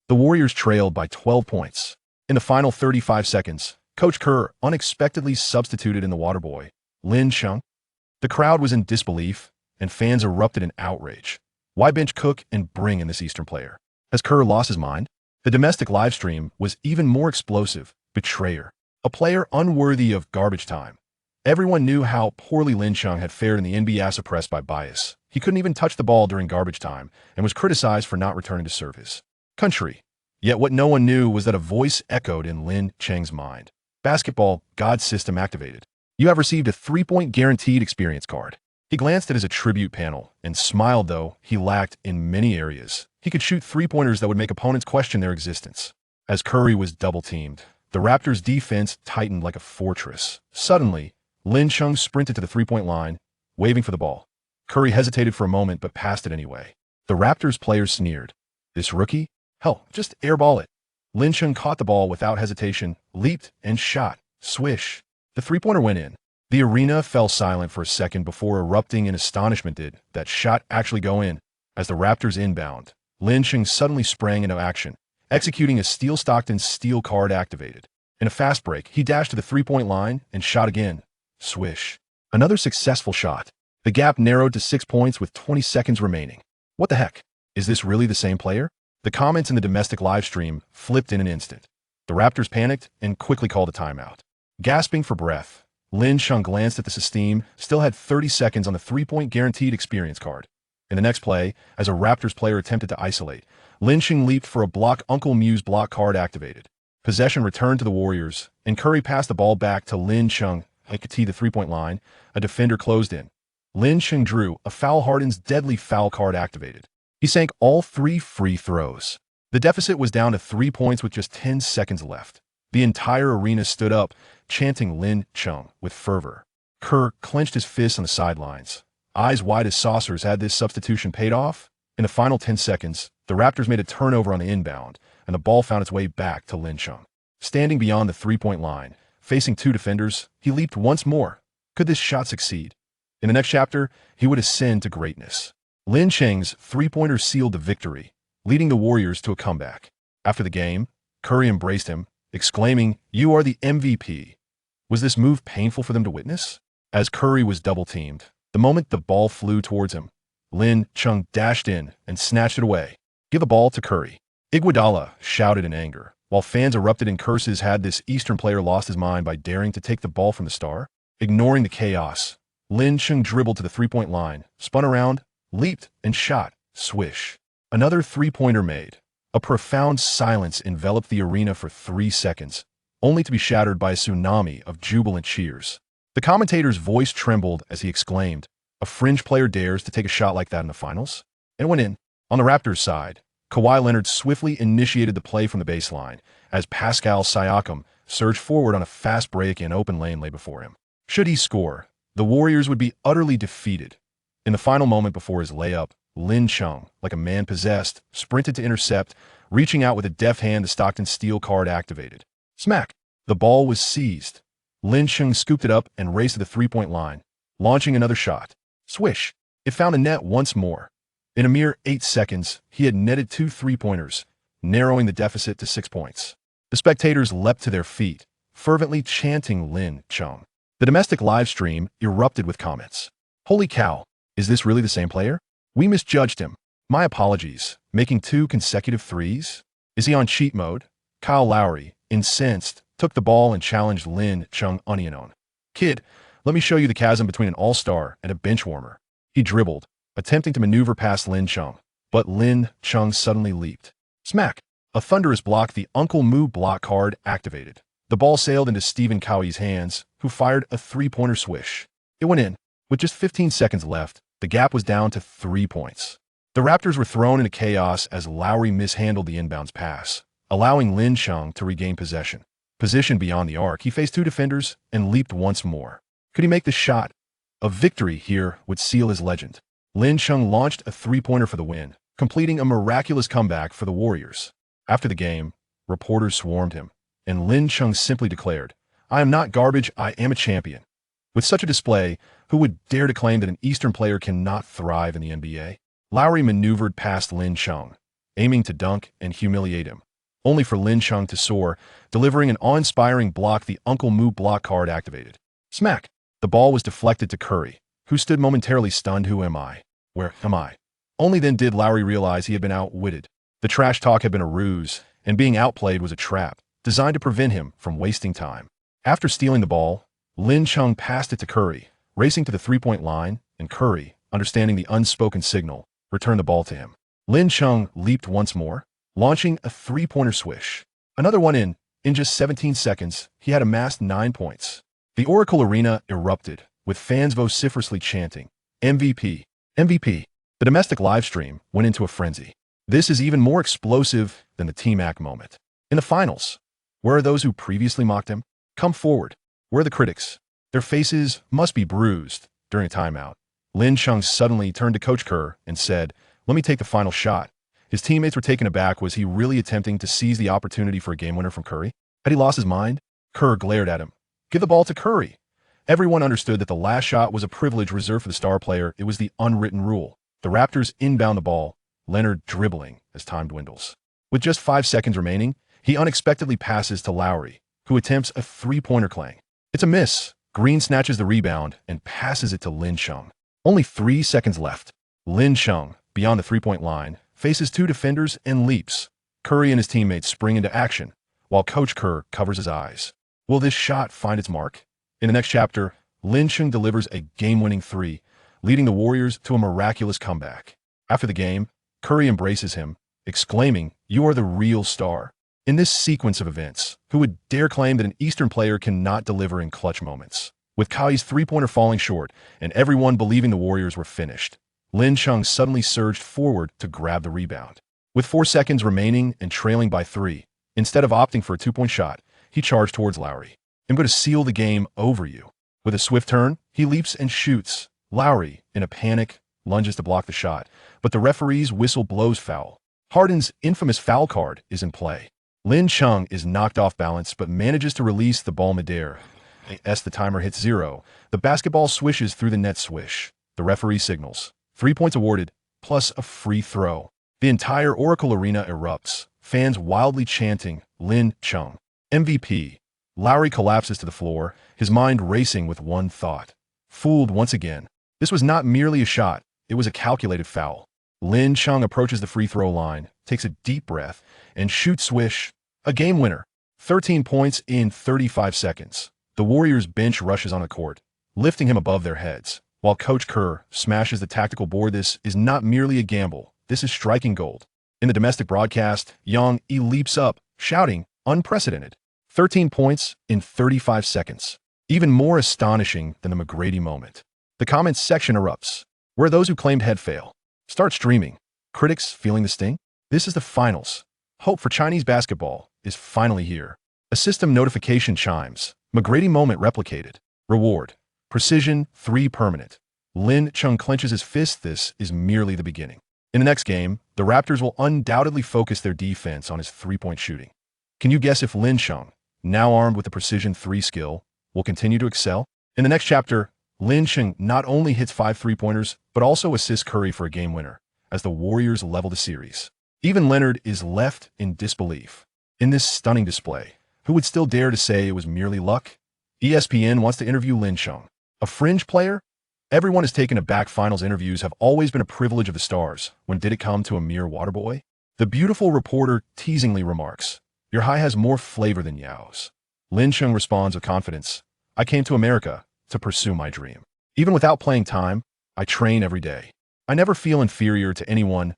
The Warriors trailed by 12 points. In the final 35 seconds, Coach Kerr unexpectedly substituted in the waterboy, Lin Chung. The crowd was in disbelief, and fans erupted in outrage. Why bench Cook and bring in this Eastern player? Has Kerr lost his mind? The domestic livestream was even more explosive. Betrayer. A player unworthy of garbage time. Everyone knew how poorly Lin Chung had fared in the NBA, suppressed by bias. He couldn't even touch the ball during garbage time and was criticized for not returning to serve his country. Yet what no one knew was that a voice echoed in Lin Cheng's mind. Basketball, God system activated. You have received a 3-point guaranteed experience card. He glanced at his attribute panel and smiled, though he lacked in many areas. He could shoot three-pointers that would make opponents question their existence. As Curry was double-teamed, the Raptors' defense tightened like a fortress. Suddenly, Lin Chung sprinted to the three-point line, waving for the ball. Curry hesitated for a moment but passed it anyway. The Raptors players sneered. This rookie? Hell, just airball it. Lin Chung caught the ball without hesitation, leaped, and shot. Swish. The three-pointer went in. The arena fell silent for a second before erupting in astonishment. Did that shot actually go in? As the Raptors inbound, Lin Chung suddenly sprang into action, executing a Steel Stockton steel card activated. In a fast break, he dashed to the three-point line and shot again. Swish. Another successful shot. The gap narrowed to 6 points with 20 seconds remaining. What the heck? Is this really the same player? The comments in the domestic livestream flipped in an instant. The Raptors panicked and quickly called a timeout. Gasping for breath, Lin Chung glanced at the system, still had 30 seconds on the 3-point guaranteed experience card. In the next play, as a Raptors player attempted to isolate, Lin Chung leaped for a block. Uncle Mew's block card activated. Possession returned to the Warriors, and Curry passed the ball back to Lin Chung. He could tee the three-point line. A defender closed in. Lin Chung drew a foul. Harden's deadly foul card activated. He sank all 3 free throws. The deficit was down to 3 points with just 10 seconds left. The entire arena stood up, chanting Lin Chung with fervor. Kerr clenched his fists on the sidelines. Eyes wide as saucers. Had this substitution paid off? In the final 10 seconds, the Raptors made a turnover on the inbound, and the ball found its way back to Lin Chung. Standing beyond the three-point line, facing 2 defenders, he leaped once more. Could this shot succeed? In the next chapter, he would ascend to greatness. Lin Cheng's three-pointer sealed the victory, leading the Warriors to a comeback. After the game, Curry embraced him, exclaiming, "You are the MVP." Was this move painful for them to witness? As Curry was double-teamed, the moment the ball flew towards him, Lin Chung dashed in and snatched it away. "Give the ball to Curry." Iguodala shouted in anger, while fans erupted in curses. Had this Eastern player lost his mind by daring to take the ball from the star? Ignoring the chaos, Lin Chung dribbled to the three-point line, spun around, leaped, and shot. Swish. Another three-pointer made. A profound silence enveloped the arena for 3 seconds, only to be shattered by a tsunami of jubilant cheers. The commentator's voice trembled as he exclaimed, "A fringe player dares to take a shot like that in the finals?" And went in. On the Raptors' side, Kawhi Leonard swiftly initiated the play from the baseline as Pascal Siakam surged forward on a fast break and open lane lay before him. Should he score, the Warriors would be utterly defeated. In the final moment before his layup, Lin Chung, like a man possessed, sprinted to intercept, reaching out with a deft hand. The Stockton steel card activated. Smack! The ball was seized. Lin Chung scooped it up and raced to the three-point line, launching another shot. Swish! It found a net once more. In a mere 8 seconds, he had netted 2 three-pointers, narrowing the deficit to 6 points. The spectators leapt to their feet, fervently chanting Lin Chung. The domestic live stream erupted with comments. "Holy cow! Is this really the same player? We misjudged him. My apologies. Making 2 consecutive threes? Is he on cheat mode?" Kyle Lowry, incensed, took the ball and challenged Lin Chung on. "Kid, let me show you the chasm between an all-star and a bench warmer." He dribbled, attempting to maneuver past Lin Chung, but Lin Chung suddenly leaped. Smack! A thunderous block. The Uncle Mew block card activated. The ball sailed into Stephen Cowie's hands, who fired a three-pointer. Swish. It went in. With just 15 seconds left, the gap was down to 3 points. The Raptors were thrown into chaos as Lowry mishandled the inbounds pass, allowing Lin Chung to regain possession. Positioned beyond the arc, he faced 2 defenders and leaped once more. Could he make the shot? A victory here would seal his legend. Lin Chung launched a three-pointer for the win, completing a miraculous comeback for the Warriors. After the game, reporters swarmed him, and Lin Chung simply declared, "I am not garbage, I am a champion." With such a display, who would dare to claim that an Eastern player cannot thrive in the NBA? Lowry maneuvered past Lin Chung, aiming to dunk and humiliate him, only for Lin Chung to soar, delivering an awe-inspiring block. The Uncle Moo block card activated. Smack! The ball was deflected to Curry, who stood momentarily stunned. Who am I? Where am I? Only then did Lowry realize he had been outwitted. The trash talk had been a ruse, and being outplayed was a trap, designed to prevent him from wasting time. After stealing the ball, Lin Chung passed it to Curry, racing to the three-point line, and Curry, understanding the unspoken signal, returned the ball to him. Lin Chung leaped once more, launching a three-pointer swish. Another one in. In just 17 seconds, he had amassed 9 points. The Oracle Arena erupted, with fans vociferously chanting, MVP, MVP. The domestic livestream went into a frenzy. This is even more explosive than the T-Mac moment. In the finals, where are those who previously mocked him? Come forward. Where are the critics? Their faces must be bruised. During a timeout, Lin Chung suddenly turned to Coach Kerr and said, "Let me take the final shot." His teammates were taken aback. Was he really attempting to seize the opportunity for a game winner from Curry? Had he lost his mind? Kerr glared at him. "Give the ball to Curry." Everyone understood that the last shot was a privilege reserved for the star player. It was the unwritten rule. The Raptors inbound the ball, Leonard dribbling as time dwindles. With just 5 seconds remaining, he unexpectedly passes to Lowry, who attempts a three-pointer clang. It's a miss. Green snatches the rebound and passes it to Lin Chung. Only 3 seconds left. Lin Chung, beyond the three-point line, faces 2 defenders and leaps. Curry and his teammates spring into action, while Coach Kerr covers his eyes. Will this shot find its mark? In the next chapter, Lin Chung delivers a game-winning three, leading the Warriors to a miraculous comeback. After the game, Curry embraces him, exclaiming, "You are the real star." In this sequence of events, who would dare claim that an Eastern player cannot deliver in clutch moments? With Kai's three-pointer falling short and everyone believing the Warriors were finished, Lin Chung suddenly surged forward to grab the rebound. With 4 seconds remaining and trailing by 3, instead of opting for a two-point shot, he charged towards Lowry. "I'm going to seal the game over you." With a swift turn, he leaps and shoots. Lowry, in a panic, lunges to block the shot, but the referee's whistle blows foul. Harden's infamous foul card is in play. Lin Chung is knocked off balance but manages to release the ball midair. As the timer hits 0, the basketball swishes through the net swish. The referee signals 3 points awarded, plus a free throw. The entire Oracle Arena erupts, fans wildly chanting, "Lin Chung, MVP." Lowry collapses to the floor, his mind racing with one thought. Fooled once again. This was not merely a shot, it was a calculated foul. Lin Chung approaches the free throw line, takes a deep breath, and shoots swish. A game winner. 13 points in 35 seconds. The Warriors bench rushes on the court, lifting him above their heads, while Coach Kerr smashes the tactical board. This is not merely a gamble, this is striking gold. In the domestic broadcast, Yang E leaps up, shouting, "Unprecedented." 13 points in 35 seconds. Even more astonishing than the McGrady moment. The comments section erupts. Where those who claimed head fail start streaming. Critics feeling the sting? This is the finals. Hope for Chinese basketball is finally here. A system notification chimes. McGrady moment replicated. Reward. Precision 3 permanent. Lin Chung clenches his fist. This is merely the beginning. In the next game, the Raptors will undoubtedly focus their defense on his three-point shooting. Can you guess if Lin Chung, now armed with the Precision 3 skill, will continue to excel? In the next chapter, Lin Chung not only hits 5 three-pointers, but also assists Curry for a game winner, as the Warriors level the series. Even Leonard is left in disbelief. In this stunning display, who would still dare to say it was merely luck? ESPN wants to interview Lin Chung. A fringe player? Everyone has taken aback. Finals interviews have always been a privilege of the stars. When did it come to a mere water boy? The beautiful reporter teasingly remarks, "Your high has more flavor than Yao's." Lin Chung responds with confidence, "I came to America to pursue my dream. Even without playing time, I train every day. I never feel inferior to anyone."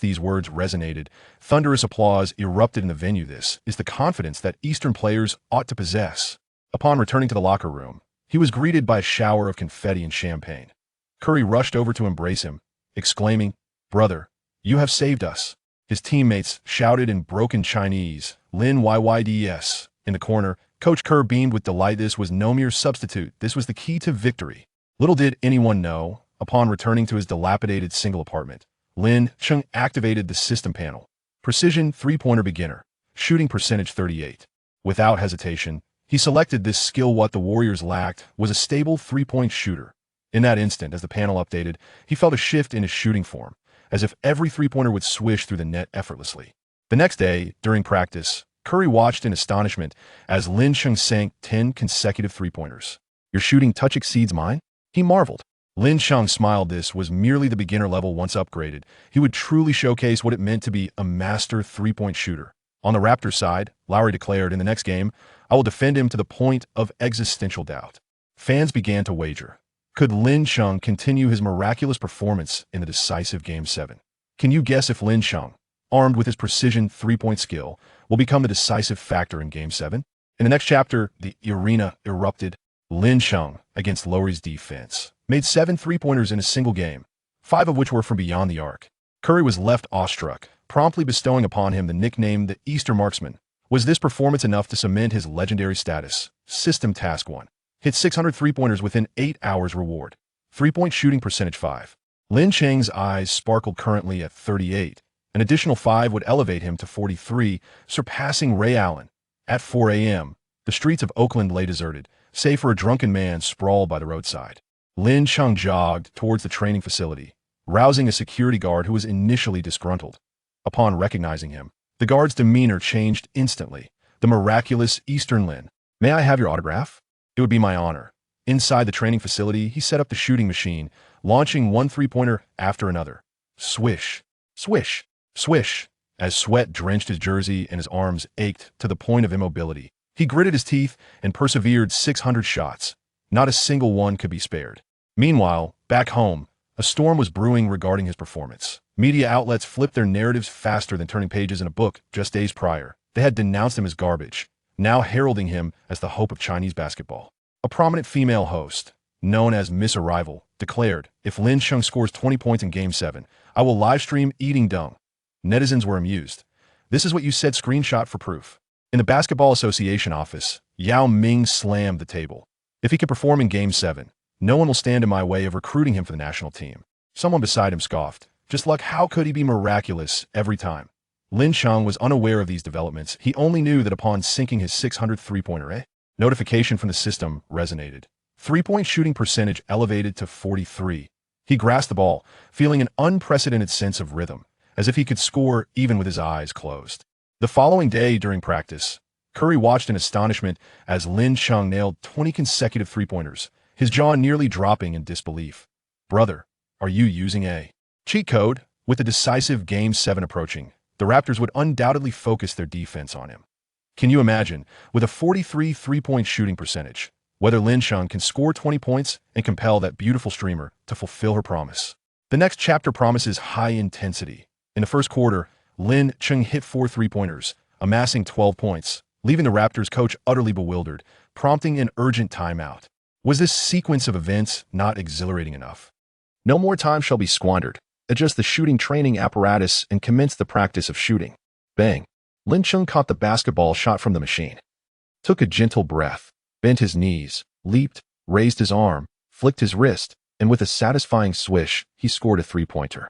These words resonated. Thunderous applause erupted in the venue. This is the confidence that Eastern players ought to possess. Upon returning to the locker room, he was greeted by a shower of confetti and champagne. Curry rushed over to embrace him, exclaiming, "Brother, you have saved us." His teammates shouted in broken Chinese, "Lin Yyds." In the corner, Coach Kerr beamed with delight. This was no mere substitute. This was the key to victory. Little did anyone know, upon returning to his dilapidated single apartment, Lin Chung activated the system panel. Precision 3-pointer beginner. Shooting percentage 38. Without hesitation, he selected this skill. What the Warriors lacked was a stable 3-point shooter. In that instant, as the panel updated, he felt a shift in his shooting form. as if every three-pointer would swish through the net effortlessly. The next day, during practice, Curry watched in astonishment as Lin Chung sank 10 consecutive three-pointers. "Your shooting touch exceeds mine?" he marveled. Lin Chung smiled. This was merely the beginner level. Once upgraded, he would truly showcase what it meant to be a master three-point shooter. On the Raptors side, Lowry declared, "In the next game, I will defend him to the point of existential doubt." Fans began to wager. Could Lin Chung continue his miraculous performance in the decisive Game 7? Can you guess if Lin Chung, armed with his precision three-point skill, will become the decisive factor in Game 7? In the next chapter, the arena erupted. Lin Chung, against Lowry's defense, made 7 three-pointers in a single game, 5 of which were from beyond the arc. Curry was left awestruck, promptly bestowing upon him the nickname the Easter Marksman. Was this performance enough to cement his legendary status? System Task 1. Hit 600 three-pointers within 8 hours. Reward: three-point shooting percentage 5. Lin Chung's eyes sparkled. Currently at 38. An additional 5 would elevate him to 43, surpassing Ray Allen. At 4 a.m., the streets of Oakland lay deserted, save for a drunken man sprawled by the roadside. Lin Chung jogged towards the training facility, rousing a security guard who was initially disgruntled. Upon recognizing him, the guard's demeanor changed instantly. "The miraculous Eastern Lin. May I have your autograph?" "It would be my honor." Inside the training facility, he set up the shooting machine, launching one three-pointer after another. Swish, swish, swish. As sweat drenched his jersey and his arms ached to the point of immobility, he gritted his teeth and persevered. 600 shots. Not a single one could be spared. Meanwhile, back home, a storm was brewing regarding his performance. Media outlets flipped their narratives faster than turning pages in a book. Just days prior, they had denounced him as garbage, now heralding him as the hope of Chinese basketball. A prominent female host, known as Miss Arrival, declared, "If Lin Chung scores 20 points in Game 7, I will livestream eating dung." Netizens were amused. "This is what you said." Screenshot for proof. In the Basketball Association office, Yao Ming slammed the table. "If he can perform in Game 7, no one will stand in my way of recruiting him for the national team." Someone beside him scoffed. "Just luck. How could he be miraculous every time?" Lin Chung was unaware of these developments. He only knew that upon sinking his 600th three-pointer, notification from the system resonated. Three-point shooting percentage elevated to 43. He grasped the ball, feeling an unprecedented sense of rhythm, as if he could score even with his eyes closed. The following day during practice, Curry watched in astonishment as Lin Chung nailed 20 consecutive three-pointers, his jaw nearly dropping in disbelief. "Brother, are you using a cheat code?" With the decisive Game 7 approaching, the Raptors would undoubtedly focus their defense on him. Can you imagine, with a 43 three-point shooting percentage, whether Lin Chung can score 20 points and compel that beautiful streamer to fulfill her promise? The next chapter promises high intensity. In the first quarter, Lin Chung hit 4 three-pointers, amassing 12 points, leaving the Raptors coach utterly bewildered, prompting an urgent timeout. Was this sequence of events not exhilarating enough? No more time shall be squandered. Adjust the shooting training apparatus and commence the practice of shooting. Bang! Lin Chung caught the basketball shot from the machine, took a gentle breath, bent his knees, leaped, raised his arm, flicked his wrist, and with a satisfying swish, he scored a three-pointer.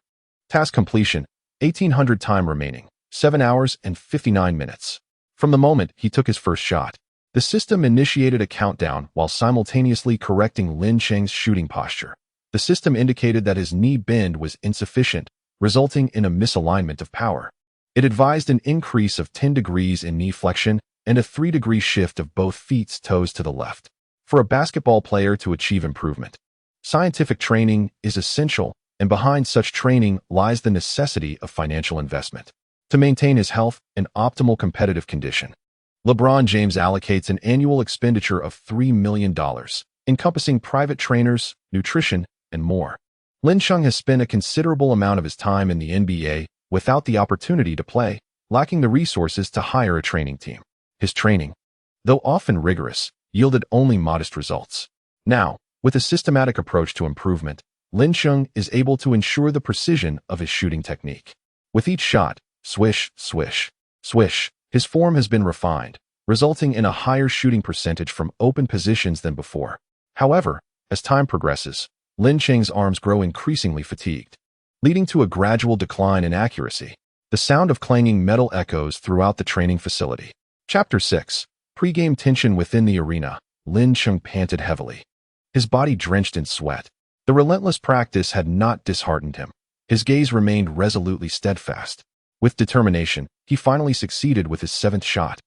Task completion, 1800 time remaining, 7 hours and 59 minutes. From the moment he took his first shot, the system initiated a countdown while simultaneously correcting Lin Chung's shooting posture. The system indicated that his knee bend was insufficient, resulting in a misalignment of power. It advised an increase of 10 degrees in knee flexion and a 3-degree shift of both feet's toes to the left. For a basketball player to achieve improvement, scientific training is essential, and behind such training lies the necessity of financial investment. To maintain his health and optimal competitive condition, LeBron James allocates an annual expenditure of $3 million, encompassing private trainers, nutrition, and more. Lin Chung has spent a considerable amount of his time in the NBA without the opportunity to play, lacking the resources to hire a training team. His training, though often rigorous, yielded only modest results. Now, with a systematic approach to improvement, Lin Chung is able to ensure the precision of his shooting technique. With each shot, swish, swish, swish, his form has been refined, resulting in a higher shooting percentage from open positions than before. However, as time progresses, Lin Chung's arms grow increasingly fatigued, leading to a gradual decline in accuracy. The sound of clanging metal echoes throughout the training facility. Chapter 6. Pre-game tension within the arena. Lin Chung panted heavily, his body drenched in sweat. The relentless practice had not disheartened him. His gaze remained resolutely steadfast. With determination, he finally succeeded with his 7th shot,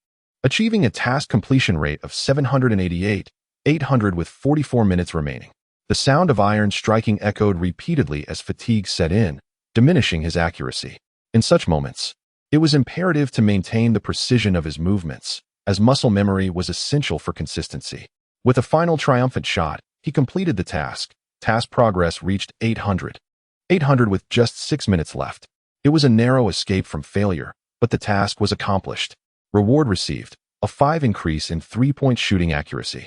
achieving a task completion rate of 788,800 with 44 minutes remaining. The sound of iron striking echoed repeatedly as fatigue set in, diminishing his accuracy. In such moments, it was imperative to maintain the precision of his movements, as muscle memory was essential for consistency. With a final triumphant shot, he completed the task. Task progress reached 800 with just 6 minutes left. It was a narrow escape from failure, but the task was accomplished. Reward received, a 5 increase in 3-point shooting accuracy.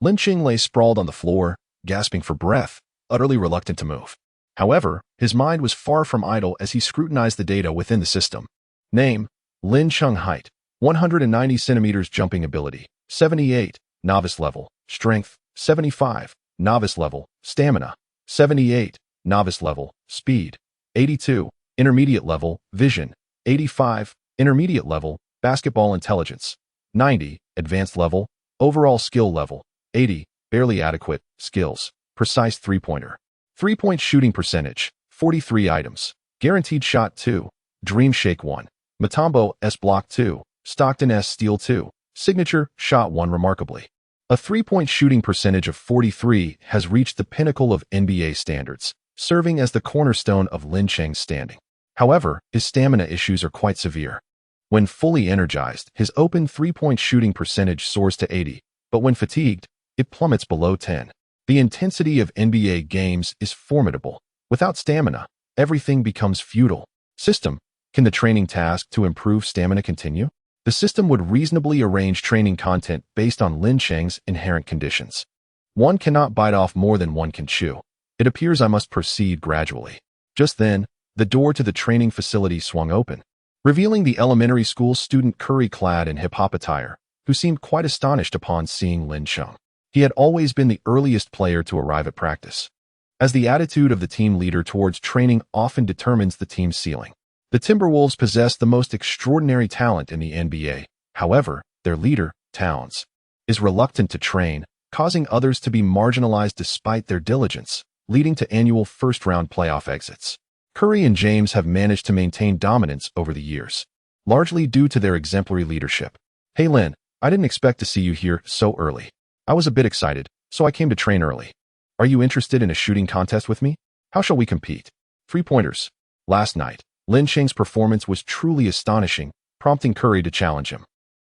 Lin Cheng lay sprawled on the floor, gasping for breath, utterly reluctant to move. However, his mind was far from idle as he scrutinized the data within the system. Name: Lin Cheng. Height: 190 centimeters. Jumping ability: 78, novice level. Strength: 75, novice level. Stamina: 78, novice level. Speed: 82, intermediate level. Vision: 85, intermediate level. Basketball intelligence: 90, advanced level. Overall skill level: 80, barely adequate. Skills: precise three-pointer. 3-point shooting percentage: 43 items. Guaranteed shot 2. Dream Shake 1. Mutombo S Block 2. Stockton S Steal 2. Signature Shot 1. Remarkably, a 3-point shooting percentage of 43 has reached the pinnacle of NBA standards, serving as the cornerstone of Lin Cheng's standing. However, his stamina issues are quite severe. When fully energized, his open 3-point shooting percentage soars to 80, but when fatigued, it plummets below 10. The intensity of NBA games is formidable. Without stamina, everything becomes futile. System: can the training task to improve stamina continue? The system would reasonably arrange training content based on Lin Cheng's inherent conditions. One cannot bite off more than one can chew. It appears I must proceed gradually. Just then, the door to the training facility swung open, revealing the elementary school student Curry clad in hip-hop attire, who seemed quite astonished upon seeing Lin Cheng. He had always been the earliest player to arrive at practice, as the attitude of the team leader towards training often determines the team's ceiling. The Timberwolves possess the most extraordinary talent in the NBA. However, their leader, Towns, is reluctant to train, causing others to be marginalized despite their diligence, leading to annual first-round playoff exits. Curry and James have managed to maintain dominance over the years, largely due to their exemplary leadership. Hey Lin, I didn't expect to see you here so early. I was a bit excited, so I came to train early. Are you interested in a shooting contest with me? How shall we compete? 3-pointers. Last night, Lin Cheng's performance was truly astonishing, prompting Curry to challenge him,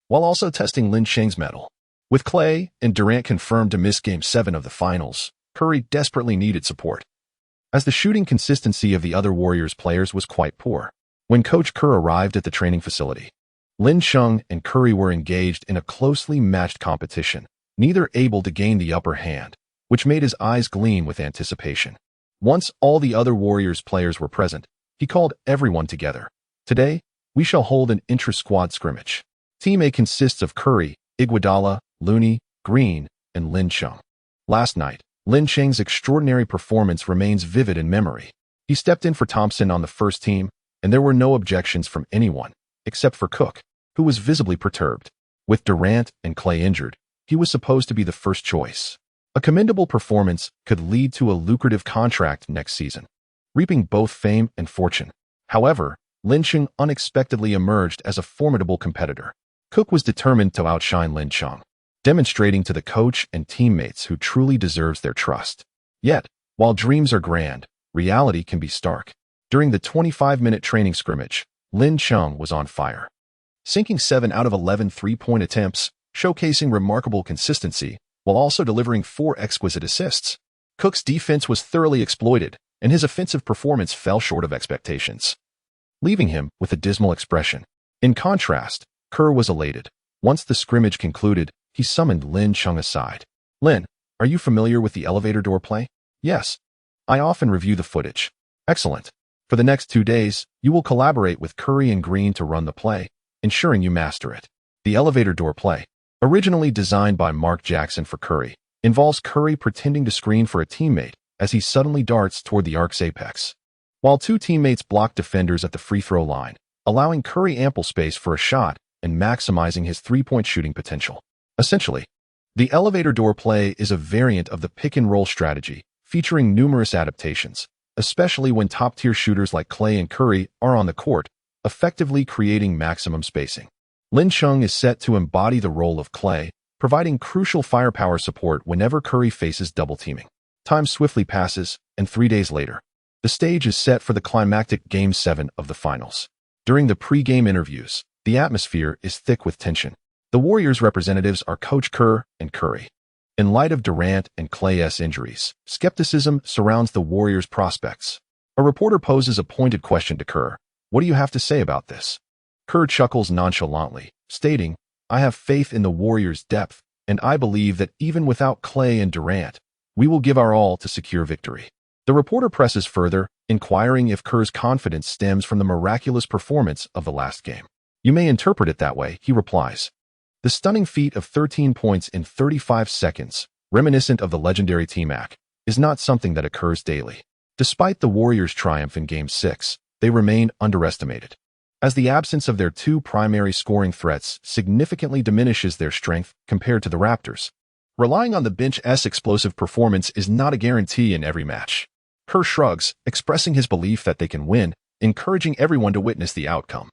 while also testing Lin Cheng's mettle. With Clay and Durant confirmed to miss Game 7 of the finals, Curry desperately needed support, as the shooting consistency of the other Warriors players was quite poor. When Coach Kerr arrived at the training facility, Lin Cheng and Curry were engaged in a closely matched competition, neither able to gain the upper hand, which made his eyes gleam with anticipation. Once all the other Warriors players were present, he called everyone together. Today, we shall hold an intra-squad scrimmage. Team A consists of Curry, Iguodala, Looney, Green, and Lin Cheng. Last night, Lin Cheng's extraordinary performance remains vivid in memory. He stepped in for Thompson on the first team, and there were no objections from anyone, except for Cook, who was visibly perturbed. With Durant and Clay injured, he was supposed to be the first choice. A commendable performance could lead to a lucrative contract next season, reaping both fame and fortune. However, Lin Cheng unexpectedly emerged as a formidable competitor. Cook was determined to outshine Lin Cheng, demonstrating to the coach and teammates who truly deserves their trust. Yet, while dreams are grand, reality can be stark. During the 25-minute training scrimmage, Lin Cheng was on fire, sinking 7 out of 11 3-point attempts, showcasing remarkable consistency, while also delivering 4 exquisite assists. Cook's defense was thoroughly exploited, and his offensive performance fell short of expectations, leaving him with a dismal expression. In contrast, Kerr was elated. Once the scrimmage concluded, he summoned Lin Cheng aside. Lin, are you familiar with the elevator door play? Yes. I often review the footage. Excellent. For the next 2 days, you will collaborate with Curry and Green to run the play, ensuring you master it. The elevator door play, originally designed by Mark Jackson for Curry, involves Curry pretending to screen for a teammate as he suddenly darts toward the arc's apex, while 2 teammates block defenders at the free throw line, allowing Curry ample space for a shot and maximizing his 3-point shooting potential. Essentially, the elevator door play is a variant of the pick-and-roll strategy, featuring numerous adaptations, especially when top-tier shooters like Klay and Curry are on the court, effectively creating maximum spacing. Lin Chung is set to embody the role of Klay, providing crucial firepower support whenever Curry faces double-teaming. Time swiftly passes, and 3 days later, the stage is set for the climactic Game 7 of the Finals. During the pre-game interviews, the atmosphere is thick with tension. The Warriors' representatives are Coach Kerr and Curry. In light of Durant and Clay's injuries, skepticism surrounds the Warriors' prospects. A reporter poses a pointed question to Kerr. "What do you have to say about this?" Kerr chuckles nonchalantly, stating, "I have faith in the Warriors' depth, and I believe that even without Klay and Durant, we will give our all to secure victory." The reporter presses further, inquiring if Kerr's confidence stems from the miraculous performance of the last game. "You may interpret it that way," he replies. The stunning feat of 13 points in 35 seconds, reminiscent of the legendary T-Mac, is not something that occurs daily. Despite the Warriors' triumph in Game 6, they remain underestimated, as the absence of their two primary scoring threats significantly diminishes their strength compared to the Raptors. Relying on the bench's explosive performance is not a guarantee in every match. Kerr shrugs, expressing his belief that they can win, encouraging everyone to witness the outcome.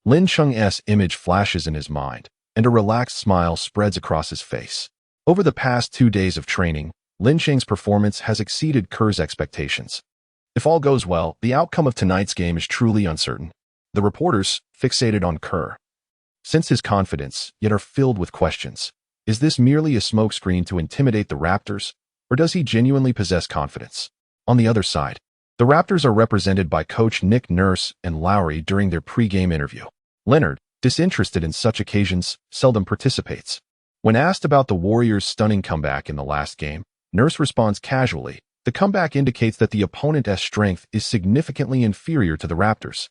Lin Chung's image flashes in his mind, and a relaxed smile spreads across his face. Over the past 2 days of training, Lin Chung's performance has exceeded Kerr's expectations. If all goes well, the outcome of tonight's game is truly uncertain. The reporters, fixated on Kerr, sense his confidence, yet are filled with questions. Is this merely a smokescreen to intimidate the Raptors, or does he genuinely possess confidence? On the other side, the Raptors are represented by Coach Nick Nurse and Lowry during their pre-game interview. Leonard, disinterested in such occasions, seldom participates. When asked about the Warriors' stunning comeback in the last game, Nurse responds casually, "The comeback indicates that the opponent's strength is significantly inferior to the Raptors.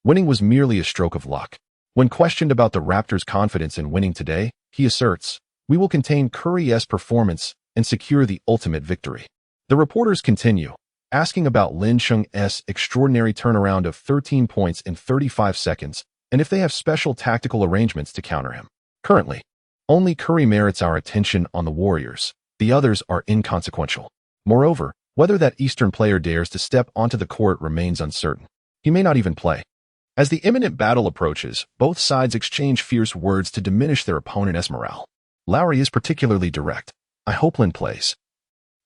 Winning was merely a stroke of luck." When questioned about the Raptors' confidence in winning today, he asserts, "We will contain Curry's performance and secure the ultimate victory." The reporters continue, asking about Lin Chung's extraordinary turnaround of 13 points in 35 seconds, and if they have special tactical arrangements to counter him. Currently, only Curry merits our attention on the Warriors. The others are inconsequential. Moreover, whether that Eastern player dares to step onto the court remains uncertain. He may not even play. As the imminent battle approaches, both sides exchange fierce words to diminish their opponent's morale. Lowry is particularly direct. "I hope Lin plays.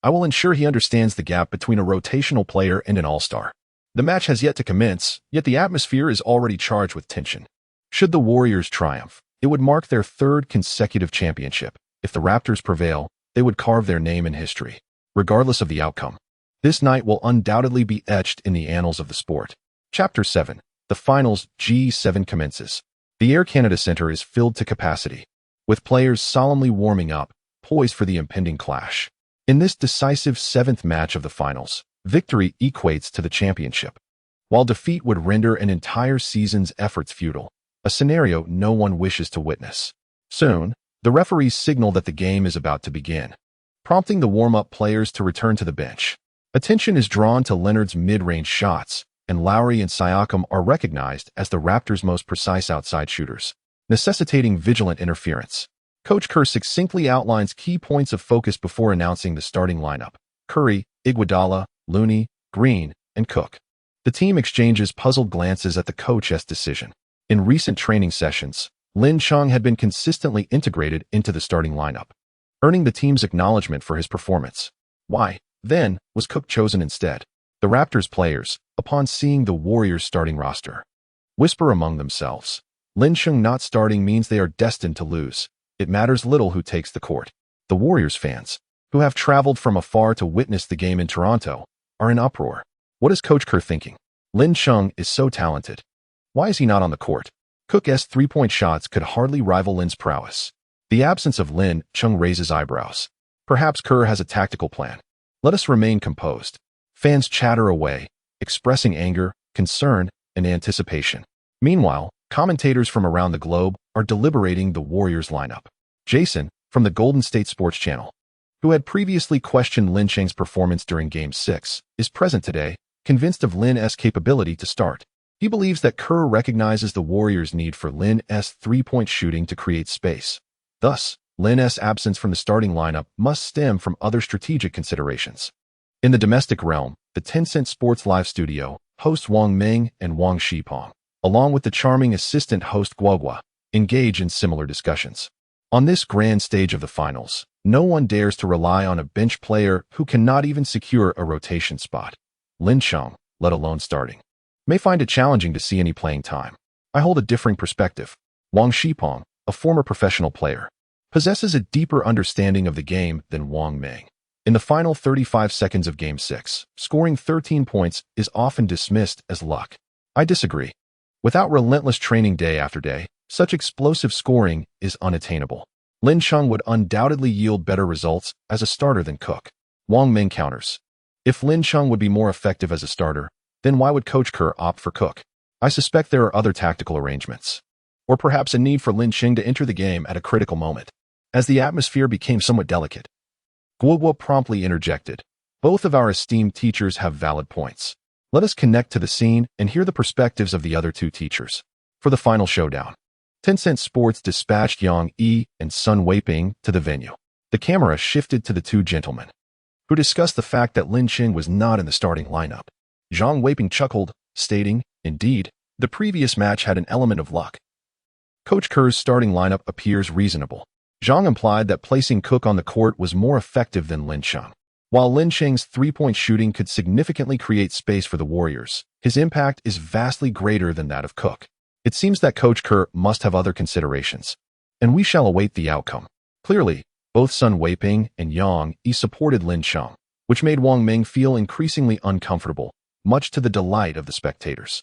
I will ensure he understands the gap between a rotational player and an all-star." The match has yet to commence, yet the atmosphere is already charged with tension. Should the Warriors triumph, it would mark their third consecutive championship. If the Raptors prevail, they would carve their name in history. Regardless of the outcome, this night will undoubtedly be etched in the annals of the sport. Chapter 7. The Finals G7 commences. The Air Canada Centre is filled to capacity, with players solemnly warming up, poised for the impending clash. In this decisive seventh match of the Finals, victory equates to the championship, while defeat would render an entire season's efforts futile, a scenario no one wishes to witness. Soon, the referees signal that the game is about to begin, prompting the warm-up players to return to the bench. Attention is drawn to Leonard's mid-range shots, and Lowry and Siakam are recognized as the Raptors' most precise outside shooters, necessitating vigilant interference. Coach Kerr succinctly outlines key points of focus before announcing the starting lineup: Curry, Iguodala, Looney, Green, and Cook. The team exchanges puzzled glances at the coach's decision. In recent training sessions, Lin Chung had been consistently integrated into the starting lineup, earning the team's acknowledgement for his performance. Why, then, was Cook chosen instead? The Raptors players, upon seeing the Warriors' starting roster, whisper among themselves. Lin Chung not starting means they are destined to lose. It matters little who takes the court. The Warriors fans, who have traveled from afar to witness the game in Toronto, are in uproar. What is Coach Kerr thinking? Lin Chung is so talented. Why is he not on the court? Cook's three-point shots could hardly rival Lin's prowess. The absence of Lin Chung raises eyebrows. Perhaps Kerr has a tactical plan. Let us remain composed. Fans chatter away, expressing anger, concern, and anticipation. Meanwhile, commentators from around the globe are deliberating the Warriors lineup. Jason, from the Golden State Sports Channel, who had previously questioned Lin Chung's performance during Game 6, is present today, convinced of Lin's capability to start. He believes that Kerr recognizes the Warriors' need for Lin's three-point shooting to create space. Thus, Lin's absence from the starting lineup must stem from other strategic considerations. In the domestic realm, the Tencent Sports Live studio, host Wang Ming and Wang Shipeng, along with the charming assistant host Guogua, engage in similar discussions. On this grand stage of the finals, no one dares to rely on a bench player who cannot even secure a rotation spot. Lin Cheng, let alone starting, may find it challenging to see any playing time. I hold a differing perspective. Wang Shipeng, a former professional player, possesses a deeper understanding of the game than Wang Ming. In the final 35 seconds of Game 6, scoring 13 points is often dismissed as luck. I disagree. Without relentless training day after day, such explosive scoring is unattainable. Lin Cheng would undoubtedly yield better results as a starter than Cook. Wang Ming counters. If Lin Cheng would be more effective as a starter, then why would Coach Kerr opt for Cook? I suspect there are other tactical arrangements. Or perhaps a need for Lin Cheng to enter the game at a critical moment. As the atmosphere became somewhat delicate, Guogua promptly interjected. Both of our esteemed teachers have valid points. Let us connect to the scene and hear the perspectives of the other two teachers. For the final showdown, Tencent Sports dispatched Yang Yi and Sun Weiping to the venue. The camera shifted to the two gentlemen, who discussed the fact that Lin Cheng was not in the starting lineup. Zhang Weiping chuckled, stating, "Indeed, the previous match had an element of luck. Coach Kerr's starting lineup appears reasonable." Zhang implied that placing Cook on the court was more effective than Lin Cheng. While Lin Cheng's three-point shooting could significantly create space for the Warriors, his impact is vastly greater than that of Cook. It seems that Coach Kerr must have other considerations, and we shall await the outcome. Clearly, both Sun Weiping and Yang Yi supported Lin Cheng, which made Wang Ming feel increasingly uncomfortable, much to the delight of the spectators.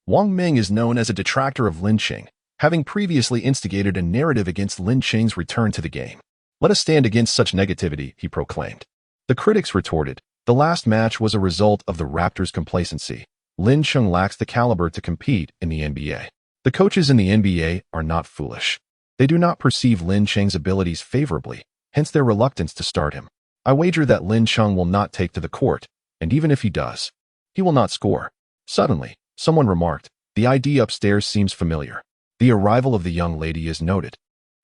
Wang Ming is known as a detractor of Lin Cheng, having previously instigated a narrative against Lin Cheng's return to the game. "Let us stand against such negativity," he proclaimed. The critics retorted, "The last match was a result of the Raptors' complacency. Lin Cheng lacks the caliber to compete in the NBA. The coaches in the NBA are not foolish. They do not perceive Lin Cheng's abilities favorably, hence their reluctance to start him. I wager that Lin Cheng will not take to the court, and even if he does, he will not score." Suddenly, someone remarked, "The ID upstairs seems familiar." The arrival of the young lady is noted.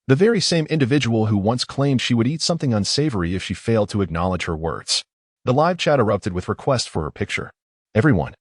The very same individual who once claimed she would eat something unsavory if she failed to acknowledge her words. The live chat erupted with requests for her picture. "Everyone,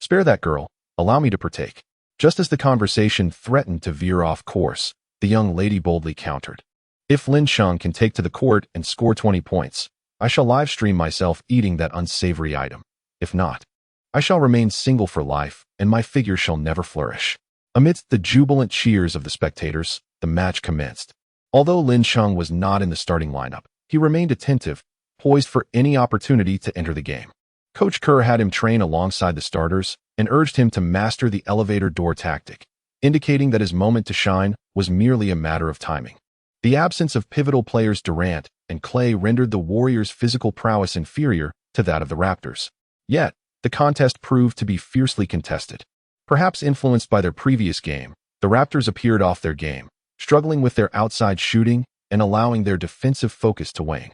spare that girl, allow me to partake." Just as the conversation threatened to veer off course, the young lady boldly countered. "If Lin Cheng can take to the court and score 20 points, I shall live stream myself eating that unsavory item. If not, I shall remain single for life, and my figure shall never flourish." Amidst the jubilant cheers of the spectators, the match commenced. Although Lin Cheng was not in the starting lineup, he remained attentive, poised for any opportunity to enter the game. Coach Kerr had him train alongside the starters and urged him to master the elevator door tactic, indicating that his moment to shine was merely a matter of timing. The absence of pivotal players Durant and Clay rendered the Warriors' physical prowess inferior to that of the Raptors. Yet, the contest proved to be fiercely contested. Perhaps influenced by their previous game, the Raptors appeared off their game, struggling with their outside shooting and allowing their defensive focus to wane.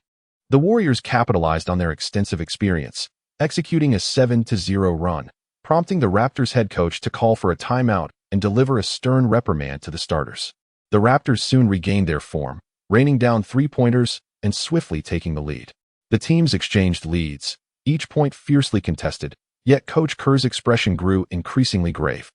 The Warriors capitalized on their extensive experience, executing a 7-0 run, prompting the Raptors head coach to call for a timeout and deliver a stern reprimand to the starters. The Raptors soon regained their form, raining down three-pointers and swiftly taking the lead. The teams exchanged leads, each point fiercely contested, yet Coach Kerr's expression grew increasingly grave.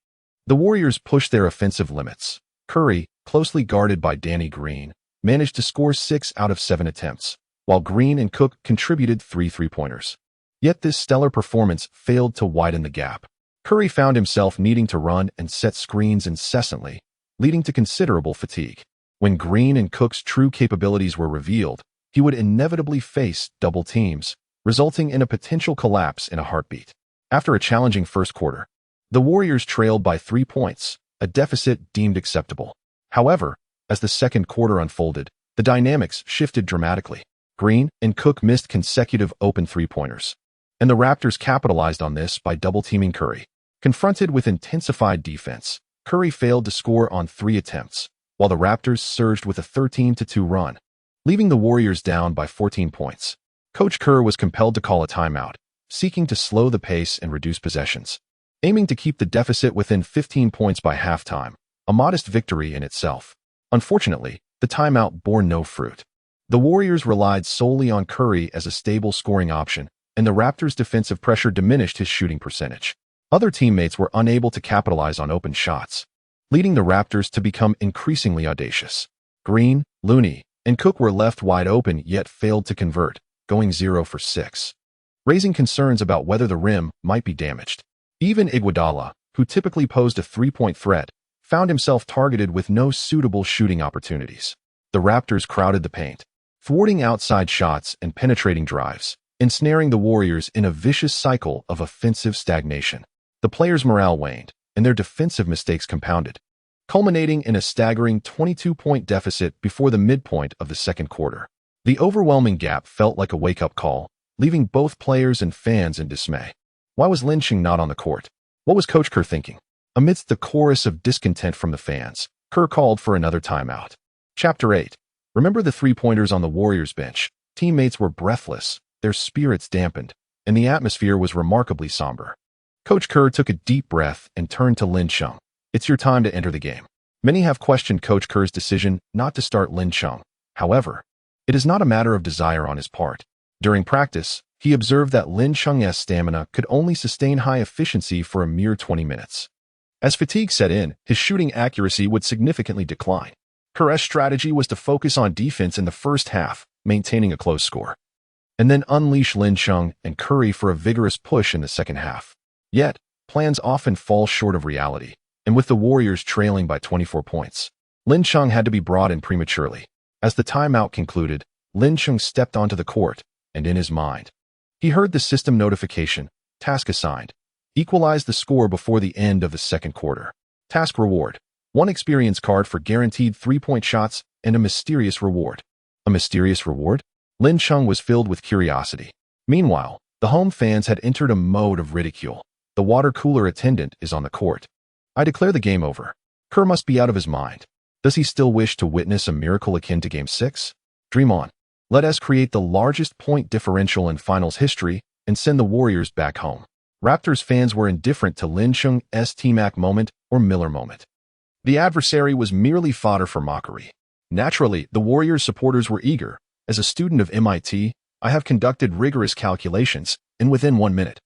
The Warriors pushed their offensive limits. Curry, closely guarded by Danny Green, managed to score 6 out of 7 attempts, while Green and Cook contributed 3 three-pointers. Yet this stellar performance failed to widen the gap. Curry found himself needing to run and set screens incessantly, leading to considerable fatigue. When Green and Cook's true capabilities were revealed, he would inevitably face double teams, resulting in a potential collapse in a heartbeat. After a challenging first quarter, the Warriors trailed by 3 points, a deficit deemed acceptable. However, as the second quarter unfolded, the dynamics shifted dramatically. Green and Cook missed consecutive open three-pointers, and the Raptors capitalized on this by double-teaming Curry. Confronted with intensified defense, Curry failed to score on 3 attempts, while the Raptors surged with a 13-2 run, leaving the Warriors down by 14 points. Coach Kerr was compelled to call a timeout, seeking to slow the pace and reduce possessions. Aiming to keep the deficit within 15 points by halftime, a modest victory in itself. Unfortunately, the timeout bore no fruit. The Warriors relied solely on Curry as a stable scoring option, and the Raptors' defensive pressure diminished his shooting percentage. Other teammates were unable to capitalize on open shots, leading the Raptors to become increasingly audacious. Green, Looney, and Cook were left wide open yet failed to convert, going 0 for 6, raising concerns about whether the rim might be damaged. Even Iguodala, who typically posed a three-point threat, found himself targeted with no suitable shooting opportunities. The Raptors crowded the paint, thwarting outside shots and penetrating drives, ensnaring the Warriors in a vicious cycle of offensive stagnation. The players' morale waned, and their defensive mistakes compounded, culminating in a staggering 22-point deficit before the midpoint of the second quarter. The overwhelming gap felt like a wake-up call, leaving both players and fans in dismay. Why was Lynching not on the court? What was Coach Kerr thinking? Amidst the chorus of discontent from the fans, Kerr called for another timeout. Chapter 8. Remember the three-pointers on the Warriors bench? Teammates were breathless, their spirits dampened, and the atmosphere was remarkably somber. Coach Kerr took a deep breath and turned to Lin Chung. It's your time to enter the game. Many have questioned Coach Kerr's decision not to start Lin Chung. However, it is not a matter of desire on his part. During practice, he observed that Lin Chung's stamina could only sustain high efficiency for a mere 20 minutes. As fatigue set in, his shooting accuracy would significantly decline. Kerr's strategy was to focus on defense in the first half, maintaining a close score, and then unleash Lin Chung and Curry for a vigorous push in the second half. Yet, plans often fall short of reality, and with the Warriors trailing by 24 points, Lin Chung had to be brought in prematurely. As the timeout concluded, Lin Chung stepped onto the court, and in his mind, he heard the system notification, task assigned, equalized the score before the end of the second quarter. Task reward, 1 experience card for guaranteed three-point shots and a mysterious reward. A mysterious reward? Lin Chung was filled with curiosity. Meanwhile, the home fans had entered a mode of ridicule. The water cooler attendant is on the court. I declare the game over. Kerr must be out of his mind. Does he still wish to witness a miracle akin to Game 6? Dream on. Let us create the largest point differential in finals history and send the Warriors back home. Raptors fans were indifferent to Lin Chung's T-Mac moment or Miller moment. The adversary was merely fodder for mockery. Naturally, the Warriors supporters were eager. As a student of MIT, I have conducted rigorous calculations, and within 1 minute,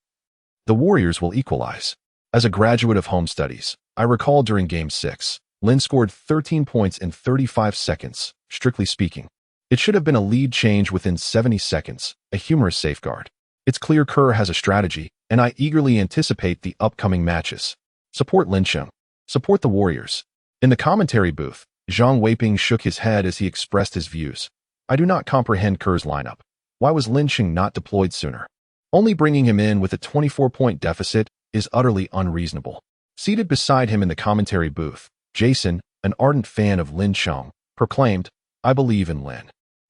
the Warriors will equalize. As a graduate of home studies, I recall during Game 6, Lin scored 13 points in 35 seconds. Strictly speaking, it should have been a lead change within 70 seconds, a humorous safeguard. It's clear Kerr has a strategy, and I eagerly anticipate the upcoming matches. Support Lin Chung. Support the Warriors. In the commentary booth, Zhang Weiping shook his head as he expressed his views. I do not comprehend Kerr's lineup. Why was Lin Chung not deployed sooner? Only bringing him in with a 24-point deficit is utterly unreasonable. Seated beside him in the commentary booth, Jason, an ardent fan of Lin Chung, proclaimed, I believe in Lin.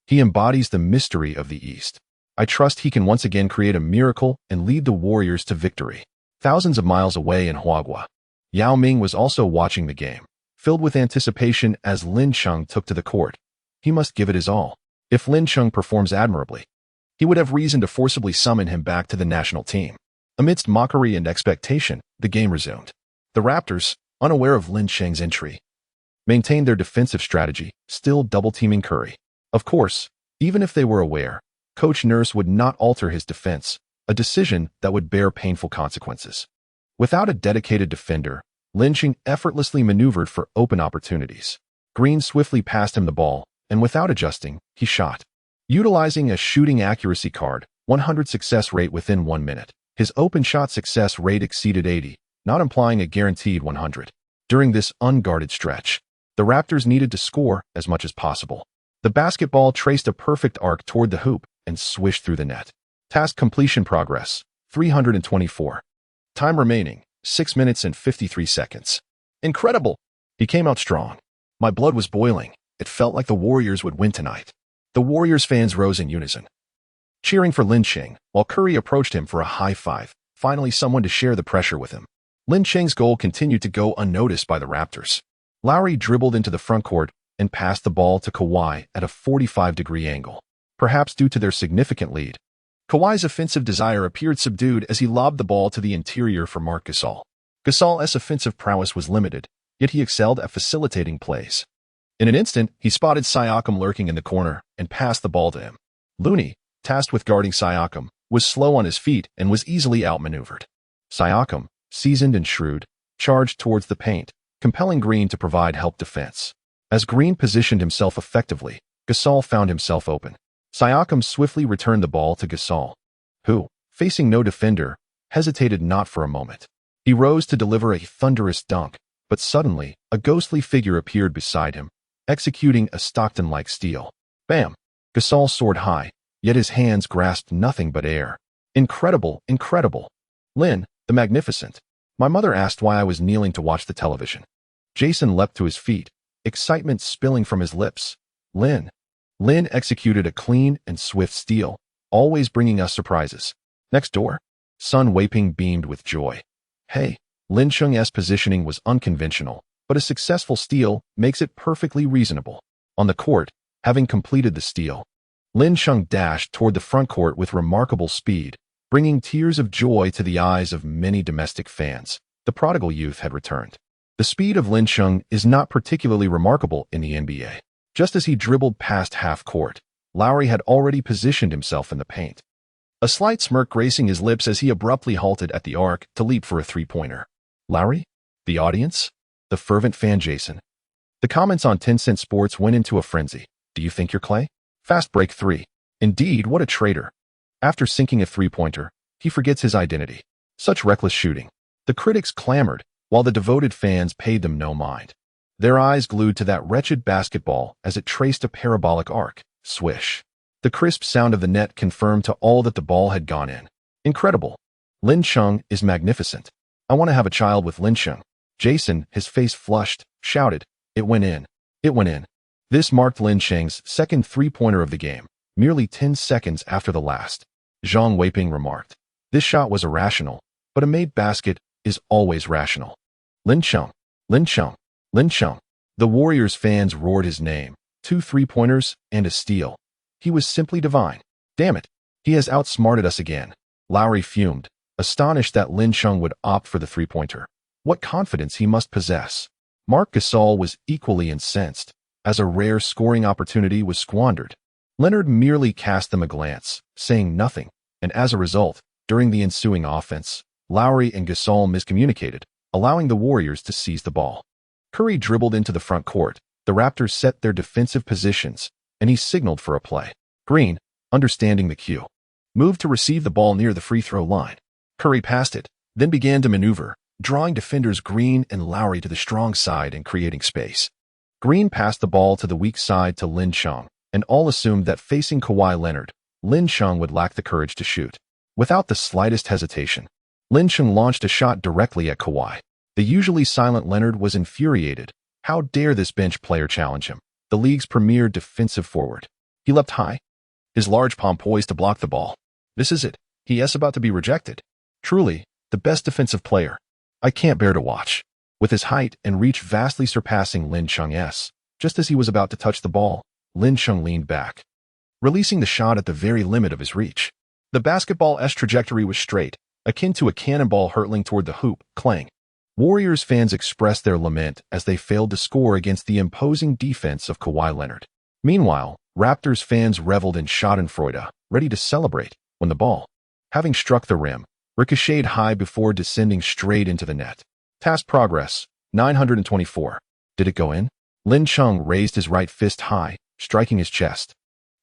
He embodies the mystery of the East. I trust he can once again create a miracle and lead the Warriors to victory. Thousands of miles away in Huagua, Yao Ming was also watching the game, filled with anticipation as Lin Chung took to the court. He must give it his all. If Lin Chung performs admirably, he would have reason to forcibly summon him back to the national team. Amidst mockery and expectation, the game resumed. The Raptors, unaware of Lin Chung's entry, maintained their defensive strategy, still double-teaming Curry. Of course, even if they were aware, Coach Nurse would not alter his defense, a decision that would bear painful consequences. Without a dedicated defender, Lin Chung effortlessly maneuvered for open opportunities. Green swiftly passed him the ball, and without adjusting, he shot. Utilizing a shooting accuracy card, 100 success rate within 1 minute. His open shot success rate exceeded 80, not implying a guaranteed 100. During this unguarded stretch, the Raptors needed to score as much as possible. The basketball traced a perfect arc toward the hoop and swished through the net. Task completion progress, 324. Time remaining, 6 minutes and 53 seconds. Incredible! He came out strong. My blood was boiling. It felt like the Warriors would win tonight. The Warriors fans rose in unison, cheering for Lin Chung, while Curry approached him for a high five, finally someone to share the pressure with him. Lin Chung's goal continued to go unnoticed by the Raptors. Lowry dribbled into the front court and passed the ball to Kawhi at a 45-degree angle. Perhaps due to their significant lead, Kawhi's offensive desire appeared subdued as he lobbed the ball to the interior for Marc Gasol. Gasol's offensive prowess was limited, yet he excelled at facilitating plays. In an instant, he spotted Siakam lurking in the corner and passed the ball to him. Looney, tasked with guarding Siakam, was slow on his feet and was easily outmaneuvered. Siakam, seasoned and shrewd, charged towards the paint, compelling Green to provide help defense. As Green positioned himself effectively, Gasol found himself open. Siakam swiftly returned the ball to Gasol, who, facing no defender, hesitated not for a moment. He rose to deliver a thunderous dunk, but suddenly, a ghostly figure appeared beside him, executing a Stockton-like steal. Bam! Gasol soared high, yet his hands grasped nothing but air. Incredible, incredible. Lynn, the Magnificent. My mother asked why I was kneeling to watch the television. Jason leapt to his feet, excitement spilling from his lips. Lynn executed a clean and swift steal, always bringing us surprises. Next door, Sun Weiping beamed with joy. Hey, Lin Cheng's positioning was unconventional, but a successful steal makes it perfectly reasonable. On the court, having completed the steal, Lin Cheng dashed toward the front court with remarkable speed, bringing tears of joy to the eyes of many domestic fans. The prodigal youth had returned. The speed of Lin Cheng is not particularly remarkable in the NBA. Just as he dribbled past half court, Lowry had already positioned himself in the paint. A slight smirk gracing his lips as he abruptly halted at the arc to leap for a three-pointer. Lowry? The audience? The fervent fan Jason. The comments on Tencent Sports went into a frenzy. Do you think you're Clay? Fast break three. Indeed, what a traitor. After sinking a three-pointer, he forgets his identity. Such reckless shooting. The critics clamored, while the devoted fans paid them no mind. Their eyes glued to that wretched basketball as it traced a parabolic arc. Swish. The crisp sound of the net confirmed to all that the ball had gone in. Incredible. Lin Cheng is magnificent. I want to have a child with Lin Cheng. Jason, his face flushed, shouted, It went in. It went in. This marked Lin Cheng's second three-pointer of the game, merely 10 seconds after the last. Zhang Weiping remarked. This shot was irrational, but a made basket is always rational. Lin Cheng. Lin Cheng. Lin Cheng. The Warriors fans roared his name. 2 three-pointers and a steal. He was simply divine. Damn it. He has outsmarted us again. Lowry fumed, astonished that Lin Cheng would opt for the three-pointer. What confidence he must possess. Marc Gasol was equally incensed, as a rare scoring opportunity was squandered. Leonard merely cast them a glance, saying nothing, and as a result, during the ensuing offense, Lowry and Gasol miscommunicated, allowing the Warriors to seize the ball. Curry dribbled into the front court. The Raptors set their defensive positions, and he signaled for a play. Green, understanding the cue, moved to receive the ball near the free throw line. Curry passed it, then began to maneuver, drawing defenders Green and Lowry to the strong side and creating space. Green passed the ball to the weak side to Lin Cheng, and all assumed that facing Kawhi Leonard, Lin Cheng would lack the courage to shoot. Without the slightest hesitation, Lin Cheng launched a shot directly at Kawhi. The usually silent Leonard was infuriated. How dare this bench player challenge him, the league's premier defensive forward? He leapt high, his large palm poised to block the ball. This is it. He is about to be rejected. Truly, the best defensive player. I can't bear to watch. With his height and reach vastly surpassing Lin Cheng's, just as he was about to touch the ball, Lin Cheng leaned back, releasing the shot at the very limit of his reach. The basketball's trajectory was straight, akin to a cannonball hurtling toward the hoop, clang. Warriors fans expressed their lament as they failed to score against the imposing defense of Kawhi Leonard. Meanwhile, Raptors fans reveled in schadenfreude, ready to celebrate, when the ball, having struck the rim, ricocheted high before descending straight into the net. Task progress, 924. Did it go in? Lin Cheng raised his right fist high, striking his chest,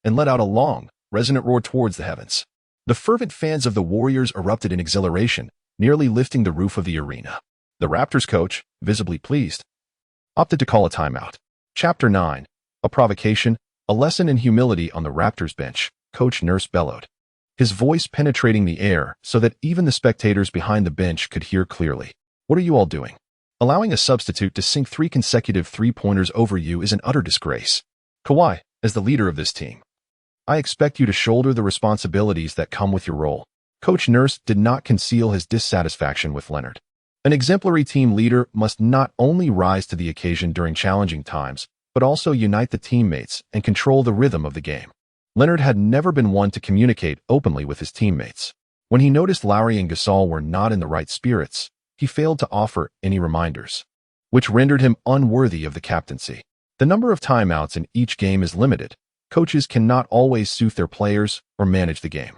and let out a long, resonant roar towards the heavens. The fervent fans of the Warriors erupted in exhilaration, nearly lifting the roof of the arena. The Raptors coach, visibly pleased, opted to call a timeout. Chapter 9. A provocation, a lesson in humility on the Raptors bench, Coach Nurse bellowed, his voice penetrating the air so that even the spectators behind the bench could hear clearly. What are you all doing? Allowing a substitute to sink 3 consecutive three-pointers over you is an utter disgrace. Kawhi, as the leader of this team, I expect you to shoulder the responsibilities that come with your role. Coach Nurse did not conceal his dissatisfaction with Leonard. An exemplary team leader must not only rise to the occasion during challenging times, but also unite the teammates and control the rhythm of the game. Leonard had never been one to communicate openly with his teammates. When he noticed Lowry and Gasol were not in the right spirits, he failed to offer any reminders, which rendered him unworthy of the captaincy. The number of timeouts in each game is limited. Coaches cannot always soothe their players or manage the game.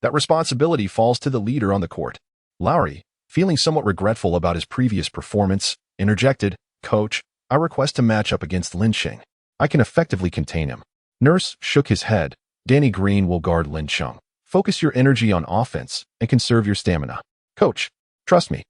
That responsibility falls to the leader on the court. Lowry, feeling somewhat regretful about his previous performance, interjected, "Coach, I request a matchup against Lin Cheng. I can effectively contain him." Nurse shook his head. "Danny Green will guard Lin Cheng. Focus your energy on offense and conserve your stamina." "Coach, trust me.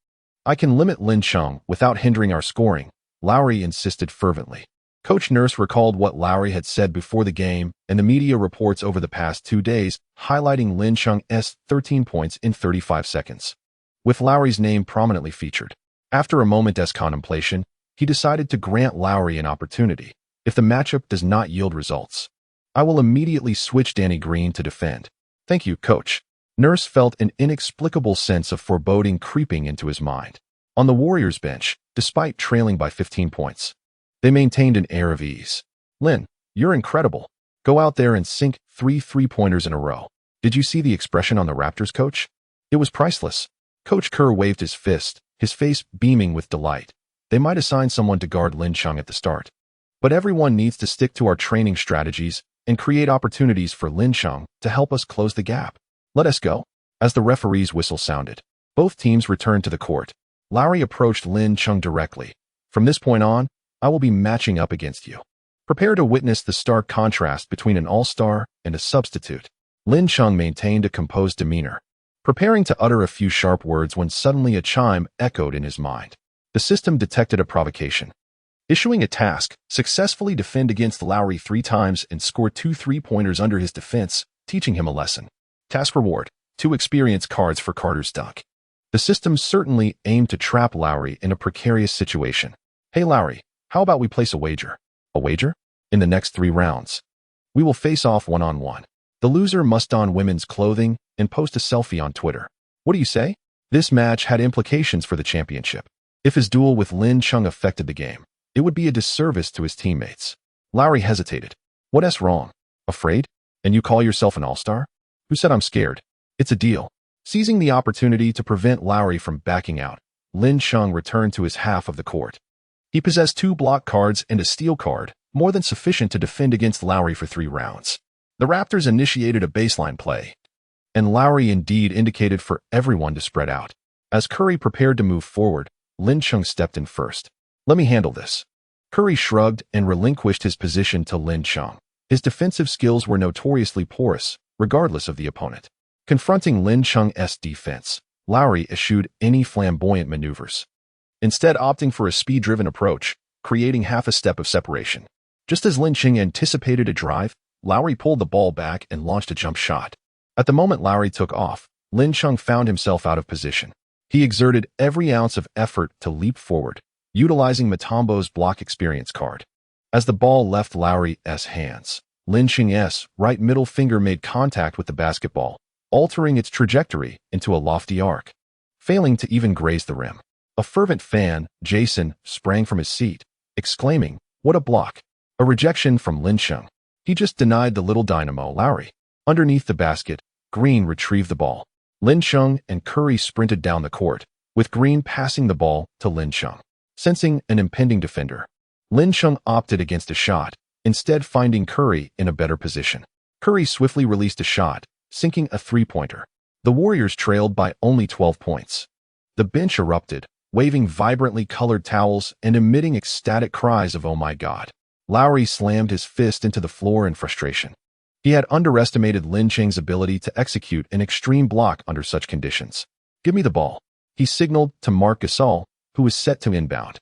I can limit Lin Cheng without hindering our scoring," Lowry insisted fervently. Coach Nurse recalled what Lowry had said before the game and the media reports over the past 2 days, highlighting Lin Cheng's 13 points in 35 seconds. With Lowry's name prominently featured, after a moment's contemplation, he decided to grant Lowry an opportunity. "If the matchup does not yield results, I will immediately switch Danny Green to defend." "Thank you, Coach." Nurse felt an inexplicable sense of foreboding creeping into his mind. On the Warriors bench, despite trailing by 15 points, they maintained an air of ease. "Lin, you're incredible. Go out there and sink 3 three-pointers in a row." "Did you see the expression on the Raptors, Coach? It was priceless." Coach Kerr waved his fist, his face beaming with delight. "They might assign someone to guard Lin Cheng at the start, but everyone needs to stick to our training strategies and create opportunities for Lin Cheng to help us close the gap. Let us go." As the referee's whistle sounded, both teams returned to the court. Lowry approached Lin Cheng directly. "From this point on, I will be matching up against you. Prepare to witness the stark contrast between an all-star and a substitute." Lin Cheng maintained a composed demeanor, preparing to utter a few sharp words when suddenly a chime echoed in his mind. The system detected a provocation, issuing a task: successfully defend against Lowry 3 times and score 2 three-pointers under his defense, teaching him a lesson. Task reward: 2 experience cards for Carter's dunk. The system certainly aimed to trap Lowry in a precarious situation. "Hey Lowry, how about we place a wager?" "A wager?" "In the next 3 rounds, we will face off one-on-one. The loser must don women's clothing and post a selfie on Twitter. What do you say?" This match had implications for the championship. If his duel with Lin Cheng affected the game, it would be a disservice to his teammates. Lowry hesitated. "What's wrong? Afraid? And you call yourself an all-star?" "Who said I'm scared? It's a deal." Seizing the opportunity to prevent Lowry from backing out, Lin Cheng returned to his half of the court. He possessed 2 block cards and a steal card, more than sufficient to defend against Lowry for 3 rounds. The Raptors initiated a baseline play, and Lowry indeed indicated for everyone to spread out. As Curry prepared to move forward, Lin Cheng stepped in first. "Let me handle this." Curry shrugged and relinquished his position to Lin Cheng. His defensive skills were notoriously porous, regardless of the opponent. Confronting Lin Cheng's defense, Lowry eschewed any flamboyant maneuvers, instead opting for a speed-driven approach, creating half a step of separation. Just as Lin Cheng anticipated a drive, Lowry pulled the ball back and launched a jump shot. At the moment Lowry took off, Lin Cheng found himself out of position. He exerted every ounce of effort to leap forward, utilizing Mutombo's block experience card. As the ball left Lowry's hands, Lin Cheng's right middle finger made contact with the basketball, altering its trajectory into a lofty arc, failing to even graze the rim. A fervent fan, Jason, sprang from his seat, exclaiming, "What a block!" A rejection from Lin Cheng. He just denied the little dynamo Lowry. Underneath the basket, Green retrieved the ball. Lin Cheng and Curry sprinted down the court, with Green passing the ball to Lin Cheng. Sensing an impending defender, Lin Cheng opted against a shot, instead finding Curry in a better position. Curry swiftly released a shot, sinking a 3-pointer. The Warriors trailed by only 12 points. The bench erupted, waving vibrantly colored towels and emitting ecstatic cries of "Oh my God." Lowry slammed his fist into the floor in frustration. He had underestimated Lin Cheng's ability to execute an extreme block under such conditions. "Give me the ball," he signaled to Marc Gasol, who was set to inbound.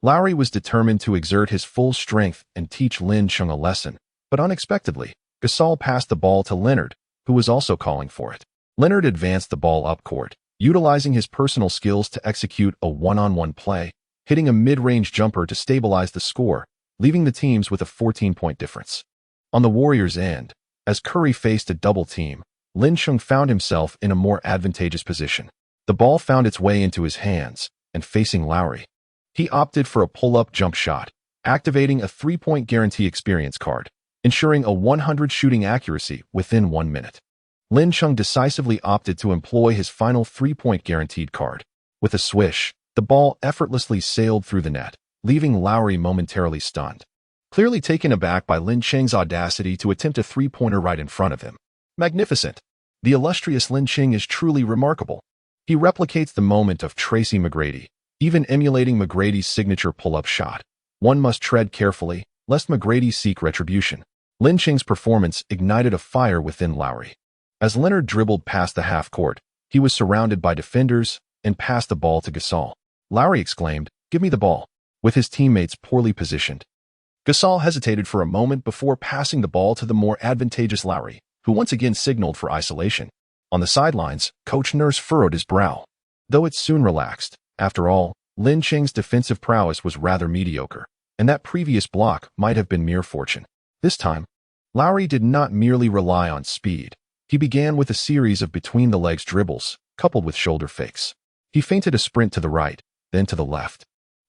Lowry was determined to exert his full strength and teach Lin Cheng a lesson, but unexpectedly, Gasol passed the ball to Leonard, who was also calling for it. Leonard advanced the ball up court, utilizing his personal skills to execute a one-on-one play, hitting a mid-range jumper to stabilize the score, leaving the teams with a 14-point difference. On the Warriors' end, as Curry faced a double team, Lin Cheng found himself in a more advantageous position. The ball found its way into his hands, and facing Lowry, he opted for a pull-up jump shot, activating a 3-point guarantee experience card, ensuring a 100 shooting accuracy within 1 minute. Lin Cheng decisively opted to employ his final 3-point guaranteed card. With a swish, the ball effortlessly sailed through the net, leaving Lowry momentarily stunned, clearly taken aback by Lin Cheng's audacity to attempt a 3-pointer right in front of him. "Magnificent." The illustrious Lin Ching is truly remarkable. He replicates the moment of Tracy McGrady, even emulating McGrady's signature pull-up shot. One must tread carefully, lest McGrady seek retribution. Lin Ching's performance ignited a fire within Lowry. As Leonard dribbled past the half-court, he was surrounded by defenders and passed the ball to Gasol. Lowry exclaimed, "Give me the ball," with his teammates poorly positioned. Gasol hesitated for a moment before passing the ball to the more advantageous Lowry, who once again signaled for isolation. On the sidelines, Coach Nurse furrowed his brow, though it soon relaxed. After all, Lin Ching's defensive prowess was rather mediocre, and that previous block might have been mere fortune. This time, Lowry did not merely rely on speed. He began with a series of between-the-legs dribbles, coupled with shoulder fakes. He feinted a sprint to the right, then to the left,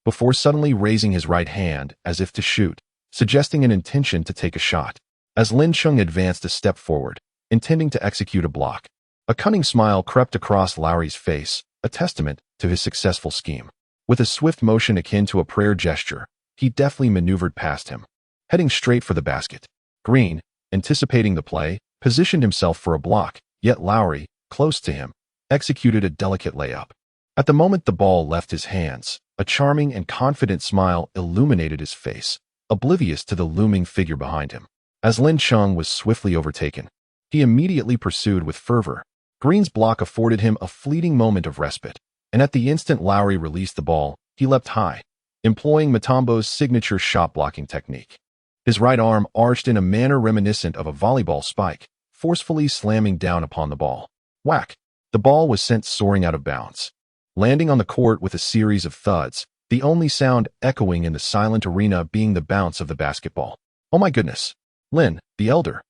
before suddenly raising his right hand as if to shoot, suggesting an intention to take a shot. As Lin Ching advanced a step forward, intending to execute a block, a cunning smile crept across Lowry's face, a testament to his successful scheme. With a swift motion akin to a prayer gesture, he deftly maneuvered past him, heading straight for the basket. Green, anticipating the play, positioned himself for a block, yet Lowry, close to him, executed a delicate layup. At the moment the ball left his hands, a charming and confident smile illuminated his face, oblivious to the looming figure behind him. As Lin Ching was swiftly overtaken, he immediately pursued with fervor. Green's block afforded him a fleeting moment of respite, and at the instant Lowry released the ball, he leapt high, employing Mutombo's signature shot-blocking technique. His right arm arched in a manner reminiscent of a volleyball spike, forcefully slamming down upon the ball. Whack! The ball was sent soaring out of bounds, landing on the court with a series of thuds, the only sound echoing in the silent arena being the bounce of the basketball. "Oh my goodness!" Lin, the elder,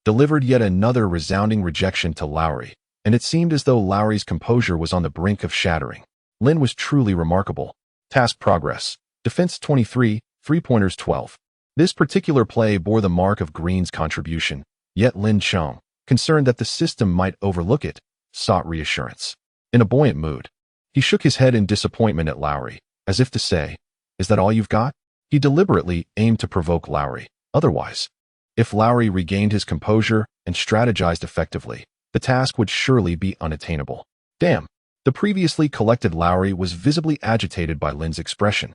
delivered yet another resounding rejection to Lowry, and it seemed as though Lowry's composure was on the brink of shattering. Lin was truly remarkable. Task progress. Defense 23, three-pointers 12. This particular play bore the mark of Green's contribution, yet Lin Ching, concerned that the system might overlook it, sought reassurance. In a buoyant mood, he shook his head in disappointment at Lowry, as if to say, "Is that all you've got?" He deliberately aimed to provoke Lowry. Otherwise, if Lowry regained his composure and strategized effectively, the task would surely be unattainable. Damn! The previously collected Lowry was visibly agitated by Lin's expression,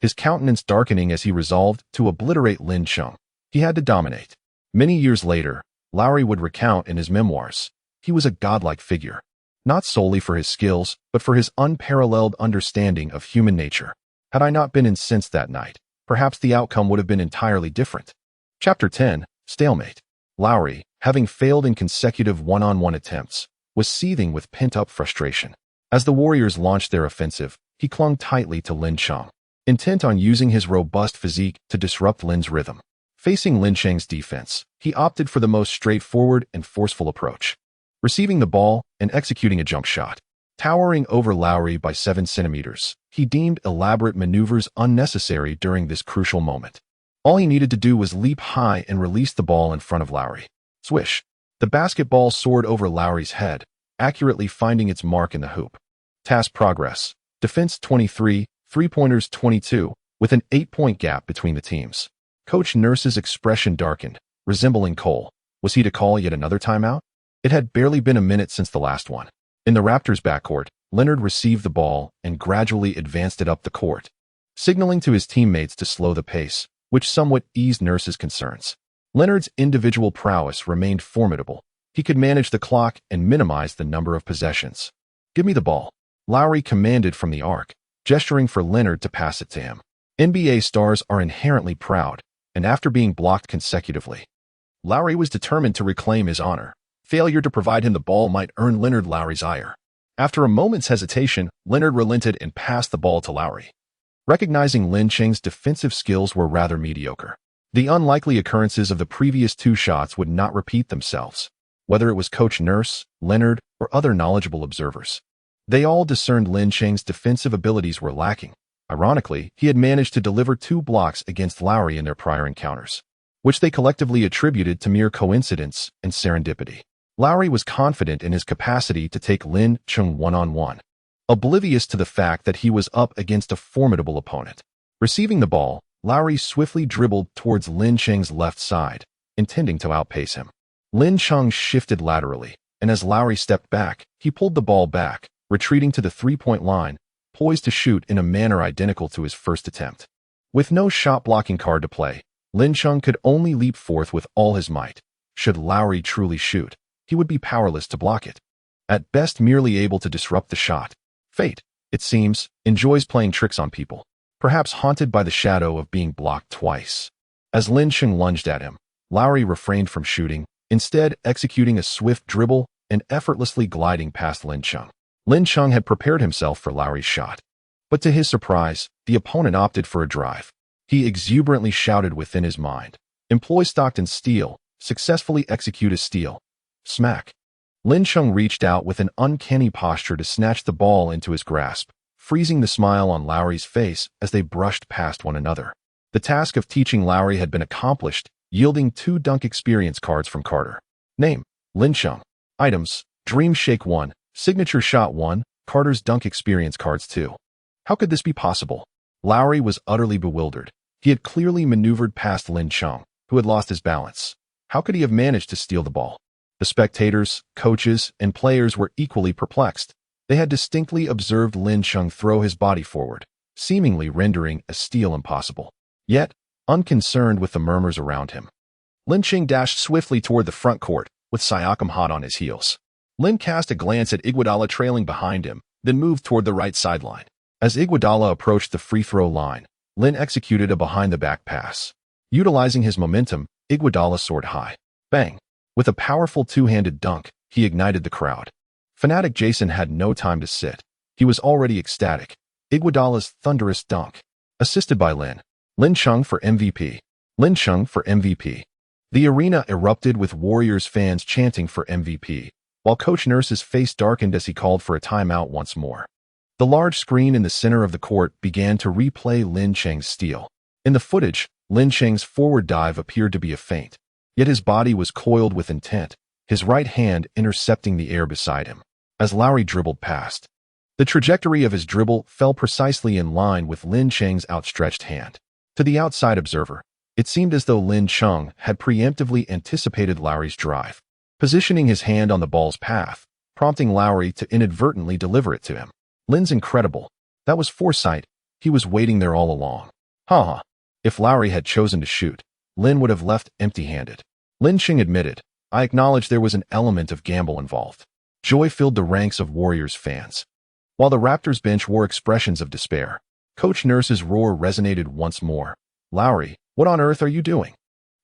his countenance darkening as he resolved to obliterate Lin Ching. He had to dominate. Many years later, Lowry would recount in his memoirs, he was a godlike figure, not solely for his skills, but for his unparalleled understanding of human nature. Had I not been incensed that night, perhaps the outcome would have been entirely different. Chapter 10, Stalemate. Lowry, having failed in consecutive one-on-one attempts, was seething with pent-up frustration. As the Warriors launched their offensive, he clung tightly to Lin Ching, intent on using his robust physique to disrupt Lin's rhythm. Facing Lin Ching's defense, he opted for the most straightforward and forceful approach, receiving the ball and executing a jump shot. Towering over Lowry by 7 centimeters, he deemed elaborate maneuvers unnecessary during this crucial moment. All he needed to do was leap high and release the ball in front of Lowry. Swish! The basketball soared over Lowry's head, accurately finding its mark in the hoop. Task progress. Defense 23, three-pointers 22, with an 8-point gap between the teams. Coach Nurse's expression darkened, resembling Cole. Was he to call yet another timeout? It had barely been a minute since the last one. In the Raptors' backcourt, Leonard received the ball and gradually advanced it up the court, signaling to his teammates to slow the pace, which somewhat eased Nurse's concerns. Leonard's individual prowess remained formidable. He could manage the clock and minimize the number of possessions. "Give me the ball," Lowry commanded from the arc, gesturing for Leonard to pass it to him. NBA stars are inherently proud, and after being blocked consecutively, Lowry was determined to reclaim his honor. Failure to provide him the ball might earn Leonard Lowry's ire. After a moment's hesitation, Leonard relented and passed the ball to Lowry. Recognizing Lin Ching's defensive skills were rather mediocre, the unlikely occurrences of the previous 2 shots would not repeat themselves, whether it was Coach Nurse, Leonard, or other knowledgeable observers. They all discerned Lin Ching's defensive abilities were lacking. Ironically, he had managed to deliver 2 blocks against Lowry in their prior encounters, which they collectively attributed to mere coincidence and serendipity. Lowry was confident in his capacity to take Lin Ching one-on-one, oblivious to the fact that he was up against a formidable opponent. Receiving the ball, Lowry swiftly dribbled towards Lin Ching's left side, intending to outpace him. Lin Ching shifted laterally, and as Lowry stepped back, he pulled the ball back, retreating to the three-point line, poised to shoot in a manner identical to his first attempt. With no shot-blocking card to play, Lin Chung could only leap forth with all his might. Should Lowry truly shoot, he would be powerless to block it. At best merely able to disrupt the shot. Fate, it seems, enjoys playing tricks on people, perhaps haunted by the shadow of being blocked twice. As Lin Chung lunged at him, Lowry refrained from shooting, instead executing a swift dribble and effortlessly gliding past Lin Chung. Lin Chung had prepared himself for Lowry's shot. But to his surprise, the opponent opted for a drive. He exuberantly shouted within his mind, "Employ Stockton steal, successfully execute a steal." Smack. Lin Chung reached out with an uncanny posture to snatch the ball into his grasp, freezing the smile on Lowry's face as they brushed past one another. The task of teaching Lowry had been accomplished, yielding 2 dunk experience cards from Carter. Name: Lin Chung. Items: Dream Shake 1, Signature Shot 1, Carter's dunk experience cards 2. How could this be possible? Lowry was utterly bewildered. He had clearly maneuvered past Lin Chung, who had lost his balance. How could he have managed to steal the ball? The spectators, coaches, and players were equally perplexed. They had distinctly observed Lin Chung throw his body forward, seemingly rendering a steal impossible. Yet, unconcerned with the murmurs around him, Lin Chung dashed swiftly toward the front court, with Siakam hot on his heels. Lin cast a glance at Iguodala trailing behind him, then moved toward the right sideline. As Iguodala approached the free throw line, Lin executed a behind-the-back pass. Utilizing his momentum, Iguodala soared high. Bang! With a powerful two-handed dunk, he ignited the crowd. Fanatic Jason had no time to sit. He was already ecstatic. Iguodala's thunderous dunk. Assisted by Lin Chung for MVP. Lin Chung for MVP. The arena erupted with Warriors fans chanting for MVP, while Coach Nurse's face darkened as he called for a timeout once more. The large screen in the center of the court began to replay Lin Cheng's steal. In the footage, Lin Cheng's forward dive appeared to be a feint, yet his body was coiled with intent, his right hand intercepting the air beside him. As Lowry dribbled past, the trajectory of his dribble fell precisely in line with Lin Cheng's outstretched hand. To the outside observer, it seemed as though Lin Chung had preemptively anticipated Lowry's drive, positioning his hand on the ball's path, prompting Lowry to inadvertently deliver it to him. Lin's incredible. That was foresight. He was waiting there all along. Haha. If Lowry had chosen to shoot, Lin would have left empty-handed. Lin Chung admitted, "I acknowledge there was an element of gamble involved." Joy filled the ranks of Warriors fans. While the Raptors bench wore expressions of despair, Coach Nurse's roar resonated once more. "Lowry, what on earth are you doing?"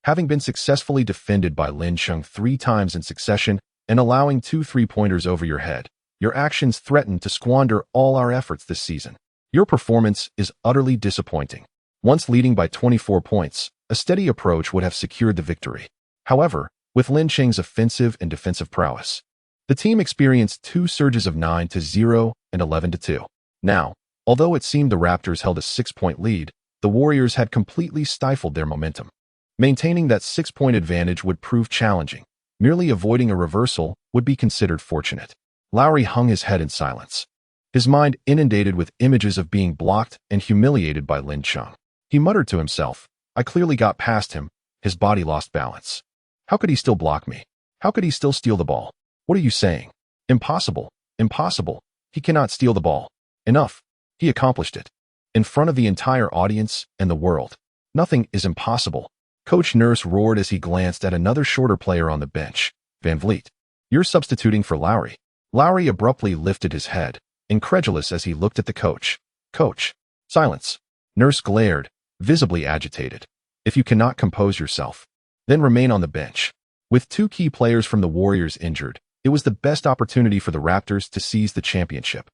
Having been successfully defended by Lin Chung 3 times in succession and allowing 2 3-pointers over your head, your actions threaten to squander all our efforts this season. Your performance is utterly disappointing. Once leading by 24 points, a steady approach would have secured the victory. However, with Lin Cheng's offensive and defensive prowess, the team experienced 2 surges of 9-0 and 11-2. Now, although it seemed the Raptors held a 6-point lead, the Warriors had completely stifled their momentum. Maintaining that 6-point advantage would prove challenging. Merely avoiding a reversal would be considered fortunate. Lowry hung his head in silence, his mind inundated with images of being blocked and humiliated by Lin Chung. He muttered to himself, "I clearly got past him." His body lost balance. How could he still block me? How could he still steal the ball? What are you saying? Impossible. Impossible. He cannot steal the ball. Enough. He accomplished it. In front of the entire audience and the world. Nothing is impossible. Coach Nurse roared as he glanced at another shorter player on the bench, Van Vliet. "You're substituting for Lowry." Lowry abruptly lifted his head, incredulous as he looked at the coach. "Coach." Silence. Nurse glared, visibly agitated. "If you cannot compose yourself, then remain on the bench." With 2 key players from the Warriors injured, it was the best opportunity for the Raptors to seize the championship,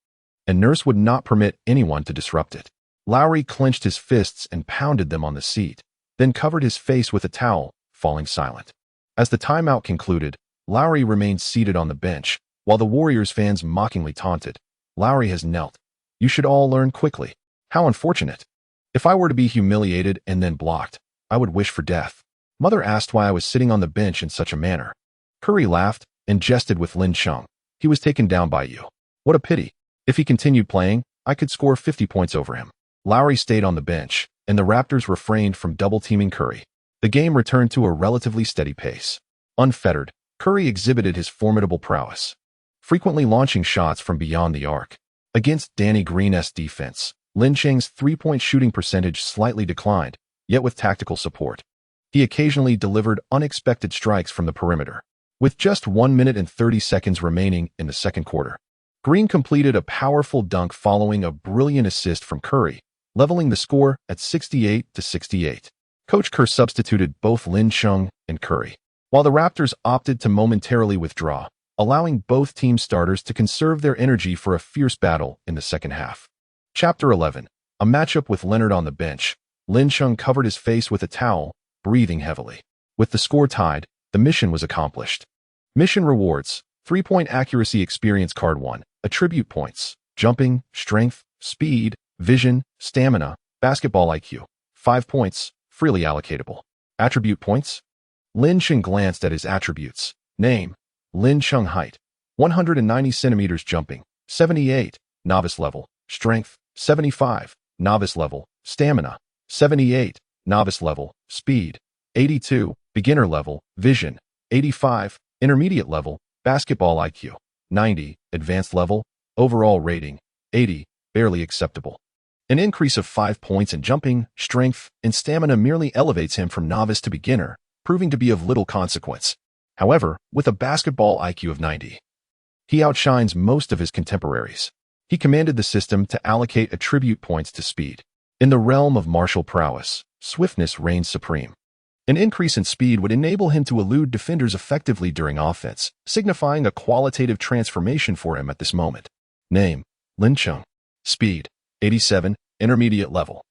and Nurse would not permit anyone to disrupt it. Lowry clenched his fists and pounded them on the seat, then covered his face with a towel, falling silent. As the timeout concluded, Lowry remained seated on the bench, while the Warriors fans mockingly taunted, "Lowry has knelt. You should all learn quickly. How unfortunate. If I were to be humiliated and then blocked, I would wish for death." Mother asked why I was sitting on the bench in such a manner. Curry laughed and jested with Lin Chung. "He was taken down by you. What a pity. If he continued playing, I could score 50 points over him." Lowry stayed on the bench, and the Raptors refrained from double-teaming Curry. The game returned to a relatively steady pace. Unfettered, Curry exhibited his formidable prowess, frequently launching shots from beyond the arc. Against Danny Green's defense, Lin Cheng's three-point shooting percentage slightly declined, yet with tactical support. He occasionally delivered unexpected strikes from the perimeter. With just 1 minute and 30 seconds remaining in the second quarter, Green completed a powerful dunk following a brilliant assist from Curry, leveling the score at 68-68. Coach Kerr substituted both Lin Cheng and Curry, while the Raptors opted to momentarily withdraw, allowing both team starters to conserve their energy for a fierce battle in the second half. Chapter 11. A matchup with Leonard on the bench. Lin Cheng covered his face with a towel, breathing heavily. With the score tied, the mission was accomplished. Mission rewards: 3-point accuracy experience card 1, attribute points, jumping, strength, speed, vision, stamina, basketball IQ, 5 points, freely allocatable. Attribute points. Lin Cheng glanced at his attributes. Name: Lin Cheng. Height: 190 centimeters. Jumping: 78, novice level. Strength: 75, novice level. Stamina: 78, novice level. Speed: 82, beginner level. Vision: 85, intermediate level. Basketball IQ: 90, advanced level. Overall rating: 80, barely acceptable. An increase of 5 points in jumping, strength, and stamina merely elevates him from novice to beginner, proving to be of little consequence. However, with a basketball IQ of 90, he outshines most of his contemporaries. He commanded the system to allocate attribute points to speed. In the realm of martial prowess, swiftness reigns supreme. An increase in speed would enable him to elude defenders effectively during offense, signifying a qualitative transformation for him at this moment. Name: Lin Cheng. Speed: 87, intermediate level.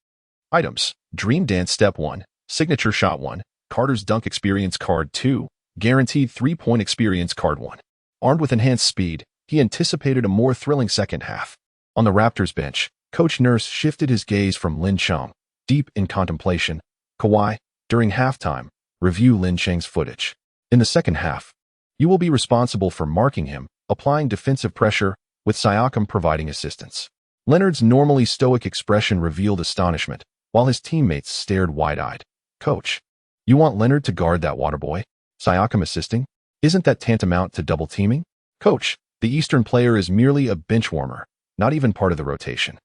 Items: Dream Dance Step 1, Signature Shot 1, Carter's Dunk Experience Card 2, Guaranteed 3-point Experience Card 1. Armed with enhanced speed, he anticipated a more thrilling second half. On the Raptors bench, Coach Nurse shifted his gaze from Lin Cheng, deep in contemplation. Kawhi, during halftime, review Lin Cheng's footage. In the second half, you will be responsible for marking him, applying defensive pressure, with Siakam providing assistance. Leonard's normally stoic expression revealed astonishment, while his teammates stared wide-eyed. Coach, you want Leonard to guard that water boy? Siakam assisting? Isn't that tantamount to double teaming? Coach, the Eastern player is merely a bench warmer, not even part of the rotation.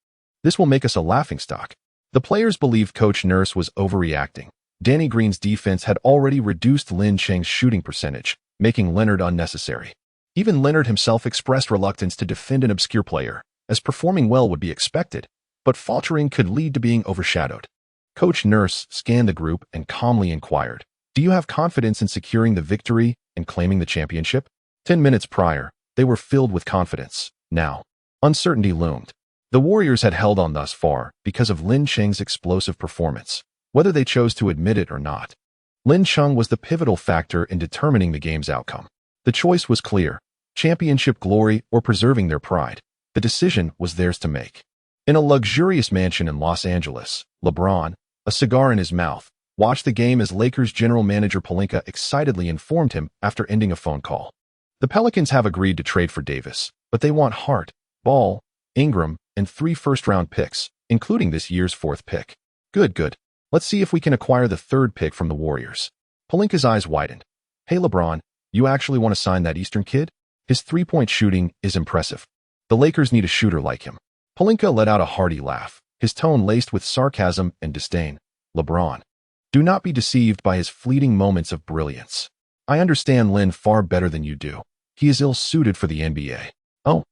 This will make us a laughingstock. The players believed Coach Nurse was overreacting. Danny Green's defense had already reduced Lin Cheng's shooting percentage, making Leonard unnecessary. Even Leonard himself expressed reluctance to defend an obscure player, as performing well would be expected, but faltering could lead to being overshadowed. Coach Nurse scanned the group and calmly inquired, "Do you have confidence in securing the victory and claiming the championship?" 10 minutes prior, they were filled with confidence. Now, uncertainty loomed. The Warriors had held on thus far because of Lin Cheng's explosive performance, whether they chose to admit it or not. Lin Cheng was the pivotal factor in determining the game's outcome. The choice was clear: championship glory or preserving their pride. The decision was theirs to make. In a luxurious mansion in Los Angeles, LeBron, a cigar in his mouth, watched the game as Lakers general manager Pelinka excitedly informed him after ending a phone call. The Pelicans have agreed to trade for Davis, but they want Hart, Ball, Ingram, and 3 first-round picks, including this year's 4th pick. Good. Let's see if we can acquire the 3rd pick from the Warriors. Pelinka's eyes widened. Hey LeBron, you actually want to sign that Eastern kid? His 3-point shooting is impressive. The Lakers need a shooter like him. Pelinka let out a hearty laugh, his tone laced with sarcasm and disdain. LeBron, do not be deceived by his fleeting moments of brilliance. I understand Lin far better than you do. He is ill-suited for the NBA. Oh.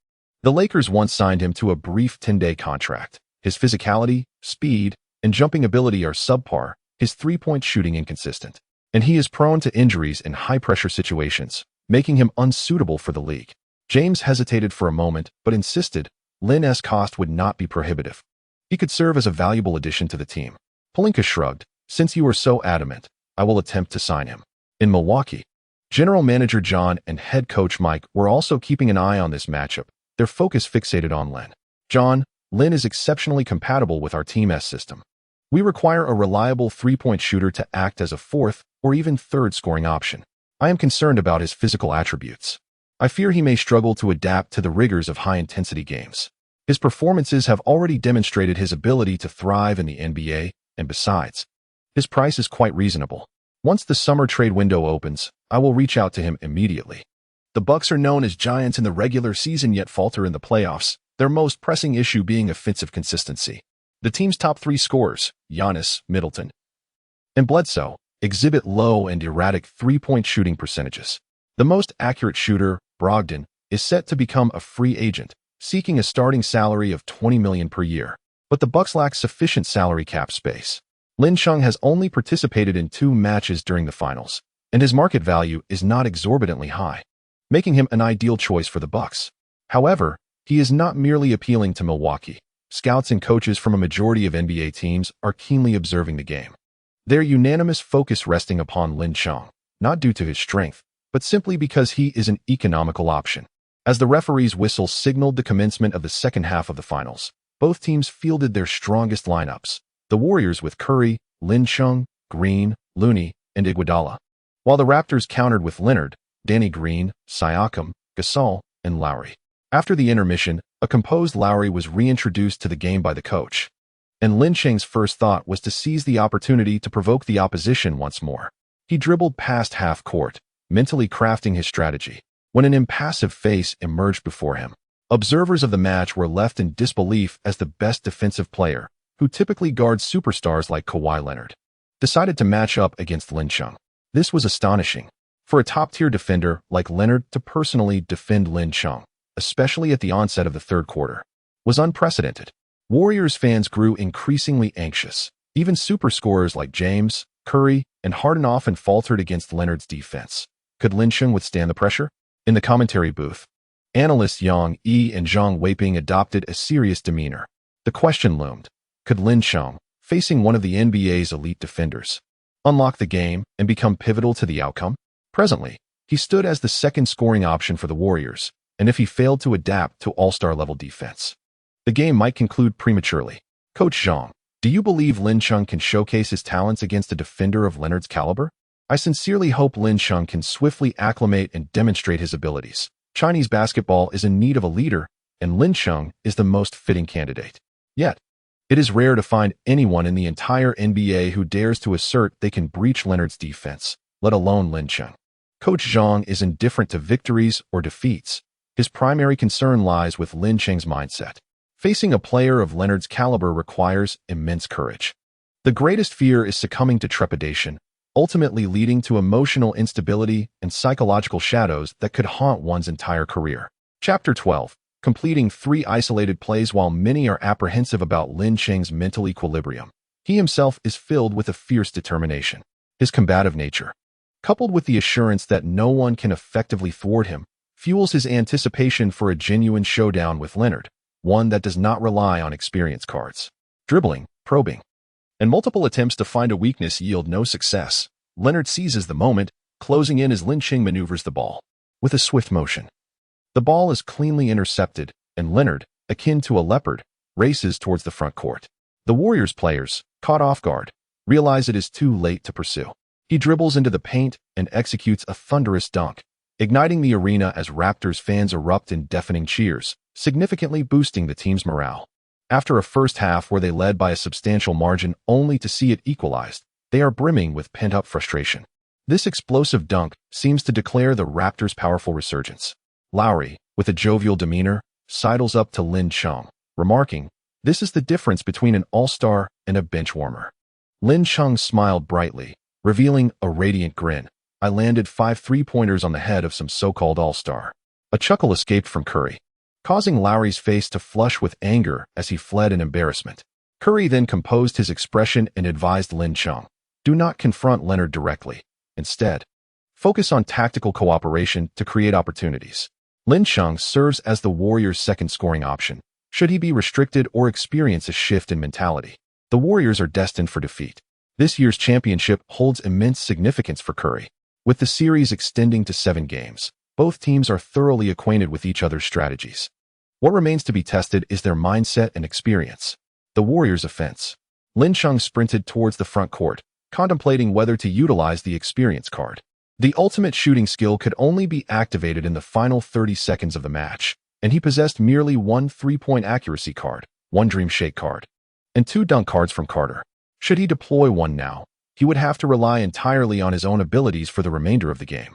The Lakers once signed him to a brief 10-day contract. His physicality, speed, and jumping ability are subpar, his 3-point shooting inconsistent, and he is prone to injuries in high-pressure situations, making him unsuitable for the league. James hesitated for a moment, but insisted Lin's cost would not be prohibitive. He could serve as a valuable addition to the team. Pelinka shrugged. Since you are so adamant, I will attempt to sign him. In Milwaukee, General Manager John and head coach Mike were also keeping an eye on this matchup, their focus fixated on Lin. John, Lin is exceptionally compatible with our Team S system. We require a reliable 3-point shooter to act as a 4th or even 3rd scoring option. I am concerned about his physical attributes. I fear he may struggle to adapt to the rigors of high-intensity games. His performances have already demonstrated his ability to thrive in the NBA, and besides, his price is quite reasonable. Once the summer trade window opens, I will reach out to him immediately. The Bucks are known as giants in the regular season yet falter in the playoffs, their most pressing issue being offensive consistency. The team's top three scorers, Giannis, Middleton, and Bledsoe, exhibit low and erratic three-point shooting percentages. The most accurate shooter, Brogdon, is set to become a free agent, seeking a starting salary of $20 million per year. But the Bucks lack sufficient salary cap space. Lin Chung has only participated in 2 matches during the finals, and his market value is not exorbitantly high, making him an ideal choice for the Bucks. However, he is not merely appealing to Milwaukee. Scouts and coaches from a majority of NBA teams are keenly observing the game. Their unanimous focus resting upon Lin Chung, not due to his strength, but simply because he is an economical option. As the referee's whistle signaled the commencement of the second half of the finals, both teams fielded their strongest lineups. The Warriors with Curry, Lin Chung, Green, Looney, and Iguodala, while the Raptors countered with Leonard, Danny Green, Siakam, Gasol, and Lowry. After the intermission, a composed Lowry was reintroduced to the game by the coach, and Lin Chung's first thought was to seize the opportunity to provoke the opposition once more. He dribbled past half court, mentally crafting his strategy, when an impassive face emerged before him. Observers of the match were left in disbelief as the best defensive player, who typically guards superstars like Kawhi Leonard, decided to match up against Lin Chung. This was astonishing. For a top-tier defender like Leonard to personally defend Lin Chung, especially at the onset of the third quarter, was unprecedented. Warriors fans grew increasingly anxious. Even superscorers like James, Curry, and Harden often faltered against Leonard's defense. Could Lin Chung withstand the pressure? In the commentary booth, analysts Yang Yi and Zhang Weiping adopted a serious demeanor. The question loomed: could Lin Chung, facing one of the NBA's elite defenders, unlock the game and become pivotal to the outcome? Presently, he stood as the second scoring option for the Warriors, and if he failed to adapt to all-star level defense, the game might conclude prematurely. Coach Zhang, do you believe Lin Chung can showcase his talents against a defender of Leonard's caliber? I sincerely hope Lin Chung can swiftly acclimate and demonstrate his abilities. Chinese basketball is in need of a leader, and Lin Chung is the most fitting candidate. Yet, it is rare to find anyone in the entire NBA who dares to assert they can breach Leonard's defense, let alone Lin Chung. Coach Zhang is indifferent to victories or defeats. His primary concern lies with Lin Chung's mindset. Facing a player of Leonard's caliber requires immense courage. The greatest fear is succumbing to trepidation, ultimately leading to emotional instability and psychological shadows that could haunt one's entire career. Chapter 12. Completing 3 isolated plays. While many are apprehensive about Lin Chung's mental equilibrium, he himself is filled with a fierce determination. His combative nature, coupled with the assurance that no one can effectively thwart him, fuels his anticipation for a genuine showdown with Leonard, one that does not rely on experience cards. Dribbling, probing, and multiple attempts to find a weakness yield no success. Leonard seizes the moment, closing in as Lin Chung maneuvers the ball. With a swift motion, the ball is cleanly intercepted, and Leonard, akin to a leopard, races towards the front court. The Warriors players, caught off guard, realize it is too late to pursue. He dribbles into the paint and executes a thunderous dunk, igniting the arena as Raptors fans erupt in deafening cheers, significantly boosting the team's morale. After a first half where they led by a substantial margin only to see it equalized, they are brimming with pent-up frustration. This explosive dunk seems to declare the Raptors' powerful resurgence. Lowry, with a jovial demeanor, sidles up to Lin Chung, remarking, "This is the difference between an all-star and a bench warmer." Lin Chung smiled brightly, revealing a radiant grin. "I landed 5 3-pointers on the head of some so-called all-star." A chuckle escaped from Curry, causing Lowry's face to flush with anger as he fled in embarrassment. Curry then composed his expression and advised Lin Chung, "Do not confront Leonard directly. Instead, focus on tactical cooperation to create opportunities." Lin Chung serves as the Warriors' second scoring option, should he be restricted or experience a shift in mentality. The Warriors are destined for defeat. This year's championship holds immense significance for Curry. With the series extending to 7 games, both teams are thoroughly acquainted with each other's strategies. What remains to be tested is their mindset and experience. The Warriors' offense. Lin Chung sprinted towards the front court, contemplating whether to utilize the experience card. The ultimate shooting skill could only be activated in the final 30 seconds of the match, and he possessed merely 1 3-point accuracy card, 1 dream shake card, and 2 dunk cards from Carter. Should he deploy one now, he would have to rely entirely on his own abilities for the remainder of the game.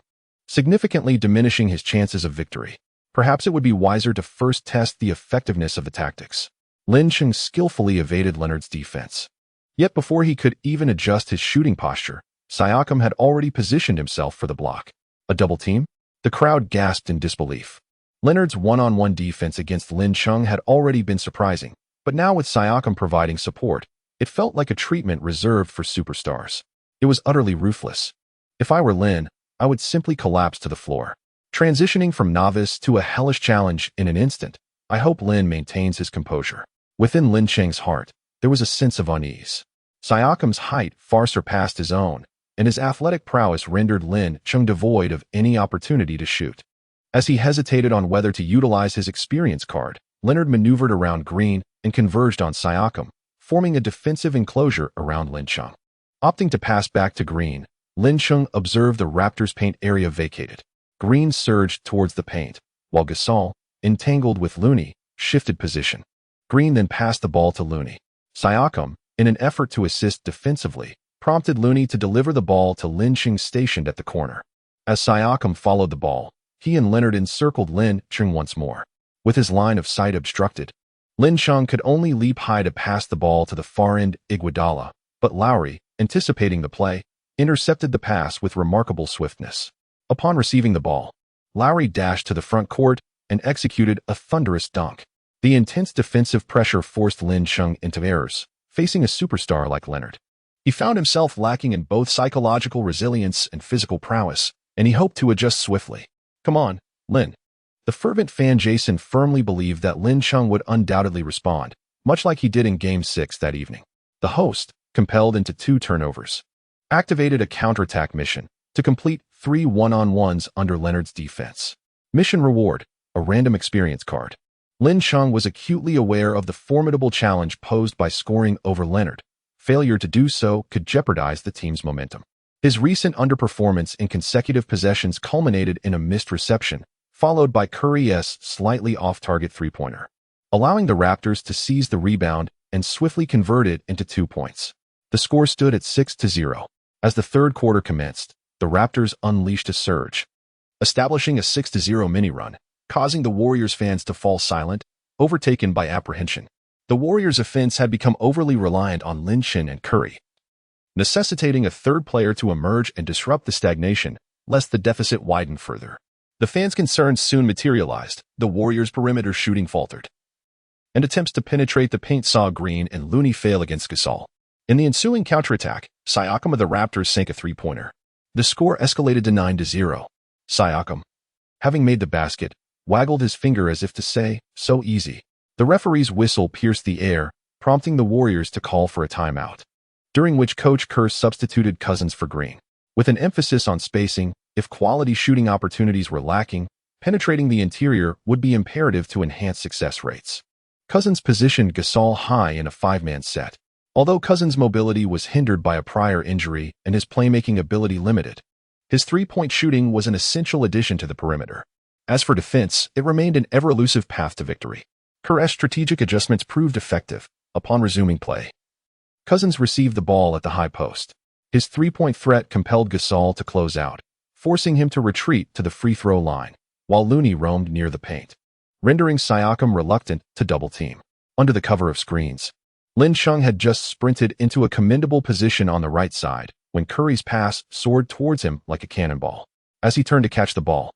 significantly diminishing his chances of victory. Perhaps it would be wiser to first test the effectiveness of the tactics. Lin Cheng skillfully evaded Leonard's defense. Yet before he could even adjust his shooting posture, Siakam had already positioned himself for the block. A double team? The crowd gasped in disbelief. Leonard's one-on-one defense against Lin Cheng had already been surprising, but now with Siakam providing support, it felt like a treatment reserved for superstars. It was utterly ruthless. If I were Lin, I would simply collapse to the floor. Transitioning from novice to a hellish challenge in an instant, I hope Lin maintains his composure. Within Lin Cheng's heart, there was a sense of unease. Siakam's height far surpassed his own, and his athletic prowess rendered Lin Cheng devoid of any opportunity to shoot. As he hesitated on whether to utilize his experience card, Leonard maneuvered around Green and converged on Siakam, forming a defensive enclosure around Lin Cheng. Opting to pass back to Green, Lin Cheng observed the Raptors' paint area vacated. Green surged towards the paint, while Gasol, entangled with Looney, shifted position. Green then passed the ball to Looney. Siakam, in an effort to assist defensively, prompted Looney to deliver the ball to Lin Cheng stationed at the corner. As Siakam followed the ball, he and Leonard encircled Lin Cheng once more. With his line of sight obstructed, Lin Cheng could only leap high to pass the ball to the far end Iguodala, but Lowry, anticipating the play, intercepted the pass with remarkable swiftness. Upon receiving the ball, Lowry dashed to the front court and executed a thunderous dunk. The intense defensive pressure forced Lin Cheng into errors, facing a superstar like Leonard. He found himself lacking in both psychological resilience and physical prowess, and he hoped to adjust swiftly. Come on, Lin. The fervent fan Jason firmly believed that Lin Cheng would undoubtedly respond, much like he did in Game 6 that evening. The host, compelled into 2 turnovers, activated a counterattack mission to complete 3 one-on-ones under Leonard's defense. Mission reward, a random experience card. Lin Cheng was acutely aware of the formidable challenge posed by scoring over Leonard. Failure to do so could jeopardize the team's momentum. His recent underperformance in consecutive possessions culminated in a missed reception, followed by Curry's slightly off-target three-pointer, allowing the Raptors to seize the rebound and swiftly convert it into 2 points. The score stood at 6-0. As the third quarter commenced, the Raptors unleashed a surge, establishing a 6-0 mini-run, causing the Warriors fans to fall silent, overtaken by apprehension. The Warriors' offense had become overly reliant on Lin Cheng and Curry, necessitating a third player to emerge and disrupt the stagnation, lest the deficit widen further. The fans' concerns soon materialized. The Warriors' perimeter shooting faltered, and attempts to penetrate the paint saw Green and Looney fail against Gasol. In the ensuing counterattack, Siakam of the Raptors sank a three-pointer. The score escalated to 9-0. Siakam, having made the basket, waggled his finger as if to say, "So easy." The referee's whistle pierced the air, prompting the Warriors to call for a timeout, during which Coach Kerr substituted Cousins for Green. With an emphasis on spacing, if quality shooting opportunities were lacking, penetrating the interior would be imperative to enhance success rates. Cousins positioned Gasol high in a 5-man set. Although Cousins' mobility was hindered by a prior injury and his playmaking ability limited, his three-point shooting was an essential addition to the perimeter. As for defense, it remained an ever-elusive path to victory. Kerr's strategic adjustments proved effective. Upon resuming play, Cousins received the ball at the high post. His three-point threat compelled Gasol to close out, forcing him to retreat to the free-throw line, while Looney roamed near the paint, rendering Siakam reluctant to double-team. Under the cover of screens, Lin Cheng had just sprinted into a commendable position on the right side when Curry's pass soared towards him like a cannonball. As he turned to catch the ball,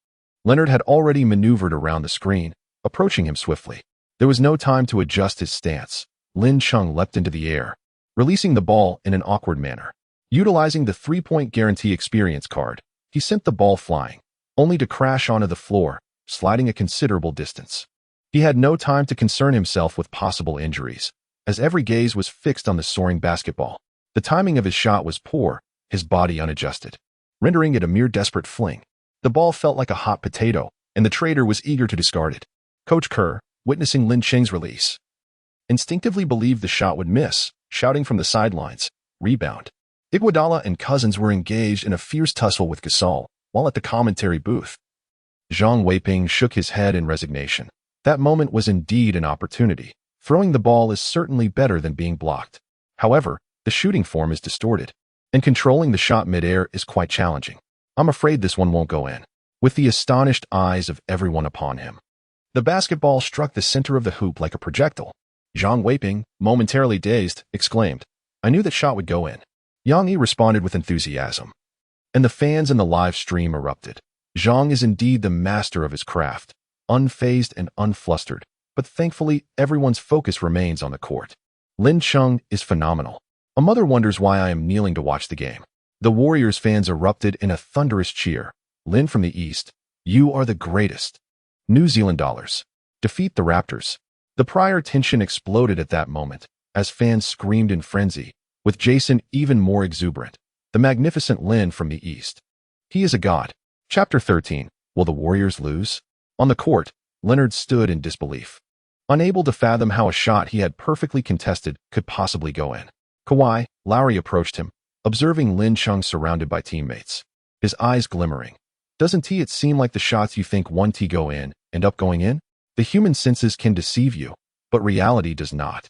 Leonard had already maneuvered around the screen, approaching him swiftly. There was no time to adjust his stance. Lin Cheng leapt into the air, releasing the ball in an awkward manner. Utilizing the three-point guarantee experience card, he sent the ball flying, only to crash onto the floor, sliding a considerable distance. He had no time to concern himself with possible injuries, as every gaze was fixed on the soaring basketball. The timing of his shot was poor, his body unadjusted, rendering it a mere desperate fling. The ball felt like a hot potato, and the trader was eager to discard it. Coach Kerr, witnessing Lin Cheng's release, instinctively believed the shot would miss, shouting from the sidelines, "Rebound." Iguodala and Cousins were engaged in a fierce tussle with Gasol, while at the commentary booth, Zhang Weiping shook his head in resignation. That moment was indeed an opportunity. Throwing the ball is certainly better than being blocked. However, the shooting form is distorted, and controlling the shot mid-air is quite challenging. I'm afraid this one won't go in. with the astonished eyes of everyone upon him. The basketball struck the center of the hoop like a projectile. Zhang Weiping, momentarily dazed, exclaimed, "I knew that shot would go in." Yang Yi responded with enthusiasm. And the fans in the live stream erupted. Zhang is indeed the master of his craft, unfazed and unflustered, but thankfully everyone's focus remains on the court. Lin Cheng is phenomenal. A mother wonders why I am kneeling to watch the game. The Warriors fans erupted in a thunderous cheer. Lin from the East, you are the greatest. New Zealand dollars. Defeat the Raptors. The prior tension exploded at that moment, as fans screamed in frenzy, with Jason even more exuberant. The magnificent Lin from the East. He is a god. Chapter 13. Will the Warriors lose? On the court, Leonard stood in disbelief, unable to fathom how a shot he had perfectly contested could possibly go in. Kawhi Lowry approached him, observing Lin Cheng surrounded by teammates, his eyes glimmering. Doesn't it seem like the shots you think 1T go in, end up going in? The human senses can deceive you, but reality does not.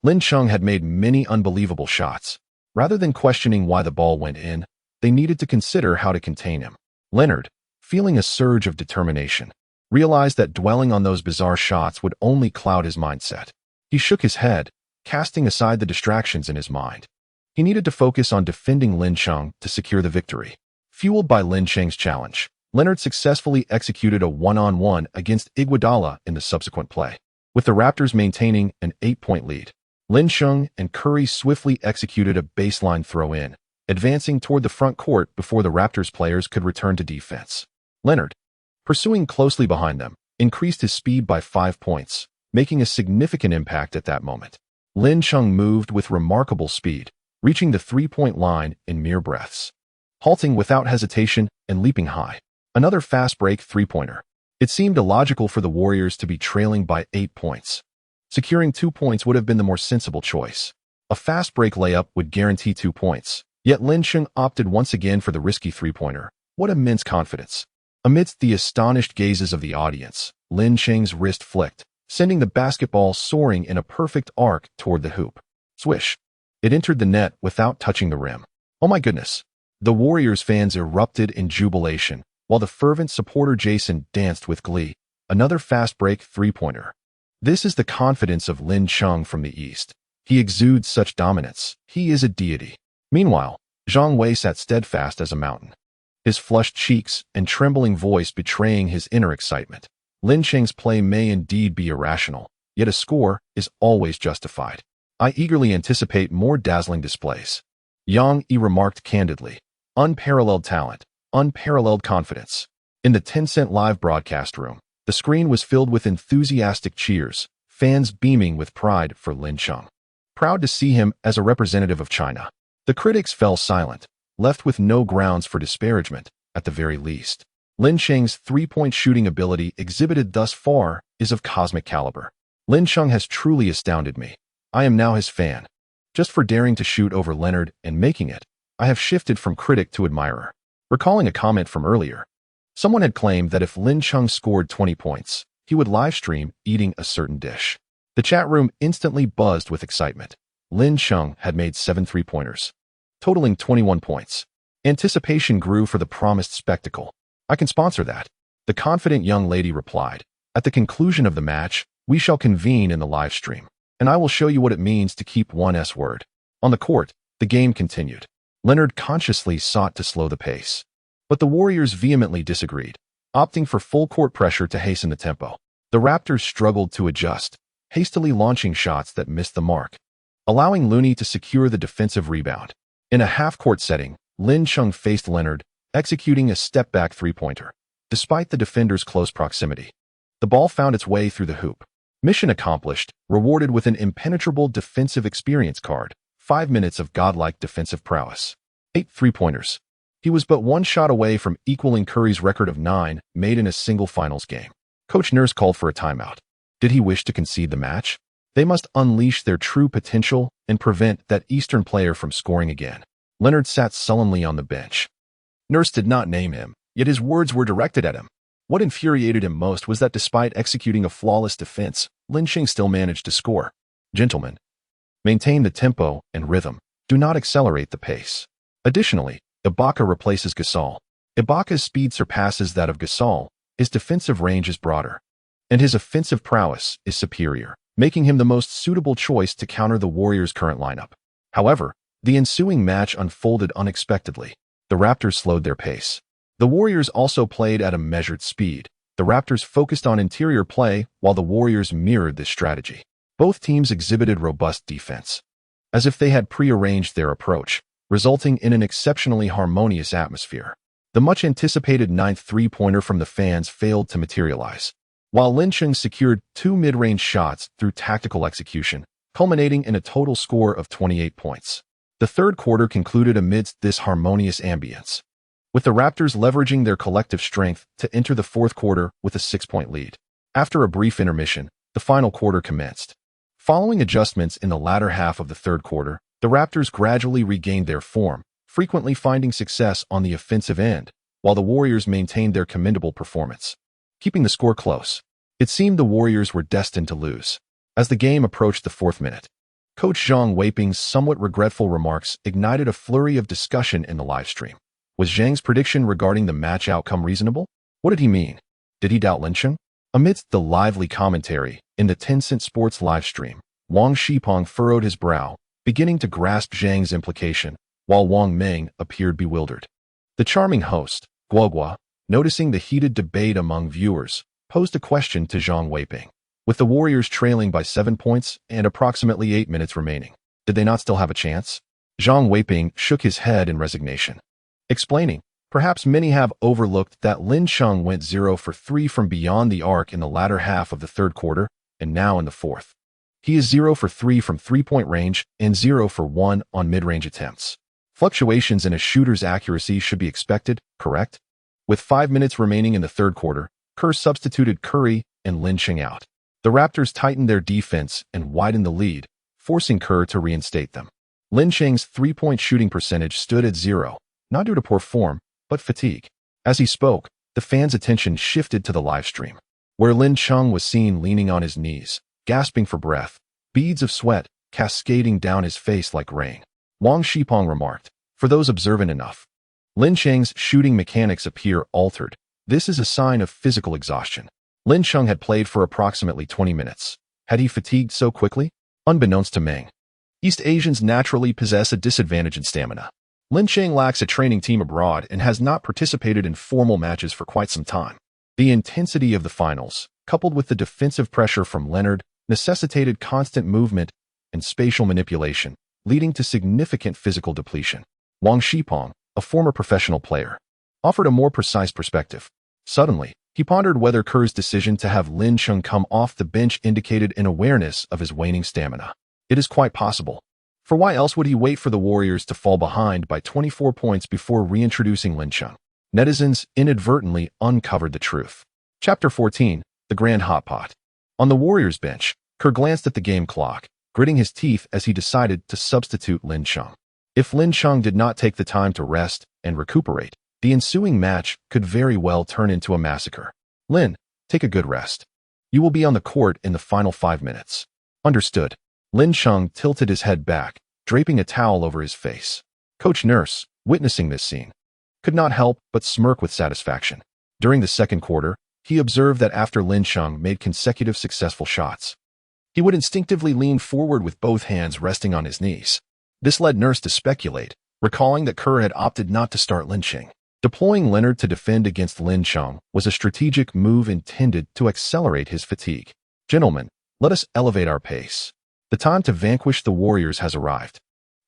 Lin Cheng had made many unbelievable shots. Rather than questioning why the ball went in, they needed to consider how to contain him. Leonard, feeling a surge of determination, realized that dwelling on those bizarre shots would only cloud his mindset. He shook his head, casting aside the distractions in his mind. He needed to focus on defending Lin Cheng to secure the victory. Fueled by Lin Cheng's challenge, Leonard successfully executed a one-on-one against Iguodala in the subsequent play. With the Raptors maintaining an 8-point lead, Lin Cheng and Curry swiftly executed a baseline throw-in, advancing toward the front court before the Raptors players could return to defense. Leonard, pursuing closely behind them, increased his speed by 5 points, making a significant impact at that moment. Lin Cheng moved with remarkable speed, reaching the three-point line in mere breaths, halting without hesitation and leaping high. Another fast break three-pointer. It seemed illogical for the Warriors to be trailing by 8 points. Securing 2 points would have been the more sensible choice. A fast break layup would guarantee 2 points. Yet Lin Cheng opted once again for the risky three-pointer. What immense confidence. Amidst the astonished gazes of the audience, Lin Cheng's wrist flicked, sending the basketball soaring in a perfect arc toward the hoop. Swish. It entered the net without touching the rim. Oh my goodness. The Warriors fans erupted in jubilation, while the fervent supporter Jason danced with glee. Another fast break three-pointer. This is the confidence of Lin Cheng from the East. He exudes such dominance. He is a deity. Meanwhile, Zhang Wei sat steadfast as a mountain, his flushed cheeks and trembling voice betraying his inner excitement. Lin Cheng's play may indeed be irrational, yet a score is always justified. I eagerly anticipate more dazzling displays. Yang Yi remarked candidly. Unparalleled talent. Unparalleled confidence. In the Tencent live broadcast room, the screen was filled with enthusiastic cheers, fans beaming with pride for Lin Cheng. Proud to see him as a representative of China. The critics fell silent, left with no grounds for disparagement, at the very least. Lin Cheng's three-point shooting ability exhibited thus far is of cosmic caliber. Lin Cheng has truly astounded me. I am now his fan. Just for daring to shoot over Leonard and making it, I have shifted from critic to admirer. Recalling a comment from earlier, someone had claimed that if Lin Cheng scored 20 points, he would livestream eating a certain dish. The chat room instantly buzzed with excitement. Lin Cheng had made 7 three-pointers, totaling 21 points. Anticipation grew for the promised spectacle. I can sponsor that, the confident young lady replied. At the conclusion of the match, we shall convene in the live stream, and I will show you what it means to keep one S word. On the court, the game continued. Leonard consciously sought to slow the pace, but the Warriors vehemently disagreed, opting for full court pressure to hasten the tempo. The Raptors struggled to adjust, hastily launching shots that missed the mark, allowing Looney to secure the defensive rebound. In a half-court setting, Lin Cheng faced Leonard, executing a step-back three-pointer. Despite the defender's close proximity, the ball found its way through the hoop. Mission accomplished, rewarded with an impenetrable defensive experience card. 5 minutes of godlike defensive prowess. 8 three-pointers. He was but one shot away from equaling Curry's record of 9 made in a single finals game. Coach Nurse called for a timeout. Did he wish to concede the match? They must unleash their true potential and prevent that Eastern player from scoring again. Leonard sat sullenly on the bench. Nurse did not name him, yet his words were directed at him. What infuriated him most was that despite executing a flawless defense, Lin Cheng still managed to score. Gentlemen, maintain the tempo and rhythm. Do not accelerate the pace. Additionally, Ibaka replaces Gasol. Ibaka's speed surpasses that of Gasol, his defensive range is broader, and his offensive prowess is superior, making him the most suitable choice to counter the Warriors' current lineup. However, the ensuing match unfolded unexpectedly. The Raptors slowed their pace. The Warriors also played at a measured speed. The Raptors focused on interior play while the Warriors mirrored this strategy. Both teams exhibited robust defense, as if they had prearranged their approach, resulting in an exceptionally harmonious atmosphere. The much-anticipated ninth three-pointer from the fans failed to materialize, while Lin Chung secured 2 mid-range shots through tactical execution, culminating in a total score of 28 points. The third quarter concluded amidst this harmonious ambience, with the Raptors leveraging their collective strength to enter the fourth quarter with a 6-point lead. After a brief intermission, the final quarter commenced. Following adjustments in the latter half of the third quarter, the Raptors gradually regained their form, frequently finding success on the offensive end, while the Warriors maintained their commendable performance, keeping the score close. It seemed the Warriors were destined to lose. As the game approached the fourth minute, Coach Zhang Weiping's somewhat regretful remarks ignited a flurry of discussion in the livestream. Was Zhang's prediction regarding the match outcome reasonable? What did he mean? Did he doubt Lin Chung? Amidst the lively commentary in the Tencent Sports livestream, Wang Shipeng furrowed his brow, beginning to grasp Zhang's implication, while Wang Meng appeared bewildered. The charming host, Guogua, noticing the heated debate among viewers, posed a question to Zhang Weiping. With the Warriors trailing by 7 points and approximately 8 minutes remaining, did they not still have a chance? Zhang Weiping shook his head in resignation, explaining, perhaps many have overlooked that Lin Chung went 0 for 3 from beyond the arc in the latter half of the third quarter and now in the fourth. He is 0 for 3 from three-point range and 0 for 1 on mid-range attempts. Fluctuations in a shooter's accuracy should be expected, correct? With 5 minutes remaining in the third quarter, Kerr substituted Curry and Lin Chung out. The Raptors tightened their defense and widened the lead, forcing Kerr to reinstate them. Lin Chung's three-point shooting percentage stood at 0, not due to poor form, but fatigue. As he spoke, the fans' attention shifted to the livestream, where Lin Chung was seen leaning on his knees, gasping for breath, beads of sweat cascading down his face like rain. Wang Shipeng remarked, for those observant enough, Lin Chung's shooting mechanics appear altered. This is a sign of physical exhaustion. Lin Chung had played for approximately 20 minutes. Had he fatigued so quickly? Unbeknownst to Meng, East Asians naturally possess a disadvantage in stamina. Lin Chung lacks a training team abroad and has not participated in formal matches for quite some time. The intensity of the finals, coupled with the defensive pressure from Leonard, necessitated constant movement and spatial manipulation, leading to significant physical depletion. Wang Shipeng, a former professional player, offered a more precise perspective. Suddenly, he pondered whether Kerr's decision to have Lin Chung come off the bench indicated an awareness of his waning stamina. It is quite possible. For why else would he wait for the Warriors to fall behind by 24 points before reintroducing Lin Chung? Netizens inadvertently uncovered the truth. Chapter 14, The Grand Hot Pot. On the Warriors bench, Kerr glanced at the game clock, gritting his teeth as he decided to substitute Lin Chung. If Lin Chung did not take the time to rest and recuperate, the ensuing match could very well turn into a massacre. Lin, take a good rest. You will be on the court in the final 5 minutes. Understood. Lin Chung tilted his head back, draping a towel over his face. Coach Nurse, witnessing this scene, could not help but smirk with satisfaction. During the second quarter, he observed that after Lin Chung made consecutive successful shots, he would instinctively lean forward with both hands resting on his knees. This led Nurse to speculate, recalling that Kerr had opted not to start Lin Chung. Deploying Leonard to defend against Lin Chung was a strategic move intended to accelerate his fatigue. Gentlemen, let us elevate our pace. The time to vanquish the Warriors has arrived.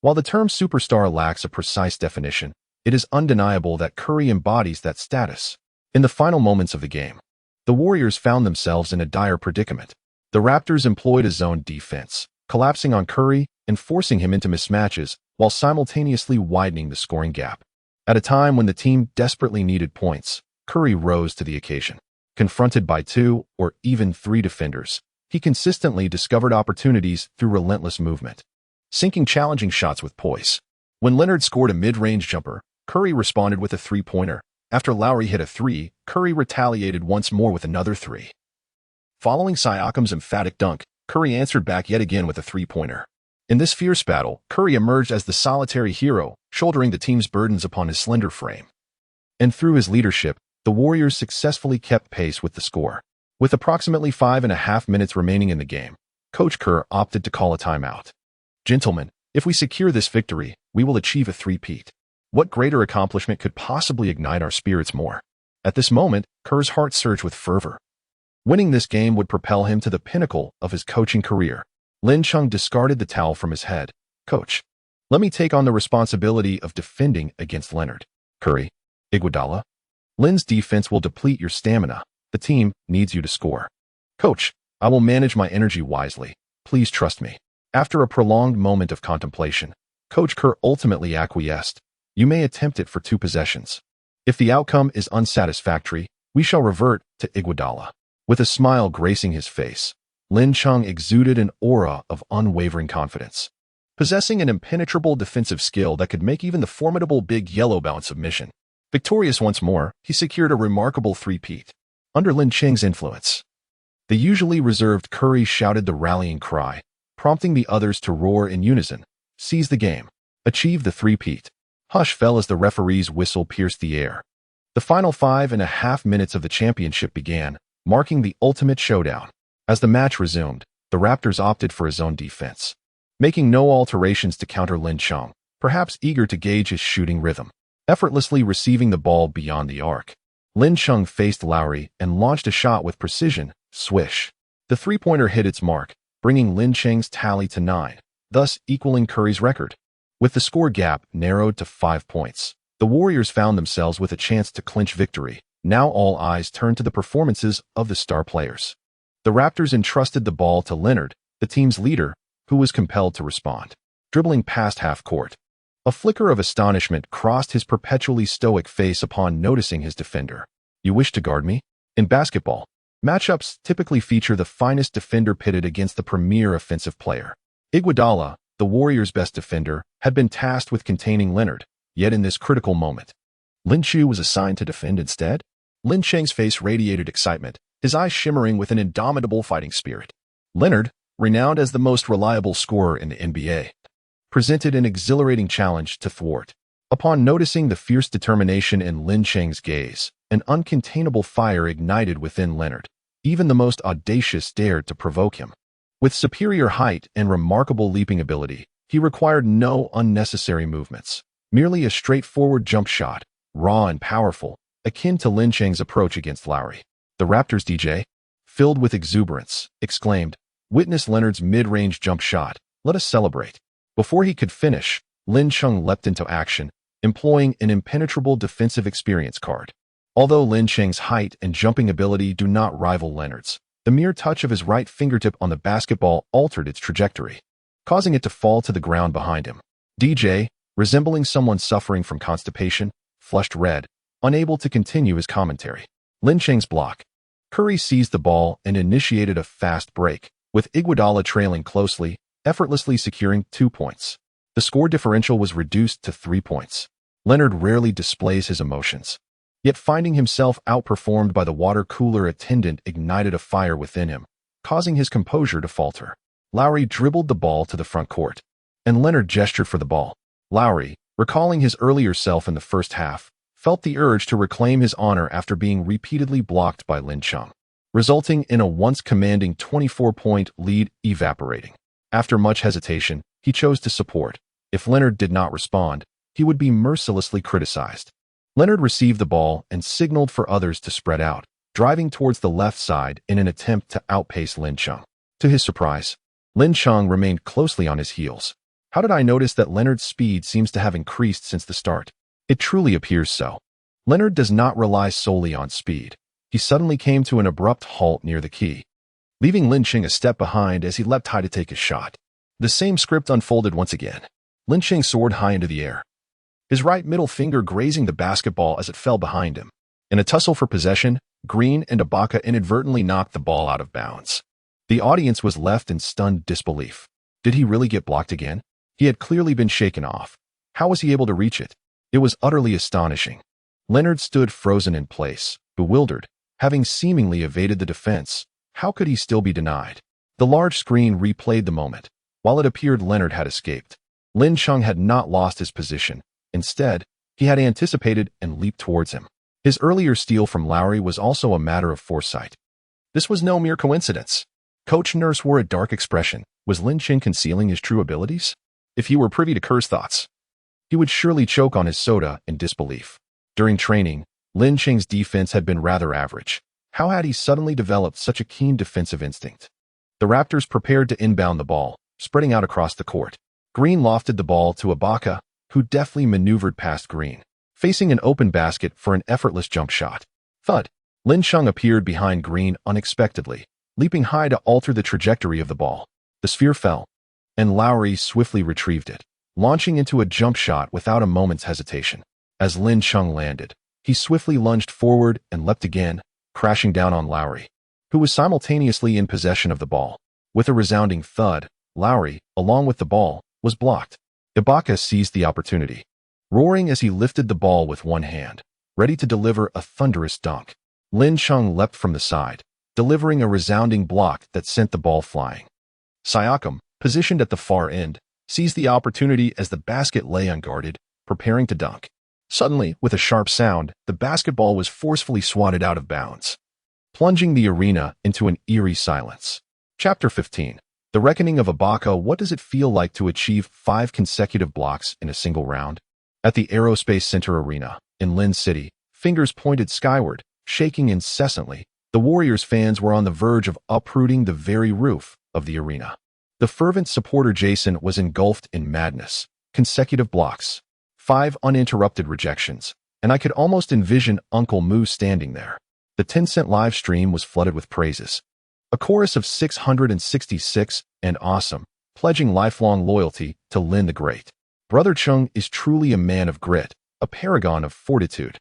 While the term superstar lacks a precise definition, it is undeniable that Curry embodies that status. In the final moments of the game, the Warriors found themselves in a dire predicament. The Raptors employed a zone defense, collapsing on Curry and forcing him into mismatches while simultaneously widening the scoring gap. At a time when the team desperately needed points, Curry rose to the occasion. Confronted by 2 or even 3 defenders, he consistently discovered opportunities through relentless movement, sinking challenging shots with poise. When Leonard scored a mid-range jumper, Curry responded with a three-pointer. After Lowry hit a 3, Curry retaliated once more with another 3. Following Siakam's emphatic dunk, Curry answered back yet again with a three-pointer. In this fierce battle, Curry emerged as the solitary hero, shouldering the team's burdens upon his slender frame. And through his leadership, the Warriors successfully kept pace with the score. With approximately 5.5 minutes remaining in the game, Coach Kerr opted to call a timeout. "Gentlemen, if we secure this victory, we will achieve a three-peat. What greater accomplishment could possibly ignite our spirits more?" At this moment, Kerr's heart surged with fervor. Winning this game would propel him to the pinnacle of his coaching career. Lin Chung discarded the towel from his head. "Coach, let me take on the responsibility of defending against Leonard. Curry, Iguodala. Lin's defense will deplete your stamina. The team needs you to score. Coach, I will manage my energy wisely. Please trust me." After a prolonged moment of contemplation, Coach Kerr ultimately acquiesced. "You may attempt it for 2 possessions. If the outcome is unsatisfactory, we shall revert to Iguodala." With a smile gracing his face, Lin Chung exuded an aura of unwavering confidence. Possessing an impenetrable defensive skill that could make even the formidable Big Yellow bow in submission. Victorious once more, he secured a remarkable three-peat. Under Lin Cheng's influence, the usually reserved Curry shouted the rallying cry, prompting the others to roar in unison. "Seize the game. Achieve the three-peat." Hush fell as the referee's whistle pierced the air. The final 5.5 minutes of the championship began, marking the ultimate showdown. As the match resumed, the Raptors opted for a zone defense, making no alterations to counter Lin Chung, perhaps eager to gauge his shooting rhythm. Effortlessly receiving the ball beyond the arc, Lin Chung faced Lowry and launched a shot with precision. Swish. The three-pointer hit its mark, bringing Lin Cheng's tally to 9, thus equaling Curry's record. With the score gap narrowed to 5 points, the Warriors found themselves with a chance to clinch victory. Now all eyes turned to the performances of the star players. The Raptors entrusted the ball to Leonard, the team's leader, who was compelled to respond. Dribbling past half court, a flicker of astonishment crossed his perpetually stoic face upon noticing his defender. "You wish to guard me?" In basketball, matchups typically feature the finest defender pitted against the premier offensive player. Iguodala, the Warriors' best defender, had been tasked with containing Leonard, yet in this critical moment, Lin Chu was assigned to defend instead? Lin Cheng's face radiated excitement, his eyes shimmering with an indomitable fighting spirit. Leonard, renowned as the most reliable scorer in the NBA, presented an exhilarating challenge to thwart. Upon noticing the fierce determination in Lin Cheng's gaze, an uncontainable fire ignited within Leonard. Even the most audacious dared to provoke him. With superior height and remarkable leaping ability, he required no unnecessary movements. Merely a straightforward jump shot, raw and powerful, akin to Lin Cheng's approach against Lowry. The Raptors DJ, filled with exuberance, exclaimed, "Witness Leonard's mid-range jump shot. Let us celebrate." Before he could finish, Lin Chung leapt into action, employing an impenetrable defensive experience card. Although Lin Cheng's height and jumping ability do not rival Leonard's, the mere touch of his right fingertip on the basketball altered its trajectory, causing it to fall to the ground behind him. DJ, resembling someone suffering from constipation, flushed red, unable to continue his commentary. Lin Cheng's block. Curry seized the ball and initiated a fast break, with Iguodala trailing closely, effortlessly securing 2 points. The score differential was reduced to 3 points. Leonard rarely displays his emotions, yet finding himself outperformed by the water cooler attendant ignited a fire within him, causing his composure to falter. Lowry dribbled the ball to the front court, and Leonard gestured for the ball. Lowry, recalling his earlier self in the first half, felt the urge to reclaim his honor after being repeatedly blocked by Lin Chung, resulting in a once commanding 24-point lead evaporating. After much hesitation, he chose to support. If Leonard did not respond, he would be mercilessly criticized. Leonard received the ball and signaled for others to spread out, driving towards the left side in an attempt to outpace Lin Chung. To his surprise, Lin Chung remained closely on his heels. "How did I notice that Leonard's speed seems to have increased since the start?" It truly appears so. Leonard does not rely solely on speed. He suddenly came to an abrupt halt near the key, leaving Lin Cheng a step behind as he leapt high to take his shot. The same script unfolded once again. Lin Cheng soared high into the air, his right middle finger grazing the basketball as it fell behind him. In a tussle for possession, Green and Ibaka inadvertently knocked the ball out of bounds. The audience was left in stunned disbelief. Did he really get blocked again? He had clearly been shaken off. How was he able to reach it? It was utterly astonishing. Leonard stood frozen in place, bewildered, having seemingly evaded the defense. How could he still be denied? The large screen replayed the moment. While it appeared Leonard had escaped, Lin Chung had not lost his position. Instead, He had anticipated and leaped towards him. His earlier steal from Lowry was also a matter of foresight. This was no mere coincidence. Coach Nurse wore a dark expression. Was Lin Cheng concealing his true abilities? If he were privy to Kerr's thoughts, he would surely choke on his soda in disbelief. During training, Lin Cheng's defense had been rather average. How had he suddenly developed such a keen defensive instinct? The Raptors prepared to inbound the ball, spreading out across the court. Green lofted the ball to Ibaka, who deftly maneuvered past Green, facing an open basket for an effortless jump shot. Thud! Lin Cheng appeared behind Green unexpectedly, leaping high to alter the trajectory of the ball. The sphere fell, and Lowry swiftly retrieved it, launching into a jump shot without a moment's hesitation. As Lin Cheng landed, he swiftly lunged forward and leapt again, crashing down on Lowry, who was simultaneously in possession of the ball. With a resounding thud, Lowry, along with the ball, was blocked. Ibaka seized the opportunity, roaring as he lifted the ball with one hand, ready to deliver a thunderous dunk. Lin Cheng leapt from the side, delivering a resounding block that sent the ball flying. Siakam, positioned at the far end, seized the opportunity as the basket lay unguarded, preparing to dunk. Suddenly, with a sharp sound, the basketball was forcefully swatted out of bounds, plunging the arena into an eerie silence. Chapter 15. The Reckoning of Ibaka. What does it feel like to achieve 5 consecutive blocks in a single round? At the Aerospace Center Arena, in Lin City, fingers pointed skyward, shaking incessantly, the Warriors fans were on the verge of uprooting the very roof of the arena. The fervent supporter Jason was engulfed in madness. Consecutive blocks, 5 uninterrupted rejections, and I could almost envision Uncle Moo standing there. The Tencent live stream was flooded with praises. A chorus of 666 and awesome, pledging lifelong loyalty to Lin the Great. Brother Chung is truly a man of grit, a paragon of fortitude.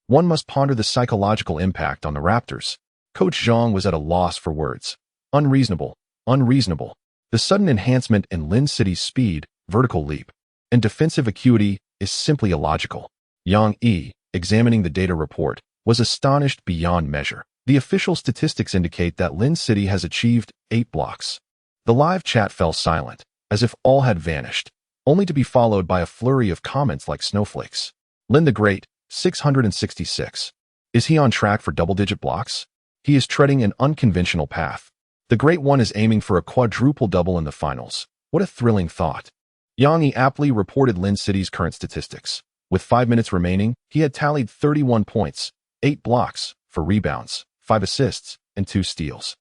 One must ponder the psychological impact on the Raptors. Coach Zhang was at a loss for words. Unreasonable, unreasonable. The sudden enhancement in Lin City's speed, vertical leap, and defensive acuity is simply illogical. Yang Yi, examining the data report, was astonished beyond measure. The official statistics indicate that Lin City has achieved 8 blocks. The live chat fell silent, as if all had vanished, only to be followed by a flurry of comments like snowflakes. Lin the Great, 666. Is he on track for double-digit blocks? He is treading an unconventional path. The Great One is aiming for a quadruple-double in the finals. What a thrilling thought. Yang Yi aptly reported Lin City's current statistics. With 5 minutes remaining, he had tallied 31 points, 8 blocks, 4 rebounds, 5 assists, and 2 steals.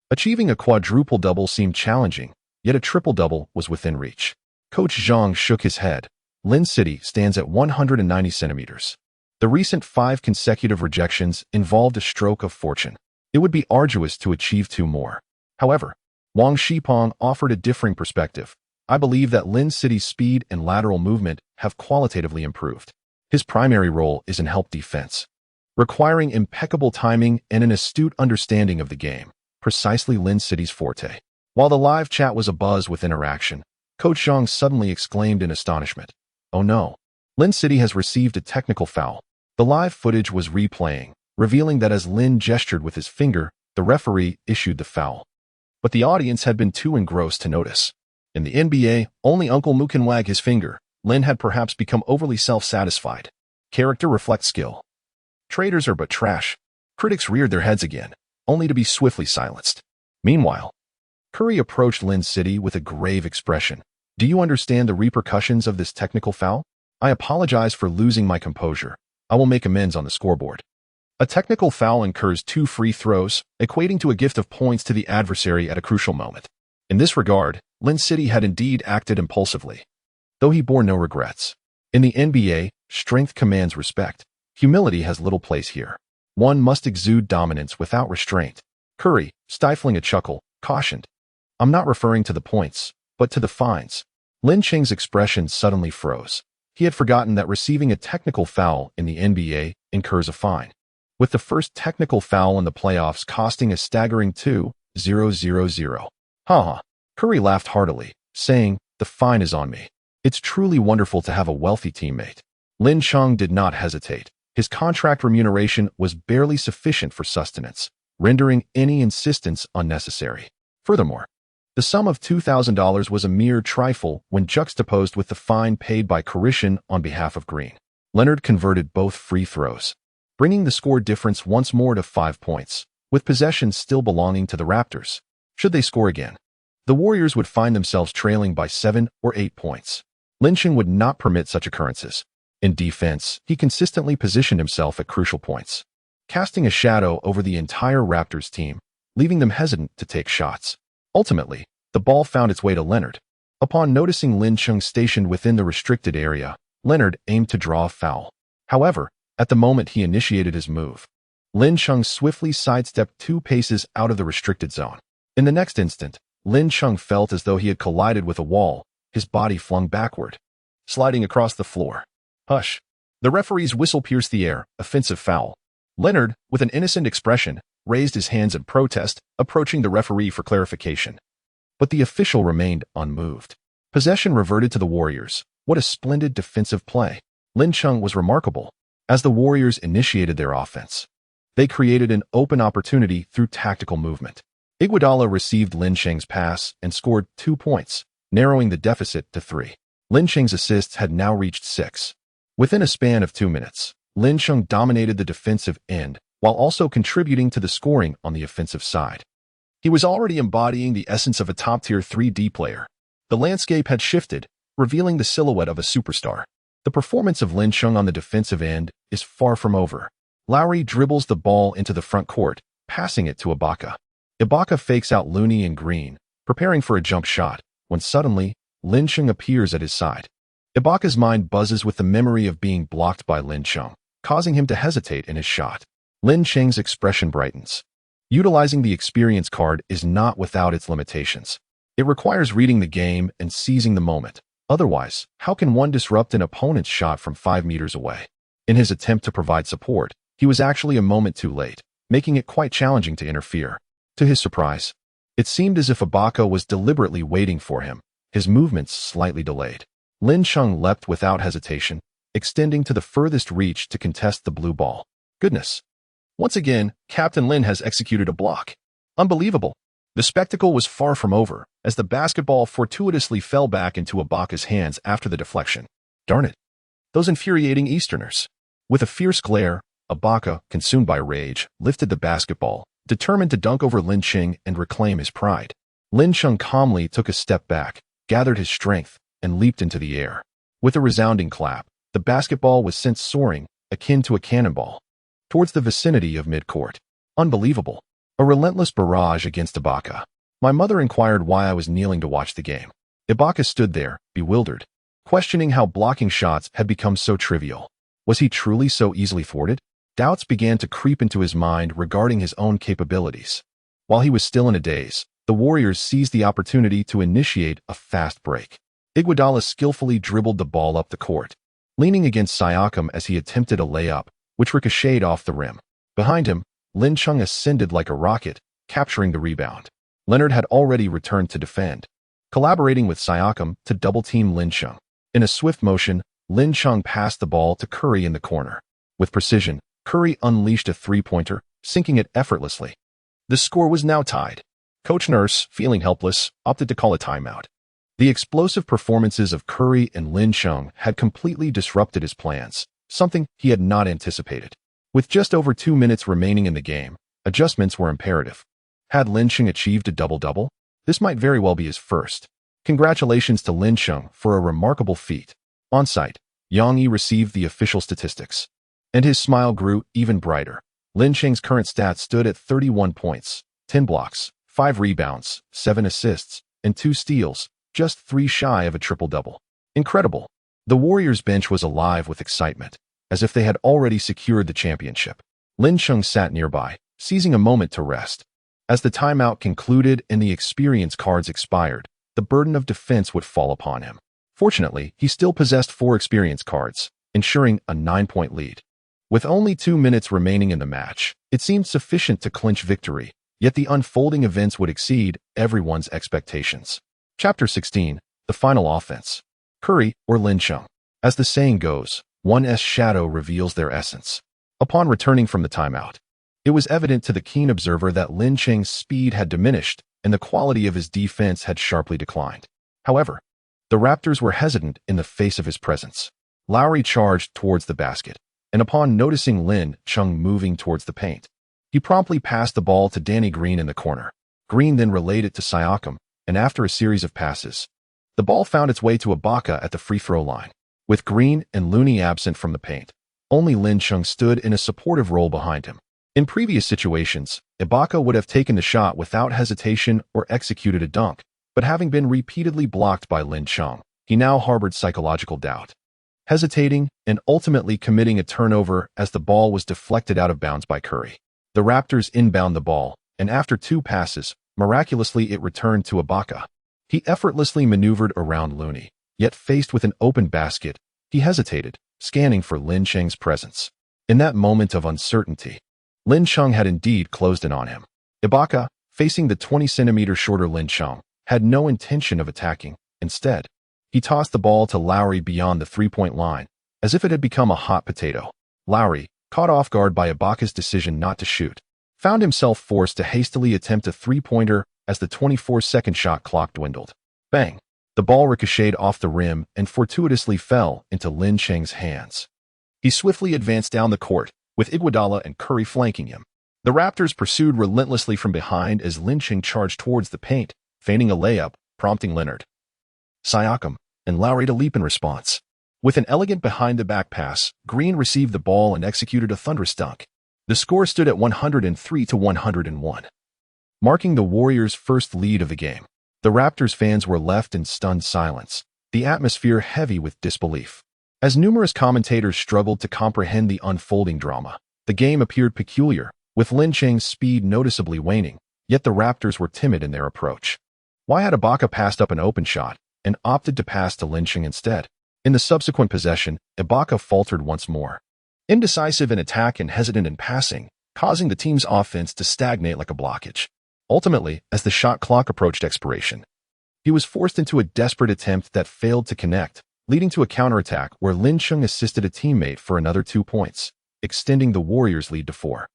Achieving a quadruple-double seemed challenging, yet a triple-double was within reach. Coach Zhang shook his head. Lin City stands at 190 centimeters. The recent 5 consecutive rejections involved a stroke of fortune. It would be arduous to achieve 2 more. However, Wang Shipong offered a differing perspective. I believe that Lin City's speed and lateral movement have qualitatively improved. His primary role is in help defense, requiring impeccable timing and an astute understanding of the game, precisely Lin City's forte. While the live chat was abuzz with interaction, Coach Zhang suddenly exclaimed in astonishment, "Oh no! Lin City has received a technical foul." The live footage was replaying, revealing that as Lin gestured with his finger, the referee issued the foul. But the audience had been too engrossed to notice. In the NBA, only Uncle Moo can wag his finger. Lin had perhaps become overly self-satisfied. Character reflects skill. Traitors are but trash. Critics reared their heads again, only to be swiftly silenced. Meanwhile, Curry approached Lin City with a grave expression. "Do you understand the repercussions of this technical foul? I apologize for losing my composure. I will make amends on the scoreboard." A technical foul incurs 2 free throws, equating to a gift of points to the adversary at a crucial moment. In this regard, Lin City had indeed acted impulsively, though he bore no regrets. In the NBA, strength commands respect. Humility has little place here. One must exude dominance without restraint. Curry, stifling a chuckle, cautioned, "I'm not referring to the points, but to the fines." Lin Cheng's expression suddenly froze. He had forgotten that receiving a technical foul in the NBA incurs a fine, with the first technical foul in the playoffs costing a staggering 2-0-0-0. "Ha." Curry laughed heartily, saying, "The fine is on me. It's truly wonderful to have a wealthy teammate." Lin Cheng did not hesitate. His contract remuneration was barely sufficient for sustenance, rendering any insistence unnecessary. Furthermore, the sum of $2,000 was a mere trifle when juxtaposed with the fine paid by Carishan on behalf of Green. Leonard converted both free throws, bringing the score difference once more to 5 points, with possession still belonging to the Raptors. Should they score again, the Warriors would find themselves trailing by 7 or 8 points. Lin Cheng would not permit such occurrences. In defense, he consistently positioned himself at crucial points, casting a shadow over the entire Raptors team, leaving them hesitant to take shots. Ultimately, the ball found its way to Leonard. Upon noticing Lin Cheng stationed within the restricted area, Leonard aimed to draw a foul. However, at the moment he initiated his move, Lin Cheng swiftly sidestepped 2 paces out of the restricted zone. In the next instant, Lin Cheng felt as though he had collided with a wall, his body flung backward, sliding across the floor. Hush! The referee's whistle pierced the air, offensive foul. Leonard, with an innocent expression, raised his hands in protest, approaching the referee for clarification. But the official remained unmoved. Possession reverted to the Warriors. What a splendid defensive play. Lin Cheng was remarkable. As the Warriors initiated their offense, they created an open opportunity through tactical movement. Iguodala received Lin Cheng's pass and scored 2 points, narrowing the deficit to 3. Lin Cheng's assists had now reached 6. Within a span of 2 minutes, Lin Cheng dominated the defensive end while also contributing to the scoring on the offensive side. He was already embodying the essence of a top-tier 3D player. The landscape had shifted, revealing the silhouette of a superstar. The performance of Lin Cheng on the defensive end is far from over. Lowry dribbles the ball into the front court, passing it to Ibaka. Ibaka fakes out Looney and Green, preparing for a jump shot, when suddenly, Lin Cheng appears at his side. Ibaka's mind buzzes with the memory of being blocked by Lin Cheng, causing him to hesitate in his shot. Lin Cheng's expression brightens. Utilizing the experience card is not without its limitations. It requires reading the game and seizing the moment. Otherwise, how can one disrupt an opponent's shot from 5 meters away? In his attempt to provide support, he was actually a moment too late, making it quite challenging to interfere. To his surprise, it seemed as if Ibaka was deliberately waiting for him, his movements slightly delayed. Lin Cheng leapt without hesitation, extending to the furthest reach to contest the blue ball. Goodness! Once again, Captain Lin has executed a block. Unbelievable! The spectacle was far from over, as the basketball fortuitously fell back into Ibaka's hands after the deflection. Darn it! Those infuriating Easterners! With a fierce glare, Ibaka, consumed by rage, lifted the basketball, determined to dunk over Lin Cheng and reclaim his pride. Lin Cheng calmly took a step back, gathered his strength, and leaped into the air. With a resounding clap, the basketball was sent soaring, akin to a cannonball, towards the vicinity of midcourt. Unbelievable. A relentless barrage against Ibaka. My mother inquired why I was kneeling to watch the game. Ibaka stood there, bewildered, questioning how blocking shots had become so trivial. Was he truly so easily thwarted? Doubts began to creep into his mind regarding his own capabilities. While he was still in a daze, the Warriors seized the opportunity to initiate a fast break. Iguodala skillfully dribbled the ball up the court, leaning against Siakam as he attempted a layup, which ricocheted off the rim. Behind him, Lin Cheng ascended like a rocket, capturing the rebound. Leonard had already returned to defend, collaborating with Siakam to double-team Lin Cheng. In a swift motion, Lin Cheng passed the ball to Curry in the corner. With precision, Curry unleashed a three-pointer, sinking it effortlessly. The score was now tied. Coach Nurse, feeling helpless, opted to call a timeout. The explosive performances of Curry and Lin Cheng had completely disrupted his plans, something he had not anticipated. With just over 2 minutes remaining in the game, adjustments were imperative. Had Lin Cheng achieved a double-double? This might very well be his first. Congratulations to Lin Cheng for a remarkable feat. On site, Yang Yi received the official statistics, and his smile grew even brighter. Lin Cheng's current stats stood at 31 points, 10 blocks, 5 rebounds, 7 assists, and 2 steals, just 3 shy of a triple-double. Incredible. The Warriors' bench was alive with excitement, as if they had already secured the championship. Lin Cheng sat nearby, seizing a moment to rest. As the timeout concluded and the experience cards expired, the burden of defense would fall upon him. Fortunately, he still possessed 4 experience cards, ensuring a 9-point lead. With only 2 minutes remaining in the match, it seemed sufficient to clinch victory, yet the unfolding events would exceed everyone's expectations. Chapter 16, The Final Offense. Curry or Lin Cheng. As the saying goes, one's shadow reveals their essence. Upon returning from the timeout, it was evident to the keen observer that Lin Cheng's speed had diminished and the quality of his defense had sharply declined. However, the Raptors were hesitant in the face of his presence. Lowry charged towards the basket, and upon noticing Lin Chung moving towards the paint, he promptly passed the ball to Danny Green in the corner. Green then relayed it to Siakam, and after a series of passes, the ball found its way to Ibaka at the free throw line. With Green and Looney absent from the paint, only Lin Chung stood in a supportive role behind him. In previous situations, Ibaka would have taken the shot without hesitation or executed a dunk, but having been repeatedly blocked by Lin Chung, he now harbored psychological doubt, hesitating and ultimately committing a turnover as the ball was deflected out of bounds by Curry. The Raptors inbound the ball, and after 2 passes, miraculously it returned to Ibaka. He effortlessly maneuvered around Looney, yet faced with an open basket, he hesitated, scanning for Lin Chung's presence. In that moment of uncertainty, Lin Chung had indeed closed in on him. Ibaka, facing the 20-centimeter shorter Lin Chung, had no intention of attacking. Instead, he tossed the ball to Lowry beyond the three-point line, as if it had become a hot potato. Lowry, caught off guard by Ibaka's decision not to shoot, found himself forced to hastily attempt a three-pointer as the 24-second shot clock dwindled. Bang! The ball ricocheted off the rim and fortuitously fell into Lin Chung's hands. He swiftly advanced down the court, with Iguodala and Curry flanking him. The Raptors pursued relentlessly from behind as Lin Chung charged towards the paint, feigning a layup, prompting Leonard, Siakam, and Lowry to leap in response. With an elegant behind-the-back pass, Green received the ball and executed a thunderous dunk. The score stood at 103-101, marking the Warriors' first lead of the game. The Raptors fans were left in stunned silence, the atmosphere heavy with disbelief. As numerous commentators struggled to comprehend the unfolding drama, the game appeared peculiar, with Lin Chung's speed noticeably waning, yet the Raptors were timid in their approach. Why had Ibaka passed up an open shot and opted to pass to Lin Chung instead? In the subsequent possession, Ibaka faltered once more, indecisive in attack and hesitant in passing, causing the team's offense to stagnate like a blockage. Ultimately, as the shot clock approached expiration, he was forced into a desperate attempt that failed to connect, leading to a counterattack where Lin Chung assisted a teammate for another 2 points, extending the Warriors' lead to 4.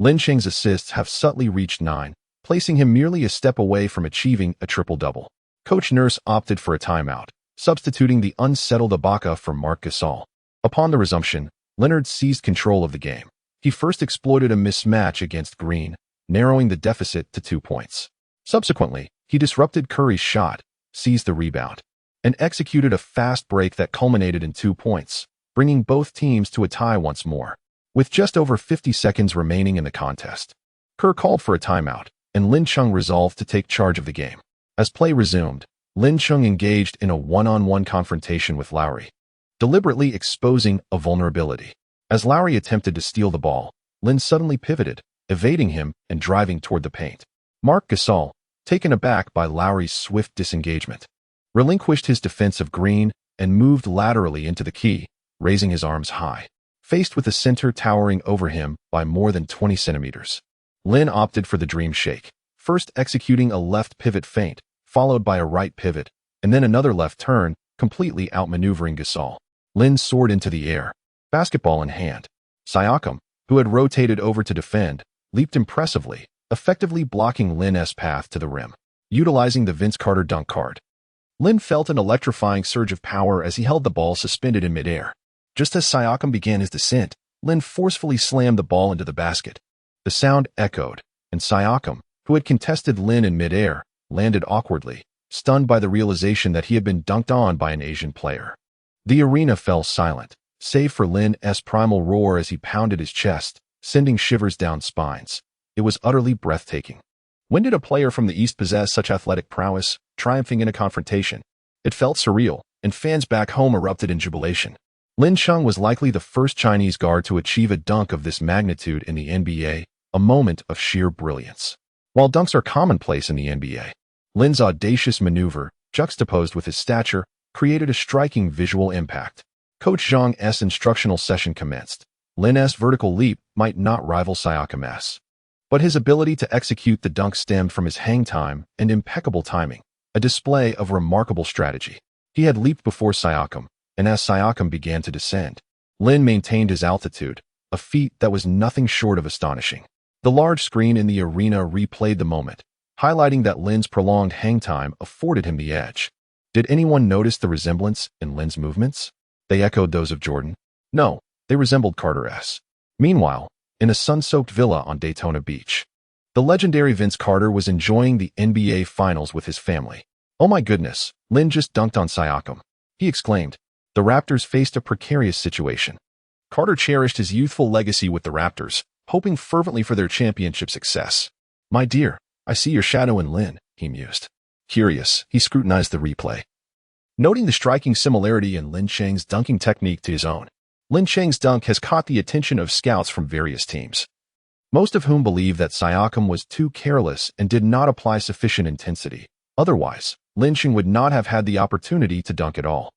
Lin Chung's assists have subtly reached 9, placing him merely a step away from achieving a triple-double. Coach Nurse opted for a timeout, substituting the unsettled Ibaka for Marc Gasol. Upon the resumption, Leonard seized control of the game. He first exploited a mismatch against Green, narrowing the deficit to 2 points. Subsequently, he disrupted Curry's shot, seized the rebound, and executed a fast break that culminated in 2 points, bringing both teams to a tie once more. With just over 50 seconds remaining in the contest, Kerr called for a timeout, and Lin Chung resolved to take charge of the game. As play resumed, Lin Chung engaged in a one-on-one confrontation with Lowry, deliberately exposing a vulnerability. As Lowry attempted to steal the ball, Lin suddenly pivoted, evading him and driving toward the paint. Marc Gasol, taken aback by Lowry's swift disengagement, relinquished his defense of Green and moved laterally into the key, raising his arms high. Faced with the center towering over him by more than 20 centimeters, Lin opted for the dream shake, first executing a left pivot feint, followed by a right pivot, and then another left turn, completely outmaneuvering Gasol. Lin soared into the air, basketball in hand. Siakam, who had rotated over to defend, leaped impressively, effectively blocking Lin's path to the rim, utilizing the Vince Carter dunk card. Lin felt an electrifying surge of power as he held the ball suspended in midair. Just as Siakam began his descent, Lin forcefully slammed the ball into the basket. The sound echoed, and Siakam, who had contested Lin in midair, landed awkwardly, stunned by the realization that he had been dunked on by an Asian player. The arena fell silent, save for Lin's primal roar as he pounded his chest, sending shivers down spines. It was utterly breathtaking. When did a player from the East possess such athletic prowess, triumphing in a confrontation? It felt surreal, and fans back home erupted in jubilation. Lin Chung was likely the first Chinese guard to achieve a dunk of this magnitude in the NBA, a moment of sheer brilliance. While dunks are commonplace in the NBA, Lin's audacious maneuver, juxtaposed with his stature, created a striking visual impact. Coach Zhang's instructional session commenced. Lin's vertical leap might not rival Siakam's, but his ability to execute the dunk stemmed from his hang time and impeccable timing, a display of remarkable strategy. He had leaped before Siakam, and as Siakam began to descend, Lin maintained his altitude, a feat that was nothing short of astonishing. The large screen in the arena replayed the moment, highlighting that Lin's prolonged hang time afforded him the edge. Did anyone notice the resemblance in Lin's movements? They echoed those of Jordan. No, they resembled Carter's. Meanwhile, in a sun-soaked villa on Daytona Beach, the legendary Vince Carter was enjoying the NBA Finals with his family. "Oh my goodness, Lin just dunked on Siakam," he exclaimed. The Raptors faced a precarious situation. Carter cherished his youthful legacy with the Raptors, hoping fervently for their championship success. "My dear, I see your shadow in Lin," he mused. Curious, he scrutinized the replay, noting the striking similarity in Lin Cheng's dunking technique to his own. Lin Cheng's dunk has caught the attention of scouts from various teams, most of whom believe that Siakam was too careless and did not apply sufficient intensity. Otherwise, Lin Cheng would not have had the opportunity to dunk at all.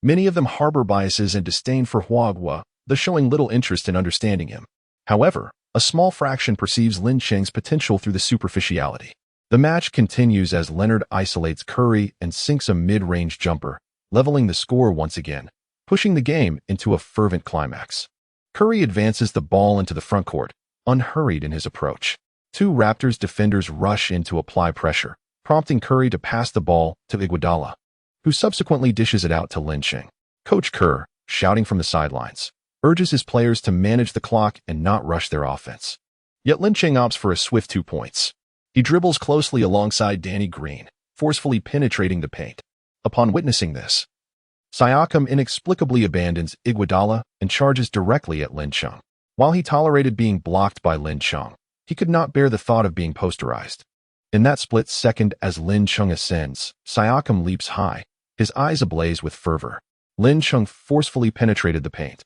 Many of them harbor biases and disdain for Hua, thus showing little interest in understanding him. However, a small fraction perceives Lin Cheng's potential through the superficiality. The match continues as Leonard isolates Curry and sinks a mid-range jumper, leveling the score once again, pushing the game into a fervent climax. Curry advances the ball into the front court, unhurried in his approach. Two Raptors defenders rush in to apply pressure, prompting Curry to pass the ball to Iguodala, who subsequently dishes it out to Lin Cheng. Coach Kerr, shouting from the sidelines, urges his players to manage the clock and not rush their offense. Yet Lin Cheng opts for a swift 2 points. He dribbles closely alongside Danny Green, forcefully penetrating the paint. Upon witnessing this, Siakam inexplicably abandons Iguodala and charges directly at Lin Cheng. While he tolerated being blocked by Lin Cheng, he could not bear the thought of being posterized. In that split second as Lin Cheng ascends, Siakam leaps high, his eyes ablaze with fervor. Lin Cheng forcefully penetrated the paint,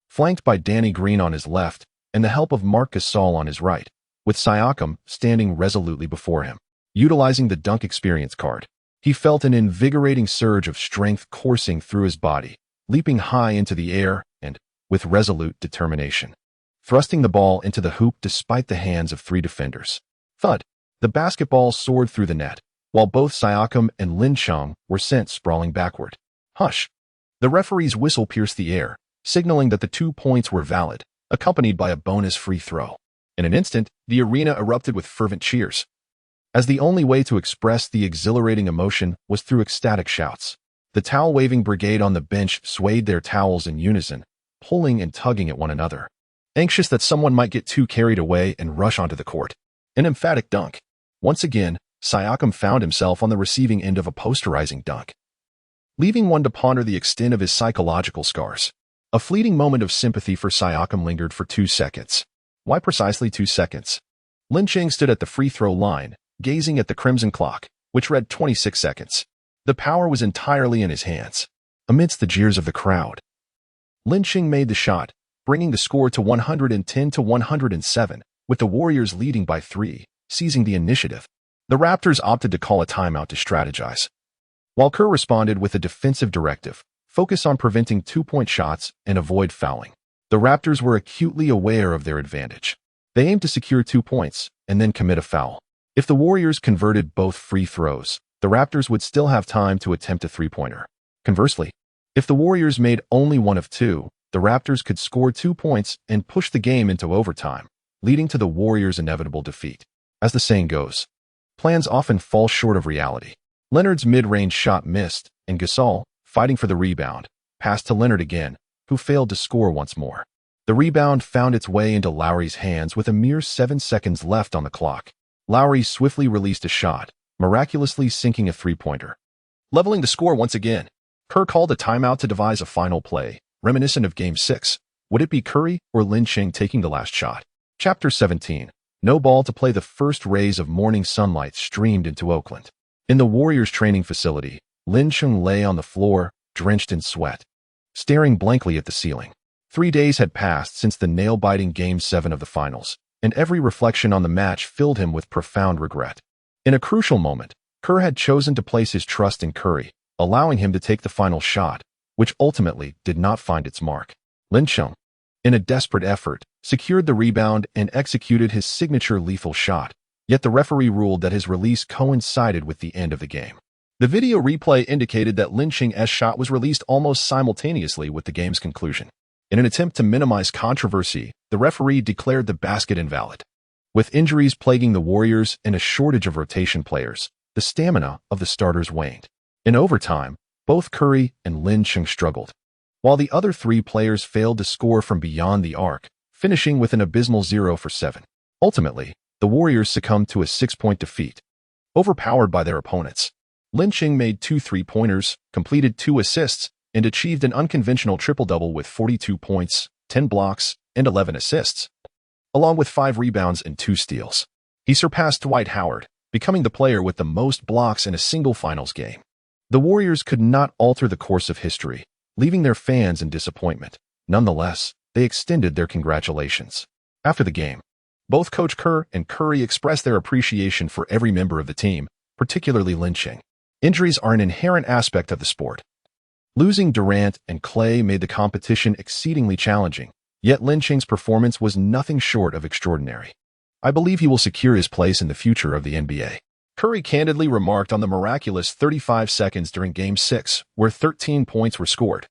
flanked by Danny Green on his left and the help of Marc Gasol on his right, with Siakam standing resolutely before him. Utilizing the dunk experience card, he felt an invigorating surge of strength coursing through his body, leaping high into the air and, with resolute determination, thrusting the ball into the hoop despite the hands of 3 defenders. Thud! The basketball soared through the net, while both Siakam and Lin Cheng were sent sprawling backward. Hush! The referee's whistle pierced the air, signaling that the 2 points were valid, accompanied by a bonus free throw. In an instant, the arena erupted with fervent cheers, as the only way to express the exhilarating emotion was through ecstatic shouts. The towel-waving brigade on the bench swayed their towels in unison, pulling and tugging at one another, anxious that someone might get too carried away and rush onto the court. An emphatic dunk. Once again, Siakam found himself on the receiving end of a posterizing dunk, leaving one to ponder the extent of his psychological scars. A fleeting moment of sympathy for Siakam lingered for 2 seconds. Why precisely 2 seconds? Lin Cheng stood at the free throw line, gazing at the crimson clock, which read 26 seconds. The power was entirely in his hands. Amidst the jeers of the crowd, Lin Cheng made the shot, bringing the score to 110-107, with the Warriors leading by 3, seizing the initiative. The Raptors opted to call a timeout to strategize, while Kerr responded with a defensive directive: focus on preventing 2-point shots and avoid fouling. The Raptors were acutely aware of their advantage. They aimed to secure 2 points and then commit a foul. If the Warriors converted both free throws, the Raptors would still have time to attempt a 3-pointer. Conversely, if the Warriors made only one of 2, the Raptors could score 2 points and push the game into overtime, leading to the Warriors' inevitable defeat. As the saying goes, plans often fall short of reality. Leonard's mid-range shot missed, and Gasol, fighting for the rebound, passed to Leonard again, who failed to score once more. The rebound found its way into Lowry's hands with a mere 7 seconds left on the clock. Lowry swiftly released a shot, miraculously sinking a 3-pointer, leveling the score once again. Kerr called a timeout to devise a final play, reminiscent of Game 6. Would it be Curry or Lin Cheng taking the last shot? Chapter 17. No ball to play. The first rays of morning sunlight streamed into Oakland. In the Warriors' training facility, Lin Cheng lay on the floor, drenched in sweat, staring blankly at the ceiling. 3 days had passed since the nail-biting Game 7 of the finals, and every reflection on the match filled him with profound regret. In a crucial moment, Kerr had chosen to place his trust in Curry, allowing him to take the final shot, which ultimately did not find its mark. Lin Cheng, in a desperate effort, secured the rebound and executed his signature lethal shot, yet the referee ruled that his release coincided with the end of the game. The video replay indicated that Lin Cheng's shot was released almost simultaneously with the game's conclusion. In an attempt to minimize controversy, the referee declared the basket invalid. With injuries plaguing the Warriors and a shortage of rotation players, the stamina of the starters waned. In overtime, both Curry and Lin Cheng struggled. while the other 3 players failed to score from beyond the arc, finishing with an abysmal 0 for 7. Ultimately, the Warriors succumbed to a 6-point defeat. Overpowered by their opponents, Lin Cheng made 2 3-pointers, completed 2 assists, and achieved an unconventional triple-double with 42 points, 10 blocks, and 11 assists, along with 5 rebounds and 2 steals. He surpassed Dwight Howard, becoming the player with the most blocks in a single finals game. The Warriors could not alter the course of history, leaving their fans in disappointment. Nonetheless, they extended their congratulations. After the game, both Coach Kerr and Curry expressed their appreciation for every member of the team, particularly Lin Cheng. Injuries are an inherent aspect of the sport. Losing Durant and Klay made the competition exceedingly challenging, yet Lin Cheng's performance was nothing short of extraordinary. I believe he will secure his place in the future of the NBA. Curry candidly remarked on the miraculous 35 seconds during Game 6, where 13 points were scored.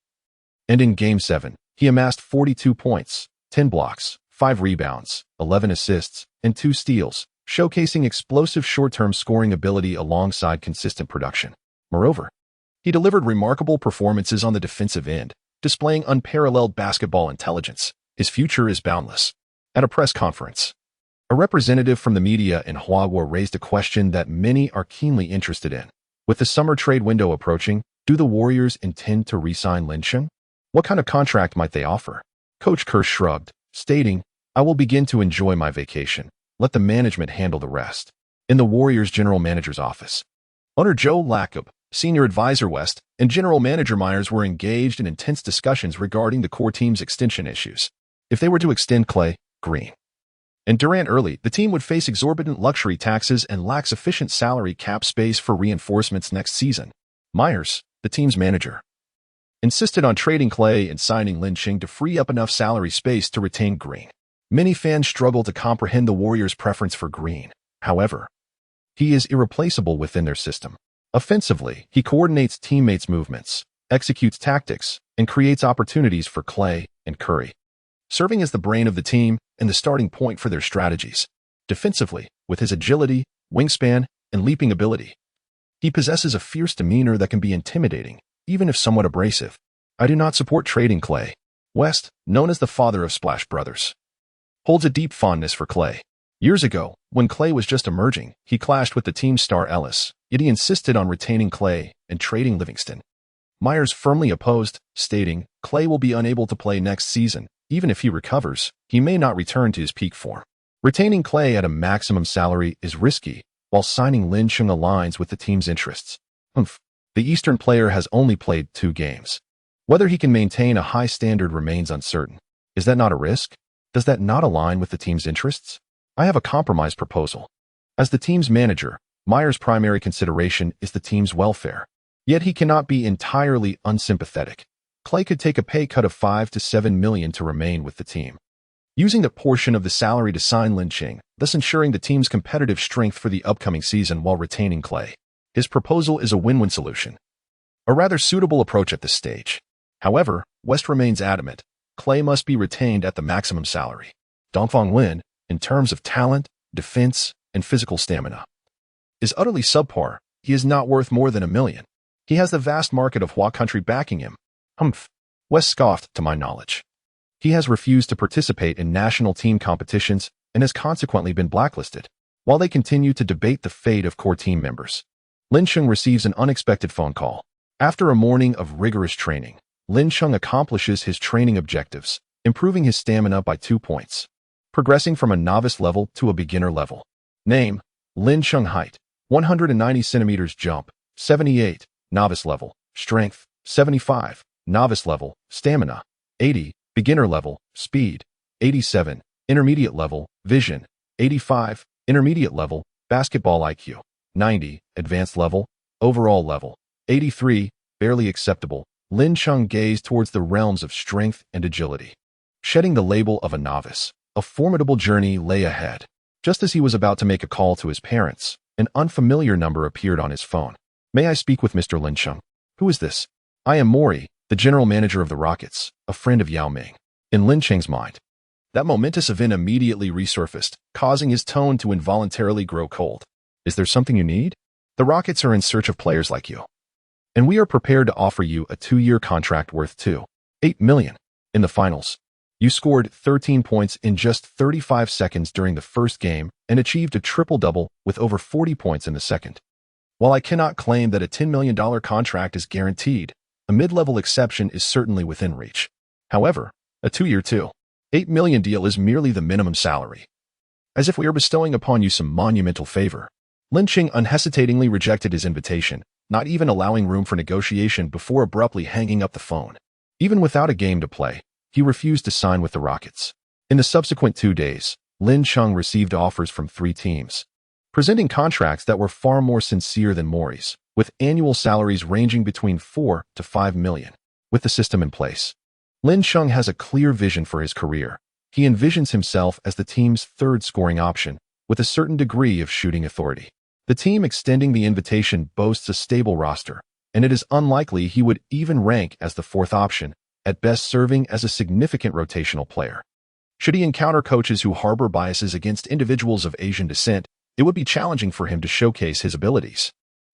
And in Game 7, he amassed 42 points, 10 blocks, 5 rebounds, 11 assists, and 2 steals, showcasing explosive short-term scoring ability alongside consistent production. Moreover, he delivered remarkable performances on the defensive end, displaying unparalleled basketball intelligence. His future is boundless. At a press conference, a representative from the media in Hua raised a question that many are keenly interested in. With the summer trade window approaching, do the Warriors intend to re-sign Lin Cheng? What kind of contract might they offer? Coach Kerr shrugged, stating, "I will begin to enjoy my vacation. Let the management handle the rest." In the Warriors' general manager's office, owner Joe Lacob, senior advisor West, and general manager Myers were engaged in intense discussions regarding the core team's extension issues. If they were to extend Klay, Green, and Durant early, the team would face exorbitant luxury taxes and lack sufficient salary cap space for reinforcements next season. Myers, the team's manager, insisted on trading Klay and signing Lin Cheng to free up enough salary space to retain Green. Many fans struggle to comprehend the Warriors' preference for Green. However, he is irreplaceable within their system. Offensively, he coordinates teammates' movements, executes tactics, and creates opportunities for Klay and Curry, serving as the brain of the team and the starting point for their strategies. Defensively, with his agility, wingspan, and leaping ability, he possesses a fierce demeanor that can be intimidating, even if somewhat abrasive. I do not support trading Klay. West, known as the father of Splash Brothers, holds a deep fondness for Klay. Years ago, when Klay was just emerging, he clashed with the team's star Ellis, yet he insisted on retaining Klay and trading Livingston. Myers firmly opposed, stating, "Klay will be unable to play next season. Even if he recovers, he may not return to his peak form." Retaining Klay at a maximum salary is risky, while signing Lin Cheng aligns with the team's interests. The Eastern player has only played 2 games. Whether he can maintain a high standard remains uncertain. Is that not a risk? Does that not align with the team's interests? I have a compromise proposal. As the team's manager, Myers' primary consideration is the team's welfare. Yet he cannot be entirely unsympathetic. Klay could take a pay cut of $5 to $7 million to remain with the team, using that portion of the salary to sign Lin Cheng, thus ensuring the team's competitive strength for the upcoming season while retaining Klay. His proposal is a win-win solution, a rather suitable approach at this stage. However, West remains adamant. Klay must be retained at the maximum salary. Dongfang Lin, in terms of talent, defense, and physical stamina, is utterly subpar. He is not worth more than $1 million. He has the vast market of Hua country backing him. West scoffed, to my knowledge. He has refused to participate in national team competitions and has consequently been blacklisted. While they continue to debate the fate of core team members, Lin Cheng receives an unexpected phone call. After a morning of rigorous training, Lin Cheng accomplishes his training objectives, improving his stamina by 2 points, progressing from a novice level to a beginner level. Name: Lin Cheng. Height: 190 centimeters. Jump: 78, novice level. Strength: 75, novice level. Stamina: 80, beginner level. Speed: 87, intermediate level. Vision: 85, intermediate level. Basketball IQ: 90, advanced level. Overall level: 83, barely acceptable. Lin Cheng gazed towards the realms of strength and agility. Shedding the label of a novice, a formidable journey lay ahead. Just as he was about to make a call to his parents, an unfamiliar number appeared on his phone. "May I speak with Mr. Lin Cheng?" "Who is this?" "I am Mori, the general manager of the Rockets, a friend of Yao Ming." In Lin Cheng's mind, that momentous event immediately resurfaced, causing his tone to involuntarily grow cold. "Is there something you need? The Rockets are in search of players like you, and we are prepared to offer you a 2-year contract worth $2.8 $8 million. In the finals, you scored 13 points in just 35 seconds during the first game and achieved a triple-double with over 40 points in the second. While I cannot claim that a $10 million contract is guaranteed, a mid-level exception is certainly within reach. However, a 2-year $8 million deal is merely the minimum salary. As if we are bestowing upon you some monumental favor. Lin Cheng unhesitatingly rejected his invitation, not even allowing room for negotiation before abruptly hanging up the phone. Even without a game to play, he refused to sign with the Rockets. In the subsequent 2 days, Lin Cheng received offers from 3 teams, presenting contracts that were far more sincere than Maury's, with annual salaries ranging between $4 to $5 million. With the system in place, Lin Cheng has a clear vision for his career. He envisions himself as the team's third scoring option, with a certain degree of shooting authority. The team extending the invitation boasts a stable roster, and it is unlikely he would even rank as the fourth option, at best serving as a significant rotational player. Should he encounter coaches who harbor biases against individuals of Asian descent, it would be challenging for him to showcase his abilities.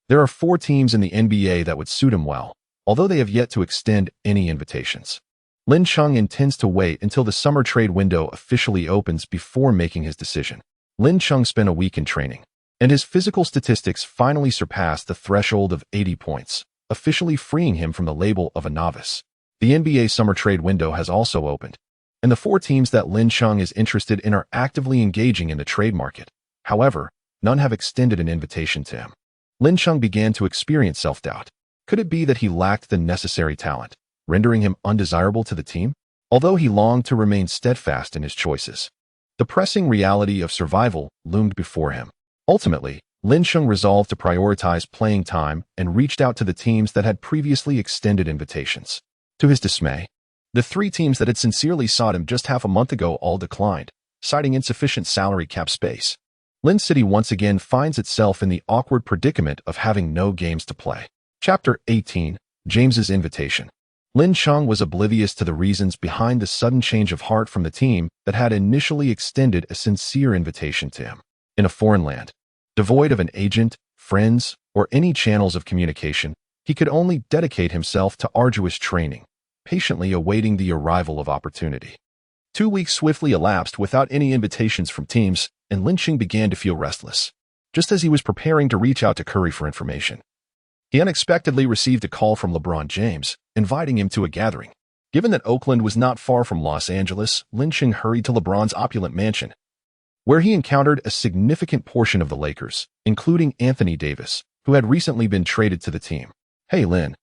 There are 4 teams in the NBA that would suit him well, although they have yet to extend any invitations. Lin Cheng intends to wait until the summer trade window officially opens before making his decision. Lin Cheng spent a week in training, and his physical statistics finally surpassed the threshold of 80 points, officially freeing him from the label of a novice. The NBA summer trade window has also opened, and the 4 teams that Lin Cheng is interested in are actively engaging in the trade market. However, none have extended an invitation to him. Lin Cheng began to experience self-doubt. Could it be that he lacked the necessary talent, rendering him undesirable to the team? Although he longed to remain steadfast in his choices, the pressing reality of survival loomed before him. Ultimately, Lin Cheng resolved to prioritize playing time and reached out to the teams that had previously extended invitations. To his dismay, the 3 teams that had sincerely sought him just half a month ago all declined, citing insufficient salary cap space. Lin City once again finds itself in the awkward predicament of having no games to play. Chapter 18, James's Invitation. Lin Cheng was oblivious to the reasons behind the sudden change of heart from the team that had initially extended a sincere invitation to him. In a foreign land, devoid of an agent, friends, or any channels of communication, he could only dedicate himself to arduous training, patiently awaiting the arrival of opportunity. 2 weeks swiftly elapsed without any invitations from teams, and Lin Cheng began to feel restless. Just as he was preparing to reach out to Curry for information, he unexpectedly received a call from LeBron James, inviting him to a gathering. Given that Oakland was not far from Los Angeles, Lin Cheng hurried to LeBron's opulent mansion, where he encountered a significant portion of the Lakers, including Anthony Davis, who had recently been traded to the team. "Hey, Lin."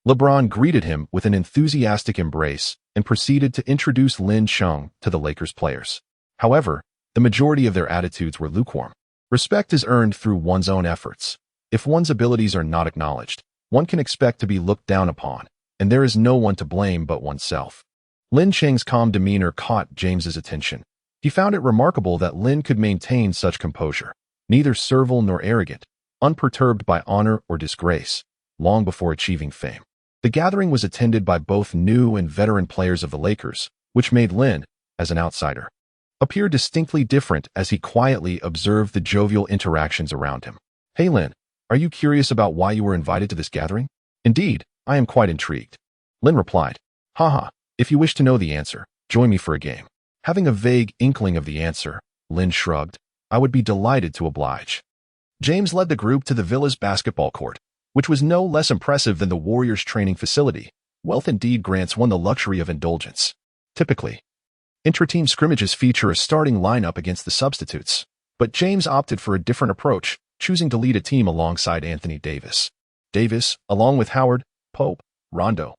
LeBron greeted him with an enthusiastic embrace and proceeded to introduce Lin Cheng to the Lakers players. However, the majority of their attitudes were lukewarm. Respect is earned through one's own efforts. If one's abilities are not acknowledged, one can expect to be looked down upon, and there is no one to blame but oneself. Lin Cheng's calm demeanor caught James's attention. He found it remarkable that Lin could maintain such composure, neither servile nor arrogant, unperturbed by honor or disgrace, long before achieving fame. The gathering was attended by both new and veteran players of the Lakers, which made Lin, as an outsider, appear distinctly different as he quietly observed the jovial interactions around him. "Hey Lin, are you curious about why you were invited to this gathering?" "Indeed, I am quite intrigued," Lin replied. "Haha, if you wish to know the answer, join me for a game." Having a vague inkling of the answer, Lin shrugged. "I would be delighted to oblige." James led the group to the Villa's basketball court, which was no less impressive than the Warriors' training facility. Wealth indeed grants one the luxury of indulgence. Typically, intra-team scrimmages feature a starting lineup against the substitutes, but James opted for a different approach, choosing to lead a team alongside Anthony Davis. Davis, along with Howard, Pope, Rondo,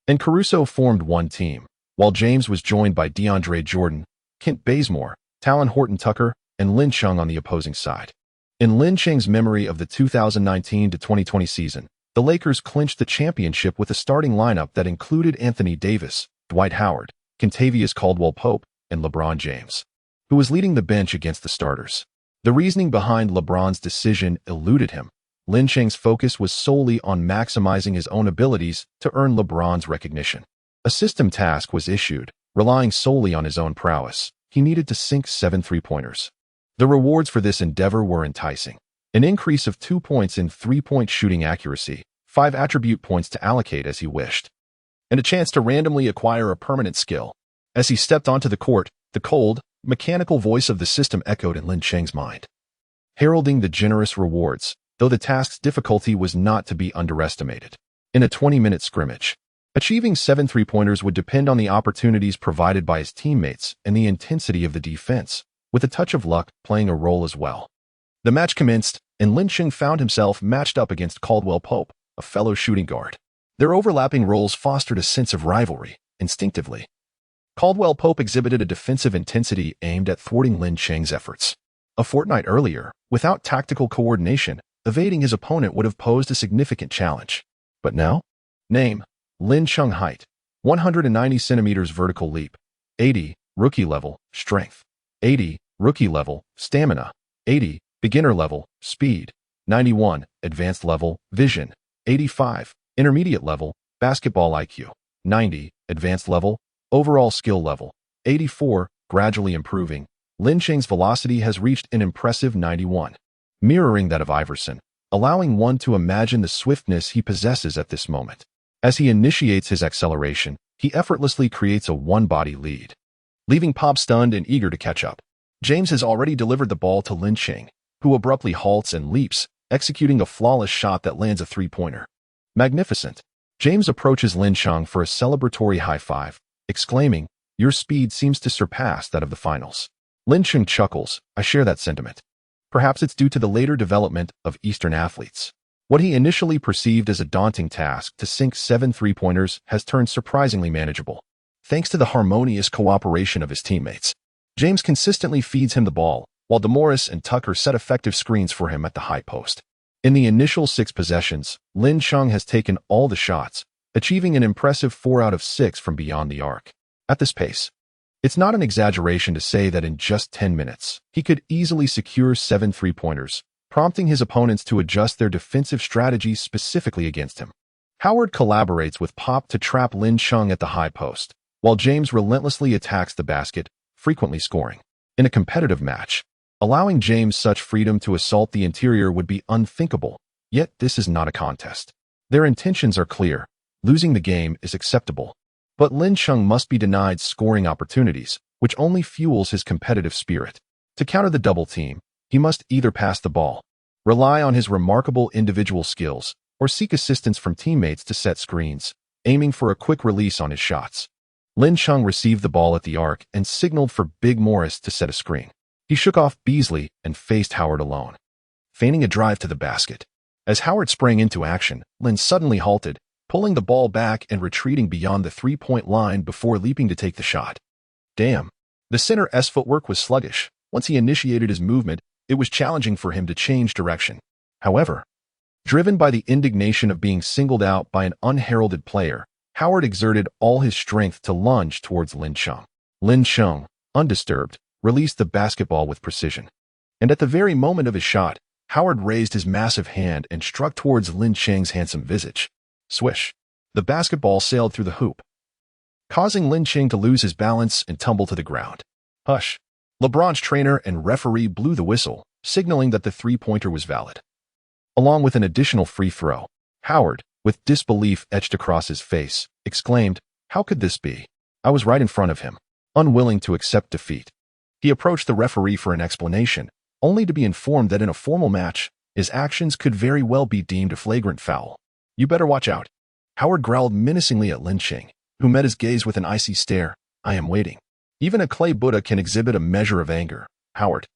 and Caruso formed one team, while James was joined by DeAndre Jordan, Kent Bazemore, Talen Horton-Tucker, and Lin Cheng on the opposing side. In Lin Cheng's memory of the 2019-2020 season, the Lakers clinched the championship with a starting lineup that included Anthony Davis, Dwight Howard, Kentavious Caldwell-Pope, and LeBron James, who was leading the bench against the starters. The reasoning behind LeBron's decision eluded him. Lin Cheng's focus was solely on maximizing his own abilities to earn LeBron's recognition. A system task was issued, relying solely on his own prowess. He needed to sink 7 three-pointers. The rewards for this endeavor were enticing. An increase of 2 points in three-point shooting accuracy, 5 attribute points to allocate as he wished, and a chance to randomly acquire a permanent skill. As he stepped onto the court, the cold, mechanical voice of the system echoed in Lin Cheng's mind, heralding the generous rewards, though the task's difficulty was not to be underestimated. In a 20-minute scrimmage, achieving 7 three-pointers would depend on the opportunities provided by his teammates and the intensity of the defense, with a touch of luck playing a role as well. The match commenced, and Lin Cheng found himself matched up against Caldwell Pope, a fellow shooting guard. Their overlapping roles fostered a sense of rivalry, instinctively. Caldwell Pope exhibited a defensive intensity aimed at thwarting Lin Cheng's efforts. A fortnight earlier, without tactical coordination, evading his opponent would have posed a significant challenge. But now? Name: Lin Cheng. Height: 190 centimeters. Vertical leap: 80, rookie level, strength; 80, rookie level, stamina; 80, beginner level, speed; 91, advanced level, vision; 85, intermediate level, basketball IQ; 90, advanced level, overall skill level; 84, gradually improving. Lin Cheng's velocity has reached an impressive 91, mirroring that of Iverson, allowing one to imagine the swiftness he possesses at this moment. As he initiates his acceleration, he effortlessly creates a one-body lead, leaving Pop stunned and eager to catch up. James has already delivered the ball to Lin Cheng, who abruptly halts and leaps, executing a flawless shot that lands a three-pointer. Magnificent. James approaches Lin Cheng for a celebratory high-five, exclaiming, "Your speed seems to surpass that of the finals." Lin Cheng chuckles, "I share that sentiment. Perhaps it's due to the later development of Eastern athletes. What he initially perceived as a daunting task to sink 7 three-pointers has turned surprisingly manageable, thanks to the harmonious cooperation of his teammates. James consistently feeds him the ball, while DeMorris and Tucker set effective screens for him at the high post. In the initial 6 possessions, Lin Cheng has taken all the shots, achieving an impressive 4 out of 6 from beyond the arc. At this pace, it's not an exaggeration to say that in just 10 minutes, he could easily secure 7 three-pointers, prompting his opponents to adjust their defensive strategies specifically against him. Howard collaborates with Pop to trap Lin Cheng at the high post, while James relentlessly attacks the basket, frequently scoring. In a competitive match, allowing James such freedom to assault the interior would be unthinkable, yet this is not a contest. Their intentions are clear. Losing the game is acceptable. But Lin Cheng must be denied scoring opportunities, which only fuels his competitive spirit. To counter the double team, he must either pass the ball, rely on his remarkable individual skills, or seek assistance from teammates to set screens, aiming for a quick release on his shots. Lin Cheng received the ball at the arc and signaled for Big Morris to set a screen. He shook off Beasley and faced Howard alone, feigning a drive to the basket. As Howard sprang into action, Lin suddenly halted, pulling the ball back and retreating beyond the three-point line before leaping to take the shot. Damn. The center's footwork was sluggish. Once he initiated his movement, it was challenging for him to change direction. However, driven by the indignation of being singled out by an unheralded player, Howard exerted all his strength to lunge towards Lin Cheng. Lin Cheng, undisturbed, released the basketball with precision. And at the very moment of his shot, Howard raised his massive hand and struck towards Lin Cheng's handsome visage. Swish. The basketball sailed through the hoop, causing Lin Cheng to lose his balance and tumble to the ground. Hush. LeBron's trainer and referee blew the whistle, signaling that the three-pointer was valid. Along with an additional free throw, Howard, with disbelief etched across his face, exclaimed, "How could this be? I was right in front of him." Unwilling to accept defeat, he approached the referee for an explanation, only to be informed that in a formal match, his actions could very well be deemed a flagrant foul. "You better watch out." Howard growled menacingly at Lin Cheng, who met his gaze with an icy stare. "I am waiting." Even a clay Buddha can exhibit a measure of anger. Howard,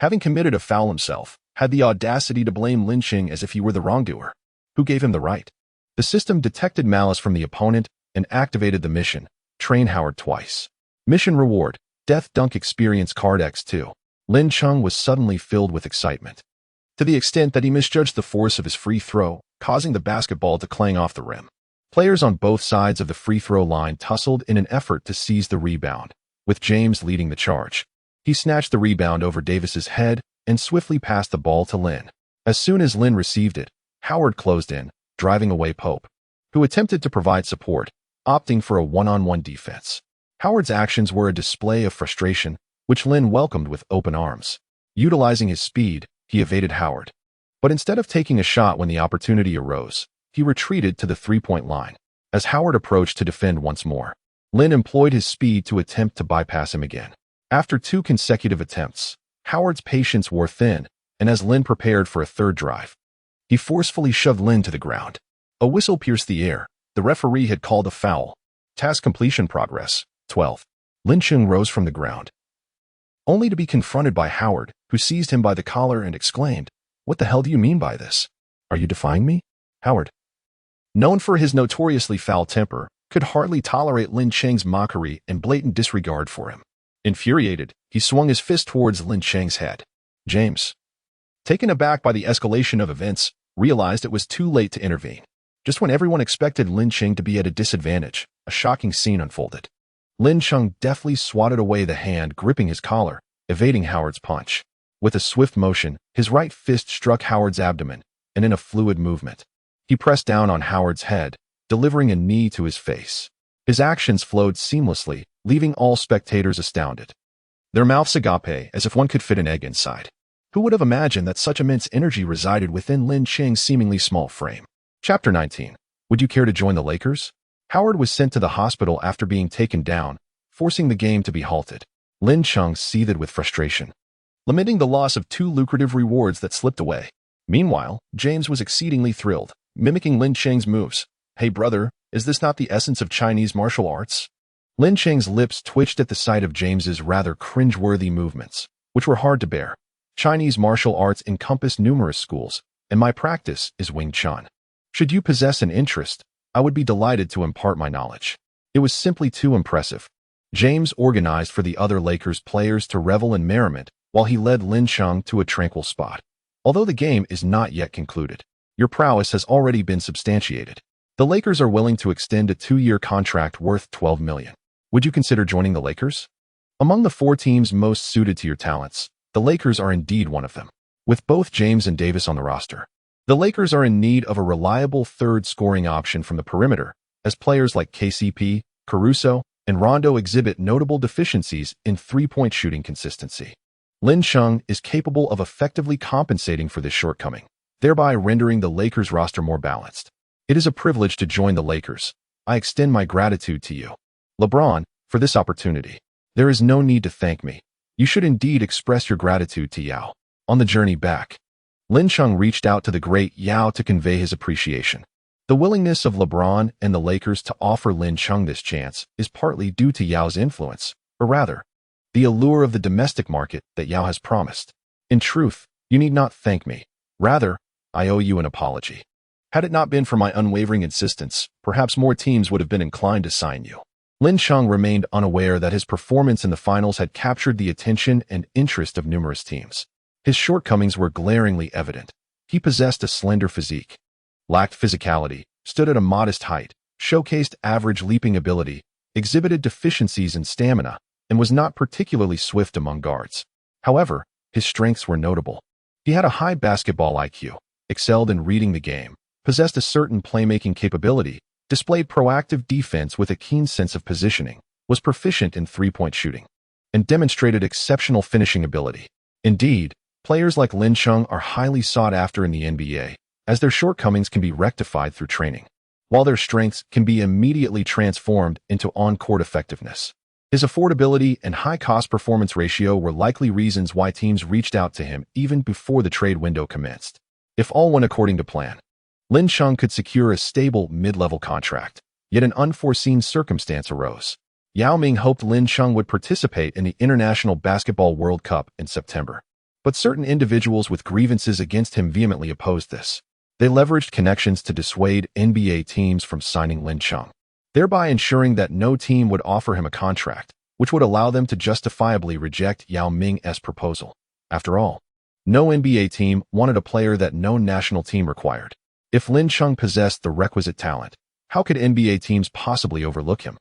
having committed a foul himself, had the audacity to blame Lin Cheng as if he were the wrongdoer. Who gave him the right? The system detected malice from the opponent and activated the mission. Train Howard twice. Mission reward: Death Dunk Experience Card X2. Lin Cheng was suddenly filled with excitement, to the extent that he misjudged the force of his free throw, causing the basketball to clang off the rim. Players on both sides of the free throw line tussled in an effort to seize the rebound, with James leading the charge. He snatched the rebound over Davis's head and swiftly passed the ball to Lin. As soon as Lin received it, Howard closed in, driving away Pope, who attempted to provide support, opting for a one-on-one defense. Howard's actions were a display of frustration, which Lin welcomed with open arms. Utilizing his speed, he evaded Howard. But instead of taking a shot when the opportunity arose, he retreated to the three-point line. As Howard approached to defend once more, Lin employed his speed to attempt to bypass him again. After 2 consecutive attempts, Howard's patience wore thin, and as Lin prepared for a third drive, he forcefully shoved Lin to the ground. A whistle pierced the air. The referee had called a foul. Task completion progress, 12. Lin Cheng rose from the ground, only to be confronted by Howard, who seized him by the collar and exclaimed, "What the hell do you mean by this? Are you defying me?" Howard, known for his notoriously foul temper, could hardly tolerate Lin Cheng's mockery and blatant disregard for him. Infuriated, he swung his fist towards Lin Cheng's head. James, taken aback by the escalation of events, realized it was too late to intervene. Just when everyone expected Lin Cheng to be at a disadvantage, a shocking scene unfolded. Lin Cheng deftly swatted away the hand gripping his collar, evading Howard's punch. With a swift motion, his right fist struck Howard's abdomen, and in a fluid movement, he pressed down on Howard's head, delivering a knee to his face. His actions flowed seamlessly, leaving all spectators astounded. Their mouths agape, as if one could fit an egg inside. Who would have imagined that such immense energy resided within Lin Cheng's seemingly small frame? Chapter 19. Would you care to join the Lakers? Howard was sent to the hospital after being taken down, forcing the game to be halted. Lin Cheng seethed with frustration, lamenting the loss of 2 lucrative rewards that slipped away. Meanwhile, James was exceedingly thrilled, mimicking Lin Cheng's moves. "Hey brother, is this not the essence of Chinese martial arts?" Lin Cheng's lips twitched at the sight of James's rather cringe-worthy movements, which were hard to bear. Chinese martial arts encompass numerous schools, and my practice is Wing Chun. Should you possess an interest, I would be delighted to impart my knowledge. It was simply too impressive. James organized for the other Lakers players to revel in merriment while he led Lin Cheng to a tranquil spot. Although the game is not yet concluded, your prowess has already been substantiated. The Lakers are willing to extend a 2-year contract worth $12 million. Would you consider joining the Lakers? Among the 4 teams most suited to your talents, the Lakers are indeed one of them. With both James and Davis on the roster, the Lakers are in need of a reliable third scoring option from the perimeter, as players like KCP, Caruso, and Rondo exhibit notable deficiencies in 3-point shooting consistency. Lin Cheng is capable of effectively compensating for this shortcoming, thereby rendering the Lakers roster more balanced. It is a privilege to join the Lakers. I extend my gratitude to you, LeBron, for this opportunity. There is no need to thank me. You should indeed express your gratitude to Yao. On the journey back, Lin Cheng reached out to the great Yao to convey his appreciation. The willingness of LeBron and the Lakers to offer Lin Cheng this chance is partly due to Yao's influence, or rather, the allure of the domestic market that Yao has promised. In truth, you need not thank me. Rather, I owe you an apology. Had it not been for my unwavering insistence, perhaps more teams would have been inclined to sign you. Lin Cheng remained unaware that his performance in the finals had captured the attention and interest of numerous teams. His shortcomings were glaringly evident. He possessed a slender physique, lacked physicality, stood at a modest height, showcased average leaping ability, exhibited deficiencies in stamina, and was not particularly swift among guards. However, his strengths were notable. He had a high basketball IQ, excelled in reading the game, possessed a certain playmaking capability, displayed proactive defense with a keen sense of positioning, was proficient in 3-point shooting, and demonstrated exceptional finishing ability. Indeed, players like Lin Cheng are highly sought after in the NBA, as their shortcomings can be rectified through training, while their strengths can be immediately transformed into on-court effectiveness. His affordability and high cost-performance ratio were likely reasons why teams reached out to him even before the trade window commenced. If all went according to plan, Lin Cheng could secure a stable mid-level contract, yet an unforeseen circumstance arose. Yao Ming hoped Lin Cheng would participate in the International Basketball World Cup in September, but certain individuals with grievances against him vehemently opposed this. They leveraged connections to dissuade NBA teams from signing Lin Cheng, thereby ensuring that no team would offer him a contract, which would allow them to justifiably reject Yao Ming's proposal. After all, no NBA team wanted a player that no national team required. If Lin Cheng possessed the requisite talent, how could NBA teams possibly overlook him?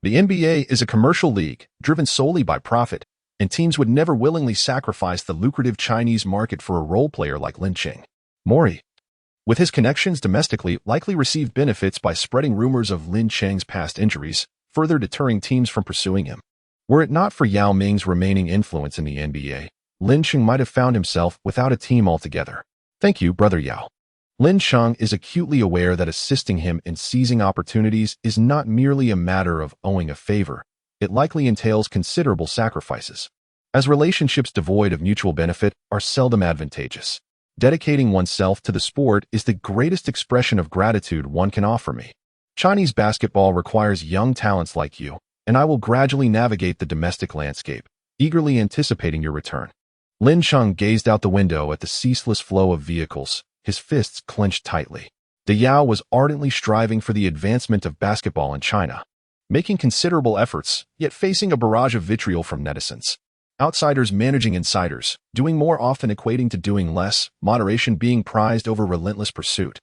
The NBA is a commercial league driven solely by profit, and teams would never willingly sacrifice the lucrative Chinese market for a role player like Lin Cheng. Mori, with his connections domestically, likely received benefits by spreading rumors of Lin Cheng's past injuries, further deterring teams from pursuing him. Were it not for Yao Ming's remaining influence in the NBA, Lin Cheng might have found himself without a team altogether. Thank you, Brother Yao. Lin Cheng is acutely aware that assisting him in seizing opportunities is not merely a matter of owing a favor. It likely entails considerable sacrifices, as relationships devoid of mutual benefit are seldom advantageous. Dedicating oneself to the sport is the greatest expression of gratitude one can offer me. Chinese basketball requires young talents like you, and I will gradually navigate the domestic landscape, eagerly anticipating your return. Lin Cheng gazed out the window at the ceaseless flow of vehicles, his fists clenched tightly. De Yao was ardently striving for the advancement of basketball in China, making considerable efforts, yet facing a barrage of vitriol from netizens. Outsiders managing insiders, doing more often equating to doing less, moderation being prized over relentless pursuit,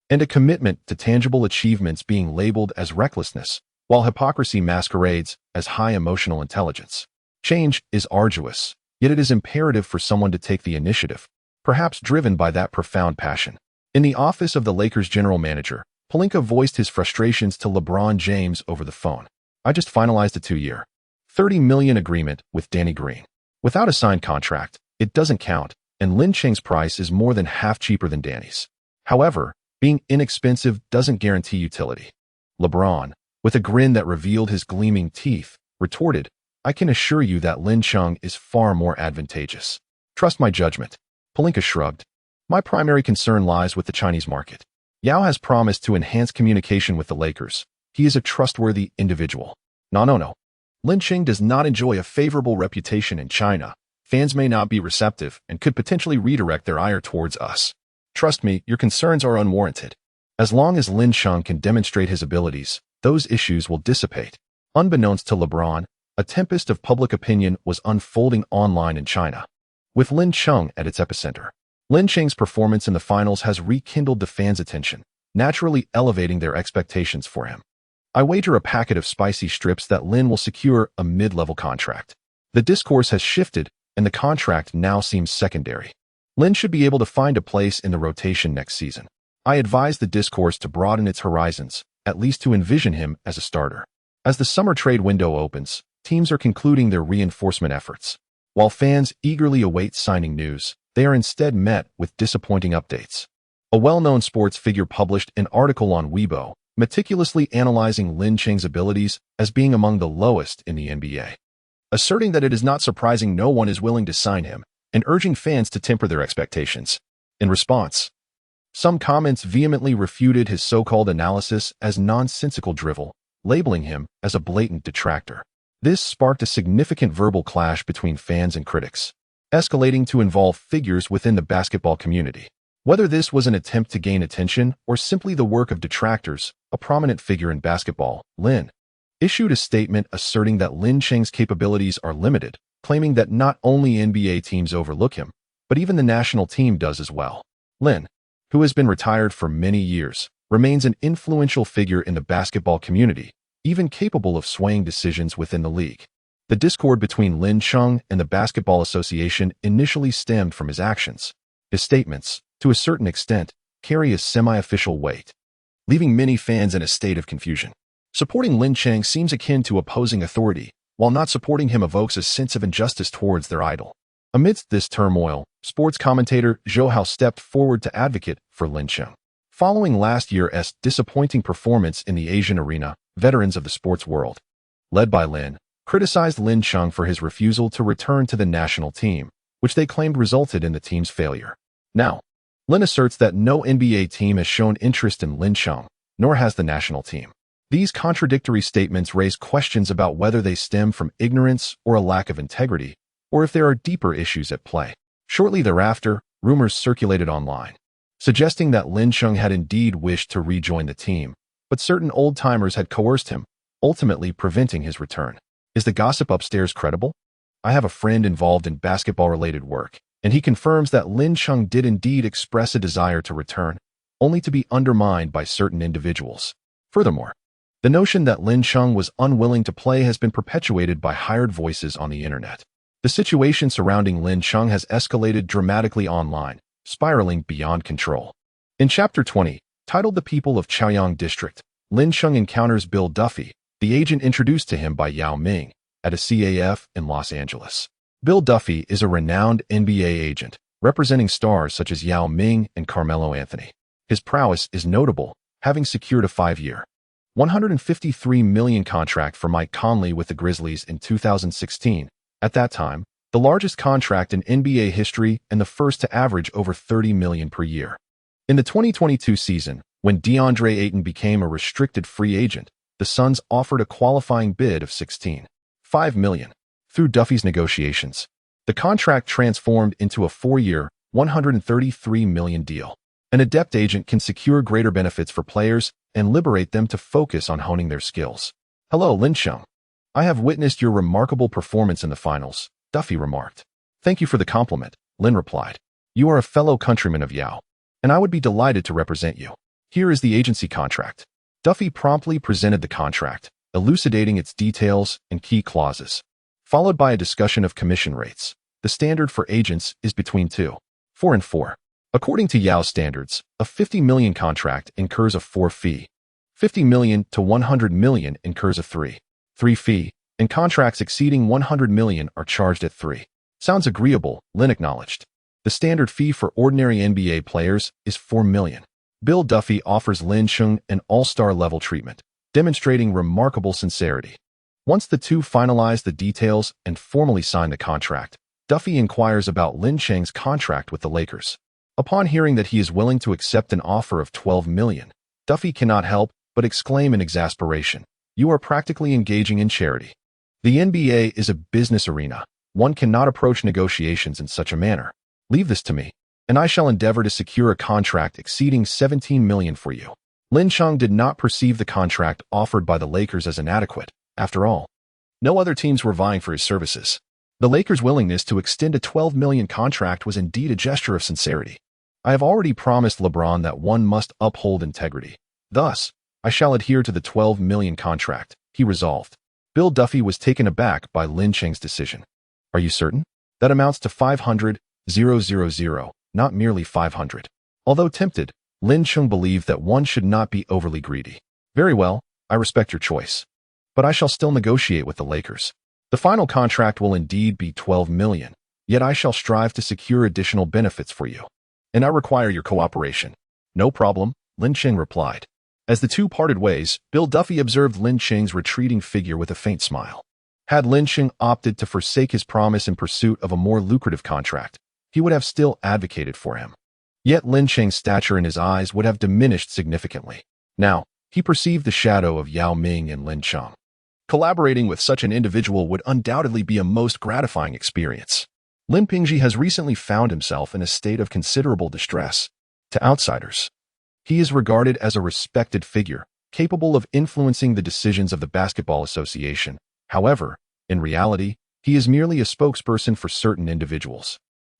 and a commitment to tangible achievements being labeled as recklessness, while hypocrisy masquerades as high emotional intelligence. Change is arduous, yet it is imperative for someone to take the initiative, perhaps driven by that profound passion. In the office of the Lakers general manager, Pelinka voiced his frustrations to LeBron James over the phone. I just finalized a 2-year, $30 million agreement with Danny Green. Without a signed contract, it doesn't count, and Lin Cheng's price is more than half cheaper than Danny's. However, being inexpensive doesn't guarantee utility. LeBron, with a grin that revealed his gleaming teeth, retorted, I can assure you that Lin Cheng is far more advantageous. Trust my judgment. Pelinka shrugged. My primary concern lies with the Chinese market. Yao has promised to enhance communication with the Lakers. He is a trustworthy individual. No. Lin Cheng does not enjoy a favorable reputation in China. Fans may not be receptive and could potentially redirect their ire towards us. Trust me, your concerns are unwarranted. As long as Lin Cheng can demonstrate his abilities, those issues will dissipate. Unbeknownst to LeBron, a tempest of public opinion was unfolding online in China, with Lin Cheng at its epicenter. Lin Cheng's performance in the finals has rekindled the fans' attention, naturally elevating their expectations for him. I wager a packet of spicy strips that Lin will secure a mid-level contract. The discourse has shifted, and the contract now seems secondary. Lin should be able to find a place in the rotation next season. I advise the discourse to broaden its horizons, at least to envision him as a starter. As the summer trade window opens, teams are concluding their reinforcement efforts. While fans eagerly await signing news, they are instead met with disappointing updates. A well-known sports figure published an article on Weibo, meticulously analyzing Lin Cheng's abilities as being among the lowest in the NBA, asserting that it is not surprising no one is willing to sign him, and urging fans to temper their expectations. In response, some comments vehemently refuted his so-called analysis as nonsensical drivel, labeling him as a blatant detractor. This sparked a significant verbal clash between fans and critics, escalating to involve figures within the basketball community. Whether this was an attempt to gain attention or simply the work of detractors, a prominent figure in basketball, Lin, issued a statement asserting that Lin Cheng's capabilities are limited, claiming that not only NBA teams overlook him, but even the national team does as well. Lin, who has been retired for many years, remains an influential figure in the basketball community, even capable of swaying decisions within the league. The discord between Lin Cheng and the Basketball Association initially stemmed from his actions. His statements, to a certain extent, carry a semi-official weight, leaving many fans in a state of confusion. Supporting Lin Cheng seems akin to opposing authority, while not supporting him evokes a sense of injustice towards their idol. Amidst this turmoil, sports commentator Zhou Hao stepped forward to advocate for Lin Cheng. Following last year's disappointing performance in the Asian arena, veterans of the sports world, led by Lin, criticized Lin Cheng for his refusal to return to the national team, which they claimed resulted in the team's failure. Now, Lin asserts that no NBA team has shown interest in Lin Cheng, nor has the national team. These contradictory statements raise questions about whether they stem from ignorance or a lack of integrity, or if there are deeper issues at play. Shortly thereafter, rumors circulated online, suggesting that Lin Cheng had indeed wished to rejoin the team, but certain old-timers had coerced him, ultimately preventing his return. Is the gossip upstairs credible? I have a friend involved in basketball-related work, and he confirms that Lin Cheng did indeed express a desire to return, only to be undermined by certain individuals. Furthermore, the notion that Lin Cheng was unwilling to play has been perpetuated by hired voices on the internet. The situation surrounding Lin Cheng has escalated dramatically online, spiraling beyond control. In Chapter 20, titled The People of Chaoyang District, Lin Cheng encounters Bill Duffy, the agent introduced to him by Yao Ming, at a CAF in Los Angeles. Bill Duffy is a renowned NBA agent, representing stars such as Yao Ming and Carmelo Anthony. His prowess is notable, having secured a 5-year, $153 million contract for Mike Conley with the Grizzlies in 2016. At that time, the largest contract in NBA history and the first to average over $30 million per year. In the 2022 season, when DeAndre Ayton became a restricted free agent, the Suns offered a qualifying bid of $16.5 million. Through Duffy's negotiations, the contract transformed into a 4-year, $133 million deal. An adept agent can secure greater benefits for players and liberate them to focus on honing their skills. Hello, Lin Chung. I have witnessed your remarkable performance in the finals, Duffy remarked. Thank you for the compliment, Lin replied. You are a fellow countryman of Yao, and I would be delighted to represent you. Here is the agency contract. Duffy promptly presented the contract, elucidating its details and key clauses, followed by a discussion of commission rates. The standard for agents is between 2, 4 and 4. According to Yao standards, a $50 million contract incurs a 4 fee. $50 million to $100 million incurs a 3 fee, and contracts exceeding $100 million are charged at 3. Sounds agreeable, Lin acknowledged. The standard fee for ordinary NBA players is $4 million. Bill Duffy offers Lin Chung an all-star level treatment, demonstrating remarkable sincerity. Once the two finalize the details and formally sign the contract, Duffy inquires about Lin Cheng's contract with the Lakers. Upon hearing that he is willing to accept an offer of $12 million, Duffy cannot help but exclaim in exasperation, "You are practically engaging in charity." The NBA is a business arena. One cannot approach negotiations in such a manner. Leave this to me, and I shall endeavor to secure a contract exceeding $17 million for you. Lin Chung did not perceive the contract offered by the Lakers as inadequate. After all, no other teams were vying for his services. The Lakers' willingness to extend a $12 million contract was indeed a gesture of sincerity. I have already promised LeBron that one must uphold integrity. Thus, I shall adhere to the $12 million contract, he resolved. Bill Duffy was taken aback by Lin Cheng's decision. Are you certain? That amounts to $500,000, not merely 500. Although tempted, Lin Chung believed that one should not be overly greedy. Very well, I respect your choice. But I shall still negotiate with the Lakers. The final contract will indeed be $12 million, yet I shall strive to secure additional benefits for you. And I require your cooperation. No problem, Lin Cheng replied. As the two parted ways, Bill Duffy observed Lin Cheng's retreating figure with a faint smile. Had Lin Cheng opted to forsake his promise in pursuit of a more lucrative contract, he would have still advocated for him. Yet Lin Cheng's stature in his eyes would have diminished significantly. Now, he perceived the shadow of Yao Ming in Lin Chung. Collaborating with such an individual would undoubtedly be a most gratifying experience. Lin Pingji has recently found himself in a state of considerable distress. To outsiders, he is regarded as a respected figure, capable of influencing the decisions of the Basketball Association. However, in reality, he is merely a spokesperson for certain individuals.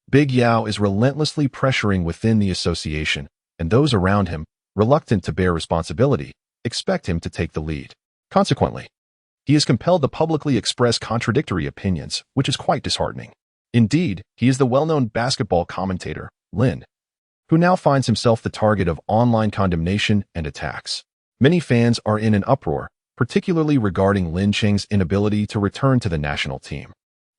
Big Yao is relentlessly pressuring within the association, and those around him, reluctant to bear responsibility, expect him to take the lead. Consequently, he is compelled to publicly express contradictory opinions, which is quite disheartening. Indeed, he is the well-known basketball commentator, Lin, who now finds himself the target of online condemnation and attacks. Many fans are in an uproar, particularly regarding Lin Cheng's inability to return to the national team.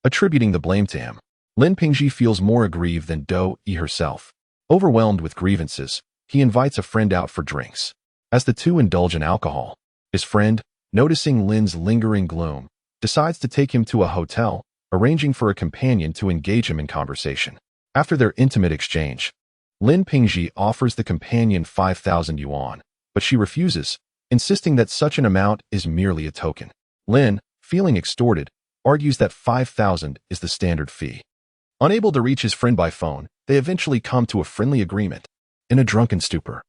Attributing the blame to him, Lin Pingji feels more aggrieved than Do Yi herself. Overwhelmed with grievances, he invites a friend out for drinks. As the two indulge in alcohol, his friend, noticing Lin's lingering gloom, decides to take him to a hotel, arranging for a companion to engage him in conversation. After their intimate exchange, Lin Pingji offers the companion 5,000 yuan, but she refuses, insisting that such an amount is merely a token. Lin, feeling extorted, argues that 5,000 is the standard fee. Unable to reach his friend by phone, they eventually come to a friendly agreement. In a drunken stupor,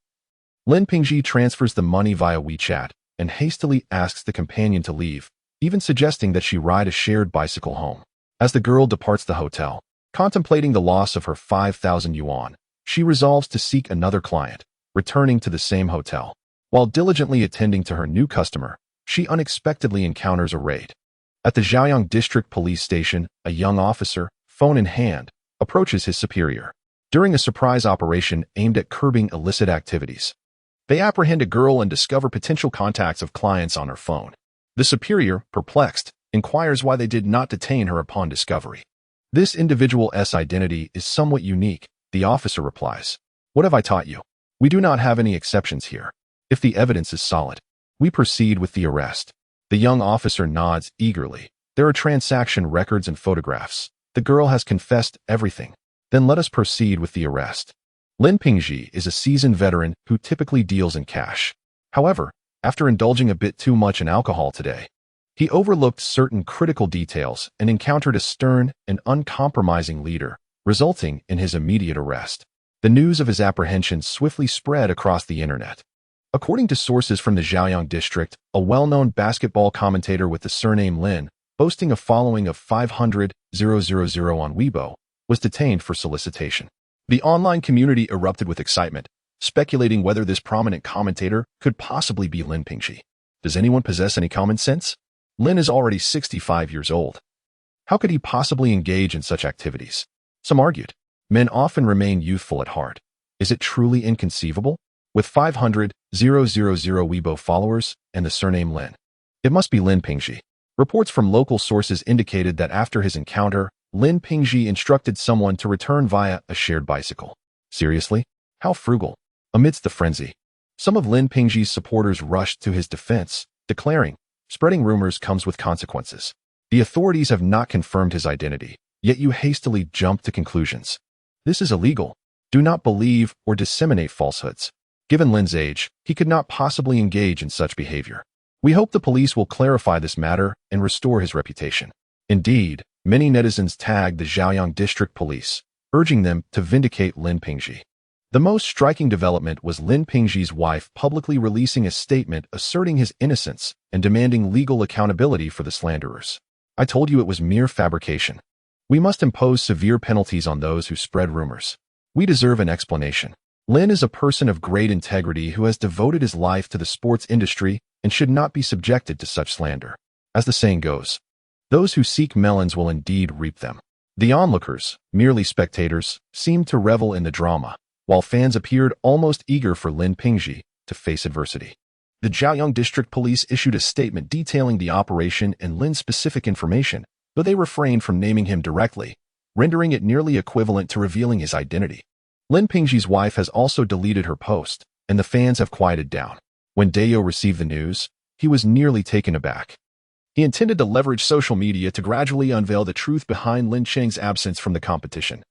Lin Pingji transfers the money via WeChat and hastily asks the companion to leave, even suggesting that she ride a shared bicycle home. As the girl departs the hotel, contemplating the loss of her 5,000 yuan, she resolves to seek another client, returning to the same hotel. While diligently attending to her new customer, she unexpectedly encounters a raid. At the Zhaoyang District Police Station, a young officer, phone in hand, approaches his superior. During a surprise operation aimed at curbing illicit activities, they apprehend a girl and discover potential contacts of clients on her phone. The superior, perplexed, inquires why they did not detain her upon discovery. This individual's identity is somewhat unique, the officer replies. What have I taught you? We do not have any exceptions here. If the evidence is solid, we proceed with the arrest. The young officer nods eagerly. There are transaction records and photographs. The girl has confessed everything. Then let us proceed with the arrest. Lin Pingji is a seasoned veteran who typically deals in cash. However, after indulging a bit too much in alcohol today, he overlooked certain critical details and encountered a stern and uncompromising leader, resulting in his immediate arrest. The news of his apprehension swiftly spread across the internet. According to sources from the Zhaoyang district, a well-known basketball commentator with the surname Lin, boasting a following of 500,000 on Weibo, was detained for solicitation. The online community erupted with excitement, speculating whether this prominent commentator could possibly be Lin Pingji. Does anyone possess any common sense? Lin is already 65 years old. How could he possibly engage in such activities? Some argued. Men often remain youthful at heart. Is it truly inconceivable? With 500,000 Weibo followers and the surname Lin, it must be Lin Pingji. Reports from local sources indicated that after his encounter, Lin Pingji instructed someone to return via a shared bicycle. Seriously? How frugal. Amidst the frenzy, some of Lin Pingji's supporters rushed to his defense, declaring, "Spreading rumors comes with consequences. The authorities have not confirmed his identity, yet you hastily jump to conclusions. This is illegal. Do not believe or disseminate falsehoods." Given Lin's age, he could not possibly engage in such behavior. We hope the police will clarify this matter and restore his reputation. Indeed, many netizens tagged the Zhaoyang District Police, urging them to vindicate Lin Pingji. The most striking development was Lin Pingji's wife publicly releasing a statement asserting his innocence and demanding legal accountability for the slanderers. "I told you it was mere fabrication. We must impose severe penalties on those who spread rumors. We deserve an explanation." Lin is a person of great integrity who has devoted his life to the sports industry and should not be subjected to such slander. As the saying goes, those who seek melons will indeed reap them. The onlookers, merely spectators, seemed to revel in the drama, while fans appeared almost eager for Lin Pingji to face adversity. The Zhaoyang District Police issued a statement detailing the operation and Lin's specific information, though they refrained from naming him directly, rendering it nearly equivalent to revealing his identity. Lin Pingji's wife has also deleted her post, and the fans have quieted down. When Dayo received the news, he was nearly taken aback. He intended to leverage social media to gradually unveil the truth behind Lin Cheng's absence from the competition,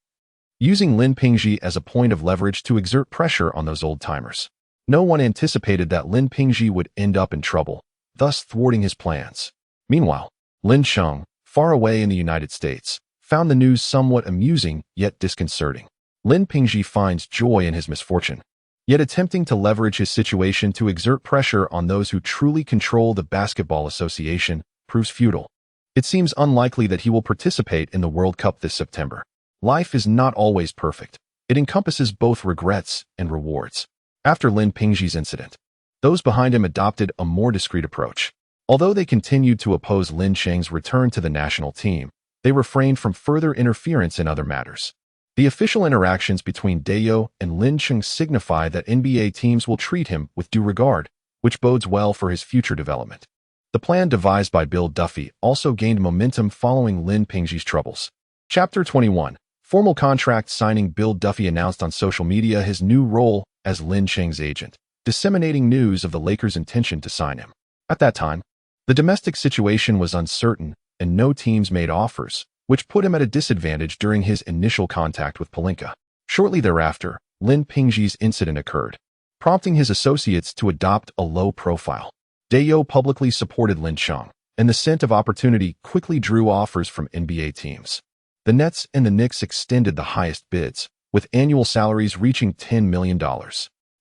using Lin Pingji as a point of leverage to exert pressure on those old-timers. No one anticipated that Lin Pingji would end up in trouble, thus thwarting his plans. Meanwhile, Lin Cheng, far away in the United States, found the news somewhat amusing yet disconcerting. Lin Pingji finds joy in his misfortune, yet attempting to leverage his situation to exert pressure on those who truly control the Basketball Association proves futile. It seems unlikely that he will participate in the World Cup this September. Life is not always perfect. It encompasses both regrets and rewards. After Lin Pingji's incident, those behind him adopted a more discreet approach. Although they continued to oppose Lin Cheng's return to the national team, they refrained from further interference in other matters. The official interactions between Dayo and Lin Cheng signify that NBA teams will treat him with due regard, which bodes well for his future development. The plan devised by Bill Duffy also gained momentum following Lin Pingji's troubles. Chapter 21. Formal contract signing. Bill Duffy announced on social media his new role as Lin Cheng's agent, disseminating news of the Lakers' intention to sign him. At that time, the domestic situation was uncertain and no teams made offers, which put him at a disadvantage during his initial contact with Pelinka. Shortly thereafter, Lin Pingji's incident occurred, prompting his associates to adopt a low profile. Dayo publicly supported Lin Cheng, and the scent of opportunity quickly drew offers from NBA teams. The Nets and the Knicks extended the highest bids, with annual salaries reaching $10 million.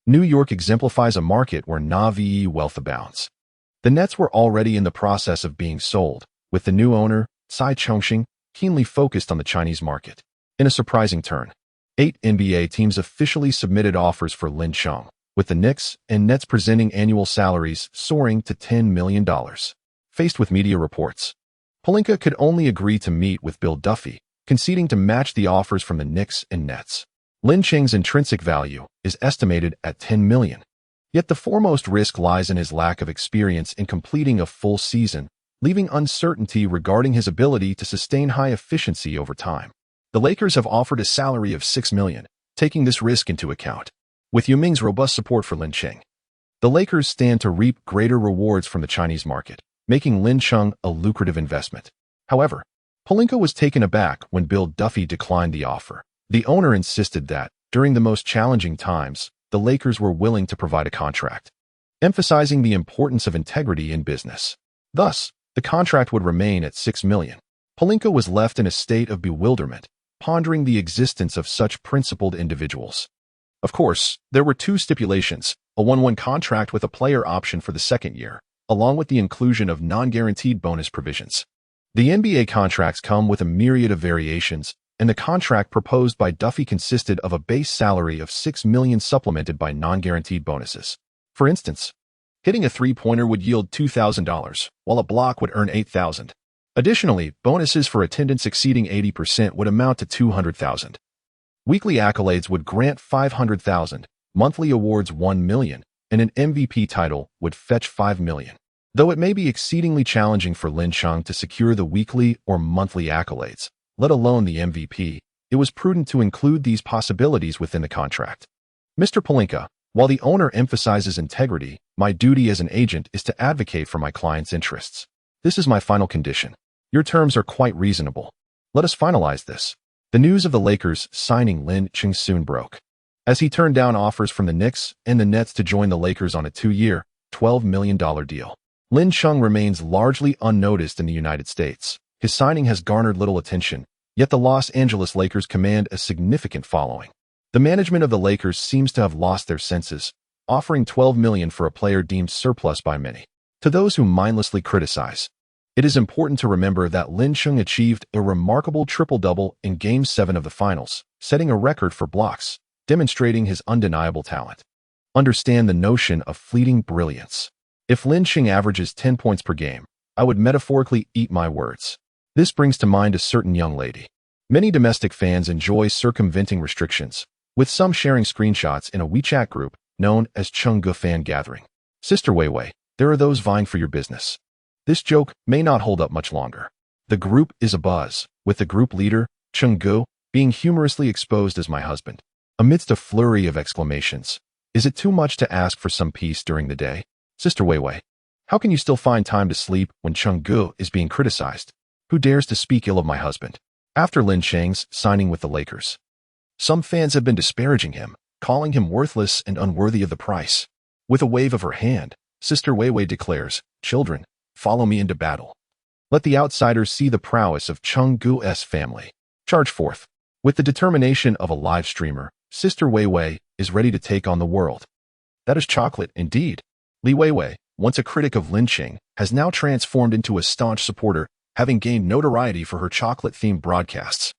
New York exemplifies a market where Na'vi wealth abounds. The Nets were already in the process of being sold, with the new owner, Tsai Chongqing, keenly focused on the Chinese market. In a surprising turn, 8 NBA teams officially submitted offers for Lin Cheng, with the Knicks and Nets presenting annual salaries soaring to $10 million. Faced with media reports, Pelinka could only agree to meet with Bill Duffy, conceding to match the offers from the Knicks and Nets. Lin Cheng's intrinsic value is estimated at $10 million. Yet the foremost risk lies in his lack of experience in completing a full season, leaving uncertainty regarding his ability to sustain high efficiency over time. The Lakers have offered a salary of $6 million, taking this risk into account. With Yao Ming's robust support for Lin Cheng, the Lakers stand to reap greater rewards from the Chinese market, making Lin Cheng a lucrative investment. However, Pelinka was taken aback when Bill Duffy declined the offer. The owner insisted that, during the most challenging times, the Lakers were willing to provide a contract, emphasizing the importance of integrity in business. Thus, the contract would remain at $6 million. Pelinka was left in a state of bewilderment, pondering the existence of such principled individuals. Of course, there were two stipulations: a 1-1 contract with a player option for the second year, along with the inclusion of non-guaranteed bonus provisions. The NBA contracts come with a myriad of variations, and the contract proposed by Duffy consisted of a base salary of $6 million supplemented by non-guaranteed bonuses. For instance, hitting a three-pointer would yield $2,000, while a block would earn $8,000. Additionally, bonuses for attendance exceeding 80% would amount to $200,000. Weekly accolades would grant $500,000, monthly awards $1 million, and an MVP title would fetch $5 million. Though it may be exceedingly challenging for Lin Cheng to secure the weekly or monthly accolades, let alone the MVP, it was prudent to include these possibilities within the contract. Mr. Pelinka, while the owner emphasizes integrity, my duty as an agent is to advocate for my client's interests. This is my final condition. Your terms are quite reasonable. Let us finalize this. The news of the Lakers signing Lin Cheng soon broke, as he turned down offers from the Knicks and the Nets to join the Lakers on a 2-year, $12 million deal. Lin Cheng remains largely unnoticed in the United States. His signing has garnered little attention, yet the Los Angeles Lakers command a significant following. The management of the Lakers seems to have lost their senses, offering $12 million for a player deemed surplus by many. To those who mindlessly criticize, it is important to remember that Lin Cheng achieved a remarkable triple-double in Game 7 of the Finals, setting a record for blocks, demonstrating his undeniable talent. Understand the notion of fleeting brilliance. If Lin Cheng averages 10 points per game, I would metaphorically eat my words. This brings to mind a certain young lady. Many domestic fans enjoy circumventing restrictions, with some sharing screenshots in a WeChat group known as Chenggu Fan Gathering. Sister Weiwei, there are those vying for your business. This joke may not hold up much longer. The group is abuzz, with the group leader, Chenggu, being humorously exposed as my husband. Amidst a flurry of exclamations, is it too much to ask for some peace during the day? Sister Weiwei, how can you still find time to sleep when Chenggu is being criticized? Who dares to speak ill of my husband? After Lin Cheng's signing with the Lakers, some fans have been disparaging him, calling him worthless and unworthy of the price. With a wave of her hand, Sister Weiwei declares, "Children, follow me into battle. Let the outsiders see the prowess of Chenggu's family. Charge forth." With the determination of a live streamer, Sister Weiwei is ready to take on the world. That is chocolate indeed. Li Weiwei, once a critic of Lin Cheng, has now transformed into a staunch supporter, having gained notoriety for her chocolate-themed broadcasts.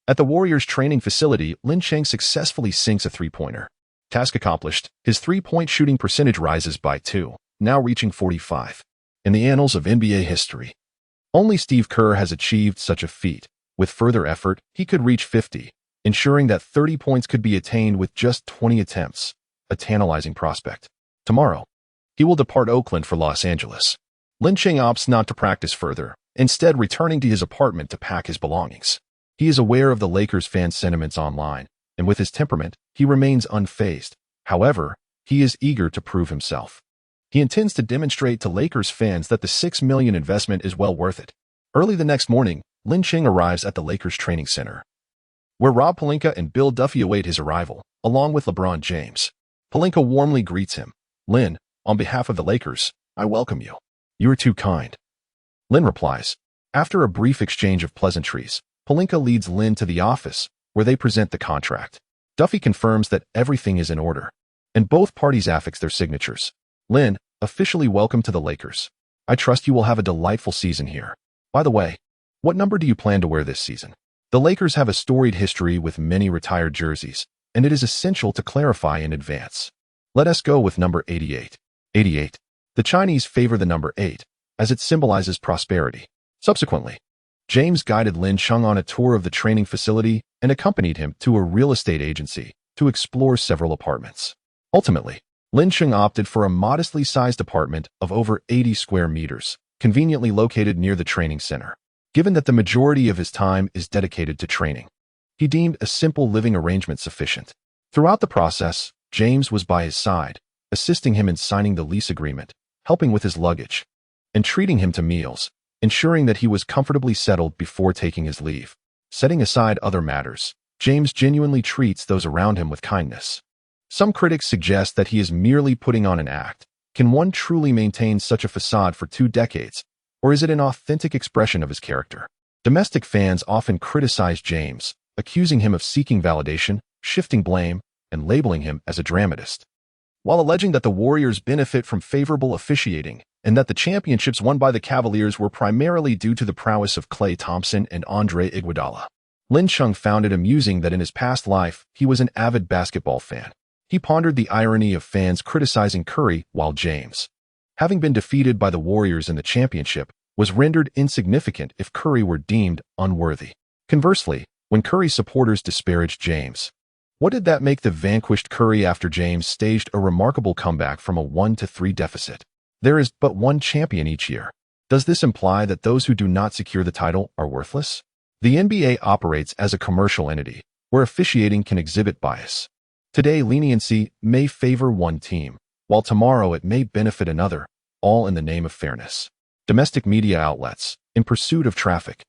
At the Warriors training facility, Lin Cheng successfully sinks a three-pointer. Task accomplished, his three-point shooting percentage rises by 2, now reaching 45. In the annals of NBA history, only Steve Kerr has achieved such a feat. With further effort, he could reach 50, ensuring that 30 points could be attained with just 20 attempts, a tantalizing prospect. Tomorrow, he will depart Oakland for Los Angeles. Lin Cheng opts not to practice further, instead returning to his apartment to pack his belongings. He is aware of the Lakers fans' sentiments online, and with his temperament, he remains unfazed. However, he is eager to prove himself. He intends to demonstrate to Lakers fans that the $6 million investment is well worth it. Early the next morning, Lin Cheng arrives at the Lakers training center, where Rob Pelinka and Bill Duffy await his arrival, along with LeBron James. Pelinka warmly greets him. "Lin, on behalf of the Lakers, I welcome you. You are too kind." Lin replies. After a brief exchange of pleasantries, Pelinka leads Lin to the office, where they present the contract. Duffy confirms that everything is in order, and both parties affix their signatures. "Lin, officially welcome to the Lakers. I trust you will have a delightful season here. By the way, what number do you plan to wear this season?" The Lakers have a storied history with many retired jerseys, and it is essential to clarify in advance. Let us go with number 88. 88. The Chinese favor the number 8, as it symbolizes prosperity. Subsequently, James guided Lin Cheng on a tour of the training facility and accompanied him to a real estate agency to explore several apartments. Ultimately, Lin Cheng opted for a modestly sized apartment of over 80 square meters, conveniently located near the training center. Given that the majority of his time is dedicated to training, he deemed a simple living arrangement sufficient. Throughout the process, James was by his side, assisting him in signing the lease agreement, helping with his luggage, and treating him to meals, ensuring that he was comfortably settled before taking his leave. Setting aside other matters, James genuinely treats those around him with kindness. Some critics suggest that he is merely putting on an act. Can one truly maintain such a facade for 2 decades, or is it an authentic expression of his character? Domestic fans often criticize James, accusing him of seeking validation, shifting blame, and labeling him as a dramatist, while alleging that the Warriors benefit from favorable officiating and that the championships won by the Cavaliers were primarily due to the prowess of Klay Thompson and Andre Iguodala. Lin Chung found it amusing that in his past life, he was an avid basketball fan. He pondered the irony of fans criticizing Curry while James, having been defeated by the Warriors in the championship, was rendered insignificant if Curry were deemed unworthy. Conversely, when Curry supporters disparaged James, what did that make the vanquished Curry after James staged a remarkable comeback from a 1-3 deficit? There is but one champion each year. Does this imply that those who do not secure the title are worthless? The NBA operates as a commercial entity, where officiating can exhibit bias. Today, leniency may favor one team, while tomorrow it may benefit another, all in the name of fairness. Domestic media outlets, in pursuit of traffic,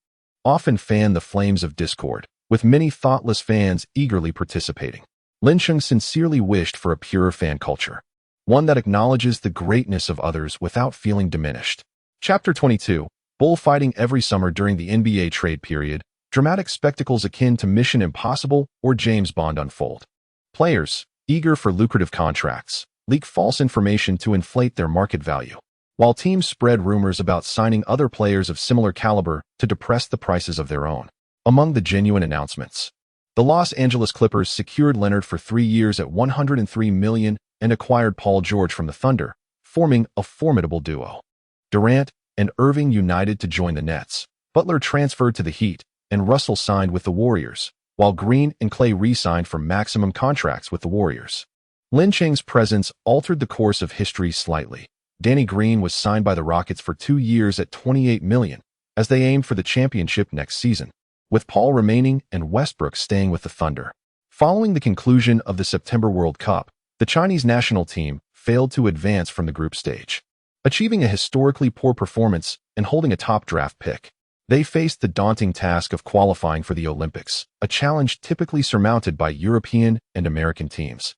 often fan the flames of discord, with many thoughtless fans eagerly participating. Lin Chung sincerely wished for a purer fan culture, one that acknowledges the greatness of others without feeling diminished. Chapter 22. Bullfighting every summer during the NBA trade period, dramatic spectacles akin to Mission Impossible or James Bond unfold. Players, eager for lucrative contracts, leak false information to inflate their market value, while teams spread rumors about signing other players of similar caliber to depress the prices of their own. Among the genuine announcements, the Los Angeles Clippers secured Leonard for 3 years at $103 million and acquired Paul George from the Thunder, forming a formidable duo. Durant and Irving united to join the Nets. Butler transferred to the Heat, and Russell signed with the Warriors, while Green and Klay re-signed for maximum contracts with the Warriors. Lin Chung's presence altered the course of history slightly. Danny Green was signed by the Rockets for 2 years at $28 million, as they aimed for the championship next season, with Paul remaining and Westbrook staying with the Thunder. Following the conclusion of the September World Cup, the Chinese national team failed to advance from the group stage, achieving a historically poor performance and holding a top draft pick. They faced the daunting task of qualifying for the Olympics, a challenge typically surmounted by European and American teams,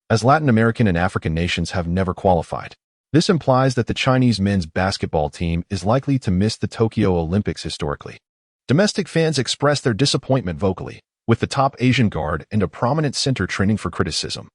as Latin American and African nations have never qualified. This implies that the Chinese men's basketball team is likely to miss the Tokyo Olympics historically. Domestic fans expressed their disappointment vocally, with the top Asian guard and a prominent center trending for criticism,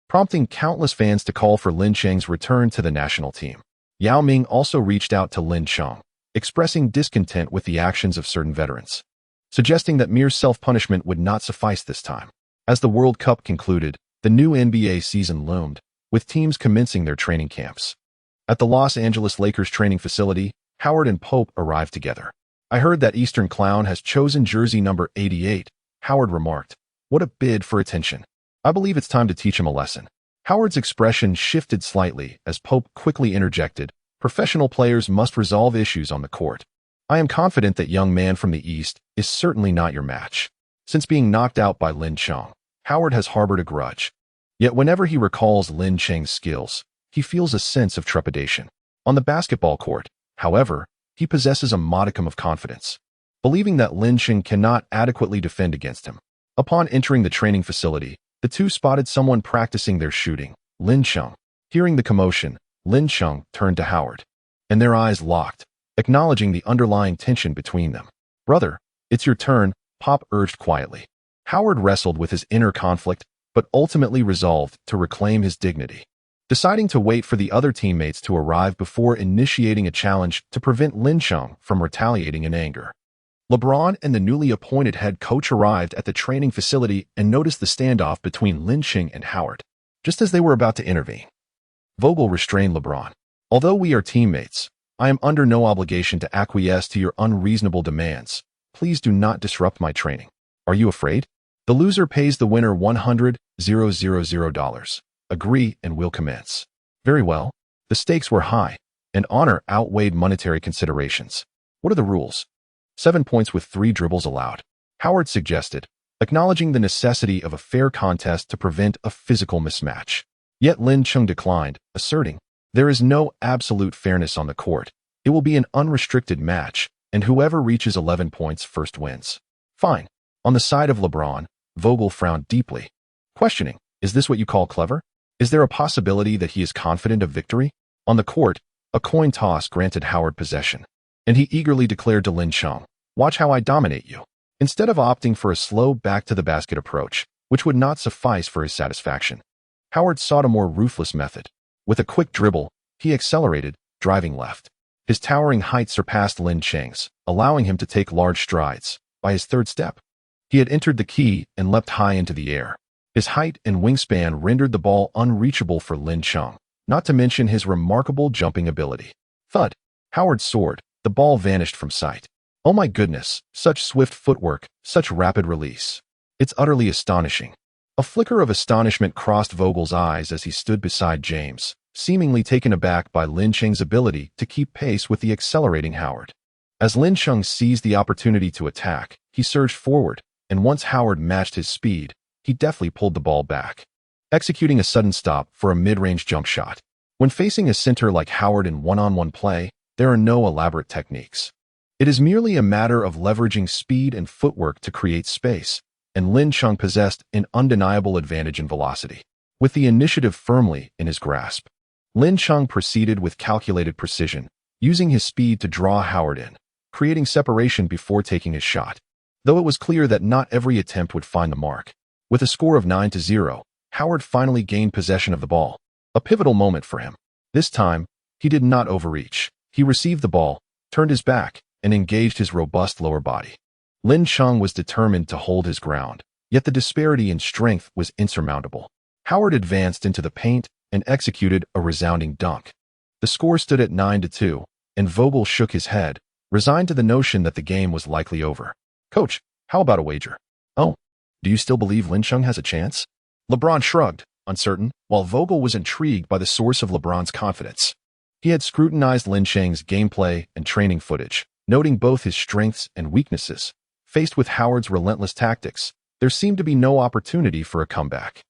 prompting countless fans to call for Lin Chung's return to the national team. Yao Ming also reached out to Lin Chung, expressing discontent with the actions of certain veterans, suggesting that mere self-punishment would not suffice this time. As the World Cup concluded, the new NBA season loomed, with teams commencing their training camps. At the Los Angeles Lakers training facility, Howard and Pope arrived together. "I heard that Eastern Clown has chosen jersey number 88, Howard remarked. "What a bid for attention. I believe it's time to teach him a lesson." Howard's expression shifted slightly as Pope quickly interjected, "Professional players must resolve issues on the court. I am confident that young man from the East is certainly not your match." Since being knocked out by Lin Chung, Howard has harbored a grudge. Yet whenever he recalls Lin Chung's skills, he feels a sense of trepidation. On the basketball court, however, he possesses a modicum of confidence, believing that Lin Chung cannot adequately defend against him. Upon entering the training facility, the two spotted someone practicing their shooting, Lin Chung. Hearing the commotion, Lin Chung turned to Howard, and their eyes locked, acknowledging the underlying tension between them. "Brother, it's your turn," Pop urged quietly. Howard wrestled with his inner conflict, but ultimately resolved to reclaim his dignity, deciding to wait for the other teammates to arrive before initiating a challenge to prevent Lin Chung from retaliating in anger. LeBron and the newly appointed head coach arrived at the training facility and noticed the standoff between Lin Chung and Howard. Just as they were about to intervene, Vogel restrained LeBron. "Although we are teammates, I am under no obligation to acquiesce to your unreasonable demands. Please do not disrupt my training. Are you afraid? The loser pays the winner $100,000. Agree and we'll commence." Very well. The stakes were high, and honor outweighed monetary considerations. "What are the rules?" 7 points with 3 dribbles allowed, Howard suggested, acknowledging the necessity of a fair contest to prevent a physical mismatch. Yet Lin Chung declined, asserting, "There is no absolute fairness on the court. It will be an unrestricted match, and whoever reaches 11 points first wins." Fine. On the side of LeBron, Vogel frowned deeply, questioning, "Is this what you call clever? Is there a possibility that he is confident of victory?" On the court, a coin toss granted Howard possession, and he eagerly declared to Lin Chung, "Watch how I dominate you." Instead of opting for a slow back-to-the-basket approach, which would not suffice for his satisfaction, Howard sought a more ruthless method. With a quick dribble, he accelerated, driving left. His towering height surpassed Lin Cheng's, allowing him to take large strides. By his third step, he had entered the key and leapt high into the air. His height and wingspan rendered the ball unreachable for Lin Chung, not to mention his remarkable jumping ability. Thud! Howard soared. The ball vanished from sight. Oh my goodness, such swift footwork, such rapid release. It's utterly astonishing. A flicker of astonishment crossed Vogel's eyes as he stood beside James, seemingly taken aback by Lin Cheng's ability to keep pace with the accelerating Howard. As Lin Chung seized the opportunity to attack, he surged forward, and once Howard matched his speed, he deftly pulled the ball back, executing a sudden stop for a mid-range jump shot. When facing a center like Howard in one-on-one play, there are no elaborate techniques. It is merely a matter of leveraging speed and footwork to create space, and Lin Chung possessed an undeniable advantage in velocity. With the initiative firmly in his grasp, Lin Chung proceeded with calculated precision, using his speed to draw Howard in, creating separation before taking his shot. Though it was clear that not every attempt would find the mark. With a score of 9-0, Howard finally gained possession of the ball, a pivotal moment for him. This time, he did not overreach. He received the ball, turned his back, and engaged his robust lower body. Lin Chung was determined to hold his ground, yet the disparity in strength was insurmountable. Howard advanced into the paint and executed a resounding dunk. The score stood at 9-2, and Vogel shook his head, resigned to the notion that the game was likely over. "Coach, how about a wager?" "Oh, do you still believe Lin Chung has a chance?" LeBron shrugged, uncertain, while Vogel was intrigued by the source of LeBron's confidence. He had scrutinized Lin Cheng's gameplay and training footage, noting both his strengths and weaknesses. Faced with Howard's relentless tactics, there seemed to be no opportunity for a comeback.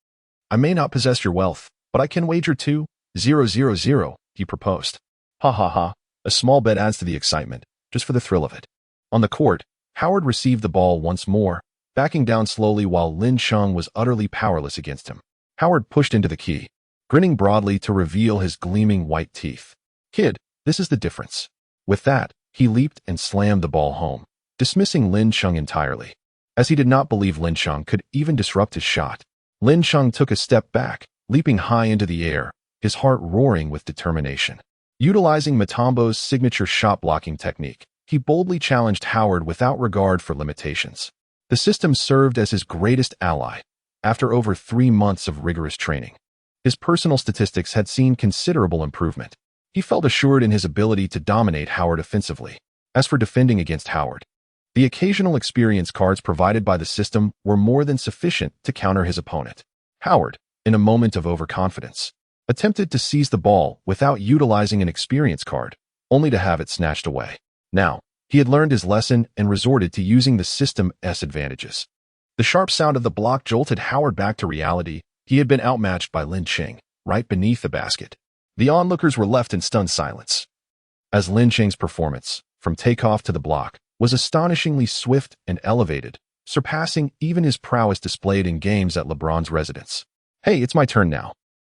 "I may not possess your wealth, but I can wager 2-0-0-0, he proposed. "Ha ha ha, a small bet adds to the excitement, just for the thrill of it." On the court, Howard received the ball once more, backing down slowly while Lin Chung was utterly powerless against him. Howard pushed into the key, grinning broadly to reveal his gleaming white teeth. "Kid, this is the difference." With that, he leaped and slammed the ball home, dismissing Lin Chung entirely. As he did not believe Lin Chung could even disrupt his shot, Lin Chung took a step back, leaping high into the air, his heart roaring with determination. Utilizing Mutombo's signature shot-blocking technique, he boldly challenged Howard without regard for limitations. The system served as his greatest ally. After over 3 months of rigorous training, his personal statistics had seen considerable improvement. He felt assured in his ability to dominate Howard offensively. As for defending against Howard, the occasional experience cards provided by the system were more than sufficient to counter his opponent. Howard, in a moment of overconfidence, attempted to seize the ball without utilizing an experience card, only to have it snatched away. Now, he had learned his lesson and resorted to using the system's advantages. The sharp sound of the block jolted Howard back to reality. He had been outmatched by Lin Cheng, right beneath the basket. The onlookers were left in stunned silence, as Lin Cheng's performance, from takeoff to the block, was astonishingly swift and elevated, surpassing even his prowess displayed in games at LeBron's residence. "Hey, it's my turn now."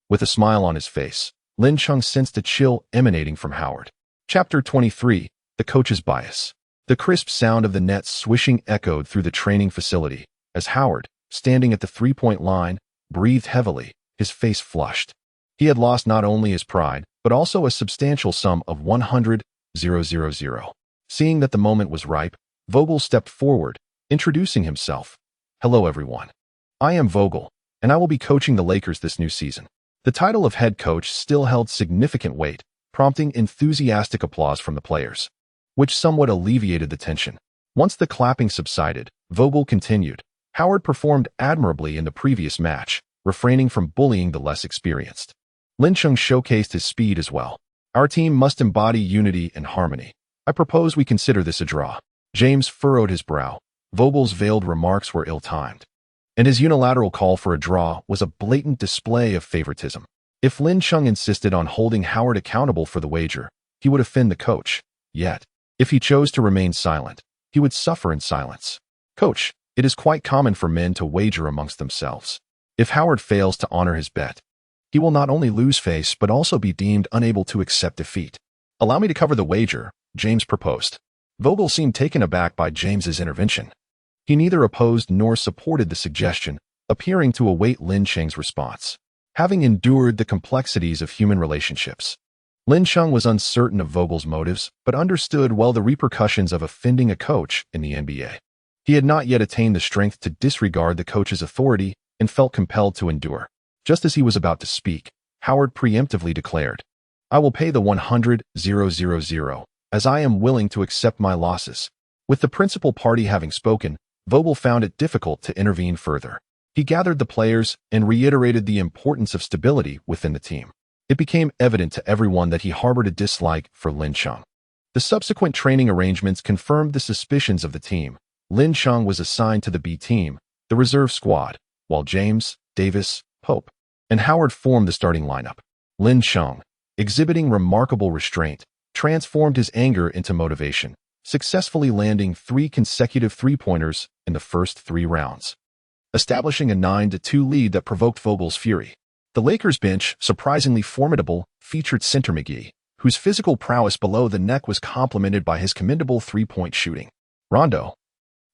With a smile on his face, Lin Chung sensed a chill emanating from Howard. Chapter 23, The Coach's Bias. The crisp sound of the net swishing echoed through the training facility, as Howard, standing at the three-point line, breathed heavily, his face flushed. He had lost not only his pride, but also a substantial sum of 100,000. Seeing that the moment was ripe, Vogel stepped forward, introducing himself. "Hello everyone. I am Vogel, and I will be coaching the Lakers this new season." The title of head coach still held significant weight, prompting enthusiastic applause from the players, which somewhat alleviated the tension. Once the clapping subsided, Vogel continued. "Howard performed admirably in the previous match, refraining from bullying the less experienced. Lin Chung showcased his speed as well. Our team must embody unity and harmony. I propose we consider this a draw." James furrowed his brow. Vogel's veiled remarks were ill-timed. and his unilateral call for a draw was a blatant display of favoritism. If Lin Chung insisted on holding Howard accountable for the wager, he would offend the coach. Yet, if he chose to remain silent, he would suffer in silence. Coach, it is quite common for men to wager amongst themselves. If Howard fails to honor his bet, he will not only lose face but also be deemed unable to accept defeat. Allow me to cover the wager, James proposed. Vogel seemed taken aback by James's intervention. He neither opposed nor supported the suggestion, appearing to await Lin Cheng's response. Having endured the complexities of human relationships, Lin Chung was uncertain of Vogel's motives, but understood well the repercussions of offending a coach in the NBA. He had not yet attained the strength to disregard the coach's authority and felt compelled to endure. Just as he was about to speak, Howard preemptively declared, "I will pay the 100,000, as I am willing to accept my losses." With the principal party having spoken, Vogel found it difficult to intervene further. He gathered the players and reiterated the importance of stability within the team. It became evident to everyone that he harbored a dislike for Lin Chung. The subsequent training arrangements confirmed the suspicions of the team. Lin Chung was assigned to the B team, the reserve squad, while James, Davis, Pope, and Howard formed the starting lineup. Lin Chung, exhibiting remarkable restraint, transformed his anger into motivation, successfully landing 3 consecutive three-pointers in the first 3 rounds, establishing a 9-2 lead that provoked Vogel's fury. The Lakers bench, surprisingly formidable, featured center McGee, whose physical prowess below the neck was complemented by his commendable three-point shooting. Rondo,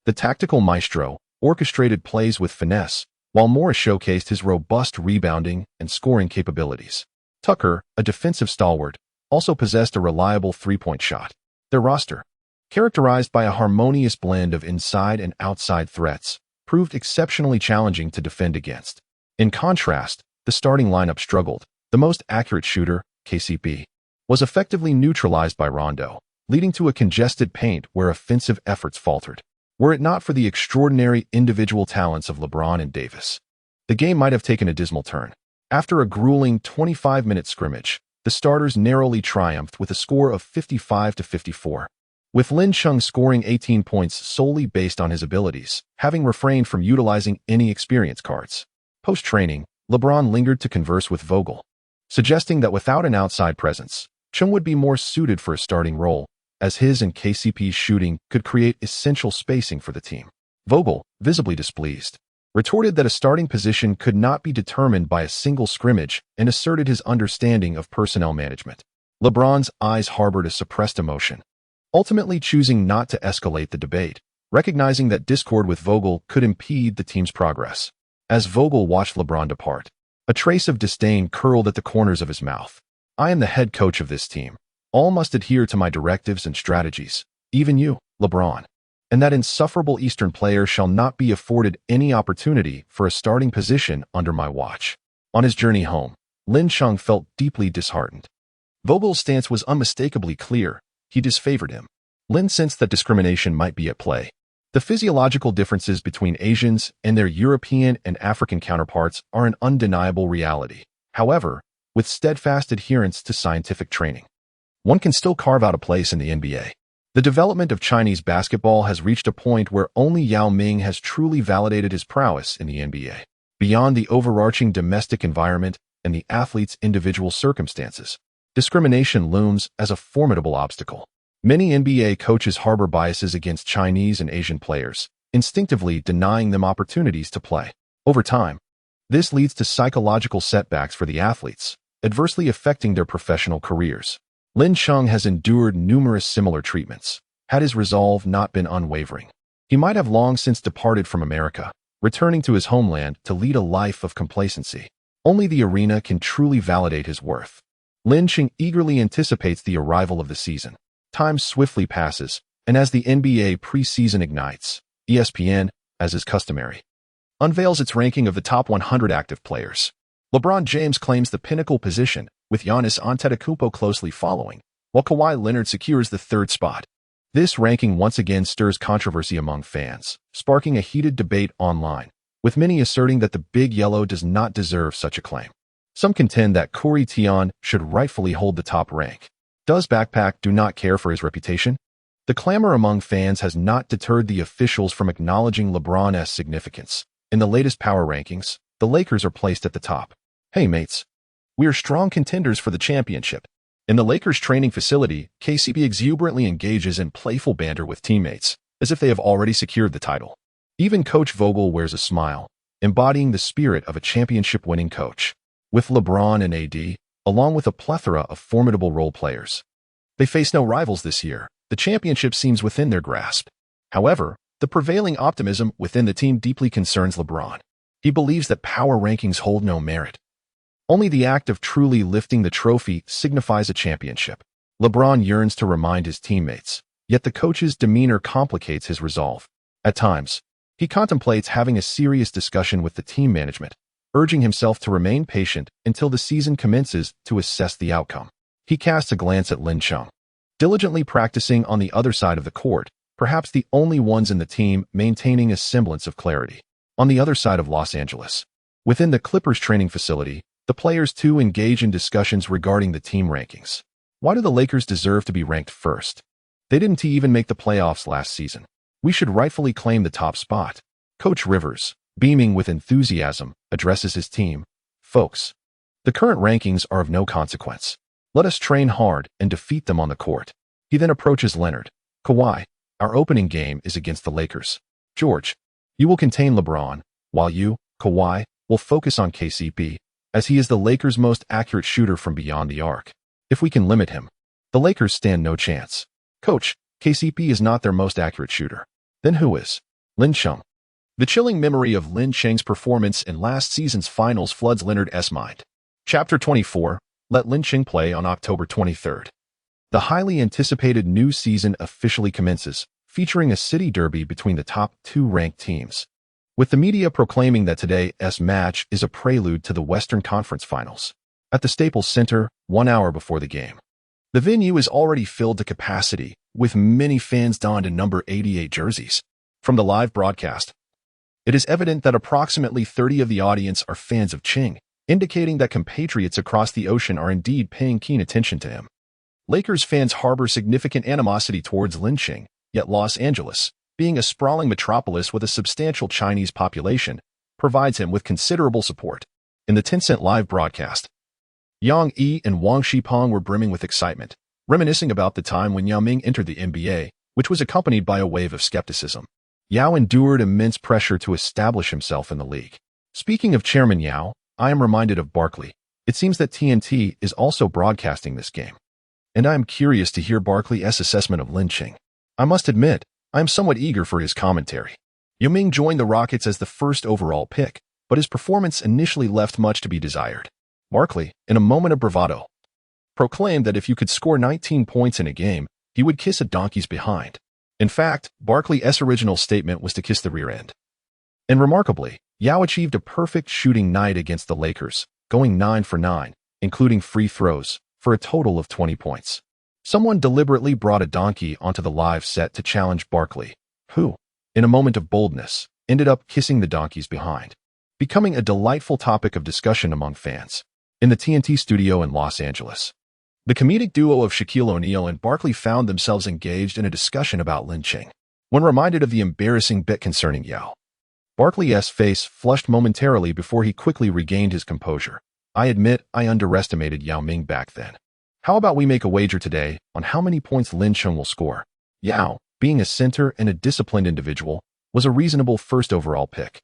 the tactical maestro, orchestrated plays with finesse, while Morris showcased his robust rebounding and scoring capabilities. Tucker, a defensive stalwart, also possessed a reliable three-point shot. Their roster, characterized by a harmonious blend of inside and outside threats, proved exceptionally challenging to defend against. In contrast, the starting lineup struggled. The most accurate shooter, KCP, was effectively neutralized by Rondo, leading to a congested paint where offensive efforts faltered. Were it not for the extraordinary individual talents of LeBron and Davis, the game might have taken a dismal turn. After a grueling 25-minute scrimmage, the starters narrowly triumphed with a score of 55-54. With Lin Chung scoring 18 points solely based on his abilities, having refrained from utilizing any experience cards. Post-training, LeBron lingered to converse with Vogel, suggesting that without an outside presence, Chung would be more suited for a starting role, as his and KCP's shooting could create essential spacing for the team. Vogel, visibly displeased, retorted that a starting position could not be determined by a single scrimmage and asserted his understanding of personnel management. LeBron's eyes harbored a suppressed emotion, ultimately choosing not to escalate the debate, recognizing that discord with Vogel could impede the team's progress. As Vogel watched LeBron depart, a trace of disdain curled at the corners of his mouth. "I am the head coach of this team. All must adhere to my directives and strategies, even you, LeBron. And that insufferable Eastern player shall not be afforded any opportunity for a starting position under my watch." On his journey home, Lin Chung felt deeply disheartened. Vogel's stance was unmistakably clear. He disfavored him. Lin sensed that discrimination might be at play. The physiological differences between Asians and their European and African counterparts are an undeniable reality. However, with steadfast adherence to scientific training, one can still carve out a place in the NBA. The development of Chinese basketball has reached a point where only Yao Ming has truly validated his prowess in the NBA. Beyond the overarching domestic environment and the athlete's individual circumstances, discrimination looms as a formidable obstacle. Many NBA coaches harbor biases against Chinese and Asian players, instinctively denying them opportunities to play. Over time, this leads to psychological setbacks for the athletes, adversely affecting their professional careers. Lin Chung has endured numerous similar treatments. Had his resolve not been unwavering, he might have long since departed from America, returning to his homeland to lead a life of complacency. Only the arena can truly validate his worth. Lin Chung eagerly anticipates the arrival of the season. Time swiftly passes, and as the NBA preseason ignites, ESPN, as is customary, unveils its ranking of the top 100 active players. LeBron James claims the pinnacle position, with Giannis Antetokounmpo closely following, while Kawhi Leonard secures the 3rd spot. This ranking once again stirs controversy among fans, sparking a heated debate online, with many asserting that the Big Yellow does not deserve such a claim. Some contend that Corey Tion should rightfully hold the top rank. Does Backpack do not care for his reputation? The clamor among fans has not deterred the officials from acknowledging LeBron's significance. In the latest power rankings, the Lakers are placed at the top. Hey mates, we are strong contenders for the championship. In the Lakers training facility, KCP exuberantly engages in playful banter with teammates, as if they have already secured the title. Even Coach Vogel wears a smile, embodying the spirit of a championship-winning coach. With LeBron and AD, along with a plethora of formidable role players, they face no rivals this year. The championship seems within their grasp. However, the prevailing optimism within the team deeply concerns LeBron. He believes that power rankings hold no merit. Only the act of truly lifting the trophy signifies a championship. LeBron yearns to remind his teammates, yet the coach's demeanor complicates his resolve. At times, he contemplates having a serious discussion with the team management, urging himself to remain patient until the season commences to assess the outcome. He casts a glance at Lin Chung, diligently practicing on the other side of the court, perhaps the only ones in the team maintaining a semblance of clarity. On the other side of Los Angeles, within the Clippers training facility, the players too engage in discussions regarding the team rankings. Why do the Lakers deserve to be ranked first? They didn't even make the playoffs last season. We should rightfully claim the top spot. Coach Rivers, beaming with enthusiasm, addresses his team. Folks, the current rankings are of no consequence. Let us train hard and defeat them on the court. He then approaches Leonard. Kawhi, our opening game is against the Lakers. George, you will contain LeBron, while you, Kawhi, will focus on KCP, as he is the Lakers' most accurate shooter from beyond the arc. If we can limit him, the Lakers stand no chance. Coach, KCP is not their most accurate shooter. Then who is? Lin Chung. The chilling memory of Lin Cheng's performance in last season's finals floods Leonard's mind. Chapter 24, Let Lin Cheng Play on October 23rd. The highly anticipated new season officially commences, featuring a city derby between the top two ranked teams, with the media proclaiming that today's match is a prelude to the Western Conference Finals. At the Staples Center, 1 hour before the game, the venue is already filled to capacity, with many fans donned in number 88 jerseys. From the live broadcast, it is evident that approximately 30 of the audience are fans of Cheng, indicating that compatriots across the ocean are indeed paying keen attention to him. Lakers fans harbor significant animosity towards Lin Cheng, yet Los Angeles, being a sprawling metropolis with a substantial Chinese population, provides him with considerable support. In the Tencent live broadcast, Yang Yi and Wang Shipeng were brimming with excitement, reminiscing about the time when Yao Ming entered the NBA, which was accompanied by a wave of skepticism. Yao endured immense pressure to establish himself in the league. Speaking of Chairman Yao, I am reminded of Barkley. It seems that TNT is also broadcasting this game, and I am curious to hear Barkley's assessment of Lin Cheng. I must admit, I am somewhat eager for his commentary. Yao Ming joined the Rockets as the first overall pick, but his performance initially left much to be desired. Barkley, in a moment of bravado, proclaimed that if you could score 19 points in a game, he would kiss a donkey's behind. In fact, Barkley's original statement was to kiss the rear end. And remarkably, Yao achieved a perfect shooting night against the Lakers, going 9 for 9, including free throws, for a total of 20 points. Someone deliberately brought a donkey onto the live set to challenge Barkley, who, in a moment of boldness, ended up kissing the donkey's behind, becoming a delightful topic of discussion among fans. In the TNT studio in Los Angeles, the comedic duo of Shaquille O'Neal and Barkley found themselves engaged in a discussion about Lin Cheng. When reminded of the embarrassing bit concerning Yao, Barkley's face flushed momentarily before he quickly regained his composure. I admit I underestimated Yao Ming back then. How about we make a wager today on how many points Lin Cheng will score? Yao, being a center and a disciplined individual, was a reasonable first overall pick.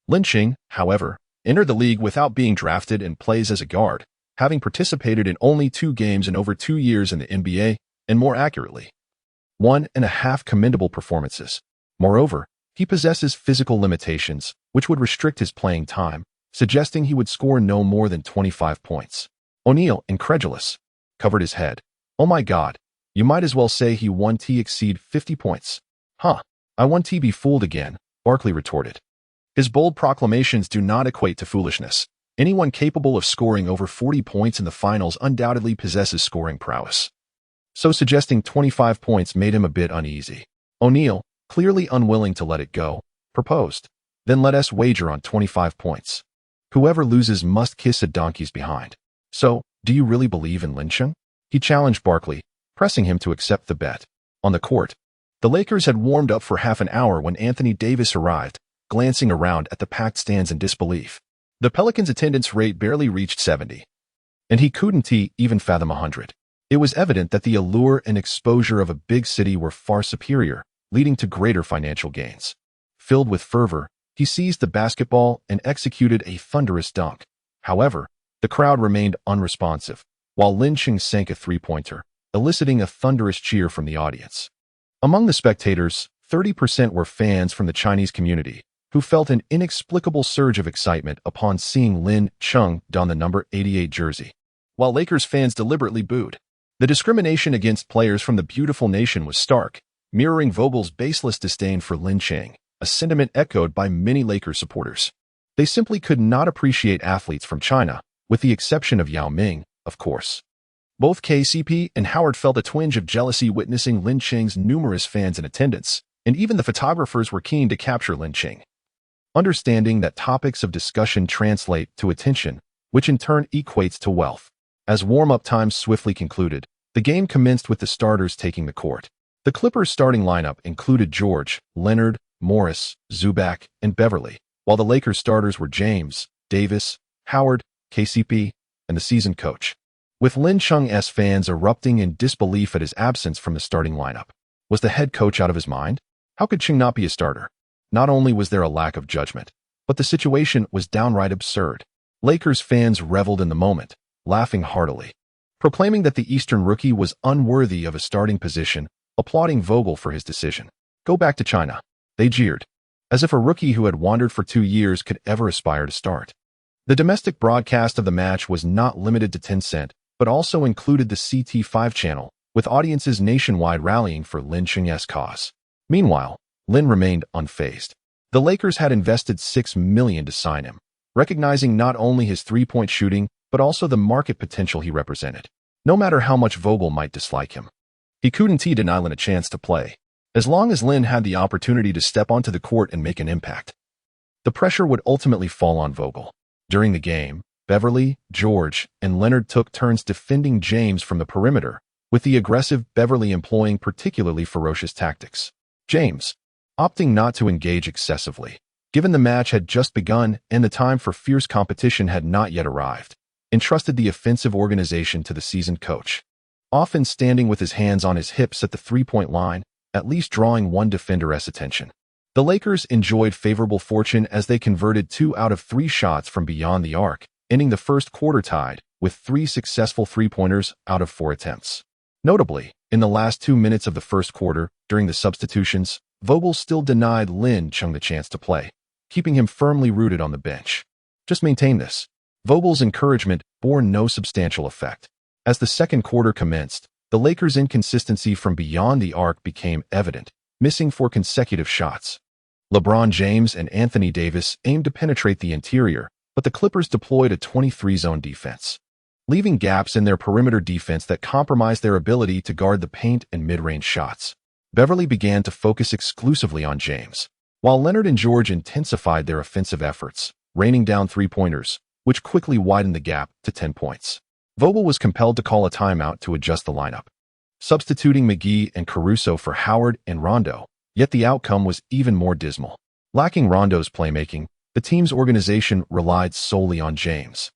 Lin Cheng, however, entered the league without being drafted and plays as a guard, having participated in only 2 games in over 2 years in the NBA, and more accurately, 1.5 commendable performances. Moreover, he possesses physical limitations, which would restrict his playing time, suggesting he would score no more than 25 points. O'Neal, incredulous, covered his head. Oh my God, you might as well say he won T exceed 50 points. Huh, I won T be fooled again, Barkley retorted. His bold proclamations do not equate to foolishness. Anyone capable of scoring over 40 points in the finals undoubtedly possesses scoring prowess. So suggesting 25 points made him a bit uneasy. O'Neal, clearly unwilling to let it go, proposed, then let us wager on 25 points. Whoever loses must kiss a donkey's behind. So, do you really believe in Lin Cheng? He challenged Barkley, pressing him to accept the bet. On the court, the Lakers had warmed up for half an hour when Anthony Davis arrived, glancing around at the packed stands in disbelief. The Pelicans' attendance rate barely reached 70, and he couldn't even fathom 100. It was evident that the allure and exposure of a big city were far superior, leading to greater financial gains. Filled with fervor, he seized the basketball and executed a thunderous dunk. However, the crowd remained unresponsive, while Lin Cheng sank a three-pointer, eliciting a thunderous cheer from the audience. Among the spectators, 30% were fans from the Chinese community, who felt an inexplicable surge of excitement upon seeing Lin Cheng don the number 88 jersey, while Lakers fans deliberately booed. The discrimination against players from the beautiful nation was stark, mirroring Vogel's baseless disdain for Lin Cheng, a sentiment echoed by many Lakers supporters. They simply could not appreciate athletes from China, with the exception of Yao Ming, of course. Both KCP and Howard felt a twinge of jealousy witnessing Lin Cheng's numerous fans in attendance, and even the photographers were keen to capture Lin Cheng. Understanding that topics of discussion translate to attention, which in turn equates to wealth. As warm-up times swiftly concluded, the game commenced with the starters taking the court. The Clippers' starting lineup included George, Leonard, Morris, Zubac, and Beverly, while the Lakers' starters were James, Davis, Howard, KCP, and the seasoned coach. With Lin Cheng's fans erupting in disbelief at his absence from the starting lineup. Was the head coach out of his mind? How could Cheng not be a starter? Not only was there a lack of judgment, but the situation was downright absurd. Lakers fans reveled in the moment, laughing heartily, proclaiming that the Eastern rookie was unworthy of a starting position, applauding Vogel for his decision. Go back to China, they jeered, as if a rookie who had wandered for 2 years could ever aspire to start. The domestic broadcast of the match was not limited to Tencent, but also included the CT5 channel, with audiences nationwide rallying for Lin Cheng's cause. Meanwhile, Lin remained unfazed. The Lakers had invested $6 million to sign him, recognizing not only his three-point shooting, but also the market potential he represented. No matter how much Vogel might dislike him, he couldn't deny Lin a chance to play. As long as Lin had the opportunity to step onto the court and make an impact, the pressure would ultimately fall on Vogel. During the game, Beverly, George, and Leonard took turns defending James from the perimeter, with the aggressive Beverly employing particularly ferocious tactics. James, opting not to engage excessively, given the match had just begun and the time for fierce competition had not yet arrived, entrusted the offensive organization to the seasoned coach, often standing with his hands on his hips at the three-point line, at least drawing one defender's attention. The Lakers enjoyed favorable fortune as they converted 2 out of 3 shots from beyond the arc, ending the first quarter tied, with 3 successful three-pointers out of 4 attempts. Notably, in the last 2 minutes of the first quarter, during the substitutions, Vogel still denied Lin Cheng the chance to play, keeping him firmly rooted on the bench. Just maintain this. Vogel's encouragement bore no substantial effect. As the second quarter commenced, the Lakers' inconsistency from beyond the arc became evident, missing 4 consecutive shots. LeBron James and Anthony Davis aimed to penetrate the interior, but the Clippers deployed a 23-zone defense, leaving gaps in their perimeter defense that compromised their ability to guard the paint and mid-range shots. Beverly began to focus exclusively on James, while Leonard and George intensified their offensive efforts, raining down three-pointers, which quickly widened the gap to 10 points. Vogel was compelled to call a timeout to adjust the lineup, substituting McGee and Caruso for Howard and Rondo, yet the outcome was even more dismal. Lacking Rondo's playmaking, the team's organization relied solely on James,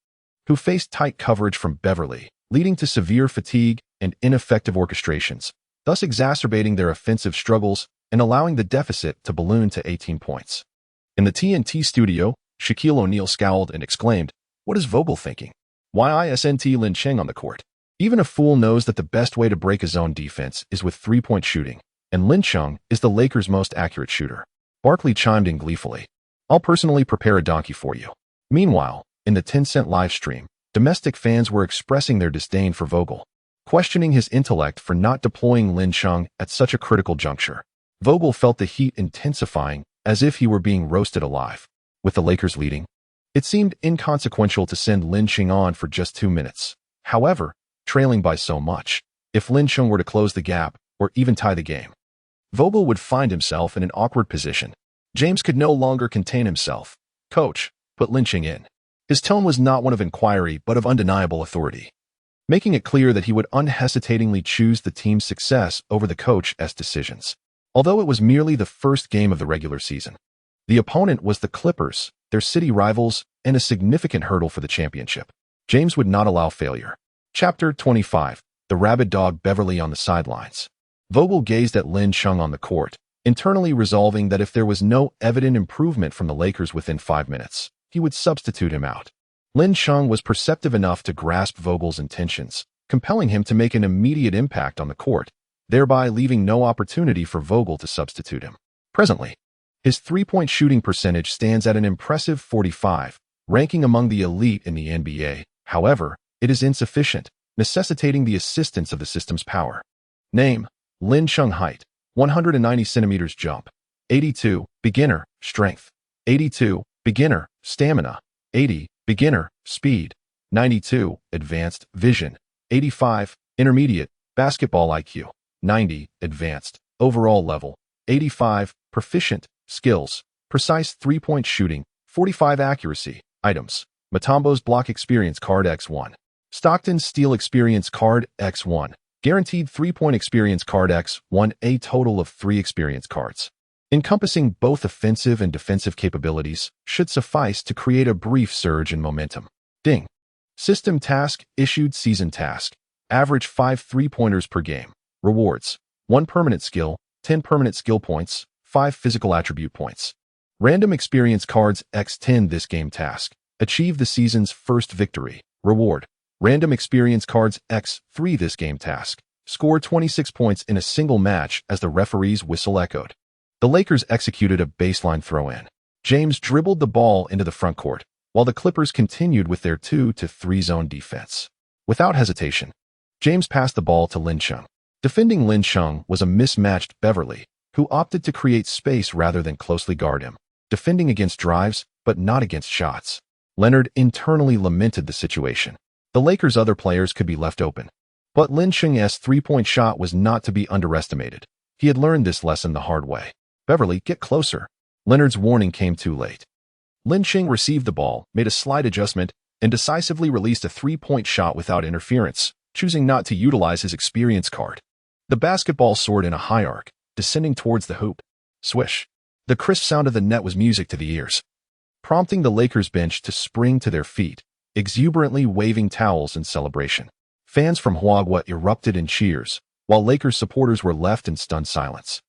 who faced tight coverage from Beverly, leading to severe fatigue and ineffective orchestrations, thus exacerbating their offensive struggles and allowing the deficit to balloon to 18 points. In the TNT studio, Shaquille O'Neal scowled and exclaimed, "What is Vogel thinking? Why isn't Lin Cheng on the court? Even a fool knows that the best way to break a zone defense is with three-point shooting, and Lin Cheng is the Lakers' most accurate shooter." Barkley chimed in gleefully, "I'll personally prepare a donkey for you." Meanwhile, in the Tencent live stream, domestic fans were expressing their disdain for Vogel, questioning his intellect for not deploying Lin Cheng at such a critical juncture. Vogel felt the heat intensifying as if he were being roasted alive. With the Lakers leading, it seemed inconsequential to send Lin Cheng on for just 2 minutes. However, trailing by so much, if Lin Cheng were to close the gap or even tie the game, Vogel would find himself in an awkward position. James could no longer contain himself. "Coach, put Lin Cheng in." His tone was not one of inquiry but of undeniable authority, making it clear that he would unhesitatingly choose the team's success over the coach's decisions. Although it was merely the first game of the regular season, The opponent was the Clippers, their city rivals, and a significant hurdle for the championship. James would not allow failure. Chapter 25. The Rabid Dog Beverly on the Sidelines. Vogel gazed at Lin Chung on the court, internally resolving that if there was no evident improvement from the Lakers within 5 minutes, he would substitute him out. Lin Chung was perceptive enough to grasp Vogel's intentions, compelling him to make an immediate impact on the court, thereby leaving no opportunity for Vogel to substitute him. Presently, his three-point shooting percentage stands at an impressive 45, ranking among the elite in the NBA. However, it is insufficient, necessitating the assistance of the system's power. Name: Lin Chung. Height: 190 centimeters. Jump: 82, beginner, strength; 82, beginner, stamina; 80, beginner, speed; 92, advanced, vision; 85, intermediate, basketball IQ; 90, advanced, overall level; 85, proficient, skills, precise three-point shooting; 45, accuracy. Items: Mutombo's Block Experience Card X1. Stockton's Steal Experience Card X1. Guaranteed 3-point Experience Card X1, a total of 3 experience cards, encompassing both offensive and defensive capabilities, should suffice to create a brief surge in momentum. Ding. System task: issued season task. Average 5 3-pointers per game. Rewards: 1 permanent skill, 10 permanent skill points, 5 physical attribute points. Random Experience Cards X10. This game task: achieve the season's first victory. Reward: Random Experience Cards X3. This game task: score 26 points in a single match as the referee's whistle echoed. The Lakers executed a baseline throw-in. James dribbled the ball into the front court, while the Clippers continued with their 2-3 zone defense. Without hesitation, James passed the ball to Lin Chung. Defending Lin Chung was a mismatched Beverly, who opted to create space rather than closely guard him, defending against drives, but not against shots. Leonard internally lamented the situation. The Lakers' other players could be left open. But Lin Chung's three-point shot was not to be underestimated. He had learned this lesson the hard way. Beverly, get closer. Leonard's warning came too late. Lin Chung received the ball, made a slight adjustment, and decisively released a three-point shot without interference, choosing not to utilize his experience card. The basketball soared in a high arc, descending towards the hoop. Swish. The crisp sound of the net was music to the ears, prompting the Lakers bench to spring to their feet, exuberantly waving towels in celebration. Fans from Huagua erupted in cheers, while Lakers supporters were left in stunned silence,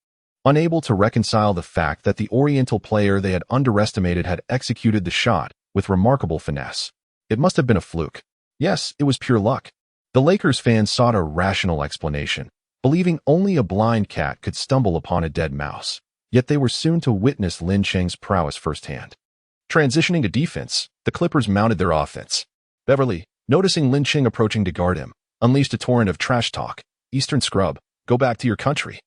unable to reconcile the fact that the Oriental player they had underestimated had executed the shot with remarkable finesse. It must have been a fluke. Yes, it was pure luck. The Lakers fans sought a rational explanation, believing only a blind cat could stumble upon a dead mouse. Yet they were soon to witness Lin Chung's prowess firsthand. Transitioning to defense, the Clippers mounted their offense. Beverly, noticing Lin Chung approaching to guard him, unleashed a torrent of trash talk. Eastern scrub, go back to your country.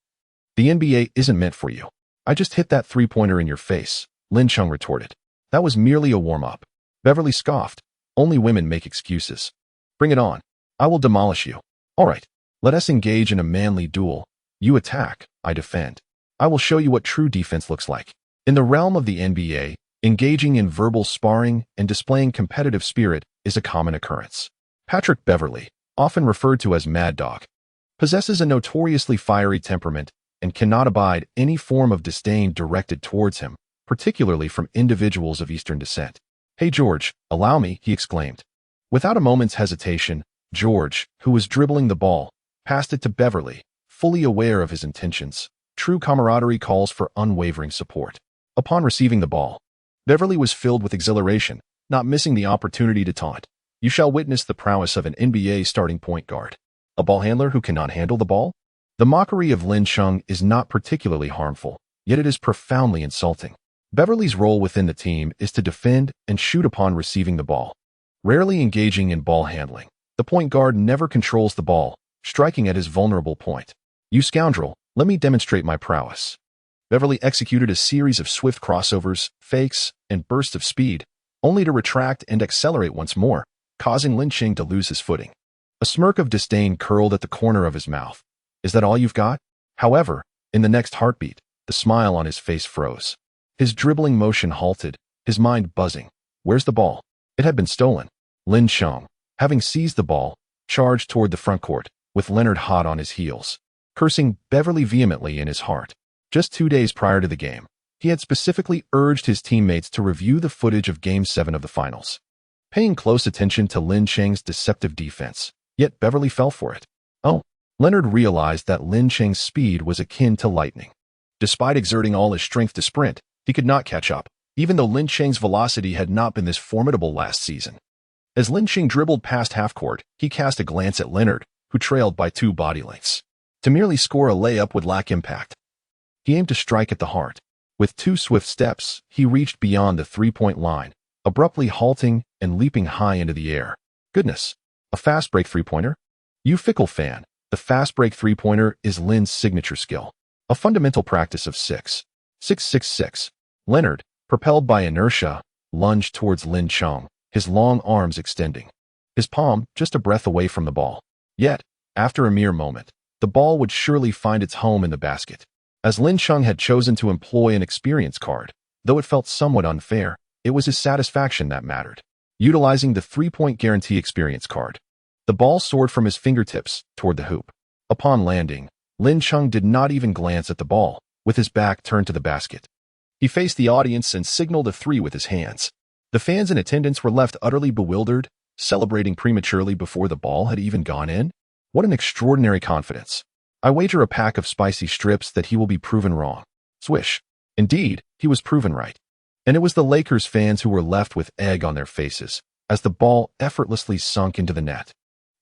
The NBA isn't meant for you. I just hit that three-pointer in your face, Lin Chung retorted. That was merely a warm-up. Beverly scoffed. Only women make excuses. Bring it on. I will demolish you. All right, let us engage in a manly duel. You attack, I defend. I will show you what true defense looks like. In the realm of the NBA, engaging in verbal sparring and displaying competitive spirit is a common occurrence. Patrick Beverly, often referred to as Mad Dog, possesses a notoriously fiery temperament and cannot abide any form of disdain directed towards him, particularly from individuals of Eastern descent. Hey George, allow me, he exclaimed. Without a moment's hesitation, George, who was dribbling the ball, passed it to Beverly, fully aware of his intentions. True camaraderie calls for unwavering support. Upon receiving the ball, Beverly was filled with exhilaration, not missing the opportunity to taunt. You shall witness the prowess of an NBA starting point guard. A ball handler who cannot handle the ball? The mockery of Lin Chung is not particularly harmful, yet it is profoundly insulting. Beverly's role within the team is to defend and shoot upon receiving the ball, rarely engaging in ball handling. The point guard never controls the ball, striking at his vulnerable point. You scoundrel, let me demonstrate my prowess. Beverly executed a series of swift crossovers, fakes, and bursts of speed, only to retract and accelerate once more, causing Lin Chung to lose his footing. A smirk of disdain curled at the corner of his mouth. Is that all you've got? However, in the next heartbeat, the smile on his face froze. His dribbling motion halted, his mind buzzing. Where's the ball? It had been stolen. Lin Chung, having seized the ball, charged toward the front court, with Leonard hot on his heels, cursing Beverly vehemently in his heart. Just 2 days prior to the game, He had specifically urged his teammates to review the footage of Game 7 of the finals, paying close attention to Lin Cheng's deceptive defense, yet Beverly fell for it. Oh, Leonard realized that Lin Cheng's speed was akin to lightning. Despite exerting all his strength to sprint, he could not catch up, even though Lin Cheng's velocity had not been this formidable last season. As Lin Cheng dribbled past half-court, he cast a glance at Leonard, who trailed by 2 body lengths. To merely score a layup would lack impact. He aimed to strike at the heart. With 2 swift steps, he reached beyond the 3-point line, abruptly halting and leaping high into the air. Goodness, a fast break three-pointer? You fickle fan, the fast break three-pointer is Lin's signature skill. A fundamental practice of 6-6-6. Leonard, propelled by inertia, lunged towards Lin Cheng, his long arms extending. His palm just a breath away from the ball. Yet, after a mere moment, the ball would surely find its home in the basket. As Lin Cheng had chosen to employ an experience card, though it felt somewhat unfair, it was his satisfaction that mattered. Utilizing the 3-point guarantee experience card, the ball soared from his fingertips toward the hoop. Upon landing, Lin Cheng did not even glance at the ball, with his back turned to the basket. He faced the audience and signaled a 3 with his hands. The fans in attendance were left utterly bewildered, celebrating prematurely before the ball had even gone in. What an extraordinary confidence. I wager a pack of spicy strips that he will be proven wrong. Swish. Indeed, he was proven right. And it was the Lakers fans who were left with egg on their faces, as the ball effortlessly sunk into the net.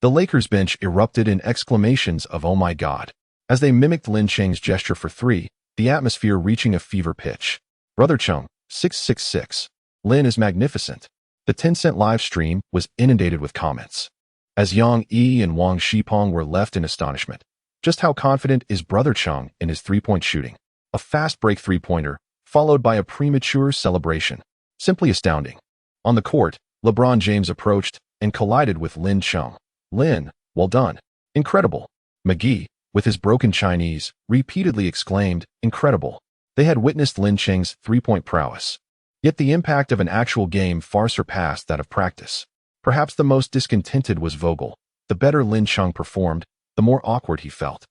The Lakers bench erupted in exclamations of "Oh my God," as they mimicked Lin Cheng's gesture for 3, the atmosphere reaching a fever pitch. Brother Cheng, 666. Lin is magnificent. The Tencent live stream was inundated with comments, as Yang Yi and Wang Shipong were left in astonishment. Just how confident is Brother Cheng in his 3-point shooting? A fast break three-pointer, followed by a premature celebration. Simply astounding. On the court, LeBron James approached and collided with Lin Cheng. Lin, well done. Incredible. McGee, with his broken Chinese, repeatedly exclaimed, incredible. They had witnessed Lin Cheng's 3-point prowess. Yet the impact of an actual game far surpassed that of practice. Perhaps the most discontented was Vogel. The better Lin Cheng performed, the more awkward he felt.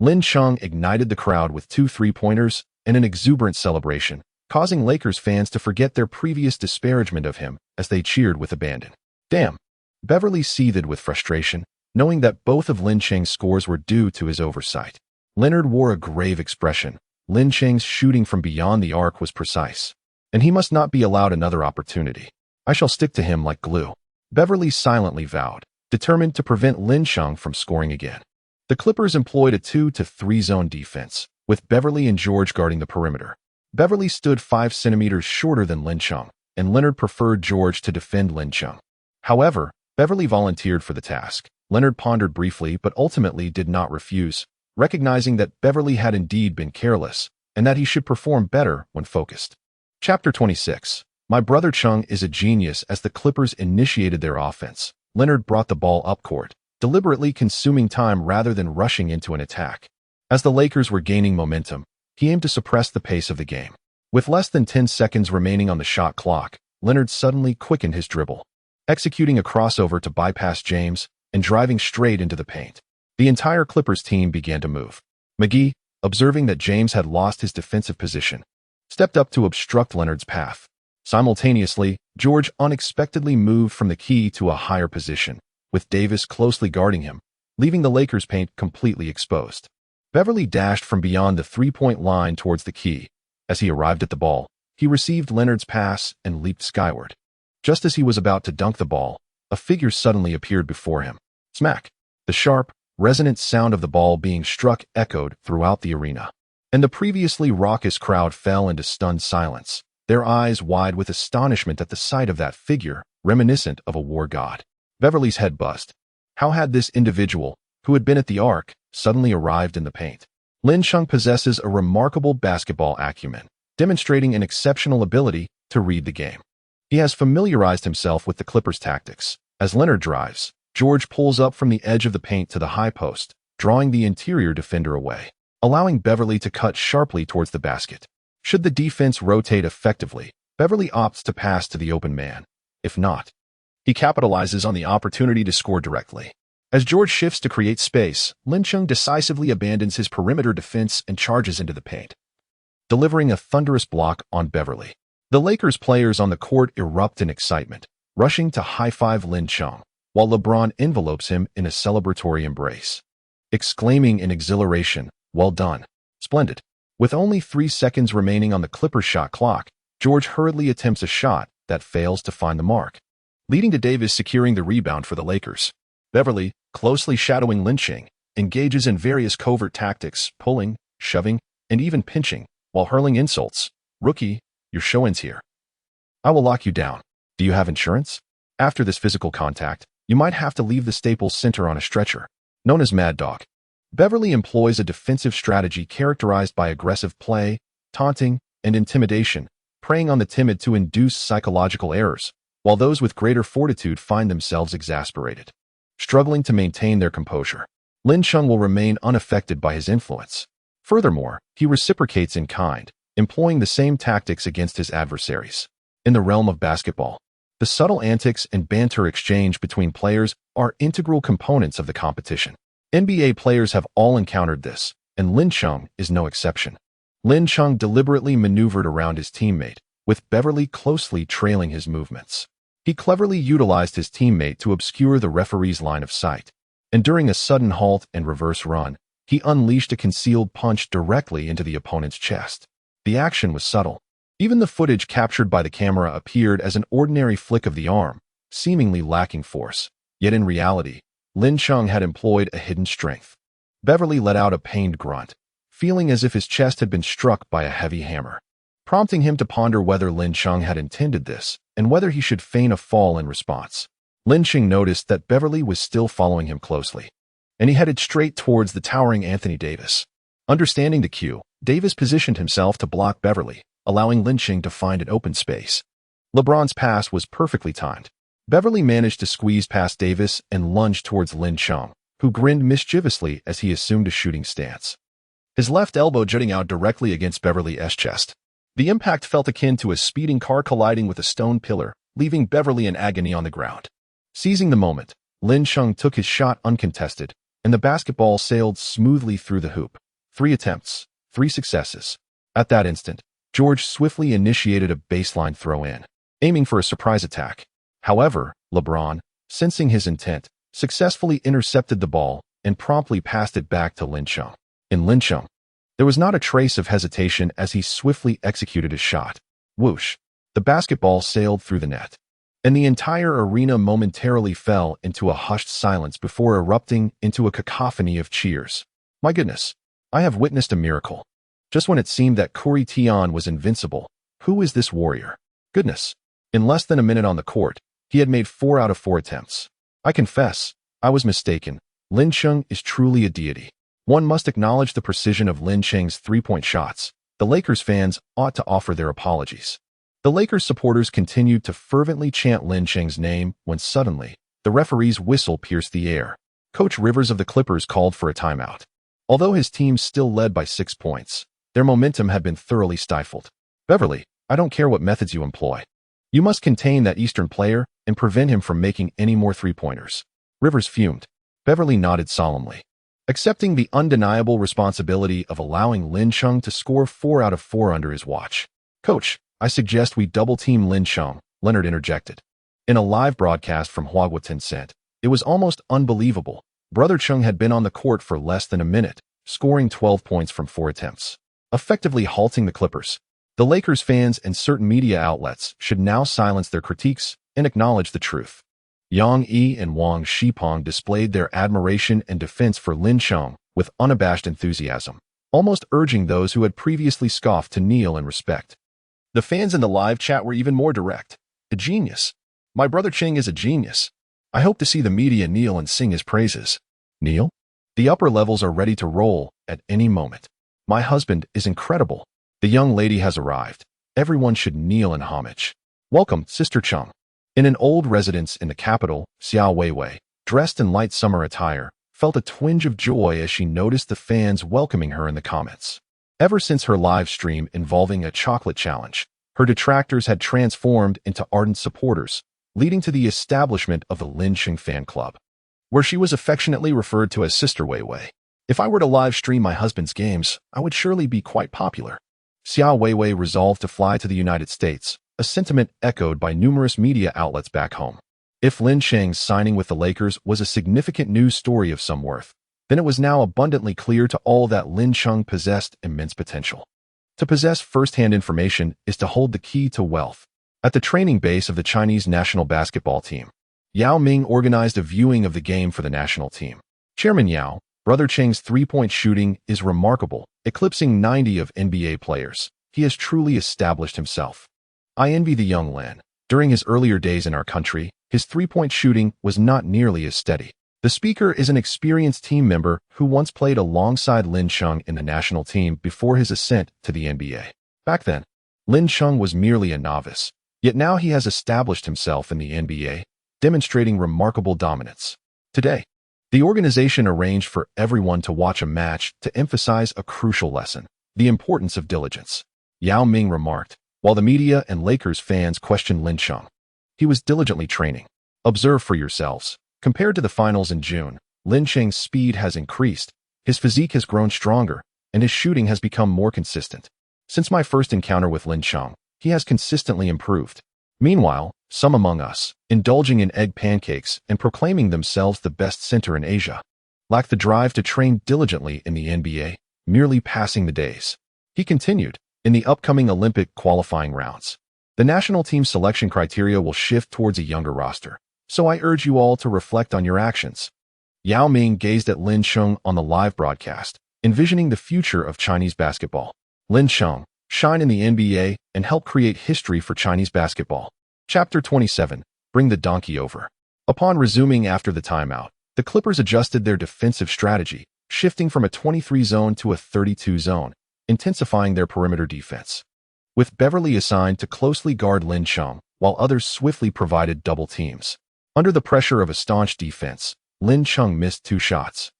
Lin Cheng ignited the crowd with 2 3-pointers and an exuberant celebration, causing Lakers fans to forget their previous disparagement of him as they cheered with abandon. Damn. Beverly seethed with frustration, knowing that both of Lin Cheng's scores were due to his oversight. Leonard wore a grave expression. Lin Cheng's shooting from beyond the arc was precise, and he must not be allowed another opportunity. I shall stick to him like glue. Beverly silently vowed, determined to prevent Lin Cheng from scoring again. The Clippers employed a 2-3 zone defense, with Beverly and George guarding the perimeter. Beverly stood 5 centimeters shorter than Lin Cheng, and Leonard preferred George to defend Lin Cheng. However, Beverly volunteered for the task. Leonard pondered briefly but ultimately did not refuse, recognizing that Beverly had indeed been careless, and that he should perform better when focused. Chapter 26. My brother Cheng is a genius. As the Clippers initiated their offense, Leonard brought the ball up court, deliberately consuming time rather than rushing into an attack. As the Lakers were gaining momentum, he aimed to suppress the pace of the game. With less than 10 seconds remaining on the shot clock, Leonard suddenly quickened his dribble, executing a crossover to bypass James and driving straight into the paint. The entire Clippers team began to move. McGee, observing that James had lost his defensive position, stepped up to obstruct Leonard's path. Simultaneously, George unexpectedly moved from the key to a higher position, with Davis closely guarding him, leaving the Lakers' paint completely exposed. Beverly dashed from beyond the 3-point line towards the key. As he arrived at the ball, he received Leonard's pass and leaped skyward. Just as he was about to dunk the ball, a figure suddenly appeared before him. Smack! The sharp, resonant sound of the ball being struck echoed throughout the arena, and the previously raucous crowd fell into stunned silence, their eyes wide with astonishment at the sight of that figure, reminiscent of a war god. Beverly's head buzzed. How had this individual, who had been at the arc, suddenly arrived in the paint? Lin Cheng possesses a remarkable basketball acumen, demonstrating an exceptional ability to read the game. He has familiarized himself with the Clippers' tactics. As Leonard drives, George pulls up from the edge of the paint to the high post, drawing the interior defender away, allowing Beverly to cut sharply towards the basket. Should the defense rotate effectively, Beverly opts to pass to the open man. If not, he capitalizes on the opportunity to score directly. As George shifts to create space, Lin Cheng decisively abandons his perimeter defense and charges into the paint. delivering a thunderous block on Beverly. The Lakers players on the court erupt in excitement, rushing to high-five Lin Chung, while LeBron envelopes him in a celebratory embrace, exclaiming in exhilaration, "Well done. Splendid." With only 3 seconds remaining on the Clippers shot clock, George hurriedly attempts a shot that fails to find the mark, leading to Davis securing the rebound for the Lakers. Beverly, closely shadowing Lin Chung, engages in various covert tactics, pulling, shoving, and even pinching, while hurling insults. "Rookie, your show ends here. I will lock you down. Do you have insurance?" After this physical contact, you might have to leave the Staples Center on a stretcher. Known as Mad Dog, Beverly employs a defensive strategy characterized by aggressive play, taunting, and intimidation, preying on the timid to induce psychological errors, while those with greater fortitude find themselves exasperated, struggling to maintain their composure. Lin Chung will remain unaffected by his influence. Furthermore, he reciprocates in kind, employing the same tactics against his adversaries. In the realm of basketball, the subtle antics and banter exchange between players are integral components of the competition. NBA players have all encountered this, and Lin Chung is no exception. Lin Chung deliberately maneuvered around his teammate, with Beverly closely trailing his movements. He cleverly utilized his teammate to obscure the referee's line of sight, and during a sudden halt and reverse run, he unleashed a concealed punch directly into the opponent's chest. The action was subtle. Even the footage captured by the camera appeared as an ordinary flick of the arm, seemingly lacking force. Yet in reality, Lin Chung had employed a hidden strength. Beverly let out a pained grunt, feeling as if his chest had been struck by a heavy hammer, prompting him to ponder whether Lin Chung had intended this and whether he should feign a fall in response. Lin Chung noticed that Beverly was still following him closely, and he headed straight towards the towering Anthony Davis. Understanding the cue, Davis positioned himself to block Beverly, allowing Lin Chung to find an open space. LeBron's pass was perfectly timed. Beverly managed to squeeze past Davis and lunge towards Lin Chung, who grinned mischievously as he assumed a shooting stance, his left elbow jutting out directly against Beverly's chest. The impact felt akin to a speeding car colliding with a stone pillar, leaving Beverly in agony on the ground. Seizing the moment, Lin Chung took his shot uncontested, and the basketball sailed smoothly through the hoop. 3 attempts, 3 successes. At that instant, George swiftly initiated a baseline throw-in, aiming for a surprise attack. However, LeBron, sensing his intent, successfully intercepted the ball and promptly passed it back to Lin Chung. In Lin Chung, there was not a trace of hesitation as he swiftly executed his shot. Whoosh! The basketball sailed through the net, and the entire arena momentarily fell into a hushed silence before erupting into a cacophony of cheers. My goodness, I have witnessed a miracle. Just when it seemed that Corey Tion was invincible, who is this warrior? Goodness! In less than a minute on the court, he had made 4 out of 4 attempts. I confess, I was mistaken. Lin Chung is truly a deity. One must acknowledge the precision of Lin Chung's 3-point shots. The Lakers fans ought to offer their apologies. The Lakers supporters continued to fervently chant Lin Chung's name when suddenly, the referee's whistle pierced the air. Coach Rivers of the Clippers called for a timeout. Although his team still led by 6 points, their momentum had been thoroughly stifled. "Beverly, I don't care what methods you employ. You must contain that Eastern player and prevent him from making any more 3-pointers. Rivers fumed. Beverly nodded solemnly, accepting the undeniable responsibility of allowing Lin Chung to score 4 out of 4 under his watch. "Coach, I suggest we double-team Lin Chung," Leonard interjected. In a live broadcast from Hua Tencent, it was almost unbelievable. Brother Chung had been on the court for less than a minute, scoring 12 points from 4 attempts, effectively halting the Clippers. The Lakers fans and certain media outlets should now silence their critiques and acknowledge the truth. Yang Yi and Wang Shipeng displayed their admiration and defense for Lin Chung with unabashed enthusiasm, almost urging those who had previously scoffed to kneel in respect. The fans in the live chat were even more direct. "A genius. My brother Chung is a genius. I hope to see the media kneel and sing his praises." Kneel? The upper levels are ready to roll at any moment. "My husband is incredible. The young lady has arrived. Everyone should kneel in homage. Welcome, Sister Chung." In an old residence in the capital, Xiao Weiwei, dressed in light summer attire, felt a twinge of joy as she noticed the fans welcoming her in the comments. Ever since her live stream involving a chocolate challenge, her detractors had transformed into ardent supporters, leading to the establishment of the Lin Chung fan club, where she was affectionately referred to as Sister Weiwei. "If I were to live stream my husband's games, I would surely be quite popular." Xiao Weiwei resolved to fly to the United States, a sentiment echoed by numerous media outlets back home. If Lin Cheng's signing with the Lakers was a significant news story of some worth, then it was now abundantly clear to all that Lin Cheng possessed immense potential. To possess first-hand information is to hold the key to wealth. At the training base of the Chinese national basketball team, Yao Ming organized a viewing of the game for the national team. Chairman Yao, Brother Cheng's three-point shooting is remarkable, eclipsing 90 of NBA players. He has truly established himself. I envy the young Lin. During his earlier days in our country, his three-point shooting was not nearly as steady. The speaker is an experienced team member who once played alongside Lin Cheng in the national team before his ascent to the NBA. Back then, Lin Cheng was merely a novice, yet now he has established himself in the NBA, demonstrating remarkable dominance. Today, the organization arranged for everyone to watch a match to emphasize a crucial lesson: the importance of diligence. Yao Ming remarked, while the media and Lakers fans questioned Lin Cheng. He was diligently training. Observe for yourselves. Compared to the finals in June, Lin Cheng's speed has increased, his physique has grown stronger, and his shooting has become more consistent. Since my first encounter with Lin Cheng, he has consistently improved. Meanwhile, some among us, indulging in egg pancakes and proclaiming themselves the best center in Asia, lack the drive to train diligently in the NBA, merely passing the days. He continued, in the upcoming Olympic qualifying rounds, the national team selection criteria will shift towards a younger roster, so I urge you all to reflect on your actions. Yao Ming gazed at Lin Cheng on the live broadcast, envisioning the future of Chinese basketball. Lin Cheng, shine in the NBA and help create history for Chinese basketball. Chapter 27, Bring the Donkey Over. Upon resuming after the timeout, the Clippers adjusted their defensive strategy, shifting from a 23 zone to a 32 zone, intensifying their perimeter defense. With Beverly assigned to closely guard Lin Cheng, while others swiftly provided double teams. Under the pressure of a staunch defense, Lin Cheng missed 2 shots.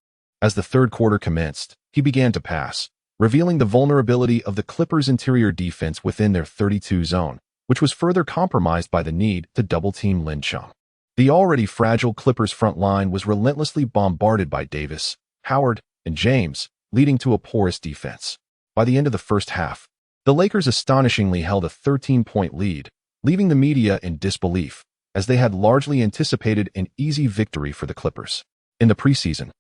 As the third quarter commenced, he began to pass, revealing the vulnerability of the Clippers' interior defense within their 32 zone, which was further compromised by the need to double-team Lin Cheng. The already fragile Clippers' front line was relentlessly bombarded by Davis, Howard, and James, leading to a porous defense. By the end of the first half, the Lakers astonishingly held a 13-point lead, leaving the media in disbelief, as they had largely anticipated an easy victory for the Clippers. In the preseason,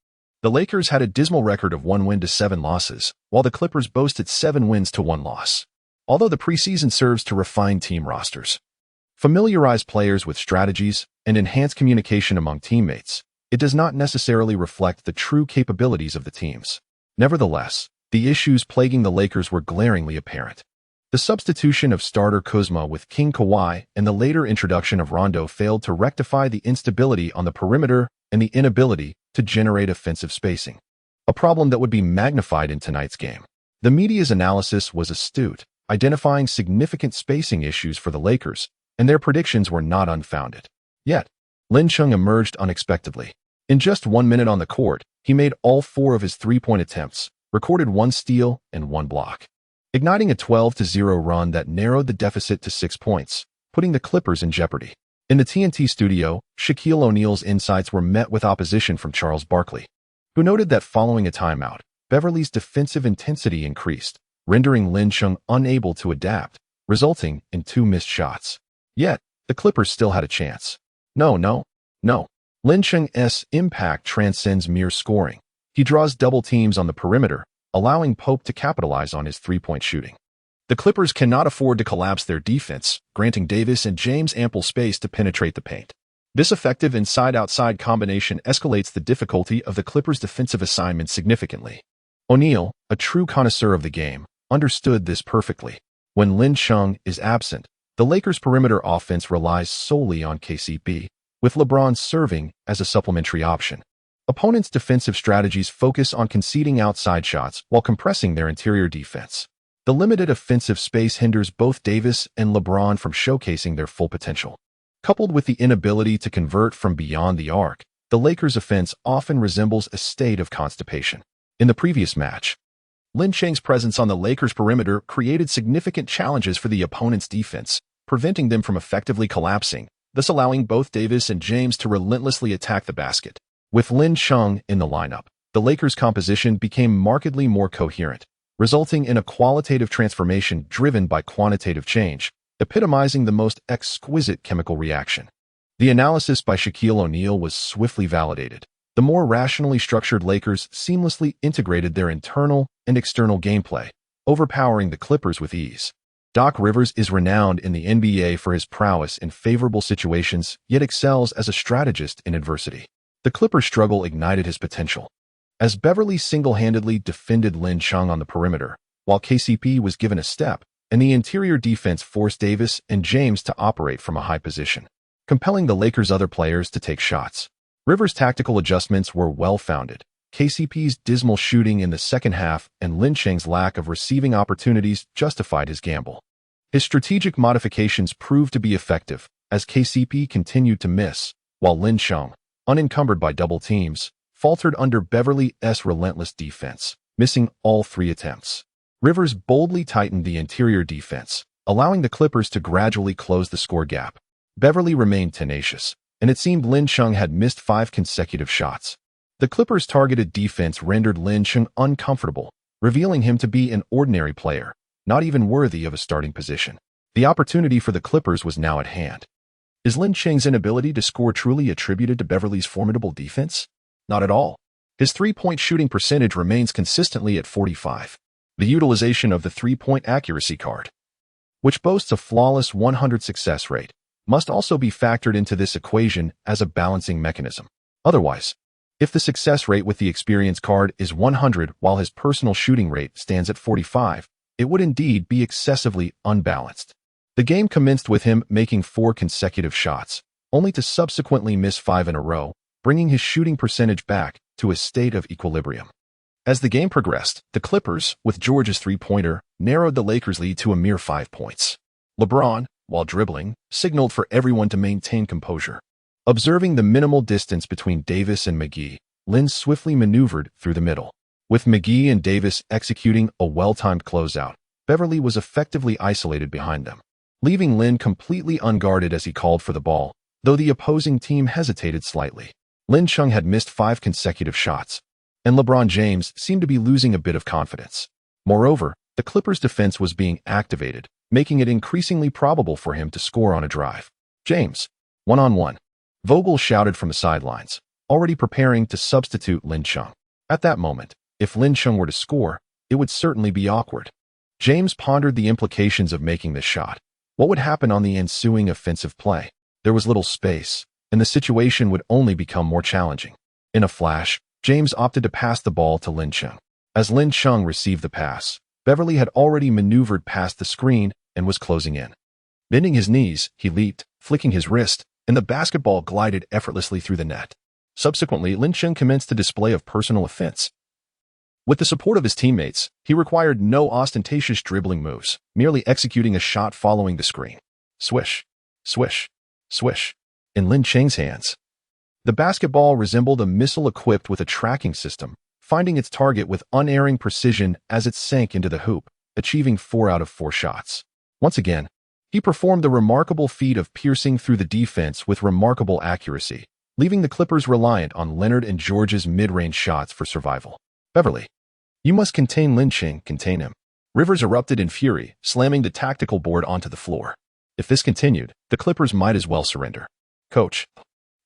the Lakers had a dismal record of 1 win to 7 losses, while the Clippers boasted 7 wins to 1 loss. Although the preseason serves to refine team rosters, familiarize players with strategies, and enhance communication among teammates, it does not necessarily reflect the true capabilities of the teams. Nevertheless, the issues plaguing the Lakers were glaringly apparent. The substitution of starter Kuzma with King Kawhi and the later introduction of Rondo failed to rectify the instability on the perimeter and the inability to generate offensive spacing, a problem that would be magnified in tonight's game. The media's analysis was astute, identifying significant spacing issues for the Lakers, and their predictions were not unfounded. Yet, Lin Cheng emerged unexpectedly. In just 1 minute on the court, he made all 4 of his three-point attempts, recorded 1 steal and 1 block, igniting a 12-0 run that narrowed the deficit to 6 points, putting the Clippers in jeopardy. In the TNT studio, Shaquille O'Neal's insights were met with opposition from Charles Barkley, who noted that following a timeout, Beverly's defensive intensity increased, rendering Lin Cheng unable to adapt, resulting in 2 missed shots. Yet, the Clippers still had a chance. No. Lin Cheng's impact transcends mere scoring. He draws double teams on the perimeter, allowing Pope to capitalize on his three-point shooting. The Clippers cannot afford to collapse their defense, granting Davis and James ample space to penetrate the paint. This effective inside-outside combination escalates the difficulty of the Clippers' defensive assignment significantly. O'Neal, a true connoisseur of the game, understood this perfectly. When Lin Cheng is absent, the Lakers' perimeter offense relies solely on KCP, with LeBron serving as a supplementary option. Opponents' defensive strategies focus on conceding outside shots while compressing their interior defense. The limited offensive space hinders both Davis and LeBron from showcasing their full potential. Coupled with the inability to convert from beyond the arc, the Lakers' offense often resembles a state of constipation. In the previous match, Lin Cheng's presence on the Lakers' perimeter created significant challenges for the opponent's defense, preventing them from effectively collapsing, thus allowing both Davis and James to relentlessly attack the basket. With Lin Cheng in the lineup, the Lakers' composition became markedly more coherent, resulting in a qualitative transformation driven by quantitative change, epitomizing the most exquisite chemical reaction. The analysis by Shaquille O'Neal was swiftly validated. The more rationally structured Lakers seamlessly integrated their internal and external gameplay, overpowering the Clippers with ease. Doc Rivers is renowned in the NBA for his prowess in favorable situations, yet excels as a strategist in adversity. The Clippers' struggle ignited his potential, as Beverly single-handedly defended Lin Chung on the perimeter, while KCP was given a step, and the interior defense forced Davis and James to operate from a high position, compelling the Lakers' other players to take shots. Rivers' tactical adjustments were well-founded. KCP's dismal shooting in the second half and Lin Cheng's lack of receiving opportunities justified his gamble. His strategic modifications proved to be effective, as KCP continued to miss, while Lin Chung, unencumbered by double teams, faltered under Beverly's relentless defense, missing all 3 attempts. Rivers boldly tightened the interior defense, allowing the Clippers to gradually close the score gap. Beverly remained tenacious, and it seemed Lin Chung had missed 5 consecutive shots. The Clippers' targeted defense rendered Lin Chung uncomfortable, revealing him to be an ordinary player, not even worthy of a starting position. The opportunity for the Clippers was now at hand. Is Lin Cheng's inability to score truly attributed to Beverly's formidable defense? Not at all. His three-point shooting percentage remains consistently at 45%. The utilization of the three-point accuracy card, which boasts a flawless 100 success rate, must also be factored into this equation as a balancing mechanism. Otherwise, if the success rate with the experience card is 100 while his personal shooting rate stands at 45, it would indeed be excessively unbalanced. The game commenced with him making 4 consecutive shots, only to subsequently miss 5 in a row, bringing his shooting percentage back to a state of equilibrium. As the game progressed, the Clippers, with George's three-pointer, narrowed the Lakers' lead to a mere 5 points. LeBron, while dribbling, signaled for everyone to maintain composure. Observing the minimal distance between Davis and McGee, Lin swiftly maneuvered through the middle. With McGee and Davis executing a well-timed closeout, Beverly was effectively isolated behind them, leaving Lin completely unguarded as he called for the ball, though the opposing team hesitated slightly. Lin Chung had missed 5 consecutive shots, and LeBron James seemed to be losing a bit of confidence. Moreover, the Clippers' defense was being activated, making it increasingly probable for him to score on a drive. James, one-on-one. Vogel shouted from the sidelines, already preparing to substitute Lin Chung. At that moment, if Lin Chung were to score, it would certainly be awkward. James pondered the implications of making this shot. What would happen on the ensuing offensive play? There was little space, and the situation would only become more challenging. In a flash, James opted to pass the ball to Lin Chung. As Lin Chung received the pass, Beverly had already maneuvered past the screen and was closing in. Bending his knees, he leaped, flicking his wrist, and the basketball glided effortlessly through the net. Subsequently, Lin Chung commenced a display of personal offense. With the support of his teammates, he required no ostentatious dribbling moves, merely executing a shot following the screen. Swish, swish, swish. In Lin Cheng's hands, the basketball resembled a missile equipped with a tracking system, finding its target with unerring precision as it sank into the hoop, achieving 4 out of 4 shots. Once again, he performed the remarkable feat of piercing through the defense with remarkable accuracy, leaving the Clippers reliant on Leonard and George's mid-range shots for survival. Beverly, you must contain Lin Cheng, contain him. Rivers erupted in fury, slamming the tactical board onto the floor. If this continued, the Clippers might as well surrender. Coach,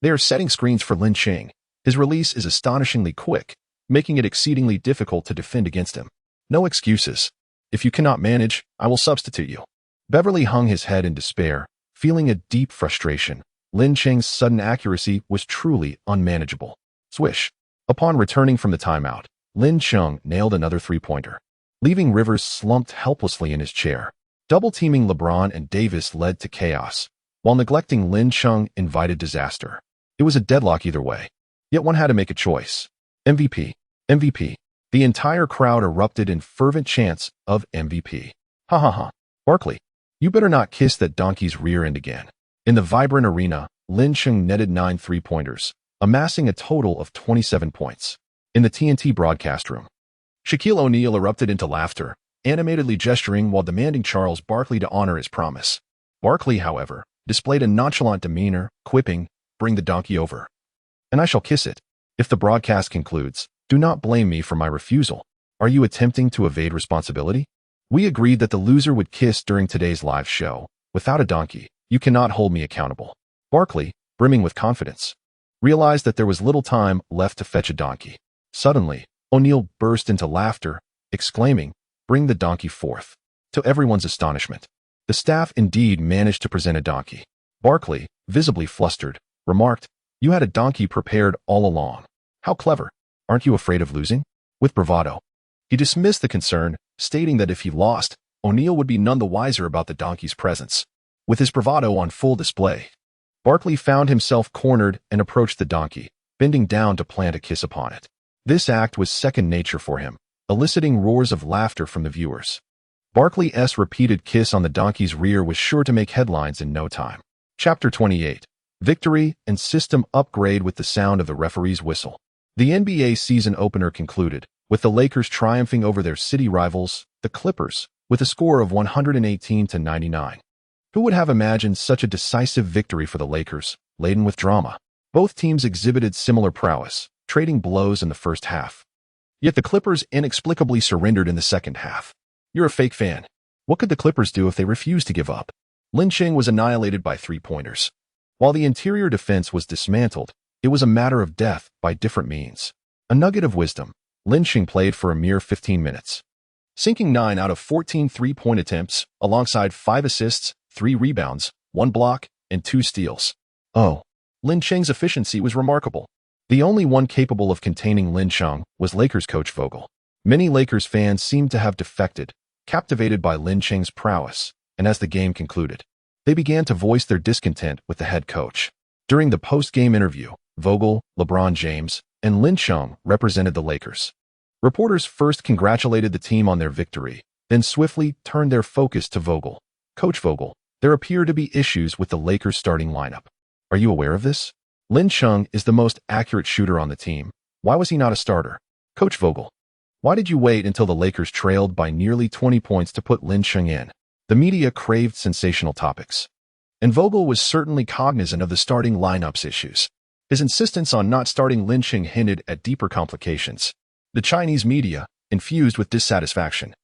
they are setting screens for Lin Cheng. His release is astonishingly quick, making it exceedingly difficult to defend against him. No excuses. If you cannot manage, I will substitute you. Beverly hung his head in despair, feeling a deep frustration. Lin Cheng's sudden accuracy was truly unmanageable. Swish. Upon returning from the timeout, Lin Chung nailed another three-pointer, leaving Rivers slumped helplessly in his chair. Double-teaming LeBron and Davis led to chaos, while neglecting Lin Chung invited disaster. It was a deadlock either way, yet one had to make a choice. MVP. MVP. The entire crowd erupted in fervent chants of MVP. Ha ha ha. Barkley, you better not kiss that donkey's rear end again. In the vibrant arena, Lin Chung netted 9 three-pointers, amassing a total of 27 points. In the TNT broadcast room, Shaquille O'Neal erupted into laughter, animatedly gesturing while demanding Charles Barkley to honor his promise. Barkley, however, displayed a nonchalant demeanor, quipping, "Bring the donkey over, and I shall kiss it. If the broadcast concludes, do not blame me for my refusal." Are you attempting to evade responsibility? We agreed that the loser would kiss during today's live show. Without a donkey, you cannot hold me accountable. Barkley, brimming with confidence, realized that there was little time left to fetch a donkey. Suddenly, O'Neal burst into laughter, exclaiming, "Bring the donkey forth." To everyone's astonishment, the staff indeed managed to present a donkey. Barkley, visibly flustered, remarked, "You had a donkey prepared all along. How clever. Aren't you afraid of losing?" With bravado, he dismissed the concern, stating that if he lost, O'Neal would be none the wiser about the donkey's presence. With his bravado on full display, Barkley found himself cornered and approached the donkey, bending down to plant a kiss upon it. This act was second nature for him, eliciting roars of laughter from the viewers. Barkley's repeated kiss on the donkey's rear was sure to make headlines in no time. Chapter 28. Victory and System Upgrade with the sound of the referee's whistle. The NBA season opener concluded, with the Lakers triumphing over their city rivals, the Clippers, with a score of 118-99. Who would have imagined such a decisive victory for the Lakers, laden with drama? Both teams exhibited similar prowess, trading blows in the first half. Yet the Clippers inexplicably surrendered in the second half. You're a fake fan. What could the Clippers do if they refused to give up? Lin Cheng was annihilated by three-pointers. While the interior defense was dismantled, it was a matter of death by different means. A nugget of wisdom, Lin Cheng played for a mere 15 minutes, sinking 9 out of 14 three-point attempts, alongside 5 assists, 3 rebounds, 1 block, and 2 steals. Oh, Lin Cheng's efficiency was remarkable. The only one capable of containing Lin Cheng was Lakers coach Vogel. Many Lakers fans seemed to have defected, captivated by Lin Cheng's prowess, and as the game concluded, they began to voice their discontent with the head coach. During the post-game interview, Vogel, LeBron James, and Lin Cheng represented the Lakers. Reporters first congratulated the team on their victory, then swiftly turned their focus to Vogel. "Coach Vogel, there appear to be issues with the Lakers starting lineup. Are you aware of this? Lin Cheng is the most accurate shooter on the team. Why was he not a starter? Coach Vogel, why did you wait until the Lakers trailed by nearly 20 points to put Lin Cheng in?" The media craved sensational topics, and Vogel was certainly cognizant of the starting lineup's issues. His insistence on not starting Lin Cheng hinted at deeper complications. The Chinese media, infused with dissatisfaction,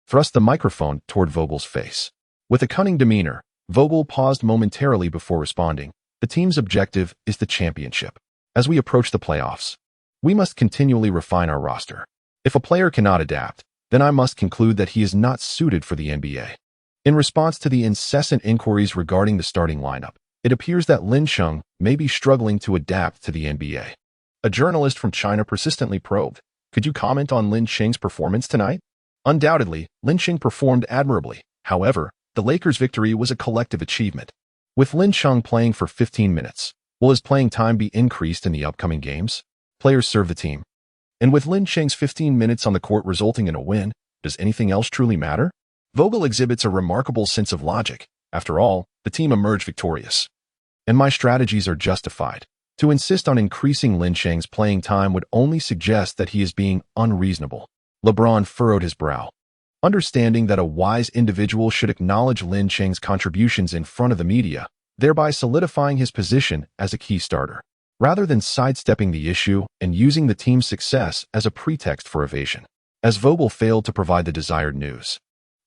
thrust the microphone toward Vogel's face. With a cunning demeanor, Vogel paused momentarily before responding. "The team's objective is the championship. As we approach the playoffs, we must continually refine our roster. If a player cannot adapt, then I must conclude that he is not suited for the NBA." In response to the incessant inquiries regarding the starting lineup, it appears that Lin Cheng may be struggling to adapt to the NBA. A journalist from China persistently probed, "Could you comment on Lin Cheng's performance tonight?" Undoubtedly, Lin Cheng performed admirably. However, the Lakers' victory was a collective achievement. With Lin Cheng playing for 15 minutes, will his playing time be increased in the upcoming games? Players serve the team. And with Lin Cheng's 15 minutes on the court resulting in a win, does anything else truly matter? Vogel exhibits a remarkable sense of logic. After all, the team emerged victorious. And my strategies are justified. To insist on increasing Lin Cheng's playing time would only suggest that he is being unreasonable. LeBron furrowed his brow, understanding that a wise individual should acknowledge Lin Cheng's contributions in front of the media, thereby solidifying his position as a key starter, rather than sidestepping the issue and using the team's success as a pretext for evasion. As Vogel failed to provide the desired news,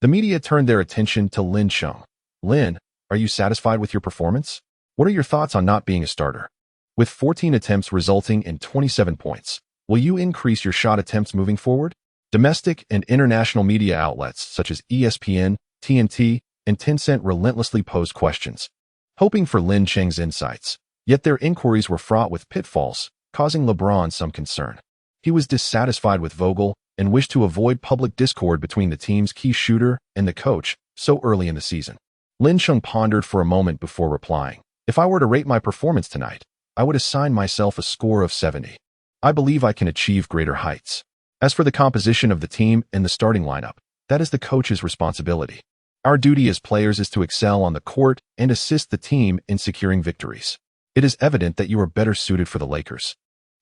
the media turned their attention to Lin Cheng. "Lin, are you satisfied with your performance? What are your thoughts on not being a starter? With 14 attempts resulting in 27 points, will you increase your shot attempts moving forward?" Domestic and international media outlets such as ESPN, TNT, and Tencent relentlessly posed questions, hoping for Lin Cheng's insights. Yet their inquiries were fraught with pitfalls, causing LeBron some concern. He was dissatisfied with Vogel and wished to avoid public discord between the team's key shooter and the coach so early in the season. Lin Cheng pondered for a moment before replying, "If I were to rate my performance tonight, I would assign myself a score of 70. I believe I can achieve greater heights. As for the composition of the team and the starting lineup, that is the coach's responsibility. Our duty as players is to excel on the court and assist the team in securing victories. It is evident that you are better suited for the Lakers.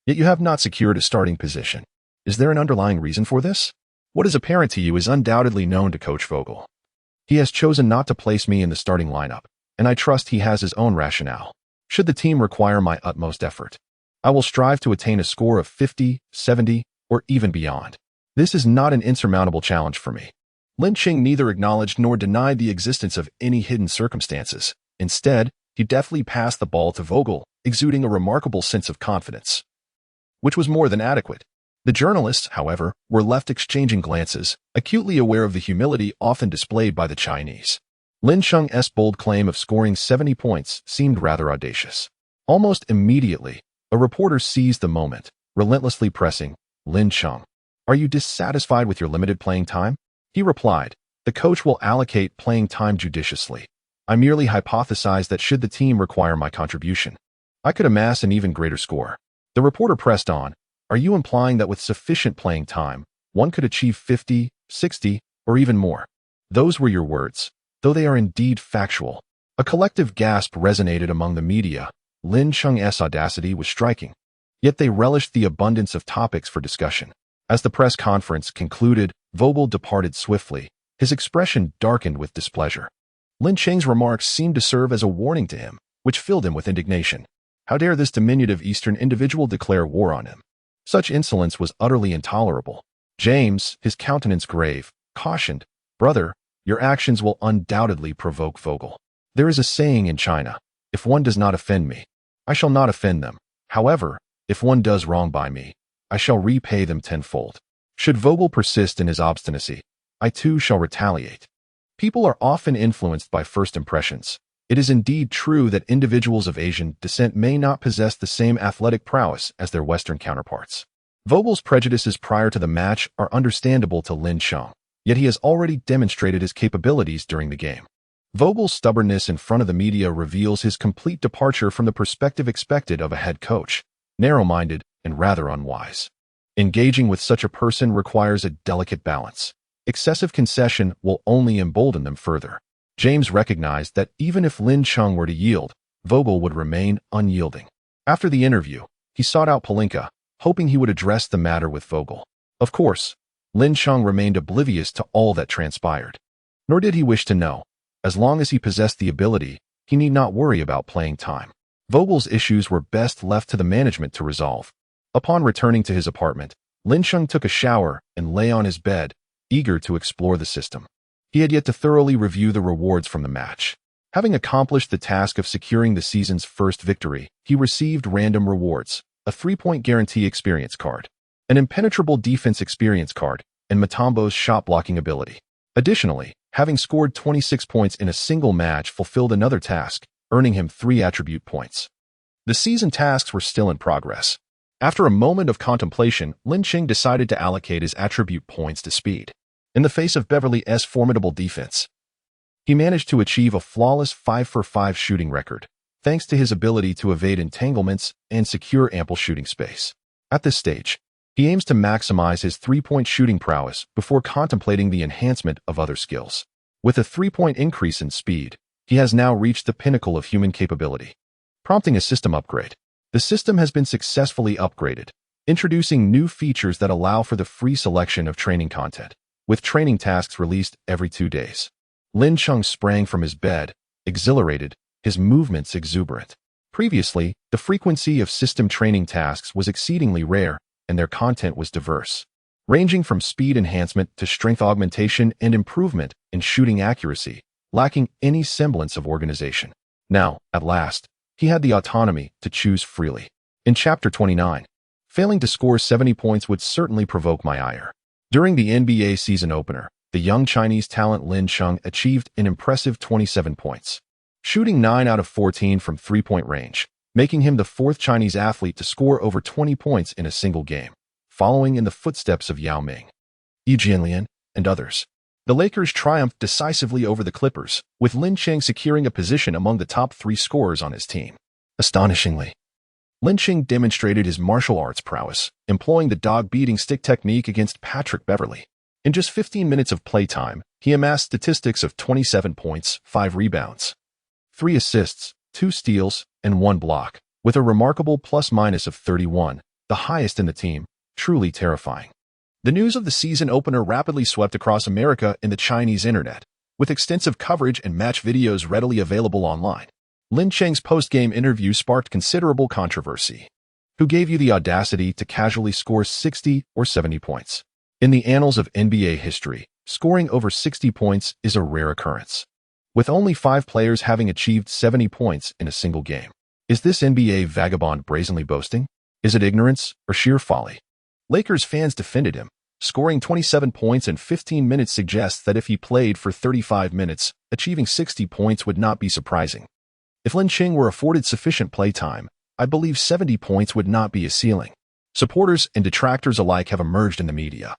Yet you have not secured a starting position. Is there an underlying reason for this? What is apparent to you is undoubtedly known to Coach Vogel. He has chosen not to place me in the starting lineup, and I trust he has his own rationale. Should the team require my utmost effort, I will strive to attain a score of 50, 70, or even beyond." This is not an insurmountable challenge for me. Lin Qing neither acknowledged nor denied the existence of any hidden circumstances. Instead, he deftly passed the ball to Vogel, exuding a remarkable sense of confidence, which was more than adequate. The journalists, however, were left exchanging glances, acutely aware of the humility often displayed by the Chinese. Lin Cheng's bold claim of scoring 70 points seemed rather audacious. Almost immediately, a reporter seized the moment, relentlessly pressing, "Lin Cheng, are you dissatisfied with your limited playing time?" He replied, "The coach will allocate playing time judiciously. I merely hypothesized that should the team require my contribution, I could amass an even greater score." The reporter pressed on, "Are you implying that with sufficient playing time, one could achieve 50, 60, or even more?" Those were your words, though they are indeed factual. A collective gasp resonated among the media. Lin Cheng's audacity was striking. Yet they relished the abundance of topics for discussion. As the press conference concluded, Vogel departed swiftly, his expression darkened with displeasure. Lin Cheng's remarks seemed to serve as a warning to him, which filled him with indignation. How dare this diminutive Eastern individual declare war on him? Such insolence was utterly intolerable. James, his countenance grave, cautioned, "Brother, your actions will undoubtedly provoke Vogel. There is a saying in China, if one does not offend me, I shall not offend them. However, if one does wrong by me, I shall repay them tenfold. Should Vogel persist in his obstinacy, I too shall retaliate." People are often influenced by first impressions. It is indeed true that individuals of Asian descent may not possess the same athletic prowess as their Western counterparts. Vogel's prejudices prior to the match are understandable to Lin Cheng, yet he has already demonstrated his capabilities during the game. Vogel's stubbornness in front of the media reveals his complete departure from the perspective expected of a head coach, narrow-minded and rather unwise. Engaging with such a person requires a delicate balance. Excessive concession will only embolden them further. James recognized that even if Lin Cheng were to yield, Vogel would remain unyielding. After the interview, he sought out Pelinka, hoping he would address the matter with Vogel. Of course, Lin Cheng remained oblivious to all that transpired. Nor did he wish to know. As long as he possessed the ability, he need not worry about playing time. Vogel's issues were best left to the management to resolve. Upon returning to his apartment, Lin Cheng took a shower and lay on his bed, eager to explore the system. He had yet to thoroughly review the rewards from the match. Having accomplished the task of securing the season's first victory, he received random rewards, a 3-point guarantee experience card, an impenetrable defense experience card, and Mutombo's shot-blocking ability. Additionally, having scored 26 points in a single match fulfilled another task, earning him 3 attribute points. The season tasks were still in progress. After a moment of contemplation, Lin Cheng decided to allocate his attribute points to speed. In the face of Beverly's formidable defense, he managed to achieve a flawless 5-for-5 shooting record, thanks to his ability to evade entanglements and secure ample shooting space. At this stage, he aims to maximize his 3-point shooting prowess before contemplating the enhancement of other skills. With a 3-point increase in speed, he has now reached the pinnacle of human capability, prompting a system upgrade. The system has been successfully upgraded, introducing new features that allow for the free selection of training content, with training tasks released every 2 days. Lin Cheng sprang from his bed, exhilarated, his movements exuberant. Previously, the frequency of system training tasks was exceedingly rare, and their content was diverse, ranging from speed enhancement to strength augmentation and improvement in shooting accuracy, lacking any semblance of organization. Now, at last, he had the autonomy to choose freely. In Chapter 29, failing to score 70 points would certainly provoke my ire. During the NBA season opener, the young Chinese talent Lin Cheng achieved an impressive 27 points, shooting 9 out of 14 from 3-point range, making him the 4th Chinese athlete to score over 20 points in a single game, following in the footsteps of Yao Ming, Yi Jianlian, and others. The Lakers triumphed decisively over the Clippers, with Lin Cheng securing a position among the top 3 scorers on his team. Astonishingly, Lin Cheng demonstrated his martial arts prowess, employing the dog-beating stick technique against Patrick Beverly. In just 15 minutes of playtime, he amassed statistics of 27 points, 5 rebounds, 3 assists, 2 steals, and 1 block, with a remarkable plus-minus of 31, the highest in the team, truly terrifying. The news of the season opener rapidly swept across America and the Chinese internet, with extensive coverage and match videos readily available online. Lin Cheng's post-game interview sparked considerable controversy. Who gave you the audacity to casually score 60 or 70 points? In the annals of NBA history, scoring over 60 points is a rare occurrence, with only 5 players having achieved 70 points in a single game. Is this NBA vagabond brazenly boasting? Is it ignorance or sheer folly? Lakers fans defended him. Scoring 27 points in 15 minutes suggests that if he played for 35 minutes, achieving 60 points would not be surprising. If Lin Ching were afforded sufficient playtime, I believe 70 points would not be a ceiling. Supporters and detractors alike have emerged in the media,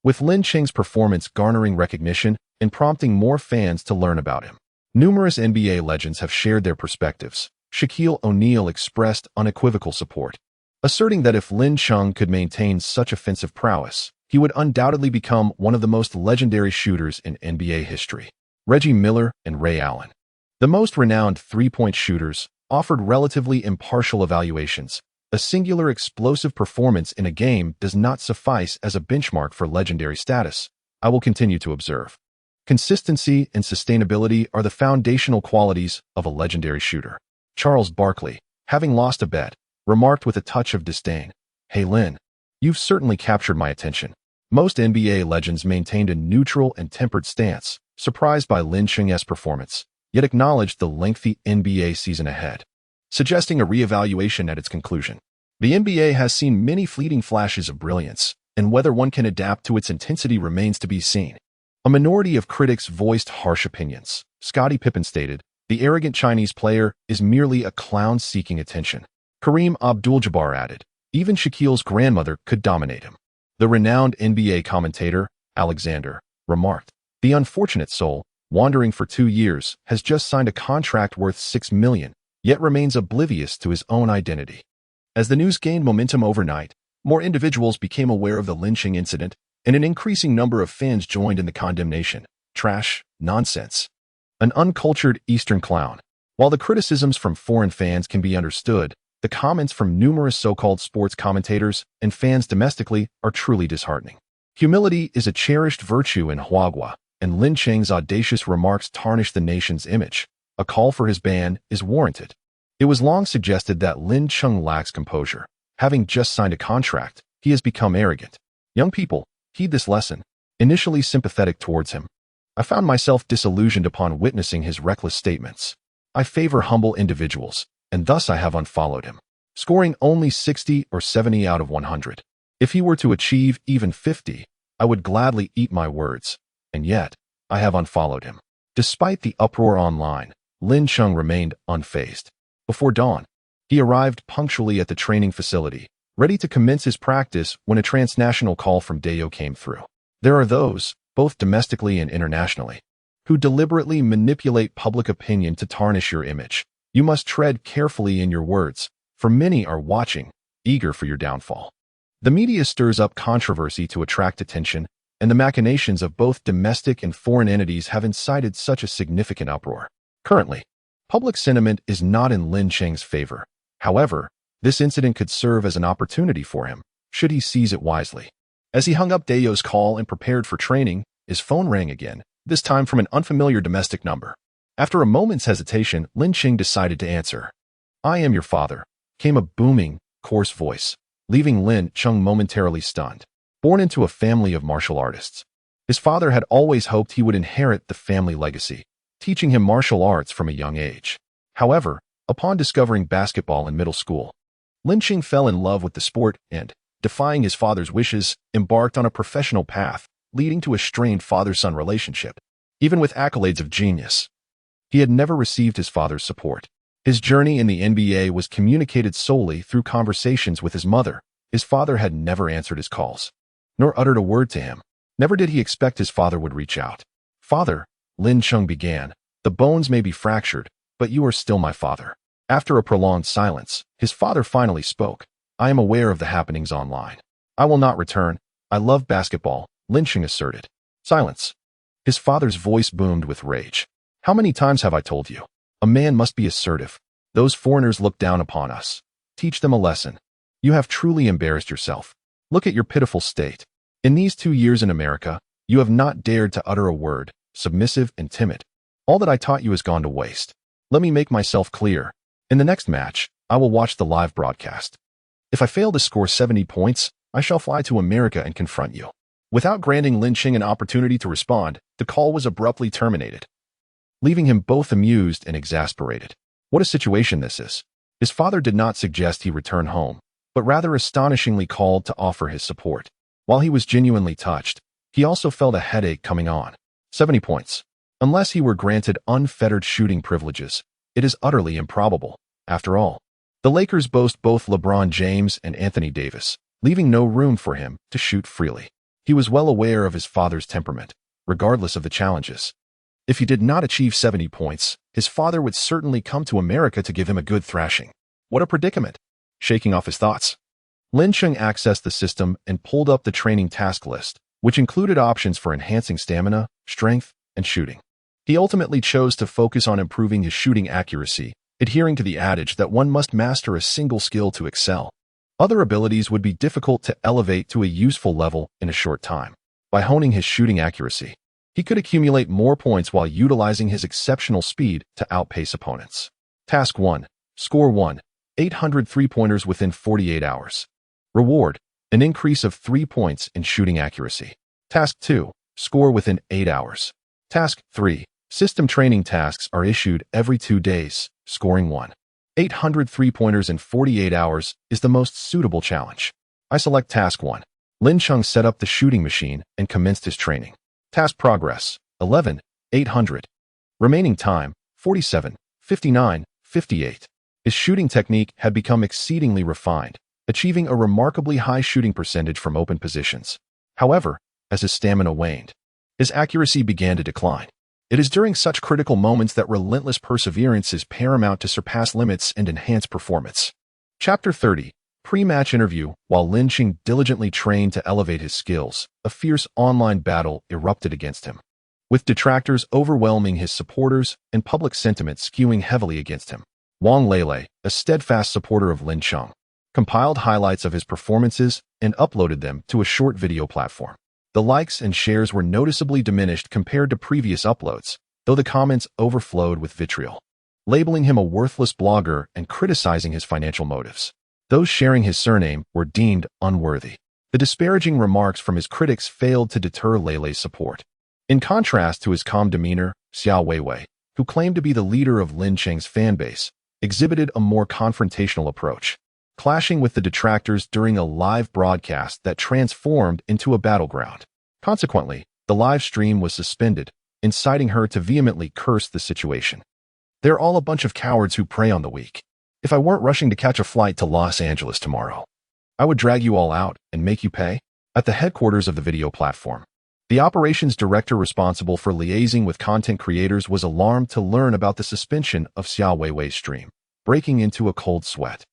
with Lin Ching's performance garnering recognition and prompting more fans to learn about him. Numerous NBA legends have shared their perspectives. Shaquille O'Neal expressed unequivocal support, asserting that if Lin Ching could maintain such offensive prowess, he would undoubtedly become one of the most legendary shooters in NBA history. Reggie Miller and Ray Allen, the most renowned three-point shooters, offered relatively impartial evaluations. A singular explosive performance in a game does not suffice as a benchmark for legendary status. I will continue to observe. Consistency and sustainability are the foundational qualities of a legendary shooter. Charles Barkley, having lost a bet, remarked with a touch of disdain, "Hey Lin, you've certainly captured my attention." Most NBA legends maintained a neutral and tempered stance, surprised by Lin Ching's performance, yet acknowledged the lengthy NBA season ahead, suggesting a reevaluation at its conclusion. The NBA has seen many fleeting flashes of brilliance, and whether one can adapt to its intensity remains to be seen. A minority of critics voiced harsh opinions. Scottie Pippen stated, "The arrogant Chinese player is merely a clown seeking attention." Kareem Abdul-Jabbar added, "Even Shaquille's grandmother could dominate him." The renowned NBA commentator, Alexander, remarked, "The unfortunate soul, wandering for 2 years, has just signed a contract worth $6 million, yet remains oblivious to his own identity." As the news gained momentum overnight, more individuals became aware of the Lin Ching incident, and an increasing number of fans joined in the condemnation. Trash, nonsense. An uncultured Eastern clown. While the criticisms from foreign fans can be understood, the comments from numerous so-called sports commentators and fans domestically are truly disheartening. Humility is a cherished virtue in Huagua, and Lin Ching's audacious remarks tarnish the nation's image. A call for his ban is warranted. It was long suggested that Lin Ching lacks composure. Having just signed a contract, he has become arrogant. Young people, heed this lesson. Initially sympathetic towards him, I found myself disillusioned upon witnessing his reckless statements. I favor humble individuals, and thus I have unfollowed him, scoring only 60 or 70 out of 100. If he were to achieve even 50, I would gladly eat my words, and yet I have unfollowed him. Despite the uproar online, Lin Ching remained unfazed. Before dawn, he arrived punctually at the training facility, ready to commence his practice when a transnational call from Dayo came through. There are those, both domestically and internationally, who deliberately manipulate public opinion to tarnish your image. You must tread carefully in your words, for many are watching, eager for your downfall. The media stirs up controversy to attract attention, and the machinations of both domestic and foreign entities have incited such a significant uproar. Currently, public sentiment is not in Lin Ching's favor. However, this incident could serve as an opportunity for him, should he seize it wisely. As he hung up Dayo's call and prepared for training, his phone rang again, this time from an unfamiliar domestic number. After a moment's hesitation, Lin Ching decided to answer. "I am your father," came a booming, coarse voice, leaving Lin Ching momentarily stunned. Born into a family of martial artists, his father had always hoped he would inherit the family legacy, teaching him martial arts from a young age. However, upon discovering basketball in middle school, Lin Ching fell in love with the sport and, defying his father's wishes, embarked on a professional path, leading to a strained father-son relationship. Even with accolades of genius, he had never received his father's support. His journey in the NBA was communicated solely through conversations with his mother. His father had never answered his calls, nor uttered a word to him. Never did he expect his father would reach out. "Father," Lin Ching began, "the bones may be fractured, but you are still my father." After a prolonged silence, his father finally spoke. "I am aware of the happenings online. I will not return. I love basketball," Lin Ching asserted. Silence. His father's voice boomed with rage. "How many times have I told you? A man must be assertive. Those foreigners look down upon us. Teach them a lesson. You have truly embarrassed yourself. Look at your pitiful state. In these 2 years in America, you have not dared to utter a word, submissive and timid. All that I taught you has gone to waste. Let me make myself clear. In the next match, I will watch the live broadcast. If I fail to score 70 points, I shall fly to America and confront you. Without granting Lin Cheng an opportunity to respond, the call was abruptly terminated, leaving him both amused and exasperated. What a situation this is. His father did not suggest he return home, but rather astonishingly called to offer his support. While he was genuinely touched, he also felt a headache coming on. 70 points. Unless he were granted unfettered shooting privileges, it is utterly improbable. After all, the Lakers boast both LeBron James and Anthony Davis, leaving no room for him to shoot freely. He was well aware of his father's temperament, regardless of the challenges. If he did not achieve 70 points, his father would certainly come to America to give him a good thrashing. What a predicament! Shaking off his thoughts, Lin Cheng accessed the system and pulled up the training task list, which included options for enhancing stamina, strength, and shooting. He ultimately chose to focus on improving his shooting accuracy, adhering to the adage that one must master a single skill to excel. Other abilities would be difficult to elevate to a useful level in a short time. By honing his shooting accuracy, he could accumulate more points while utilizing his exceptional speed to outpace opponents. Task 1. Score 1. 800 three-pointers within 48 hours. Reward: an increase of 3 points in shooting accuracy. Task 2. Score within 8 hours. Task 3. System training tasks are issued every 2 days, scoring 1. 800 three-pointers in 48 hours is the most suitable challenge. I select Task 1. Lin Cheng set up the shooting machine and commenced his training. Task progress: 11, 800. Remaining time: 47, 59, 58. His shooting technique had become exceedingly refined, achieving a remarkably high shooting percentage from open positions. However, as his stamina waned, his accuracy began to decline. It is during such critical moments that relentless perseverance is paramount to surpass limits and enhance performance. Chapter 30. Pre-match interview. While Lin Cheng diligently trained to elevate his skills, a fierce online battle erupted against him, with detractors overwhelming his supporters and public sentiment skewing heavily against him. Wang Lele, a steadfast supporter of Lin Cheng, compiled highlights of his performances and uploaded them to a short video platform. The likes and shares were noticeably diminished compared to previous uploads, though the comments overflowed with vitriol, labeling him a worthless blogger and criticizing his financial motives. Those sharing his surname were deemed unworthy. The disparaging remarks from his critics failed to deter Lele's support. In contrast to his calm demeanor, Xiao Weiwei, who claimed to be the leader of Lin Cheng's fanbase, exhibited a more confrontational approach, clashing with the detractors during a live broadcast that transformed into a battleground. Consequently, the live stream was suspended, inciting her to vehemently curse the situation. "They're all a bunch of cowards who prey on the weak. If I weren't rushing to catch a flight to Los Angeles tomorrow, I would drag you all out and make you pay." At the headquarters of the video platform, the operations director responsible for liaising with content creators was alarmed to learn about the suspension of Xiao Weiwei's stream, breaking into a cold sweat.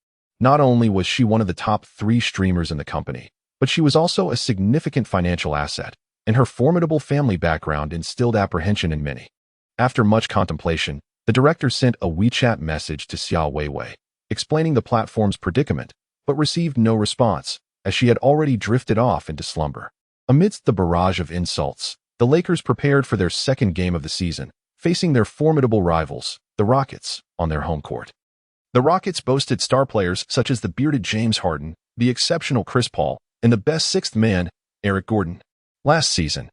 Not only was she one of the top 3 streamers in the company, but she was also a significant financial asset, and her formidable family background instilled apprehension in many. After much contemplation, the director sent a WeChat message to Xiao Weiwei, explaining the platform's predicament, but received no response, as she had already drifted off into slumber. Amidst the barrage of insults, the Lakers prepared for their second game of the season, facing their formidable rivals, the Rockets, on their home court. The Rockets boasted star players such as the bearded James Harden, the exceptional Chris Paul, and the best sixth man, Eric Gordon. Last season,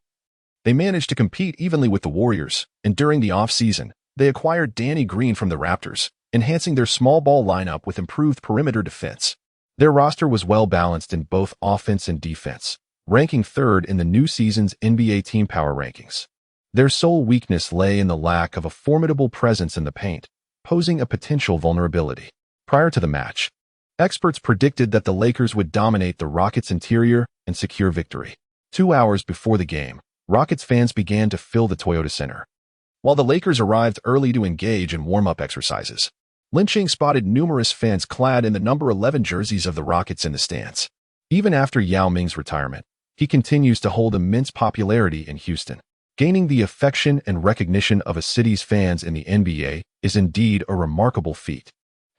they managed to compete evenly with the Warriors, and during the off-season, they acquired Danny Green from the Raptors, enhancing their small ball lineup with improved perimeter defense. Their roster was well-balanced in both offense and defense, ranking 3rd in the new season's NBA Team Power rankings. Their sole weakness lay in the lack of a formidable presence in the paint, posing a potential vulnerability. Prior to the match, experts predicted that the Lakers would dominate the Rockets' interior and secure victory. 2 hours before the game, Rockets fans began to fill the Toyota Center. While the Lakers arrived early to engage in warm-up exercises, Lin Cheng spotted numerous fans clad in the number 11 jerseys of the Rockets in the stands. Even after Yao Ming's retirement, he continues to hold immense popularity in Houston. Gaining the affection and recognition of a city's fans in the NBA is indeed a remarkable feat.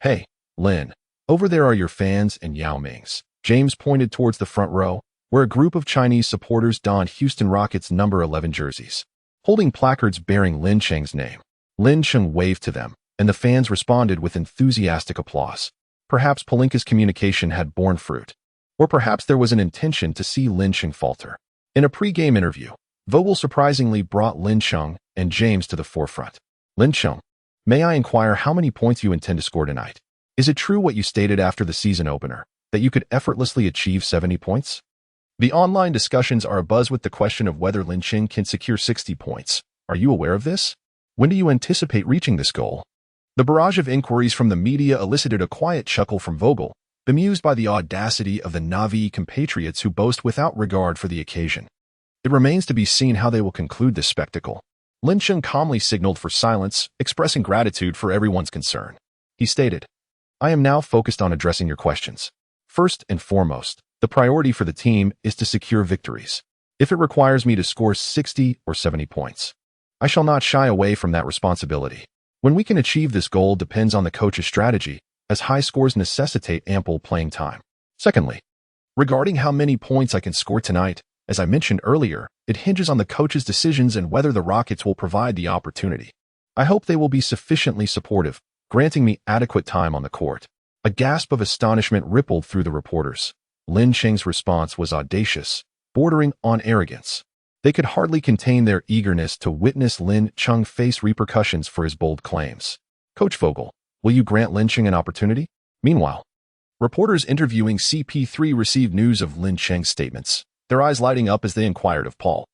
"Hey, Lin, over there are your fans and Yao Ming's." James pointed towards the front row, where a group of Chinese supporters donned Houston Rockets number 11 jerseys, holding placards bearing Lin Cheng's name. Lin Cheng waved to them, and the fans responded with enthusiastic applause. Perhaps Pelinka's communication had borne fruit, or perhaps there was an intention to see Lin Cheng falter. In a pre-game interview, Vogel surprisingly brought Lin Chung and James to the forefront. Lin Chung, may I inquire how many points you intend to score tonight? Is it true what you stated after the season opener, that you could effortlessly achieve 70 points? The online discussions are abuzz with the question of whether Lin Chung can secure 60 points. Are you aware of this? When do you anticipate reaching this goal? The barrage of inquiries from the media elicited a quiet chuckle from Vogel, bemused by the audacity of the Na'vi compatriots who boast without regard for the occasion. It remains to be seen how they will conclude this spectacle. Lin Chung calmly signaled for silence, expressing gratitude for everyone's concern. He stated, I am now focused on addressing your questions. First and foremost, the priority for the team is to secure victories. If it requires me to score 60 or 70 points, I shall not shy away from that responsibility. When we can achieve this goal depends on the coach's strategy, as high scores necessitate ample playing time. Secondly, regarding how many points I can score tonight, as I mentioned earlier, it hinges on the coach's decisions and whether the Rockets will provide the opportunity. I hope they will be sufficiently supportive, granting me adequate time on the court. A gasp of astonishment rippled through the reporters. Lin Chung's response was audacious, bordering on arrogance. They could hardly contain their eagerness to witness Lin Chung face repercussions for his bold claims. Coach Vogel, will you grant Lin Chung an opportunity? Meanwhile, reporters interviewing CP3 received news of Lin Chung's statements, their eyes lighting up as they inquired of Paul.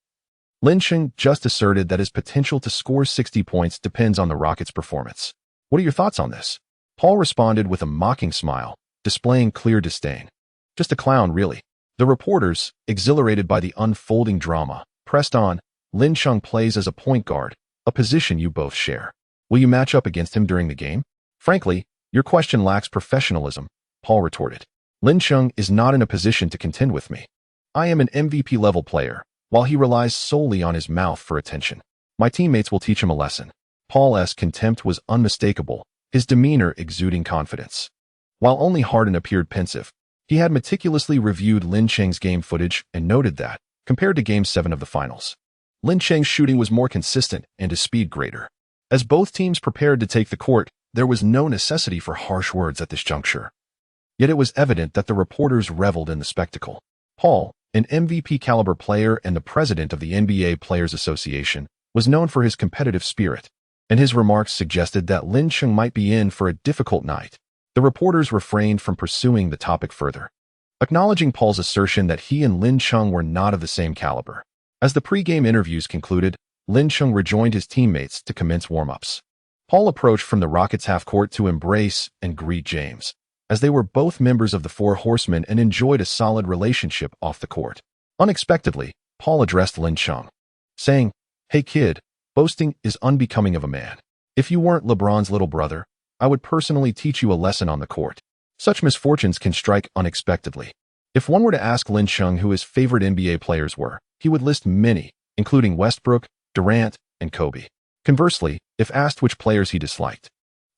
Lin Chung just asserted that his potential to score 60 points depends on the Rockets' performance. What are your thoughts on this? Paul responded with a mocking smile, displaying clear disdain. Just a clown, really. The reporters, exhilarated by the unfolding drama, pressed on. Lin Chung plays as a point guard, a position you both share. Will you match up against him during the game? Frankly, your question lacks professionalism, Paul retorted. Lin Chung is not in a position to contend with me. I am an MVP-level player, while he relies solely on his mouth for attention. My teammates will teach him a lesson. Paul's contempt was unmistakable, his demeanor exuding confidence. While only Harden appeared pensive, he had meticulously reviewed Lin Chung's game footage and noted that, compared to Game 7 of the finals, Lin Chung's shooting was more consistent and his speed greater. As both teams prepared to take the court, there was no necessity for harsh words at this juncture. Yet it was evident that the reporters reveled in the spectacle. Paul, an MVP-caliber player and the president of the NBA Players Association, was known for his competitive spirit, and his remarks suggested that Lin Chung might be in for a difficult night. The reporters refrained from pursuing the topic further, acknowledging Paul's assertion that he and Lin Chung were not of the same caliber. As the pre-game interviews concluded, Lin Chung rejoined his teammates to commence warm-ups. Paul approached from the Rockets' half-court to embrace and greet James, as they were both members of the Four Horsemen and enjoyed a solid relationship off the court. Unexpectedly, Paul addressed Lin Chung, saying, Hey kid, boasting is unbecoming of a man. If you weren't LeBron's little brother, I would personally teach you a lesson on the court. Such misfortunes can strike unexpectedly. If one were to ask Lin Chung who his favorite NBA players were, he would list many, including Westbrook, Durant, and Kobe. Conversely, if asked which players he disliked,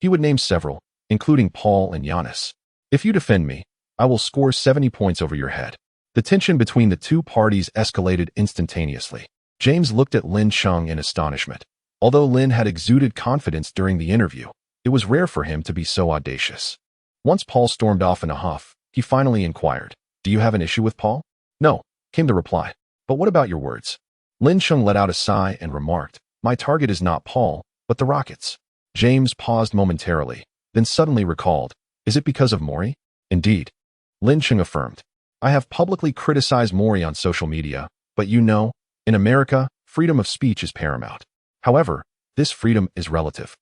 he would name several, including Paul and Giannis. If you defend me, I will score 70 points over your head. The tension between the two parties escalated instantaneously. James looked at Lin Chung in astonishment. Although Lin had exuded confidence during the interview, it was rare for him to be so audacious. Once Paul stormed off in a huff, he finally inquired, Do you have an issue with Paul? No, came the reply. But what about your words? Lin Chung let out a sigh and remarked, My target is not Paul, but the Rockets. James paused momentarily, then suddenly recalled, Is it because of Morey? Indeed. Lin Chung affirmed, I have publicly criticized Morey on social media, but you know, in America, freedom of speech is paramount. However, this freedom is relative.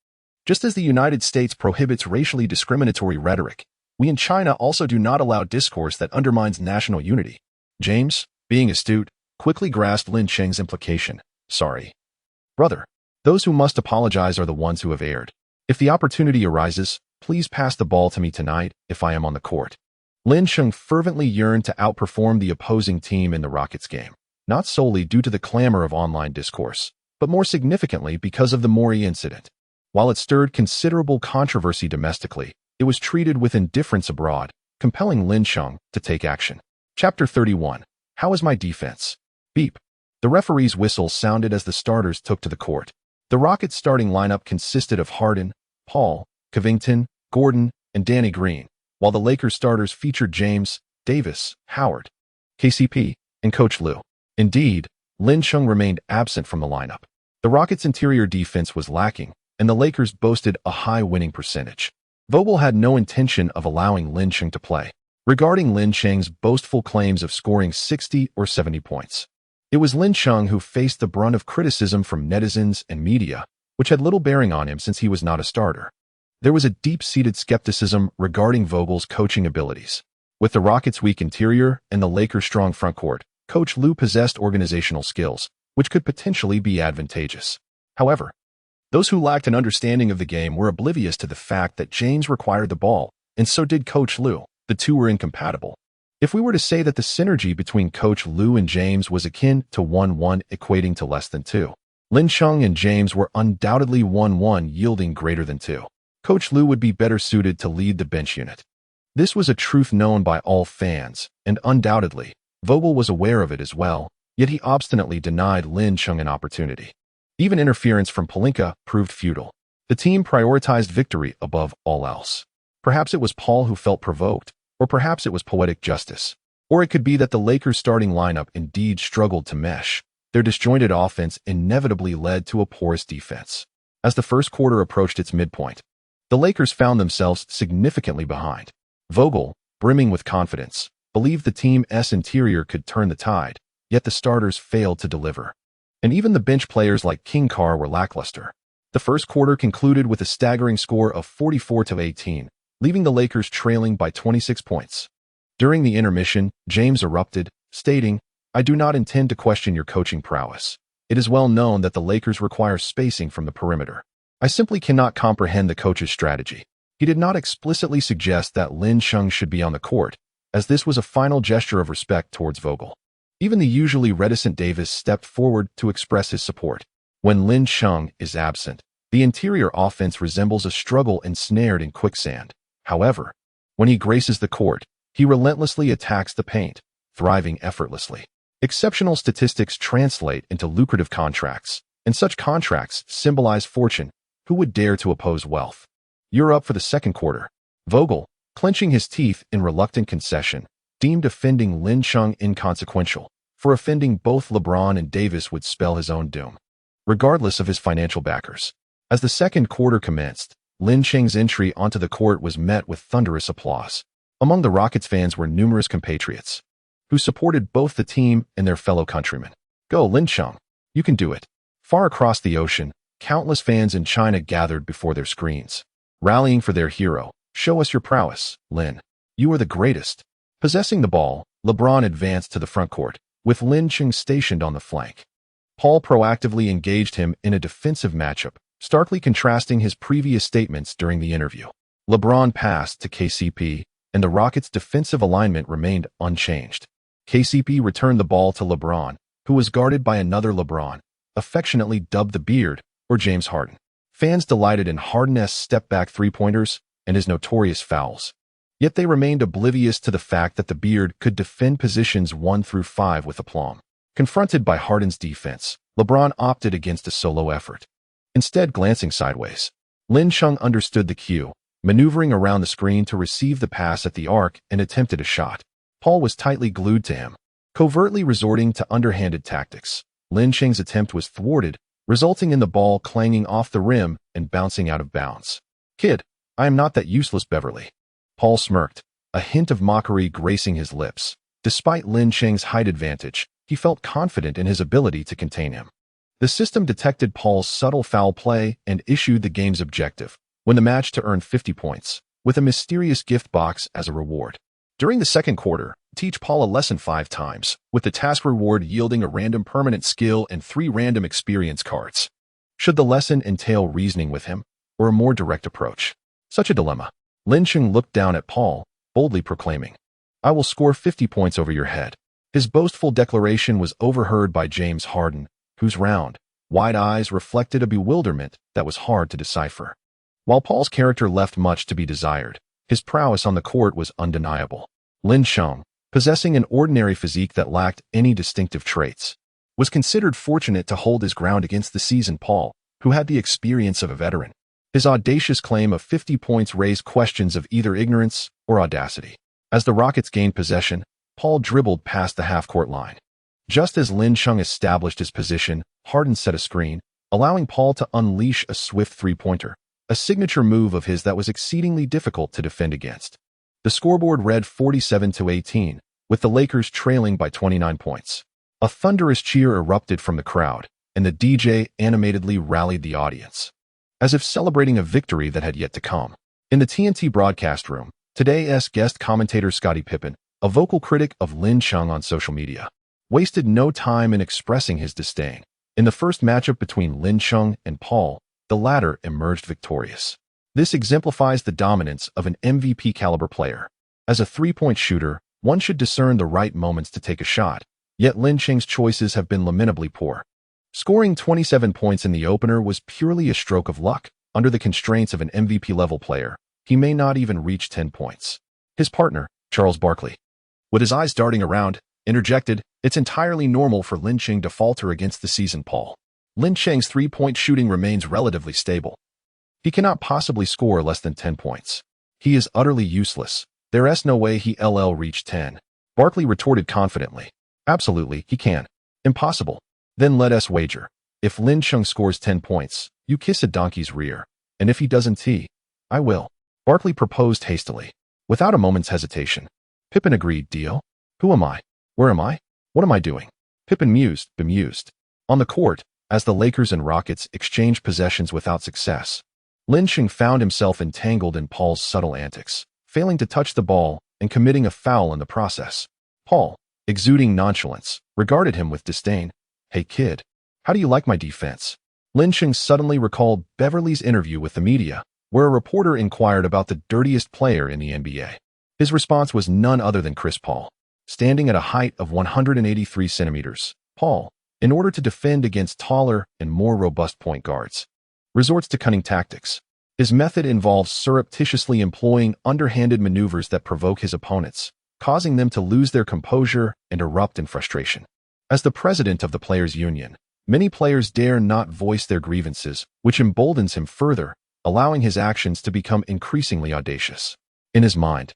Just as the United States prohibits racially discriminatory rhetoric, we in China also do not allow discourse that undermines national unity. James, being astute, quickly grasped Lin Chung's implication. Sorry. Brother, those who must apologize are the ones who have erred. If the opportunity arises, please pass the ball to me tonight if I am on the court. Lin Chung fervently yearned to outperform the opposing team in the Rockets game, not solely due to the clamor of online discourse, but more significantly because of the Morey incident. While it stirred considerable controversy domestically, it was treated with indifference abroad, compelling Lin Chung to take action. Chapter 31. How is my defense? Beep. The referee's whistle sounded as the starters took to the court. The Rockets' starting lineup consisted of Harden, Paul, Covington, Gordon, and Danny Green, while the Lakers starters featured James, Davis, Howard, KCP, and Coach Lue. Indeed, Lin Chung remained absent from the lineup. The Rockets' interior defense was lacking, and the Lakers boasted a high winning percentage. Vogel had no intention of allowing Lin Chung to play. Regarding Lin Chung's boastful claims of scoring 60 or 70 points, it was Lin Chung who faced the brunt of criticism from netizens and media, which had little bearing on him since he was not a starter. There was a deep-seated skepticism regarding Vogel's coaching abilities. With the Rockets' weak interior and the Lakers' strong frontcourt, Coach Lue possessed organizational skills, which could potentially be advantageous. However, those who lacked an understanding of the game were oblivious to the fact that James required the ball, and so did Coach Lue. The two were incompatible. If we were to say that the synergy between Coach Lue and James was akin to 1-1 equating to less than 2, Lin Chung and James were undoubtedly 1-1 yielding greater than 2. Coach Lue would be better suited to lead the bench unit. This was a truth known by all fans, and undoubtedly, Vogel was aware of it as well, yet he obstinately denied Lin Chung an opportunity. Even interference from Pelinka proved futile. The team prioritized victory above all else. Perhaps it was Paul who felt provoked, or perhaps it was poetic justice. Or it could be that the Lakers' starting lineup indeed struggled to mesh. Their disjointed offense inevitably led to a porous defense. As the first quarter approached its midpoint, the Lakers found themselves significantly behind. Vogel, brimming with confidence, believed the team's interior could turn the tide, yet the starters failed to deliver. And even the bench players like King Carr were lackluster. The first quarter concluded with a staggering score of 44-18, leaving the Lakers trailing by 26 points. During the intermission, James erupted, stating, "I do not intend to question your coaching prowess. It is well known that the Lakers require spacing from the perimeter. I simply cannot comprehend the coach's strategy." He did not explicitly suggest that Lin Chung should be on the court, as this was a final gesture of respect towards Vogel. Even the usually reticent Davis stepped forward to express his support. When Lin Chung is absent, the interior offense resembles a struggle ensnared in quicksand. However, when he graces the court, he relentlessly attacks the paint, thriving effortlessly. Exceptional statistics translate into lucrative contracts, and such contracts symbolize fortune. Who would dare to oppose wealth? You're up for the second quarter. Vogel, clenching his teeth in reluctant concession, deemed offending Lin Chung inconsequential, for offending both LeBron and Davis would spell his own doom, regardless of his financial backers. As the second quarter commenced, Lin Chung's entry onto the court was met with thunderous applause. Among the Rockets fans were numerous compatriots, who supported both the team and their fellow countrymen. "Go, Lin Chung! You can do it!" Far across the ocean, countless fans in China gathered before their screens, rallying for their hero. "Show us your prowess, Lin. You are the greatest." Possessing the ball, LeBron advanced to the front court, with Lin Chung stationed on the flank. Paul proactively engaged him in a defensive matchup, starkly contrasting his previous statements during the interview. LeBron passed to KCP, and the Rockets' defensive alignment remained unchanged. KCP returned the ball to LeBron, who was guarded by another LeBron, affectionately dubbed the Beard, or James Harden. Fans delighted in Harden's step-back three-pointers and his notorious fouls. Yet they remained oblivious to the fact that the Beard could defend positions 1 through 5 with aplomb. Confronted by Harden's defense, LeBron opted against a solo effort. Instead, glancing sideways, Lin Chung understood the cue, maneuvering around the screen to receive the pass at the arc and attempted a shot. Paul was tightly glued to him, covertly resorting to underhanded tactics. Lin Chung's attempt was thwarted, resulting in the ball clanging off the rim and bouncing out of bounds. "Kid, I am not that useless, Beverly." Paul smirked, a hint of mockery gracing his lips. Despite Lin Chung's height advantage, he felt confident in his ability to contain him. The system detected Paul's subtle foul play and issued the game's objective, win the match to earn 50 points, with a mysterious gift box as a reward. During the second quarter, teach Paul a lesson 5 times, with the task reward yielding a random permanent skill and 3 random experience cards. Should the lesson entail reasoning with him, or a more direct approach? Such a dilemma. Lin Chung looked down at Paul, boldly proclaiming, "I will score 50 points over your head." His boastful declaration was overheard by James Harden, whose round, wide eyes reflected a bewilderment that was hard to decipher. While Paul's character left much to be desired, his prowess on the court was undeniable. Lin Chung, possessing an ordinary physique that lacked any distinctive traits, was considered fortunate to hold his ground against the seasoned Paul, who had the experience of a veteran. His audacious claim of 50 points raised questions of either ignorance or audacity. As the Rockets gained possession, Paul dribbled past the half-court line. Just as Lin Chung established his position, Harden set a screen, allowing Paul to unleash a swift three-pointer, a signature move of his that was exceedingly difficult to defend against. The scoreboard read 47-18, with the Lakers trailing by 29 points. A thunderous cheer erupted from the crowd, and the DJ animatedly rallied the audience, as if celebrating a victory that had yet to come. In the TNT broadcast room, today's guest commentator Scottie Pippen, a vocal critic of Lin Chung on social media, wasted no time in expressing his disdain. In the first matchup between Lin Chung and Paul, the latter emerged victorious. This exemplifies the dominance of an MVP-caliber player. As a three-point shooter, one should discern the right moments to take a shot, yet Lin Chung's choices have been lamentably poor. Scoring 27 points in the opener was purely a stroke of luck. Under the constraints of an MVP-level player, he may not even reach 10 points. His partner, Charles Barkley, with his eyes darting around, interjected, "It's entirely normal for Lin Chung to falter against the seasoned Paul. Lin Chung's three-point shooting remains relatively stable. He cannot possibly score less than 10 points. He is utterly useless. There's no way he'll reach 10. Barkley retorted confidently, "Absolutely, he can. Impossible. Then let us wager. If Lin Chung scores 10 points, you kiss a donkey's rear. And if he doesn't, I will." Barkley proposed hastily, without a moment's hesitation. Pippen agreed. "Deal? Who am I? Where am I? What am I doing?" Pippen mused, bemused. On the court, as the Lakers and Rockets exchanged possessions without success, Lin Chung found himself entangled in Paul's subtle antics, failing to touch the ball and committing a foul in the process. Paul, exuding nonchalance, regarded him with disdain. "Hey kid, how do you like my defense?" Lin Chung suddenly recalled Beverly's interview with the media, where a reporter inquired about the dirtiest player in the NBA. His response was none other than Chris Paul. Standing at a height of 183 centimeters, Paul, in order to defend against taller and more robust point guards, resorts to cunning tactics. His method involves surreptitiously employing underhanded maneuvers that provoke his opponents, causing them to lose their composure and erupt in frustration. As the president of the Players' Union, many players dare not voice their grievances, which emboldens him further, allowing his actions to become increasingly audacious. In his mind,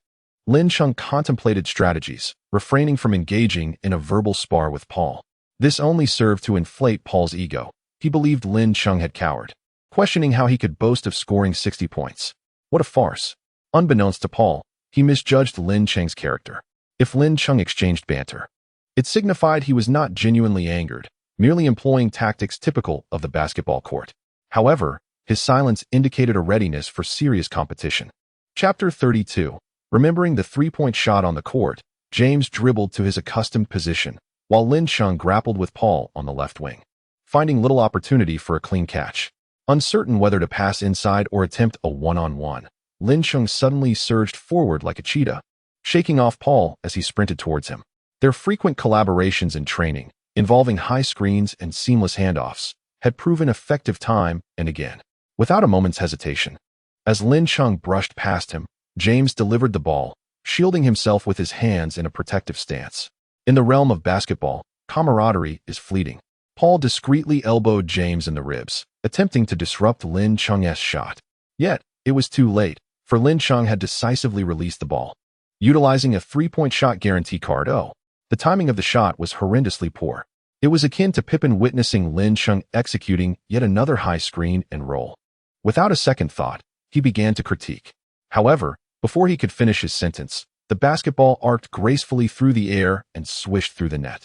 Lin Chung contemplated strategies, refraining from engaging in a verbal spar with Paul. This only served to inflate Paul's ego. He believed Lin Chung had cowered, questioning how he could boast of scoring 60 points. What a farce. Unbeknownst to Paul, he misjudged Lin Chung's character. If Lin Chung exchanged banter, it signified he was not genuinely angered, merely employing tactics typical of the basketball court. However, his silence indicated a readiness for serious competition. Chapter 32. Remembering the three-point shot on the court, James dribbled to his accustomed position, while Lin Chung grappled with Paul on the left wing, finding little opportunity for a clean catch. Uncertain whether to pass inside or attempt a one-on-one, Lin Chung suddenly surged forward like a cheetah, shaking off Paul as he sprinted towards him. Their frequent collaborations in training, involving high screens and seamless handoffs, had proven effective time and again. Without a moment's hesitation, as Lin Chung brushed past him, James delivered the ball, shielding himself with his hands in a protective stance. In the realm of basketball, camaraderie is fleeting. Paul discreetly elbowed James in the ribs, attempting to disrupt Lin Chung's shot. Yet, it was too late, for Lin Chung had decisively released the ball. Utilizing a three-point shot guarantee card, the timing of the shot was horrendously poor. It was akin to Pippen witnessing Lin Chung executing yet another high screen and roll. Without a second thought, he began to critique. However, before he could finish his sentence, the basketball arced gracefully through the air and swished through the net.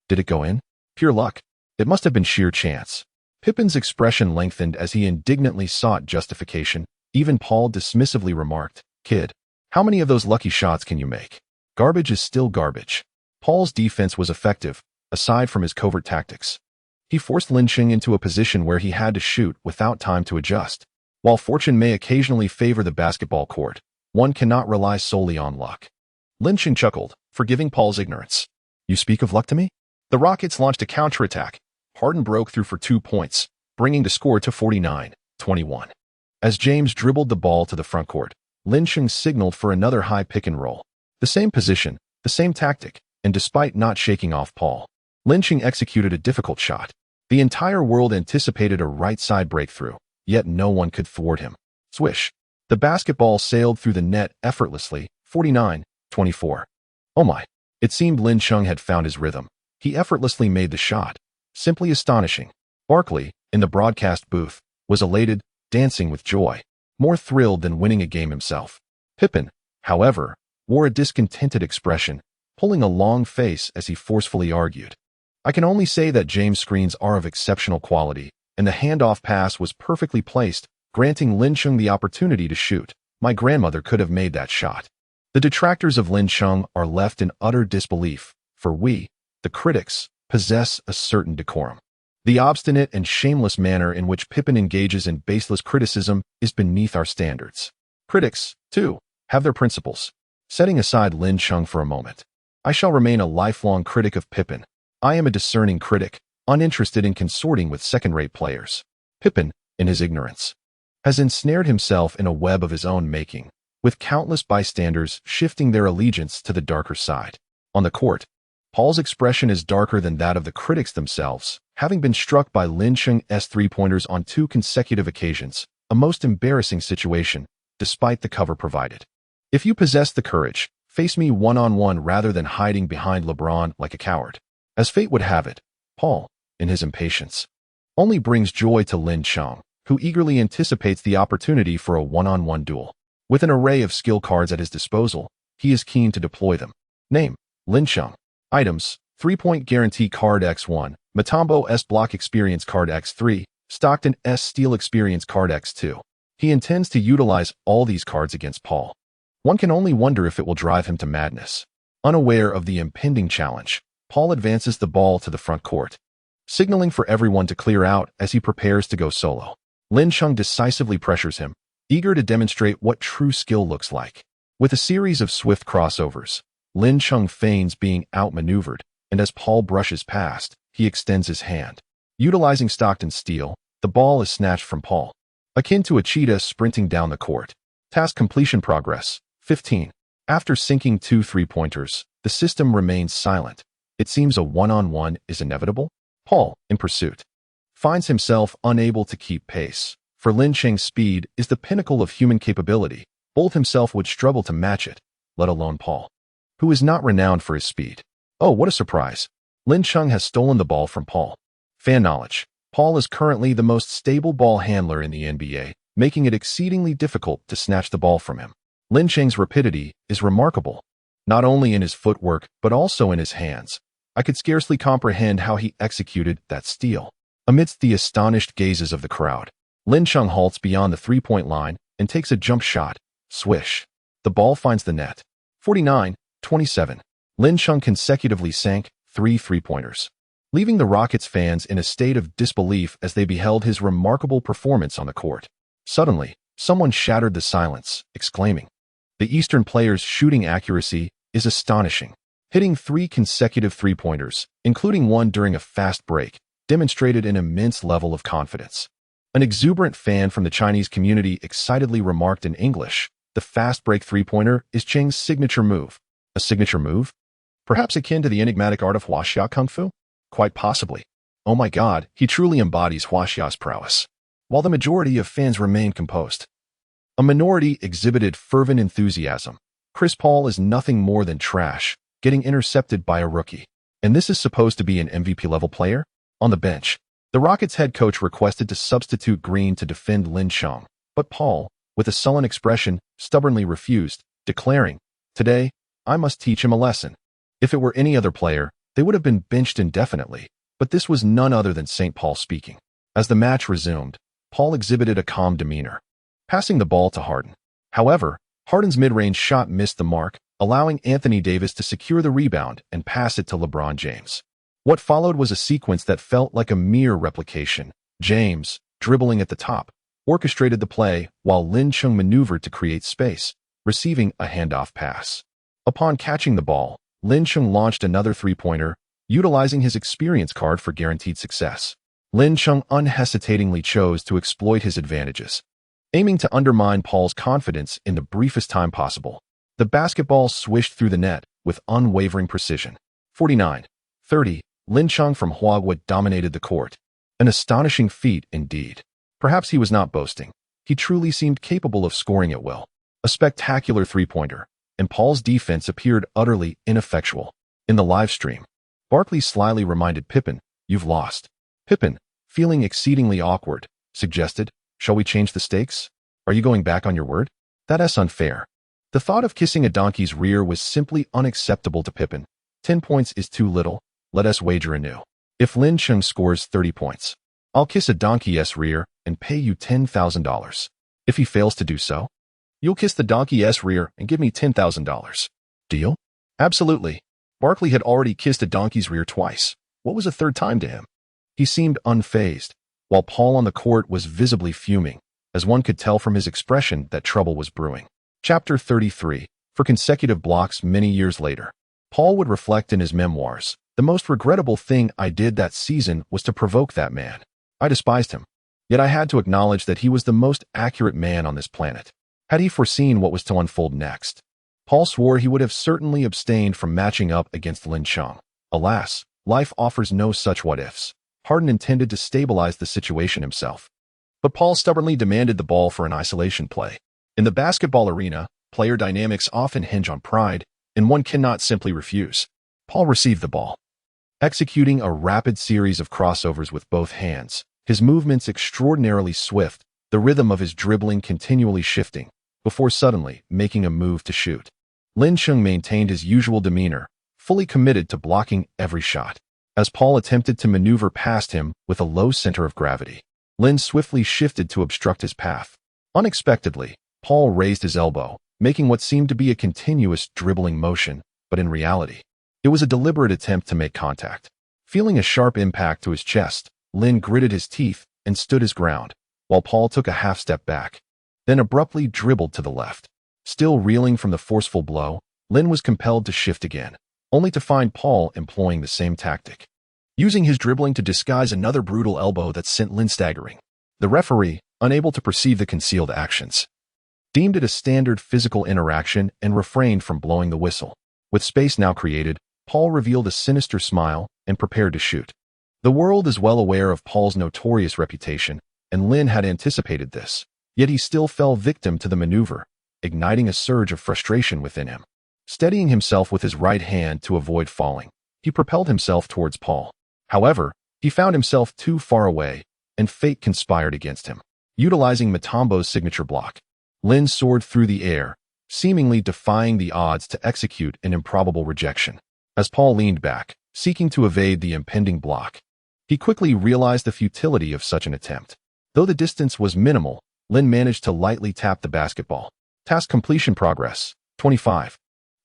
Did it go in? Pure luck. It must have been sheer chance. Pippen's expression lengthened as he indignantly sought justification. Even Paul dismissively remarked, "Kid, how many of those lucky shots can you make? Garbage is still garbage." Paul's defense was effective, aside from his covert tactics. He forced Lin Chung into a position where he had to shoot without time to adjust. While fortune may occasionally favor the basketball court, one cannot rely solely on luck. Lin Chung chuckled, forgiving Paul's ignorance. "You speak of luck to me?" The Rockets launched a counterattack. Harden broke through for 2 points, bringing the score to 49-21. As James dribbled the ball to the front court, Lin Chung signaled for another high pick and roll. The same position, the same tactic, and despite not shaking off Paul, Lin Chung executed a difficult shot. The entire world anticipated a right-side breakthrough, yet no one could thwart him. Swish. The basketball sailed through the net effortlessly, 49-24. Oh my. It seemed Lin Chung had found his rhythm. He effortlessly made the shot. Simply astonishing. Barkley, in the broadcast booth, was elated, dancing with joy, more thrilled than winning a game himself. Pippen, however, wore a discontented expression, pulling a long face as he forcefully argued. I can only say that James' screens are of exceptional quality, and the handoff pass was perfectly placed, granting Lin Chung the opportunity to shoot. My grandmother could have made that shot. The detractors of Lin Chung are left in utter disbelief, for we, the critics, possess a certain decorum. The obstinate and shameless manner in which Pippen engages in baseless criticism is beneath our standards. Critics, too, have their principles. Setting aside Lin Chung for a moment, I shall remain a lifelong critic of Pippen. I am a discerning critic, uninterested in consorting with second-rate players. Pippen, in his ignorance, has ensnared himself in a web of his own making, with countless bystanders shifting their allegiance to the darker side. On the court, Paul's expression is darker than that of the critics themselves, having been struck by Lin Chung's three-pointers on 2 consecutive occasions, a most embarrassing situation, despite the cover provided. If you possess the courage, face me one-on-one rather than hiding behind LeBron like a coward. As fate would have it, Paul, in his impatience, only brings joy to Lin Chung, who eagerly anticipates the opportunity for a one-on-one duel. With an array of skill cards at his disposal, he is keen to deploy them. Name: Lin Chung. Items: 3-point guarantee card X1, Mutombo S block experience card X3, Stockton S steel experience card X2. He intends to utilize all these cards against Paul. One can only wonder if it will drive him to madness. Unaware of the impending challenge, Paul advances the ball to the front court, signaling for everyone to clear out as he prepares to go solo. Lin Chung decisively pressures him, eager to demonstrate what true skill looks like. With a series of swift crossovers, Lin Chung feigns being outmaneuvered, and as Paul brushes past, he extends his hand. Utilizing Stockton's steal, the ball is snatched from Paul, akin to a cheetah sprinting down the court. Task completion progress, 15. After sinking 2 three-pointers, the system remains silent. It seems a one-on-one is inevitable. Paul, in pursuit, finds himself unable to keep pace. For Lin Chung's speed is the pinnacle of human capability. Bolt himself would struggle to match it, let alone Paul, who is not renowned for his speed. Oh, what a surprise. Lin Chung has stolen the ball from Paul. Fan knowledge: Paul is currently the most stable ball handler in the NBA, making it exceedingly difficult to snatch the ball from him. Lin Chung's rapidity is remarkable, not only in his footwork but also in his hands. I could scarcely comprehend how he executed that steal. Amidst the astonished gazes of the crowd, Lin Chung halts beyond the three-point line and takes a jump shot. Swish. The ball finds the net. 49-27. Lin Chung consecutively sank 3 three-pointers, leaving the Rockets fans in a state of disbelief as they beheld his remarkable performance on the court. Suddenly, someone shattered the silence, exclaiming, "The Eastern player's shooting accuracy is astonishing." Hitting 3 consecutive three-pointers, including one during a fast break, demonstrated an immense level of confidence. An exuberant fan from the Chinese community excitedly remarked in English, "The fast break three-pointer is Cheng's signature move." A signature move? Perhaps akin to the enigmatic art of Huaxia Kung Fu? Quite possibly. Oh my God, he truly embodies Huaxia's prowess. While the majority of fans remained composed, a minority exhibited fervent enthusiasm. Chris Paul is nothing more than trash, getting intercepted by a rookie. And this is supposed to be an MVP-level player? On the bench, the Rockets head coach requested to substitute Green to defend Lin Chung, but Paul, with a sullen expression, stubbornly refused, declaring, "Today, I must teach him a lesson." If it were any other player, they would have been benched indefinitely, but this was none other than St. Paul speaking. As the match resumed, Paul exhibited a calm demeanor, passing the ball to Harden. However, Harden's mid-range shot missed the mark, allowing Anthony Davis to secure the rebound and pass it to LeBron James. What followed was a sequence that felt like a mere replication. James, dribbling at the top, orchestrated the play while Lin Chung maneuvered to create space, receiving a handoff pass. Upon catching the ball, Lin Chung launched another three-pointer, utilizing his experience card for guaranteed success. Lin Chung unhesitatingly chose to exploit his advantages, aiming to undermine Paul's confidence in the briefest time possible. The basketball swished through the net with unwavering precision. 49-30, Lin Chung from Huaguo dominated the court. An astonishing feat indeed. Perhaps he was not boasting. He truly seemed capable of scoring at will. A spectacular three-pointer, and Paul's defense appeared utterly ineffectual. In the live stream, Barkley slyly reminded Pippen, "You've lost." Pippen, feeling exceedingly awkward, suggested, "Shall we change the stakes? Are you going back on your word? That's unfair." The thought of kissing a donkey's rear was simply unacceptable to Pippen. 10 points is too little. Let us wager anew. If Lin Chung scores 30 points, I'll kiss a donkey's rear and pay you $10,000. If he fails to do so, you'll kiss the donkey's rear and give me $10,000. Deal? Absolutely. Barkley had already kissed a donkey's rear twice. What was a third time to him? He seemed unfazed, while Paul on the court was visibly fuming, as one could tell from his expression that trouble was brewing. Chapter 33. For consecutive blocks many years later, Paul would reflect in his memoirs, "The most regrettable thing I did that season was to provoke that man. I despised him. Yet I had to acknowledge that he was the most accurate man on this planet. Had he foreseen what was to unfold next?" Paul swore he would have certainly abstained from matching up against Lin Chung. Alas, life offers no such what-ifs. Harden intended to stabilize the situation himself, but Paul stubbornly demanded the ball for an isolation play. In the basketball arena, player dynamics often hinge on pride, and one cannot simply refuse. Paul received the ball, executing a rapid series of crossovers with both hands, his movements extraordinarily swift, the rhythm of his dribbling continually shifting, before suddenly making a move to shoot. Lin Chung maintained his usual demeanor, fully committed to blocking every shot. As Paul attempted to maneuver past him with a low center of gravity, Lin swiftly shifted to obstruct his path. Unexpectedly, Paul raised his elbow, making what seemed to be a continuous dribbling motion, but in reality, it was a deliberate attempt to make contact. Feeling a sharp impact to his chest, Lin gritted his teeth and stood his ground, while Paul took a half step back, then abruptly dribbled to the left. Still reeling from the forceful blow, Lin was compelled to shift again, only to find Paul employing the same tactic, using his dribbling to disguise another brutal elbow that sent Lin staggering. The referee, unable to perceive the concealed actions, deemed it a standard physical interaction and refrained from blowing the whistle. With space now created, Paul revealed a sinister smile and prepared to shoot. The world is well aware of Paul's notorious reputation, and Lin had anticipated this, yet he still fell victim to the maneuver, igniting a surge of frustration within him. Steadying himself with his right hand to avoid falling, he propelled himself towards Paul. However, he found himself too far away, and fate conspired against him. Utilizing Mutombo's signature block, Lin soared through the air, seemingly defying the odds to execute an improbable rejection. As Paul leaned back, seeking to evade the impending block, he quickly realized the futility of such an attempt. Though the distance was minimal, Lin managed to lightly tap the basketball. Task completion progress, 25.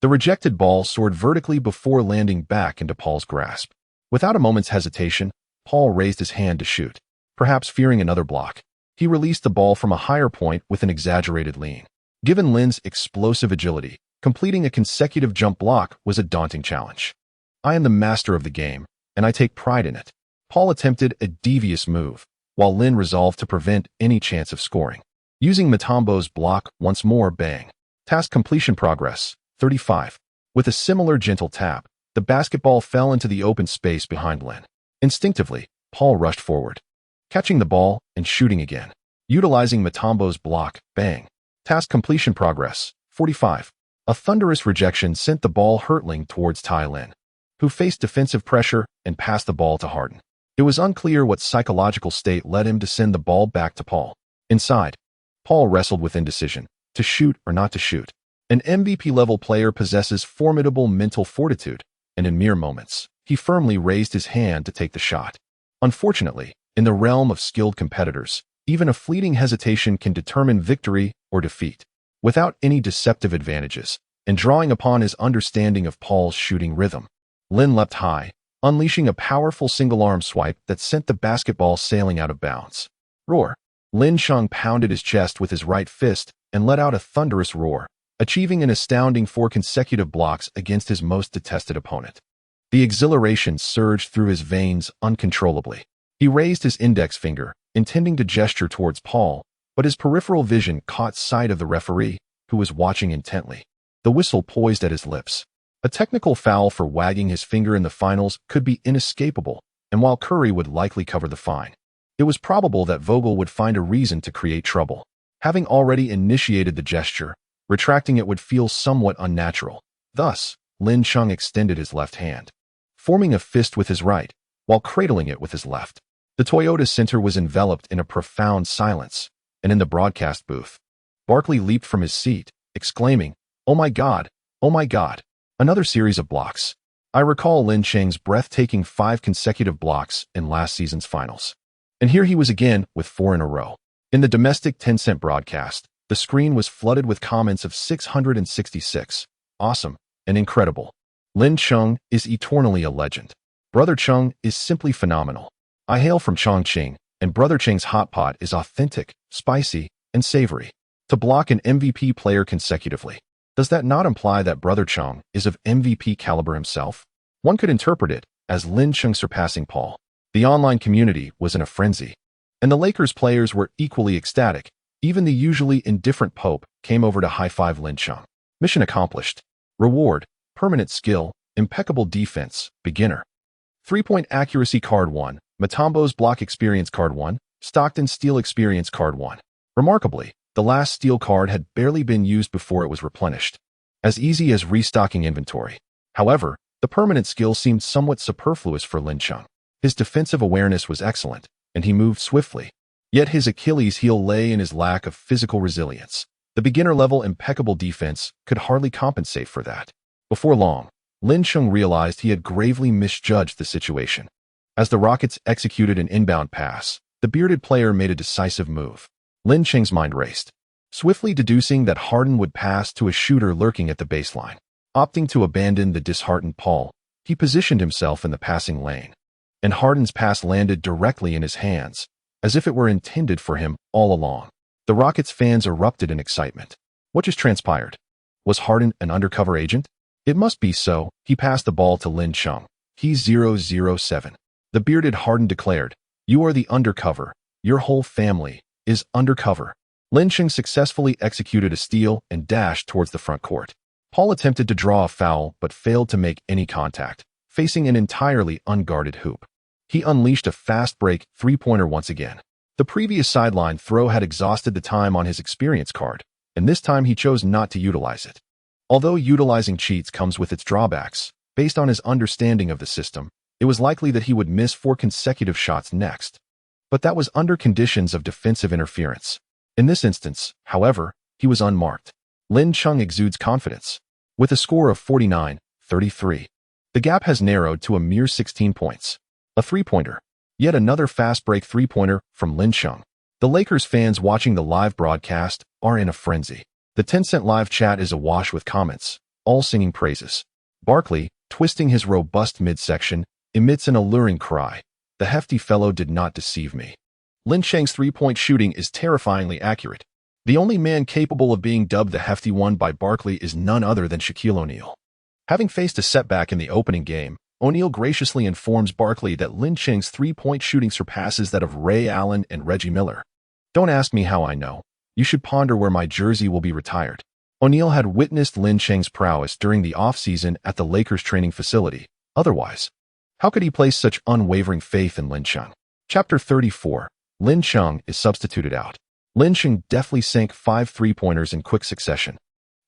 The rejected ball soared vertically before landing back into Paul's grasp. Without a moment's hesitation, Paul raised his hand to shoot. Perhaps fearing another block, he released the ball from a higher point with an exaggerated lean. Given Lin's explosive agility, completing a consecutive jump block was a daunting challenge. "I am the master of the game, and I take pride in it." Paul attempted a devious move, while Lin resolved to prevent any chance of scoring. Using Mutombo's block once more, bang. Task completion progress, 35. With a similar gentle tap, the basketball fell into the open space behind Lin. Instinctively, Paul rushed forward, catching the ball and shooting again. Utilizing Mutombo's block, bang. Task completion progress, 45. A thunderous rejection sent the ball hurtling towards Tai Lin, who faced defensive pressure and passed the ball to Harden. It was unclear what psychological state led him to send the ball back to Paul. Inside, Paul wrestled with indecision, to shoot or not to shoot. An MVP-level player possesses formidable mental fortitude, and in mere moments, he firmly raised his hand to take the shot. Unfortunately, in the realm of skilled competitors, even a fleeting hesitation can determine victory or defeat. Without any deceptive advantages, and drawing upon his understanding of Paul's shooting rhythm, Lin leapt high, unleashing a powerful single-arm swipe that sent the basketball sailing out of bounds. Roar! Lin Chung pounded his chest with his right fist and let out a thunderous roar, achieving an astounding 4 consecutive blocks against his most detested opponent. The exhilaration surged through his veins uncontrollably. He raised his index finger, intending to gesture towards Paul, but his peripheral vision caught sight of the referee, who was watching intently. The whistle poised at his lips. A technical foul for wagging his finger in the finals could be inescapable, and while Curry would likely cover the fine, it was probable that Vogel would find a reason to create trouble. Having already initiated the gesture, retracting it would feel somewhat unnatural. Thus, Lin Chung extended his left hand, forming a fist with his right, while cradling it with his left. The Toyota Center was enveloped in a profound silence, and in the broadcast booth, Barkley leaped from his seat, exclaiming, "Oh my God! Oh my God!" Another series of blocks. I recall Lin Cheng's breathtaking 5 consecutive blocks in last season's finals. And here he was again with 4 in a row. In the domestic Tencent broadcast, the screen was flooded with comments of 666. Awesome and incredible. Lin Cheng is eternally a legend. Brother Cheng is simply phenomenal. I hail from Chongqing, and Brother Cheng's hot pot is authentic, spicy, and savory. To block an MVP player consecutively, does that not imply that Brother Cheng is of MVP caliber himself? One could interpret it as Lin Cheng surpassing Paul. The online community was in a frenzy, and the Lakers players were equally ecstatic. Even the usually indifferent Pope came over to high-five Lin Cheng. Mission accomplished. Reward, permanent skill, impeccable defense, beginner. 3-point accuracy card 1, Mutombo's block experience card 1, Stockton steal experience card 1. Remarkably, the last steal card had barely been used before it was replenished. As easy as restocking inventory. However, the permanent skill seemed somewhat superfluous for Lin Cheng. His defensive awareness was excellent, and he moved swiftly. Yet his Achilles heel lay in his lack of physical resilience. The beginner-level impeccable defense could hardly compensate for that. Before long, Lin Cheng realized he had gravely misjudged the situation. As the Rockets executed an inbound pass, the bearded player made a decisive move. Lin Cheng's mind raced, swiftly deducing that Harden would pass to a shooter lurking at the baseline. Opting to abandon the disheartened Paul, he positioned himself in the passing lane. And Harden's pass landed directly in his hands, as if it were intended for him all along. The Rockets fans erupted in excitement. What just transpired? Was Harden an undercover agent? It must be so. He passed the ball to Lin Cheng. He's 007. The bearded Harden declared, "You are the undercover. Your whole family is undercover." Lin Cheng successfully executed a steal and dashed towards the front court. Paul attempted to draw a foul but failed to make any contact, facing an entirely unguarded hoop. He unleashed a fast-break 3-pointer once again. The previous sideline throw had exhausted the time on his experience card, and this time he chose not to utilize it. Although utilizing cheats comes with its drawbacks, based on his understanding of the system, it was likely that he would miss 4 consecutive shots next. But that was under conditions of defensive interference. In this instance, however, he was unmarked. Lin Cheng exudes confidence. With a score of 49-33, the gap has narrowed to a mere 16 points. A 3-pointer. Yet another fast-break 3-pointer from Lin Cheng. The Lakers fans watching the live broadcast are in a frenzy. The Tencent live chat is awash with comments, all singing praises. Barkley, twisting his robust midsection, emits an alluring cry. The hefty fellow did not deceive me. Lin Cheng's 3-point shooting is terrifyingly accurate. The only man capable of being dubbed the hefty one by Barkley is none other than Shaquille O'Neal. Having faced a setback in the opening game, O'Neal graciously informs Barkley that Lin Cheng's 3-point shooting surpasses that of Ray Allen and Reggie Miller. Don't ask me how I know. You should ponder where my jersey will be retired. O'Neal had witnessed Lin Cheng's prowess during the offseason at the Lakers training facility. Otherwise, how could he place such unwavering faith in Lin Cheng? Chapter 34. Lin Cheng is substituted out. Lin Cheng deftly sank 5 3-pointers in quick succession,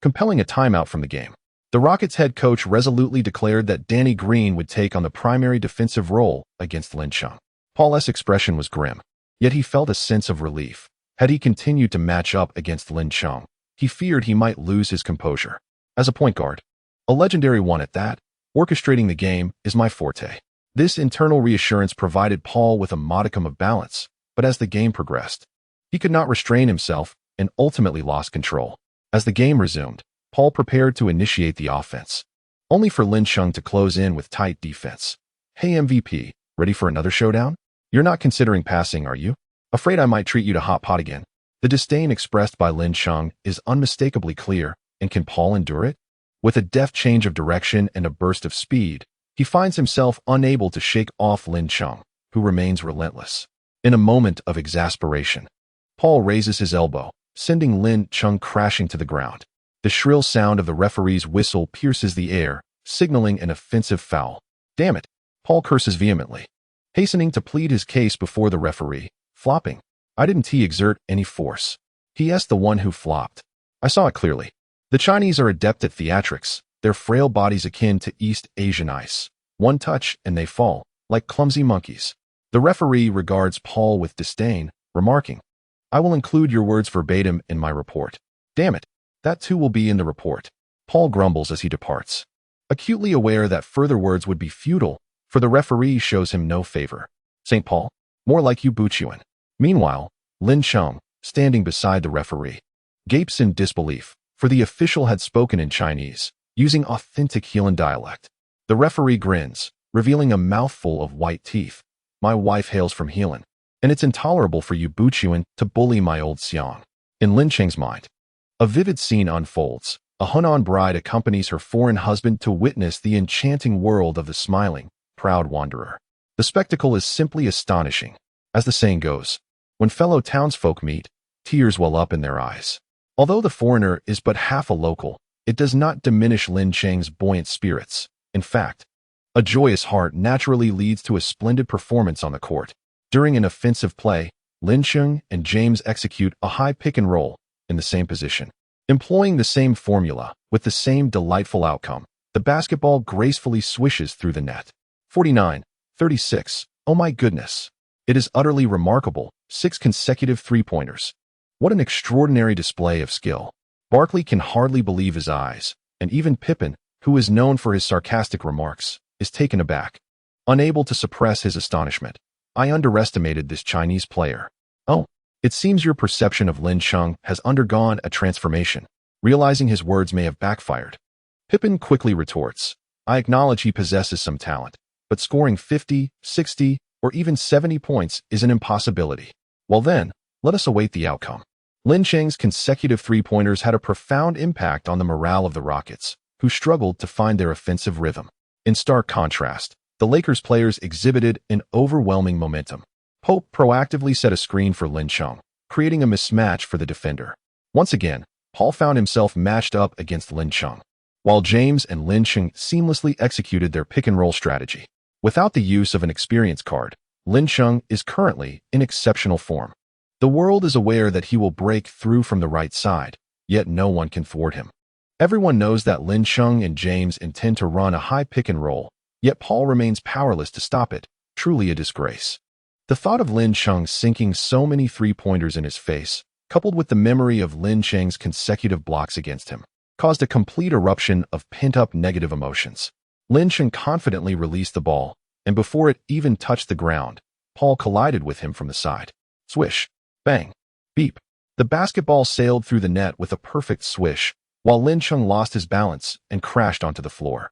compelling a timeout from the game. The Rockets head coach resolutely declared that Danny Green would take on the primary defensive role against Lin Cheng. Paul's expression was grim, yet he felt a sense of relief. Had he continued to match up against Lin Cheng, he feared he might lose his composure. As a point guard, a legendary one at that, orchestrating the game is my forte. This internal reassurance provided Paul with a modicum of balance, but as the game progressed, he could not restrain himself and ultimately lost control. As the game resumed, Paul prepared to initiate the offense, only for Lin Cheng to close in with tight defense. "Hey MVP, ready for another showdown? You're not considering passing, are you? Afraid I might treat you to hot pot again?" The disdain expressed by Lin Cheng is unmistakably clear, and can Paul endure it? With a deft change of direction and a burst of speed, he finds himself unable to shake off Lin Cheng, who remains relentless. In a moment of exasperation, Paul raises his elbow, sending Lin Cheng crashing to the ground. The shrill sound of the referee's whistle pierces the air, signaling an offensive foul. "Damn it," Paul curses vehemently, hastening to plead his case before the referee, flopping. "I didn't exert any force. He's the one who flopped. I saw it clearly." The Chinese are adept at theatrics, their frail bodies akin to East Asian ice. One touch and they fall, like clumsy monkeys. The referee regards Paul with disdain, remarking, "I will include your words verbatim in my report." Damn it, that too will be in the report. Paul grumbles as he departs, acutely aware that further words would be futile, for the referee shows him no favor. St. Paul, more like you Buchuan. Meanwhile, Lin Cheng, standing beside the referee, gapes in disbelief, for the official had spoken in Chinese, using authentic Helan dialect. The referee grins, revealing a mouthful of white teeth. "My wife hails from Helan, and it's intolerable for you Buchuan to bully my old Xiang." In Lin Cheng's mind, a vivid scene unfolds. A Hunan bride accompanies her foreign husband to witness the enchanting world of the smiling, proud wanderer. The spectacle is simply astonishing. As the saying goes, when fellow townsfolk meet, tears well up in their eyes. Although the foreigner is but half a local, it does not diminish Lin Cheng's buoyant spirits. In fact, a joyous heart naturally leads to a splendid performance on the court. During an offensive play, Lin Cheng and James execute a high pick and roll in the same position. Employing the same formula, with the same delightful outcome, the basketball gracefully swishes through the net. 49-36. Oh my goodness. It is utterly remarkable. 6 consecutive three-pointers. What an extraordinary display of skill. Barkley can hardly believe his eyes, and even Pippen, who is known for his sarcastic remarks, is taken aback. Unable to suppress his astonishment. "I underestimated this Chinese player." "Oh, it seems your perception of Lin Cheng has undergone a transformation." Realizing his words may have backfired, Pippen quickly retorts, "I acknowledge he possesses some talent, but scoring 50, 60, or even 70 points is an impossibility." Well then, let us await the outcome. Lin Cheng's consecutive three-pointers had a profound impact on the morale of the Rockets, who struggled to find their offensive rhythm. In stark contrast, the Lakers players exhibited an overwhelming momentum. Pope proactively set a screen for Lin Cheng, creating a mismatch for the defender. Once again, Paul found himself matched up against Lin Cheng, while James and Lin Cheng seamlessly executed their pick-and-roll strategy. Without the use of an experience card, Lin Cheng is currently in exceptional form. The world is aware that he will break through from the right side, yet no one can thwart him. Everyone knows that Lin Cheng and James intend to run a high pick-and-roll, yet Paul remains powerless to stop it. Truly a disgrace. The thought of Lin Cheng sinking so many three-pointers in his face, coupled with the memory of Lin Cheng's consecutive blocks against him, caused a complete eruption of pent-up negative emotions. Lin Cheng confidently released the ball, and before it even touched the ground, Paul collided with him from the side. Swish, bang, beep. The basketball sailed through the net with a perfect swish, while Lin Cheng lost his balance and crashed onto the floor.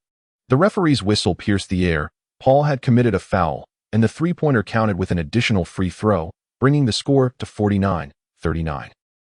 The referee's whistle pierced the air. Paul had committed a foul, and the three-pointer counted with an additional free throw, bringing the score to 49-39.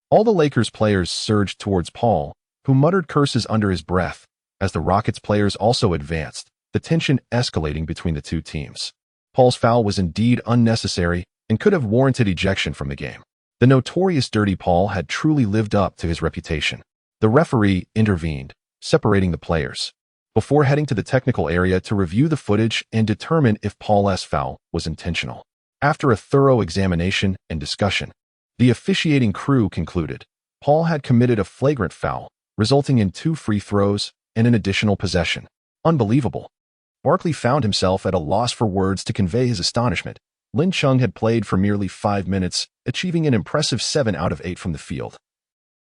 All the Lakers players surged towards Paul, who muttered curses under his breath. As the Rockets players also advanced, the tension escalating between the two teams. Paul's foul was indeed unnecessary and could have warranted ejection from the game. The notorious Dirty Paul had truly lived up to his reputation. The referee intervened, separating the players, before heading to the technical area to review the footage and determine if Paul's foul was intentional. After a thorough examination and discussion, the officiating crew concluded Paul had committed a flagrant foul, resulting in 2 free throws and an additional possession. Unbelievable. Barkley found himself at a loss for words to convey his astonishment. Lin Cheng had played for merely 5 minutes, achieving an impressive 7 out of 8 from the field,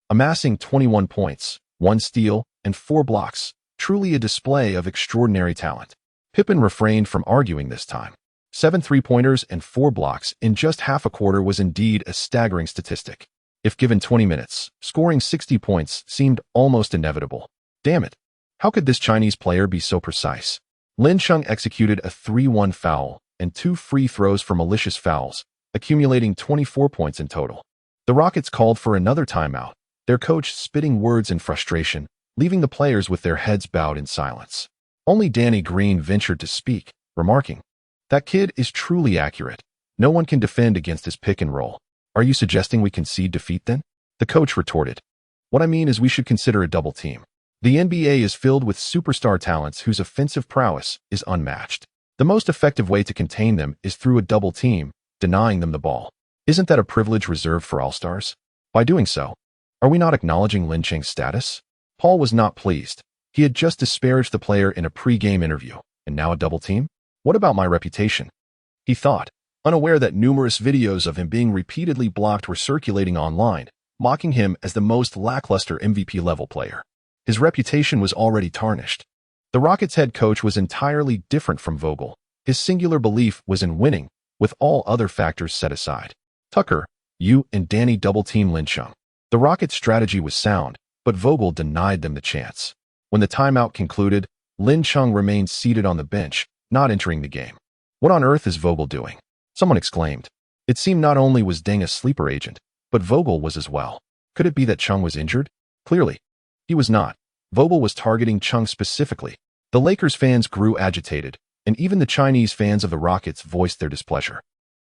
amassing 21 points, 1 steal, and 4 blocks. Truly a display of extraordinary talent. Pippen refrained from arguing this time. 7 three-pointers and 4 blocks in just half a quarter was indeed a staggering statistic. If given 20 minutes, scoring 60 points seemed almost inevitable. Damn it. How could this Chinese player be so precise? Lin Cheng executed a 3-1 foul and 2 free throws for malicious fouls, accumulating 24 points in total. The Rockets called for another timeout, their coach spitting words in frustration, leaving the players with their heads bowed in silence. Only Danny Green ventured to speak, remarking, "That kid is truly accurate. No one can defend against his pick and roll." "Are you suggesting we concede defeat then?" The coach retorted, "What I mean is we should consider a double team. The NBA is filled with superstar talents whose offensive prowess is unmatched. The most effective way to contain them is through a double team, denying them the ball. Isn't that a privilege reserved for all-stars? By doing so, are we not acknowledging Lin Cheng's status?" Paul was not pleased. He had just disparaged the player in a pre-game interview, And now a double team? What about my reputation? He thought, unaware that numerous videos of him being repeatedly blocked were circulating online, mocking him as the most lackluster MVP-level player. His reputation was already tarnished. The Rockets head coach was entirely different from Vogel. His singular belief was in winning, with all other factors set aside. Tucker, you and Danny double-team Lin Chung. The Rockets' strategy was sound, but Vogel denied them the chance. When the timeout concluded, Lin Chung remained seated on the bench, not entering the game. What on earth is Vogel doing? Someone exclaimed. It seemed not only was Deng a sleeper agent, but Vogel was as well. Could it be that Chung was injured? Clearly, he was not. Vogel was targeting Chung specifically. The Lakers fans grew agitated, and even the Chinese fans of the Rockets voiced their displeasure.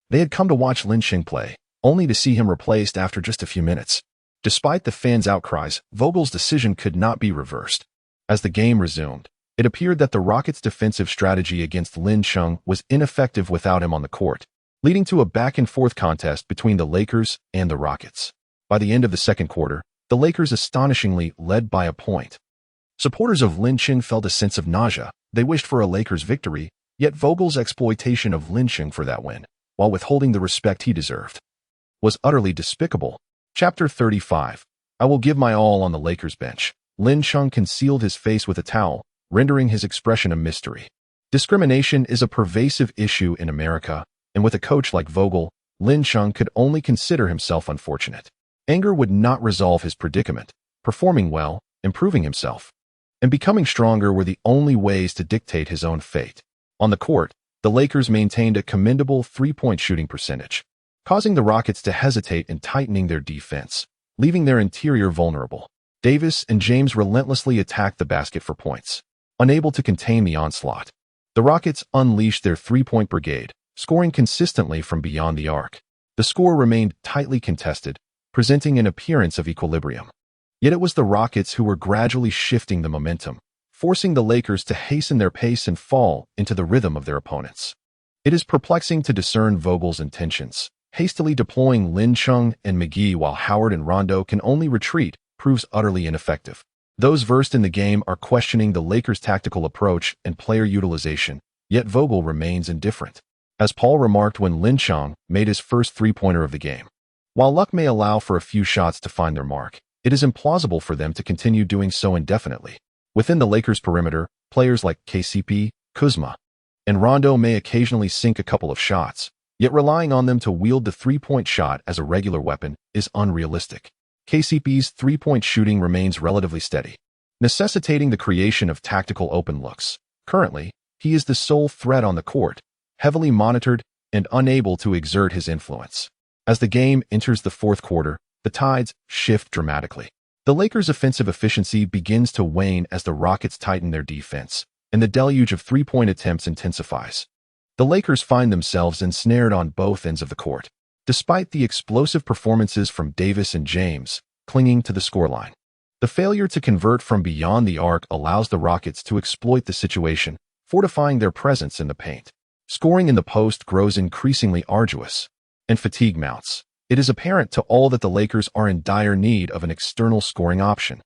They had come to watch Lin Chung play, only to see him replaced after just a few minutes. Despite the fans' outcries, Vogel's decision could not be reversed. As the game resumed, it appeared that the Rockets' defensive strategy against Lin Chung was ineffective without him on the court, leading to a back-and-forth contest between the Lakers and the Rockets. By the end of the second quarter, the Lakers astonishingly led by a point. Supporters of Lin Chung felt a sense of nausea. They wished for a Lakers victory, yet Vogel's exploitation of Lin Chung for that win, while withholding the respect he deserved, was utterly despicable. Chapter 35. I will give my all on the Lakers bench. Lin Chung concealed his face with a towel, rendering his expression a mystery. Discrimination is a pervasive issue in America, and with a coach like Vogel, Lin Chung could only consider himself unfortunate. Anger would not resolve his predicament. Performing well, improving himself, and becoming stronger were the only ways to dictate his own fate. On the court, the Lakers maintained a commendable three-point shooting percentage, causing the Rockets to hesitate in tightening their defense, leaving their interior vulnerable. Davis and James relentlessly attacked the basket for points. Unable to contain the onslaught, the Rockets unleashed their three-point brigade, scoring consistently from beyond the arc. The score remained tightly contested, presenting an appearance of equilibrium. Yet it was the Rockets who were gradually shifting the momentum, forcing the Lakers to hasten their pace and fall into the rhythm of their opponents. It is perplexing to discern Vogel's intentions. Hastily deploying Lin Chung and McGee while Howard and Rondo can only retreat proves utterly ineffective. Those versed in the game are questioning the Lakers' tactical approach and player utilization, yet Vogel remains indifferent. As Paul remarked when Lin Chung made his first three-pointer of the game, while luck may allow for a few shots to find their mark, it is implausible for them to continue doing so indefinitely. Within the Lakers' perimeter, players like KCP, Kuzma, and Rondo may occasionally sink a couple of shots, yet relying on them to wield the three-point shot as a regular weapon is unrealistic. KCP's three-point shooting remains relatively steady, necessitating the creation of tactical open looks. Currently, he is the sole threat on the court, heavily monitored and unable to exert his influence. As the game enters the fourth quarter, the tides shift dramatically. The Lakers' offensive efficiency begins to wane as the Rockets tighten their defense, and the deluge of three-point attempts intensifies. The Lakers find themselves ensnared on both ends of the court, despite the explosive performances from Davis and James, clinging to the scoreline. The failure to convert from beyond the arc allows the Rockets to exploit the situation, fortifying their presence in the paint. Scoring in the post grows increasingly arduous, and fatigue mounts. It is apparent to all that the Lakers are in dire need of an external scoring option.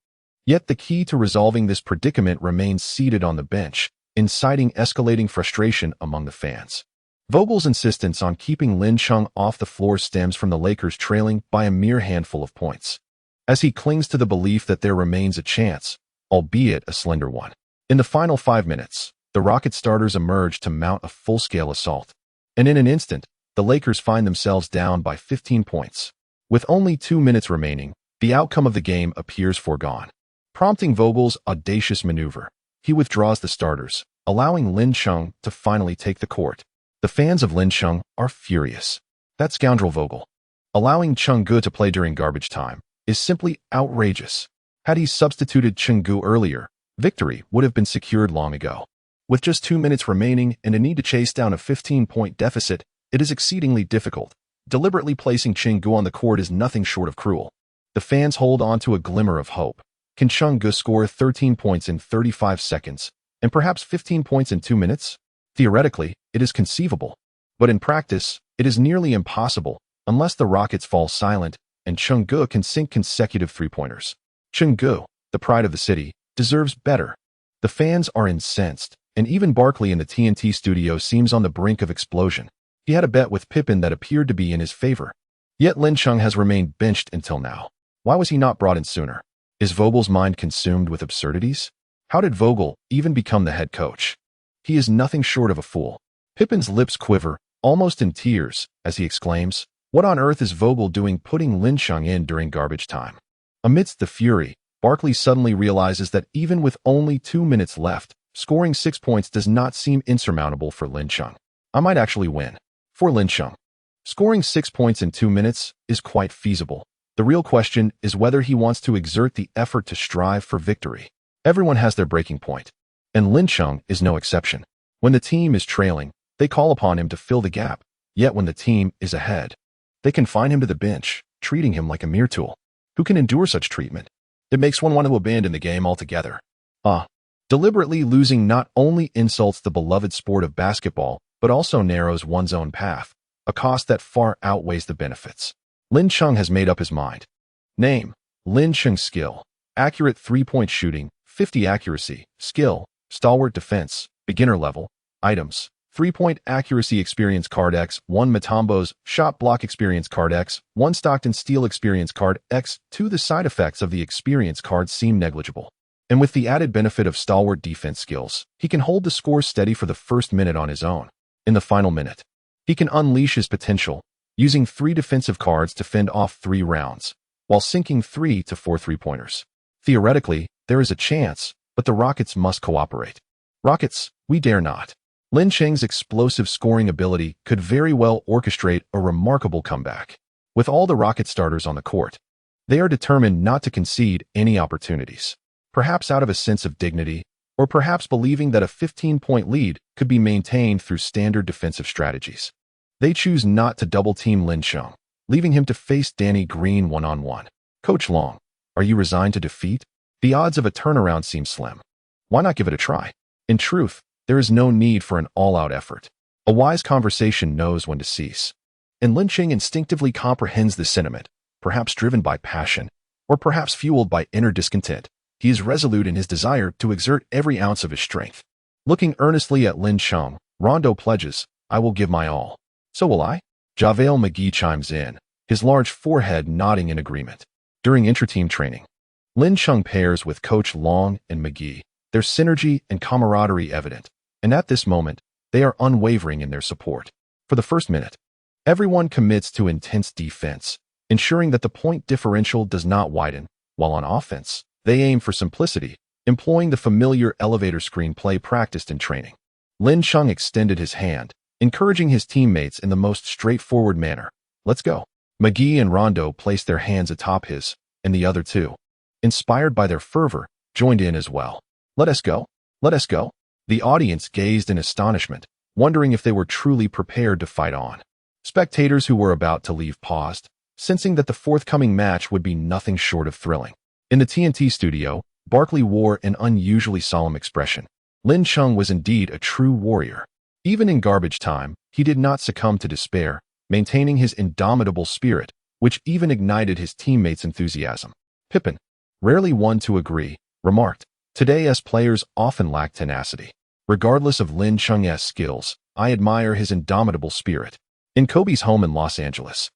Yet the key to resolving this predicament remains seated on the bench, inciting escalating frustration among the fans. Vogel's insistence on keeping Lin Chung off the floor stems from the Lakers trailing by a mere handful of points, as he clings to the belief that there remains a chance, albeit a slender one. In the final 5 minutes, the Rockets starters emerge to mount a full-scale assault, and in an instant, the Lakers find themselves down by 15 points. With only 2 minutes remaining, the outcome of the game appears foregone. Prompting Vogel's audacious maneuver, he withdraws the starters, allowing Lin Chung to finally take the court. The fans of Lin Chung are furious. That scoundrel Vogel, allowing Chung-gu to play during garbage time, is simply outrageous. Had he substituted Chung-gu earlier, victory would have been secured long ago. With just 2 minutes remaining and a need to chase down a 15-point deficit, it is exceedingly difficult. Deliberately placing Chung-gu on the court is nothing short of cruel. The fans hold on to a glimmer of hope. Can Chung-gu score 13 points in 35 seconds, and perhaps 15 points in 2 minutes? Theoretically, it is conceivable. But in practice, it is nearly impossible, unless the Rockets fall silent and Chung-gu can sink consecutive three-pointers. Chung-gu, the pride of the city, deserves better. The fans are incensed, and even Barkley in the TNT studio seems on the brink of explosion. He had a bet with Pippen that appeared to be in his favor. Yet Lin Chung has remained benched until now. Why was he not brought in sooner? Is Vogel's mind consumed with absurdities? How did Vogel even become the head coach? He is nothing short of a fool. Pippen's lips quiver, almost in tears, as he exclaims, "What on earth is Vogel doing putting Lin Chung in during garbage time?" Amidst the fury, Barkley suddenly realizes that even with only 2 minutes left, scoring 6 points does not seem insurmountable for Lin Chung. I might actually win. For Lin Chung, scoring 6 points in 2 minutes is quite feasible. The real question is whether he wants to exert the effort to strive for victory. Everyone has their breaking point, and Lin Chung is no exception. When the team is trailing, they call upon him to fill the gap, yet when the team is ahead, they confine him to the bench, treating him like a mere tool. Who can endure such treatment? It makes one want to abandon the game altogether. Deliberately losing not only insults the beloved sport of basketball, but also narrows one's own path, a cost that far outweighs the benefits. Lin Chung has made up his mind. Name: Lin Chung. Skill: accurate three-point shooting, 50 accuracy. Skill: stalwart defense, beginner level. Items: 3-point accuracy experience card X, 1 Matombo's shot block experience card X, 1 Stockton Steel experience card X. 2. The side effects of the experience cards seem negligible. And with the added benefit of stalwart defense skills, he can hold the score steady for the first minute on his own. In the final minute, he can unleash his potential, using 3 defensive cards to fend off 3 rounds, while sinking 3 to 4 three-pointers. Theoretically, there is a chance, but the Rockets must cooperate. Rockets, we dare not. Lin Chung's explosive scoring ability could very well orchestrate a remarkable comeback. With all the Rocket starters on the court, they are determined not to concede any opportunities. Perhaps out of a sense of dignity, or perhaps believing that a 15-point lead could be maintained through standard defensive strategies. They choose not to double-team Lin Chung, leaving him to face Danny Green one-on-one. Coach Long, are you resigned to defeat? The odds of a turnaround seem slim. Why not give it a try? In truth, there is no need for an all-out effort. A wise conversation knows when to cease. And Lin Chung instinctively comprehends this sentiment, perhaps driven by passion, or perhaps fueled by inner discontent. He is resolute in his desire to exert every ounce of his strength. Looking earnestly at Lin Chung, Rondo pledges, "I will give my all." "So will I." JaVale McGee chimes in, his large forehead nodding in agreement. During intra-team training, Lin Chung pairs with Coach Long and McGee, their synergy and camaraderie evident, and at this moment, they are unwavering in their support. For the first minute, everyone commits to intense defense, ensuring that the point differential does not widen, while on offense, they aim for simplicity, employing the familiar elevator screen play practiced in training. Lin Chung extended his hand, encouraging his teammates in the most straightforward manner. "Let's go." McGee and Rondo placed their hands atop his, and the other two, inspired by their fervor, joined in as well. "Let us go. Let us go." The audience gazed in astonishment, wondering if they were truly prepared to fight on. Spectators who were about to leave paused, sensing that the forthcoming match would be nothing short of thrilling. In the TNT studio, Barkley wore an unusually solemn expression. Lin Chung was indeed a true warrior. Even in garbage time, he did not succumb to despair, maintaining his indomitable spirit, which even ignited his teammates' enthusiasm. Pippen, rarely one to agree, remarked, "Today's players often lack tenacity. Regardless of Lin Chung's skills, I admire his indomitable spirit." In Kobe's home in Los Angeles,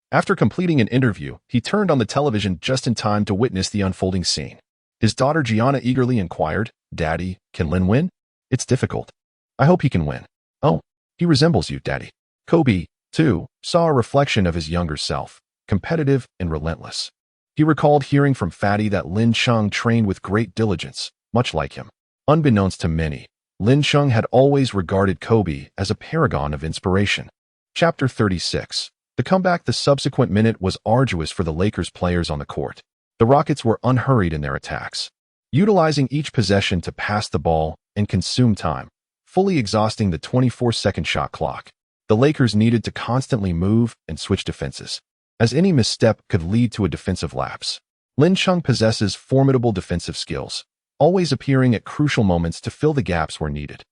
after completing an interview, he turned on the television just in time to witness the unfolding scene. His daughter Gianna eagerly inquired, "Daddy, can Lin win?" "It's difficult. I hope he can win." "Oh, he resembles you, Daddy." Kobe, too, saw a reflection of his younger self, competitive and relentless. He recalled hearing from Fatty that Lin Chung trained with great diligence, much like him. Unbeknownst to many, Lin Chung had always regarded Kobe as a paragon of inspiration. Chapter 36. The comeback. The subsequent minute was arduous for the Lakers players on the court. The Rockets were unhurried in their attacks, utilizing each possession to pass the ball and consume time, fully exhausting the 24-second shot clock. The Lakers needed to constantly move and switch defenses, as any misstep could lead to a defensive lapse. Lin Chung possesses formidable defensive skills, always appearing at crucial moments to fill the gaps where needed.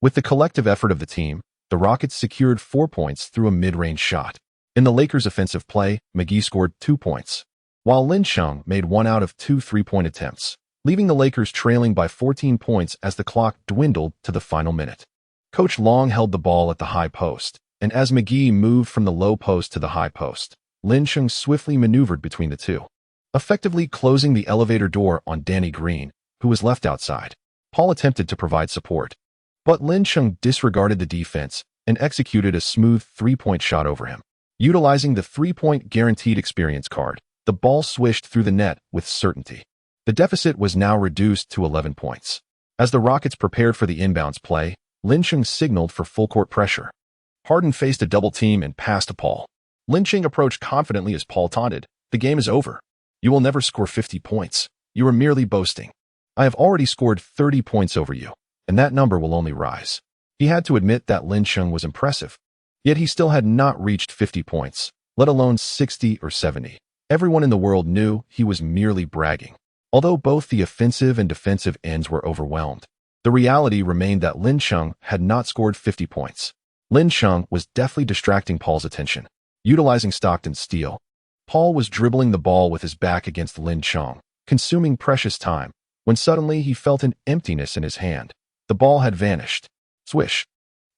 With the collective effort of the team, the Rockets secured 4 points through a mid-range shot. In the Lakers' offensive play, McGee scored 2 points, while Lin Chung made 1 out of 2 three-point attempts. leaving the Lakers trailing by 14 points as the clock dwindled to the final minute. Coach Long held the ball at the high post, and as McGee moved from the low post to the high post, Lin Chung swiftly maneuvered between the two, effectively closing the elevator door on Danny Green, who was left outside. Paul attempted to provide support, but Lin Chung disregarded the defense and executed a smooth three-point shot over him. Utilizing the three-point guaranteed experience card, the ball swished through the net with certainty. The deficit was now reduced to 11 points. As the Rockets prepared for the inbounds play, Lin Chung signaled for full-court pressure. Harden faced a double team and passed to Paul. Lin Chung approached confidently as Paul taunted, "The game is over. You will never score 50 points. You are merely boasting. I have already scored 30 points over you, and that number will only rise." He had to admit that Lin Chung was impressive, yet he still had not reached 50 points, let alone 60 or 70. Everyone in the world knew he was merely bragging. Although both the offensive and defensive ends were overwhelmed, the reality remained that Lin Chung had not scored 50 points. Lin Chung was deftly distracting Paul's attention. Utilizing Stockton's steal, Paul was dribbling the ball with his back against Lin Chung, consuming precious time, when suddenly he felt an emptiness in his hand. The ball had vanished. Swish.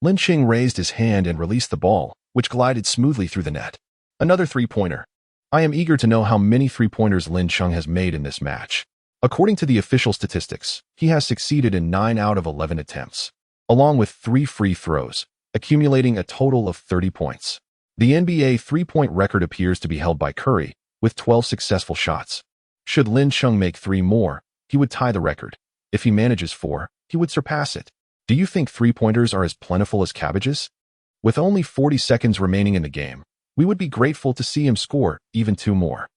Lin Chung raised his hand and released the ball, which glided smoothly through the net. Another three-pointer. I am eager to know how many three-pointers Lin Chung has made in this match. According to the official statistics, he has succeeded in 9 out of 11 attempts, along with 3 free throws, accumulating a total of 30 points. The NBA three-point record appears to be held by Curry, with 12 successful shots. Should Lin Chung make 3 more, he would tie the record. If he manages 4, he would surpass it. Do you think three-pointers are as plentiful as cabbages? With only 40 seconds remaining in the game, we would be grateful to see him score even 2 more.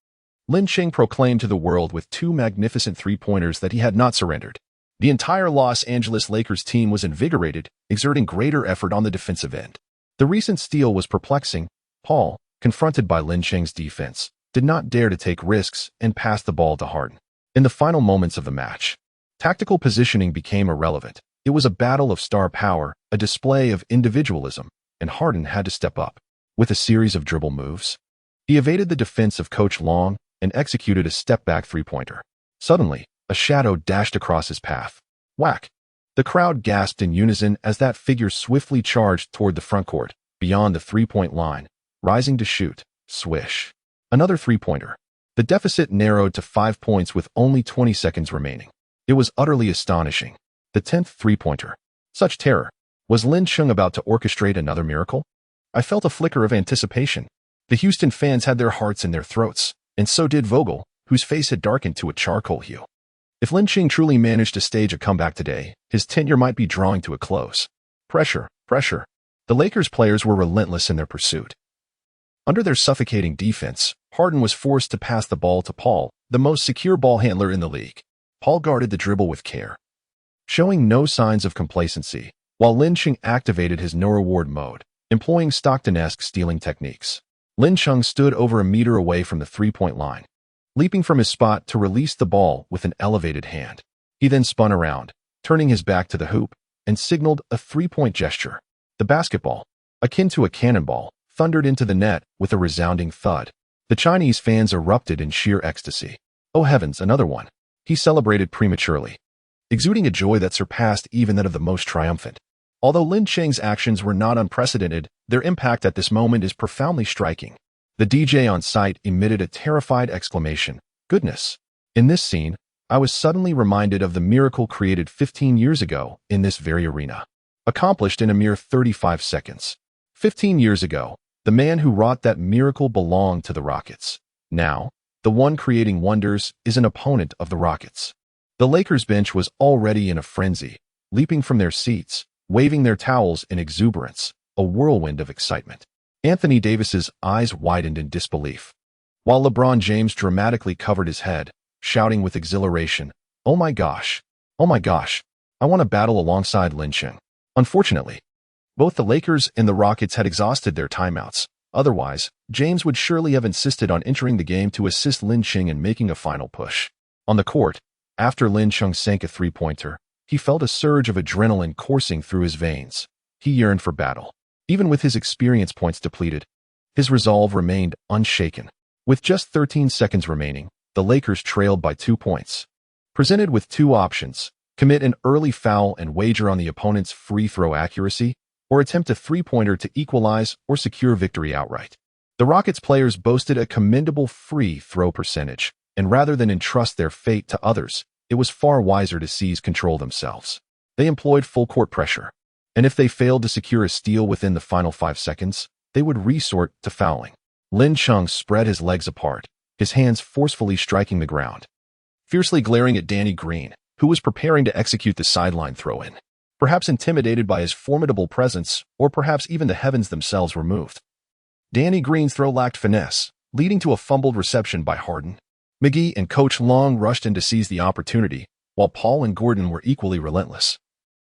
Lin Chung proclaimed to the world with 2 magnificent three-pointers that he had not surrendered. The entire Los Angeles Lakers team was invigorated, exerting greater effort on the defensive end. The recent steal was perplexing. Paul, confronted by Lin Chung's defense, did not dare to take risks and pass the ball to Harden. In the final moments of the match, tactical positioning became irrelevant. It was a battle of star power, a display of individualism, and Harden had to step up. With a series of dribble moves, he evaded the defense of Coach Long and executed a step-back three-pointer. Suddenly, a shadow dashed across his path. Whack! The crowd gasped in unison as that figure swiftly charged toward the frontcourt, beyond the three-point line, rising to shoot. Swish. Another three-pointer. The deficit narrowed to 5 points with only 20 seconds remaining. It was utterly astonishing. The 10th three-pointer. Such terror. Was Lin Chung about to orchestrate another miracle? I felt a flicker of anticipation. The Houston fans had their hearts in their throats, and so did Vogel, whose face had darkened to a charcoal hue. If Lin Chung truly managed to stage a comeback today, his tenure might be drawing to a close. Pressure, pressure. The Lakers players were relentless in their pursuit. Under their suffocating defense, Harden was forced to pass the ball to Paul, the most secure ball handler in the league. Paul guarded the dribble with care, showing no signs of complacency, while Lin Chung activated his no-reward mode, employing Stockton-esque stealing techniques. Lin Chung stood over a meter away from the three-point line, leaping from his spot to release the ball with an elevated hand. He then spun around, turning his back to the hoop, and signaled a three-point gesture. The basketball, akin to a cannonball, thundered into the net with a resounding thud. The Chinese fans erupted in sheer ecstasy. Oh heavens, another one! He celebrated prematurely, exuding a joy that surpassed even that of the most triumphant. Although Lin Chung's actions were not unprecedented, their impact at this moment is profoundly striking. The DJ on site emitted a terrified exclamation. Goodness! In this scene, I was suddenly reminded of the miracle created 15 years ago in this very arena, accomplished in a mere 35 seconds. 15 years ago, the man who wrought that miracle belonged to the Rockets. Now, the one creating wonders is an opponent of the Rockets. The Lakers bench was already in a frenzy, leaping from their seats, waving their towels in exuberance, a whirlwind of excitement. Anthony Davis's eyes widened in disbelief, while LeBron James dramatically covered his head, shouting with exhilaration, "Oh my gosh! Oh my gosh! I want to battle alongside Lin Chung." Unfortunately, both the Lakers and the Rockets had exhausted their timeouts. Otherwise, James would surely have insisted on entering the game to assist Lin Chung in making a final push. On the court, after Lin Chung sank a three-pointer, he felt a surge of adrenaline coursing through his veins. He yearned for battle. Even with his experience points depleted, his resolve remained unshaken. With just 13 seconds remaining, the Lakers trailed by 2 points. Presented with two options, commit an early foul and wager on the opponent's free throw accuracy, or attempt a three-pointer to equalize or secure victory outright. The Rockets players boasted a commendable free throw percentage, and rather than entrust their fate to others, it was far wiser to seize control themselves. They employed full-court pressure, and if they failed to secure a steal within the final 5 seconds, they would resort to fouling. Lin Chung spread his legs apart, his hands forcefully striking the ground, fiercely glaring at Danny Green, who was preparing to execute the sideline throw-in. Perhaps intimidated by his formidable presence, or perhaps even the heavens themselves were moved. Danny Green's throw lacked finesse, leading to a fumbled reception by Harden. McGee and Coach Long rushed in to seize the opportunity, while Paul and Gordon were equally relentless,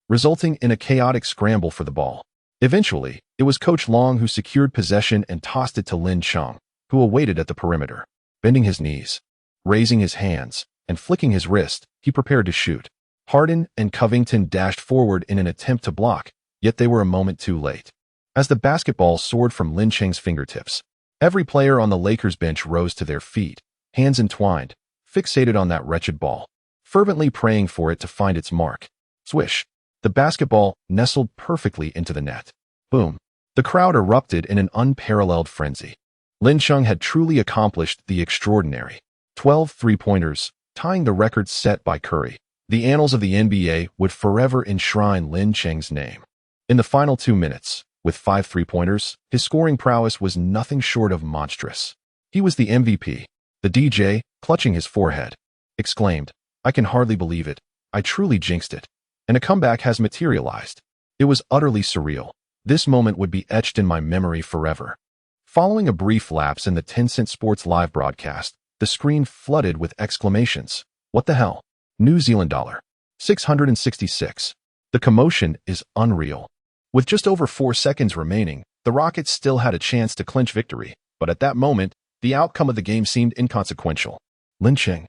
resulting in a chaotic scramble for the ball. Eventually, it was Coach Long who secured possession and tossed it to Lin Chung, who awaited at the perimeter. Bending his knees, raising his hands, and flicking his wrist, he prepared to shoot. Harden and Covington dashed forward in an attempt to block, yet they were a moment too late. As the basketball soared from Lin Cheng's fingertips, every player on the Lakers bench rose to their feet, hands entwined, fixated on that wretched ball, fervently praying for it to find its mark. Swish! The basketball nestled perfectly into the net. Boom! The crowd erupted in an unparalleled frenzy. Lin Chung had truly accomplished the extraordinary 12 three-pointers, tying the record set by Curry. The annals of the NBA would forever enshrine Lin Cheng's name. In the final 2 minutes, with 5 three-pointers, his scoring prowess was nothing short of monstrous. He was the MVP. The DJ, clutching his forehead, exclaimed, "I can hardly believe it. I truly jinxed it. And a comeback has materialized." It was utterly surreal. This moment would be etched in my memory forever. Following a brief lapse in the Tencent Sports live broadcast, the screen flooded with exclamations. "What the hell? New Zealand dollar. 666. The commotion is unreal. With just over 4 seconds remaining, the Rockets still had a chance to clinch victory, but at that moment, the outcome of the game seemed inconsequential. Lin Cheng,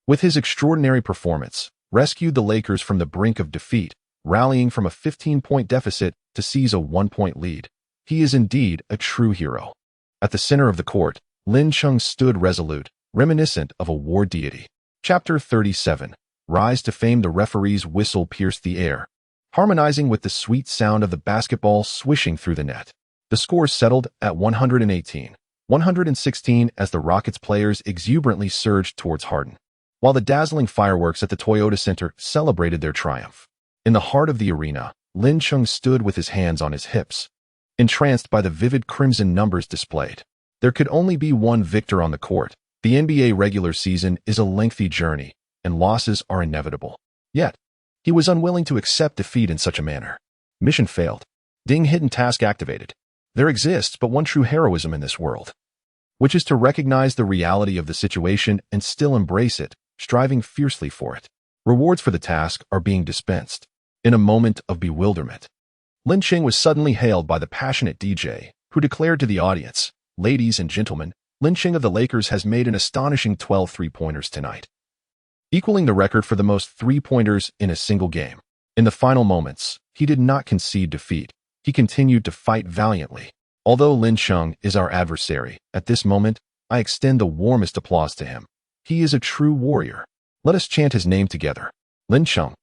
with his extraordinary performance, rescued the Lakers from the brink of defeat, rallying from a 15-point deficit to seize a 1-point lead. He is indeed a true hero. At the center of the court, Lin Chung stood resolute, reminiscent of a war deity. Chapter 37. Rise to fame. The referee's whistle pierced the air, harmonizing with the sweet sound of the basketball swishing through the net. The score settled at 118-116 as the Rockets players exuberantly surged towards Harden, while the dazzling fireworks at the Toyota Center celebrated their triumph. In the heart of the arena, Lin Chung stood with his hands on his hips, entranced by the vivid crimson numbers displayed. There could only be one victor on the court. The NBA regular season is a lengthy journey, and losses are inevitable. Yet, he was unwilling to accept defeat in such a manner. Mission failed. Ding, hidden task activated. There exists but one true heroism in this world, which is to recognize the reality of the situation and still embrace it, striving fiercely for it. Rewards for the task are being dispensed. In a moment of bewilderment, Lin Cheng was suddenly hailed by the passionate DJ, who declared to the audience, "Ladies and gentlemen, Lin Cheng of the Lakers has made an astonishing 12 three-pointers tonight, equaling the record for the most three-pointers in a single game." In the final moments, he did not concede defeat. He continued to fight valiantly. Although Lin Chung is our adversary, at this moment, I extend the warmest applause to him. He is a true warrior. Let us chant his name together. Lin Chung.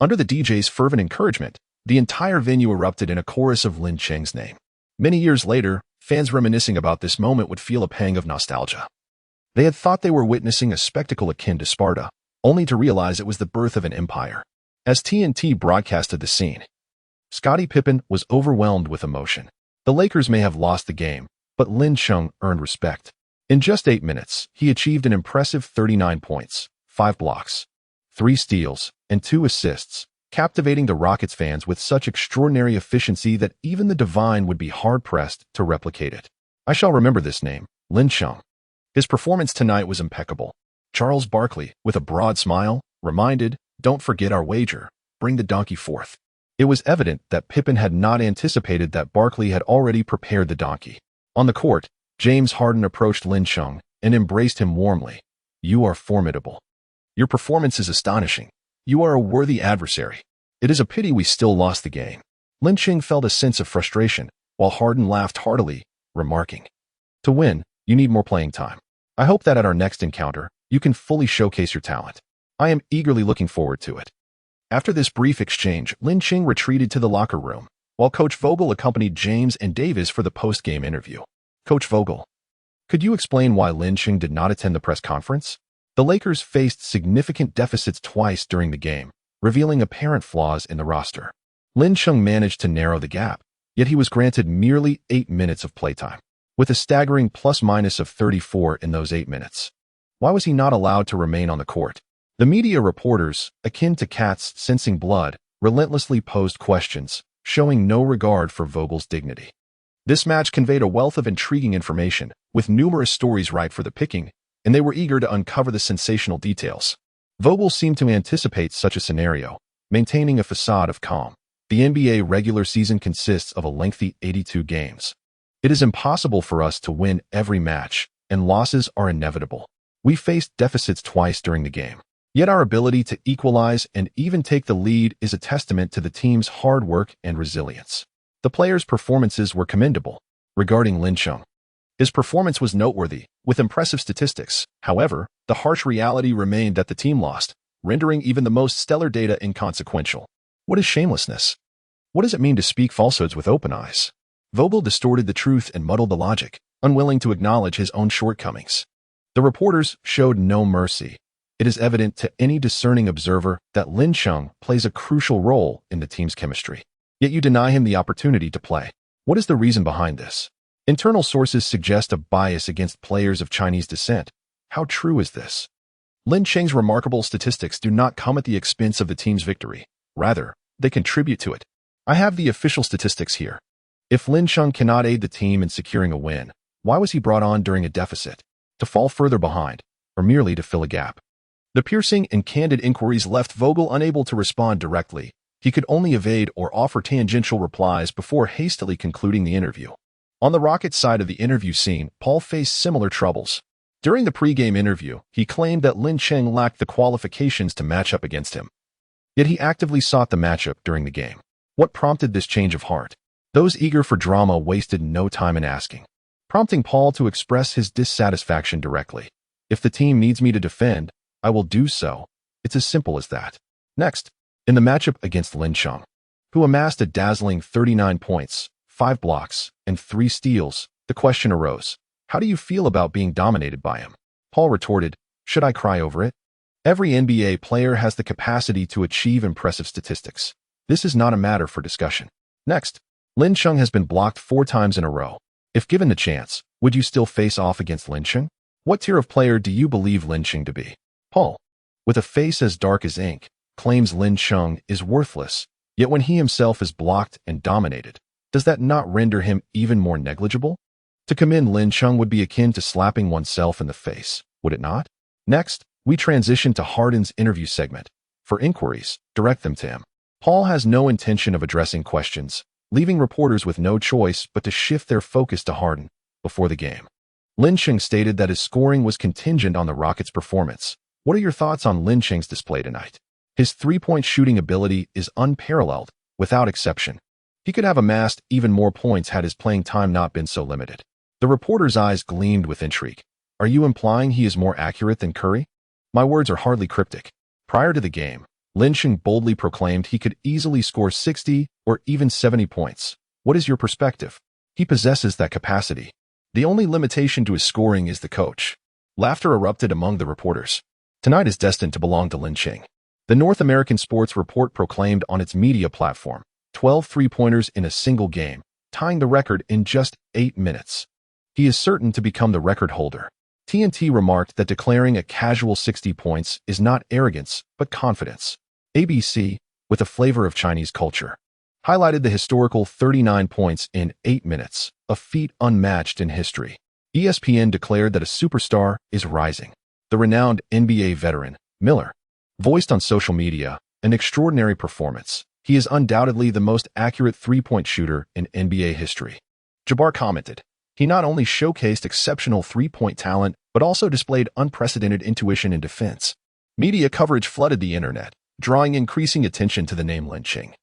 Under the DJ's fervent encouragement, the entire venue erupted in a chorus of Lin Cheng's name. Many years later, fans reminiscing about this moment would feel a pang of nostalgia. They had thought they were witnessing a spectacle akin to Sparta, only to realize it was the birth of an empire. As TNT broadcasted the scene, Scottie Pippen was overwhelmed with emotion. The Lakers may have lost the game, but Lin Chung earned respect. In just 8 minutes, he achieved an impressive 39 points, 5 blocks, 3 steals, and 2 assists, captivating the Rockets fans with such extraordinary efficiency that even the divine would be hard-pressed to replicate it. I shall remember this name, Lin Chung. His performance tonight was impeccable. Charles Barkley, with a broad smile, reminded, "Don't forget our wager. Bring the donkey forth." It was evident that Pippen had not anticipated that Barkley had already prepared the donkey. On the court, James Harden approached Lin Chung and embraced him warmly. "You are formidable. Your performance is astonishing. You are a worthy adversary. It is a pity we still lost the game." Lin Chung felt a sense of frustration, while Harden laughed heartily, remarking, "To win, you need more playing time. I hope that at our next encounter, you can fully showcase your talent." I am eagerly looking forward to it. After this brief exchange, Lin Cheng retreated to the locker room, while Coach Vogel accompanied James and Davis for the post-game interview. Coach Vogel, could you explain why Lin Cheng did not attend the press conference? The Lakers faced significant deficits twice during the game, revealing apparent flaws in the roster. Lin Cheng managed to narrow the gap, yet he was granted merely 8 minutes of playtime, with a staggering plus-minus of 34 in those 8 minutes. Why was he not allowed to remain on the court? The media reporters, akin to cats sensing blood, relentlessly posed questions, showing no regard for Vogel's dignity. This match conveyed a wealth of intriguing information, with numerous stories ripe for the picking, and they were eager to uncover the sensational details. Vogel seemed to anticipate such a scenario, maintaining a facade of calm. The NBA regular season consists of a lengthy 82 games. It is impossible for us to win every match, and losses are inevitable. We faced deficits twice during the game. Yet our ability to equalize and even take the lead is a testament to the team's hard work and resilience. The players' performances were commendable. Regarding Lin Cheng, his performance was noteworthy, with impressive statistics. However, the harsh reality remained that the team lost, rendering even the most stellar data inconsequential. What is shamelessness? What does it mean to speak falsehoods with open eyes? Vogel distorted the truth and muddled the logic, unwilling to acknowledge his own shortcomings. The reporters showed no mercy. It is evident to any discerning observer that Lin Cheng plays a crucial role in the team's chemistry. Yet you deny him the opportunity to play. What is the reason behind this? Internal sources suggest a bias against players of Chinese descent. How true is this? Lin Cheng's remarkable statistics do not come at the expense of the team's victory. Rather, they contribute to it. I have the official statistics here. If Lin Cheng cannot aid the team in securing a win, why was he brought on during a deficit? To fall further behind, or merely to fill a gap? The piercing and candid inquiries left Vogel unable to respond directly. He could only evade or offer tangential replies before hastily concluding the interview. On the Rockets side of the interview scene, Paul faced similar troubles. During the pre-game interview, he claimed that Lin Cheng lacked the qualifications to match up against him. Yet he actively sought the matchup during the game. What prompted this change of heart? Those eager for drama wasted no time in asking, prompting Paul to express his dissatisfaction directly. If the team needs me to defend, I will do so. It's as simple as that. Next, in the matchup against Lin Cheng, who amassed a dazzling 39 points, 5 blocks, and 3 steals, the question arose, how do you feel about being dominated by him? Paul retorted, should I cry over it? Every NBA player has the capacity to achieve impressive statistics. This is not a matter for discussion. Next, Lin Cheng has been blocked 4 times in a row. If given the chance, would you still face off against Lin Cheng? What tier of player do you believe Lin Cheng to be? Paul, with a face as dark as ink, claims Lin Cheng is worthless, yet when he himself is blocked and dominated, does that not render him even more negligible? To commend Lin Cheng would be akin to slapping oneself in the face, would it not? Next, we transition to Harden's interview segment. For inquiries, direct them to him. Paul has no intention of addressing questions, leaving reporters with no choice but to shift their focus to Harden before the game. Lin Cheng stated that his scoring was contingent on the Rockets' performance. What are your thoughts on Lin Cheng's display tonight? His three-point shooting ability is unparalleled, without exception. He could have amassed even more points had his playing time not been so limited. The reporter's eyes gleamed with intrigue. Are you implying he is more accurate than Curry? My words are hardly cryptic. Prior to the game, Lin Cheng boldly proclaimed he could easily score 60 or even 70 points. What is your perspective? He possesses that capacity. The only limitation to his scoring is the coach. Laughter erupted among the reporters. Tonight is destined to belong to Lin Cheng. The North American Sports Report proclaimed on its media platform 12 three-pointers in a single game, tying the record in just 8 minutes. He is certain to become the record holder. TNT remarked that declaring a casual 60 points is not arrogance, but confidence. ABC, with a flavor of Chinese culture, highlighted the historical 39 points in 8 minutes, a feat unmatched in history. ESPN declared that a superstar is rising. The renowned NBA veteran, Miller, voiced on social media an extraordinary performance. He is undoubtedly the most accurate three-point shooter in NBA history. Jabbar commented, he not only showcased exceptional three-point talent, but also displayed unprecedented intuition in defense. Media coverage flooded the internet, drawing increasing attention to the name Lin Cheng,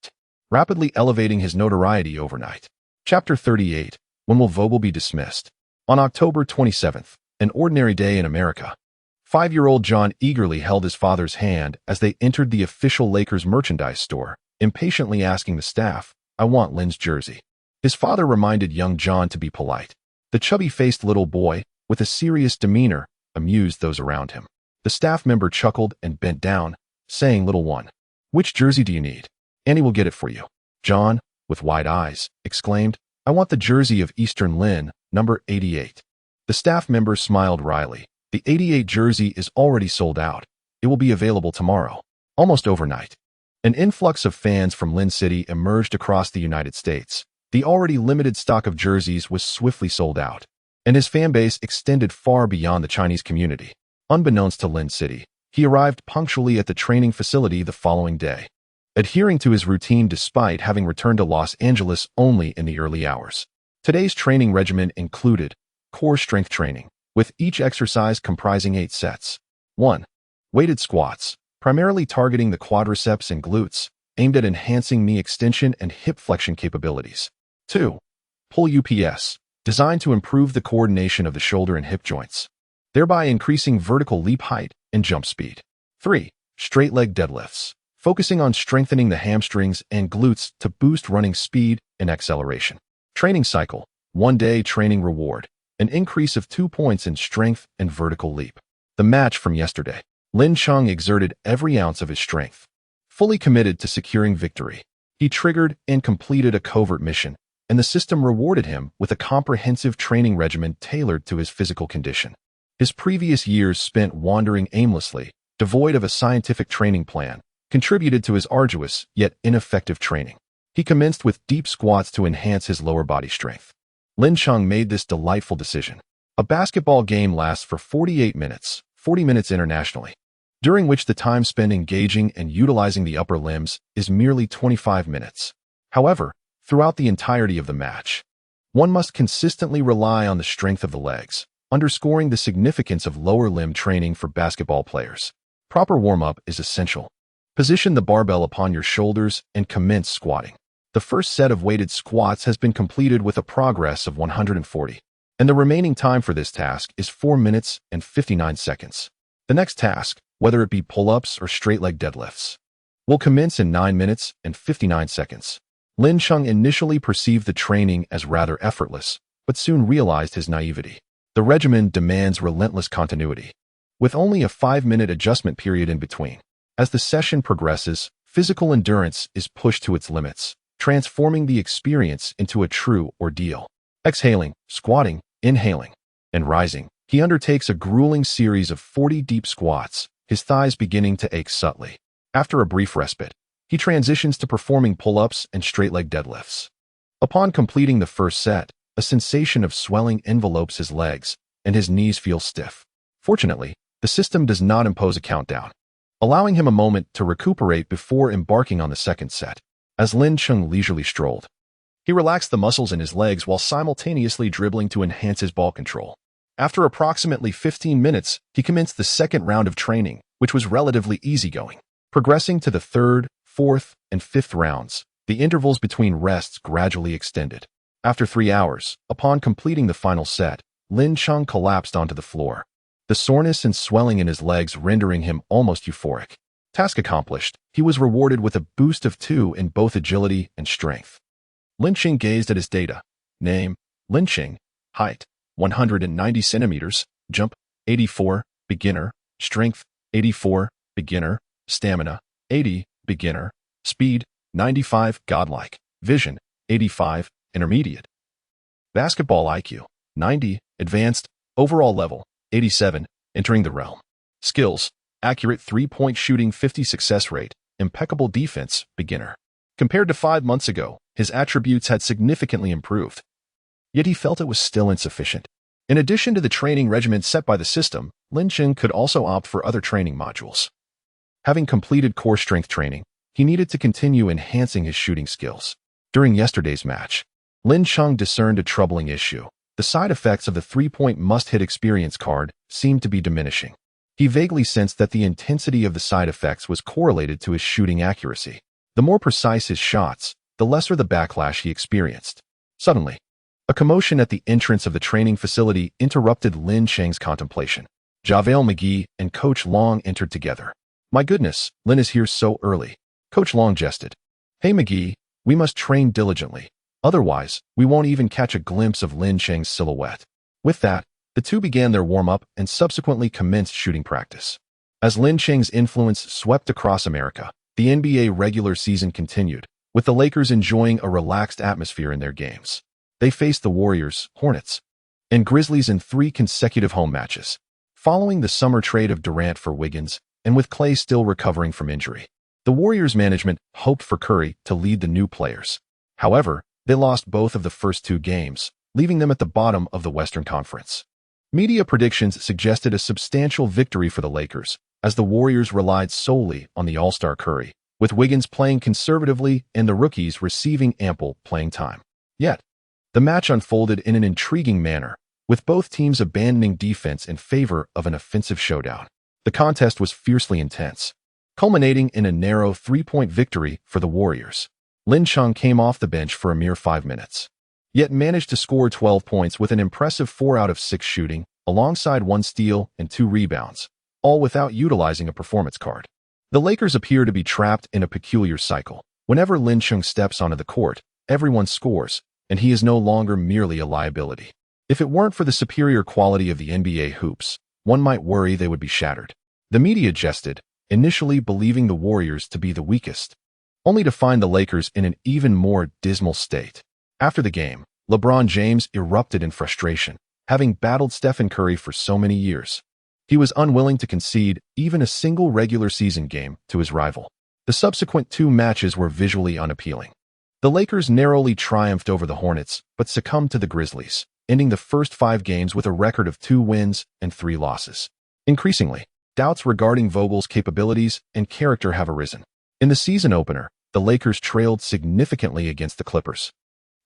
rapidly elevating his notoriety overnight. Chapter 38. When will Vogel be dismissed? On October 27th, an ordinary day in America. 5-year-old John eagerly held his father's hand as they entered the official Lakers merchandise store, impatiently asking the staff, "I want Lin's jersey." His father reminded young John to be polite. The chubby-faced little boy, with a serious demeanor, amused those around him. The staff member chuckled and bent down, saying, "Little one, which jersey do you need? Annie will get it for you." John, with wide eyes, exclaimed, "I want the jersey of Eastern Lynn, number 88. The staff member smiled wryly. "The 88 jersey is already sold out. It will be available tomorrow." Almost overnight, an influx of fans from Lynn City emerged across the United States. The already limited stock of jerseys was swiftly sold out, and his fan base extended far beyond the Chinese community. Unbeknownst to Lynn City, he arrived punctually at the training facility the following day, adhering to his routine despite having returned to Los Angeles only in the early hours. Today's training regimen included core strength training, with each exercise comprising 8 sets. 1. Weighted squats, primarily targeting the quadriceps and glutes, aimed at enhancing knee extension and hip flexion capabilities. 2. Pull UPS, designed to improve the coordination of the shoulder and hip joints, thereby increasing vertical leap height and jump speed. 3. Straight leg deadlifts, focusing on strengthening the hamstrings and glutes to boost running speed and acceleration. Training cycle, 1-day training reward, an increase of 2 points in strength and vertical leap. The match from yesterday. Lin Chung exerted every ounce of his strength, fully committed to securing victory. He triggered and completed a covert mission, and the system rewarded him with a comprehensive training regimen tailored to his physical condition. His previous years spent wandering aimlessly, devoid of a scientific training plan, contributed to his arduous yet ineffective training. He commenced with deep squats to enhance his lower body strength. Lin Chung made this delightful decision. A basketball game lasts for 48 minutes, 40 minutes internationally, during which the time spent engaging and utilizing the upper limbs is merely 25 minutes. However, throughout the entirety of the match, one must consistently rely on the strength of the legs, underscoring the significance of lower limb training for basketball players. Proper warm-up is essential. Position the barbell upon your shoulders and commence squatting. The first set of weighted squats has been completed with a progress of 140, and the remaining time for this task is 4 minutes and 59 seconds. The next task, whether it be pull-ups or straight leg deadlifts, will commence in 9 minutes and 59 seconds. Lin Chung initially perceived the training as rather effortless, but soon realized his naivety. The regimen demands relentless continuity, with only a 5-minute adjustment period in between. As the session progresses, physical endurance is pushed to its limits, transforming the experience into a true ordeal. Exhaling, squatting, inhaling, and rising, he undertakes a grueling series of 40 deep squats, his thighs beginning to ache subtly. After a brief respite, he transitions to performing pull-ups and straight-leg deadlifts. Upon completing the first set, a sensation of swelling envelopes his legs, and his knees feel stiff. Fortunately, the system does not impose a countdown, allowing him a moment to recuperate before embarking on the second set. As Lin Chung leisurely strolled, he relaxed the muscles in his legs while simultaneously dribbling to enhance his ball control. After approximately 15 minutes, he commenced the second round of training, which was relatively easygoing. Progressing to the third, fourth, and fifth rounds, the intervals between rests gradually extended. After 3 hours, upon completing the final set, Lin Chung collapsed onto the floor, the soreness and swelling in his legs rendering him almost euphoric. Task accomplished, he was rewarded with a boost of 2 in both agility and strength. Lin Chung gazed at his data. Name, Lin Chung. Height, 190 centimeters. Jump, 84. Beginner. Strength, 84. Beginner. Stamina, 80. Beginner. Speed, 95. Godlike. Vision, 85. Intermediate. Basketball IQ, 90. Advanced. Overall level, 87. Entering the realm. Skills, accurate 3-point shooting, 50 success rate. Impeccable defense, beginner. Compared to 5 months ago, his attributes had significantly improved. Yet he felt it was still insufficient. In addition to the training regimen set by the system, Lin Chung could also opt for other training modules. Having completed core strength training, he needed to continue enhancing his shooting skills. During yesterday's match, Lin Chung discerned a troubling issue. The side effects of the 3-point must-hit experience card seemed to be diminishing. He vaguely sensed that the intensity of the side effects was correlated to his shooting accuracy. The more precise his shots, the lesser the backlash he experienced. Suddenly, a commotion at the entrance of the training facility interrupted Lin Chung's contemplation. JaVale McGee and Coach Long entered together. "My goodness, Lin is here so early," Coach Long jested. "Hey McGee, we must train diligently. Otherwise, we won't even catch a glimpse of Lin Cheng's silhouette." With that, the two began their warm-up and subsequently commenced shooting practice. As Lin Cheng's influence swept across America, the NBA regular season continued, with the Lakers enjoying a relaxed atmosphere in their games. They faced the Warriors, Hornets, and Grizzlies in 3 consecutive home matches. Following the summer trade of Durant for Wiggins, and with Clay still recovering from injury, the Warriors management hoped for Curry to lead the new players. However, they lost both of the first 2 games, leaving them at the bottom of the Western Conference. Media predictions suggested a substantial victory for the Lakers, as the Warriors relied solely on the All-Star Curry, with Wiggins playing conservatively and the rookies receiving ample playing time. Yet, the match unfolded in an intriguing manner, with both teams abandoning defense in favor of an offensive showdown. The contest was fiercely intense, culminating in a narrow 3-point victory for the Warriors. Lin Chung came off the bench for a mere 5 minutes, yet managed to score 12 points with an impressive 4 out of 6 shooting, alongside 1 steal and 2 rebounds, all without utilizing a performance card. The Lakers appear to be trapped in a peculiar cycle. Whenever Lin Chung steps onto the court, everyone scores, and he is no longer merely a liability. If it weren't for the superior quality of the NBA hoops, one might worry they would be shattered. The media jested, initially believing the Warriors to be the weakest, only to find the Lakers in an even more dismal state. After the game, LeBron James erupted in frustration, having battled Stephen Curry for so many years. He was unwilling to concede even a single regular season game to his rival. The subsequent 2 matches were visually unappealing. The Lakers narrowly triumphed over the Hornets, but succumbed to the Grizzlies, ending the first 5 games with a record of 2 wins and 3 losses. Increasingly, doubts regarding Vogel's capabilities and character have arisen. In the season opener, the Lakers trailed significantly against the Clippers.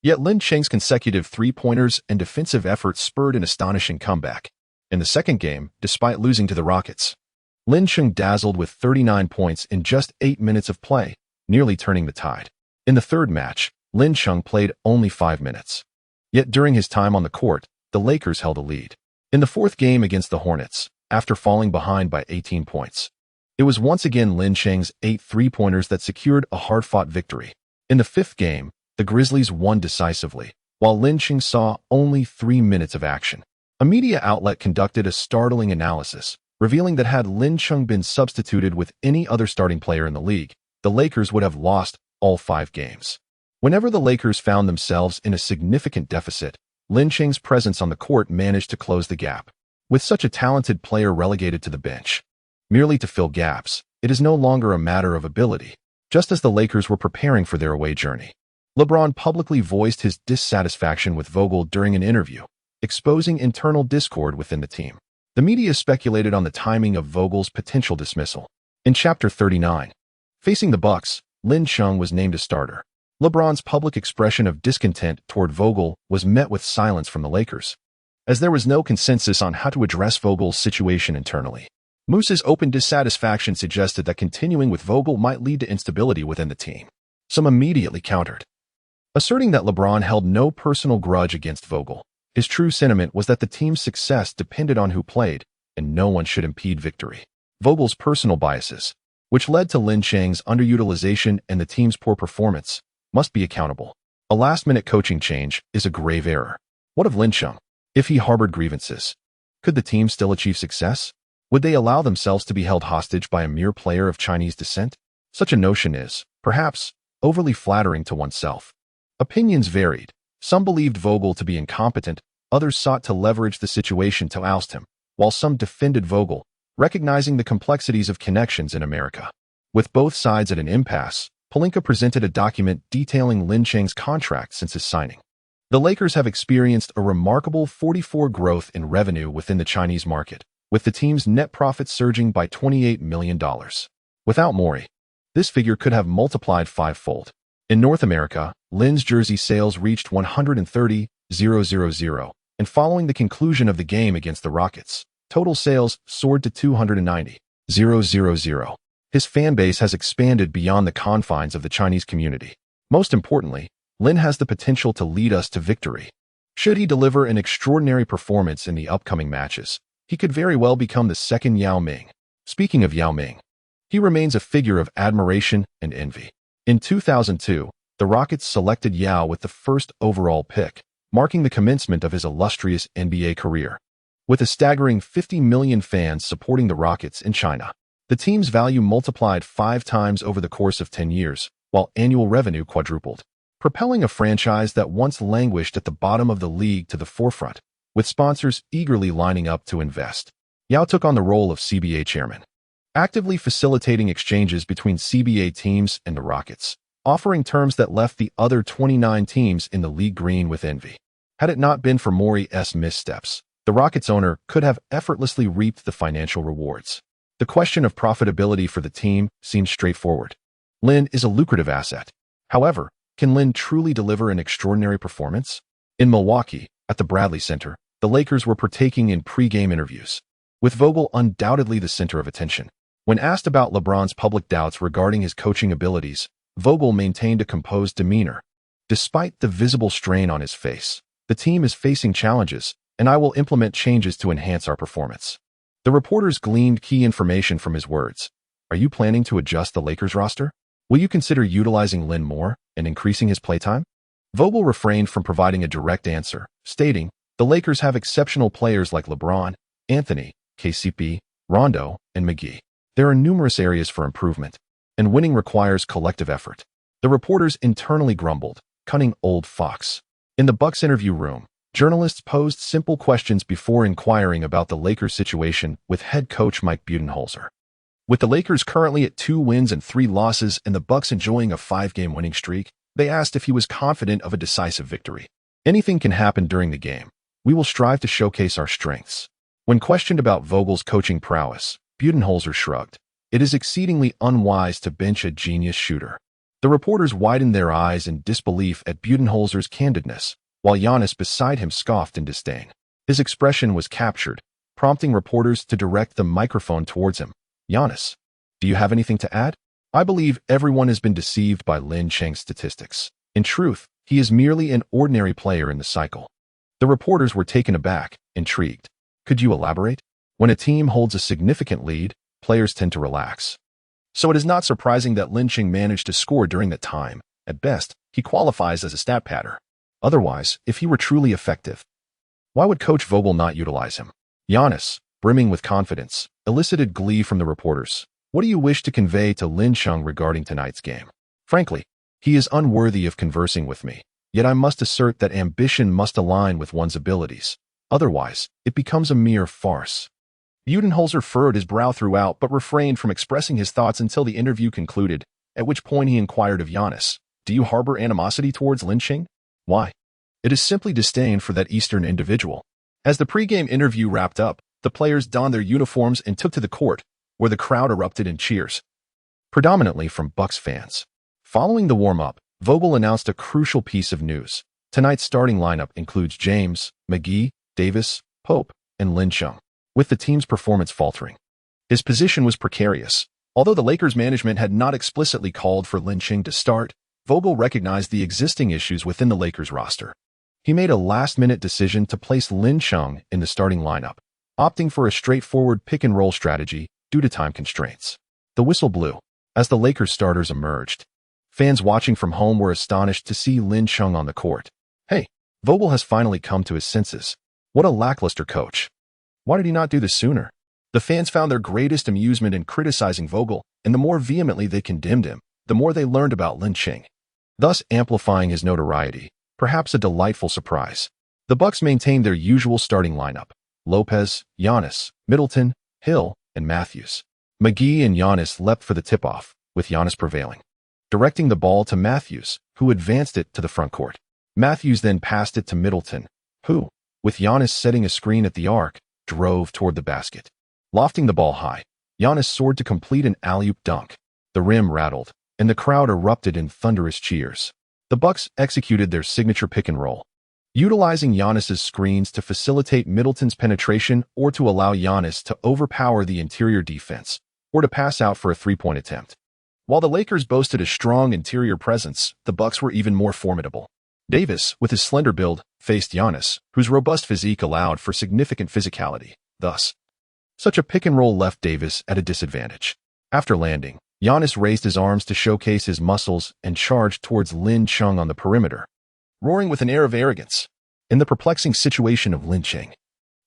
Yet Lin Cheng's consecutive 3-pointers and defensive efforts spurred an astonishing comeback. In the second game, despite losing to the Rockets, Lin Cheng dazzled with 39 points in just 8 minutes of play, nearly turning the tide. In the third match, Lin Cheng played only 5 minutes. Yet during his time on the court, the Lakers held a lead. In the fourth game against the Hornets, after falling behind by 18 points, it was once again Lin Cheng's 8 3-pointers that secured a hard-fought victory. In the fifth game, the Grizzlies won decisively, while Lin Cheng saw only 3 minutes of action. A media outlet conducted a startling analysis, revealing that had Lin Cheng been substituted with any other starting player in the league, the Lakers would have lost all 5 games. Whenever the Lakers found themselves in a significant deficit, Lin Cheng's presence on the court managed to close the gap. With such a talented player relegated to the bench, merely to fill gaps, it is no longer a matter of ability. Just as the Lakers were preparing for their away journey, LeBron publicly voiced his dissatisfaction with Vogel during an interview, exposing internal discord within the team. The media speculated on the timing of Vogel's potential dismissal. In Chapter 39, facing the Bucks, Lin Cheng was named a starter. LeBron's public expression of discontent toward Vogel was met with silence from the Lakers, as there was no consensus on how to address Vogel's situation internally. Moose's open dissatisfaction suggested that continuing with Vogel might lead to instability within the team. Some immediately countered, asserting that LeBron held no personal grudge against Vogel. His true sentiment was that the team's success depended on who played, and no one should impede victory. Vogel's personal biases, which led to Lin Cheng's underutilization and the team's poor performance, must be accountable. A last-minute coaching change is a grave error. What of Lin Cheng? If he harbored grievances, could the team still achieve success? Would they allow themselves to be held hostage by a mere player of Chinese descent? Such a notion is, perhaps, overly flattering to oneself. Opinions varied. Some believed Vogel to be incompetent, others sought to leverage the situation to oust him, while some defended Vogel, recognizing the complexities of connections in America. With both sides at an impasse, Pelinka presented a document detailing Lin Cheng's contract since his signing. The Lakers have experienced a remarkable 44% growth in revenue within the Chinese market, with the team's net profit surging by $28 million. Without Morey, this figure could have multiplied 5-fold. In North America, Lin's jersey sales reached 130,000, and following the conclusion of the game against the Rockets, total sales soared to 290,000. His fan base has expanded beyond the confines of the Chinese community. Most importantly, Lin has the potential to lead us to victory. Should he deliver an extraordinary performance in the upcoming matches, He could very well become the second Yao Ming. Speaking of Yao Ming, he remains a figure of admiration and envy. In 2002, the Rockets selected Yao with the first overall pick, marking the commencement of his illustrious NBA career. With a staggering 50 million fans supporting the Rockets in China, the team's value multiplied 5 times over the course of 10 years, while annual revenue quadrupled, propelling a franchise that once languished at the bottom of the league to the forefront, with sponsors eagerly lining up to invest. Yao took on the role of CBA chairman, actively facilitating exchanges between CBA teams and the Rockets, offering terms that left the other 29 teams in the league green with envy. Had it not been for Morey's missteps, the Rockets owner could have effortlessly reaped the financial rewards. The question of profitability for the team seems straightforward. Lin is a lucrative asset. However, can Lin truly deliver an extraordinary performance? In Milwaukee, at the Bradley Center, the Lakers were partaking in pre-game interviews, with Vogel undoubtedly the center of attention. When asked about LeBron's public doubts regarding his coaching abilities, Vogel maintained a composed demeanor. Despite the visible strain on his face, the team is facing challenges, and I will implement changes to enhance our performance. The reporters gleaned key information from his words. Are you planning to adjust the Lakers roster? Will you consider utilizing Lin more and increasing his playtime? Vogel refrained from providing a direct answer, stating, the Lakers have exceptional players like LeBron, Anthony, KCP, Rondo, and McGee. There are numerous areas for improvement, and winning requires collective effort. The reporters internally grumbled, cunning old fox. In the Bucks interview room, journalists posed simple questions before inquiring about the Lakers' situation with head coach Mike Budenholzer. With the Lakers currently at 2 wins and 3 losses and the Bucks enjoying a 5-game winning streak, they asked if he was confident of a decisive victory. Anything can happen during the game. We will strive to showcase our strengths. When questioned about Vogel's coaching prowess, Budenholzer shrugged. It is exceedingly unwise to bench a genius shooter. The reporters widened their eyes in disbelief at Budenholzer's candidness, while Giannis beside him scoffed in disdain. His expression was captured, prompting reporters to direct the microphone towards him. Giannis, do you have anything to add? I believe everyone has been deceived by Lin Cheng's statistics. In truth, he is merely an ordinary player in the cycle. The reporters were taken aback, intrigued. Could you elaborate? When a team holds a significant lead, players tend to relax. So it is not surprising that Lin Cheng managed to score during that time. At best, he qualifies as a stat padder. Otherwise, if he were truly effective, why would Coach Vogel not utilize him? Giannis, brimming with confidence, elicited glee from the reporters. What do you wish to convey to Lin Cheng regarding tonight's game? Frankly, he is unworthy of conversing with me. Yet I must assert that ambition must align with one's abilities. Otherwise, it becomes a mere farce. Budenholzer furrowed his brow throughout but refrained from expressing his thoughts until the interview concluded, at which point he inquired of Giannis, do you harbor animosity towards Lin Cheng? Why? It is simply disdain for that Eastern individual. As the pregame interview wrapped up, the players donned their uniforms and took to the court, where the crowd erupted in cheers, predominantly from Bucks fans. Following the warm-up, Vogel announced a crucial piece of news. Tonight's starting lineup includes James, McGee, Davis, Pope, and Lin Cheng, with the team's performance faltering. His position was precarious. Although the Lakers management had not explicitly called for Lin Cheng to start, Vogel recognized the existing issues within the Lakers roster. He made a last-minute decision to place Lin Cheng in the starting lineup, opting for a straightforward pick-and-roll strategy due to time constraints. The whistle blew as the Lakers starters emerged. Fans watching from home were astonished to see Lin Cheng on the court. Hey, Vogel has finally come to his senses. What a lackluster coach. Why did he not do this sooner? The fans found their greatest amusement in criticizing Vogel, and the more vehemently they condemned him, the more they learned about Lin Cheng, thus amplifying his notoriety. Perhaps a delightful surprise. The Bucks maintained their usual starting lineup: Lopez, Giannis, Middleton, Hill, and Matthews. McGee and Giannis leapt for the tip-off, with Giannis prevailing, directing the ball to Matthews, who advanced it to the front court. Matthews then passed it to Middleton, who, with Giannis setting a screen at the arc, drove toward the basket. Lofting the ball high, Giannis soared to complete an alley-oop dunk. The rim rattled, and the crowd erupted in thunderous cheers. The Bucks executed their signature pick-and-roll, utilizing Giannis's screens to facilitate Middleton's penetration or to allow Giannis to overpower the interior defense, or to pass out for a three-point attempt. While the Lakers boasted a strong interior presence, the Bucks were even more formidable. Davis, with his slender build, faced Giannis, whose robust physique allowed for significant physicality. Thus, Such a pick-and-roll left Davis at a disadvantage. After landing, Giannis raised his arms to showcase his muscles and charged towards Lin Chung on the perimeter, roaring with an air of arrogance. In the perplexing situation of lynching,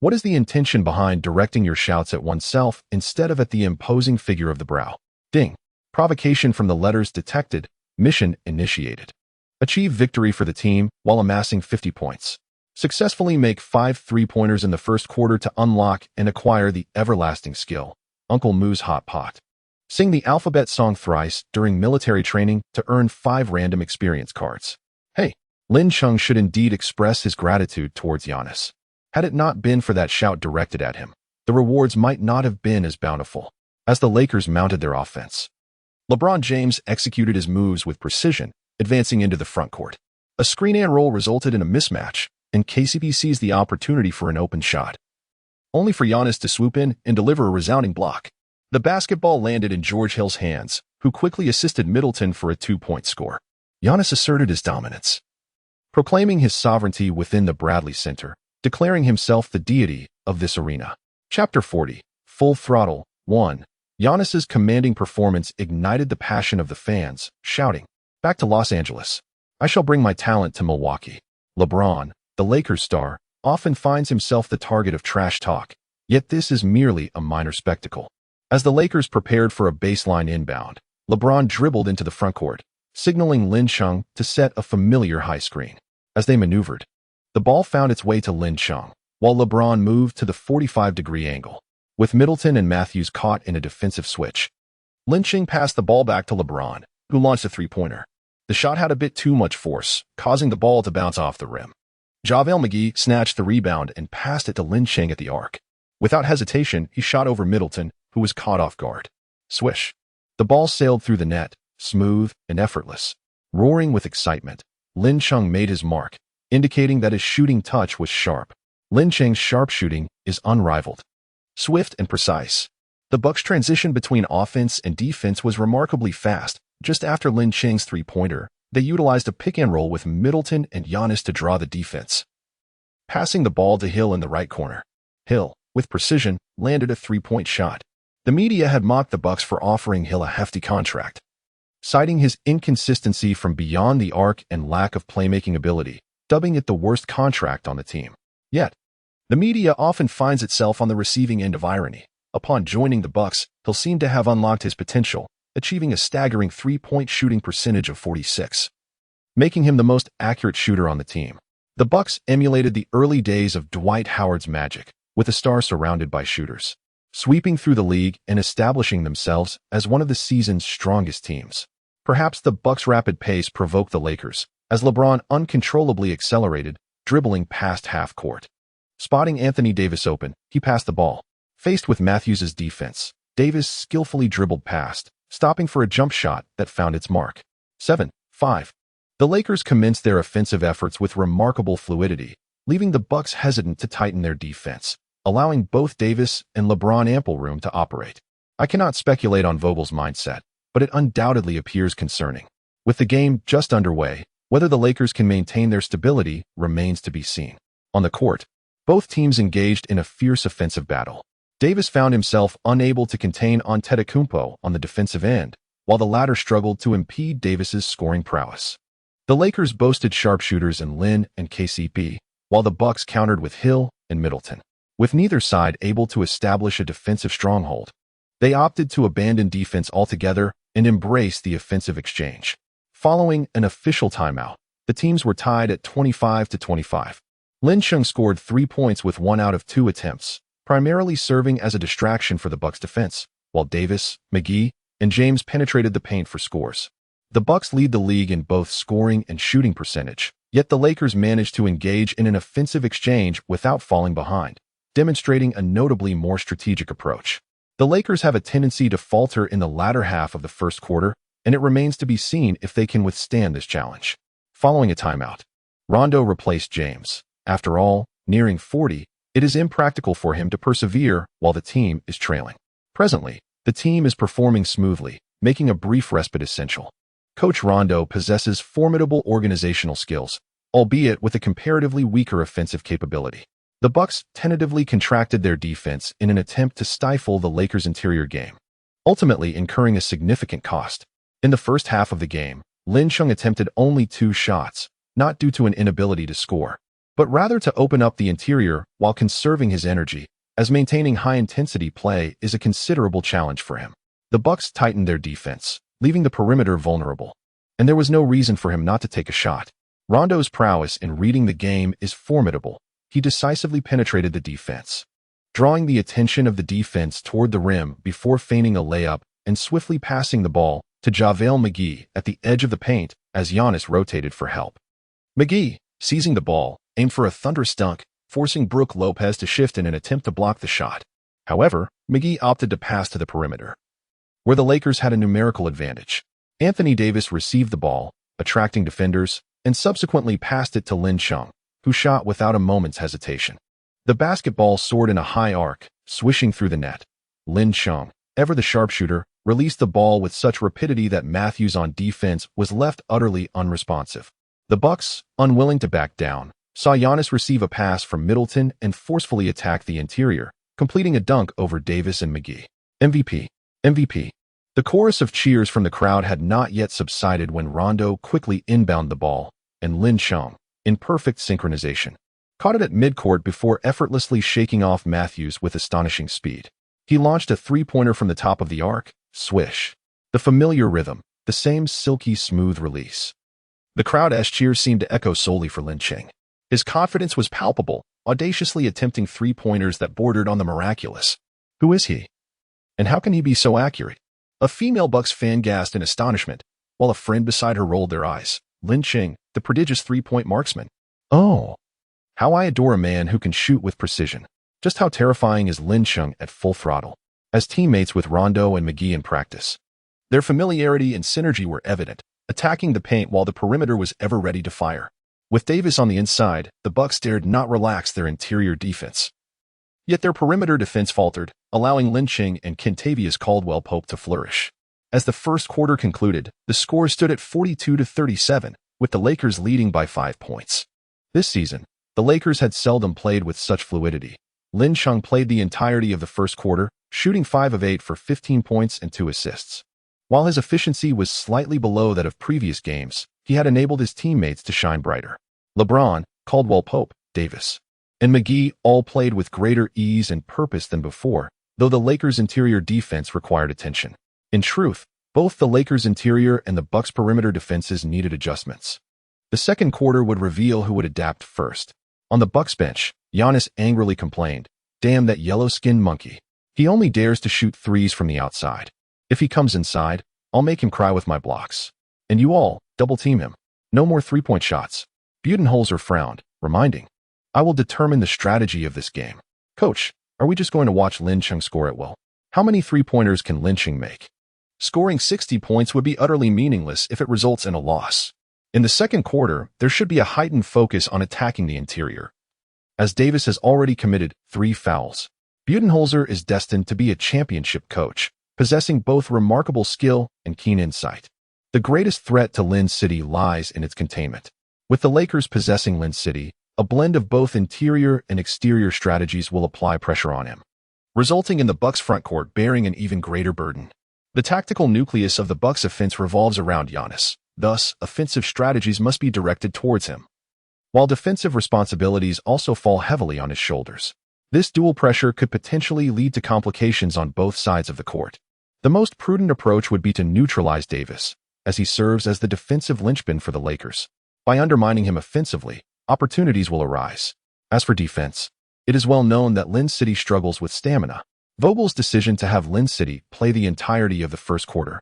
what is the intention behind directing your shouts at oneself instead of at the imposing figure of the brow? Ding. Provocation from the letters detected. Mission initiated. Achieve victory for the team while amassing 50 points. Successfully make 5 3-pointers in the first quarter to unlock and acquire the everlasting skill, Uncle Moo's Hot Pot. Sing the alphabet song thrice during military training to earn 5 random experience cards. Hey, Lin Chung should indeed express his gratitude towards Giannis. Had it not been for that shout directed at him, the rewards might not have been as bountiful. As the Lakers mounted their offense, LeBron James executed his moves with precision, advancing into the front court. A screen and roll resulted in a mismatch, and KCP seized the opportunity for an open shot, only for Giannis to swoop in and deliver a resounding block. The basketball landed in George Hill's hands, who quickly assisted Middleton for a 2-point score. Giannis asserted his dominance, proclaiming his sovereignty within the Bradley Center, declaring himself the deity of this arena. Chapter 40, Full Throttle, 1. Giannis's commanding performance ignited the passion of the fans, shouting, "Back to Los Angeles. I shall bring my talent to Milwaukee." LeBron, the Lakers star, often finds himself the target of trash talk, yet this is merely a minor spectacle. As the Lakers prepared for a baseline inbound, LeBron dribbled into the front court, signaling Lin Chung to set a familiar high screen. As they maneuvered, the ball found its way to Lin Chung, while LeBron moved to the 45-degree angle. With Middleton and Matthews caught in a defensive switch, Lin Chung passed the ball back to LeBron, who launched a 3-pointer. The shot had a bit too much force, causing the ball to bounce off the rim. JaVale McGee snatched the rebound and passed it to Lin Chung at the arc. Without hesitation, he shot over Middleton, who was caught off guard. Swish. The ball sailed through the net, smooth and effortless. Roaring with excitement, Lin Chung made his mark, indicating that his shooting touch was sharp. Lin Chung's sharpshooting is unrivaled, swift and precise. The Bucks' transition between offense and defense was remarkably fast. Just after Lin Chung's 3-pointer, they utilized a pick-and-roll with Middleton and Giannis to draw the defense, passing the ball to Hill in the right corner. Hill, with precision, landed a 3-point shot. The media had mocked the Bucks for offering Hill a hefty contract, citing his inconsistency from beyond the arc and lack of playmaking ability, dubbing it the worst contract on the team. Yet, the media often finds itself on the receiving end of irony. Upon joining the Bucks, Hill seemed to have unlocked his potential, achieving a staggering 3-point shooting percentage of 46, making him the most accurate shooter on the team. The Bucks emulated the early days of Dwight Howard's magic, with a star surrounded by shooters, sweeping through the league and establishing themselves as one of the season's strongest teams. Perhaps the Bucks' rapid pace provoked the Lakers, as LeBron uncontrollably accelerated, dribbling past half court. Spotting Anthony Davis open, he passed the ball. Faced with Matthews' defense, Davis skillfully dribbled past, stopping for a jump shot that found its mark. 7-5. The Lakers commenced their offensive efforts with remarkable fluidity, leaving the Bucks hesitant to tighten their defense, allowing both Davis and LeBron ample room to operate. I cannot speculate on Vogel's mindset, but it undoubtedly appears concerning. With the game just underway, whether the Lakers can maintain their stability remains to be seen. On the court, both teams engaged in a fierce offensive battle. Davis found himself unable to contain Antetokounmpo on the defensive end, while the latter struggled to impede Davis's scoring prowess. The Lakers boasted sharpshooters in Lin and KCP, while the Bucks countered with Hill and Middleton. With neither side able to establish a defensive stronghold, they opted to abandon defense altogether and embrace the offensive exchange. Following an official timeout, the teams were tied at 25-25. Lin Chung scored 3 points with 1 out of 2 attempts, primarily serving as a distraction for the Bucks' defense, while Davis, McGee, and James penetrated the paint for scores. The Bucks lead the league in both scoring and shooting percentage, yet the Lakers managed to engage in an offensive exchange without falling behind, demonstrating a notably more strategic approach. The Lakers have a tendency to falter in the latter half of the first quarter, and it remains to be seen if they can withstand this challenge. Following a timeout, Rondo replaced James. After all, nearing 40, it is impractical for him to persevere while the team is trailing. Presently, the team is performing smoothly, making a brief respite essential. Coach Rondo possesses formidable organizational skills, albeit with a comparatively weaker offensive capability. The Bucks tentatively contracted their defense in an attempt to stifle the Lakers' interior game, ultimately incurring a significant cost. In the first half of the game, Lin Chung attempted only 2 shots, not due to an inability to score, but rather to open up the interior while conserving his energy, as maintaining high-intensity play is a considerable challenge for him. The Bucks tightened their defense, leaving the perimeter vulnerable, and there was no reason for him not to take a shot. Rondo's prowess in reading the game is formidable. He decisively penetrated the defense, drawing the attention of the defense toward the rim before feigning a layup and swiftly passing the ball to JaVale McGee at the edge of the paint as Giannis rotated for help. McGee, seizing the ball, aimed for a thunderous dunk, forcing Brook Lopez to shift in an attempt to block the shot. However, McGee opted to pass to the perimeter, where the Lakers had a numerical advantage. Anthony Davis received the ball, attracting defenders, and subsequently passed it to Lin Chung, who shot without a moment's hesitation. The basketball soared in a high arc, swishing through the net. Lin Chung, ever the sharpshooter, released the ball with such rapidity that Matthews on defense was left utterly unresponsive. The Bucks, unwilling to back down, saw Giannis receive a pass from Middleton and forcefully attack the interior, completing a dunk over Davis and McGee. MVP. MVP. The chorus of cheers from the crowd had not yet subsided when Rondo quickly inbounded the ball, and Lin Chung, in perfect synchronization, caught it at midcourt before effortlessly shaking off Matthews with astonishing speed. He launched a three-pointer from the top of the arc, swish. The familiar rhythm, the same silky smooth release. The crowd's cheers seemed to echo solely for Lin Chung. His confidence was palpable, audaciously attempting three-pointers that bordered on the miraculous. Who is he? And how can he be so accurate? A female Bucks fan gasped in astonishment, while a friend beside her rolled their eyes. Lin Chung, the prodigious three-point marksman. Oh, how I adore a man who can shoot with precision. Just how terrifying is Lin Chung at full throttle? As teammates with Rondo and McGee in practice, their familiarity and synergy were evident, attacking the paint while the perimeter was ever ready to fire. With Davis on the inside, the Bucks dared not relax their interior defense. Yet their perimeter defense faltered, allowing Lin Chung and Kentavious Caldwell-Pope to flourish. As the first quarter concluded, the score stood at 42-37, with the Lakers leading by 5 points. This season, the Lakers had seldom played with such fluidity. Lin Chung played the entirety of the first quarter, shooting 5 of 8 for 15 points and 2 assists. While his efficiency was slightly below that of previous games, he had enabled his teammates to shine brighter. LeBron, Caldwell-Pope, Davis, and McGee all played with greater ease and purpose than before, though the Lakers' interior defense required attention. In truth, both the Lakers' interior and the Bucks' perimeter defenses needed adjustments. The second quarter would reveal who would adapt first. On the Bucks bench, Giannis angrily complained, "Damn that yellow-skinned monkey. He only dares to shoot threes from the outside. If he comes inside, I'll make him cry with my blocks. And you all, double-team him. No more three-point shots." Budenholzer frowned, reminding, "I will determine the strategy of this game. Coach, are we just going to watch Lin Chung score at will? How many three-pointers can Lin Chung make? Scoring 60 points would be utterly meaningless if it results in a loss." In the second quarter, there should be a heightened focus on attacking the interior, as Davis has already committed 3 fouls. Budenholzer is destined to be a championship coach, possessing both remarkable skill and keen insight. The greatest threat to Lin City lies in its containment. With the Lakers possessing Lin City, a blend of both interior and exterior strategies will apply pressure on him, resulting in the Bucks' frontcourt bearing an even greater burden. The tactical nucleus of the Bucks' offense revolves around Giannis. Thus, offensive strategies must be directed towards him, while defensive responsibilities also fall heavily on his shoulders. This dual pressure could potentially lead to complications on both sides of the court. The most prudent approach would be to neutralize Davis, as he serves as the defensive linchpin for the Lakers. By undermining him offensively, opportunities will arise. As for defense, it is well known that Lin City struggles with stamina. Vogel's decision to have Lin City play the entirety of the first quarter,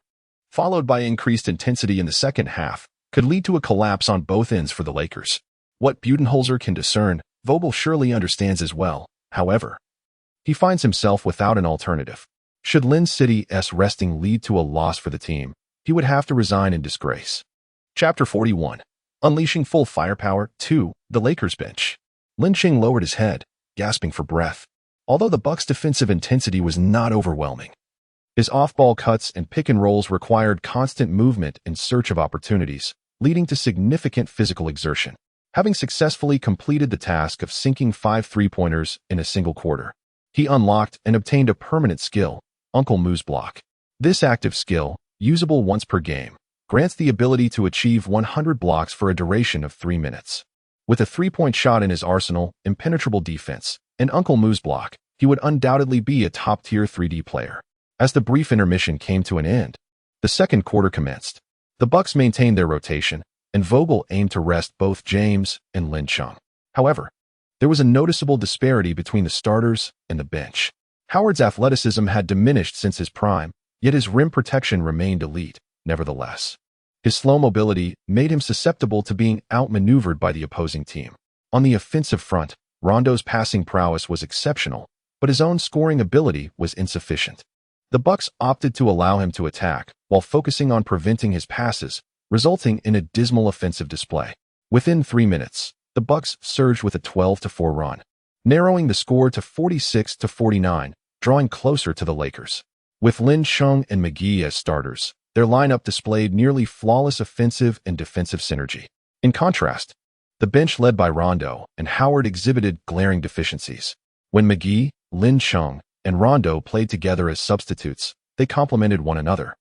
followed by increased intensity in the second half, could lead to a collapse on both ends for the Lakers. What Budenholzer can discern, Vogel surely understands as well. However, he finds himself without an alternative. Should Lin City's resting lead to a loss for the team, he would have to resign in disgrace. Chapter 41. Unleashing Full Firepower 2. The Lakers bench. Lin Chung lowered his head, gasping for breath. Although the Bucks' defensive intensity was not overwhelming, his off-ball cuts and pick-and-rolls required constant movement in search of opportunities, leading to significant physical exertion. having successfully completed the task of sinking 5 three-pointers in a single quarter. He unlocked and obtained a permanent skill, Uncle Moo's Block. This active skill, usable once per game, grants the ability to achieve 100 blocks for a duration of 3 minutes. With a three-point shot in his arsenal, impenetrable defense, and Uncle Moo's Block, he would undoubtedly be a top-tier 3D player. As the brief intermission came to an end, the second quarter commenced. The Bucks maintained their rotation, and Vogel aimed to rest both James and Lin Chung. However, there was a noticeable disparity between the starters and the bench. Howard's athleticism had diminished since his prime, yet his rim protection remained elite, nevertheless. His slow mobility made him susceptible to being outmaneuvered by the opposing team. On the offensive front, Rondo's passing prowess was exceptional, but his own scoring ability was insufficient. The Bucks opted to allow him to attack, while focusing on preventing his passes, resulting in a dismal offensive display. Within 3 minutes, the Bucks surged with a 12-4 run, narrowing the score to 46-49, drawing closer to the Lakers. With Lin Chung and McGee as starters, their lineup displayed nearly flawless offensive and defensive synergy. In contrast, the bench led by Rondo and Howard exhibited glaring deficiencies. When McGee, Lin Chung, and Rondo played together as substitutes, they complemented one another,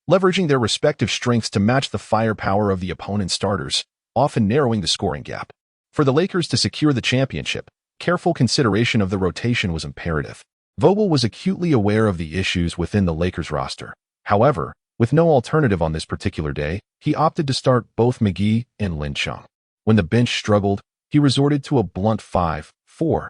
leveraging their respective strengths to match the firepower of the opponent's starters, often narrowing the scoring gap. For the Lakers to secure the championship, careful consideration of the rotation was imperative. Vogel was acutely aware of the issues within the Lakers roster. However, with no alternative on this particular day, he opted to start both McGee and Lin Chung. When the bench struggled, he resorted to a blunt 5-4-5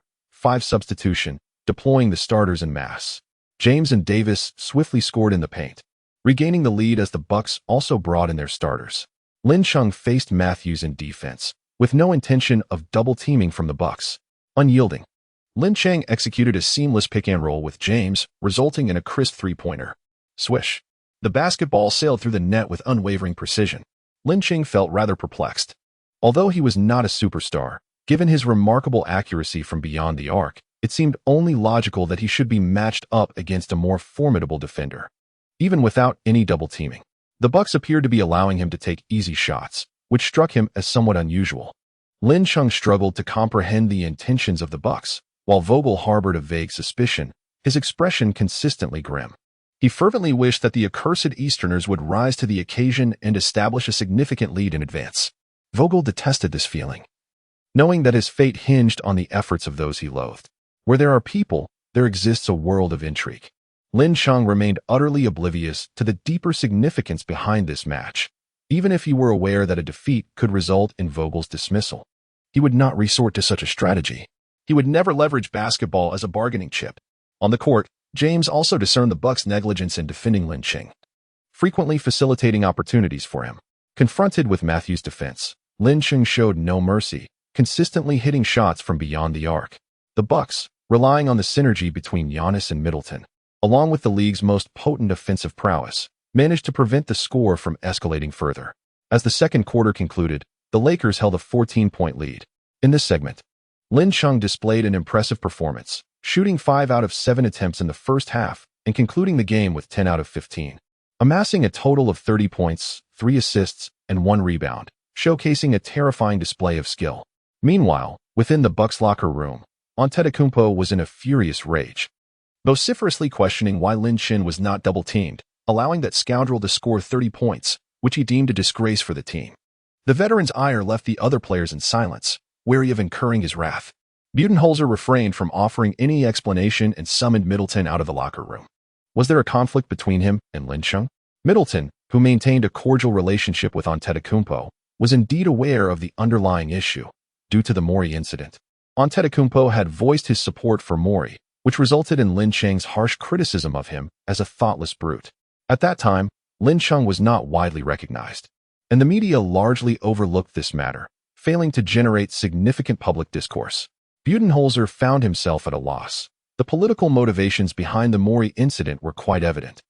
substitution, deploying the starters en masse. James and Davis swiftly scored in the paint, regaining the lead as the Bucks also brought in their starters. Lin Chung faced Matthews in defense, with no intention of double-teaming from the Bucks. Unyielding, Lin Chung executed a seamless pick-and-roll with James, resulting in a crisp three-pointer. Swish. The basketball sailed through the net with unwavering precision. Lin Chung felt rather perplexed. Although he was not a superstar, given his remarkable accuracy from beyond the arc, it seemed only logical that he should be matched up against a more formidable defender. Even without any double-teaming, the Bucks appeared to be allowing him to take easy shots, which struck him as somewhat unusual. Lin Chung struggled to comprehend the intentions of the Bucks, while Vogel harbored a vague suspicion, his expression consistently grim. He fervently wished that the accursed Easterners would rise to the occasion and establish a significant lead in advance. Vogel detested this feeling, knowing that his fate hinged on the efforts of those he loathed. Where there are people, there exists a world of intrigue. Lin Chung remained utterly oblivious to the deeper significance behind this match. Even if he were aware that a defeat could result in Vogel's dismissal, he would not resort to such a strategy. He would never leverage basketball as a bargaining chip. On the court, James also discerned the Bucks' negligence in defending Lin Chung, frequently facilitating opportunities for him. Confronted with Matthews' defense, Lin Chung showed no mercy, consistently hitting shots from beyond the arc. The Bucks, relying on the synergy between Giannis and Middleton, along with the league's most potent offensive prowess, managed to prevent the score from escalating further. As the second quarter concluded, the Lakers held a 14-point lead. In this segment, Lin Chung displayed an impressive performance, shooting 5 out of 7 attempts in the first half and concluding the game with 10 out of 15, amassing a total of 30 points, 3 assists, and 1 rebound, showcasing a terrifying display of skill. Meanwhile, within the Bucks locker room, Antetokounmpo was in a furious rage, vociferously questioning why Lin Chung was not double-teamed, allowing that scoundrel to score 30 points, which he deemed a disgrace for the team. The veteran's ire left the other players in silence, wary of incurring his wrath. Budenholzer refrained from offering any explanation and summoned Middleton out of the locker room. Was there a conflict between him and Lin Chung? Middleton, who maintained a cordial relationship with Antetokounmpo, was indeed aware of the underlying issue, due to the Morey incident. Antetokounmpo had voiced his support for Morey, which resulted in Lin Chung's harsh criticism of him as a thoughtless brute. At that time, Lin Chung was not widely recognized, and the media largely overlooked this matter, failing to generate significant public discourse. Budenholzer found himself at a loss. The political motivations behind the Morey incident were quite evident,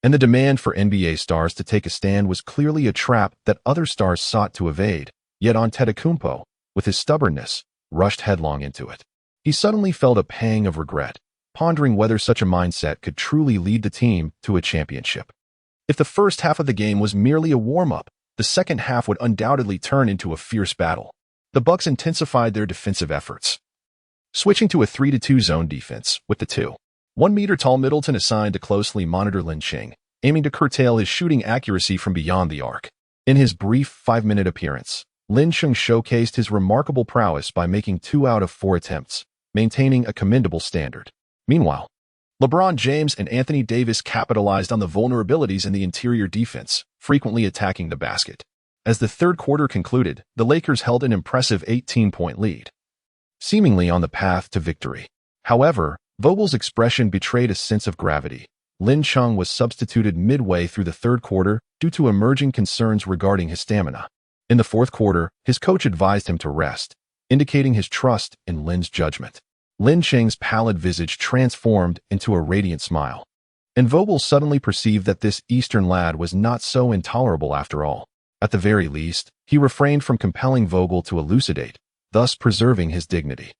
and the demand for NBA stars to take a stand was clearly a trap that other stars sought to evade, yet Antetokounmpo, with his stubbornness, rushed headlong into it. He suddenly felt a pang of regret, pondering whether such a mindset could truly lead the team to a championship. If the first half of the game was merely a warm-up, the second half would undoubtedly turn into a fierce battle. The Bucks intensified their defensive efforts, switching to a 3-2 zone defense with the 2-1-meter-tall Middleton assigned to closely monitor Lin Cheng, aiming to curtail his shooting accuracy from beyond the arc. In his brief 5-minute appearance, Lin Cheng showcased his remarkable prowess by making 2 out of 4 attempts, maintaining a commendable standard. Meanwhile, LeBron James and Anthony Davis capitalized on the vulnerabilities in the interior defense, frequently attacking the basket. As the third quarter concluded, the Lakers held an impressive 18-point lead, seemingly on the path to victory. However, Vogel's expression betrayed a sense of gravity. Lin Cheng was substituted midway through the third quarter due to emerging concerns regarding his stamina. In the fourth quarter, his coach advised him to rest, indicating his trust in Lin's judgment. Lin Cheng's pallid visage transformed into a radiant smile, and Vogel suddenly perceived that this Eastern lad was not so intolerable after all. At the very least, he refrained from compelling Vogel to elucidate, thus preserving his dignity.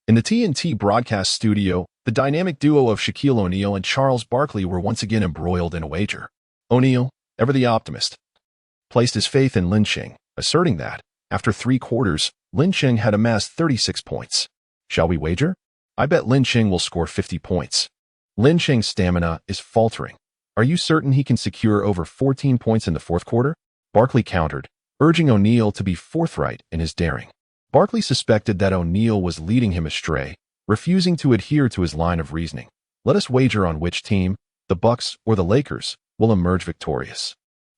In the TNT broadcast studio, the dynamic duo of Shaquille O'Neal and Charles Barkley were once again embroiled in a wager. O'Neal, ever the optimist, placed his faith in Lin Cheng, asserting that, after 3 quarters, Lin Cheng had amassed 36 points. Shall we wager? I bet Lin Cheng will score 50 points. Lin Cheng's stamina is faltering. Are you certain he can secure over 14 points in the fourth quarter? Barkley countered, urging O'Neal to be forthright in his daring. Barkley suspected that O'Neal was leading him astray, refusing to adhere to his line of reasoning. Let us wager on which team, the Bucks or the Lakers, will emerge victorious.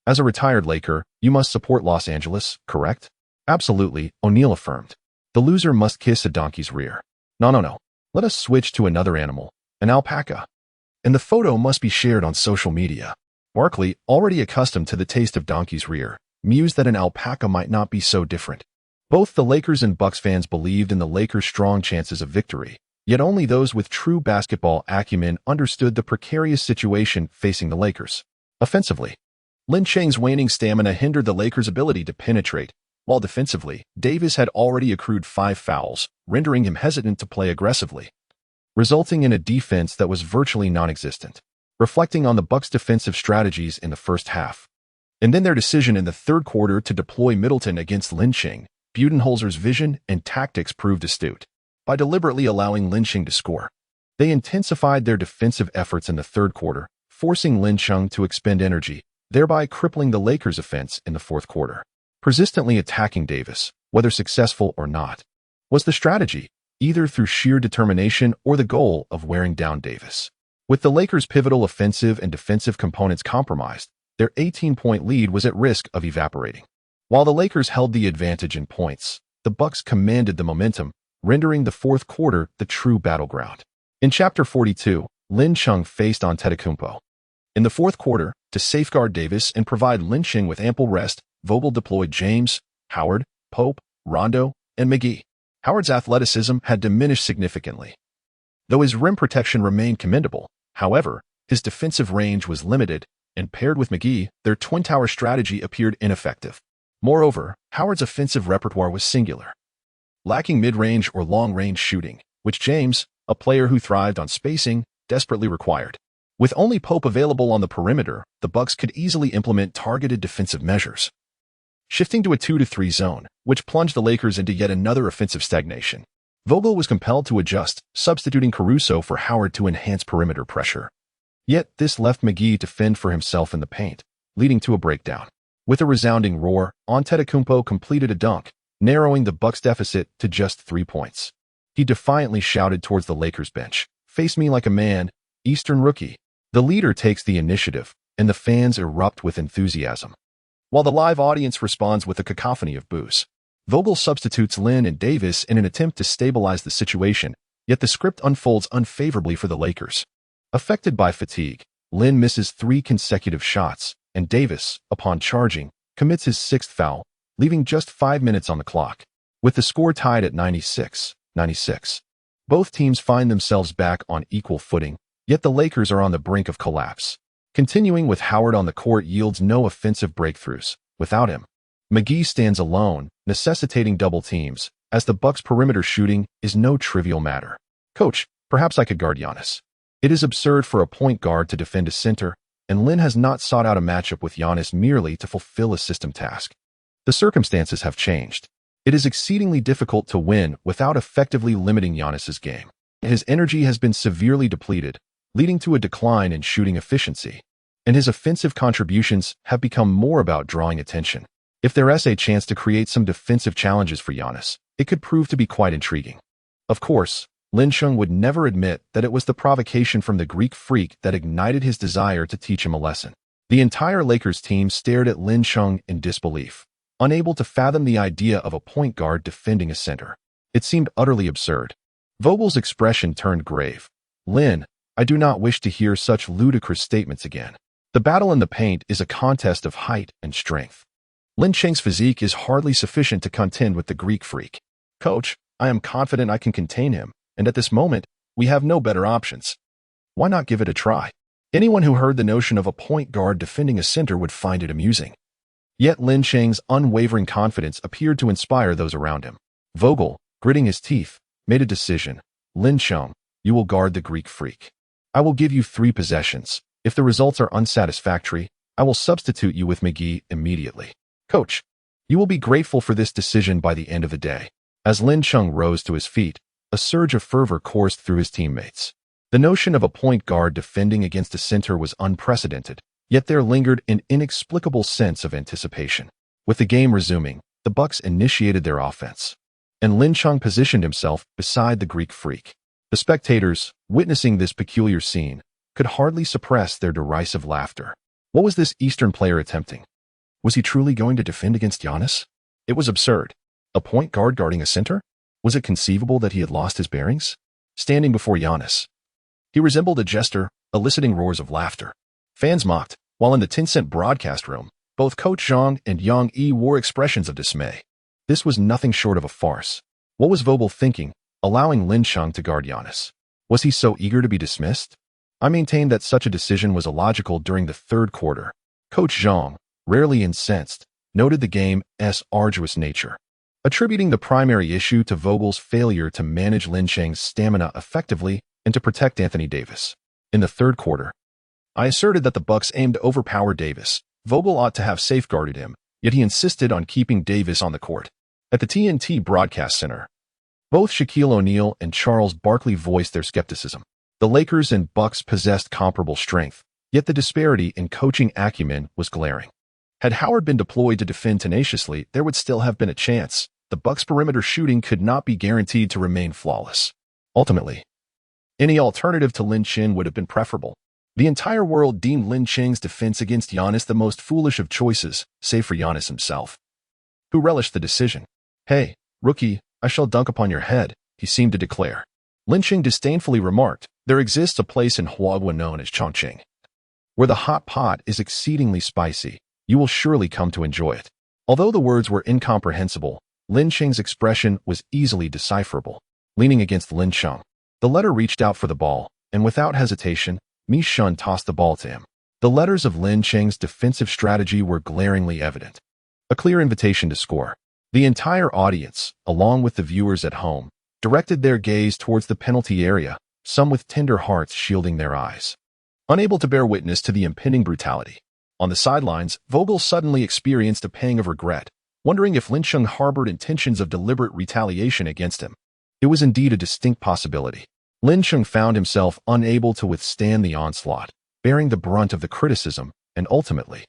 As a retired Laker, you must support Los Angeles, correct? Absolutely, O'Neal affirmed. The loser must kiss a donkey's rear. No. Let us switch to another animal, an alpaca. And the photo must be shared on social media. Barkley, already accustomed to the taste of donkey's rear, mused that an alpaca might not be so different. Both the Lakers and Bucks fans believed in the Lakers' strong chances of victory, yet only those with true basketball acumen understood the precarious situation facing the Lakers. Offensively, Lin Cheng's waning stamina hindered the Lakers' ability to penetrate, while defensively, Davis had already accrued 5 fouls, rendering him hesitant to play aggressively, resulting in a defense that was virtually non-existent. Reflecting on the Bucks' defensive strategies in the first half, and then their decision in the third quarter to deploy Middleton against Lin Cheng, Budenholzer's vision and tactics proved astute. By deliberately allowing Lin Cheng to score, they intensified their defensive efforts in the third quarter, forcing Lin Cheng to expend energy, thereby crippling the Lakers' offense in the fourth quarter. Persistently attacking Davis, whether successful or not, was the strategy, either through sheer determination or the goal of wearing down Davis. With the Lakers' pivotal offensive and defensive components compromised, their 18-point lead was at risk of evaporating. While the Lakers held the advantage in points, the Bucks commanded the momentum, rendering the fourth quarter the true battleground. In Chapter 42, Lin Cheng faced Antetokounmpo. In the fourth quarter, to safeguard Davis and provide Lin Cheng with ample rest, Vogel deployed James, Howard, Pope, Rondo, and McGee. Howard's athleticism had diminished significantly. Though his rim protection remained commendable, however, his defensive range was limited, and paired with McGee, their twin tower strategy appeared ineffective. Moreover, Howard's offensive repertoire was singular, lacking mid-range or long-range shooting, which James, a player who thrived on spacing, desperately required. With only Pope available on the perimeter, the Bucks could easily implement targeted defensive measures, shifting to a 2-3 zone, which plunged the Lakers into yet another offensive stagnation. Vogel was compelled to adjust, substituting Caruso for Howard to enhance perimeter pressure. Yet this left McGee to fend for himself in the paint, leading to a breakdown. With a resounding roar, Antetokounmpo completed a dunk, narrowing the Bucks' deficit to just 3 points. He defiantly shouted towards the Lakers bench, "Face me like a man, Eastern rookie." The leader takes the initiative, and the fans erupt with enthusiasm, while the live audience responds with a cacophony of boos. Vogel substitutes Lin and Davis in an attempt to stabilize the situation, yet the script unfolds unfavorably for the Lakers. Affected by fatigue, Lin misses 3 consecutive shots, and Davis, upon charging, commits his 6th foul, leaving just 5 minutes on the clock. With the score tied at 96-96, both teams find themselves back on equal footing, yet the Lakers are on the brink of collapse. Continuing with Howard on the court yields no offensive breakthroughs. Without him, McGee stands alone, necessitating double teams, as the Bucks' perimeter shooting is no trivial matter. "Coach, perhaps I could guard Giannis." It is absurd for a point guard to defend a center, and Lin has not sought out a matchup with Giannis merely to fulfill a system task. The circumstances have changed. It is exceedingly difficult to win without effectively limiting Giannis's game. His energy has been severely depleted, leading to a decline in shooting efficiency, and his offensive contributions have become more about drawing attention. If there is a chance to create some defensive challenges for Giannis, it could prove to be quite intriguing. Of course, Lin Chung would never admit that it was the provocation from the Greek Freak that ignited his desire to teach him a lesson. The entire Lakers team stared at Lin Chung in disbelief, unable to fathom the idea of a point guard defending a center. It seemed utterly absurd. Vogel's expression turned grave. "Lin, I do not wish to hear such ludicrous statements again. The battle in the paint is a contest of height and strength. Lin Cheng's physique is hardly sufficient to contend with the Greek Freak. Coach, I am confident I can contain him, and at this moment, we have no better options. Why not give it a try?" Anyone who heard the notion of a point guard defending a center would find it amusing. Yet Lin Cheng's unwavering confidence appeared to inspire those around him. Vogel, gritting his teeth, made a decision. "Lin Chung, you will guard the Greek Freak. I will give you 3 possessions. If the results are unsatisfactory, I will substitute you with McGee immediately. Coach, you will be grateful for this decision by the end of the day." As Lin Chung rose to his feet, a surge of fervor coursed through his teammates. The notion of a point guard defending against a center was unprecedented, yet there lingered an inexplicable sense of anticipation. With the game resuming, the Bucks initiated their offense, and Lin Chung positioned himself beside the Greek Freak. The spectators, witnessing this peculiar scene, could hardly suppress their derisive laughter. What was this Eastern player attempting? Was he truly going to defend against Giannis? It was absurd. A point guard guarding a center? Was it conceivable that he had lost his bearings? Standing before Giannis, he resembled a jester, eliciting roars of laughter. Fans mocked, while in the Tencent broadcast room, both Coach Zhang and Yang Yi wore expressions of dismay. This was nothing short of a farce. What was Vogel thinking, allowing Lin Chung to guard Giannis? Was he so eager to be dismissed? I maintain that such a decision was illogical during the 3rd quarter. Coach Zhang, rarely incensed, noted the game's arduous nature, attributing the primary issue to Vogel's failure to manage Lin Cheng's stamina effectively and to protect Anthony Davis. In the 3rd quarter, I asserted that the Bucks aimed to overpower Davis. Vogel ought to have safeguarded him, yet he insisted on keeping Davis on the court. At the TNT Broadcast Center, both Shaquille O'Neal and Charles Barkley voiced their skepticism. The Lakers and Bucks possessed comparable strength, yet the disparity in coaching acumen was glaring. Had Howard been deployed to defend tenaciously, there would still have been a chance. The Bucks' perimeter shooting could not be guaranteed to remain flawless. Ultimately, any alternative to Lin Cheng would have been preferable. The entire world deemed Lin Cheng's defense against Giannis the most foolish of choices, save for Giannis himself, who relished the decision. "Hey, rookie, I shall dunk upon your head," he seemed to declare. Lin Cheng disdainfully remarked, "There exists a place in Huagua known as Chongqing, where the hot pot is exceedingly spicy. You will surely come to enjoy it." Although the words were incomprehensible, Lin Cheng's expression was easily decipherable. Leaning against Lin Chung, the letter reached out for the ball, and without hesitation, Mi Shun tossed the ball to him. The letters of Lin Cheng's defensive strategy were glaringly evident. A clear invitation to score. The entire audience, along with the viewers at home, directed their gaze towards the penalty area, some with tender hearts shielding their eyes, unable to bear witness to the impending brutality. On the sidelines, Vogel suddenly experienced a pang of regret, wondering if Lin Chung harbored intentions of deliberate retaliation against him. It was indeed a distinct possibility. Lin Chung found himself unable to withstand the onslaught, bearing the brunt of the criticism, and ultimately,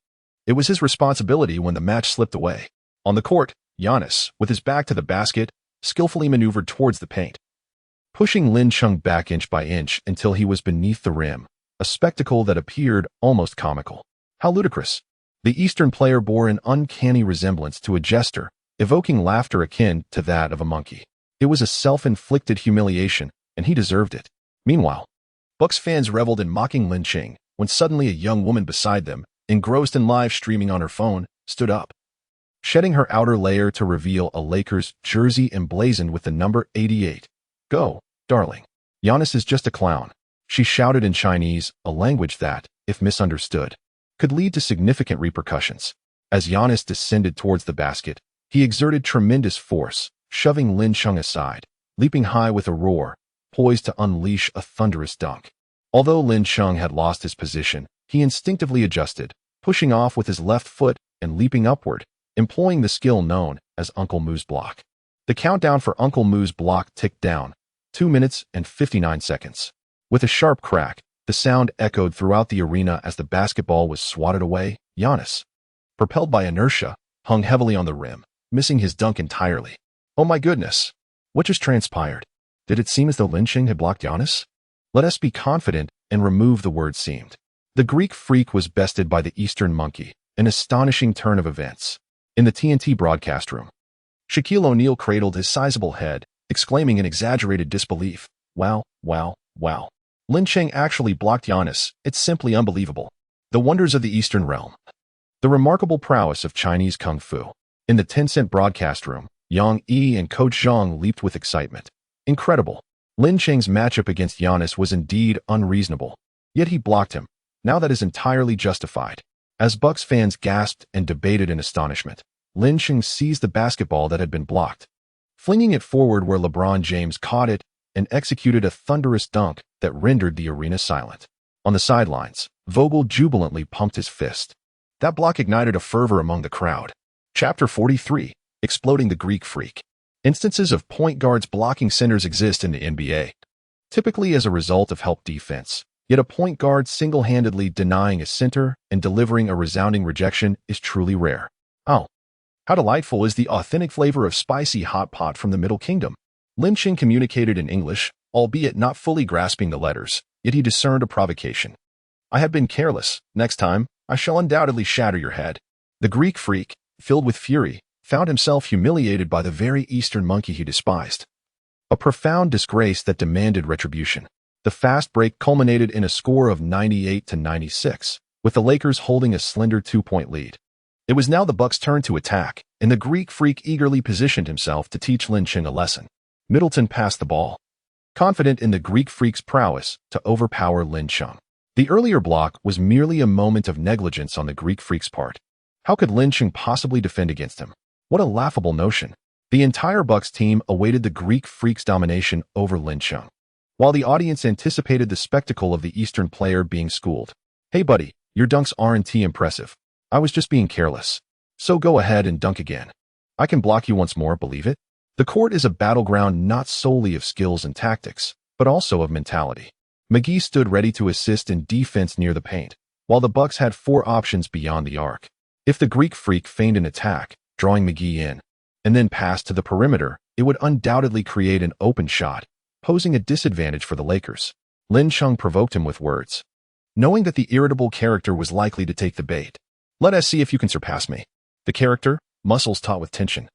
it was his responsibility when the match slipped away. On the court, Giannis, with his back to the basket, skillfully maneuvered towards the paint, pushing Lin Chung back inch by inch until he was beneath the rim, a spectacle that appeared almost comical. How ludicrous! The Eastern player bore an uncanny resemblance to a jester, evoking laughter akin to that of a monkey. It was a self-inflicted humiliation, and he deserved it. Meanwhile, Bucks fans reveled in mocking Lin Cheng when suddenly a young woman beside them, engrossed in live streaming on her phone, stood up, shedding her outer layer to reveal a Lakers jersey emblazoned with the number 88. "Go, darling. Giannis is just a clown," she shouted in Chinese, a language that, if misunderstood, could lead to significant repercussions. As Giannis descended towards the basket, he exerted tremendous force, shoving Lin Chung aside, leaping high with a roar, poised to unleash a thunderous dunk. Although Lin Chung had lost his position, he instinctively adjusted, pushing off with his left foot and leaping upward, employing the skill known as Uncle Moo's block. The countdown for Uncle Moo's block ticked down, 2 minutes and 59 seconds. With a sharp crack, the sound echoed throughout the arena as the basketball was swatted away. Giannis, propelled by inertia, hung heavily on the rim, missing his dunk entirely. Oh my goodness! What just transpired? Did it seem as though Lin Cheng had blocked Giannis? Let us be confident and remove the word seemed. The Greek Freak was bested by the Eastern Monkey, an astonishing turn of events. In the TNT broadcast room, Shaquille O'Neal cradled his sizable head, exclaiming in exaggerated disbelief, "Wow, wow, wow. Lin Cheng actually blocked Giannis. It's simply unbelievable." The wonders of the Eastern realm. The remarkable prowess of Chinese Kung Fu. In the Tencent broadcast room, Yang Yi and Coach Zhang leaped with excitement. Incredible. Lin Cheng's matchup against Giannis was indeed unreasonable. Yet he blocked him. Now that is entirely justified. As Bucks fans gasped and debated in astonishment, Lin Cheng seized the basketball that had been blocked, flinging it forward where LeBron James caught it and executed a thunderous dunk that rendered the arena silent. On the sidelines, Vogel jubilantly pumped his fist. That block ignited a fervor among the crowd. Chapter 43, Exploding the Greek Freak. Instances of point guards blocking centers exist in the NBA, typically as a result of help defense. Yet a point guard single-handedly denying a center and delivering a resounding rejection is truly rare. Oh, how delightful is the authentic flavor of spicy hot pot from the Middle Kingdom. Lin Cheng communicated in English, albeit not fully grasping the letters, yet he discerned a provocation. "I have been careless. Next time, I shall undoubtedly shatter your head." The Greek Freak, filled with fury, found himself humiliated by the very Eastern Monkey he despised. A profound disgrace that demanded retribution. The fast break culminated in a score of 98-96, with the Lakers holding a slender 2-point lead. It was now the Bucks' turn to attack, and the Greek Freak eagerly positioned himself to teach Lin Cheng a lesson. Middleton passed the ball, confident in the Greek Freak's prowess to overpower Lin Cheng. The earlier block was merely a moment of negligence on the Greek Freak's part. How could Lin Cheng possibly defend against him? What a laughable notion. The entire Bucks team awaited the Greek Freak's domination over Lin Cheng, while the audience anticipated the spectacle of the Eastern player being schooled. "Hey buddy, your dunks aren't impressive. I was just being careless. So go ahead and dunk again. I can block you once more, believe it?" The court is a battleground not solely of skills and tactics, but also of mentality. McGee stood ready to assist in defense near the paint, while the Bucks had 4 options beyond the arc. If the Greek Freak feigned an attack, drawing McGee in, and then passed to the perimeter, it would undoubtedly create an open shot, posing a disadvantage for the Lakers. Lin Cheng provoked him with words, knowing that the irritable character was likely to take the bait. "Let us see if you can surpass me." The character, muscles taut with tension,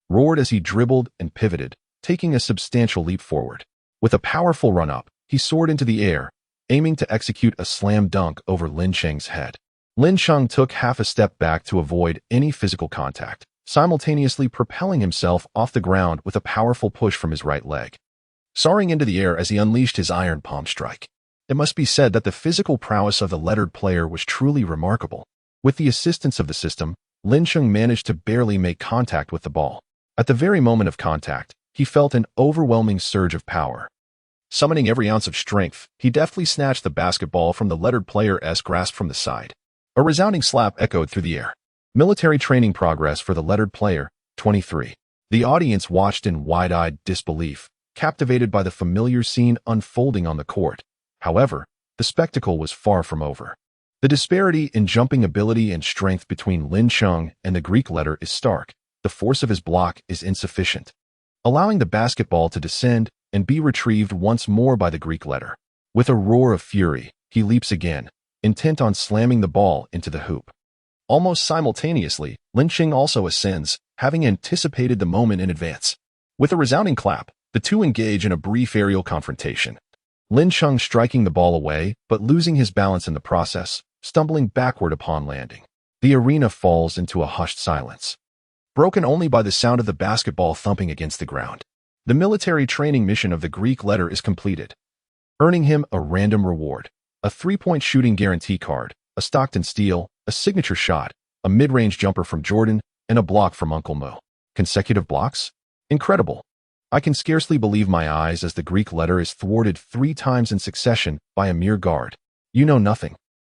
roared as he dribbled and pivoted, taking a substantial leap forward. With a powerful run-up, he soared into the air, aiming to execute a slam dunk over Lin Cheng's head. Lin Cheng took half a step back to avoid any physical contact, simultaneously propelling himself off the ground with a powerful push from his right leg, soaring into the air as he unleashed his iron palm strike. It must be said that the physical prowess of the lettered player was truly remarkable. With the assistance of the system, Lin Cheng managed to barely make contact with the ball. At the very moment of contact, he felt an overwhelming surge of power. Summoning every ounce of strength, he deftly snatched the basketball from the lettered player's grasp from the side. A resounding slap echoed through the air. Military training progress for the lettered player, 23. The audience watched in wide-eyed disbelief, captivated by the familiar scene unfolding on the court. However, the spectacle was far from over. The disparity in jumping ability and strength between Lin Cheng and the Greek letter is stark. The force of his block is insufficient, allowing the basketball to descend and be retrieved once more by the Greek letter. With a roar of fury, he leaps again, intent on slamming the ball into the hoop. Almost simultaneously, Lin Cheng also ascends, having anticipated the moment in advance. With a resounding clap, the two engage in a brief aerial confrontation. Lin Cheng striking the ball away, but losing his balance in the process, stumbling backward upon landing. The arena falls into a hushed silence, broken only by the sound of the basketball thumping against the ground. The military training mission of the Greek letter is completed, earning him a random reward, a 3-point shooting guarantee card, a Stockton steal, a signature shot, a mid-range jumper from Jordan, and a block from Uncle Mo. Consecutive blocks? Incredible. I can scarcely believe my eyes as the Greek letter is thwarted 3 times in succession by a mere guard. You know nothing.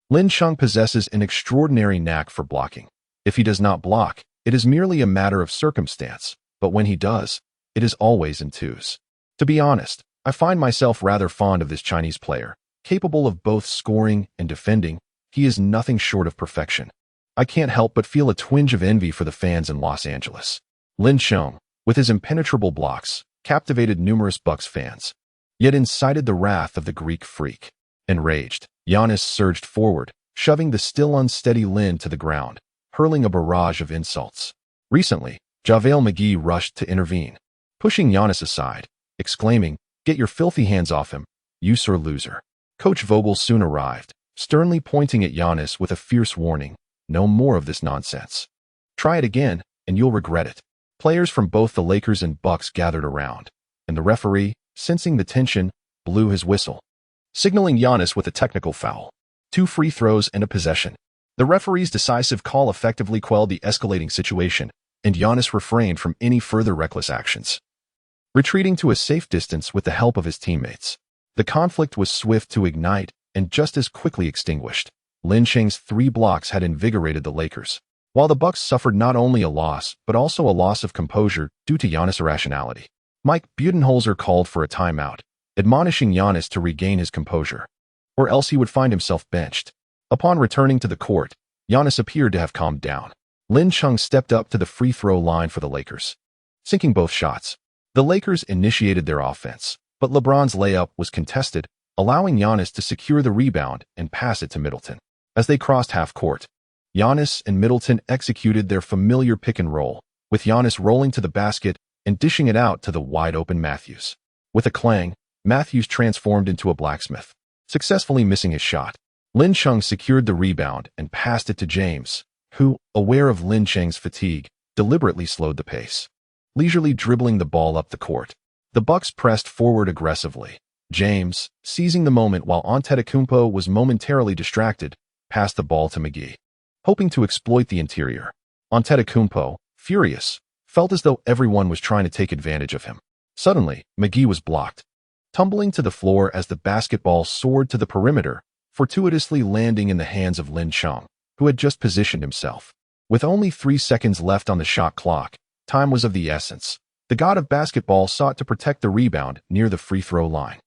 Lin Cheng possesses an extraordinary knack for blocking. If he does not block, It is merely a matter of circumstance, but when he does, it is always in twos. To be honest, I find myself rather fond of this Chinese player, capable of both scoring and defending. He is nothing short of perfection. I can't help but feel a twinge of envy for the fans in Los Angeles. Lin Xiong, with his impenetrable blocks, captivated numerous Bucks fans, yet incited the wrath of the Greek freak. Enraged, Giannis surged forward, shoving the still unsteady Lin to the ground, hurling a barrage of insults. Recently, JaVale McGee rushed to intervene, pushing Giannis aside, exclaiming, "Get your filthy hands off him, you sore loser." Coach Vogel soon arrived, sternly pointing at Giannis with a fierce warning, "No more of this nonsense. Try it again, and you'll regret it." Players from both the Lakers and Bucks gathered around, and the referee, sensing the tension, blew his whistle, signaling Giannis with a technical foul. 2 free throws and a possession. The referee's decisive call effectively quelled the escalating situation, and Giannis refrained from any further reckless actions, retreating to a safe distance with the help of his teammates. The conflict was swift to ignite and just as quickly extinguished. Lin Xiong's 3 blocks had invigorated the Lakers, while the Bucks suffered not only a loss but also a loss of composure due to Giannis' irrationality. Mike Budenholzer called for a timeout, admonishing Giannis to regain his composure, or else he would find himself benched. Upon returning to the court, Giannis appeared to have calmed down. Lin Xiong stepped up to the free throw line for the Lakers, sinking both shots. The Lakers initiated their offense, but LeBron's layup was contested, allowing Giannis to secure the rebound and pass it to Middleton. As they crossed half court, Giannis and Middleton executed their familiar pick and roll, with Giannis rolling to the basket and dishing it out to the wide-open Matthews. With a clang, Matthews transformed into a blacksmith, successfully missing his shot. Lin Xiong secured the rebound and passed it to James, who, aware of Lin Xiong's fatigue, deliberately slowed the pace, leisurely dribbling the ball up the court. The Bucks pressed forward aggressively. James, seizing the moment while Antetokounmpo was momentarily distracted, passed the ball to McGee, hoping to exploit the interior. Antetokounmpo, furious, felt as though everyone was trying to take advantage of him. Suddenly, McGee was blocked, tumbling to the floor as the basketball soared to the perimeter, fortuitously landing in the hands of Lin Xiong, who had just positioned himself. With only 3 seconds left on the shot clock, time was of the essence. The god of basketball sought to protect the rebound near the free throw line.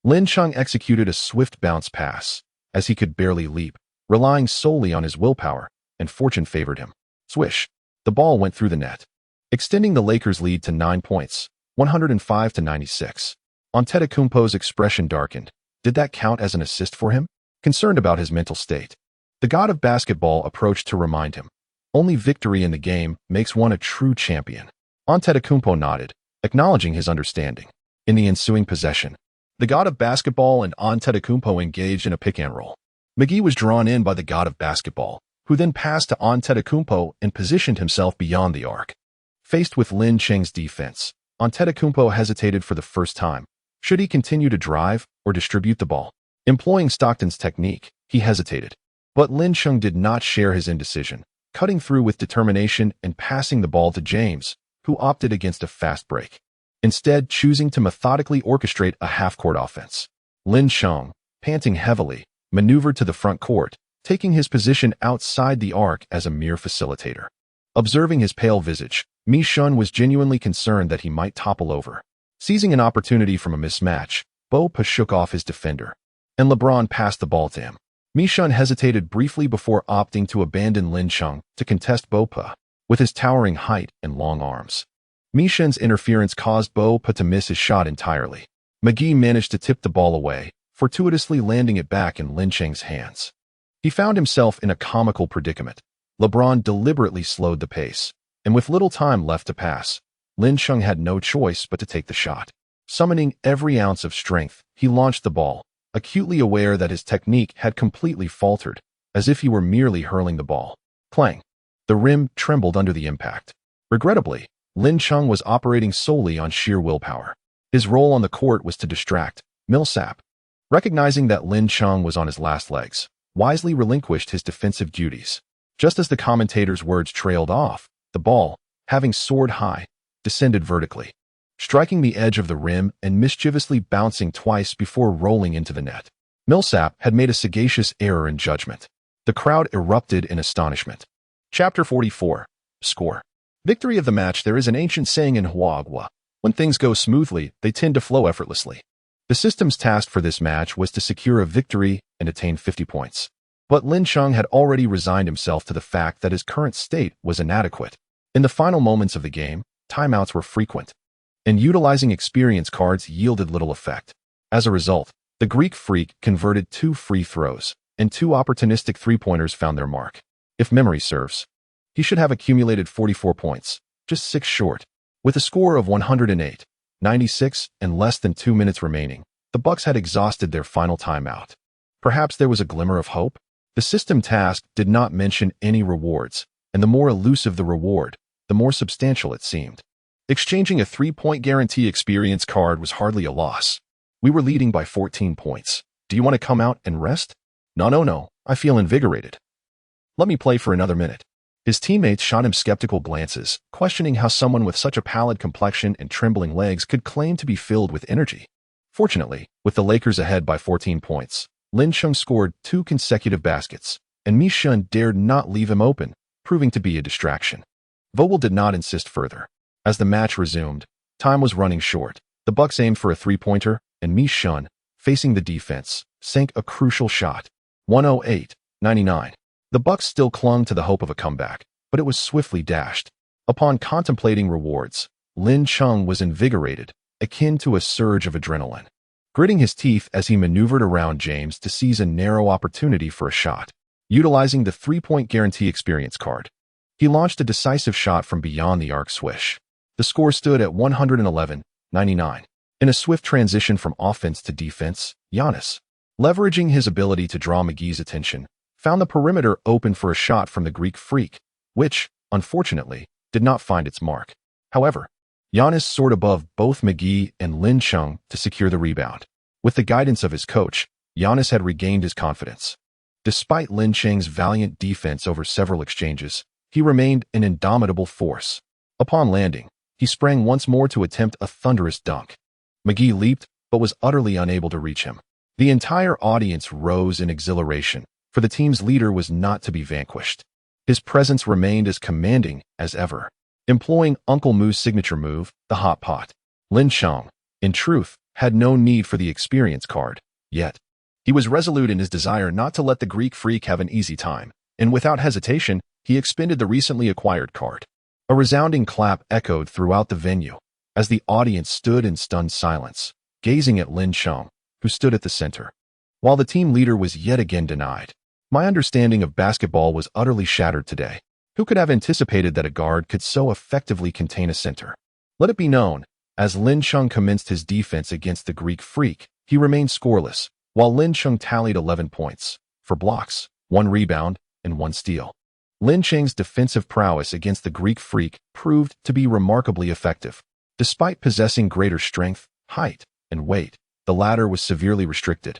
Lin Xiong executed a swift bounce pass, as he could barely leap, relying solely on his willpower, and fortune favored him. Swish! The ball went through the net, extending the Lakers' lead to 9 points, 105-96. Antetokounmpo's expression darkened. Did that count as an assist for him? Concerned about his mental state, the god of basketball approached to remind him, only victory in the game makes one a true champion. Antetokounmpo nodded, acknowledging his understanding. In the ensuing possession, the god of basketball and Antetokounmpo engaged in a pick-and-roll. McGee was drawn in by the god of basketball, who then passed to Antetokounmpo and positioned himself beyond the arc. Faced with Lin Xiong's defense, Antetokounmpo hesitated for the first time. Should he continue to drive or distribute the ball? Employing Stockton's technique, he hesitated. But Lin Xiong did not share his indecision, cutting through with determination and passing the ball to James, who opted against a fast break, instead choosing to methodically orchestrate a half-court offense. Lin Xiong, panting heavily, maneuvered to the front court, taking his position outside the arc as a mere facilitator. Observing his pale visage, Mi Shun was genuinely concerned that he might topple over. Seizing an opportunity from a mismatch, Bo Pa shook off his defender, and LeBron passed the ball to him. Mi Shun hesitated briefly before opting to abandon Lin Xiong to contest Bo Pa. With his towering height and long arms, Mi Shun's interference caused Bo Pa to miss his shot entirely. McGee managed to tip the ball away, fortuitously landing it back in Lin Xiong's hands. He found himself in a comical predicament. LeBron deliberately slowed the pace, and with little time left to pass, Lin Xiong had no choice but to take the shot. Summoning every ounce of strength, he launched the ball, acutely aware that his technique had completely faltered, as if he were merely hurling the ball. Clang! The rim trembled under the impact. Regrettably, Lin Xiong was operating solely on sheer willpower. His role on the court was to distract. Millsap, recognizing that Lin Xiong was on his last legs, wisely relinquished his defensive duties. Just as the commentator's words trailed off, the ball, having soared high, descended vertically, striking the edge of the rim and mischievously bouncing twice before rolling into the net. Millsap had made a sagacious error in judgment. The crowd erupted in astonishment. Chapter 44. Score. Victory of the match. There is an ancient saying in Huagua: when things go smoothly, they tend to flow effortlessly. The system's task for this match was to secure a victory and attain 50 points. But Lin Cheng had already resigned himself to the fact that his current state was inadequate. In the final moments of the game, timeouts were frequent, and utilizing experience cards yielded little effect. As a result, the Greek Freak converted 2 free throws, and 2 opportunistic three-pointers found their mark. If memory serves, he should have accumulated 44 points, just 6 short. With a score of 108, 96, and less than 2 minutes remaining, the Bucks had exhausted their final timeout. Perhaps there was a glimmer of hope? The system task did not mention any rewards, and the more elusive the reward, the more substantial it seemed. Exchanging a 3-point guarantee experience card was hardly a loss. We were leading by 14 points. Do you want to come out and rest? No. I feel invigorated. Let me play for another minute. His teammates shot him skeptical glances, questioning how someone with such a pallid complexion and trembling legs could claim to be filled with energy. Fortunately, with the Lakers ahead by 14 points, Lin Cheng scored 2 consecutive baskets, and Mi Shun dared not leave him open, proving to be a distraction. Vogel did not insist further. As the match resumed, time was running short. The Bucks aimed for a 3-pointer, and Mi Shun, facing the defense, sank a crucial shot. 108-99. The Bucks still clung to the hope of a comeback, but it was swiftly dashed. Upon contemplating rewards, Lin Cheng was invigorated, akin to a surge of adrenaline. Gritting his teeth as he maneuvered around James to seize a narrow opportunity for a shot. Utilizing the 3-point guarantee experience card, he launched a decisive shot from beyond the arc swish. The score stood at 111-99. In a swift transition from offense to defense, Giannis, leveraging his ability to draw McGee's attention, found the perimeter open for a shot from the Greek Freak, which, unfortunately, did not find its mark. However, Giannis soared above both McGee and Lin Cheng to secure the rebound. With the guidance of his coach, Giannis had regained his confidence. Despite Lin Cheng's valiant defense over several exchanges, he remained an indomitable force. Upon landing, he sprang once more to attempt a thunderous dunk. McGee leaped, but was utterly unable to reach him. The entire audience rose in exhilaration, for the team's leader was not to be vanquished. His presence remained as commanding as ever. Employing Uncle Moo's signature move, the hot pot, Lin Cheng, in truth, had no need for the experience card, yet. He was resolute in his desire not to let the Greek Freak have an easy time, and without hesitation, he expended the recently acquired card. A resounding clap echoed throughout the venue, as the audience stood in stunned silence, gazing at Lin Cheng, who stood at the center. While the team leader was yet again denied, my understanding of basketball was utterly shattered today. Who could have anticipated that a guard could so effectively contain a center? Let it be known, as Lin Cheng commenced his defense against the Greek Freak, he remained scoreless, while Lin Cheng tallied 11 points, 4 blocks, 1 rebound, and 1 steal. Lin Cheng's defensive prowess against the Greek Freak proved to be remarkably effective. Despite possessing greater strength, height, and weight, the latter was severely restricted,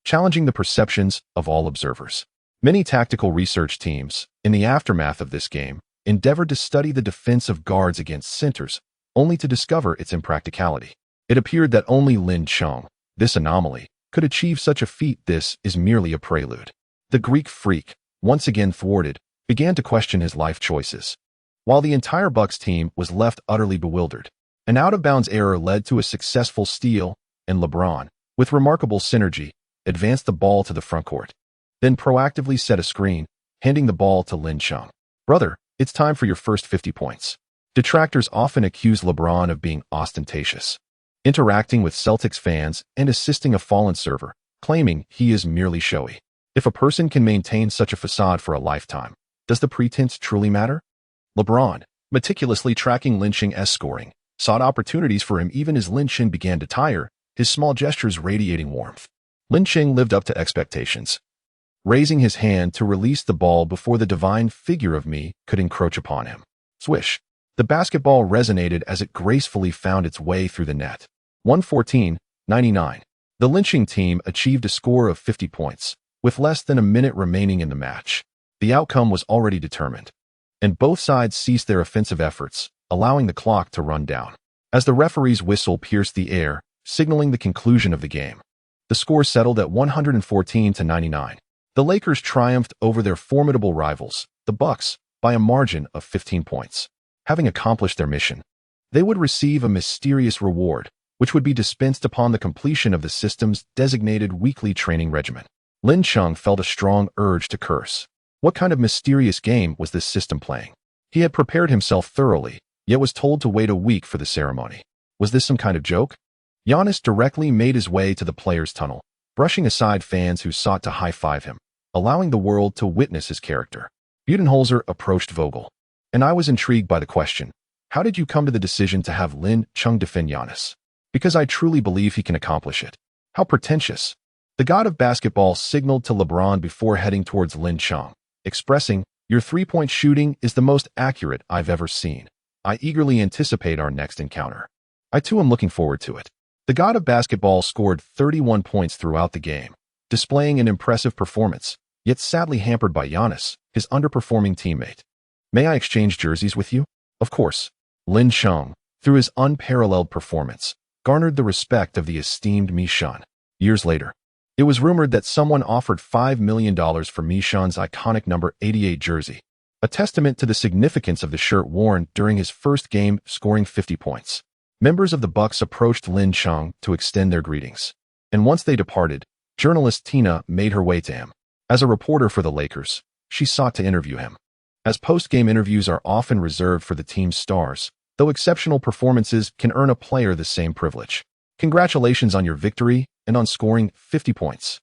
challenging the perceptions of all observers. Many tactical research teams, in the aftermath of this game, endeavored to study the defense of guards against centers, only to discover its impracticality. It appeared that only Lin Cheng, this anomaly, could achieve such a feat. This is merely a prelude. The Greek Freak, once again thwarted, began to question his life choices. While the entire Bucks team was left utterly bewildered, an out-of-bounds error led to a successful steal, and LeBron, with remarkable synergy, advanced the ball to the frontcourt. Then proactively set a screen, handing the ball to Lin Cheng. Brother, it's time for your first 50 points. Detractors often accuse LeBron of being ostentatious, interacting with Celtics fans and assisting a fallen server, claiming he is merely showy. If a person can maintain such a facade for a lifetime, does the pretense truly matter? LeBron, meticulously tracking Lin Cheng's scoring, sought opportunities for him even as Lin Cheng began to tire, his small gestures radiating warmth. Lin Cheng lived up to expectations, raising his hand to release the ball before the divine figure of me could encroach upon him. Swish. The basketball resonated as it gracefully found its way through the net. 114-99. The Lin Cheng team achieved a score of 50 points, with less than a minute remaining in the match. The outcome was already determined, and both sides ceased their offensive efforts, allowing the clock to run down. As the referee's whistle pierced the air, signaling the conclusion of the game, the score settled at 114-99. The Lakers triumphed over their formidable rivals, the Bucks, by a margin of 15 points. Having accomplished their mission, they would receive a mysterious reward, which would be dispensed upon the completion of the system's designated weekly training regimen. Lin Chung felt a strong urge to curse. What kind of mysterious game was this system playing? He had prepared himself thoroughly, yet was told to wait a week for the ceremony. Was this some kind of joke? Giannis directly made his way to the players' tunnel, brushing aside fans who sought to high-five him, allowing the world to witness his character. Budenholzer approached Vogel, and I was intrigued by the question, how did you come to the decision to have Lin Chung defend Giannis? Because I truly believe he can accomplish it. How pretentious. The god of basketball signaled to LeBron before heading towards Lin Chung, expressing, your three-point shooting is the most accurate I've ever seen. I eagerly anticipate our next encounter. I too am looking forward to it. The god of basketball scored 31 points throughout the game, displaying an impressive performance, yet sadly hampered by Giannis, his underperforming teammate. May I exchange jerseys with you? Of course. Lin Chung, through his unparalleled performance, garnered the respect of the esteemed Mi Shun. Years later, it was rumored that someone offered $5 million for Mi Shun's iconic number 88 jersey, a testament to the significance of the shirt worn during his first game, scoring 50 points. Members of the Bucks approached Lin Chung to extend their greetings, and once they departed, journalist Tina made her way to him. As a reporter for the Lakers, she sought to interview him. As post-game interviews are often reserved for the team's stars, though exceptional performances can earn a player the same privilege. Congratulations on your victory and on scoring 50 points.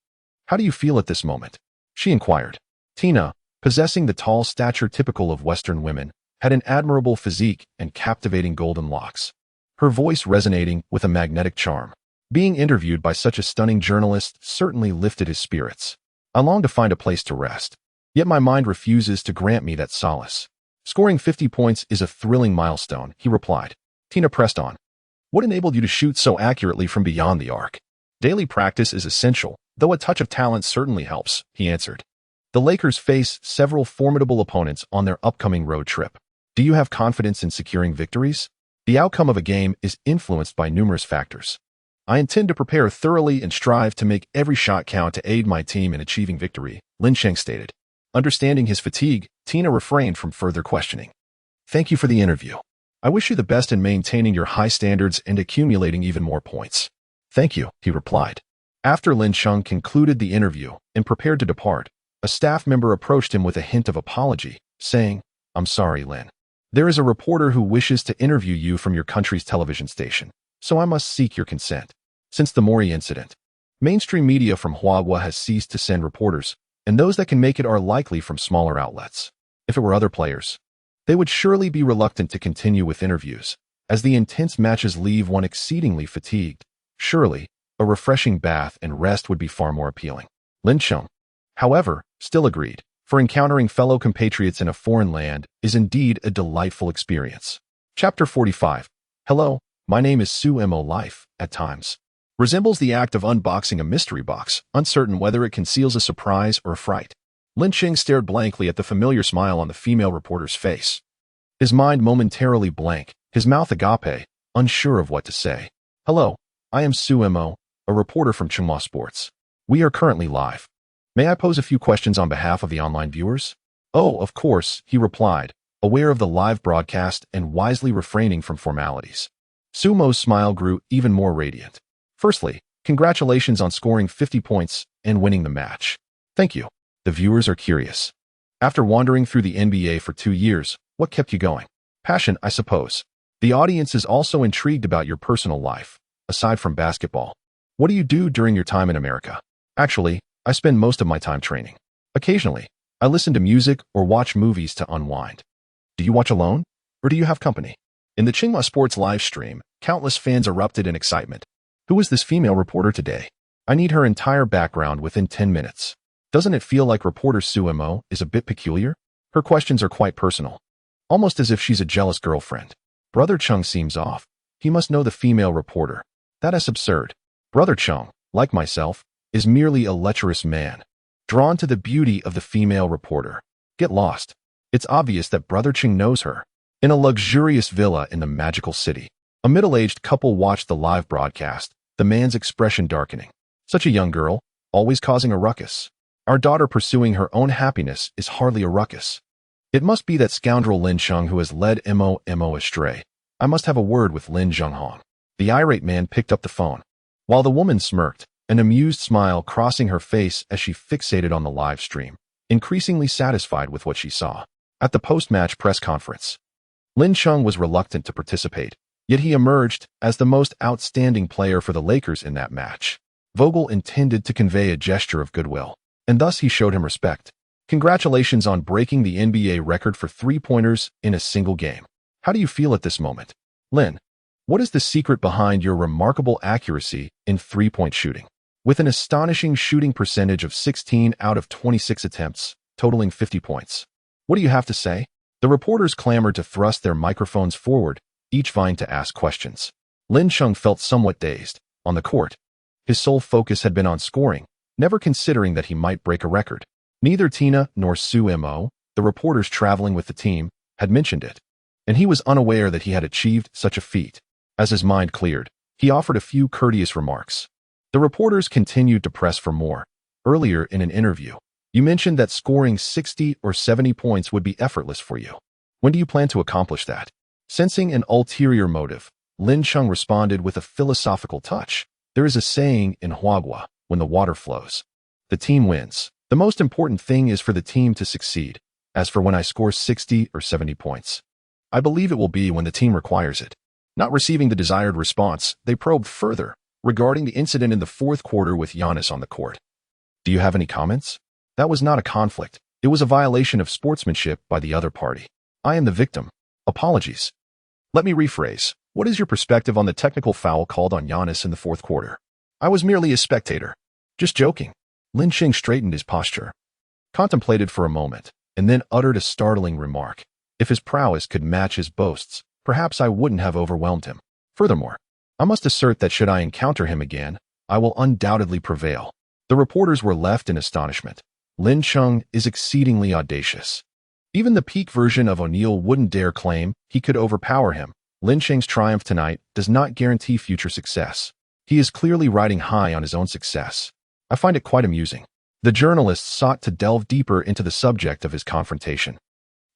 How do you feel at this moment? She inquired. Tina, possessing the tall stature typical of Western women, had an admirable physique and captivating golden locks, her voice resonating with a magnetic charm. Being interviewed by such a stunning journalist certainly lifted his spirits. I long to find a place to rest, yet my mind refuses to grant me that solace. Scoring 50 points is a thrilling milestone, he replied. Tina pressed on. What enabled you to shoot so accurately from beyond the arc? Daily practice is essential, though a touch of talent certainly helps, he answered. The Lakers face several formidable opponents on their upcoming road trip. Do you have confidence in securing victories? The outcome of a game is influenced by numerous factors. I intend to prepare thoroughly and strive to make every shot count to aid my team in achieving victory, Lin Chung stated. Understanding his fatigue, Tina refrained from further questioning. Thank you for the interview. I wish you the best in maintaining your high standards and accumulating even more points. Thank you, he replied. After Lin Chung concluded the interview and prepared to depart, a staff member approached him with a hint of apology, saying, I'm sorry, Lin. There is a reporter who wishes to interview you from your country's television station, so I must seek your consent. Since the Mori incident, mainstream media from Huahua has ceased to send reporters, and those that can make it are likely from smaller outlets. If it were other players, they would surely be reluctant to continue with interviews, as the intense matches leave one exceedingly fatigued. Surely, a refreshing bath and rest would be far more appealing. Lin Chung, however, still agreed, for encountering fellow compatriots in a foreign land is indeed a delightful experience. Chapter 45. Hello, my name is Su Mo. Life, at times, resembles the act of unboxing a mystery box, uncertain whether it conceals a surprise or a fright. Lin Chung stared blankly at the familiar smile on the female reporter's face. His mind momentarily blank, his mouth agape, unsure of what to say. Hello, I am Su Mo, a reporter from Tsinghua Sports. We are currently live. May I pose a few questions on behalf of the online viewers? Oh, of course, he replied, aware of the live broadcast and wisely refraining from formalities. Su Mo's smile grew even more radiant. Firstly, congratulations on scoring 50 points and winning the match. Thank you. The viewers are curious. After wandering through the NBA for 2 years, what kept you going? Passion, I suppose. The audience is also intrigued about your personal life, aside from basketball. What do you do during your time in America? Actually, I spend most of my time training. Occasionally, I listen to music or watch movies to unwind. Do you watch alone? Or do you have company? In the Tsinghua Sports live stream, countless fans erupted in excitement. Who is this female reporter today? I need her entire background within 10 minutes. Doesn't it feel like reporter Su Mo is a bit peculiar? Her questions are quite personal, almost as if she's a jealous girlfriend. Brother Chung seems off. He must know the female reporter. That is absurd. Brother Chung, like myself, is merely a lecherous man, drawn to the beauty of the female reporter. Get lost. It's obvious that Brother Chung knows her. In a luxurious villa in the magical city, a middle-aged couple watched the live broadcast, the man's expression darkening. Such a young girl, always causing a ruckus. Our daughter pursuing her own happiness is hardly a ruckus. It must be that scoundrel Lin Cheng who has led Mo astray. I must have a word with Lin Zhenghong. The irate man picked up the phone, while the woman smirked, an amused smile crossing her face as she fixated on the live stream, increasingly satisfied with what she saw. At the post-match press conference, Lin Cheng was reluctant to participate, yet he emerged as the most outstanding player for the Lakers in that match. Vogel intended to convey a gesture of goodwill, and thus he showed him respect. Congratulations on breaking the NBA record for three-pointers in a single game. How do you feel at this moment? Lin, what is the secret behind your remarkable accuracy in three-point shooting? With an astonishing shooting percentage of 16 out of 26 attempts, totaling 50 points. What do you have to say? The reporters clamored to thrust their microphones forward, each vying to ask questions. Lin Cheng felt somewhat dazed. On the court, his sole focus had been on scoring, never considering that he might break a record. Neither Tina nor Sue Mo, the reporters traveling with the team, had mentioned it, and he was unaware that he had achieved such a feat. As his mind cleared, he offered a few courteous remarks. The reporters continued to press for more. Earlier in an interview, you mentioned that scoring 60 or 70 points would be effortless for you. When do you plan to accomplish that? Sensing an ulterior motive, Lin Cheng responded with a philosophical touch. There is a saying in Huagua, when the water flows, the team wins. The most important thing is for the team to succeed. As for when I score 60 or 70 points, I believe it will be when the team requires it. Not receiving the desired response, they probed further regarding the incident in the fourth quarter with Giannis on the court. Do you have any comments? That was not a conflict. It was a violation of sportsmanship by the other party. I am the victim. Apologies. Let me rephrase. What is your perspective on the technical foul called on Giannis in the fourth quarter? I was merely a spectator. Just joking. Lin Cheng straightened his posture, contemplated for a moment, and then uttered a startling remark. If his prowess could match his boasts, perhaps I wouldn't have overwhelmed him. Furthermore, I must assert that should I encounter him again, I will undoubtedly prevail. The reporters were left in astonishment. Lin Cheng is exceedingly audacious. Even the peak version of O'Neal wouldn't dare claim he could overpower him. Lin Cheng's triumph tonight does not guarantee future success. He is clearly riding high on his own success. I find it quite amusing. The journalists sought to delve deeper into the subject of his confrontation.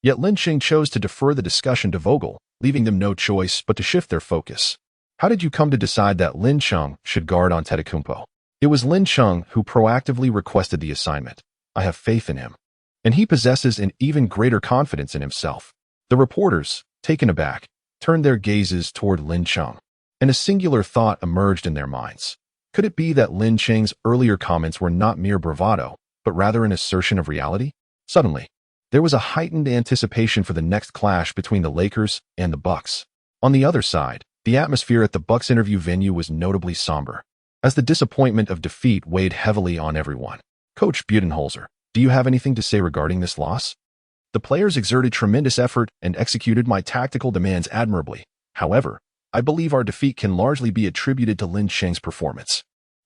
Yet Lin Cheng chose to defer the discussion to Vogel, leaving them no choice but to shift their focus. How did you come to decide that Lin Cheng should guard Antetokounmpo? It was Lin Cheng who proactively requested the assignment. I have faith in him, and he possesses an even greater confidence in himself. The reporters, taken aback, turned their gazes toward Lin Cheng, and a singular thought emerged in their minds. Could it be that Lin Cheng's earlier comments were not mere bravado, but rather an assertion of reality? Suddenly, there was a heightened anticipation for the next clash between the Lakers and the Bucks. On the other side, the atmosphere at the Bucks interview venue was notably somber, as the disappointment of defeat weighed heavily on everyone. Coach Budenholzer, do you have anything to say regarding this loss? The players exerted tremendous effort and executed my tactical demands admirably. However, I believe our defeat can largely be attributed to Lin Cheng's performance.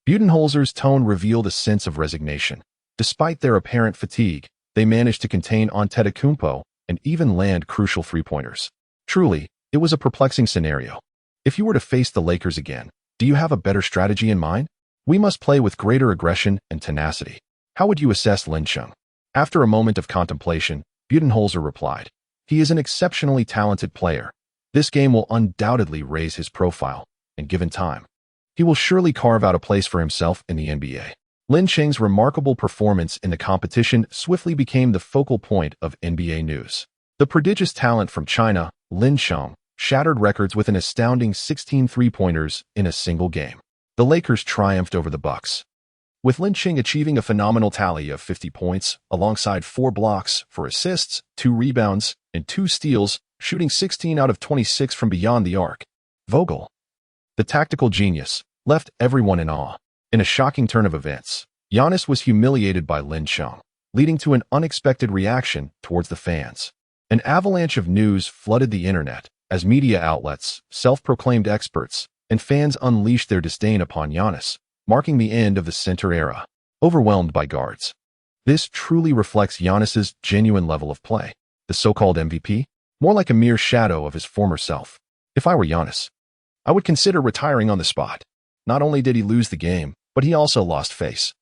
Budenholzer's tone revealed a sense of resignation. Despite their apparent fatigue, they managed to contain Antetokounmpo and even land crucial three-pointers. Truly, it was a perplexing scenario. If you were to face the Lakers again, do you have a better strategy in mind? We must play with greater aggression and tenacity. How would you assess Lin Cheng? After a moment of contemplation, Budenholzer replied, he is an exceptionally talented player. This game will undoubtedly raise his profile, and given time, he will surely carve out a place for himself in the NBA. Lin Cheng's remarkable performance in the competition swiftly became the focal point of NBA news. The prodigious talent from China, Lin Cheng, shattered records with an astounding 16 three-pointers in a single game. The Lakers triumphed over the Bucks, with Lin Cheng achieving a phenomenal tally of 50 points, alongside 4 blocks, 4 assists, 2 rebounds, and 2 steals, shooting 16 out of 26 from beyond the arc. Vogel, the tactical genius, left everyone in awe. In a shocking turn of events, Giannis was humiliated by Lin Cheng, leading to an unexpected reaction towards the fans. An avalanche of news flooded the internet as media outlets, self-proclaimed experts, and fans unleashed their disdain upon Giannis, marking the end of the center era. Overwhelmed by guards. This truly reflects Giannis's genuine level of play. The so-called MVP, more like a mere shadow of his former self. If I were Giannis, I would consider retiring on the spot. Not only did he lose the game, but he also lost face.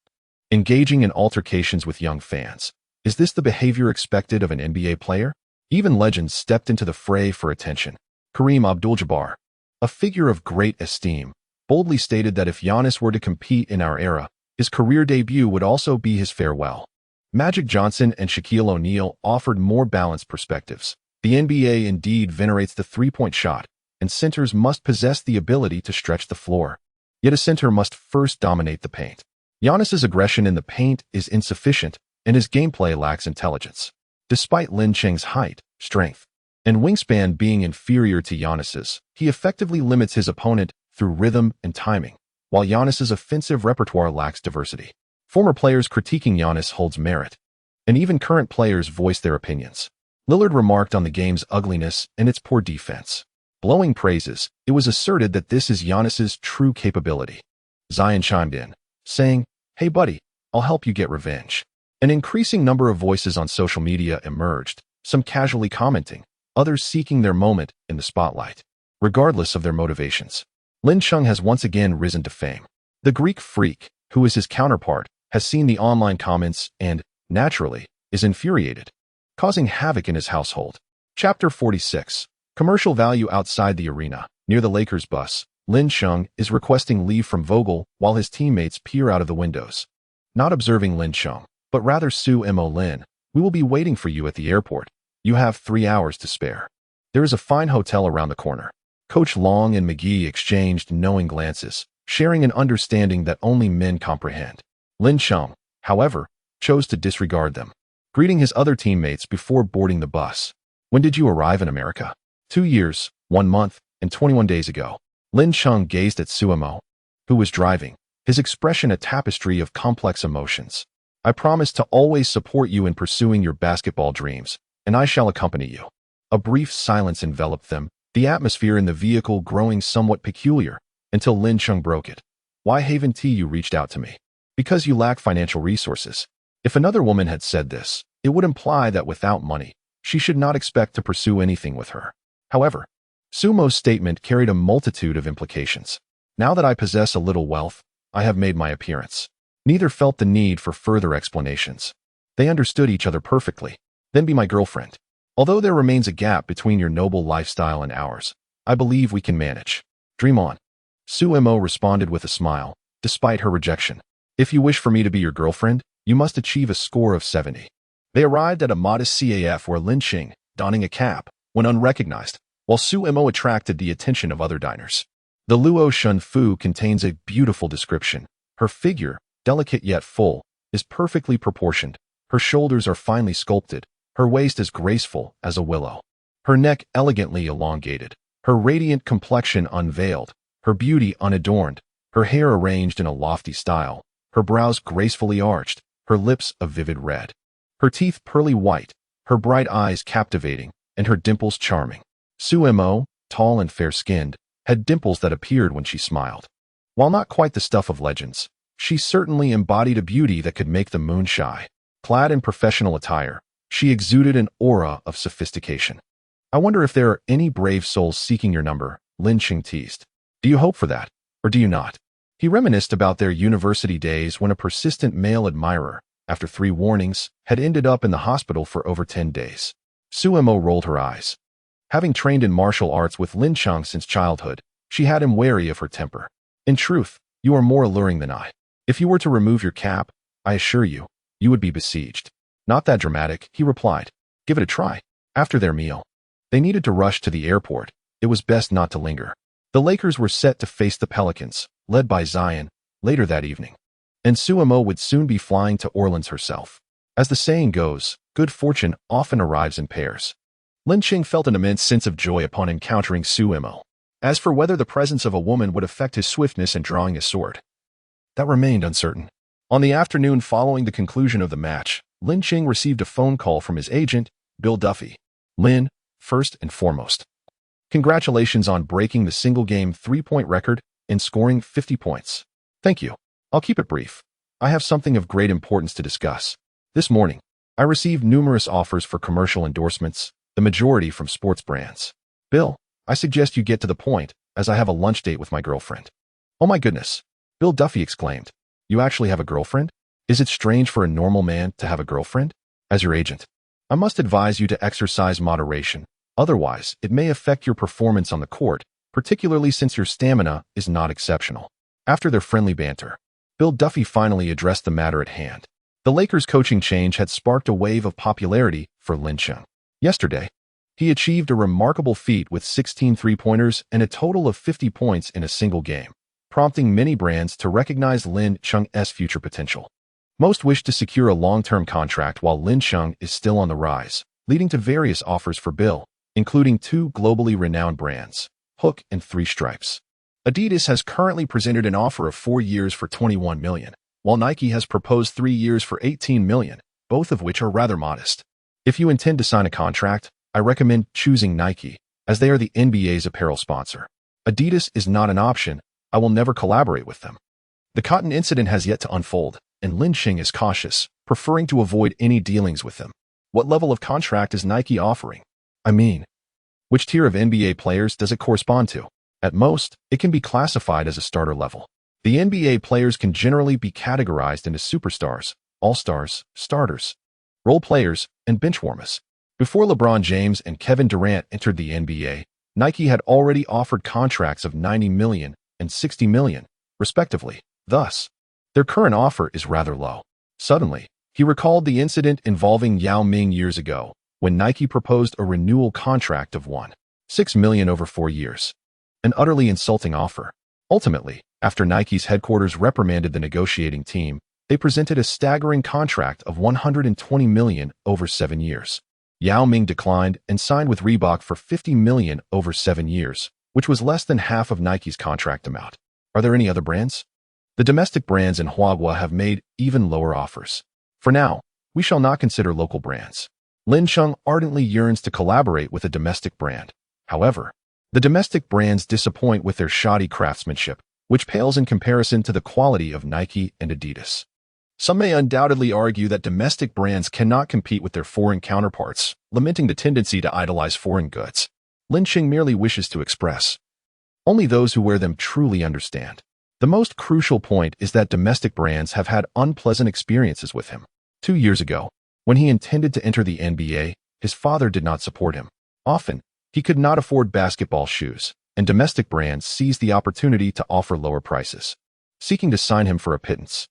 Engaging in altercations with young fans. Is this the behavior expected of an NBA player? Even legends stepped into the fray for attention. Kareem Abdul-Jabbar, a figure of great esteem, boldly stated that if Giannis were to compete in our era, his career debut would also be his farewell. Magic Johnson and Shaquille O'Neal offered more balanced perspectives. The NBA indeed venerates the three-point shot, and centers must possess the ability to stretch the floor. Yet a center must first dominate the paint. Giannis's aggression in the paint is insufficient, and his gameplay lacks intelligence. Despite Lin Cheng's height, strength, and wingspan being inferior to Giannis's, he effectively limits his opponent through rhythm and timing, while Giannis's offensive repertoire lacks diversity. Former players critiquing Giannis holds merit, and even current players voice their opinions. Lillard remarked on the game's ugliness and its poor defense. Blowing praises, it was asserted that this is Giannis's true capability. Zion chimed in, saying, "Hey buddy, I'll help you get revenge." An increasing number of voices on social media emerged, some casually commenting, others seeking their moment in the spotlight. Regardless of their motivations, Lin Chung has once again risen to fame. The Greek freak, who is his counterpart, has seen the online comments and, naturally, is infuriated, causing havoc in his household. Chapter 46. Commercial value outside the arena. Near the Lakers bus, Lin Chung is requesting leave from Vogel while his teammates peer out of the windows. Not observing Lin Chung, but rather Sue-Mo Lin, "We will be waiting for you at the airport. You have 3 hours to spare. There is a fine hotel around the corner." Coach Long and McGee exchanged knowing glances, sharing an understanding that only men comprehend. Lin Chung, however, chose to disregard them, greeting his other teammates before boarding the bus. "When did you arrive in America?" 2 years, 1 month, and 21 days ago. Lin Chung gazed at Sue-Mo, who was driving, his expression a tapestry of complex emotions. "I promise to always support you in pursuing your basketball dreams, and I shall accompany you." A brief silence enveloped them, the atmosphere in the vehicle growing somewhat peculiar, until Lin Chung broke it. "Why haven't you reached out to me?" "Because you lack financial resources." If another woman had said this, it would imply that without money, she should not expect to pursue anything with her. However, Sue-Mo's statement carried a multitude of implications. "Now that I possess a little wealth, I have made my appearance." Neither felt the need for further explanations. They understood each other perfectly. "Then be my girlfriend. Although there remains a gap between your noble lifestyle and ours, I believe we can manage. Dream on." Sue-Mo responded with a smile, despite her rejection. "If you wish for me to be your girlfriend, you must achieve a score of 70. They arrived at a modest CAF where Lin Chung, donning a cap, went unrecognized, while Sue-Mo attracted the attention of other diners. The Luo Shun Fu contains a beautiful description. Her figure, delicate yet full, is perfectly proportioned. Her shoulders are finely sculpted, her waist as graceful as a willow. Her neck elegantly elongated, her radiant complexion unveiled, her beauty unadorned, her hair arranged in a lofty style, her brows gracefully arched, her lips a vivid red, her teeth pearly white, her bright eyes captivating, and her dimples charming. Sue-Mo, tall and fair-skinned, had dimples that appeared when she smiled. While not quite the stuff of legends, she certainly embodied a beauty that could make the moon shy. Clad in professional attire, she exuded an aura of sophistication. "I wonder if there are any brave souls seeking your number," Lin Chung teased. "Do you hope for that, or do you not?" He reminisced about their university days when a persistent male admirer, after 3 warnings, had ended up in the hospital for over 10 days. Sue-Mo rolled her eyes. Having trained in martial arts with Lin Chung since childhood, she had him wary of her temper. "In truth, you are more alluring than I. If you were to remove your cap, I assure you, you would be besieged." "Not that dramatic," he replied. "Give it a try." After their meal, they needed to rush to the airport. It was best not to linger. The Lakers were set to face the Pelicans, led by Zion, later that evening. And Sue-Mo would soon be flying to Orleans herself. As the saying goes, good fortune often arrives in pairs. Lin Chung felt an immense sense of joy upon encountering Sue-Mo. As for whether the presence of a woman would affect his swiftness in drawing his sword, that remained uncertain. On the afternoon following the conclusion of the match, Lin Chung received a phone call from his agent, Bill Duffy. "Lin, first and foremost, congratulations on breaking the single-game three-point record and scoring 50 points. Thank you. I'll keep it brief. I have something of great importance to discuss. This morning, I received numerous offers for commercial endorsements, the majority from sports brands. Bill, I suggest you get to the point, as I have a lunch date with my girlfriend." "Oh my goodness," Bill Duffy exclaimed. "You actually have a girlfriend? Is it strange for a normal man to have a girlfriend?" "As your agent, I must advise you to exercise moderation. Otherwise, it may affect your performance on the court, particularly since your stamina is not exceptional. After their friendly banter, Bill Duffy finally addressed the matter at hand. The Lakers' coaching change had sparked a wave of popularity for Lin Chung. Yesterday, he achieved a remarkable feat with 16 three-pointers and a total of 50 points in a single game, prompting many brands to recognize Lin Chung's future potential. Most wish to secure a long-term contract while Lin Chung is still on the rise, leading to various offers for Bill, including two globally renowned brands, Hook and Three Stripes. Adidas has currently presented an offer of 4 years for $21 million, while Nike has proposed 3 years for $18 million, both of which are rather modest. If you intend to sign a contract, I recommend choosing Nike, as they are the NBA's apparel sponsor. Adidas is not an option. I will never collaborate with them. The cotton incident has yet to unfold, and Lin Chung is cautious, preferring to avoid any dealings with them. What level of contract is Nike offering? I mean, which tier of NBA players does it correspond to? At most, it can be classified as a starter level. The NBA players can generally be categorized into superstars, all-stars, starters, role players, and benchwarmers. Before LeBron James and Kevin Durant entered the NBA, Nike had already offered contracts of $90 million and $60 million, respectively. Thus, their current offer is rather low. Suddenly, he recalled the incident involving Yao Ming years ago, when Nike proposed a renewal contract of $1.6 million over 4 years. An utterly insulting offer. Ultimately, after Nike's headquarters reprimanded the negotiating team, they presented a staggering contract of $120 million over 7 years. Yao Ming declined and signed with Reebok for $50 million over 7 years, which was less than half of Nike's contract amount. Are there any other brands? The domestic brands in Huagua have made even lower offers. For now, we shall not consider local brands. Lin Chung ardently yearns to collaborate with a domestic brand. However, the domestic brands disappoint with their shoddy craftsmanship, which pales in comparison to the quality of Nike and Adidas. Some may undoubtedly argue that domestic brands cannot compete with their foreign counterparts, lamenting the tendency to idolize foreign goods. Lin Chung merely wishes to express. Only those who wear them truly understand. The most crucial point is that domestic brands have had unpleasant experiences with him. 2 years ago, when he intended to enter the NBA, his father did not support him. Often, he could not afford basketball shoes, and domestic brands seized the opportunity to offer lower prices, seeking to sign him for a pittance.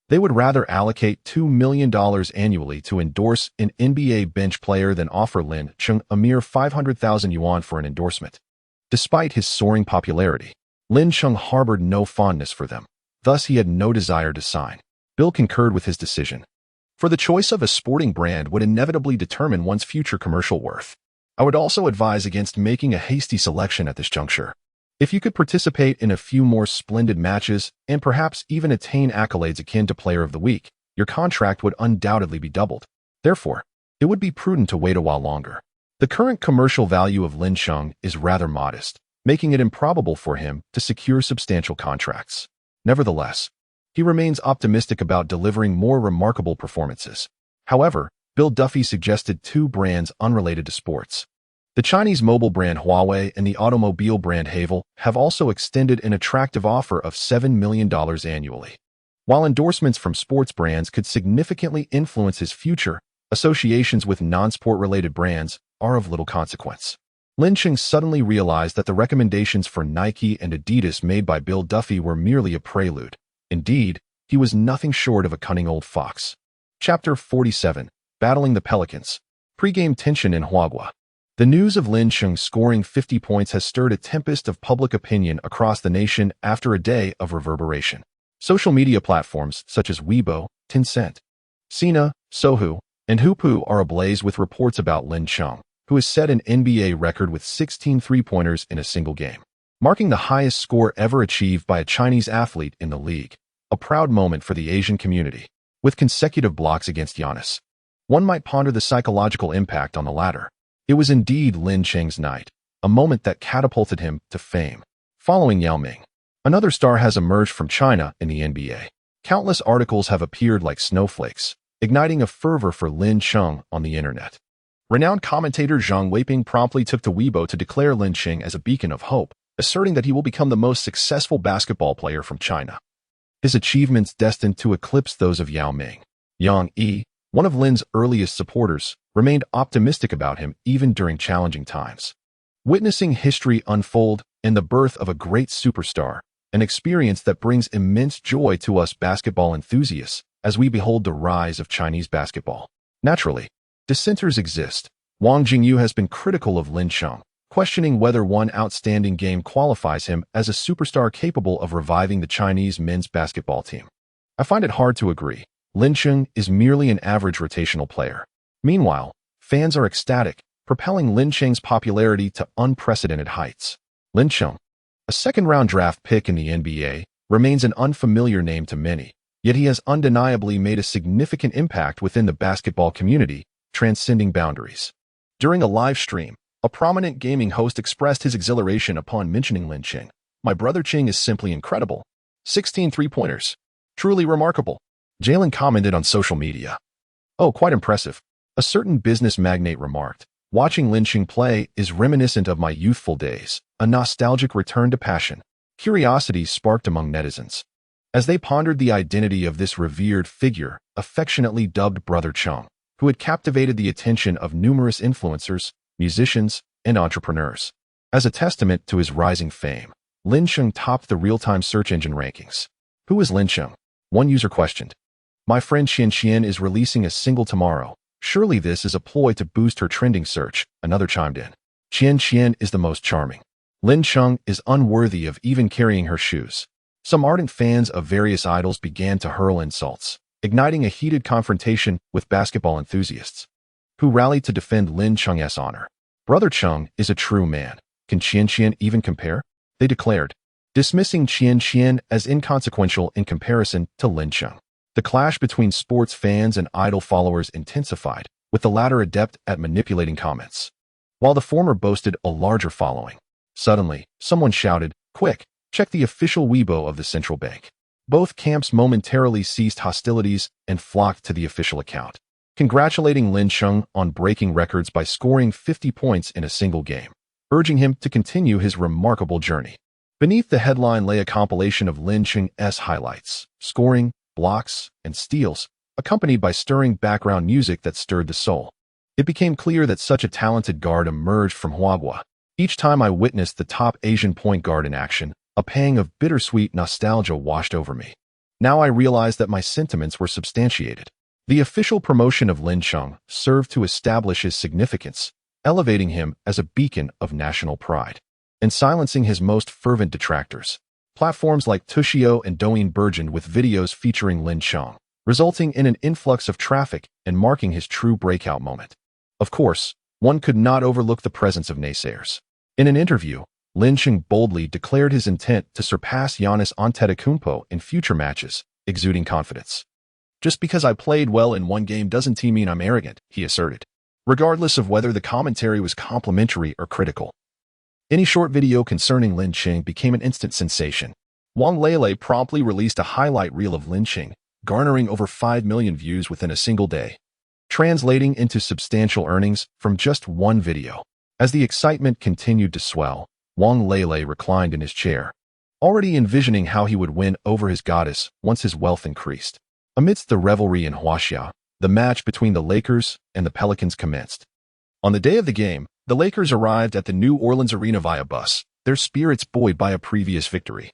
They would rather allocate $2 million annually to endorse an NBA bench player than offer Lin Chung a mere 500,000 yuan for an endorsement. Despite his soaring popularity, Lin Chung harbored no fondness for them. Thus, he had no desire to sign. Bill concurred with his decision. For the choice of a sporting brand would inevitably determine one's future commercial worth. I would also advise against making a hasty selection at this juncture. If you could participate in a few more splendid matches and perhaps even attain accolades akin to Player of the Week, your contract would undoubtedly be doubled. Therefore, it would be prudent to wait a while longer. The current commercial value of Lin Chung is rather modest, making it improbable for him to secure substantial contracts. Nevertheless, he remains optimistic about delivering more remarkable performances. However, Bill Duffy suggested 2 brands unrelated to sports. The Chinese mobile brand Huawei and the automobile brand Haval have also extended an attractive offer of $7 million annually. While endorsements from sports brands could significantly influence his future, associations with non-sport-related brands are of little consequence. Lin Chung suddenly realized that the recommendations for Nike and Adidas made by Bill Duffy were merely a prelude. Indeed, he was nothing short of a cunning old fox. Chapter 47. Battling the Pelicans. Pre-game tension in Huagua. The news of Lin Chung scoring 50 points has stirred a tempest of public opinion across the nation after a day of reverberation. Social media platforms such as Weibo, Tencent, Sina, Sohu, and Hupu are ablaze with reports about Lin Chung, who has set an NBA record with 16 three-pointers in a single game, marking the highest score ever achieved by a Chinese athlete in the league. A proud moment for the Asian community, with consecutive blocks against Giannis. One might ponder the psychological impact on the latter. It was indeed Lin Chung's night, a moment that catapulted him to fame. Following Yao Ming, another star has emerged from China in the NBA. Countless articles have appeared like snowflakes, igniting a fervor for Lin Chung on the internet. Renowned commentator Zhang Weiping promptly took to Weibo to declare Lin Chung as a beacon of hope, asserting that he will become the most successful basketball player from China. His achievements destined to eclipse those of Yao Ming, Yang Yi, One of Lin's earliest supporters, remained optimistic about him even during challenging times. Witnessing history unfold and the birth of a great superstar, an experience that brings immense joy to us basketball enthusiasts as we behold the rise of Chinese basketball. Naturally, dissenters exist. Wang Jingyu has been critical of Lin Cheng, questioning whether one outstanding game qualifies him as a superstar capable of reviving the Chinese men's basketball team. I find it hard to agree. Lin Cheng is merely an average rotational player. Meanwhile, fans are ecstatic, propelling Lin Cheng's popularity to unprecedented heights. Lin Cheng, a second-round draft pick in the NBA, remains an unfamiliar name to many, yet he has undeniably made a significant impact within the basketball community, transcending boundaries. During a live stream, a prominent gaming host expressed his exhilaration upon mentioning Lin Cheng. "My brother Cheng is simply incredible. 16 three-pointers. Truly remarkable." Jalen commented on social media. "Oh, quite impressive." A certain business magnate remarked, "Watching Lin Cheng play is reminiscent of my youthful days, a nostalgic return to passion." Curiosity sparked among netizens as they pondered the identity of this revered figure, affectionately dubbed Brother Cheng, who had captivated the attention of numerous influencers, musicians, and entrepreneurs. As a testament to his rising fame, Lin Cheng topped the real-time search engine rankings. Who is Lin Cheng? One user questioned. "My friend Qian Qian is releasing a single tomorrow. Surely this is a ploy to boost her trending search," another chimed in. "Qian Qian is the most charming. Lin Cheng is unworthy of even carrying her shoes." Some ardent fans of various idols began to hurl insults, igniting a heated confrontation with basketball enthusiasts, who rallied to defend Lin Cheng's honor. "Brother Cheng is a true man. Can Qian Qian even compare?" they declared, dismissing Qian Qian as inconsequential in comparison to Lin Cheng. The clash between sports fans and idol followers intensified, with the latter adept at manipulating comments, while the former boasted a larger following. Suddenly, someone shouted, "Quick, check the official Weibo of the central bank." Both camps momentarily ceased hostilities and flocked to the official account, congratulating Lin Cheng on breaking records by scoring 50 points in a single game, urging him to continue his remarkable journey. Beneath the headline lay a compilation of Lin Cheng's highlights, scoring, blocks, and steals, accompanied by stirring background music that stirred the soul. It became clear that such a talented guard emerged from Huaguo. Each time I witnessed the top Asian point guard in action, a pang of bittersweet nostalgia washed over me. Now I realized that my sentiments were substantiated. The official promotion of Lin Cheng served to establish his significance, elevating him as a beacon of national pride, and silencing his most fervent detractors. Platforms like Tushio and Douyin burgeoned with videos featuring Lin Cheng, resulting in an influx of traffic and marking his true breakout moment. Of course, one could not overlook the presence of naysayers. In an interview, Lin Cheng boldly declared his intent to surpass Giannis Antetokounmpo in future matches, exuding confidence. "Just because I played well in one game doesn't mean I'm arrogant," he asserted, regardless of whether the commentary was complimentary or critical. Any short video concerning Lin Cheng became an instant sensation. Wang Lele promptly released a highlight reel of Lin Cheng, garnering over 5 million views within a single day, translating into substantial earnings from just one video. As the excitement continued to swell, Wang Lele reclined in his chair, already envisioning how he would win over his goddess once his wealth increased. Amidst the revelry in Huaxia, the match between the Lakers and the Pelicans commenced. On the day of the game, the Lakers arrived at the New Orleans Arena via bus, their spirits buoyed by a previous victory.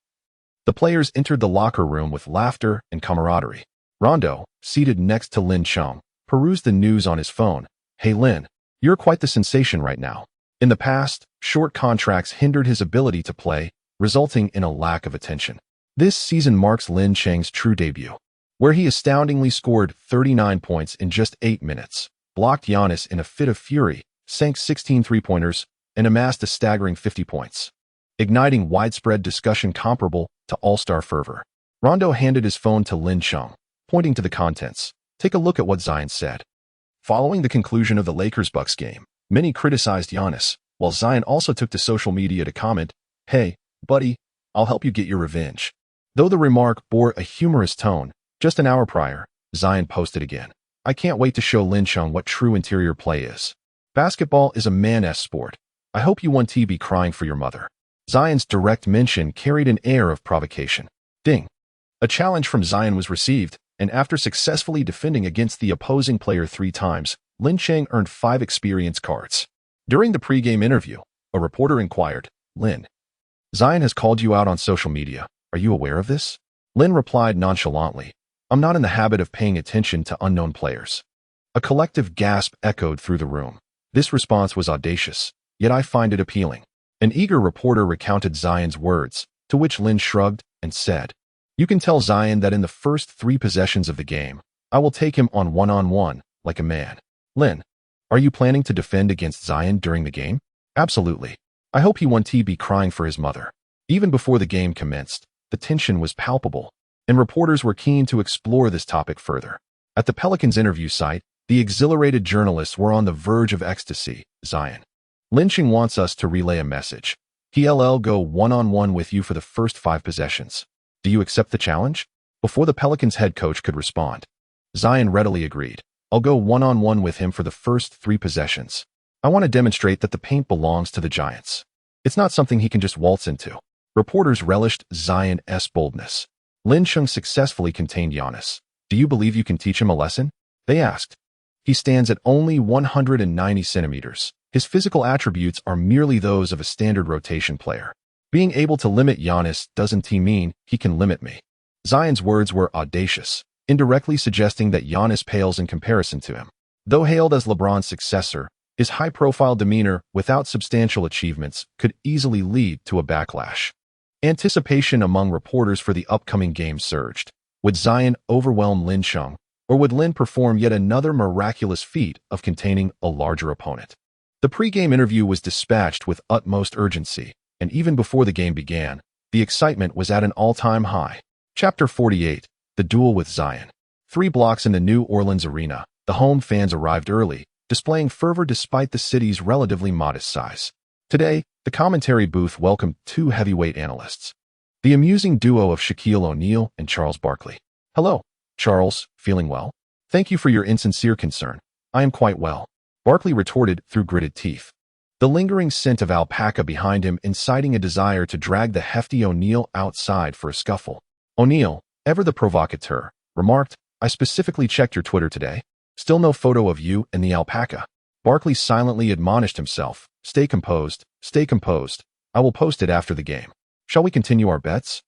The players entered the locker room with laughter and camaraderie. Rondo, seated next to Lin Cheng, perused the news on his phone. "Hey Lin, you're quite the sensation right now." In the past, short contracts hindered his ability to play, resulting in a lack of attention. This season marks Lin Cheng's true debut, where he astoundingly scored 39 points in just 8 minutes, blocked Giannis in a fit of fury, sank 16 three-pointers, and amassed a staggering 50 points, igniting widespread discussion comparable to all-star fervor. Rondo handed his phone to Lin Cheng, pointing to the contents. "Take a look at what Zion said." Following the conclusion of the Lakers-Bucks game, many criticized Giannis, while Zion also took to social media to comment, "Hey, buddy, I'll help you get your revenge." Though the remark bore a humorous tone, just an hour prior, Zion posted again, "I can't wait to show Lin Cheng what true interior play is. Basketball is a man-ass sport. I hope you won't be crying for your mother." Zion's direct mention carried an air of provocation. Ding! A challenge from Zion was received, and after successfully defending against the opposing player 3 times, Lin Cheng earned 5 experience cards. During the pre-game interview, a reporter inquired, "Lin, Zion has called you out on social media. Are you aware of this?" Lin replied nonchalantly, "I'm not in the habit of paying attention to unknown players." A collective gasp echoed through the room. This response was audacious, yet I find it appealing. An eager reporter recounted Zion's words, to which Lin shrugged and said, "You can tell Zion that in the first 3 possessions of the game, I will take him on one-on-one, like a man." Lin, are you planning to defend against Zion during the game? Absolutely. I hope he won't be crying for his mother. Even before the game commenced, the tension was palpable, and reporters were keen to explore this topic further. At the Pelicans interview site, the exhilarated journalists were on the verge of ecstasy. "Zion, Lin Cheng wants us to relay a message. He'll go one-on-one with you for the first 5 possessions. Do you accept the challenge?" Before the Pelicans head coach could respond, Zion readily agreed. "I'll go one-on-one with him for the first 3 possessions. I want to demonstrate that the paint belongs to the Giants. It's not something he can just waltz into." Reporters relished Zion's boldness. Lin Cheng successfully contained Giannis. "Do you believe you can teach him a lesson?" they asked. "He stands at only 190 centimeters. His physical attributes are merely those of a standard rotation player. Being able to limit Giannis doesn't mean he can limit me." Zion's words were audacious, indirectly suggesting that Giannis pales in comparison to him. Though hailed as LeBron's successor, his high-profile demeanor without substantial achievements could easily lead to a backlash. Anticipation among reporters for the upcoming game surged. Would Zion overwhelm Lin Cheng, or would Lin perform yet another miraculous feat of containing a larger opponent? The pre-game interview was dispatched with utmost urgency, and even before the game began, the excitement was at an all-time high. Chapter 48, The Duel with Zion. 3 blocks in the New Orleans arena, the home fans arrived early, displaying fervor despite the city's relatively modest size. Today, the commentary booth welcomed 2 heavyweight analysts, the amusing duo of Shaquille O'Neal and Charles Barkley. "Hello, Charles, feeling well? Thank you for your insincere concern. I am quite well," Barkley retorted through gritted teeth, the lingering scent of alpaca behind him inciting a desire to drag the hefty O'Neal outside for a scuffle. O'Neal, ever the provocateur, remarked, "I specifically checked your Twitter today. Still no photo of you and the alpaca." Barkley silently admonished himself, Stay composed, stay composed. I will post it after the game. Shall we continue our bets?"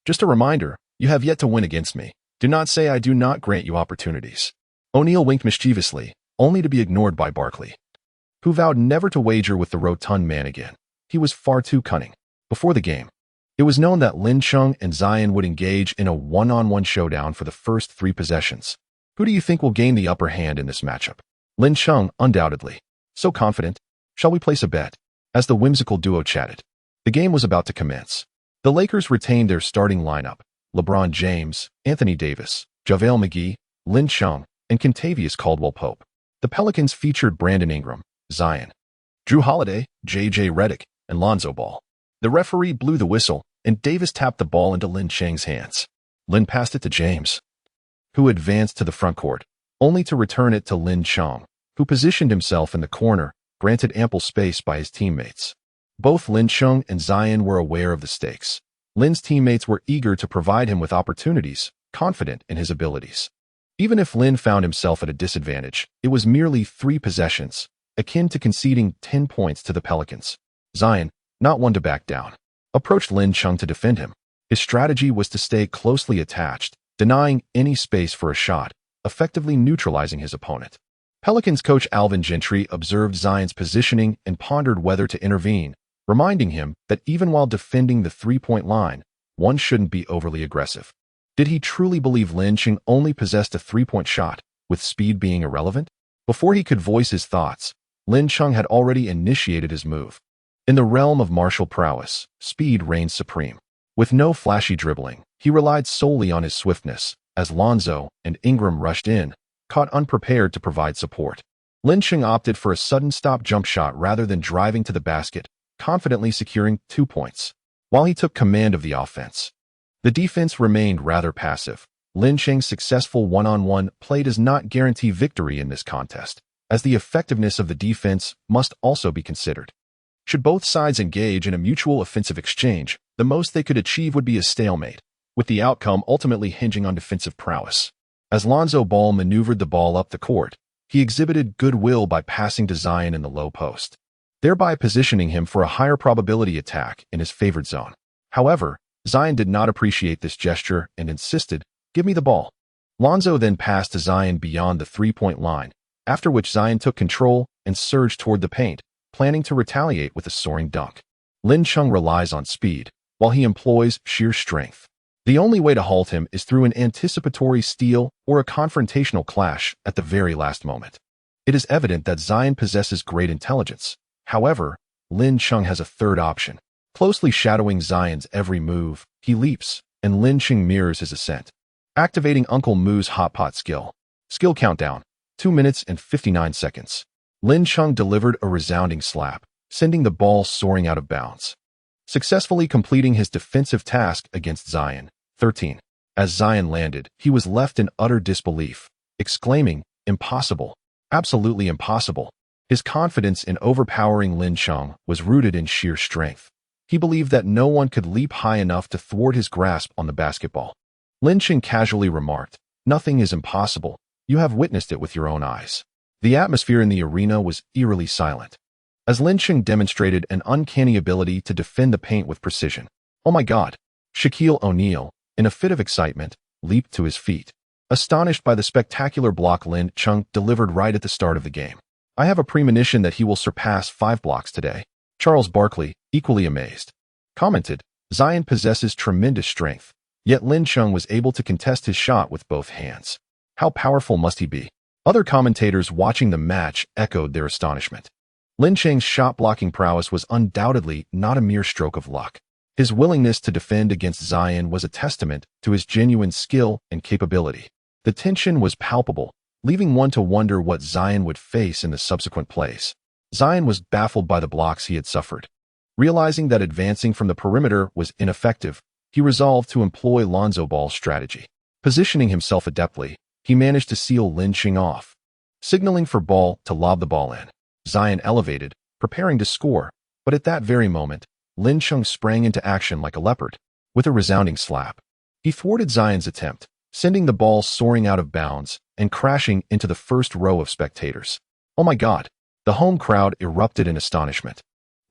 "Just a reminder, you have yet to win against me. Do not say I do not grant you opportunities." O'Neal winked mischievously, only to be ignored by Barkley, who vowed never to wager with the rotund man again. He was far too cunning. Before the game, it was known that Lin Cheng and Zion would engage in a one-on-one showdown for the first 3 possessions. Who do you think will gain the upper hand in this matchup? Lin Cheng, undoubtedly. So confident. Shall we place a bet? As the whimsical duo chatted, the game was about to commence. The Lakers retained their starting lineup: LeBron James, Anthony Davis, JaVale McGee, Lin Cheng, and Kentavious Caldwell-Pope. The Pelicans featured Brandon Ingram, Zion, Drew Holiday, J.J. Redick, and Lonzo Ball. The referee blew the whistle, and Davis tapped the ball into Lin Cheng's hands. Lin passed it to James, who advanced to the front court, only to return it to Lin Cheng, who positioned himself in the corner, granted ample space by his teammates. Both Lin Cheng and Zion were aware of the stakes. Lin's teammates were eager to provide him with opportunities, confident in his abilities. Even if Lin found himself at a disadvantage, it was merely 3 possessions, akin to conceding 10 points to the Pelicans. Zion, not one to back down, approached Lin Cheng to defend him. His strategy was to stay closely attached, denying any space for a shot, effectively neutralizing his opponent. Pelicans coach Alvin Gentry observed Zion's positioning and pondered whether to intervene, reminding him that even while defending the 3-point line, one shouldn't be overly aggressive. Did he truly believe Lin Cheng only possessed a 3-point shot, with speed being irrelevant? Before he could voice his thoughts, Lin Cheng had already initiated his move. In the realm of martial prowess, speed reigned supreme. With no flashy dribbling, he relied solely on his swiftness, as Lonzo and Ingram rushed in, caught unprepared to provide support. Lin Cheng opted for a sudden stop jump shot rather than driving to the basket, confidently securing 2 points. While he took command of the offense, the defense remained rather passive. Lin Cheng's successful one-on-one play does not guarantee victory in this contest, as the effectiveness of the defense must also be considered. Should both sides engage in a mutual offensive exchange, the most they could achieve would be a stalemate, with the outcome ultimately hinging on defensive prowess. As Lonzo Ball maneuvered the ball up the court, he exhibited goodwill by passing to Zion in the low post, thereby positioning him for a higher probability attack in his favored zone. However, Zion did not appreciate this gesture and insisted, "Give me the ball." Lonzo then passed to Zion beyond the three-point line, after which Zion took control and surged toward the paint, planning to retaliate with a soaring dunk. Lin Chung relies on speed, while he employs sheer strength. The only way to halt him is through an anticipatory steal or a confrontational clash at the very last moment. It is evident that Zion possesses great intelligence. However, Lin Chung has a third option. Closely shadowing Zion's every move, he leaps, and Lin Chung mirrors his ascent, activating Uncle Moo's hot pot skill. Skill countdown, 2 minutes and 59 seconds. Lin Chung delivered a resounding slap, sending the ball soaring out of bounds, successfully completing his defensive task against Zion. 13. As Zion landed, he was left in utter disbelief, exclaiming, "Impossible. Absolutely impossible." His confidence in overpowering Lin Chung was rooted in sheer strength. He believed that no one could leap high enough to thwart his grasp on the basketball. Lin Chung casually remarked, "Nothing is impossible. You have witnessed it with your own eyes." The atmosphere in the arena was eerily silent, as Lin Chung demonstrated an uncanny ability to defend the paint with precision. "Oh my God!" Shaquille O'Neal, in a fit of excitement, leaped to his feet, astonished by the spectacular block Lin Chung delivered right at the start of the game. "I have a premonition that he will surpass 5 blocks today." Charles Barkley, equally amazed, commented, "Zion possesses tremendous strength, yet Lin Chung was able to contest his shot with both hands. How powerful must he be?" Other commentators watching the match echoed their astonishment. Lin Chung's shot-blocking prowess was undoubtedly not a mere stroke of luck. His willingness to defend against Zion was a testament to his genuine skill and capability. The tension was palpable, leaving one to wonder what Zion would face in the subsequent plays. Zion was baffled by the blocks he had suffered. Realizing that advancing from the perimeter was ineffective, he resolved to employ Lonzo Ball's strategy. Positioning himself adeptly, he managed to seal Lin Chung off. Signaling for Ball to lob the ball in, Zion elevated, preparing to score, but at that very moment, Lin Chung sprang into action like a leopard. With a resounding slap, he thwarted Zion's attempt, sending the ball soaring out of bounds and crashing into the first row of spectators. "Oh my God!" The home crowd erupted in astonishment.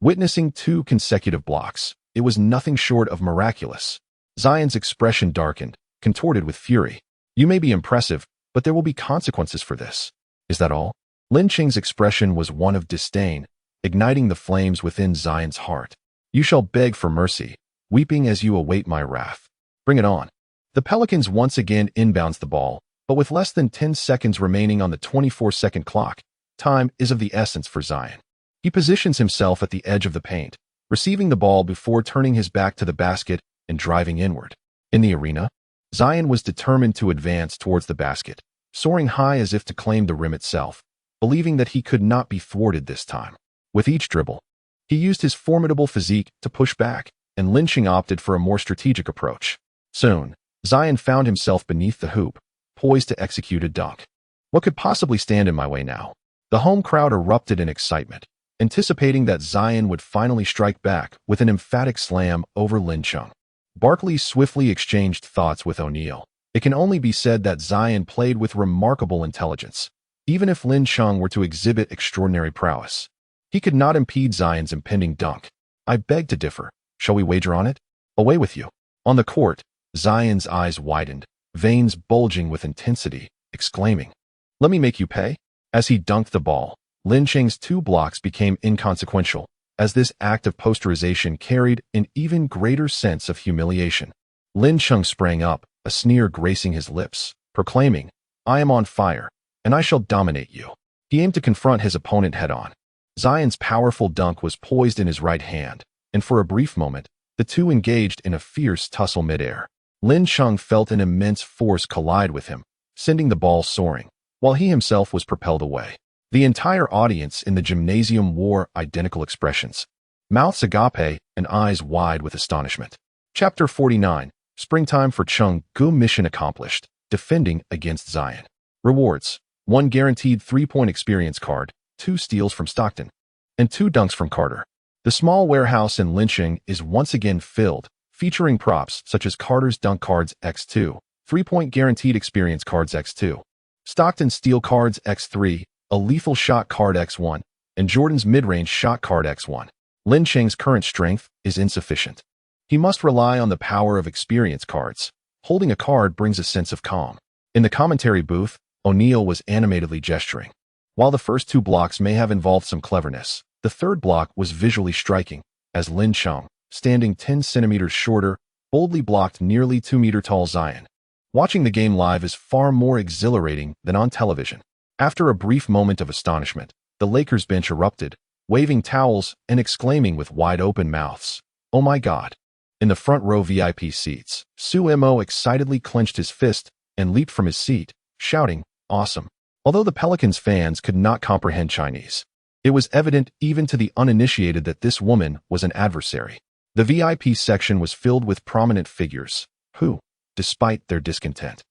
Witnessing 2 consecutive blocks, it was nothing short of miraculous. Zion's expression darkened, contorted with fury. "You may be impressive, but there will be consequences for this." "Is that all?" Lin Chung's expression was one of disdain, igniting the flames within Zion's heart. "You shall beg for mercy, weeping as you await my wrath. Bring it on." The Pelicans once again inbounds the ball, but with less than 10 seconds remaining on the 24-second clock, time is of the essence for Zion. He positions himself at the edge of the paint, receiving the ball before turning his back to the basket and driving inward. In the arena, Zion was determined to advance towards the basket, soaring high as if to claim the rim itself, believing that he could not be thwarted this time. With each dribble, he used his formidable physique to push back, and Lin Chung opted for a more strategic approach. Soon, Zion found himself beneath the hoop, poised to execute a dunk. What could possibly stand in my way now? The home crowd erupted in excitement, anticipating that Zion would finally strike back with an emphatic slam over Lin Chung. Barkley swiftly exchanged thoughts with O'Neal. It can only be said that Zion played with remarkable intelligence, even if Lin Chung were to exhibit extraordinary prowess. He could not impede Zion's impending dunk. "I beg to differ. Shall we wager on it?" "Away with you." On the court, Zion's eyes widened, veins bulging with intensity, exclaiming, "Let me make you pay." As he dunked the ball, Lin Chung's 2 blocks became inconsequential, as this act of posterization carried an even greater sense of humiliation. Lin Chung sprang up, a sneer gracing his lips, proclaiming, "I am on fire, and I shall dominate you." He aimed to confront his opponent head-on. Zion's powerful dunk was poised in his right hand, and for a brief moment, the two engaged in a fierce tussle midair. Lin Chung felt an immense force collide with him, sending the ball soaring, while he himself was propelled away. The entire audience in the gymnasium wore identical expressions, mouths agape and eyes wide with astonishment. Chapter 49, Springtime for Chung Gu. Mission accomplished, defending against Zion. Rewards: 1 guaranteed 3-point experience card, 2 steals from Stockton, and 2 dunks from Carter. The small warehouse in Lin Chung is once again filled, featuring props such as Carter's Dunk Cards X2, 3-point guaranteed experience cards X2, Stockton steel cards X3, a lethal shot card X1, and Jordan's mid-range shot card X1. Lin Cheng's current strength is insufficient. He must rely on the power of experience cards. Holding a card brings a sense of calm. In the commentary booth, O'Neal was animatedly gesturing. While the first two blocks may have involved some cleverness, the third block was visually striking, as Lin Cheng, standing 10 centimeters shorter, boldly blocked nearly 2-meter-tall Zion. Watching the game live is far more exhilarating than on television. After a brief moment of astonishment, the Lakers bench erupted, waving towels and exclaiming with wide-open mouths, "Oh my God!" In the front row VIP seats, Su Mo excitedly clenched his fist and leaped from his seat, shouting, "Awesome!" Although the Pelicans fans could not comprehend Chinese, it was evident even to the uninitiated that this woman was an adversary. The VIP section was filled with prominent figures, who, despite their discontent,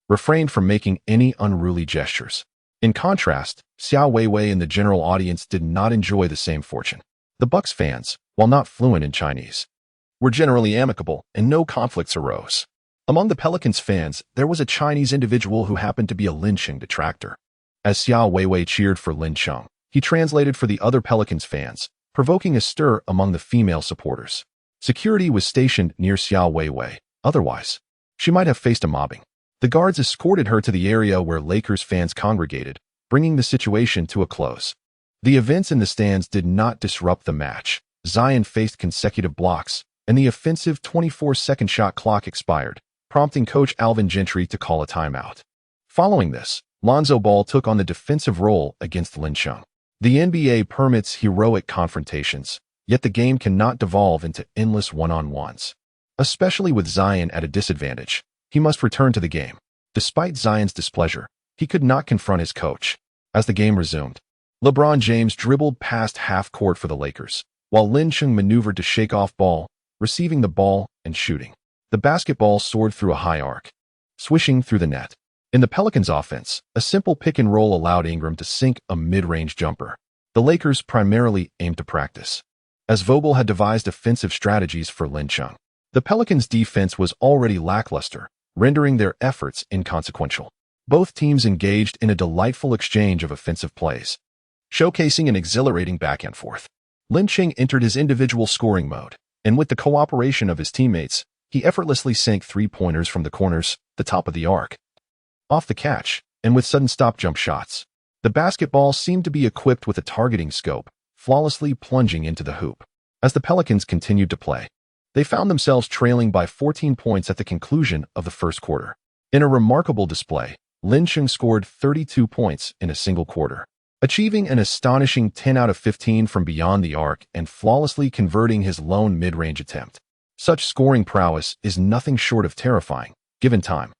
refrained from making any unruly gestures. In contrast, Xiao Weiwei and the general audience did not enjoy the same fortune. The Bucks fans, while not fluent in Chinese, were generally amicable and no conflicts arose. Among the Pelicans fans, there was a Chinese individual who happened to be a Lin Cheng detractor. As Xiao Weiwei cheered for Lin Cheng, he translated for the other Pelicans fans, provoking a stir among the female supporters. Security was stationed near Xiao Weiwei, otherwise, she might have faced a mobbing. The guards escorted her to the area where Lakers fans congregated, bringing the situation to a close. The events in the stands did not disrupt the match. Zion faced consecutive blocks, and the offensive 24-second shot clock expired, prompting coach Alvin Gentry to call a timeout. Following this, Lonzo Ball took on the defensive role against Lin Cheng. The NBA permits heroic confrontations, yet the game cannot devolve into endless one-on-ones. Especially with Zion at a disadvantage, he must return to the game. Despite Zion's displeasure, he could not confront his coach. As the game resumed, LeBron James dribbled past half court for the Lakers, while Lin Cheng maneuvered to shake off Ball, receiving the ball and shooting. The basketball soared through a high arc, swishing through the net. In the Pelicans offense, a simple pick and roll allowed Ingram to sink a mid-range jumper. The Lakers primarily aimed to practice, as Vogel had devised offensive strategies for Lin Cheng. The Pelicans' defense was already lackluster, rendering their efforts inconsequential. Both teams engaged in a delightful exchange of offensive plays, showcasing an exhilarating back and forth. Lin Cheng entered his individual scoring mode, and with the cooperation of his teammates, he effortlessly sank three-pointers from the corners, the top of the arc, off the catch, and with sudden stop-jump shots. The basketball seemed to be equipped with a targeting scope, flawlessly plunging into the hoop. As the Pelicans continued to play, they found themselves trailing by 14 points at the conclusion of the first quarter. In a remarkable display, Lin Cheng scored 32 points in a single quarter, achieving an astonishing 10 out of 15 from beyond the arc and flawlessly converting his lone mid-range attempt. Such scoring prowess is nothing short of terrifying, given time.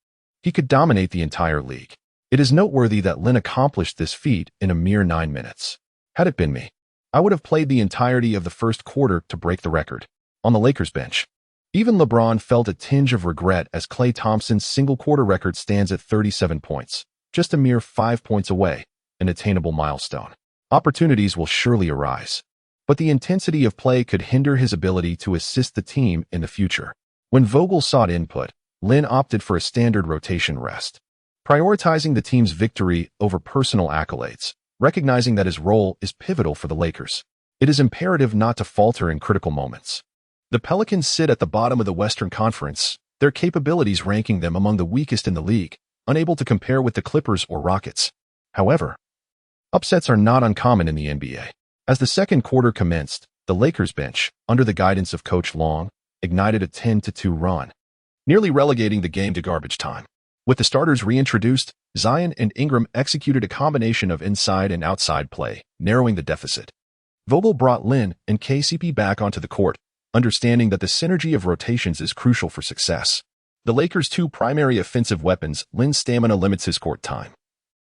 He could dominate the entire league. It is noteworthy that Lin accomplished this feat in a mere 9 minutes. Had it been me, I would have played the entirety of the first quarter to break the record. On the Lakers bench, even LeBron felt a tinge of regret as Klay Thompson's single-quarter record stands at 37 points, just a mere 5 points away, an attainable milestone. Opportunities will surely arise, but the intensity of play could hinder his ability to assist the team in the future. When Vogel sought input, Lin opted for a standard rotation rest, prioritizing the team's victory over personal accolades, recognizing that his role is pivotal for the Lakers. It is imperative not to falter in critical moments. The Pelicans sit at the bottom of the Western Conference, their capabilities ranking them among the weakest in the league, unable to compare with the Clippers or Rockets. However, upsets are not uncommon in the NBA. As the second quarter commenced, the Lakers bench, under the guidance of Coach Long, ignited a 10-2 run, nearly relegating the game to garbage time. With the starters reintroduced, Zion and Ingram executed a combination of inside and outside play, narrowing the deficit. Vogel brought Lin and KCP back onto the court, understanding that the synergy of rotations is crucial for success. The Lakers' two primary offensive weapons, Lin's stamina limits his court time,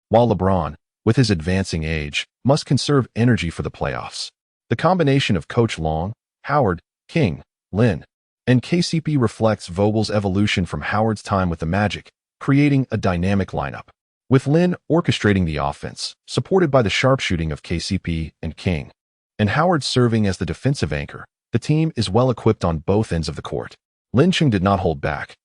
while LeBron, with his advancing age, must conserve energy for the playoffs. The combination of Coach Long, Howard, King, Lin, and KCP reflects Vogel's evolution from Howard's time with the Magic, creating a dynamic lineup. With Lin orchestrating the offense, supported by the sharpshooting of KCP and King, and Howard serving as the defensive anchor, the team is well equipped on both ends of the court. Lin Cheng did not hold back.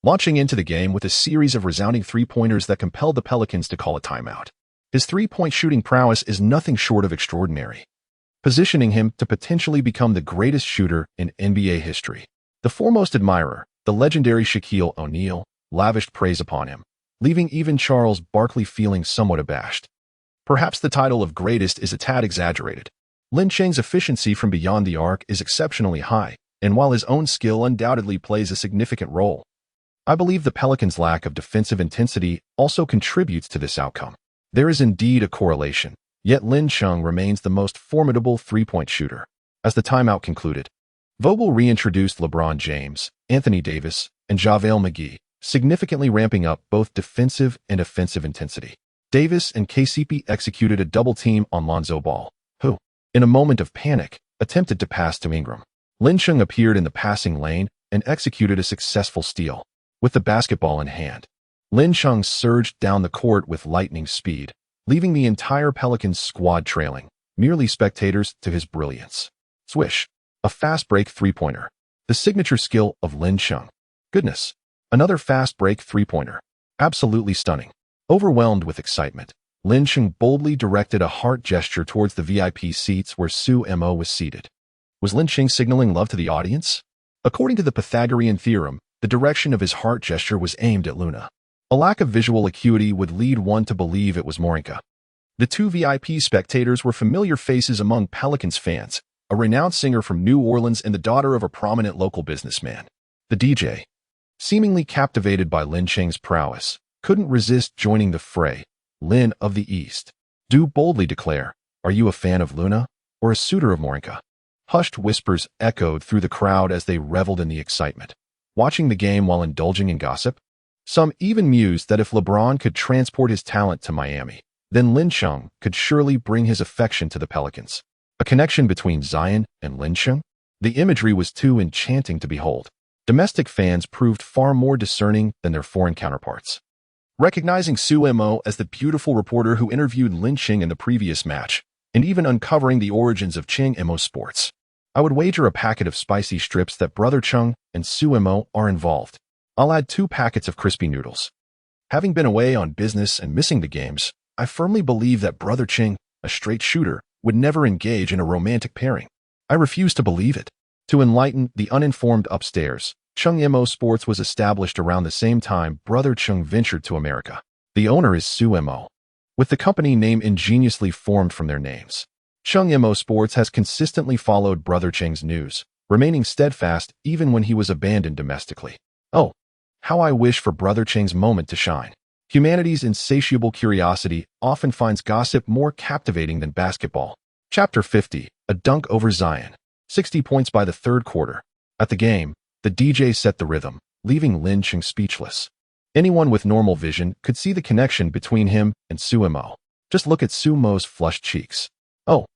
launching into the game with a series of resounding three-pointers that compelled the Pelicans to call a timeout. His three-point shooting prowess is nothing short of extraordinary, positioning him to potentially become the greatest shooter in NBA history. The foremost admirer, the legendary Shaquille O'Neal, lavished praise upon him, leaving even Charles Barkley feeling somewhat abashed. Perhaps the title of greatest is a tad exaggerated. Lin Cheng's efficiency from beyond the arc is exceptionally high, and while his own skill undoubtedly plays a significant role, I believe the Pelicans' lack of defensive intensity also contributes to this outcome. There is indeed a correlation, yet Lin Cheng remains the most formidable three-point shooter. As the timeout concluded, Vogel reintroduced LeBron James, Anthony Davis, and JaVale McGee, significantly ramping up both defensive and offensive intensity. Davis and KCP executed a double-team on Lonzo Ball, who, in a moment of panic, attempted to pass to Ingram. Lin Cheng appeared in the passing lane and executed a successful steal. With the basketball in hand, Lin Cheng surged down the court with lightning speed, leaving the entire Pelicans squad trailing, merely spectators to his brilliance. Swish. A fast break three-pointer. The signature skill of Lin Cheng. Goodness. Another fast break three-pointer. Absolutely stunning. Overwhelmed with excitement, Lin Cheng boldly directed a heart gesture towards the VIP seats where Su Mo was seated. Was Lin Cheng signaling love to the audience? According to the Pythagorean theorem, the direction of his heart gesture was aimed at Luna. A lack of visual acuity would lead one to believe it was Morinka. The two VIP spectators were familiar faces among Pelicans fans, a renowned singer from New Orleans and the daughter of a prominent local businessman. The DJ, seemingly captivated by Lin Cheng's prowess, couldn't resist joining the fray. Lin of the East. Do boldly declare, are you a fan of Luna or a suitor of Morinka? Hushed whispers echoed through the crowd as they reveled in the excitement, watching the game while indulging in gossip. Some even mused that if LeBron could transport his talent to Miami, then Lin Cheng could surely bring his affection to the Pelicans. A connection between Zion and Lin Cheng? The imagery was too enchanting to behold. Domestic fans proved far more discerning than their foreign counterparts. Recognizing Su Mo as the beautiful reporter who interviewed Lin Cheng in the previous match, and even uncovering the origins of Cheng Mo Sports, I would wager a packet of spicy strips that Brother Cheng and Su Mo are involved. I'll add 2 packets of crispy noodles. Having been away on business and missing the games, I firmly believe that Brother Cheng, a straight shooter, would never engage in a romantic pairing. I refuse to believe it. To enlighten the uninformed upstairs, Cheng Mo Sports was established around the same time Brother Cheng ventured to America. The owner is Su Mo, with the company name ingeniously formed from their names. Cheng Mo Sports has consistently followed Brother Cheng's news, remaining steadfast even when he was abandoned domestically. Oh, how I wish for Brother Cheng's moment to shine. Humanity's insatiable curiosity often finds gossip more captivating than basketball. Chapter 50, a dunk over Zion. 60 points by the third quarter. At the game, the DJ set the rhythm, leaving Lin Cheng speechless. Anyone with normal vision could see the connection between him and Su Mo. Just look at Su Mo's flushed cheeks. Oh,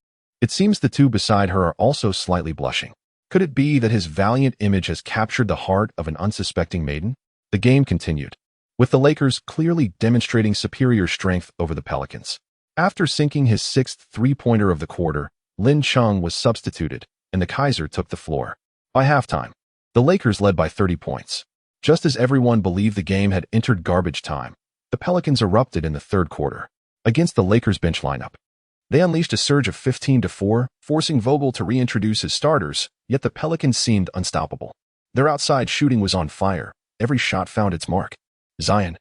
it seems the two beside her are also slightly blushing. Could it be that his valiant image has captured the heart of an unsuspecting maiden? The game continued, with the Lakers clearly demonstrating superior strength over the Pelicans. After sinking his 6th three-pointer of the quarter, Lin Cheng was substituted, and the Kaiser took the floor. By halftime, the Lakers led by 30 points. Just as everyone believed the game had entered garbage time, the Pelicans erupted in the third quarter. Against the Lakers bench lineup, they unleashed a surge of 15-4, forcing Vogel to reintroduce his starters, yet the Pelicans seemed unstoppable. Their outside shooting was on fire. Every shot found its mark. Zion,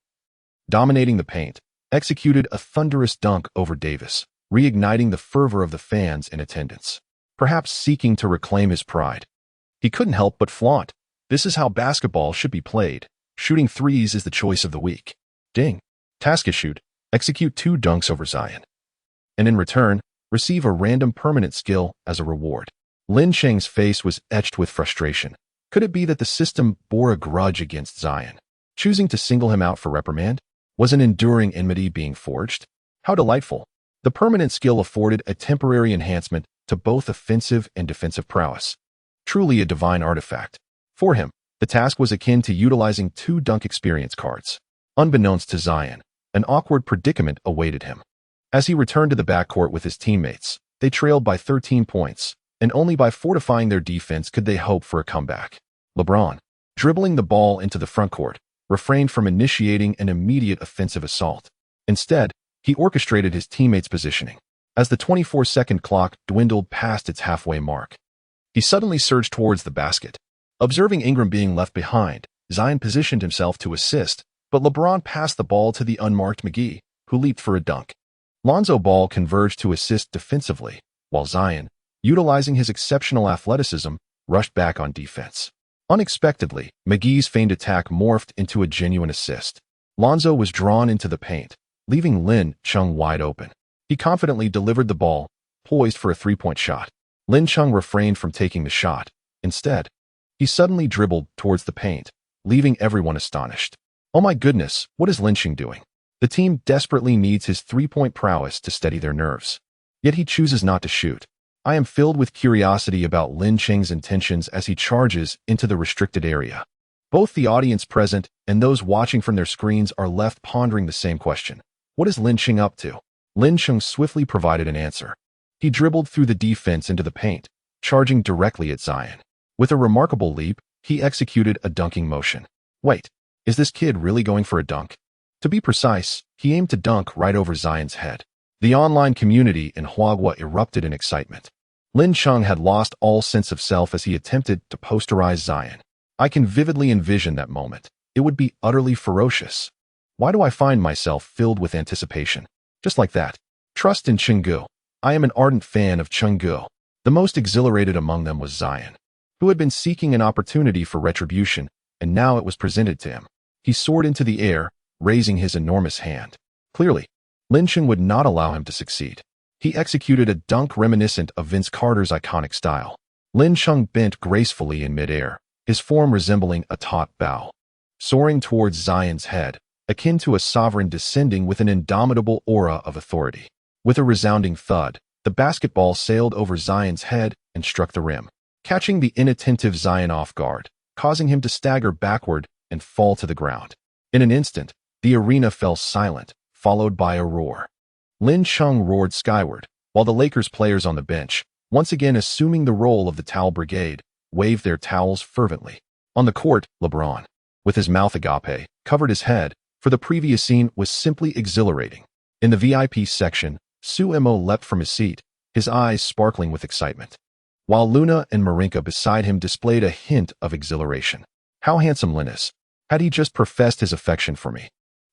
dominating the paint, executed a thunderous dunk over Davis, reigniting the fervor of the fans in attendance. Perhaps seeking to reclaim his pride, he couldn't help but flaunt. This is how basketball should be played. Shooting threes is the choice of the week. Ding. Task issued. Execute 2 dunks over Zion. And in return, receive a random permanent skill as a reward. Lin Cheng's face was etched with frustration. Could it be that the system bore a grudge against Zion? Choosing to single him out for reprimand? Was an enduring enmity being forged? How delightful. The permanent skill afforded a temporary enhancement to both offensive and defensive prowess. Truly a divine artifact. For him, the task was akin to utilizing 2 dunk experience cards. Unbeknownst to Zion, an awkward predicament awaited him. As he returned to the backcourt with his teammates, they trailed by 13 points, and only by fortifying their defense could they hope for a comeback. LeBron, dribbling the ball into the frontcourt, refrained from initiating an immediate offensive assault. Instead, he orchestrated his teammates' positioning. As the 24-second clock dwindled past its halfway mark, he suddenly surged towards the basket. Observing Ingram being left behind, Zion positioned himself to assist, but LeBron passed the ball to the unmarked McGee, who leaped for a dunk. Lonzo Ball converged to assist defensively, while Zion, utilizing his exceptional athleticism, rushed back on defense. Unexpectedly, McGee's feigned attack morphed into a genuine assist. Lonzo was drawn into the paint, leaving Lin Chung wide open. He confidently delivered the ball, poised for a three-point shot. Lin Chung refrained from taking the shot. Instead, he suddenly dribbled towards the paint, leaving everyone astonished. Oh my goodness, what is Lin Chung doing? The team desperately needs his three-point prowess to steady their nerves. Yet he chooses not to shoot. I am filled with curiosity about Lin Chung's intentions as he charges into the restricted area. Both the audience present and those watching from their screens are left pondering the same question. What is Lin Chung up to? Lin Chung swiftly provided an answer. He dribbled through the defense into the paint, charging directly at Zion. With a remarkable leap, he executed a dunking motion. Wait, is this kid really going for a dunk? To be precise, he aimed to dunk right over Zion's head. The online community in Huagua erupted in excitement. Lin Chung had lost all sense of self as he attempted to posterize Zion. I can vividly envision that moment. It would be utterly ferocious. Why do I find myself filled with anticipation? Just like that. Trust in Chungu. I am an ardent fan of Chungu. The most exhilarated among them was Zion, who had been seeking an opportunity for retribution, and now it was presented to him. He soared into the air, raising his enormous hand. Clearly, Lin Chung would not allow him to succeed. He executed a dunk reminiscent of Vince Carter's iconic style. Lin Chung bent gracefully in midair, his form resembling a taut bow, soaring towards Zion's head, akin to a sovereign descending with an indomitable aura of authority. With a resounding thud, the basketball sailed over Zion's head and struck the rim, catching the inattentive Zion off guard, causing him to stagger backward and fall to the ground. In an instant, the arena fell silent, followed by a roar. Lin Chung roared skyward, while the Lakers players on the bench, once again assuming the role of the towel brigade, waved their towels fervently. On the court, LeBron, with his mouth agape, covered his head, for the previous scene was simply exhilarating. In the VIP section, Suemo leapt from his seat, his eyes sparkling with excitement, while Luna and Marinka beside him displayed a hint of exhilaration. How handsome Lin is. Had he just professed his affection for me,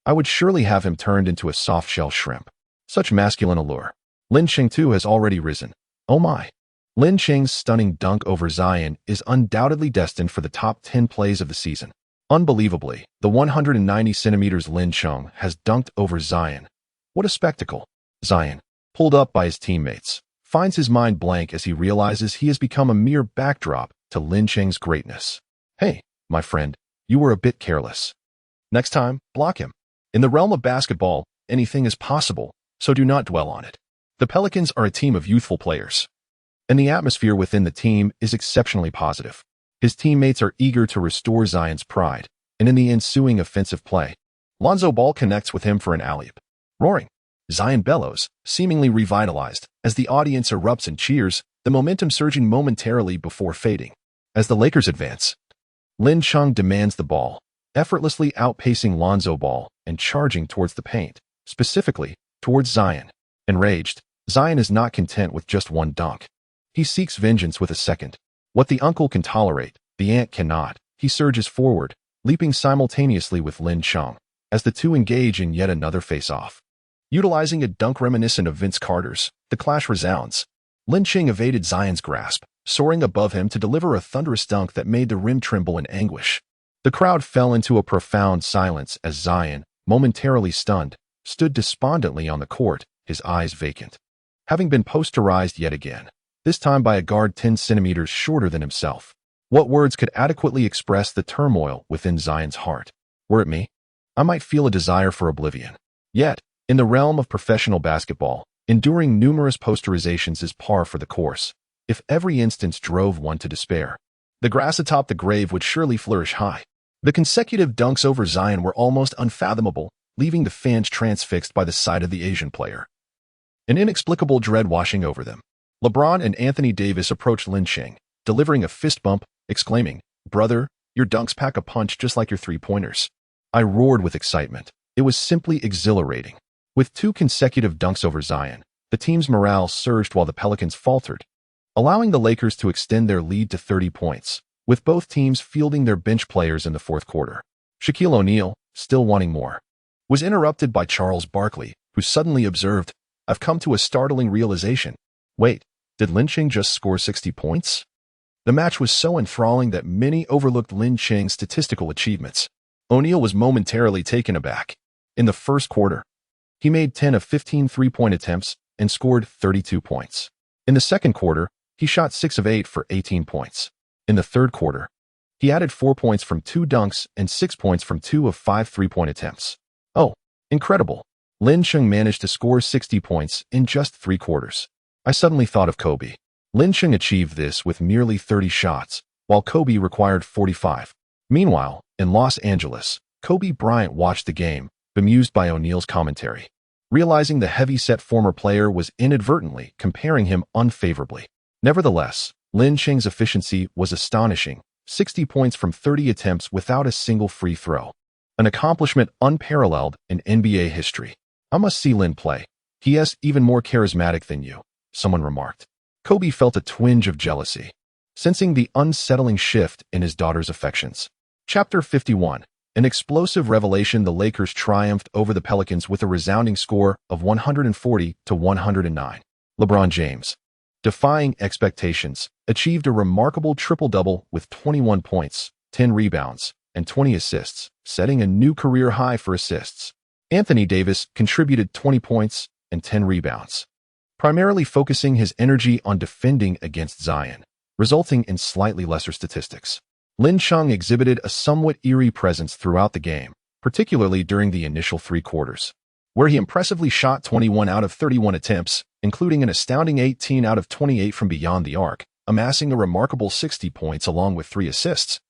I would surely have him turned into a soft-shell shrimp. Such masculine allure. Lin Chung too has already risen. Oh my. Lin Chung's stunning dunk over Zion is undoubtedly destined for the top 10 plays of the season. Unbelievably, the 190 centimeters Lin Chung has dunked over Zion. What a spectacle. Zion, pulled up by his teammates, finds his mind blank as he realizes he has become a mere backdrop to Lin Chung's greatness. Hey, my friend, you were a bit careless. Next time, block him. In the realm of basketball, anything is possible, so do not dwell on it. The Pelicans are a team of youthful players, and the atmosphere within the team is exceptionally positive. His teammates are eager to restore Zion's pride, and in the ensuing offensive play, Lonzo Ball connects with him for an alley-oop. Roaring, Zion bellows, seemingly revitalized, as the audience erupts in cheers, the momentum surging momentarily before fading. As the Lakers advance, Lin Chung demands the ball, effortlessly outpacing Lonzo Ball and charging towards the paint, specifically towards Zion. Enraged, Zion is not content with just one dunk. He seeks vengeance with a second. What the uncle can tolerate, the aunt cannot. He surges forward, leaping simultaneously with Lin Chung, as the two engage in yet another face-off. Utilizing a dunk reminiscent of Vince Carter's, the clash resounds. Lin Chung evaded Zion's grasp, soaring above him to deliver a thunderous dunk that made the rim tremble in anguish. The crowd fell into a profound silence as Zion, momentarily stunned, stood despondently on the court, his eyes vacant. Having been posterized yet again, this time by a guard 10 centimeters shorter than himself. What words could adequately express the turmoil within Zion's heart? Were it me, I might feel a desire for oblivion. Yet, in the realm of professional basketball, enduring numerous posterizations is par for the course. If every instance drove one to despair, the grass atop the grave would surely flourish high. The consecutive dunks over Zion were almost unfathomable, leaving the fans transfixed by the sight of the Asian player. An inexplicable dread washing over them. LeBron and Anthony Davis approached Lin Chung, delivering a fist bump, exclaiming, "Brother, your dunks pack a punch just like your three-pointers." I roared with excitement. It was simply exhilarating. With 2 consecutive dunks over Zion, the team's morale surged while the Pelicans faltered, allowing the Lakers to extend their lead to 30 points, with both teams fielding their bench players in the fourth quarter. Shaquille O'Neal, still wanting more, was interrupted by Charles Barkley, who suddenly observed, "I've come to a startling realization. Wait, did Lin Cheng just score 60 points?" The match was so enthralling that many overlooked Lin Cheng's statistical achievements. O'Neal was momentarily taken aback. In the first quarter, he made 10 of 15 three-point attempts and scored 32 points. In the second quarter, he shot 6 of 8 for 18 points. In the third quarter, he added 4 points from 2 dunks and 6 points from 2 of 5 three-point attempts. Oh, incredible. Lin Cheng managed to score 60 points in just 3 quarters. I suddenly thought of Kobe. Lin Cheng achieved this with merely 30 shots, while Kobe required 45. Meanwhile, in Los Angeles, Kobe Bryant watched the game, bemused by O'Neal's commentary, realizing the heavy-set former player was inadvertently comparing him unfavorably. Nevertheless, Lin Cheng's efficiency was astonishing, 60 points from 30 attempts without a single free throw. An accomplishment unparalleled in NBA history. "I must see Lin play. He is even more charismatic than you," someone remarked. Kobe felt a twinge of jealousy, sensing the unsettling shift in his daughter's affections. Chapter 51. An explosive revelation. The Lakers triumphed over the Pelicans with a resounding score of 140-109. LeBron James, defying expectations, achieved a remarkable triple-double with 21 points, 10 rebounds, and 20 assists, setting a new career high for assists. Anthony Davis contributed 20 points and 10 rebounds, primarily focusing his energy on defending against Zion, resulting in slightly lesser statistics. Lin Cheng exhibited a somewhat eerie presence throughout the game, particularly during the initial 3 quarters, where he impressively shot 21 out of 31 attempts, including an astounding 18 out of 28 from beyond the arc, amassing a remarkable 60 points along with 3 assists,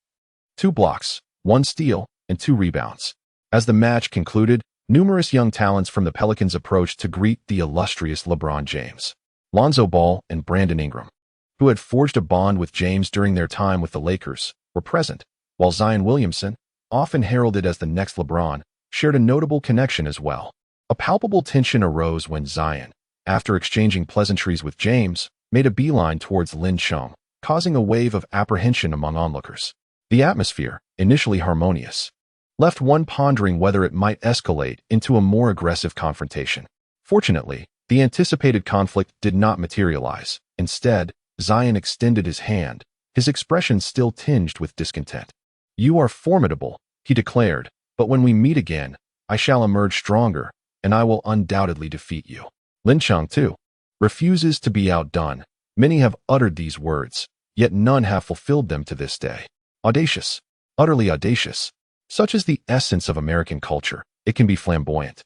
2 blocks, 1 steal, and 2 rebounds. As the match concluded, numerous young talents from the Pelicans approached to greet the illustrious LeBron James. Lonzo Ball and Brandon Ingram, who had forged a bond with James during their time with the Lakers, were present, while Zion Williamson, often heralded as the next LeBron, shared a notable connection as well. A palpable tension arose when Zion, after exchanging pleasantries with James, made a beeline towards Lin Cheng, causing a wave of apprehension among onlookers. The atmosphere, initially harmonious, left one pondering whether it might escalate into a more aggressive confrontation. Fortunately, the anticipated conflict did not materialize. Instead, Zion extended his hand, his expression still tinged with discontent. "You are formidable," he declared, "but when we meet again, I shall emerge stronger, and I will undoubtedly defeat you." Lin Cheng, too, refuses to be outdone. Many have uttered these words, yet none have fulfilled them to this day. Audacious, utterly audacious. Such is the essence of American culture. It can be flamboyant.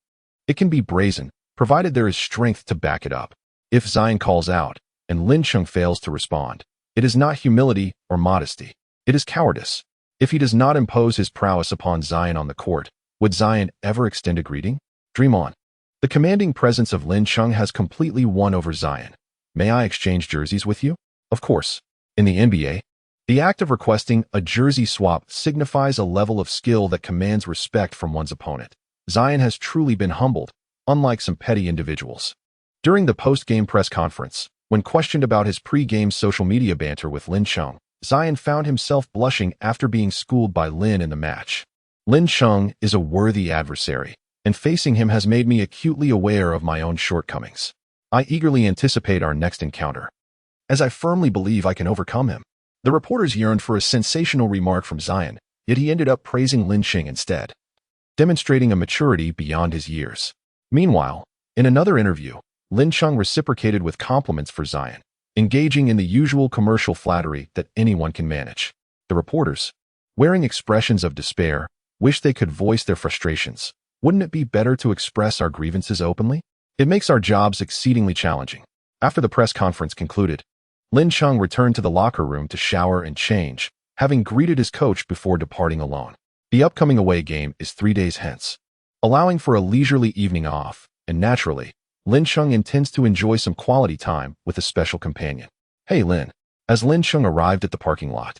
It can be brazen, provided there is strength to back it up. If Zion calls out, and Lin Cheng fails to respond, it is not humility or modesty. It is cowardice. If he does not impose his prowess upon Zion on the court, would Zion ever extend a greeting? Dream on. The commanding presence of Lin Cheng has completely won over Zion. "May I exchange jerseys with you?" Of course. In the NBA, the act of requesting a jersey swap signifies a level of skill that commands respect from one's opponent. Zion has truly been humbled, unlike some petty individuals. During the post-game press conference, when questioned about his pre-game social media banter with Lin Cheng, Zion found himself blushing after being schooled by Lin in the match. Lin Cheng is a worthy adversary, and facing him has made me acutely aware of my own shortcomings. I eagerly anticipate our next encounter, as I firmly believe I can overcome him. The reporters yearned for a sensational remark from Zion, yet he ended up praising Lin Cheng instead, demonstrating a maturity beyond his years. Meanwhile, in another interview, Lin Cheng reciprocated with compliments for Zion, engaging in the usual commercial flattery that anyone can manage. The reporters, wearing expressions of despair, wished they could voice their frustrations. "Wouldn't it be better to express our grievances openly? It makes our jobs exceedingly challenging." After the press conference concluded, Lin Cheng returned to the locker room to shower and change, having greeted his coach before departing alone. The upcoming away game is 3 days hence, allowing for a leisurely evening off, and naturally, Lin Cheng intends to enjoy some quality time with a special companion. "Hey, Lin." As Lin Cheng arrived at the parking lot,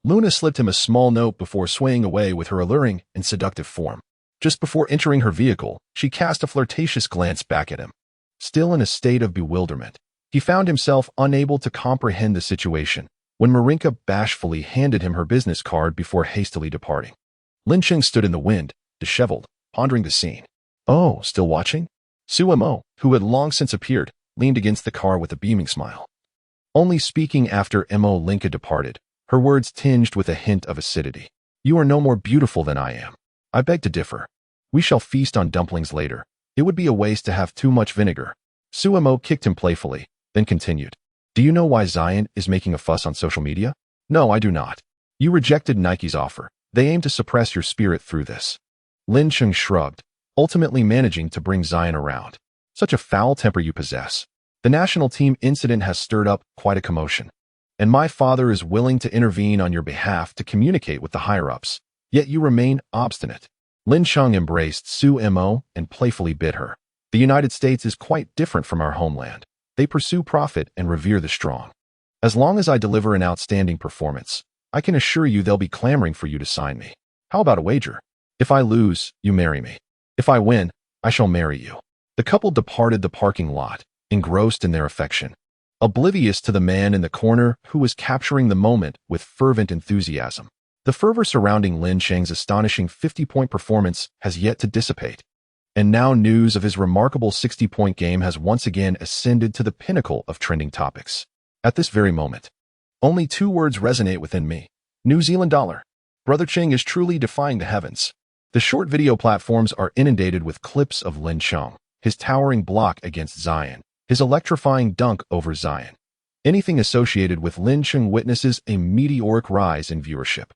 Luna slipped him a small note before swaying away with her alluring and seductive form. Just before entering her vehicle, she cast a flirtatious glance back at him. Still in a state of bewilderment, he found himself unable to comprehend the situation when Marinka bashfully handed him her business card before hastily departing. Lin Cheng stood in the wind, disheveled, pondering the scene. "Oh, still watching?" Su Mo, who had long since appeared, leaned against the car with a beaming smile. Only speaking after Mo Linka departed, her words tinged with a hint of acidity. "You are no more beautiful than I am. I beg to differ. We shall feast on dumplings later. It would be a waste to have too much vinegar." Su Mo kicked him playfully, then continued. "Do you know why Zion is making a fuss on social media?" "No, I do not. You rejected Nike's offer. They aim to suppress your spirit through this." Lin Cheng shrugged, ultimately managing to bring Zion around. "Such a foul temper you possess. The national team incident has stirred up quite a commotion, and my father is willing to intervene on your behalf to communicate with the higher-ups, yet you remain obstinate." Lin Cheng embraced Su Mo and playfully bid her. "The United States is quite different from our homeland. They pursue profit and revere the strong. As long as I deliver an outstanding performance, I can assure you they'll be clamoring for you to sign me. How about a wager? If I lose, you marry me. If I win, I shall marry you." The couple departed the parking lot, engrossed in their affection, oblivious to the man in the corner who was capturing the moment with fervent enthusiasm. The fervor surrounding Lin Cheng's astonishing 50-point performance has yet to dissipate, and now news of his remarkable 60-point game has once again ascended to the pinnacle of trending topics. At this very moment, only two words resonate within me: New Zealand dollar. Brother Cheng is truly defying the heavens. The short video platforms are inundated with clips of Lin Cheng, his towering block against Zion, his electrifying dunk over Zion. Anything associated with Lin Cheng witnesses a meteoric rise in viewership.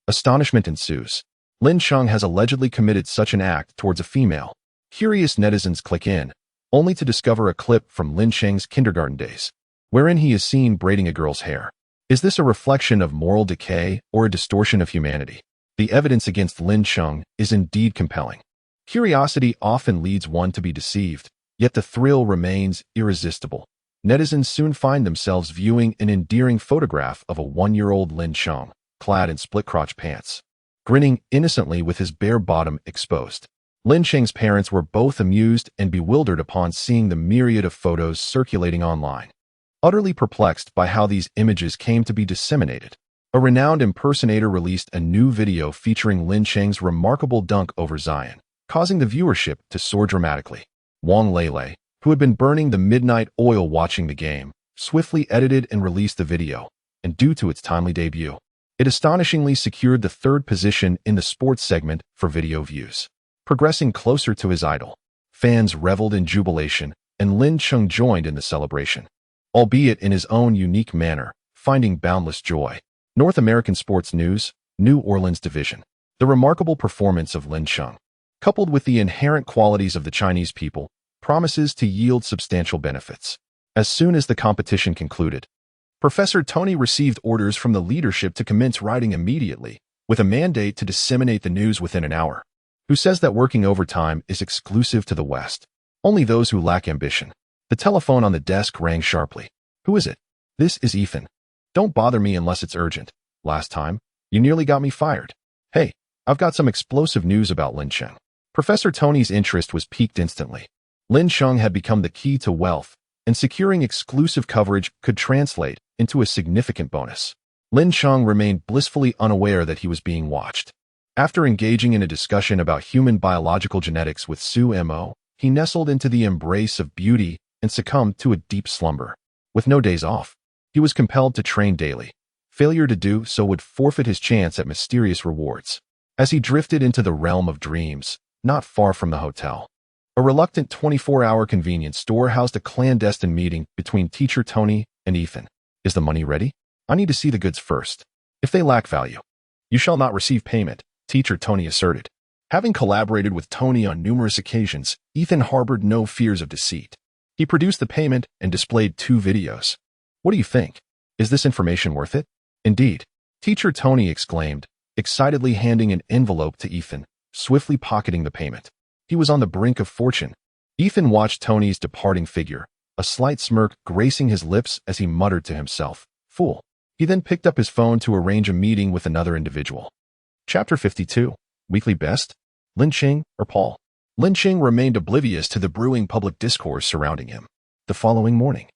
Astonishment ensues. Lin Cheng has allegedly committed such an act towards a female. Curious netizens click in, only to discover a clip from Lin Cheng's kindergarten days, wherein he is seen braiding a girl's hair. Is this a reflection of moral decay or a distortion of humanity? The evidence against Lin Cheng is indeed compelling. Curiosity often leads one to be deceived, yet the thrill remains irresistible. Netizens soon find themselves viewing an endearing photograph of a 1-year-old Lin Cheng, clad in split-crotch pants, grinning innocently with his bare bottom exposed. Lin Cheng's parents were both amused and bewildered upon seeing the myriad of photos circulating online. Utterly perplexed by how these images came to be disseminated, a renowned impersonator released a new video featuring Lin Cheng's remarkable dunk over Zion, causing the viewership to soar dramatically. Wang Lele, who had been burning the midnight oil watching the game, swiftly edited and released the video, and due to its timely debut, it astonishingly secured the third position in the sports segment for video views. Progressing closer to his idol, fans reveled in jubilation, and Lin Cheng joined in the celebration, albeit in his own unique manner, finding boundless joy. North American Sports News, New Orleans Division. The remarkable performance of Lin Cheng, coupled with the inherent qualities of the Chinese people, promises to yield substantial benefits. As soon as the competition concluded, Professor Tony received orders from the leadership to commence writing immediately, with a mandate to disseminate the news within an hour. Who says that working overtime is exclusive to the West? Only those who lack ambition. The telephone on the desk rang sharply. "Who is it?" "This is Ethan. Don't bother me unless it's urgent. Last time, you nearly got me fired. Hey, I've got some explosive news about Lin Cheng." Professor Tony's interest was piqued instantly. Lin Cheng had become the key to wealth, and securing exclusive coverage could translate into a significant bonus. Lin Cheng remained blissfully unaware that he was being watched. After engaging in a discussion about human biological genetics with Su Mo, he nestled into the embrace of beauty and succumbed to a deep slumber. With no days off, he was compelled to train daily. Failure to do so would forfeit his chance at mysterious rewards. As he drifted into the realm of dreams, not far from the hotel, a reluctant 24-hour convenience store housed a clandestine meeting between teacher Tony and Ethan. "Is the money ready? I need to see the goods first. If they lack value, you shall not receive payment," teacher Tony asserted. Having collaborated with Tony on numerous occasions, Ethan harbored no fears of deceit. He produced the payment and displayed 2 videos. "What do you think? Is this information worth it?" "Indeed," teacher Tony exclaimed, excitedly handing an envelope to Ethan, swiftly pocketing the payment. He was on the brink of fortune. Ethan watched Tony's departing figure, a slight smirk gracing his lips as he muttered to himself, "Fool. He then picked up his phone to arrange a meeting with another individual. Chapter 52. Weekly Best? Lin Cheng or Paul? Lin Cheng remained oblivious to the brewing public discourse surrounding him. The following morning,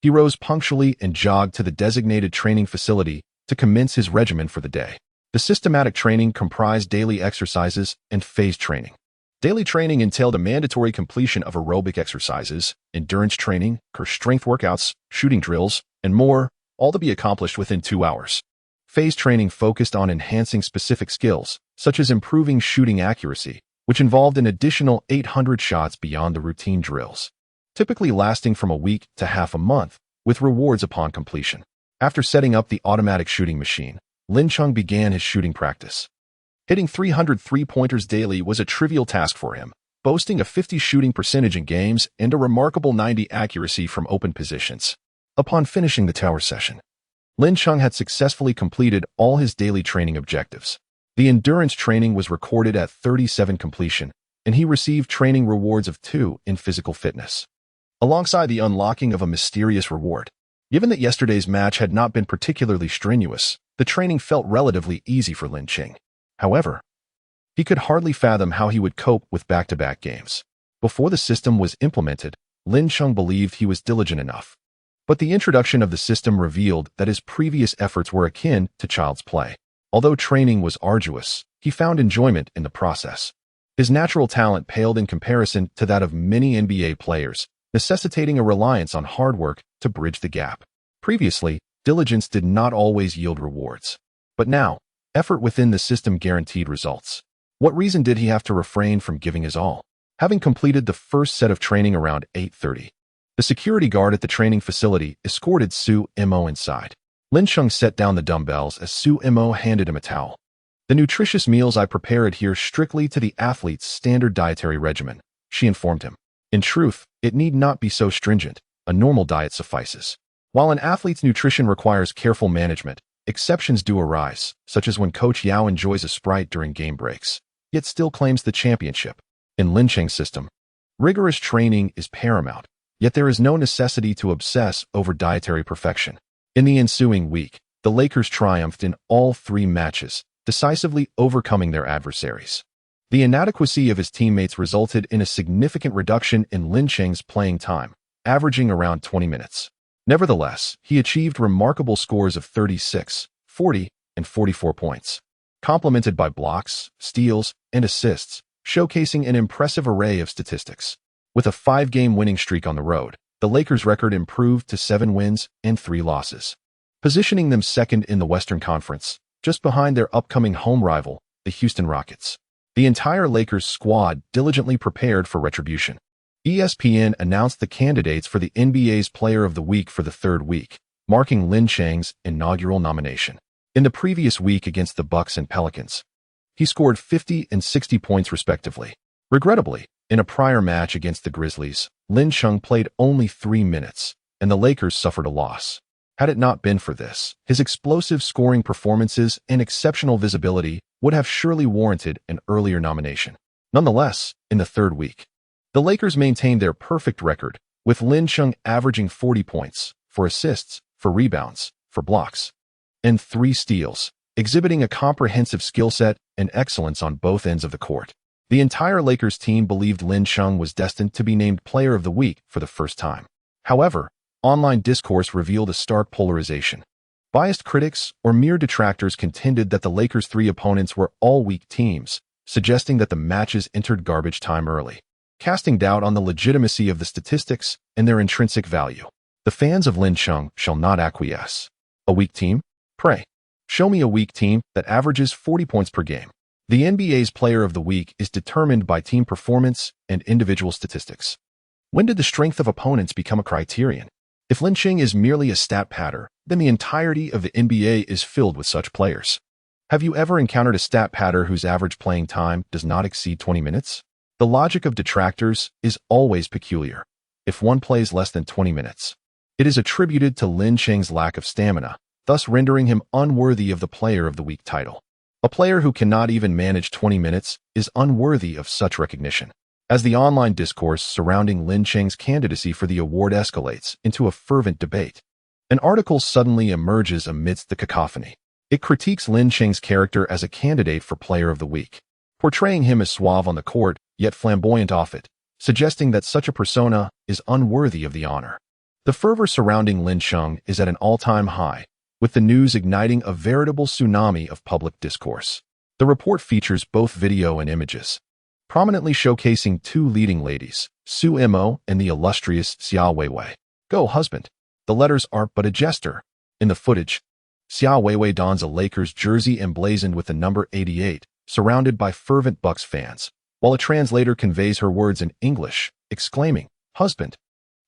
he rose punctually and jogged to the designated training facility to commence his regimen for the day. The systematic training comprised daily exercises and phase training. Daily training entailed a mandatory completion of aerobic exercises, endurance training, core strength workouts, shooting drills, and more, all to be accomplished within 2 hours. Phase training focused on enhancing specific skills, such as improving shooting accuracy, which involved an additional 800 shots beyond the routine drills, typically lasting from a week to half a month, with rewards upon completion. After setting up the automatic shooting machine, Lin Cheng began his shooting practice. Hitting 300 three-pointers daily was a trivial task for him, boasting a 50 shooting percentage in games and a remarkable 90 accuracy from open positions. Upon finishing the tower session, Lin Cheng had successfully completed all his daily training objectives. The endurance training was recorded at 37 completion, and he received training rewards of 2 in physical fitness, alongside the unlocking of a mysterious reward. Given that yesterday's match had not been particularly strenuous, the training felt relatively easy for Lin Cheng. However, he could hardly fathom how he would cope with back-to-back games. Before the system was implemented, Lin Cheng believed he was diligent enough. But the introduction of the system revealed that his previous efforts were akin to child's play. Although training was arduous, he found enjoyment in the process. His natural talent paled in comparison to that of many NBA players, necessitating a reliance on hard work to bridge the gap. Previously, diligence did not always yield rewards. But now, effort within the system guaranteed results. What reason did he have to refrain from giving his all? Having completed the first set of training around 8:30, the security guard at the training facility escorted Su Mo inside. Lin Cheng set down the dumbbells as Su Mo handed him a towel. The nutritious meals I prepare adhere strictly to the athlete's standard dietary regimen, she informed him. In truth, it need not be so stringent. A normal diet suffices. While an athlete's nutrition requires careful management, exceptions do arise, such as when Coach Yao enjoys a Sprite during game breaks, yet still claims the championship. In Lin Cheng's system, rigorous training is paramount, yet there is no necessity to obsess over dietary perfection. In the ensuing week, the Lakers triumphed in all 3 matches, decisively overcoming their adversaries. The inadequacy of his teammates resulted in a significant reduction in Lin Cheng's playing time, averaging around 20 minutes. Nevertheless, he achieved remarkable scores of 36, 40, and 44 points, complemented by blocks, steals, and assists, showcasing an impressive array of statistics. With a 5-game winning streak on the road, the Lakers' record improved to 7 wins and 3 losses, positioning them second in the Western Conference, just behind their upcoming home rival, the Houston Rockets. The entire Lakers squad diligently prepared for retribution. ESPN announced the candidates for the NBA's Player of the Week for the 3rd week, marking Lin Cheng's inaugural nomination. In the previous week against the Bucks and Pelicans, he scored 50 and 60 points respectively. Regrettably, in a prior match against the Grizzlies, Lin Cheng played only 3 minutes, and the Lakers suffered a loss. Had it not been for this, his explosive scoring performances and exceptional visibility would have surely warranted an earlier nomination. Nonetheless, in the 3rd week, the Lakers maintained their perfect record, with Lin Cheng averaging 40 points, 4 assists, 4 rebounds, 4 blocks, and 3 steals, exhibiting a comprehensive skill set and excellence on both ends of the court. The entire Lakers team believed Lin Cheng was destined to be named Player of the Week for the first time. However, online discourse revealed a stark polarization. Biased critics or mere detractors contended that the Lakers' 3 opponents were all weak teams, suggesting that the matches entered garbage time early, casting doubt on the legitimacy of the statistics and their intrinsic value. The fans of Lin Cheng shall not acquiesce. A weak team? Pray, show me a weak team that averages 40 points per game. The NBA's Player of the Week is determined by team performance and individual statistics. When did the strength of opponents become a criterion? If Lin Cheng is merely a stat patter, then the entirety of the NBA is filled with such players. Have you ever encountered a stat patter whose average playing time does not exceed 20 minutes? The logic of detractors is always peculiar. If one plays less than 20 minutes, it is attributed to Lin Cheng's lack of stamina, thus rendering him unworthy of the Player of the Week title. A player who cannot even manage 20 minutes is unworthy of such recognition. As the online discourse surrounding Lin Cheng's candidacy for the award escalates into a fervent debate, An article suddenly emerges amidst the cacophony. It critiques Lin Cheng's character as a candidate for Player of the Week, portraying him as suave on the court, yet flamboyant off it, suggesting that such a persona is unworthy of the honor. The fervor surrounding Lin Cheng is at an all-time high, with the news igniting a veritable tsunami of public discourse. The report features both video and images, prominently showcasing two leading ladies, Su Mo and the illustrious Xia Weiwei. Go, husband. The letters are but a gesture. In the footage, Xia Weiwei dons a Lakers jersey emblazoned with the number 88, surrounded by fervent Bucks fans, while a translator conveys her words in English, exclaiming, "Husband."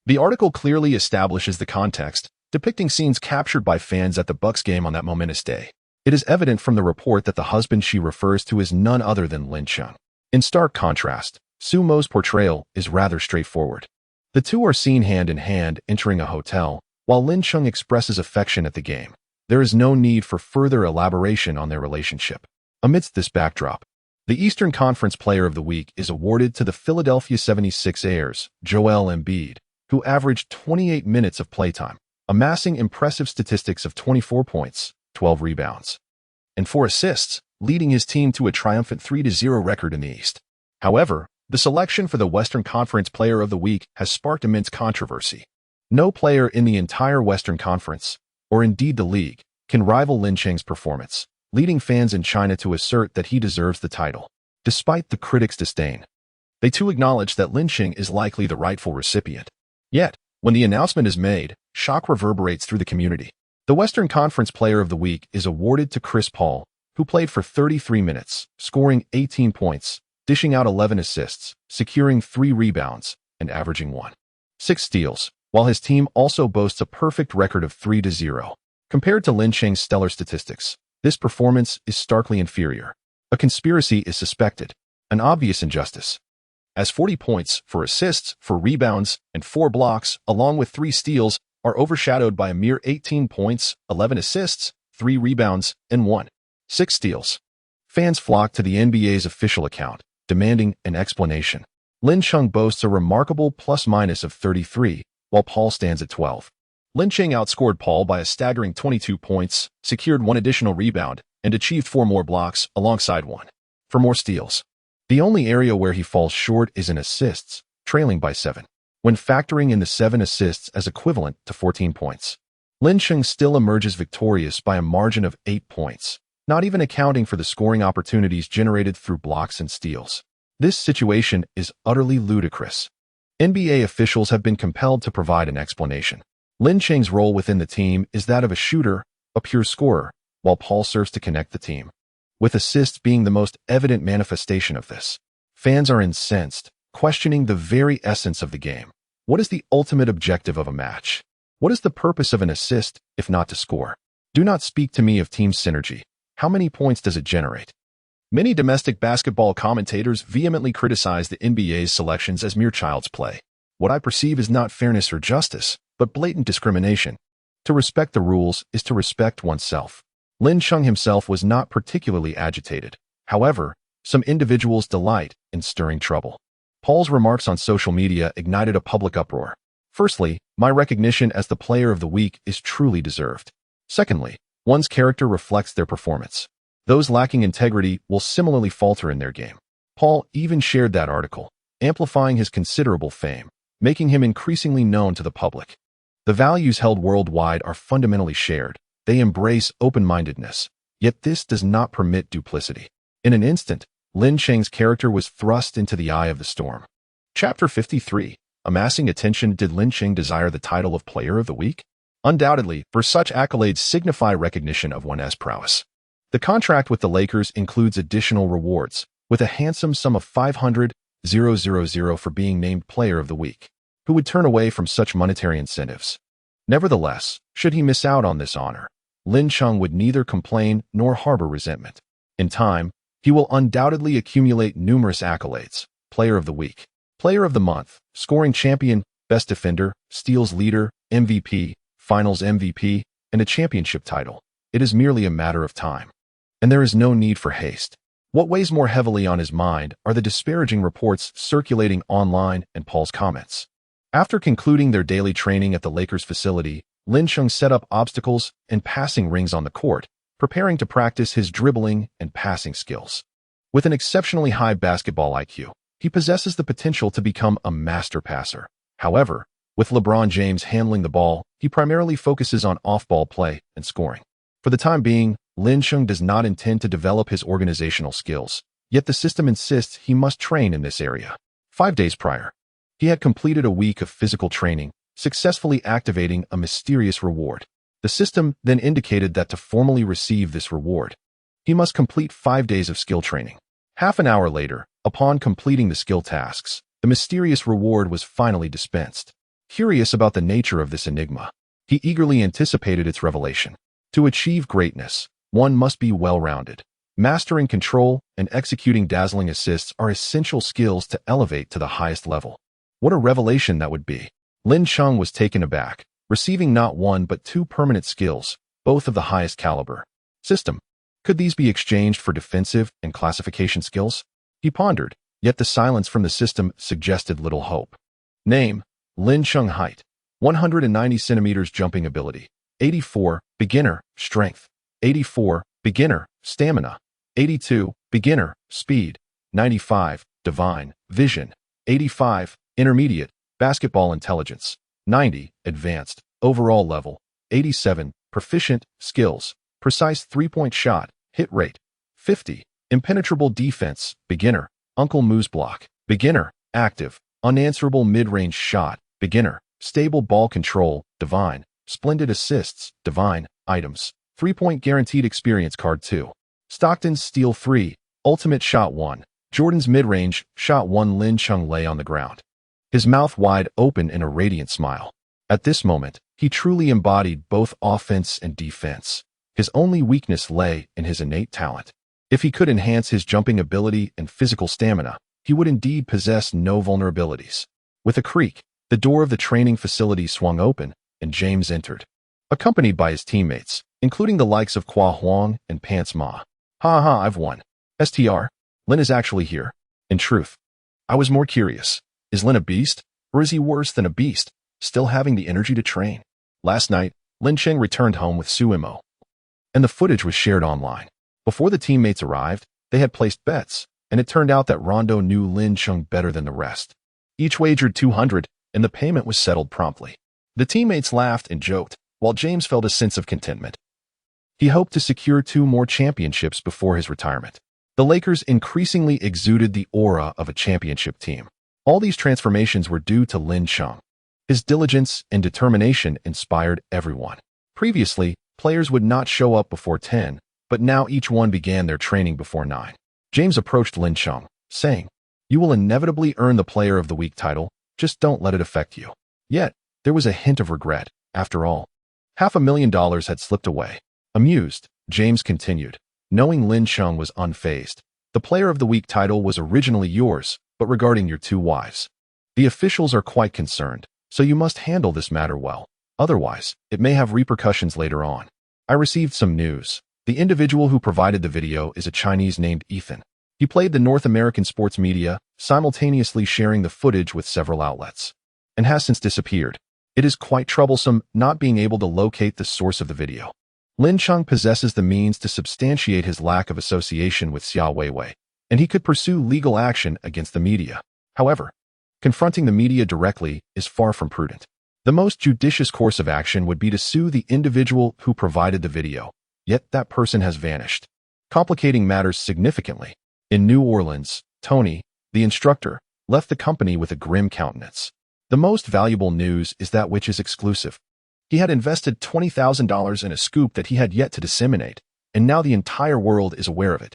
The article clearly establishes the context, depicting scenes captured by fans at the Bucks game on that momentous day. It is evident from the report that the husband she refers to is none other than Lin Cheng. In stark contrast, Su Mo's portrayal is rather straightforward. The two are seen hand in hand entering a hotel, while Lin Cheng expresses affection at the game. There is no need for further elaboration on their relationship. Amidst this backdrop, the Eastern Conference Player of the Week is awarded to the Philadelphia 76ers, Joel Embiid, who averaged 28 minutes of playtime, amassing impressive statistics of 24 points, 12 rebounds, and 4 assists, leading his team to a triumphant 3-0 record in the East. However, the selection for the Western Conference Player of the Week has sparked immense controversy. No player in the entire Western Conference, or indeed the league, can rival Lin Cheng's performance, leading fans in China to assert that he deserves the title. Despite the critics' disdain, they too acknowledge that Lin Cheng is likely the rightful recipient. Yet, when the announcement is made, shock reverberates through the community. The Western Conference Player of the Week is awarded to Chris Paul, who played for 33 minutes, scoring 18 points, dishing out 11 assists, securing 3 rebounds, and averaging 1.6 steals, while his team also boasts a perfect record of 3-0. Compared to Lin Cheng's stellar statistics, this performance is starkly inferior. A conspiracy is suspected, an obvious injustice, as 40 points, 4 assists, 4 rebounds, and 4 blocks, along with 3 steals, are overshadowed by a mere 18 points, 11 assists, 3 rebounds, and 1.6 steals. Fans flock to the NBA's official account, demanding an explanation. Lin Cheng boasts a remarkable plus-minus of 33, while Paul stands at 12. Lin Cheng outscored Paul by a staggering 22 points, secured 1 additional rebound, and achieved 4 more blocks alongside 1 for more steals. The only area where he falls short is in assists, trailing by 7. When factoring in the 7 assists as equivalent to 14 points, Lin Cheng still emerges victorious by a margin of 8 points, not even accounting for the scoring opportunities generated through blocks and steals. This situation is utterly ludicrous. NBA officials have been compelled to provide an explanation. Lin Cheng's role within the team is that of a shooter, a pure scorer, while Paul serves to connect the team, with assists being the most evident manifestation of this. Fans are incensed, questioning the very essence of the game. What is the ultimate objective of a match? What is the purpose of an assist, if not to score? Do not speak to me of team synergy. How many points does it generate? Many domestic basketball commentators vehemently criticize the NBA's selections as mere child's play. What I perceive is not fairness or justice, but blatant discrimination. To respect the rules is to respect oneself. Lin Cheng himself was not particularly agitated. However, some individuals delight in stirring trouble. Paul's remarks on social media ignited a public uproar. Firstly, my recognition as the Player of the Week is truly deserved. Secondly, one's character reflects their performance. Those lacking integrity will similarly falter in their game. Paul even shared that article, amplifying his considerable fame, making him increasingly known to the public. The values held worldwide are fundamentally shared. They embrace open-mindedness, yet this does not permit duplicity. In an instant, Lin Cheng's character was thrust into the eye of the storm. Chapter 53. Amassing attention. Did Lin Cheng desire the title of Player of the Week? Undoubtedly, for such accolades signify recognition of one's prowess. The contract with the Lakers includes additional rewards, with a handsome sum of $500,000 for being named Player of the Week. Who would turn away from such monetary incentives? Nevertheless, should he miss out on this honor, Lin Cheng would neither complain nor harbor resentment. In time, he will undoubtedly accumulate numerous accolades: Player of the Week, Player of the Month, Scoring Champion, Best Defender, Steals Leader, MVP, Finals MVP, and a championship title. It is merely a matter of time. And there is no need for haste. What weighs more heavily on his mind are the disparaging reports circulating online and Paul's comments. After concluding their daily training at the Lakers facility, Lin Chung set up obstacles and passing rings on the court, preparing to practice his dribbling and passing skills. With an exceptionally high basketball IQ, he possesses the potential to become a master passer. However, with LeBron James handling the ball, he primarily focuses on off-ball play and scoring. For the time being, Lin Chung does not intend to develop his organizational skills, yet the system insists he must train in this area. 5 days prior, he had completed a week of physical training, successfully activating a mysterious reward. The system then indicated that to formally receive this reward, he must complete 5 days of skill training. Half an hour later, upon completing the skill tasks, the mysterious reward was finally dispensed. Curious about the nature of this enigma, he eagerly anticipated its revelation. To achieve greatness, one must be well-rounded. Mastering control and executing dazzling assists are essential skills to elevate to the highest level. What a revelation that would be. Lin Chung was taken aback, receiving not one but 2 permanent skills, both of the highest caliber. System. Could these be exchanged for defensive and classification skills? He pondered, yet the silence from the system suggested little hope. Name: Lin Chung. Height: 190 centimeters. Jumping ability: 84, beginner, strength; 84, beginner, stamina; 82, beginner, speed; 95, divine, vision; 85, intermediate, basketball intelligence; 90, advanced, overall level; 87, proficient, skills, precise three-point shot, hit rate; 50, impenetrable defense, beginner, Uncle Moo's block; beginner, active, unanswerable mid-range shot, beginner, stable ball control, divine, splendid assists, divine, items, 3-point guaranteed experience card 2. Stockton's steal 3, ultimate shot 1, Jordan's mid-range shot 1. Lin Chung lay on the ground, his mouth wide open in a radiant smile. At this moment, he truly embodied both offense and defense. His only weakness lay in his innate talent. If he could enhance his jumping ability and physical stamina, he would indeed possess no vulnerabilities. With a creak, the door of the training facility swung open, and James entered, accompanied by his teammates, including the likes of Kwa Huang and Pants Ma. Ha ha, I've won. STR, Lin is actually here. In truth, I was more curious. Is Lin a beast, or is he worse than a beast, still having the energy to train? Last night, Lin Cheng returned home with Su Imo, and the footage was shared online. Before the teammates arrived, they had placed bets, and it turned out that Rondo knew Lin Chung better than the rest. Each wagered 200, and the payment was settled promptly. The teammates laughed and joked, while James felt a sense of contentment. He hoped to secure 2 more championships before his retirement. The Lakers increasingly exuded the aura of a championship team. All these transformations were due to Lin Chung. His diligence and determination inspired everyone. Previously, players would not show up before 10, but now each one began their training before 9. James approached Lin Chung, saying, "You will inevitably earn the Player of the Week title, just don't let it affect you." Yet, there was a hint of regret. After all, $500,000 had slipped away. Amused, James continued, knowing Lin Chung was unfazed. "The Player of the Week title was originally yours, but regarding your 2 wives, the officials are quite concerned, so you must handle this matter well. Otherwise, it may have repercussions later on." I received some news. The individual who provided the video is a Chinese named Ethan. He played the North American sports media, simultaneously sharing the footage with several outlets, and has since disappeared. It is quite troublesome not being able to locate the source of the video. Lin Chung possesses the means to substantiate his lack of association with Xia Weiwei, and he could pursue legal action against the media. However, confronting the media directly is far from prudent. The most judicious course of action would be to sue the individual who provided the video, yet that person has vanished, complicating matters significantly. In New Orleans, Tony, the instructor, left the company with a grim countenance. The most valuable news is that which is exclusive. He had invested $20,000 in a scoop that he had yet to disseminate, and now the entire world is aware of it.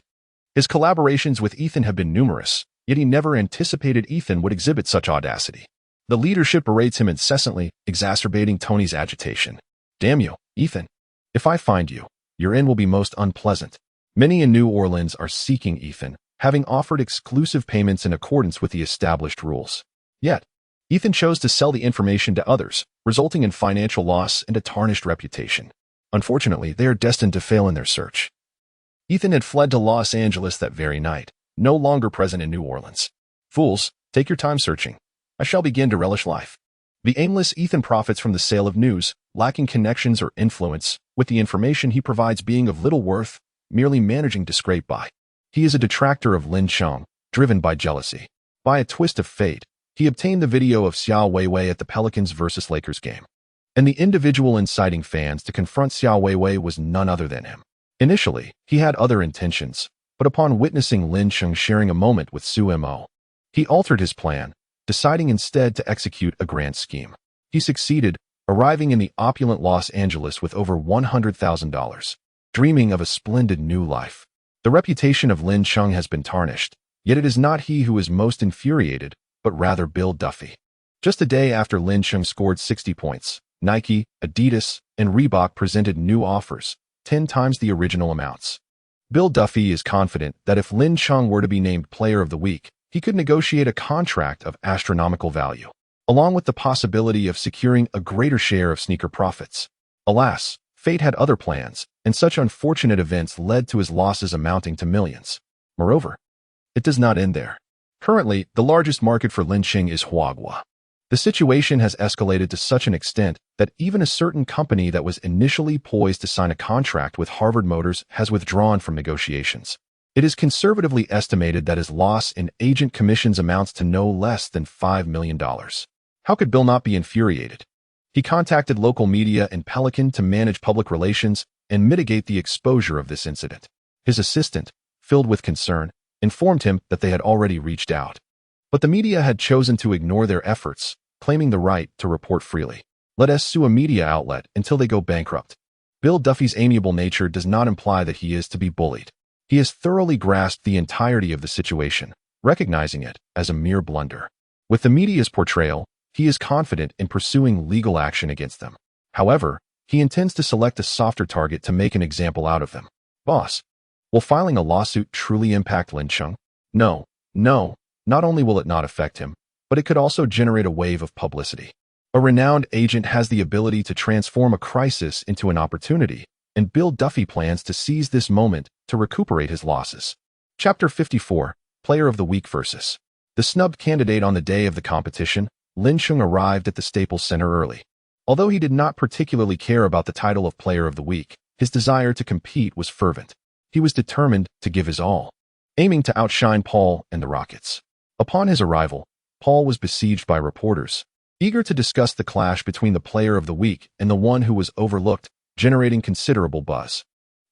His collaborations with Ethan have been numerous, yet he never anticipated Ethan would exhibit such audacity. The leadership berates him incessantly, exacerbating Tony's agitation. "Damn you, Ethan. If I find you, your end will be most unpleasant." Many in New Orleans are seeking Ethan, having offered exclusive payments in accordance with the established rules. Yet, Ethan chose to sell the information to others, resulting in financial loss and a tarnished reputation. Unfortunately, they are destined to fail in their search. Ethan had fled to Los Angeles that very night, no longer present in New Orleans. "Fools, take your time searching. I shall begin to relish life." The aimless Ethan profits from the sale of news, lacking connections or influence, with the information he provides being of little worth, merely managing to scrape by. He is a detractor of Lin Chung, driven by jealousy. By a twist of fate, he obtained the video of Xiao Weiwei at the Pelicans vs. Lakers game. And the individual inciting fans to confront Xiao Weiwei was none other than him. Initially, he had other intentions, but upon witnessing Lin Chung sharing a moment with Su Mo, he altered his plan, deciding instead to execute a grand scheme. He succeeded, arriving in the opulent Los Angeles with over $100,000, dreaming of a splendid new life. The reputation of Lin Chung has been tarnished, yet it is not he who is most infuriated, but rather Bill Duffy. Just a day after Lin Chung scored 60 points, Nike, Adidas, and Reebok presented new offers, 10 times the original amounts. Bill Duffy is confident that if Lin Chung were to be named Player of the Week, he could negotiate a contract of astronomical value, along with the possibility of securing a greater share of sneaker profits. Alas, fate had other plans, and such unfortunate events led to his losses amounting to millions. Moreover, it does not end there. Currently, the largest market for Lin Chung is Huagua. The situation has escalated to such an extent that even a certain company that was initially poised to sign a contract with Harvard Motors has withdrawn from negotiations. It is conservatively estimated that his loss in agent commissions amounts to no less than $5 million. How could Bill not be infuriated? He contacted local media in Pelican to manage public relations and mitigate the exposure of this incident. His assistant, filled with concern, informed him that they had already reached out. But the media had chosen to ignore their efforts, claiming the right to report freely. Let us sue a media outlet until they go bankrupt. Bill Duffy's amiable nature does not imply that he is to be bullied. He has thoroughly grasped the entirety of the situation, recognizing it as a mere blunder. With the media's portrayal, he is confident in pursuing legal action against them. However, he intends to select a softer target to make an example out of them. Boss, will filing a lawsuit truly impact Lin Chung? No, not only will it not affect him, but it could also generate a wave of publicity. A renowned agent has the ability to transform a crisis into an opportunity, and Bill Duffy plans to seize this moment to recuperate his losses. Chapter 54, Player of the Week vs. The snubbed candidate. On the day of the competition, Lin Chung arrived at the Staples Center early. Although he did not particularly care about the title of Player of the Week, his desire to compete was fervent. He was determined to give his all, aiming to outshine Paul and the Rockets. Upon his arrival, Paul was besieged by reporters, eager to discuss the clash between the Player of the Week and the one who was overlooked, generating considerable buzz.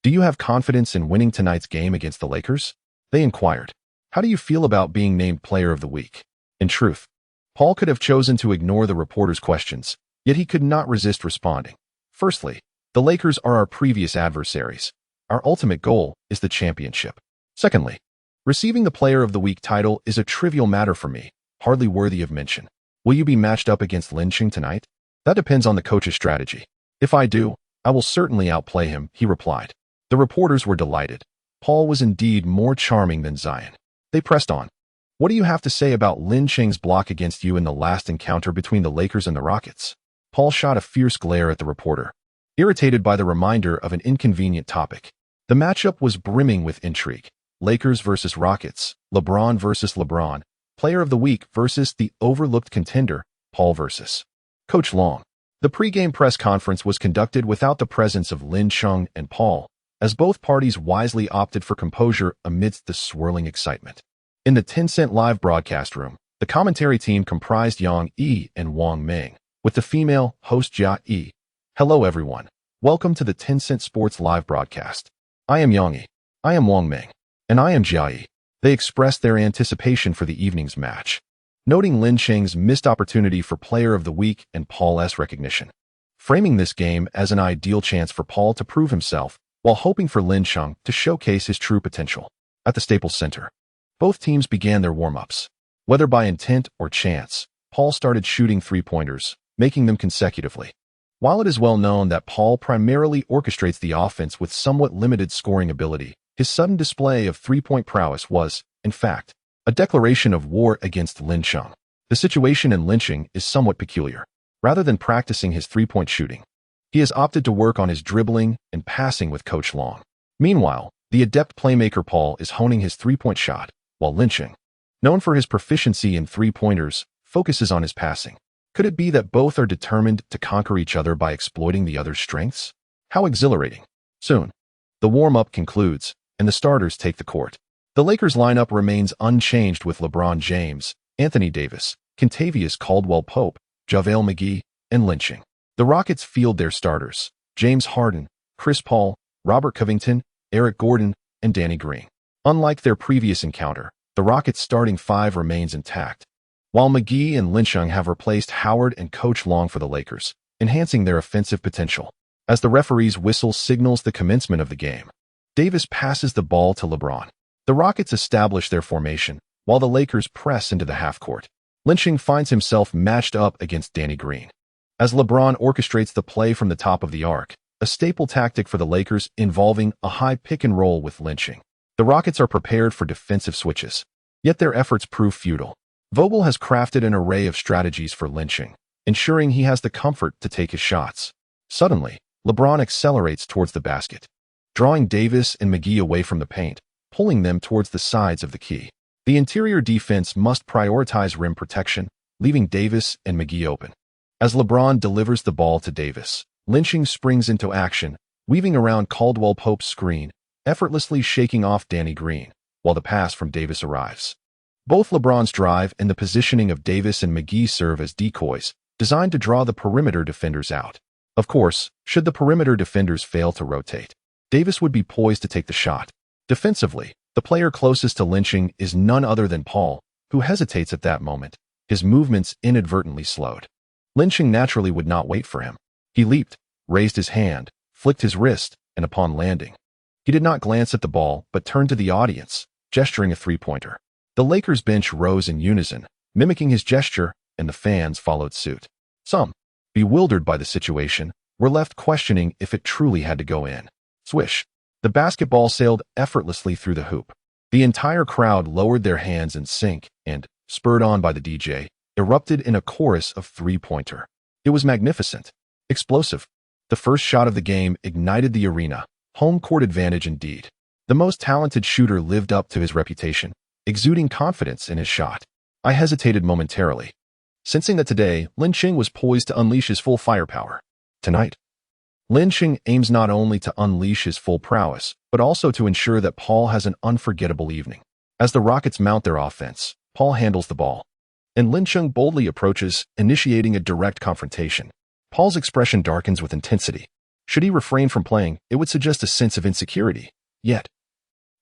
Do you have confidence in winning tonight's game against the Lakers? They inquired. How do you feel about being named Player of the Week? In truth, Paul could have chosen to ignore the reporters' questions, yet he could not resist responding. Firstly, the Lakers are our previous adversaries. Our ultimate goal is the championship. Secondly, receiving the Player of the Week title is a trivial matter for me, hardly worthy of mention. Will you be matched up against Lin Chung tonight? That depends on the coach's strategy. If I do, I will certainly outplay him, he replied. The reporters were delighted. Paul was indeed more charming than Zion. They pressed on. What do you have to say about Lin Chung's block against you in the last encounter between the Lakers and the Rockets? Paul shot a fierce glare at the reporter, irritated by the reminder of an inconvenient topic. The matchup was brimming with intrigue. Lakers versus Rockets, LeBron versus LeBron, Player of the Week versus the overlooked contender, Paul versus Coach Long. The pre-game press conference was conducted without the presence of Lin Chung and Paul, as both parties wisely opted for composure amidst the swirling excitement. In the Tencent live broadcast room, the commentary team comprised Yang Yi and Wang Ming, with the female host Jia Yi. Hello everyone. Welcome to the Tencent Sports live broadcast. I am Yang Yi. I am Wang Ming. And I am Jia Yi. They expressed their anticipation for the evening's match, noting Lin Chung's missed opportunity for Player of the Week and Paul's recognition, framing this game as an ideal chance for Paul to prove himself while hoping for Lin Chung to showcase his true potential. At the Staples Center, both teams began their warm-ups. Whether by intent or chance, Paul started shooting three-pointers, making them consecutively. While it is well known that Paul primarily orchestrates the offense with somewhat limited scoring ability, his sudden display of three-point prowess was, in fact, a declaration of war against Lin Chung. The situation in Lin Chung is somewhat peculiar. Rather than practicing his three-point shooting, he has opted to work on his dribbling and passing with Coach Long. Meanwhile, the adept playmaker Paul is honing his three-point shot, while Lin Chung, known for his proficiency in three-pointers, focuses on his passing. Could it be that both are determined to conquer each other by exploiting the other's strengths? How exhilarating. Soon, the warm-up concludes, and the starters take the court. The Lakers lineup remains unchanged with LeBron James, Anthony Davis, Kentavious Caldwell-Pope, JaVale McGee, and Lynching. The Rockets field their starters, James Harden, Chris Paul, Robert Covington, Eric Gordon, and Danny Green. Unlike their previous encounter, the Rockets' starting five remains intact, while McGee and Lynching have replaced Howard and Coach Long for the Lakers, enhancing their offensive potential. As the referee's whistle signals the commencement of the game, Davis passes the ball to LeBron. The Rockets establish their formation, while the Lakers press into the half-court. Lynching finds himself matched up against Danny Green. As LeBron orchestrates the play from the top of the arc, a staple tactic for the Lakers involving a high pick-and-roll with Lynching. The Rockets are prepared for defensive switches, yet their efforts prove futile. Vogel has crafted an array of strategies for Lynching, ensuring he has the comfort to take his shots. Suddenly, LeBron accelerates towards the basket, drawing Davis and McGee away from the paint, pulling them towards the sides of the key. The interior defense must prioritize rim protection, leaving Davis and McGee open. As LeBron delivers the ball to Davis, Lynching springs into action, weaving around Caldwell-Pope's screen, effortlessly shaking off Danny Green, while the pass from Davis arrives. Both LeBron's drive and the positioning of Davis and McGee serve as decoys, designed to draw the perimeter defenders out. Of course, should the perimeter defenders fail to rotate, Davis would be poised to take the shot. Defensively, the player closest to Lynching is none other than Paul, who hesitates at that moment, his movements inadvertently slowed. Lynching naturally would not wait for him. He leaped, raised his hand, flicked his wrist, and upon landing, he did not glance at the ball but turned to the audience, gesturing a three-pointer. The Lakers bench rose in unison, mimicking his gesture, and the fans followed suit. Some, bewildered by the situation, were left questioning if it truly had to go in. Swish. The basketball sailed effortlessly through the hoop. The entire crowd lowered their hands in sync and, spurred on by the DJ, erupted in a chorus of three-pointer. It was magnificent. Explosive. The first shot of the game ignited the arena. Home court advantage indeed. The most talented shooter lived up to his reputation, exuding confidence in his shot. I hesitated momentarily, sensing that today Lynching was poised to unleash his full firepower. Tonight, Lynching aims not only to unleash his full prowess, but also to ensure that Paul has an unforgettable evening. As the Rockets mount their offense, Paul handles the ball, and Lynching boldly approaches, initiating a direct confrontation. Paul's expression darkens with intensity. Should he refrain from playing, it would suggest a sense of insecurity. Yet,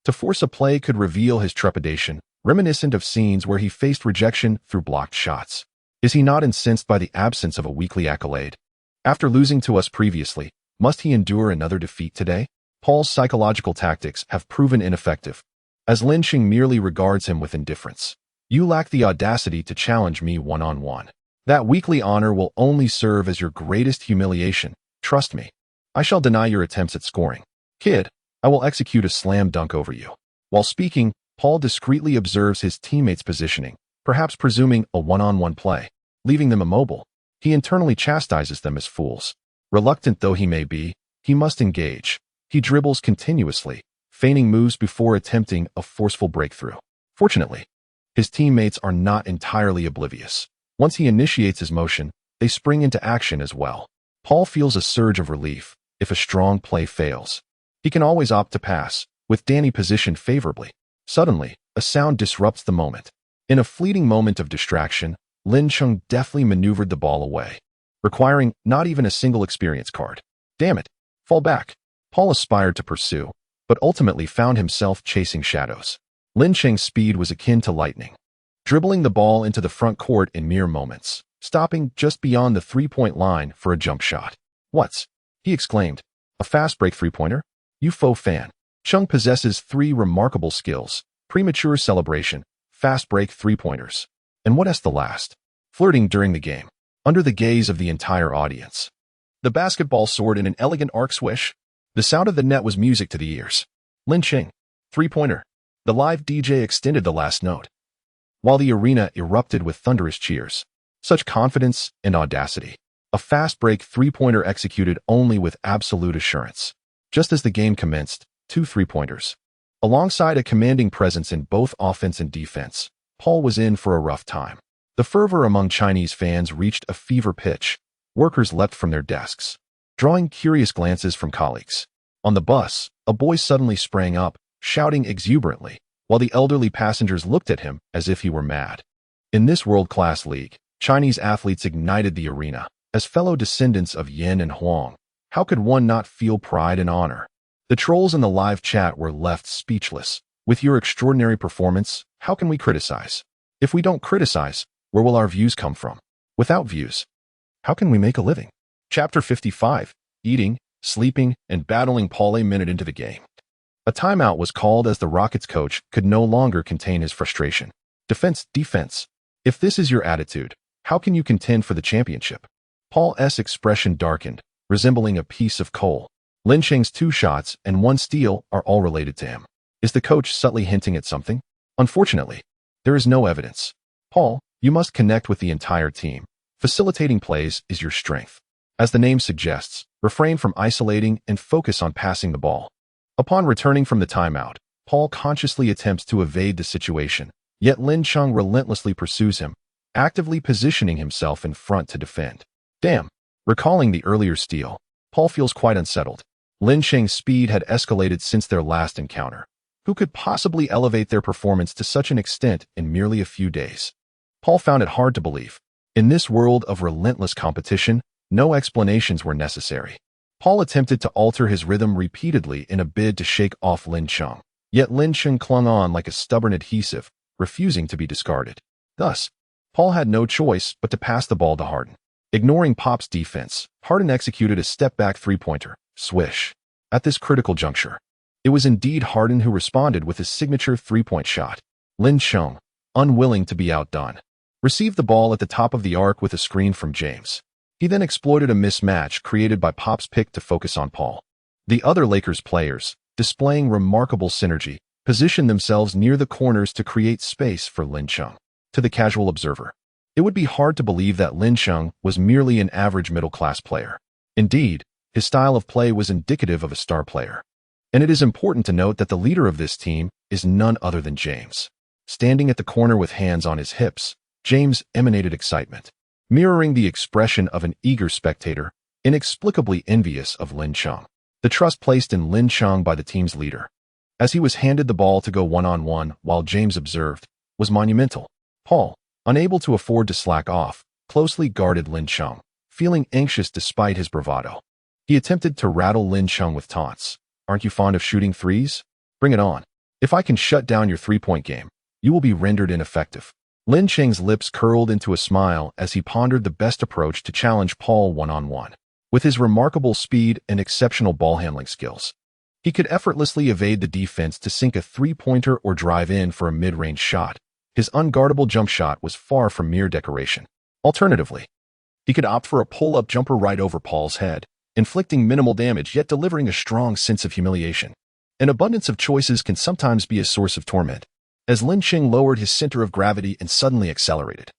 to force a play could reveal his trepidation, reminiscent of scenes where he faced rejection through blocked shots. Is he not incensed by the absence of a weekly accolade? After losing to us previously, must he endure another defeat today? Paul's psychological tactics have proven ineffective, as Lynching merely regards him with indifference. You lack the audacity to challenge me one-on-one. That weekly honor will only serve as your greatest humiliation. Trust me. I shall deny your attempts at scoring. Kid, I will execute a slam dunk over you. While speaking, Paul discreetly observes his teammates' positioning, perhaps presuming a one-on-one play, leaving them immobile. He internally chastises them as fools. Reluctant though he may be, he must engage. He dribbles continuously, feigning moves before attempting a forceful breakthrough. Fortunately, his teammates are not entirely oblivious. Once he initiates his motion, they spring into action as well. Paul feels a surge of relief if a strong play fails. He can always opt to pass, with Danny positioned favorably. Suddenly, a sound disrupts the moment. In a fleeting moment of distraction, Lynching deftly maneuvered the ball away, requiring not even a single experience card. Damn it! Fall back. Paul aspired to pursue, but ultimately found himself chasing shadows. Lynching's speed was akin to lightning, dribbling the ball into the front court in mere moments, stopping just beyond the three-point line for a jump shot. What's? He exclaimed. A fast break three-pointer? You faux fan. Chung possesses three remarkable skills: premature celebration, fast break three-pointers, and what is the last? Flirting during the game, under the gaze of the entire audience. The basketball soared in an elegant arc swish. The sound of the net was music to the ears. Lynching. Three-pointer. The live DJ extended the last note, while the arena erupted with thunderous cheers. Such confidence and audacity. A fast break three-pointer executed only with absolute assurance. Just as the game commenced, two three-pointers. Alongside a commanding presence in both offense and defense, Paul was in for a rough time. The fervor among Chinese fans reached a fever pitch. Workers leapt from their desks, drawing curious glances from colleagues. On the bus, a boy suddenly sprang up, shouting exuberantly, while the elderly passengers looked at him as if he were mad. In this world-class league, Chinese athletes ignited the arena. As fellow descendants of Yin and Huang, how could one not feel pride and honor? The trolls in the live chat were left speechless. With your extraordinary performance, how can we criticize? If we don't criticize, where will our views come from? Without views, how can we make a living? Chapter 55. Eating, sleeping, and battling. Paul a minute into the game. A timeout was called as the Rockets coach could no longer contain his frustration. Defense, defense. If this is your attitude, how can you contend for the championship? Paul's expression darkened, resembling a piece of coal. Lin Cheng's 2 shots and 1 steal are all related to him. Is the coach subtly hinting at something? Unfortunately, there is no evidence. Paul, you must connect with the entire team. Facilitating plays is your strength. As the name suggests, refrain from isolating and focus on passing the ball. Upon returning from the timeout, Paul consciously attempts to evade the situation, yet Lin Cheng relentlessly pursues him, actively positioning himself in front to defend. Damn. Recalling the earlier steal, Paul feels quite unsettled. Lin Cheng's speed had escalated since their last encounter. Who could possibly elevate their performance to such an extent in merely a few days? Paul found it hard to believe. In this world of relentless competition, no explanations were necessary. Paul attempted to alter his rhythm repeatedly in a bid to shake off Lin Cheng. Yet Lin Cheng clung on like a stubborn adhesive, refusing to be discarded. Thus, Paul had no choice but to pass the ball to Harden. Ignoring Pop's defense, Harden executed a step-back three-pointer, swish. At this critical juncture, it was indeed Harden who responded with his signature three-point shot. Lin Cheng, unwilling to be outdone, received the ball at the top of the arc with a screen from James. He then exploited a mismatch created by Pop's pick to focus on Paul. The other Lakers players, displaying remarkable synergy, positioned themselves near the corners to create space for Lin Cheng. To the casual observer, it would be hard to believe that Lin Cheng was merely an average middle-class player. Indeed, his style of play was indicative of a star player. And it is important to note that the leader of this team is none other than James. Standing at the corner with hands on his hips, James emanated excitement, mirroring the expression of an eager spectator, inexplicably envious of Lin Cheng. The trust placed in Lin Cheng by the team's leader, as he was handed the ball to go one-on-one while James observed, was monumental. Paul, unable to afford to slack off, closely guarded Lin Cheng, feeling anxious despite his bravado. He attempted to rattle Lin Cheng with taunts. Aren't you fond of shooting threes? Bring it on. If I can shut down your three-point game, you will be rendered ineffective. Lin Cheng's lips curled into a smile as he pondered the best approach to challenge Paul one-on-one. With his remarkable speed and exceptional ball handling skills, he could effortlessly evade the defense to sink a three-pointer or drive in for a mid-range shot. His unguardable jump shot was far from mere decoration. Alternatively, he could opt for a pull-up jumper right over Paul's head, inflicting minimal damage yet delivering a strong sense of humiliation. An abundance of choices can sometimes be a source of torment. As Lin Cheng lowered his center of gravity and suddenly accelerated,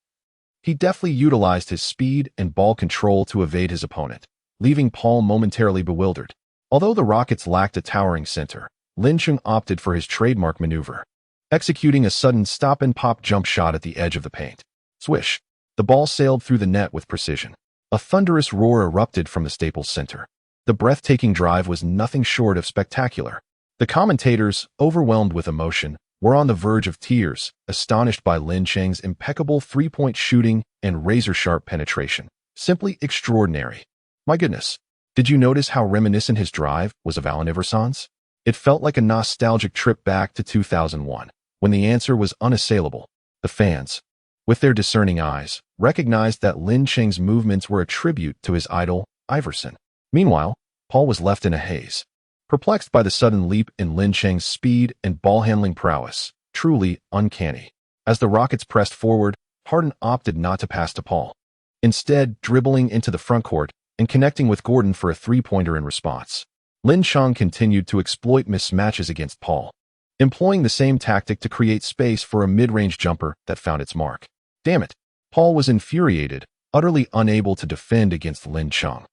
he deftly utilized his speed and ball control to evade his opponent, leaving Paul momentarily bewildered. Although the Rockets lacked a towering center, Lin Cheng opted for his trademark maneuver, executing a sudden stop-and-pop jump shot at the edge of the paint. Swish! The ball sailed through the net with precision. A thunderous roar erupted from the Staples Center. The breathtaking drive was nothing short of spectacular. The commentators, overwhelmed with emotion, were on the verge of tears, astonished by Lin Cheng's impeccable three-point shooting and razor-sharp penetration. Simply extraordinary. My goodness, did you notice how reminiscent his drive was of Allen Iverson's? It felt like a nostalgic trip back to 2001, when the answer was unassailable. The fans, with their discerning eyes, recognized that Lin Cheng's movements were a tribute to his idol, Iverson. Meanwhile, Paul was left in a haze, perplexed by the sudden leap in Lin Cheng's speed and ball-handling prowess, truly uncanny. As the Rockets pressed forward, Harden opted not to pass to Paul, instead dribbling into the front court and connecting with Gordon for a three-pointer in response. Lin Cheng continued to exploit mismatches against Paul, employing the same tactic to create space for a mid-range jumper that found its mark. Damn it! Paul was infuriated, utterly unable to defend against Lin Cheng,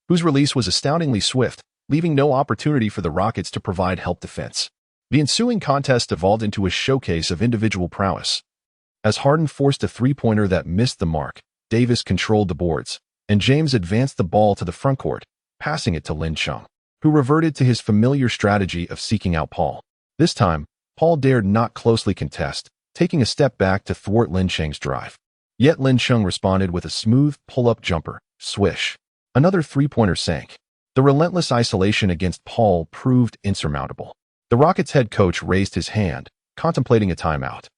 whose release was astoundingly swift, leaving no opportunity for the Rockets to provide help defense. The ensuing contest evolved into a showcase of individual prowess. As Harden forced a three-pointer that missed the mark, Davis controlled the boards, and James advanced the ball to the frontcourt, passing it to Lin Chung, who reverted to his familiar strategy of seeking out Paul. This time, Paul dared not closely contest, taking a step back to thwart Lin Cheng's drive. Yet Lin Chung responded with a smooth pull-up jumper, swish. Another three-pointer sank. The relentless isolation against Paul proved insurmountable. The Rockets head coach raised his hand, contemplating a timeout,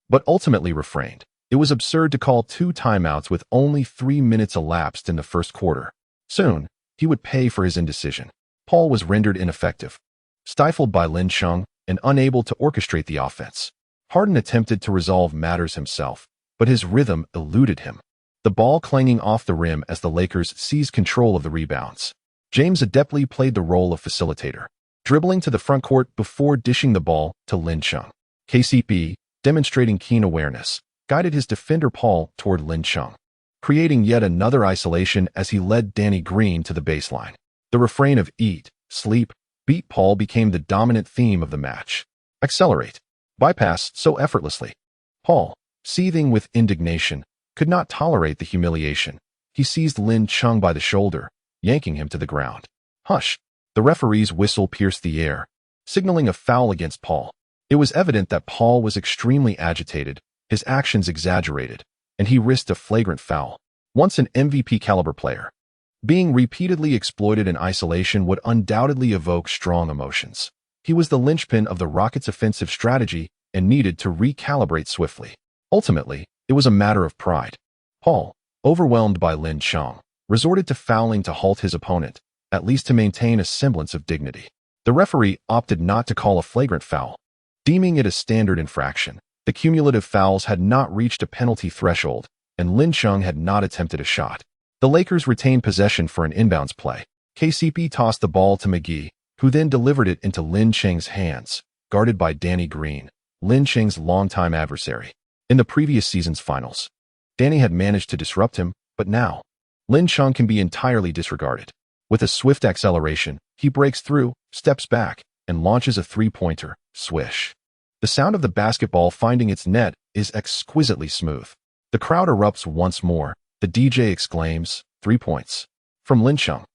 but ultimately refrained. It was absurd to call 2 timeouts with only 3 minutes elapsed in the first quarter. Soon, he would pay for his indecision. Paul was rendered ineffective, stifled by Lin Chung, and unable to orchestrate the offense. Harden attempted to resolve matters himself, but his rhythm eluded him, the ball clanging off the rim as the Lakers seized control of the rebounds. James adeptly played the role of facilitator, dribbling to the front court before dishing the ball to Lin Chung. KCP, demonstrating keen awareness, guided his defender Paul toward Lin Chung, creating yet another isolation as he led Danny Green to the baseline. The refrain of eat, sleep, beat Paul became the dominant theme of the match. Accelerate, bypass so effortlessly. Paul, seething with indignation, could not tolerate the humiliation. He seized Lin Chung by the shoulder, yanking him to the ground. Hush! The referee's whistle pierced the air, signaling a foul against Paul. It was evident that Paul was extremely agitated, his actions exaggerated, and he risked a flagrant foul. Once an MVP-caliber player, being repeatedly exploited in isolation would undoubtedly evoke strong emotions. He was the linchpin of the Rockets' offensive strategy and needed to recalibrate swiftly. Ultimately, it was a matter of pride. Paul, overwhelmed by Lin Chung, resorted to fouling to halt his opponent, at least to maintain a semblance of dignity. The referee opted not to call a flagrant foul, deeming it a standard infraction. The cumulative fouls had not reached a penalty threshold, and Lin Chung had not attempted a shot. The Lakers retained possession for an inbounds play. KCP tossed the ball to McGee, who then delivered it into Lin Cheng's hands, guarded by Danny Green, Lin Cheng's longtime adversary. In the previous season's finals, Danny had managed to disrupt him, but now, Lin Chung can be entirely disregarded. With a swift acceleration, he breaks through, steps back, and launches a three-pointer, swish. The sound of the basketball finding its net is exquisitely smooth. The crowd erupts once more. The DJ exclaims, 3 points. From Lin Chung.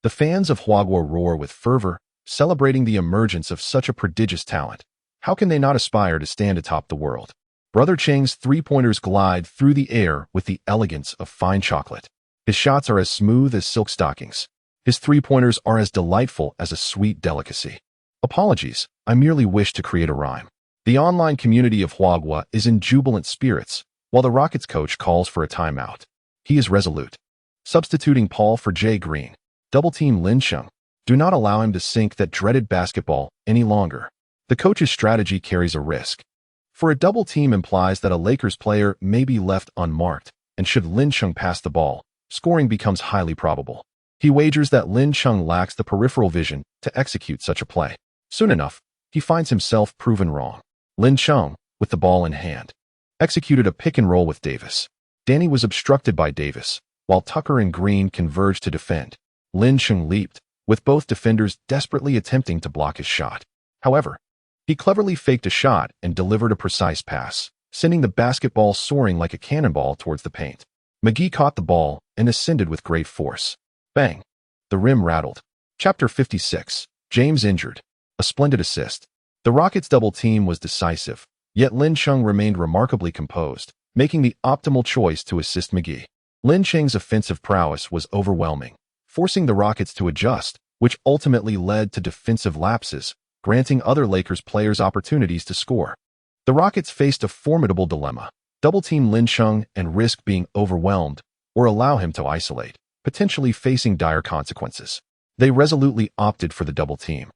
The fans of Hwagwor roar with fervor, celebrating the emergence of such a prodigious talent. How can they not aspire to stand atop the world? Brother Cheng's three-pointers glide through the air with the elegance of fine chocolate. His shots are as smooth as silk stockings. His three-pointers are as delightful as a sweet delicacy. Apologies, I merely wish to create a rhyme. The online community of Hwagwa is in jubilant spirits, while the Rockets coach calls for a timeout. He is resolute. Substituting Paul for Jay Green. Double-team Lin Chung. Do not allow him to sink that dreaded basketball any longer. The coach's strategy carries a risk. For a double team implies that a Lakers player may be left unmarked, and should Lin Chung pass the ball, scoring becomes highly probable. He wagers that Lin Chung lacks the peripheral vision to execute such a play. Soon enough, he finds himself proven wrong. Lin Chung, with the ball in hand, executed a pick and roll with Davis. Danny was obstructed by Davis, while Tucker and Green converged to defend. Lin Chung leaped, with both defenders desperately attempting to block his shot. However, he cleverly faked a shot and delivered a precise pass, sending the basketball soaring like a cannonball towards the paint. McGee caught the ball and ascended with great force. Bang! The rim rattled. Chapter 56. James injured. A splendid assist. The Rockets' double team was decisive, yet Lin Chung remained remarkably composed, making the optimal choice to assist McGee. Lin Cheng's offensive prowess was overwhelming, forcing the Rockets to adjust, which ultimately led to defensive lapses, granting other Lakers players opportunities to score. The Rockets faced a formidable dilemma: double-team Lin Chung and risk being overwhelmed, or allow him to isolate, potentially facing dire consequences. They resolutely opted for the double team,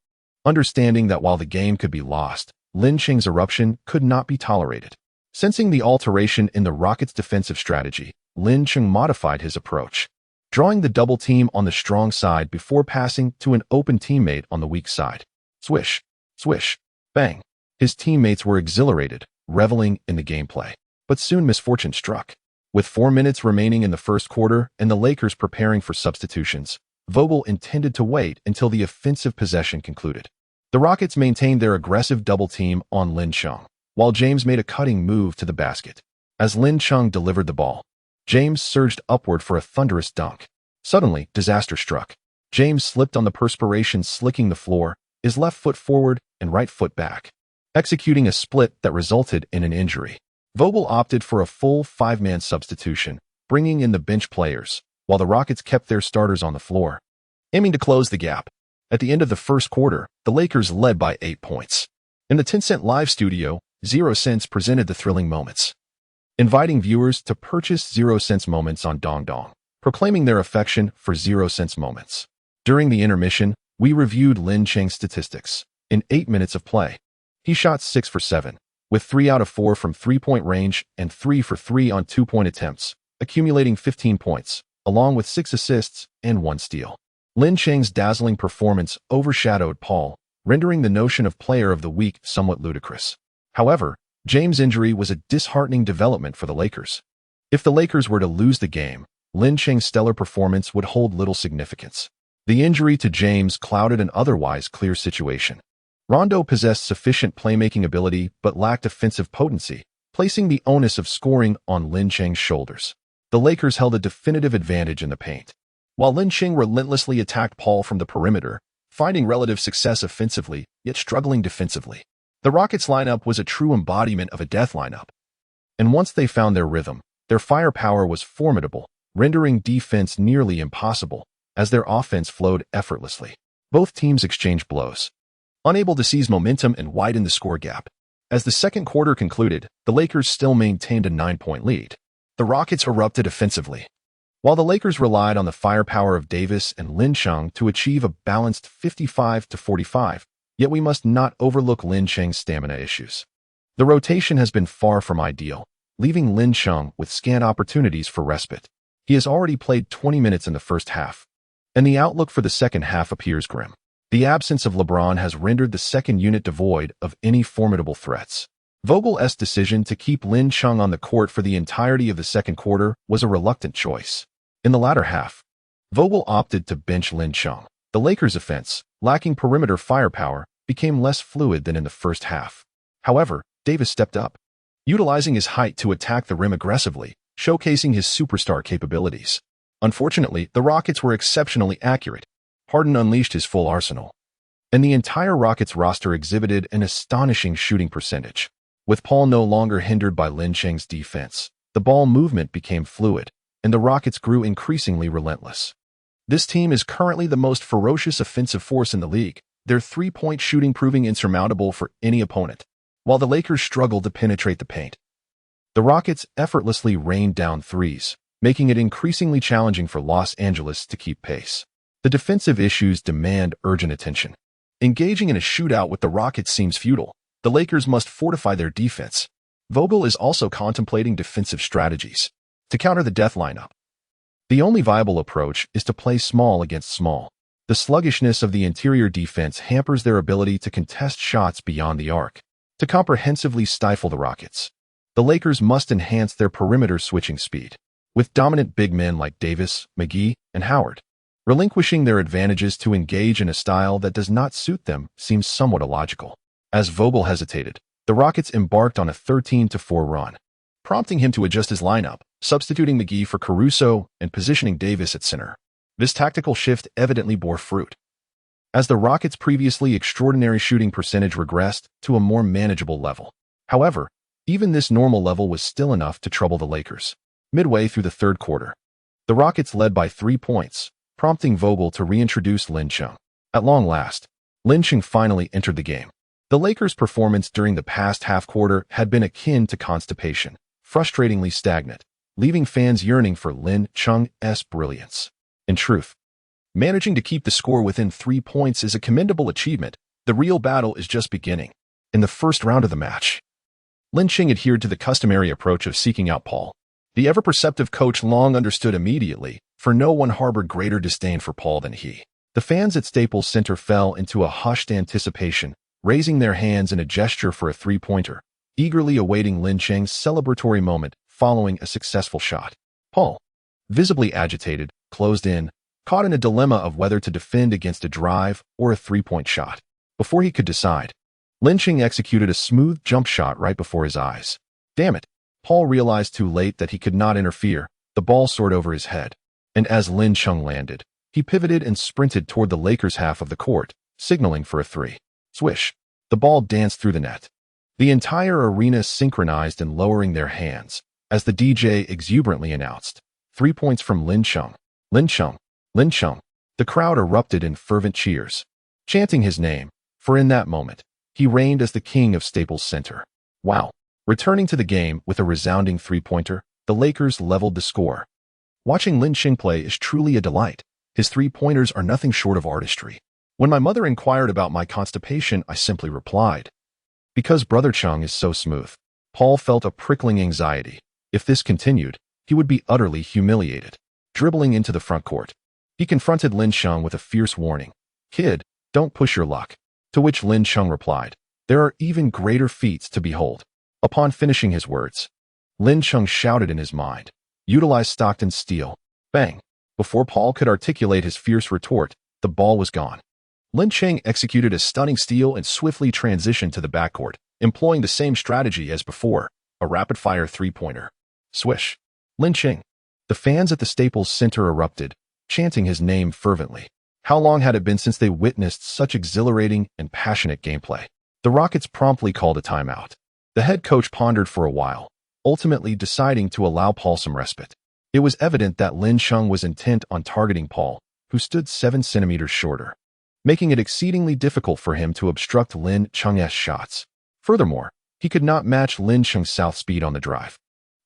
understanding that while the game could be lost, Lin Cheng's eruption could not be tolerated. Sensing the alteration in the Rockets' defensive strategy, Lin Chung modified his approach, drawing the double team on the strong side before passing to an open teammate on the weak side. Swish, swish, bang. His teammates were exhilarated, reveling in the gameplay. But soon misfortune struck. With 4 minutes remaining in the first quarter and the Lakers preparing for substitutions, Vogel intended to wait until the offensive possession concluded. The Rockets maintained their aggressive double team on Lin Chung, while James made a cutting move to the basket. As Lin Chung delivered the ball, James surged upward for a thunderous dunk. Suddenly, disaster struck. James slipped on the perspiration slicking the floor, his left foot forward and right foot back, executing a split that resulted in an injury. Vogel opted for a full five-man substitution, bringing in the bench players, while the Rockets kept their starters on the floor, aiming to close the gap. At the end of the first quarter, the Lakers led by 8 points. In the Tencent Live studio, Zero Cents presented the thrilling moments, inviting viewers to purchase Zero Cents moments on Dongdong, proclaiming their affection for Zero Cents moments. During the intermission, we reviewed Lin Cheng's statistics. In 8 minutes of play, he shot 6 for 7, with 3 out of 4 from three-point range and 3 for 3 on two-point attempts, accumulating 15 points, along with 6 assists and 1 steal. Lin Cheng's dazzling performance overshadowed Paul, rendering the notion of player of the week somewhat ludicrous. However, James' injury was a disheartening development for the Lakers. If the Lakers were to lose the game, Lin Cheng's stellar performance would hold little significance. The injury to James clouded an otherwise clear situation. Rondo possessed sufficient playmaking ability but lacked offensive potency, placing the onus of scoring on Lin Cheng's shoulders. The Lakers held a definitive advantage in the paint, while Lin Cheng relentlessly attacked Paul from the perimeter, finding relative success offensively, yet struggling defensively. The Rockets lineup was a true embodiment of a death lineup. And once they found their rhythm, their firepower was formidable, rendering defense nearly impossible, as their offense flowed effortlessly. Both teams exchanged blows, unable to seize momentum and widen the score gap. As the second quarter concluded, the Lakers still maintained a 9-point lead. The Rockets erupted offensively, while the Lakers relied on the firepower of Davis and Lin Chung to achieve a balanced 55-45, yet we must not overlook Lin Cheng's stamina issues. The rotation has been far from ideal, leaving Lin Chung with scant opportunities for respite. He has already played 20 minutes in the first half, and the outlook for the second half appears grim. The absence of LeBron has rendered the second unit devoid of any formidable threats. Vogel's decision to keep Lin Chung on the court for the entirety of the second quarter was a reluctant choice. In the latter half, Vogel opted to bench Lin Chung. The Lakers' offense, lacking perimeter firepower, became less fluid than in the first half. However, Davis stepped up, utilizing his height to attack the rim aggressively, showcasing his superstar capabilities. Unfortunately, the Rockets were exceptionally accurate. Harden unleashed his full arsenal, and the entire Rockets roster exhibited an astonishing shooting percentage. With Paul no longer hindered by Lin Cheng's defense, the ball movement became fluid, and the Rockets grew increasingly relentless. This team is currently the most ferocious offensive force in the league, their three-point shooting proving insurmountable for any opponent. While the Lakers struggled to penetrate the paint, the Rockets effortlessly rained down threes, making it increasingly challenging for Los Angeles to keep pace. The defensive issues demand urgent attention. Engaging in a shootout with the Rockets seems futile. The Lakers must fortify their defense. Vogel is also contemplating defensive strategies to counter the death lineup. The only viable approach is to play small against small. The sluggishness of the interior defense hampers their ability to contest shots beyond the arc. To comprehensively stifle the Rockets, the Lakers must enhance their perimeter switching speed, with dominant big men like Davis, McGee, and Howard. Relinquishing their advantages to engage in a style that does not suit them seems somewhat illogical. As Vogel hesitated, the Rockets embarked on a 13-4 run, prompting him to adjust his lineup, substituting McGee for Caruso and positioning Davis at center. This tactical shift evidently bore fruit, as the Rockets' previously extraordinary shooting percentage regressed to a more manageable level. However, even this normal level was still enough to trouble the Lakers. Midway through the third quarter, the Rockets led by 3 points, prompting Vogel to reintroduce Lin Chung. At long last, Lin Chung finally entered the game. The Lakers' performance during the past half-quarter had been akin to constipation, frustratingly stagnant, leaving fans yearning for Lin Chung's brilliance. In truth, managing to keep the score within 3 points is a commendable achievement. The real battle is just beginning. In the first round of the match, Lin Chung adhered to the customary approach of seeking out Paul. The ever-perceptive coach long understood immediately, for no one harbored greater disdain for Paul than he. The fans at Staples Center fell into a hushed anticipation, raising their hands in a gesture for a three-pointer, eagerly awaiting Lin Chung's celebratory moment following a successful shot. Paul, visibly agitated, closed in, caught in a dilemma of whether to defend against a drive or a three-point shot. Before he could decide, Lin Chung executed a smooth jump shot right before his eyes. Damn it, Paul realized too late that he could not interfere. The ball soared over his head, and as Lin Chung landed, he pivoted and sprinted toward the Lakers' half of the court, signaling for a three. Swish. The ball danced through the net. The entire arena synchronized in lowering their hands as the DJ exuberantly announced, 3 points from Lin Chung. Lin Chung. Lin Chung. The crowd erupted in fervent cheers, chanting his name, for in that moment, he reigned as the king of Staples Center. Wow. Returning to the game with a resounding three-pointer, the Lakers leveled the score. Watching Lin Chung play is truly a delight. His three-pointers are nothing short of artistry. When my mother inquired about my constipation, I simply replied, because Brother Chung is so smooth. Paul felt a prickling anxiety. If this continued, he would be utterly humiliated. Dribbling into the front court, he confronted Lin Chung with a fierce warning. Kid, don't push your luck. To which Lin Chung replied, there are even greater feats to behold. Upon finishing his words, Lin Chung shouted in his mind, utilize Stockton's steal. Bang. Before Paul could articulate his fierce retort, the ball was gone. Lin Chung executed a stunning steal and swiftly transitioned to the backcourt, employing the same strategy as before, a rapid-fire three-pointer. Swish. Lin Chung. The fans at the Staples Center erupted, chanting his name fervently. How long had it been since they witnessed such exhilarating and passionate gameplay? The Rockets promptly called a timeout. The head coach pondered for a while, ultimately deciding to allow Paul some respite. It was evident that Lin Chung was intent on targeting Paul, who stood 7 centimeters shorter, making it exceedingly difficult for him to obstruct Lin Chung's shots. Furthermore, he could not match Lin Chung's south speed on the drive,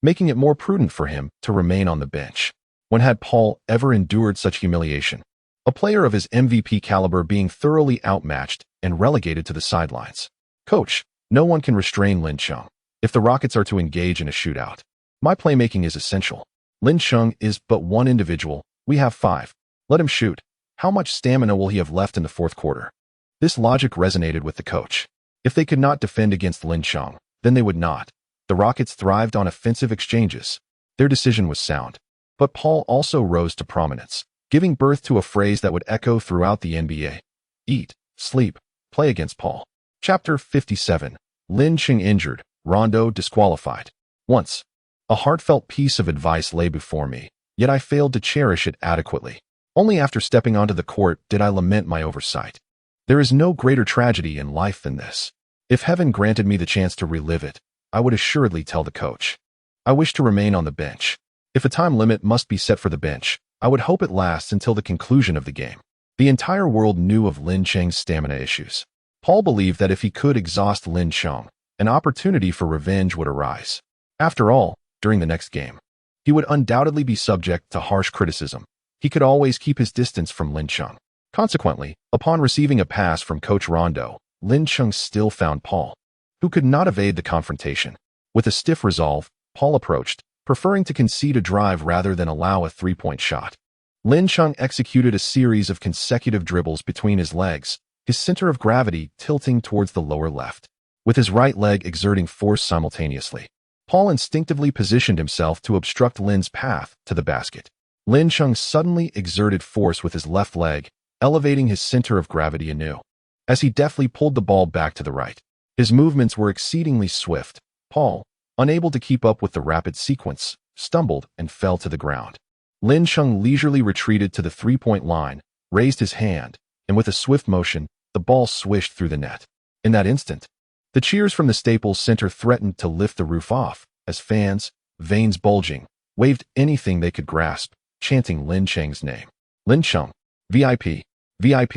making it more prudent for him to remain on the bench. When had Paul ever endured such humiliation? A player of his MVP caliber being thoroughly outmatched and relegated to the sidelines. Coach, no one can restrain Lin Chung. If the Rockets are to engage in a shootout, my playmaking is essential. Lin Chung is but one individual. We have 5. Let him shoot. How much stamina will he have left in the fourth quarter? This logic resonated with the coach. If they could not defend against Lin Chung, then they would not. The Rockets thrived on offensive exchanges. Their decision was sound. But Paul also rose to prominence, giving birth to a phrase that would echo throughout the NBA. Eat, sleep, play against Paul. Chapter 57. Lin Chung injured, Rondo disqualified. Once, a heartfelt piece of advice lay before me, yet I failed to cherish it adequately. Only after stepping onto the court did I lament my oversight. There is no greater tragedy in life than this. If heaven granted me the chance to relive it, I would assuredly tell the coach. I wish to remain on the bench. If a time limit must be set for the bench, I would hope it lasts until the conclusion of the game. The entire world knew of Lin Chung's stamina issues. Paul believed that if he could exhaust Lin Chung, an opportunity for revenge would arise. After all, during the next game, he would undoubtedly be subject to harsh criticism. He could always keep his distance from Lin Chung. Consequently, upon receiving a pass from Coach Rondo, Lin Chung still found Paul, who could not evade the confrontation. With a stiff resolve, Paul approached, preferring to concede a drive rather than allow a three-point shot. Lin Chung executed a series of consecutive dribbles between his legs, his center of gravity tilting towards the lower left, with his right leg exerting force simultaneously. Paul instinctively positioned himself to obstruct Lin's path to the basket. Lin Chung suddenly exerted force with his left leg, elevating his center of gravity anew. As he deftly pulled the ball back to the right, his movements were exceedingly swift. Paul, unable to keep up with the rapid sequence, stumbled and fell to the ground. Lin Chung leisurely retreated to the three-point line, raised his hand, and with a swift motion, the ball swished through the net. In that instant, the cheers from the Staples Center threatened to lift the roof off, as fans, veins bulging, waved anything they could grasp, chanting Lin Chung's name. Lin Chung, VIP, VIP.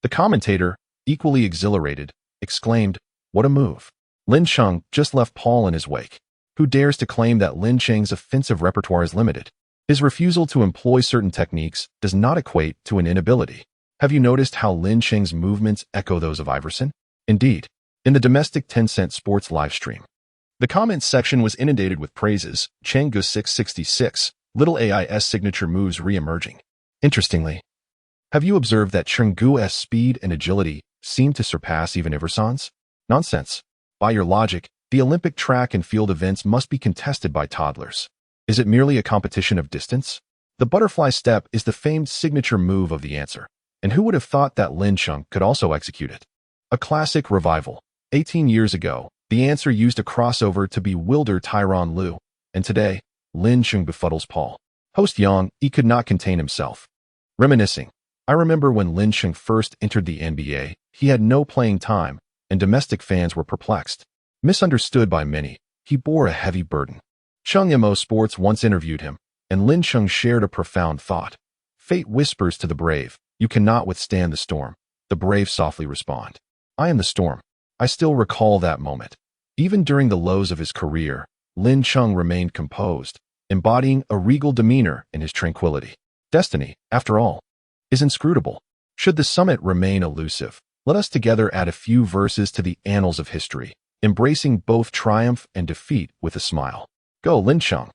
The commentator, equally exhilarated, exclaimed, what a move. Lin Chung just left Paul in his wake. Who dares to claim that Lin Chung's offensive repertoire is limited? His refusal to employ certain techniques does not equate to an inability. Have you noticed how Lin Chung's movements echo those of Iverson? Indeed, in the domestic Tencent Sports livestream, the comments section was inundated with praises. Chenggu 666, little AI's signature moves re-emerging. Interestingly, have you observed that Chenggu's speed and agility seem to surpass even Iverson's? Nonsense. By your logic, the Olympic track and field events must be contested by toddlers. Is it merely a competition of distance? The butterfly step is the famed signature move of the answer, and who would have thought that Lin Chung could also execute it? A classic revival. 18 years ago, the The answer used a crossover to bewilder Tyronn Lue, and today, Lin Chung befuddles Paul. Host Yang, he could not contain himself. Reminiscing, I remember when Lin Chung first entered the NBA, he had no playing time, and domestic fans were perplexed. Misunderstood by many, he bore a heavy burden. Chung Mo Sports once interviewed him, and Lin Chung shared a profound thought. Fate whispers to the brave, you cannot withstand the storm. The brave softly respond. I am the storm. I still recall that moment. Even during the lows of his career, Lin Chung remained composed, embodying a regal demeanor in his tranquility. Destiny, after all, is inscrutable. Should the summit remain elusive, let us together add a few verses to the annals of history, embracing both triumph and defeat with a smile. Go, Lin Chung.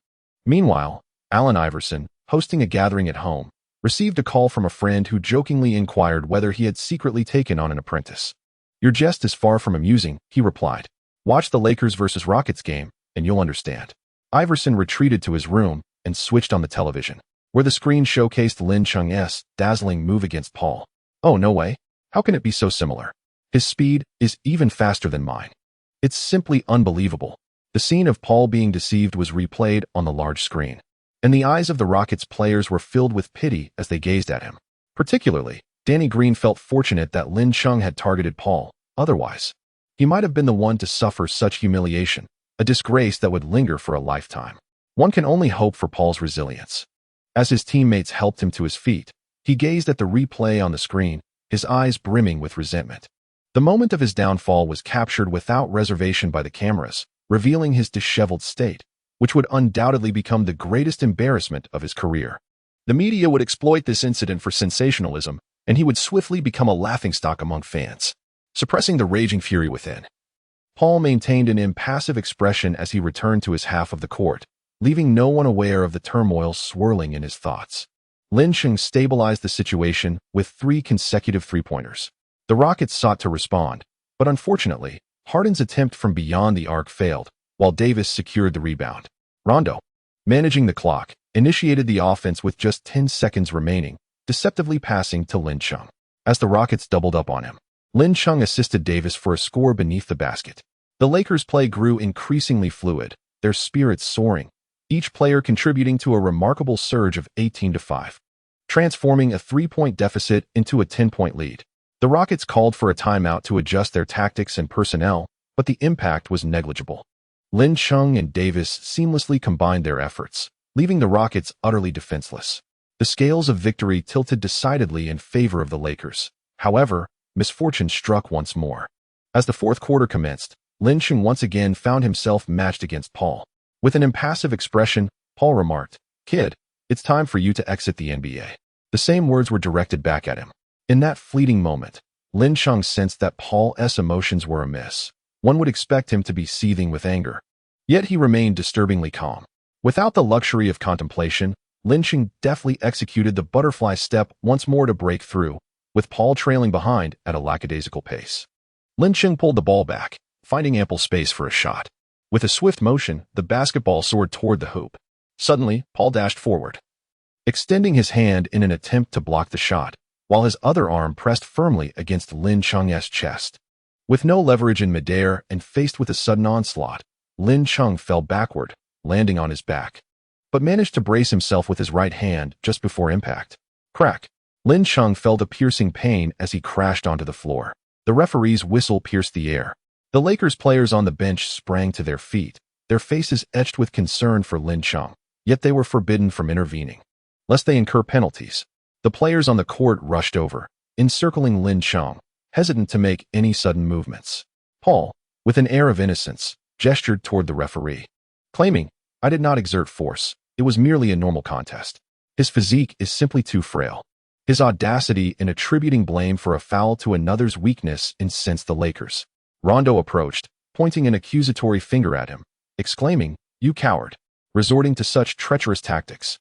Meanwhile, Allen Iverson, hosting a gathering at home, received a call from a friend who jokingly inquired whether he had secretly taken on an apprentice. Your jest is far from amusing, he replied. Watch the Lakers versus Rockets game, and you'll understand. Iverson retreated to his room and switched on the television, where the screen showcased Lin Chung's dazzling move against Paul. Oh, no way. How can it be so similar? His speed is even faster than mine. It's simply unbelievable. The scene of Paul being deceived was replayed on the large screen, and the eyes of the Rockets players were filled with pity as they gazed at him. Particularly, Danny Green felt fortunate that Lin Chung had targeted Paul. Otherwise, he might have been the one to suffer such humiliation, a disgrace that would linger for a lifetime. One can only hope for Paul's resilience. As his teammates helped him to his feet, he gazed at the replay on the screen, his eyes brimming with resentment. The moment of his downfall was captured without reservation by the cameras, revealing his disheveled state, which would undoubtedly become the greatest embarrassment of his career. The media would exploit this incident for sensationalism, and he would swiftly become a laughingstock among fans, suppressing the raging fury within. Paul maintained an impassive expression as he returned to his half of the court, leaving no one aware of the turmoil swirling in his thoughts. Lin Chung stabilized the situation with 3 consecutive three-pointers. The Rockets sought to respond, but unfortunately, Harden's attempt from beyond the arc failed, while Davis secured the rebound. Rondo, managing the clock, initiated the offense with just 10 seconds remaining, deceptively passing to Lin Chung. As the Rockets doubled up on him, Lin Chung assisted Davis for a score beneath the basket. The Lakers' play grew increasingly fluid, their spirits soaring, each player contributing to a remarkable surge of 18-5, transforming a 3-point deficit into a 10-point lead. The Rockets called for a timeout to adjust their tactics and personnel, but the impact was negligible. Lin Chung and Davis seamlessly combined their efforts, leaving the Rockets utterly defenseless. The scales of victory tilted decidedly in favor of the Lakers. However, misfortune struck once more. As the fourth quarter commenced, Lin Chung once again found himself matched against Paul. With an impassive expression, Paul remarked, "Kid, it's time for you to exit the NBA." The same words were directed back at him. In that fleeting moment, Lin Chung sensed that Paul's emotions were amiss. One would expect him to be seething with anger. Yet he remained disturbingly calm. Without the luxury of contemplation, Lin Chung deftly executed the butterfly step once more to break through, with Paul trailing behind at a lackadaisical pace. Lin Chung pulled the ball back, finding ample space for a shot. With a swift motion, the basketball soared toward the hoop. Suddenly, Paul dashed forward, extending his hand in an attempt to block the shot, while his other arm pressed firmly against Lin Chung's chest. With no leverage in midair and faced with a sudden onslaught, Lin Chung fell backward, landing on his back, but managed to brace himself with his right hand just before impact. Crack! Lin Chung felt a piercing pain as he crashed onto the floor. The referee's whistle pierced the air. The Lakers players on the bench sprang to their feet, their faces etched with concern for Lin Chung, yet they were forbidden from intervening, lest they incur penalties. The players on the court rushed over, encircling Lin Chung, hesitant to make any sudden movements. Paul, with an air of innocence, gestured toward the referee, claiming, "I did not exert force. It was merely a normal contest." His physique is simply too frail. His audacity in attributing blame for a foul to another's weakness incensed the Lakers. Rondo approached, pointing an accusatory finger at him, exclaiming, "You coward," resorting to such treacherous tactics.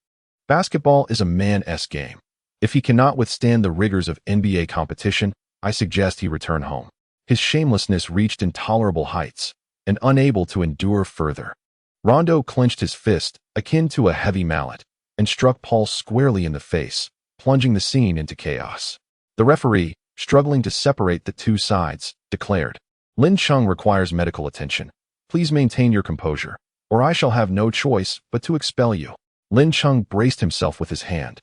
Basketball is a man's game. If he cannot withstand the rigors of NBA competition, I suggest he return home. His shamelessness reached intolerable heights, and unable to endure further, Rondo clenched his fist, akin to a heavy mallet, and struck Paul squarely in the face, plunging the scene into chaos. The referee, struggling to separate the two sides, declared, Lin Chung requires medical attention. Please maintain your composure, or I shall have no choice but to expel you. Lin Chung braced himself with his hand,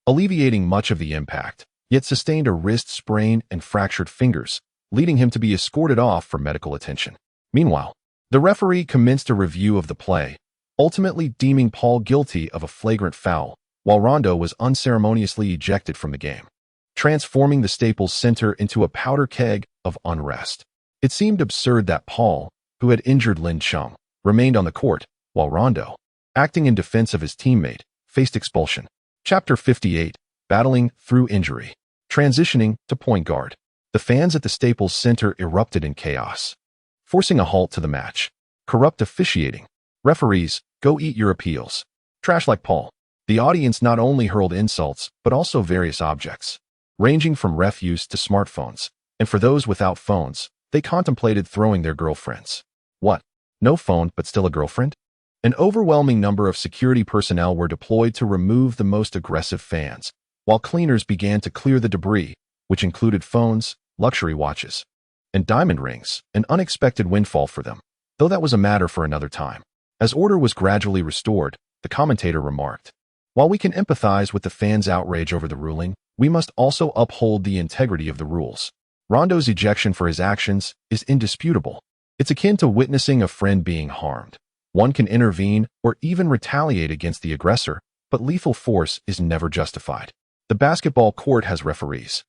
alleviating much of the impact, yet sustained a wrist sprain and fractured fingers, leading him to be escorted off for medical attention. Meanwhile, the referee commenced a review of the play, ultimately deeming Paul guilty of a flagrant foul, while Rondo was unceremoniously ejected from the game, transforming the Staples Center into a powder keg of unrest. It seemed absurd that Paul, who had injured Lin Chung, remained on the court, while Rondo, acting in defense of his teammate, faced expulsion. Chapter 58, Battling Through Injury. Transitioning to point guard. The fans at the Staples Center erupted in chaos, forcing a halt to the match. Corrupt officiating. Referees, go eat your appeals. Trash like Paul. The audience not only hurled insults, but also various objects, ranging from refuse to smartphones. And for those without phones, they contemplated throwing their girlfriends. What? No phone, but still a girlfriend? An overwhelming number of security personnel were deployed to remove the most aggressive fans, while cleaners began to clear the debris, which included phones, luxury watches, and diamond rings, an unexpected windfall for them, though that was a matter for another time. As order was gradually restored, the commentator remarked, "While we can empathize with the fans' outrage over the ruling, we must also uphold the integrity of the rules. Rondo's ejection for his actions is indisputable. It's akin to witnessing a friend being harmed. One can intervene or even retaliate against the aggressor, but lethal force is never justified. The basketball court has referees,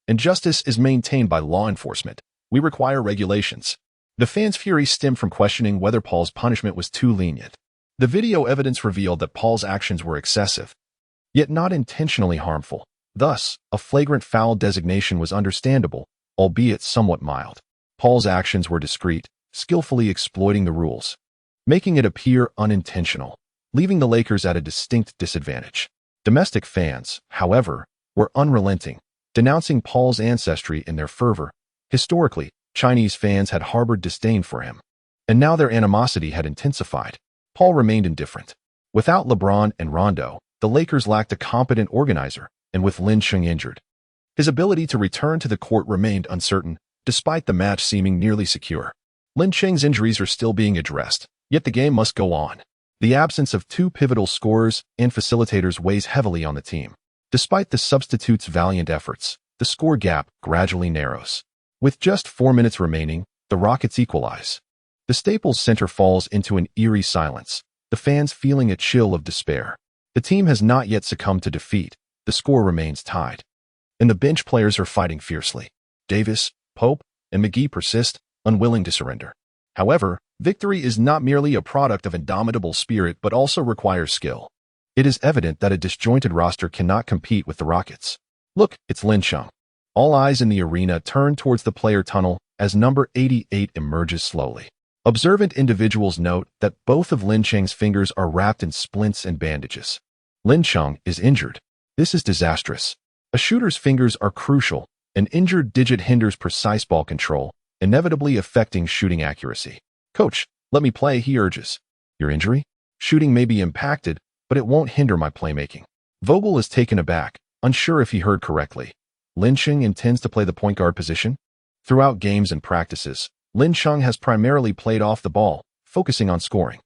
and justice is maintained by law enforcement. We require regulations." The fans' fury stemmed from questioning whether Paul's punishment was too lenient. The video evidence revealed that Paul's actions were excessive, yet not intentionally harmful. Thus, a flagrant foul designation was understandable, albeit somewhat mild. Paul's actions were discreet, skillfully exploiting the rules, making it appear unintentional, leaving the Lakers at a distinct disadvantage. Domestic fans, however, were unrelenting, denouncing Paul's ancestry in their fervor. Historically, Chinese fans had harbored disdain for him, and now their animosity had intensified. Paul remained indifferent. Without LeBron and Rondo, the Lakers lacked a competent organizer, and with Lin Chung injured, his ability to return to the court remained uncertain, despite the match seeming nearly secure. Lin Chung's injuries are still being addressed, yet the game must go on. The absence of two pivotal scorers and facilitators weighs heavily on the team. Despite the substitutes' valiant efforts, the score gap gradually narrows. With just 4 minutes remaining, the Rockets equalize. The Staples Center falls into an eerie silence, the fans feeling a chill of despair. The team has not yet succumbed to defeat. The score remains tied, and the bench players are fighting fiercely. Davis, Pope, and McGee persist, unwilling to surrender. However, victory is not merely a product of indomitable spirit but also requires skill. It is evident that a disjointed roster cannot compete with the Rockets. Look, it's Lin Chung. All eyes in the arena turn towards the player tunnel as number 88 emerges slowly. Observant individuals note that both of Lin Chung's fingers are wrapped in splints and bandages. Lin Chung is injured. This is disastrous. A shooter's fingers are crucial. An injured digit hinders precise ball control, inevitably affecting shooting accuracy. "Coach, let me play," he urges. "Your injury? Shooting may be impacted, but it won't hinder my playmaking." Vogel is taken aback, unsure if he heard correctly. Lin Chung intends to play the point guard position? Throughout games and practices, Lin Chung has primarily played off the ball, focusing on scoring.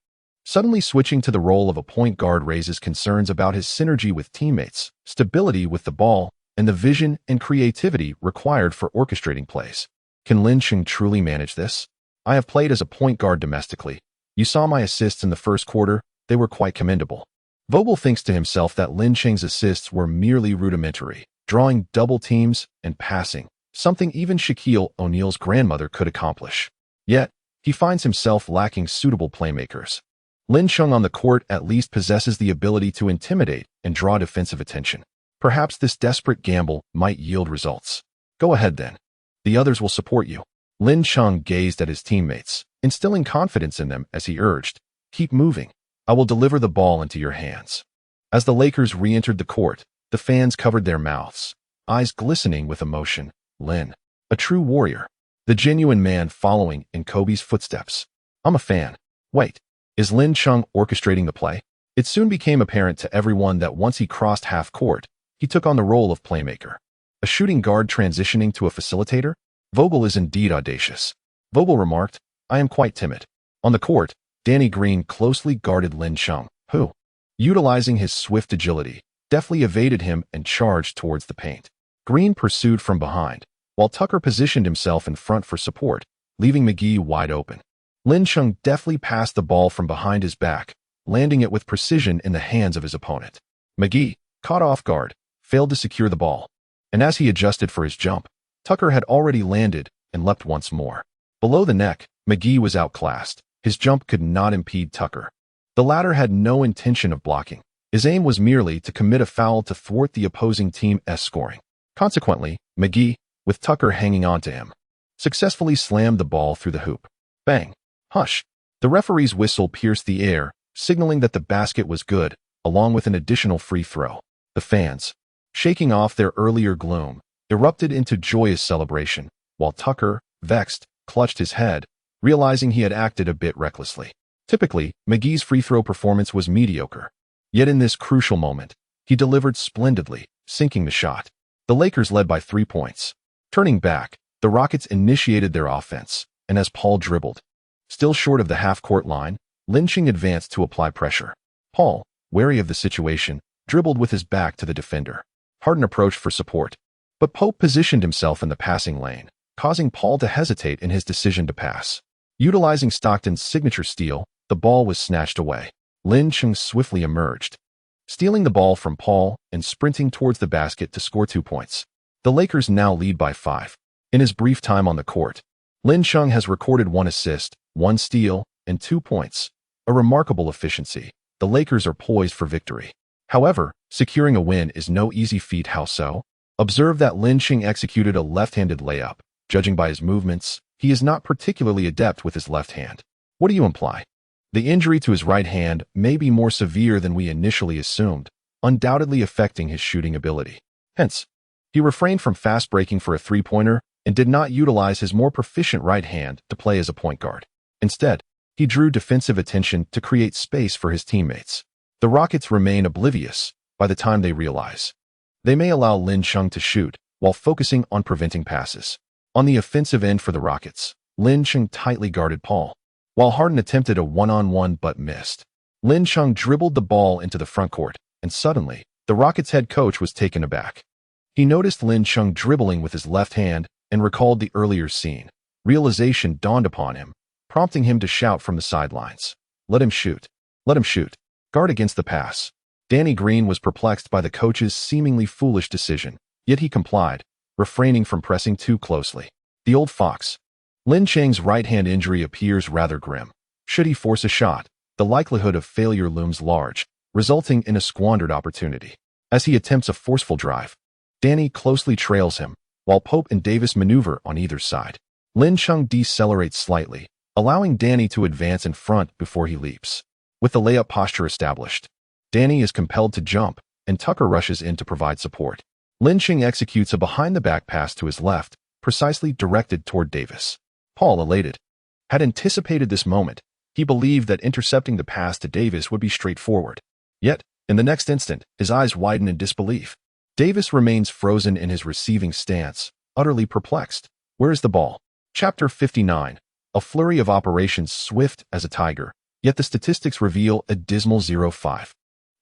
Suddenly switching to the role of a point guard raises concerns about his synergy with teammates, stability with the ball, and the vision and creativity required for orchestrating plays. Can Lin Chung truly manage this? "I have played as a point guard domestically. You saw my assists in the first quarter. They were quite commendable." Vogel thinks to himself that Lin Chung's assists were merely rudimentary, drawing double teams and passing, something even Shaquille O'Neal's grandmother could accomplish. Yet, he finds himself lacking suitable playmakers. Lin Chung on the court at least possesses the ability to intimidate and draw defensive attention. Perhaps this desperate gamble might yield results. "Go ahead then. The others will support you." Lin Chung gazed at his teammates, instilling confidence in them as he urged, "Keep moving. I will deliver the ball into your hands." As the Lakers re-entered the court, the fans covered their mouths, eyes glistening with emotion. Lin, a true warrior, the genuine man following in Kobe's footsteps. "I'm a fan." Wait, is Lin Chung orchestrating the play? It soon became apparent to everyone that once he crossed half court, he took on the role of playmaker. A shooting guard transitioning to a facilitator? Vogel is indeed audacious. Vogel remarked, "I am quite timid." On the court, Danny Green closely guarded Lin Chung, who, utilizing his swift agility, deftly evaded him and charged towards the paint. Green pursued from behind, while Tucker positioned himself in front for support, leaving McGee wide open. Lin Chung deftly passed the ball from behind his back, landing it with precision in the hands of his opponent. McGee, caught off guard, failed to secure the ball, and as he adjusted for his jump, Tucker had already landed and leapt once more. Below the neck, McGee was outclassed. His jump could not impede Tucker. The latter had no intention of blocking. His aim was merely to commit a foul to thwart the opposing team's scoring. Consequently, McGee, with Tucker hanging on to him, successfully slammed the ball through the hoop. Bang! Hush! The referee's whistle pierced the air, signaling that the basket was good, along with an additional free throw. The fans, shaking off their earlier gloom, erupted into joyous celebration, while Tucker, vexed, clutched his head, realizing he had acted a bit recklessly. Typically, McGee's free throw performance was mediocre. Yet in this crucial moment, he delivered splendidly, sinking the shot. The Lakers led by 3 points. Turning back, the Rockets initiated their offense, and as Paul dribbled, still short of the half-court line, Lin Chung advanced to apply pressure. Paul, wary of the situation, dribbled with his back to the defender. Harden approached for support, but Pope positioned himself in the passing lane, causing Paul to hesitate in his decision to pass. Utilizing Stockton's signature steal, the ball was snatched away. Lin Chung swiftly emerged, stealing the ball from Paul and sprinting towards the basket to score 2 points. The Lakers now lead by 5. In his brief time on the court, Lin Chung has recorded 1 assist, 1 steal, and 2 points. A remarkable efficiency. The Lakers are poised for victory. However, securing a win is no easy feat. How so? Observe that Lin Chung executed a left-handed layup. Judging by his movements, he is not particularly adept with his left hand. What do you imply? The injury to his right hand may be more severe than we initially assumed, undoubtedly affecting his shooting ability. Hence, he refrained from fast breaking for a three-pointer and did not utilize his more proficient right hand to play as a point guard. Instead, he drew defensive attention to create space for his teammates. The Rockets remain oblivious by the time they realize. They may allow Lin Chung to shoot while focusing on preventing passes. On the offensive end for the Rockets, Lin Chung tightly guarded Paul, while Harden attempted a one-on-one but missed. Lin Chung dribbled the ball into the front court, and suddenly, the Rockets head coach was taken aback. He noticed Lin Chung dribbling with his left hand and recalled the earlier scene. Realization dawned upon him, prompting him to shout from the sidelines, "Let him shoot. Let him shoot. Guard against the pass." Danny Green was perplexed by the coach's seemingly foolish decision, yet he complied, refraining from pressing too closely. The old fox. Lin Chung's right-hand injury appears rather grim. Should he force a shot, the likelihood of failure looms large, resulting in a squandered opportunity. As he attempts a forceful drive, Danny closely trails him, while Pope and Davis maneuver on either side. Lin Chung decelerates slightly, allowing Danny to advance in front before he leaps. With the layup posture established, Danny is compelled to jump, and Tucker rushes in to provide support. Lin Chung executes a behind-the-back pass to his left, precisely directed toward Davis. Paul, elated, had anticipated this moment. He believed that intercepting the pass to Davis would be straightforward. Yet, in the next instant, his eyes widen in disbelief. Davis remains frozen in his receiving stance, utterly perplexed. Where is the ball? Chapter 59. A flurry of operations swift as a tiger, yet the statistics reveal a dismal 0-5.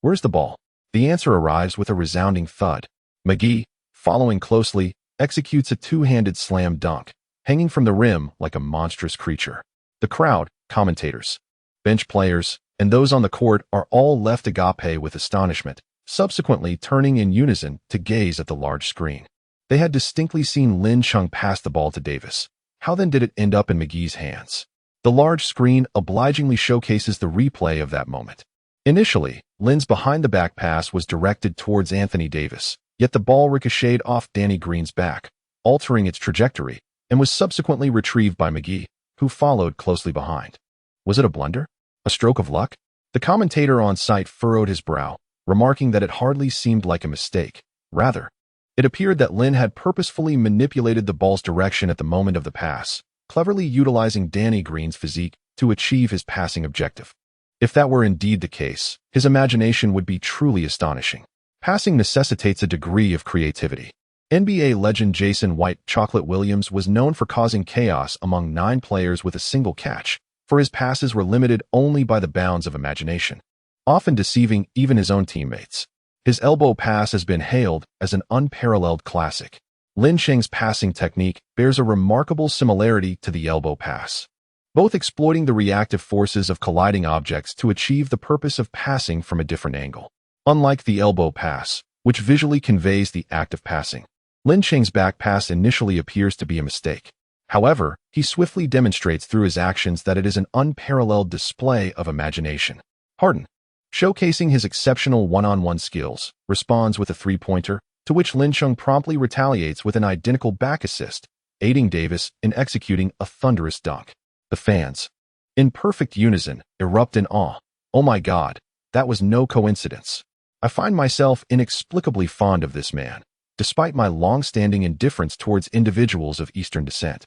Where's the ball? The answer arrives with a resounding thud. McGee, following closely, executes a two-handed slam dunk, hanging from the rim like a monstrous creature. The crowd, commentators, bench players, and those on the court are all left agape with astonishment, subsequently turning in unison to gaze at the large screen. They had distinctly seen Lin Chung pass the ball to Davis. How then did it end up in McGee's hands? The large screen obligingly showcases the replay of that moment. Initially, Lin's behind-the-back pass was directed towards Anthony Davis, yet the ball ricocheted off Danny Green's back, altering its trajectory, and was subsequently retrieved by McGee, who followed closely behind. Was it a blunder? A stroke of luck? The commentator on site furrowed his brow, remarking that it hardly seemed like a mistake. Rather, it appeared that Lin had purposefully manipulated the ball's direction at the moment of the pass, cleverly utilizing Danny Green's physique to achieve his passing objective. If that were indeed the case, his imagination would be truly astonishing. Passing necessitates a degree of creativity. NBA legend Jason White Chocolate Williams was known for causing chaos among 9 players with a single catch, for his passes were limited only by the bounds of imagination, often deceiving even his own teammates. His elbow pass has been hailed as an unparalleled classic. Lin Cheng's passing technique bears a remarkable similarity to the elbow pass, both exploiting the reactive forces of colliding objects to achieve the purpose of passing from a different angle. Unlike the elbow pass, which visually conveys the act of passing, Lin Cheng's back pass initially appears to be a mistake. However, he swiftly demonstrates through his actions that it is an unparalleled display of imagination. Harden, showcasing his exceptional one-on-one skills, responds with a three-pointer, to which Lin Cheng promptly retaliates with an identical back assist, aiding Davis in executing a thunderous dunk. The fans, in perfect unison, erupt in awe. Oh my God, that was no coincidence. I find myself inexplicably fond of this man, despite my long-standing indifference towards individuals of Eastern descent.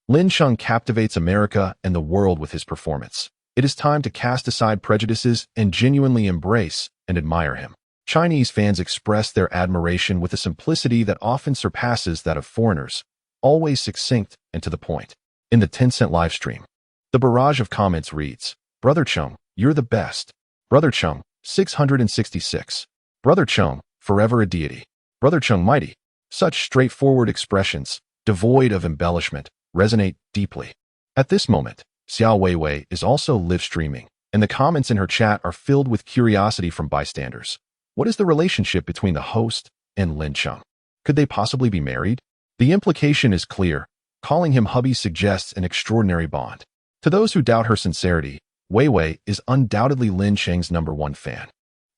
Lin Cheng captivates America and the world with his performance. It is time to cast aside prejudices and genuinely embrace and admire him. Chinese fans express their admiration with a simplicity that often surpasses that of foreigners, always succinct and to the point. In the Tencent livestream, the barrage of comments reads, "Brother Cheng, you're the best. Brother Cheng, 666. Brother Cheng, forever a deity. Brother Cheng mighty." Such straightforward expressions, devoid of embellishment, resonate deeply. At this moment, Xiao Weiwei is also live streaming, and the comments in her chat are filled with curiosity from bystanders. What is the relationship between the host and Lin Cheng? Could they possibly be married? The implication is clear. Calling him hubby suggests an extraordinary bond. To those who doubt her sincerity, Weiwei is undoubtedly Lin Cheng's #1 fan.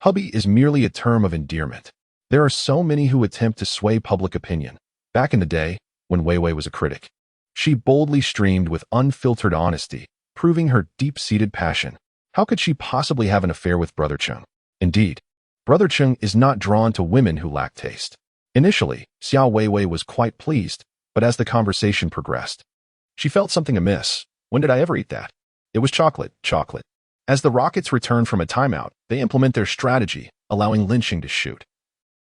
Hubby is merely a term of endearment. There are so many who attempt to sway public opinion. Back in the day, when Weiwei was a critic, she boldly streamed with unfiltered honesty, proving her deep-seated passion. How could she possibly have an affair with Brother Cheng? Indeed, Brother Cheng is not drawn to women who lack taste. Initially, Xiao Weiwei was quite pleased, but as the conversation progressed, she felt something amiss. When did I ever eat that? It was chocolate. As the Rockets return from a timeout, they implement their strategy, allowing Lin Cheng to shoot,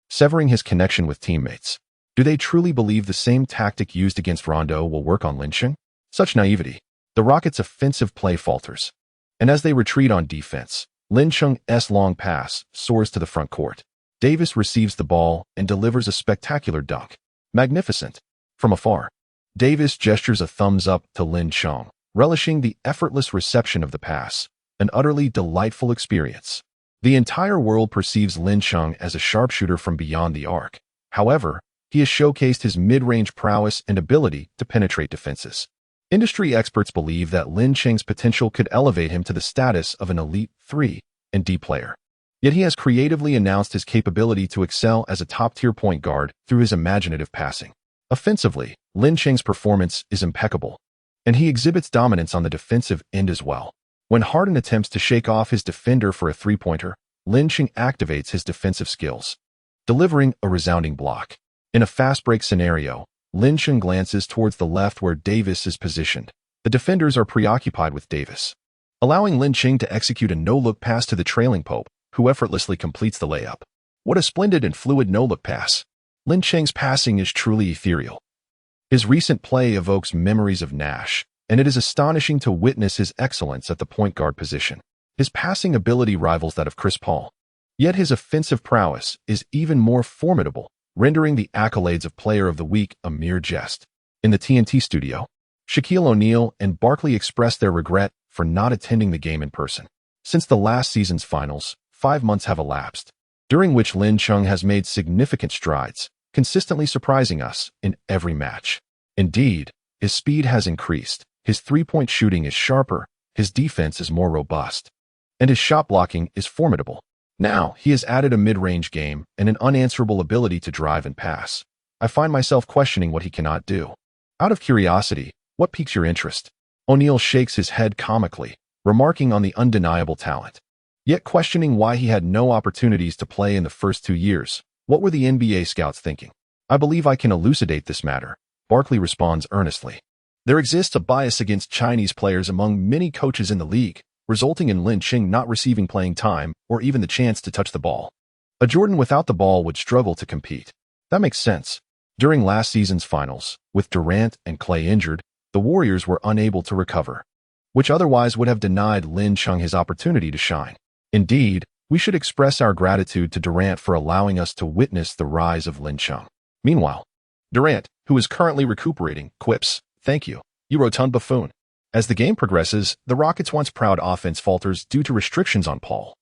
severing his connection with teammates. Do they truly believe the same tactic used against Rondo will work on Lin Cheng? Such naivety. The Rockets' offensive play falters, and as they retreat on defense, Lin Cheng's long pass soars to the front court. Davis receives the ball and delivers a spectacular dunk. Magnificent. From afar, Davis gestures a thumbs up to Lin Cheng, relishing the effortless reception of the pass, an utterly delightful experience. The entire world perceives Lin Cheng as a sharpshooter from beyond the arc. However, he has showcased his mid-range prowess and ability to penetrate defenses. Industry experts believe that Lin Cheng's potential could elevate him to the status of an elite 3-and-D player. Yet he has creatively announced his capability to excel as a top-tier point guard through his imaginative passing. Offensively, Lin Cheng's performance is impeccable, and he exhibits dominance on the defensive end as well. When Harden attempts to shake off his defender for a three-pointer, Lin Cheng activates his defensive skills, delivering a resounding block. In a fast-break scenario, Lin Cheng glances towards the left where Davis is positioned. The defenders are preoccupied with Davis, allowing Lin Cheng to execute a no-look pass to the trailing Pope, who effortlessly completes the layup. What a splendid and fluid no-look pass. Lin Cheng's passing is truly ethereal. His recent play evokes memories of Nash, and it is astonishing to witness his excellence at the point guard position. His passing ability rivals that of Chris Paul. Yet his offensive prowess is even more formidable, rendering the accolades of Player of the Week a mere jest. In the TNT studio, Shaquille O'Neal and Barkley expressed their regret for not attending the game in person. Since the last season's finals, 5 months have elapsed, during which Lin Cheng has made significant strides, consistently surprising us in every match. Indeed, his speed has increased, his three-point shooting is sharper, his defense is more robust, and his shot blocking is formidable. Now, he has added a mid-range game and an unanswerable ability to drive and pass. I find myself questioning what he cannot do. Out of curiosity, what piques your interest? O'Neal shakes his head comically, remarking on the undeniable talent, yet questioning why he had no opportunities to play in the first 2 years. What were the NBA scouts thinking? I believe I can elucidate this matter, Barkley responds earnestly. There exists a bias against Chinese players among many coaches in the league, resulting in Lin Cheng not receiving playing time or even the chance to touch the ball. A Jordan without the ball would struggle to compete. That makes sense. During last season's finals, with Durant and Klay injured, the Warriors were unable to recover, which otherwise would have denied Lin Chung his opportunity to shine. Indeed, we should express our gratitude to Durant for allowing us to witness the rise of Lin Chung. Meanwhile, Durant, who is currently recuperating, quips, "Thank you, you rotund buffoon." As the game progresses, the Rockets' once proud offense falters due to restrictions on Paul,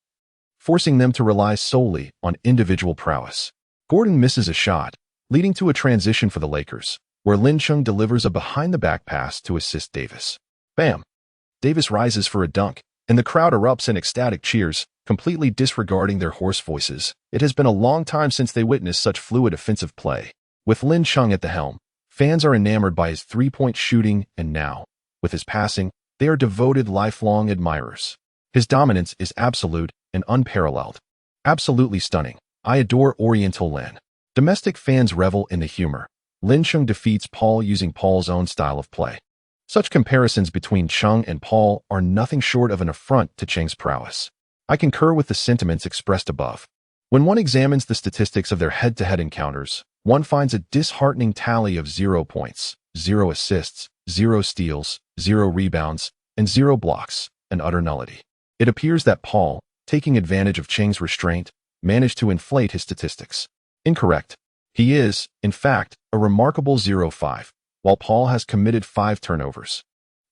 forcing them to rely solely on individual prowess. Gordon misses a shot, leading to a transition for the Lakers, where Lin Chung delivers a behind-the-back pass to assist Davis. Bam! Davis rises for a dunk, and the crowd erupts in ecstatic cheers, completely disregarding their hoarse voices. It has been a long time since they witnessed such fluid offensive play. With Lin Chung at the helm, fans are enamored by his three-point shooting, and now, with his passing, they are devoted lifelong admirers. His dominance is absolute and unparalleled. Absolutely stunning. I adore Oriental Lin. Domestic fans revel in the humor. Lin Chung defeats Paul using Paul's own style of play. Such comparisons between Chung and Paul are nothing short of an affront to Cheng's prowess. I concur with the sentiments expressed above. When one examines the statistics of their head-to-head encounters, one finds a disheartening tally of 0 points, 0 assists, 0 steals, 0 rebounds, and 0 blocks, an utter nullity. It appears that Paul, taking advantage of Cheng's restraint, managed to inflate his statistics. Incorrect. He is, in fact, a remarkable 0-5, while Paul has committed 5 turnovers.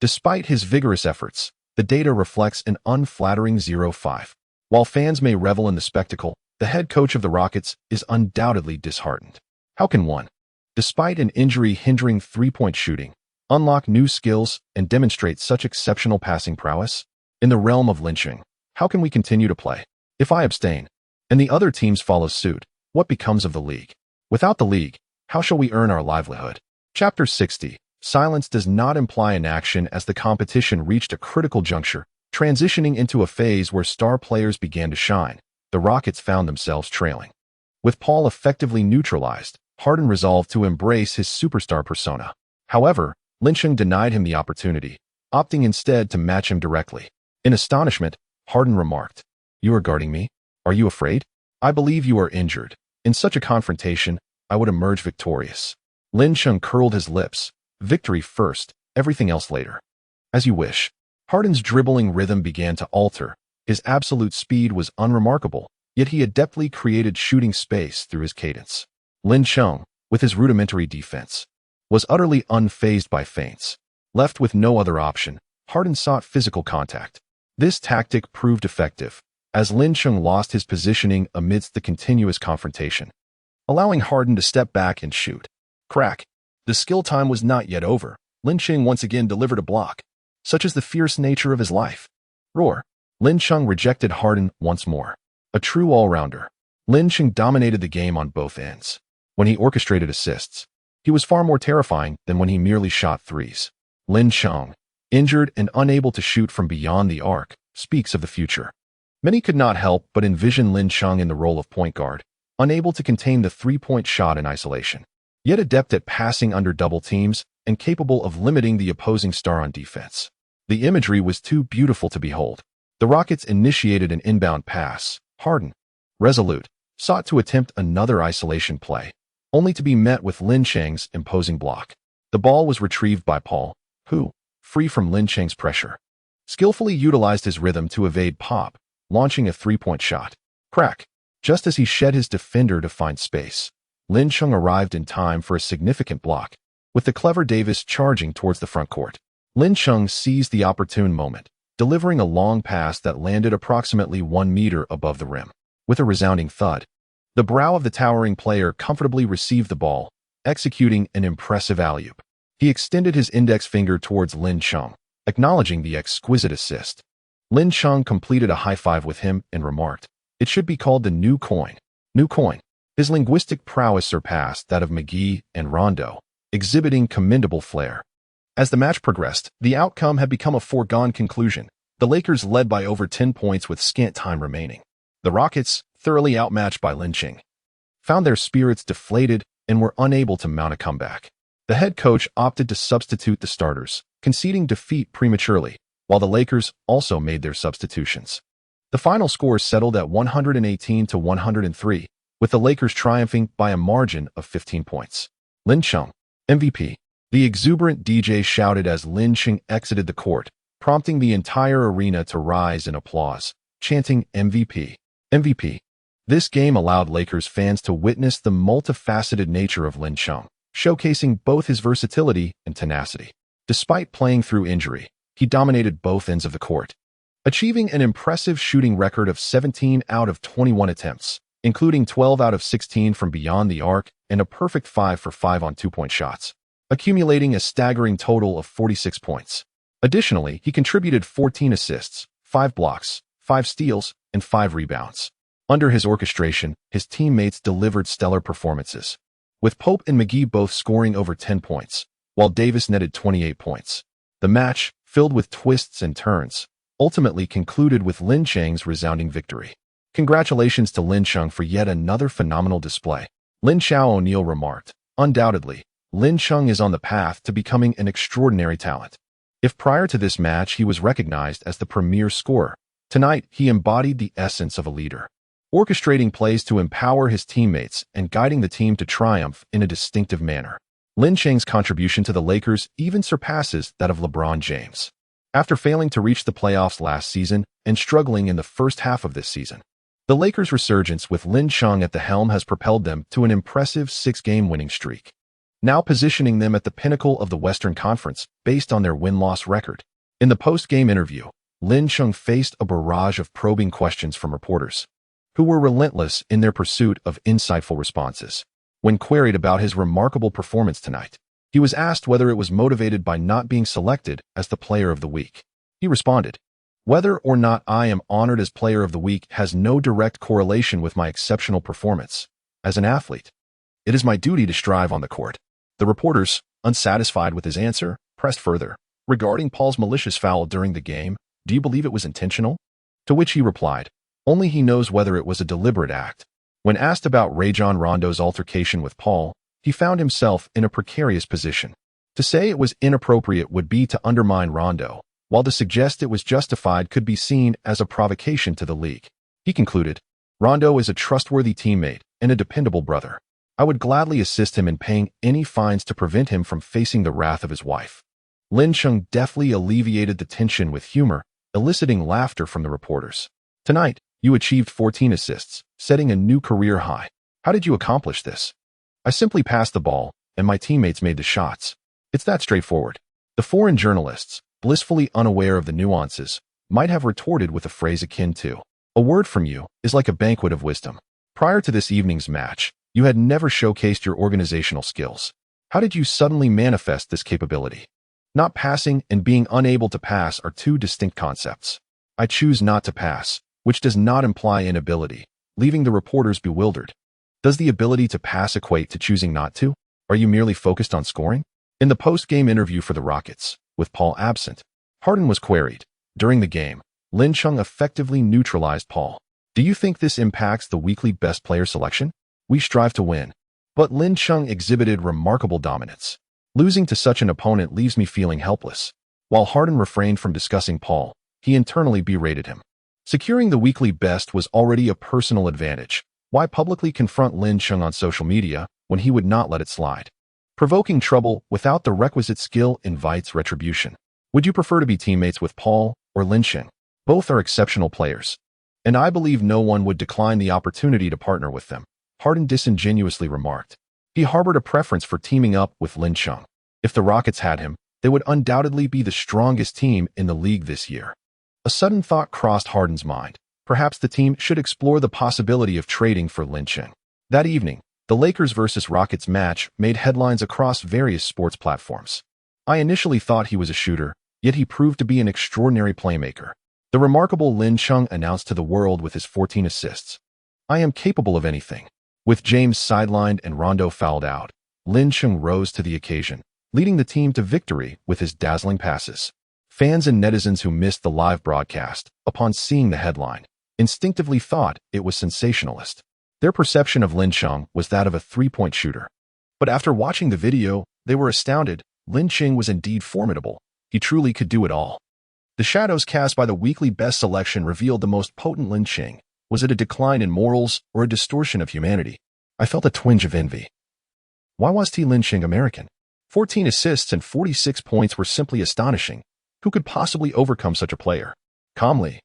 Despite his vigorous efforts, the data reflects an unflattering 0-5. While fans may revel in the spectacle, the head coach of the Rockets is undoubtedly disheartened. How can one, despite an injury hindering three-point shooting, unlock new skills and demonstrate such exceptional passing prowess? In the realm of Lin Chung, how can we continue to play? If I abstain, and the other teams follow suit, what becomes of the league? Without the league, how shall we earn our livelihood? Chapter 60. Silence does not imply inaction as the competition reached a critical juncture, transitioning into a phase where star players began to shine. The Rockets found themselves trailing. With Paul effectively neutralized, Harden resolved to embrace his superstar persona. However, Lin Chung denied him the opportunity, opting instead to match him directly. In astonishment, Harden remarked, "You are guarding me? Are you afraid? I believe you are injured. In such a confrontation, I would emerge victorious." Lin Chung curled his lips. Victory first, everything else later. As you wish. Harden's dribbling rhythm began to alter. His absolute speed was unremarkable, yet he adeptly created shooting space through his cadence. Lin Chung, with his rudimentary defense, was utterly unfazed by feints. Left with no other option, Harden sought physical contact. This tactic proved effective, as Lin Chung lost his positioning amidst the continuous confrontation, allowing Harden to step back and shoot. Crack. The skill time was not yet over. Lin Chung once again delivered a block. Such is the fierce nature of his life. Roar. Lin Chung rejected Harden once more. A true all-rounder. Lin Chung dominated the game on both ends. When he orchestrated assists, he was far more terrifying than when he merely shot threes. Lin Chung, injured and unable to shoot from beyond the arc, speaks of the future. Many could not help but envision Lin Chung in the role of point guard, unable to contain the three-point shot in isolation, yet adept at passing under double teams and capable of limiting the opposing star on defense. The imagery was too beautiful to behold. The Rockets initiated an inbound pass. Harden, resolute, sought to attempt another isolation play, only to be met with Lin Chung's imposing block. The ball was retrieved by Paul, who, free from Lin Chung's pressure, skillfully utilized his rhythm to evade Pop, launching a three-point shot. Crack. Just as he shed his defender to find space, Lin Chung arrived in time for a significant block, with the clever Davis charging towards the front court. Lin Chung seized the opportune moment, delivering a long pass that landed approximately 1 meter above the rim. With a resounding thud, the brow of the towering player comfortably received the ball, executing an impressive alley-oop. He extended his index finger towards Lin Chung, acknowledging the exquisite assist. Lin Chung completed a high-five with him and remarked, "It should be called the new coin." New coin. His linguistic prowess surpassed that of McGee and Rondo, exhibiting commendable flair. As the match progressed, the outcome had become a foregone conclusion. The Lakers led by over 10 points with scant time remaining. The Rockets, thoroughly outmatched by Lin Chung, found their spirits deflated and were unable to mount a comeback. The head coach opted to substitute the starters, conceding defeat prematurely, while the Lakers also made their substitutions. The final score settled at 118 to 103, with the Lakers triumphing by a margin of 15 points. Lin Cheng, MVP. The exuberant DJ shouted as Lin Cheng exited the court, prompting the entire arena to rise in applause, chanting MVP, MVP. This game allowed Lakers fans to witness the multifaceted nature of Lin Cheng, showcasing both his versatility and tenacity. Despite playing through injury, he dominated both ends of the court, achieving an impressive shooting record of 17 out of 21 attempts, including 12 out of 16 from beyond the arc and a perfect 5 for 5 on two-point shots, accumulating a staggering total of 46 points. Additionally, he contributed 14 assists, 5 blocks, 5 steals, and 5 rebounds. Under his orchestration, his teammates delivered stellar performances, with Pope and McGee both scoring over 10 points, while Davis netted 28 points. The match, filled with twists and turns, ultimately concluded with Lin Cheng's resounding victory. Congratulations to Lin Cheng for yet another phenomenal display. Lin Xiao O'Neal remarked, undoubtedly, Lin Cheng is on the path to becoming an extraordinary talent. If prior to this match he was recognized as the premier scorer, tonight he embodied the essence of a leader, orchestrating plays to empower his teammates and guiding the team to triumph in a distinctive manner. Lin Cheng's contribution to the Lakers even surpasses that of LeBron James. After failing to reach the playoffs last season and struggling in the first half of this season, the Lakers' resurgence with Lin Cheng at the helm has propelled them to an impressive 6-game winning streak, now positioning them at the pinnacle of the Western Conference based on their win-loss record. In the post-game interview, Lin Cheng faced a barrage of probing questions from reporters, who were relentless in their pursuit of insightful responses. When queried about his remarkable performance tonight, he was asked whether it was motivated by not being selected as the Player of the Week. He responded, "Whether or not I am honored as Player of the Week has no direct correlation with my exceptional performance. As an athlete, it is my duty to strive on the court." The reporters, unsatisfied with his answer, pressed further. Regarding Paul's malicious foul during the game, do you believe it was intentional? To which he replied, only he knows whether it was a deliberate act. When asked about Rajon Rondo's altercation with Paul, he found himself in a precarious position. To say it was inappropriate would be to undermine Rondo, while to suggest it was justified could be seen as a provocation to the league. He concluded, Rondo is a trustworthy teammate and a dependable brother. I would gladly assist him in paying any fines to prevent him from facing the wrath of his wife. Lin Cheng deftly alleviated the tension with humor, eliciting laughter from the reporters. Tonight, you achieved 14 assists, setting a new career high. How did you accomplish this? I simply passed the ball, and my teammates made the shots. It's that straightforward. The foreign journalists, blissfully unaware of the nuances, might have retorted with a phrase akin to, "A word from you is like a banquet of wisdom." Prior to this evening's match, you had never showcased your organizational skills. How did you suddenly manifest this capability? Not passing and being unable to pass are two distinct concepts. I choose not to pass, which does not imply inability, leaving the reporters bewildered. Does the ability to pass equate to choosing not to? Are you merely focused on scoring? In the post-game interview for the Rockets, with Paul absent, Harden was queried. During the game, Lin Cheng effectively neutralized Paul. Do you think this impacts the weekly best player selection? We strive to win. But Lin Cheng exhibited remarkable dominance. Losing to such an opponent leaves me feeling helpless. While Harden refrained from discussing Paul, he internally berated him. Securing the weekly best was already a personal advantage. Why publicly confront Lin Cheng on social media when he would not let it slide? Provoking trouble without the requisite skill invites retribution. Would you prefer to be teammates with Paul or Lin Cheng? Both are exceptional players, and I believe no one would decline the opportunity to partner with them, Harden disingenuously remarked. He harbored a preference for teaming up with Lin Cheng. If the Rockets had him, they would undoubtedly be the strongest team in the league this year. A sudden thought crossed Harden's mind. Perhaps the team should explore the possibility of trading for Lin Cheng. That evening, the Lakers vs. Rockets match made headlines across various sports platforms. I initially thought he was a shooter, yet he proved to be an extraordinary playmaker. The remarkable Lin Cheng announced to the world with his 14 assists, I am capable of anything. With James sidelined and Rondo fouled out, Lin Cheng rose to the occasion, leading the team to victory with his dazzling passes. Fans and netizens who missed the live broadcast, upon seeing the headline, instinctively thought it was sensationalist. Their perception of Lin Cheng was that of a three-point shooter. But after watching the video, they were astounded. Lin Cheng was indeed formidable. He truly could do it all. The shadows cast by the weekly best selection revealed the most potent Lin Cheng. Was it a decline in morals or a distortion of humanity? I felt a twinge of envy. Why was T. Lin Cheng American? 14 assists and 46 points were simply astonishing. Who could possibly overcome such a player? Calmly.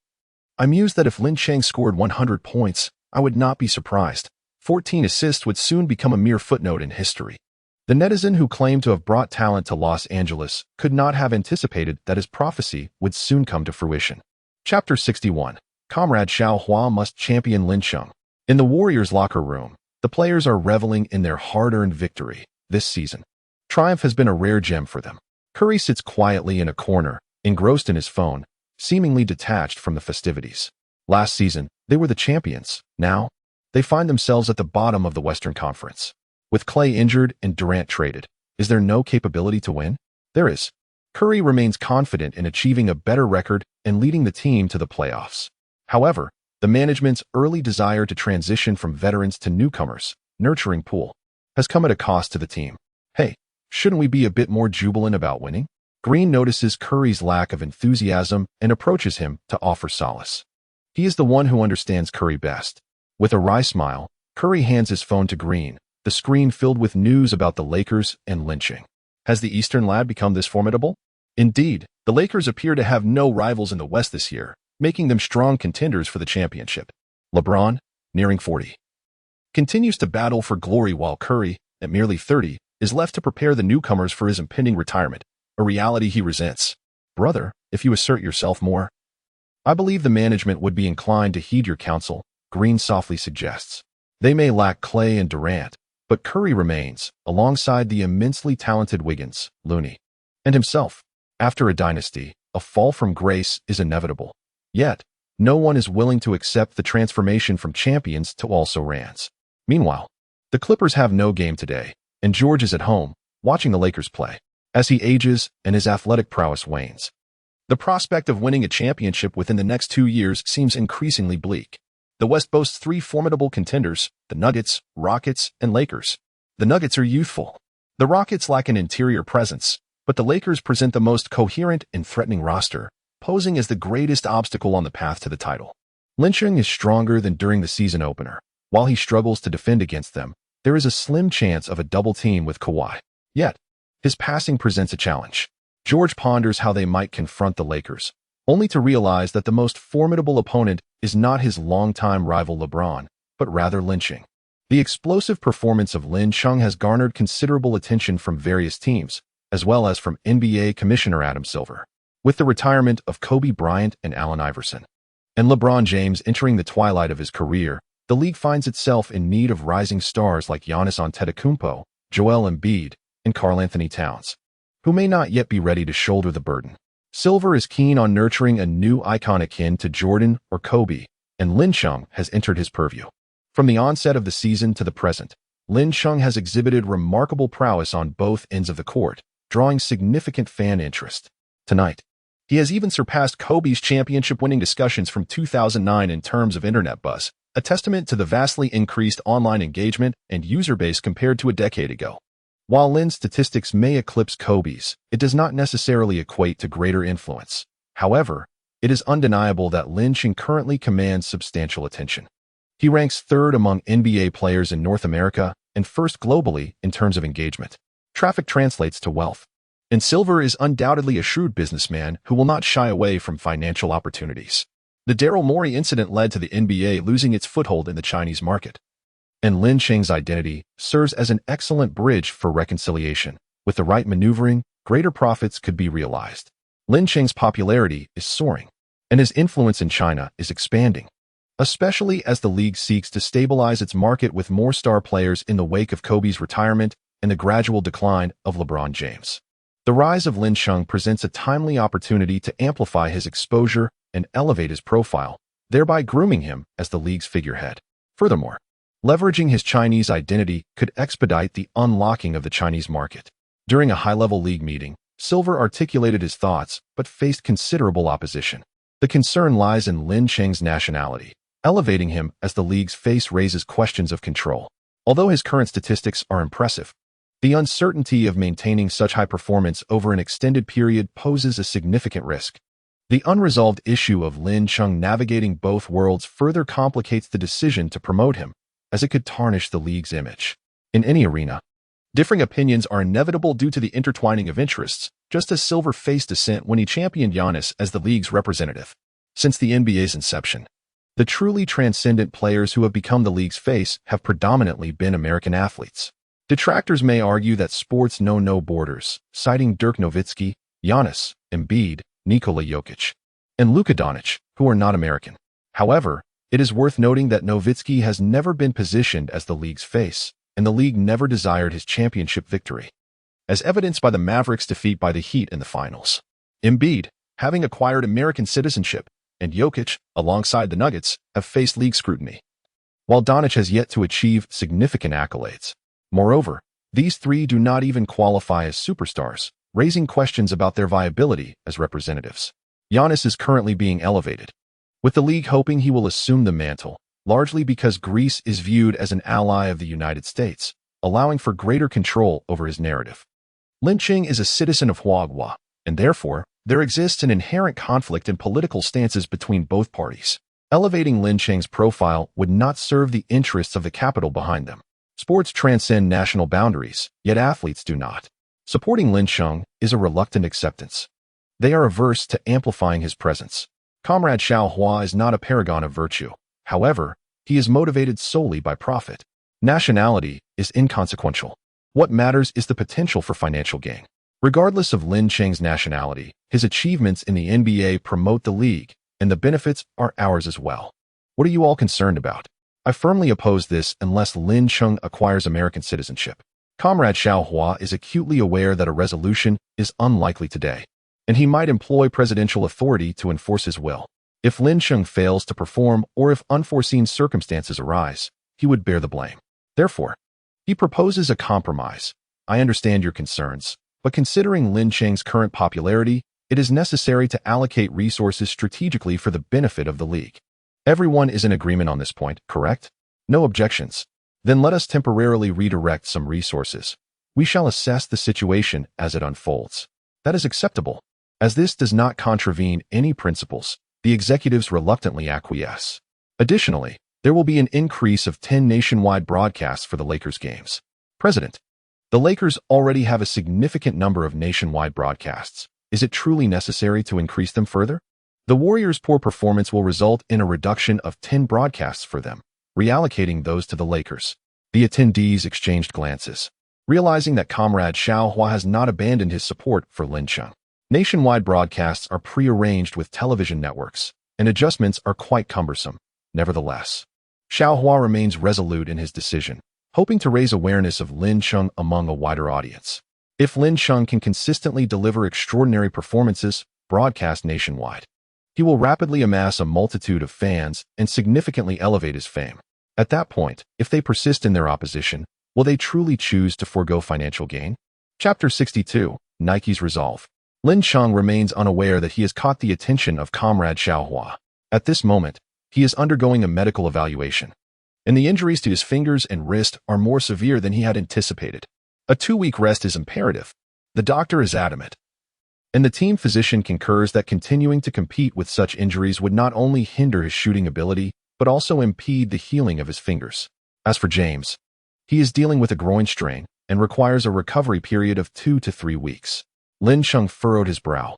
I mused that if Lin Cheng scored 100 points, I would not be surprised. 14 assists would soon become a mere footnote in history. The netizen who claimed to have brought talent to Los Angeles could not have anticipated that his prophecy would soon come to fruition. Chapter 61. Comrade Xiao Hua must champion Lin Cheng. In the Warriors' locker room, the players are reveling in their hard-earned victory this season. Triumph has been a rare gem for them. Curry sits quietly in a corner, engrossed in his phone, seemingly detached from the festivities. Last season, they were the champions. Now, they find themselves at the bottom of the Western Conference. With Clay injured and Durant traded, is there no capability to win? There is. Curry remains confident in achieving a better record and leading the team to the playoffs. However, the management's early desire to transition from veterans to newcomers, nurturing pool, has come at a cost to the team. Hey, shouldn't we be a bit more jubilant about winning? Green notices Curry's lack of enthusiasm and approaches him to offer solace. He is the one who understands Curry best. With a wry smile, Curry hands his phone to Green, the screen filled with news about the Lakers and Lin Cheng. Has the Eastern lad become this formidable? Indeed, the Lakers appear to have no rivals in the West this year, making them strong contenders for the championship. LeBron, nearing 40, continues to battle for glory while Curry, at merely 30, is left to prepare the newcomers for his impending retirement, a reality he resents. Brother, if you assert yourself more, I believe the management would be inclined to heed your counsel, Green softly suggests. They may lack Clay and Durant, but Curry remains, alongside the immensely talented Wiggins, Looney, and himself. After a dynasty, a fall from grace is inevitable. Yet, no one is willing to accept the transformation from champions to also-rans. Meanwhile, the Clippers have no game today, and George is at home, watching the Lakers play. As he ages and his athletic prowess wanes, the prospect of winning a championship within the next 2 years seems increasingly bleak. The West boasts 3 formidable contenders, the Nuggets, Rockets, and Lakers. The Nuggets are youthful. The Rockets lack an interior presence, but the Lakers present the most coherent and threatening roster, posing as the greatest obstacle on the path to the title. Lin Cheng is stronger than during the season opener. While he struggles to defend against them, there is a slim chance of a double team with Kawhi. Yet, his passing presents a challenge. George ponders how they might confront the Lakers, only to realize that the most formidable opponent is not his longtime rival LeBron, but rather Lin Cheng. The explosive performance of Lin Cheng has garnered considerable attention from various teams, as well as from NBA Commissioner Adam Silver. With the retirement of Kobe Bryant and Allen Iverson, and LeBron James entering the twilight of his career, the league finds itself in need of rising stars like Giannis Antetokounmpo, Joel Embiid, and Karl-Anthony Towns, who may not yet be ready to shoulder the burden. Silver is keen on nurturing a new icon akin to Jordan or Kobe, and Lin Cheng has entered his purview. From the onset of the season to the present, Lin Cheng has exhibited remarkable prowess on both ends of the court, drawing significant fan interest. Tonight, he has even surpassed Kobe's championship-winning discussions from 2009 in terms of internet buzz, a testament to the vastly increased online engagement and user base compared to a decade ago. While Lin's statistics may eclipse Kobe's, it does not necessarily equate to greater influence. However, it is undeniable that Lin Cheng currently commands substantial attention. He ranks 3rd among NBA players in North America and 1st globally in terms of engagement. Traffic translates to wealth. And Silver is undoubtedly a shrewd businessman who will not shy away from financial opportunities. The Daryl Morey incident led to the NBA losing its foothold in the Chinese market. And Lin Cheng's identity serves as an excellent bridge for reconciliation. With the right maneuvering, greater profits could be realized. Lin Cheng's popularity is soaring, and his influence in China is expanding, especially as the league seeks to stabilize its market with more star players in the wake of Kobe's retirement and the gradual decline of LeBron James. The rise of Lin Cheng presents a timely opportunity to amplify his exposure and elevate his profile, thereby grooming him as the league's figurehead. Furthermore, leveraging his Chinese identity could expedite the unlocking of the Chinese market. During a high-level league meeting, Silver articulated his thoughts but faced considerable opposition. The concern lies in Lin Cheng's nationality, elevating him as the league's face raises questions of control. Although his current statistics are impressive, the uncertainty of maintaining such high performance over an extended period poses a significant risk. The unresolved issue of Lin Cheng navigating both worlds further complicates the decision to promote him, as it could tarnish the league's image. In any arena, Differing opinions are inevitable due to the intertwining of interests, just as Silver faced dissent when he championed Giannis as the league's representative. Since the NBA's inception, the truly transcendent players who have become the league's face have predominantly been American athletes. Detractors may argue that sports know no borders, citing Dirk Nowitzki, Giannis, Embiid, Nikola Jokic, and Luka Doncic, who are not American. However, it is worth noting that Nowitzki has never been positioned as the league's face, and the league never desired his championship victory, as evidenced by the Mavericks' defeat by the Heat in the finals. Embiid, having acquired American citizenship, and Jokic, alongside the Nuggets, have faced league scrutiny, while Doncic has yet to achieve significant accolades. Moreover, these three do not even qualify as superstars, raising questions about their viability as representatives. Giannis is currently being elevated, with the league hoping he will assume the mantle, largely because Greece is viewed as an ally of the United States, allowing for greater control over his narrative. Lin Cheng is a citizen of Huaghua, and therefore, there exists an inherent conflict in political stances between both parties. Elevating Lin Cheng's profile would not serve the interests of the capital behind them. Sports transcend national boundaries, yet athletes do not. Supporting Lin Cheng is a reluctant acceptance. They are averse to amplifying his presence. Comrade Xiao Hua is not a paragon of virtue. However, he is motivated solely by profit. Nationality is inconsequential. What matters is the potential for financial gain. Regardless of Lin Cheng's nationality, his achievements in the NBA promote the league, and the benefits are ours as well. What are you all concerned about? I firmly oppose this unless Lin Cheng acquires American citizenship. Comrade Xiao Hua is acutely aware that a resolution is unlikely today, and he might employ presidential authority to enforce his will. If Lin Cheng fails to perform or if unforeseen circumstances arise, he would bear the blame. Therefore, he proposes a compromise. I understand your concerns, but considering Lin Cheng's current popularity, it is necessary to allocate resources strategically for the benefit of the league. Everyone is in agreement on this point, correct? No objections. Then let us temporarily redirect some resources. We shall assess the situation as it unfolds. That is acceptable. As this does not contravene any principles, the executives reluctantly acquiesce. Additionally, there will be an increase of 10 nationwide broadcasts for the Lakers games. President, the Lakers already have a significant number of nationwide broadcasts. Is it truly necessary to increase them further? The Warriors' poor performance will result in a reduction of 10 broadcasts for them, reallocating those to the Lakers. The attendees exchanged glances, realizing that Comrade Xiao Hua has not abandoned his support for Lin Cheng. Nationwide broadcasts are pre-arranged with television networks, and adjustments are quite cumbersome. Nevertheless, Xiao Hua remains resolute in his decision, hoping to raise awareness of Lin Cheng among a wider audience. If Lin Cheng can consistently deliver extraordinary performances, broadcast nationwide, he will rapidly amass a multitude of fans and significantly elevate his fame. At that point, if they persist in their opposition, will they truly choose to forego financial gain? Chapter 62, Nike's Resolve. Lin Cheng remains unaware that he has caught the attention of Comrade Xiao Hua. At this moment, he is undergoing a medical evaluation, and the injuries to his fingers and wrist are more severe than he had anticipated. A 2-week rest is imperative. The doctor is adamant, and the team physician concurs that continuing to compete with such injuries would not only hinder his shooting ability, but also impede the healing of his fingers. As for James, he is dealing with a groin strain and requires a recovery period of 2 to 3 weeks. Lin Cheng furrowed his brow,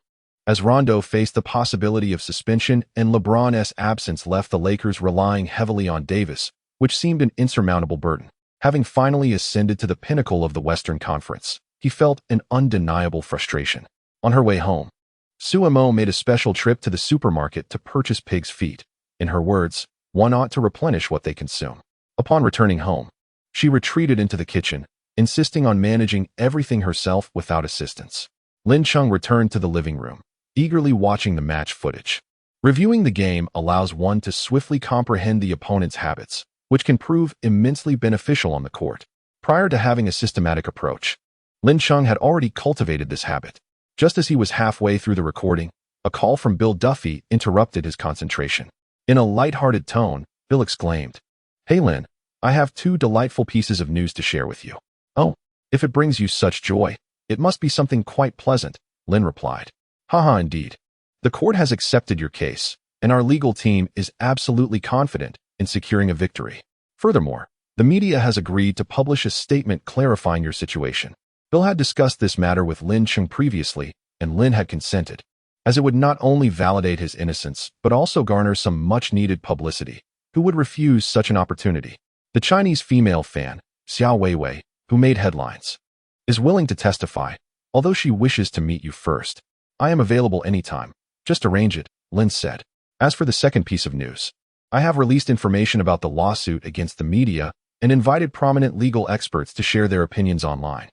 as Rondo faced the possibility of suspension and LeBron's absence left the Lakers relying heavily on Davis, which seemed an insurmountable burden. Having finally ascended to the pinnacle of the Western Conference, he felt an undeniable frustration. On her way home, Sue Mo made a special trip to the supermarket to purchase pig's feet. In her words, one ought to replenish what they consume. Upon returning home, she retreated into the kitchen, insisting on managing everything herself without assistance. Lin Cheng returned to the living room, eagerly watching the match footage. Reviewing the game allows one to swiftly comprehend the opponent's habits, which can prove immensely beneficial on the court. Prior to having a systematic approach, Lin Cheng had already cultivated this habit. Just as he was halfway through the recording, a call from Bill Duffy interrupted his concentration. In a light-hearted tone, Bill exclaimed, "Hey Lin, I have 2 delightful pieces of news to share with you." "Oh, if it brings you such joy, it must be something quite pleasant," Lin replied. "Haha, indeed. The court has accepted your case, and our legal team is absolutely confident in securing a victory. Furthermore, The media has agreed to publish a statement clarifying your situation. Bill had discussed this matter with Lin Cheng previously, and Lin had consented, as it would not only validate his innocence, but also garner some much-needed publicity. Who would refuse such an opportunity? The Chinese female fan, Xiao Weiwei, who made headlines, is willing to testify, although she wishes to meet you first. I am available anytime. Just arrange it, Lin said. As for the second piece of news, I have released information about the lawsuit against the media and invited prominent legal experts to share their opinions online.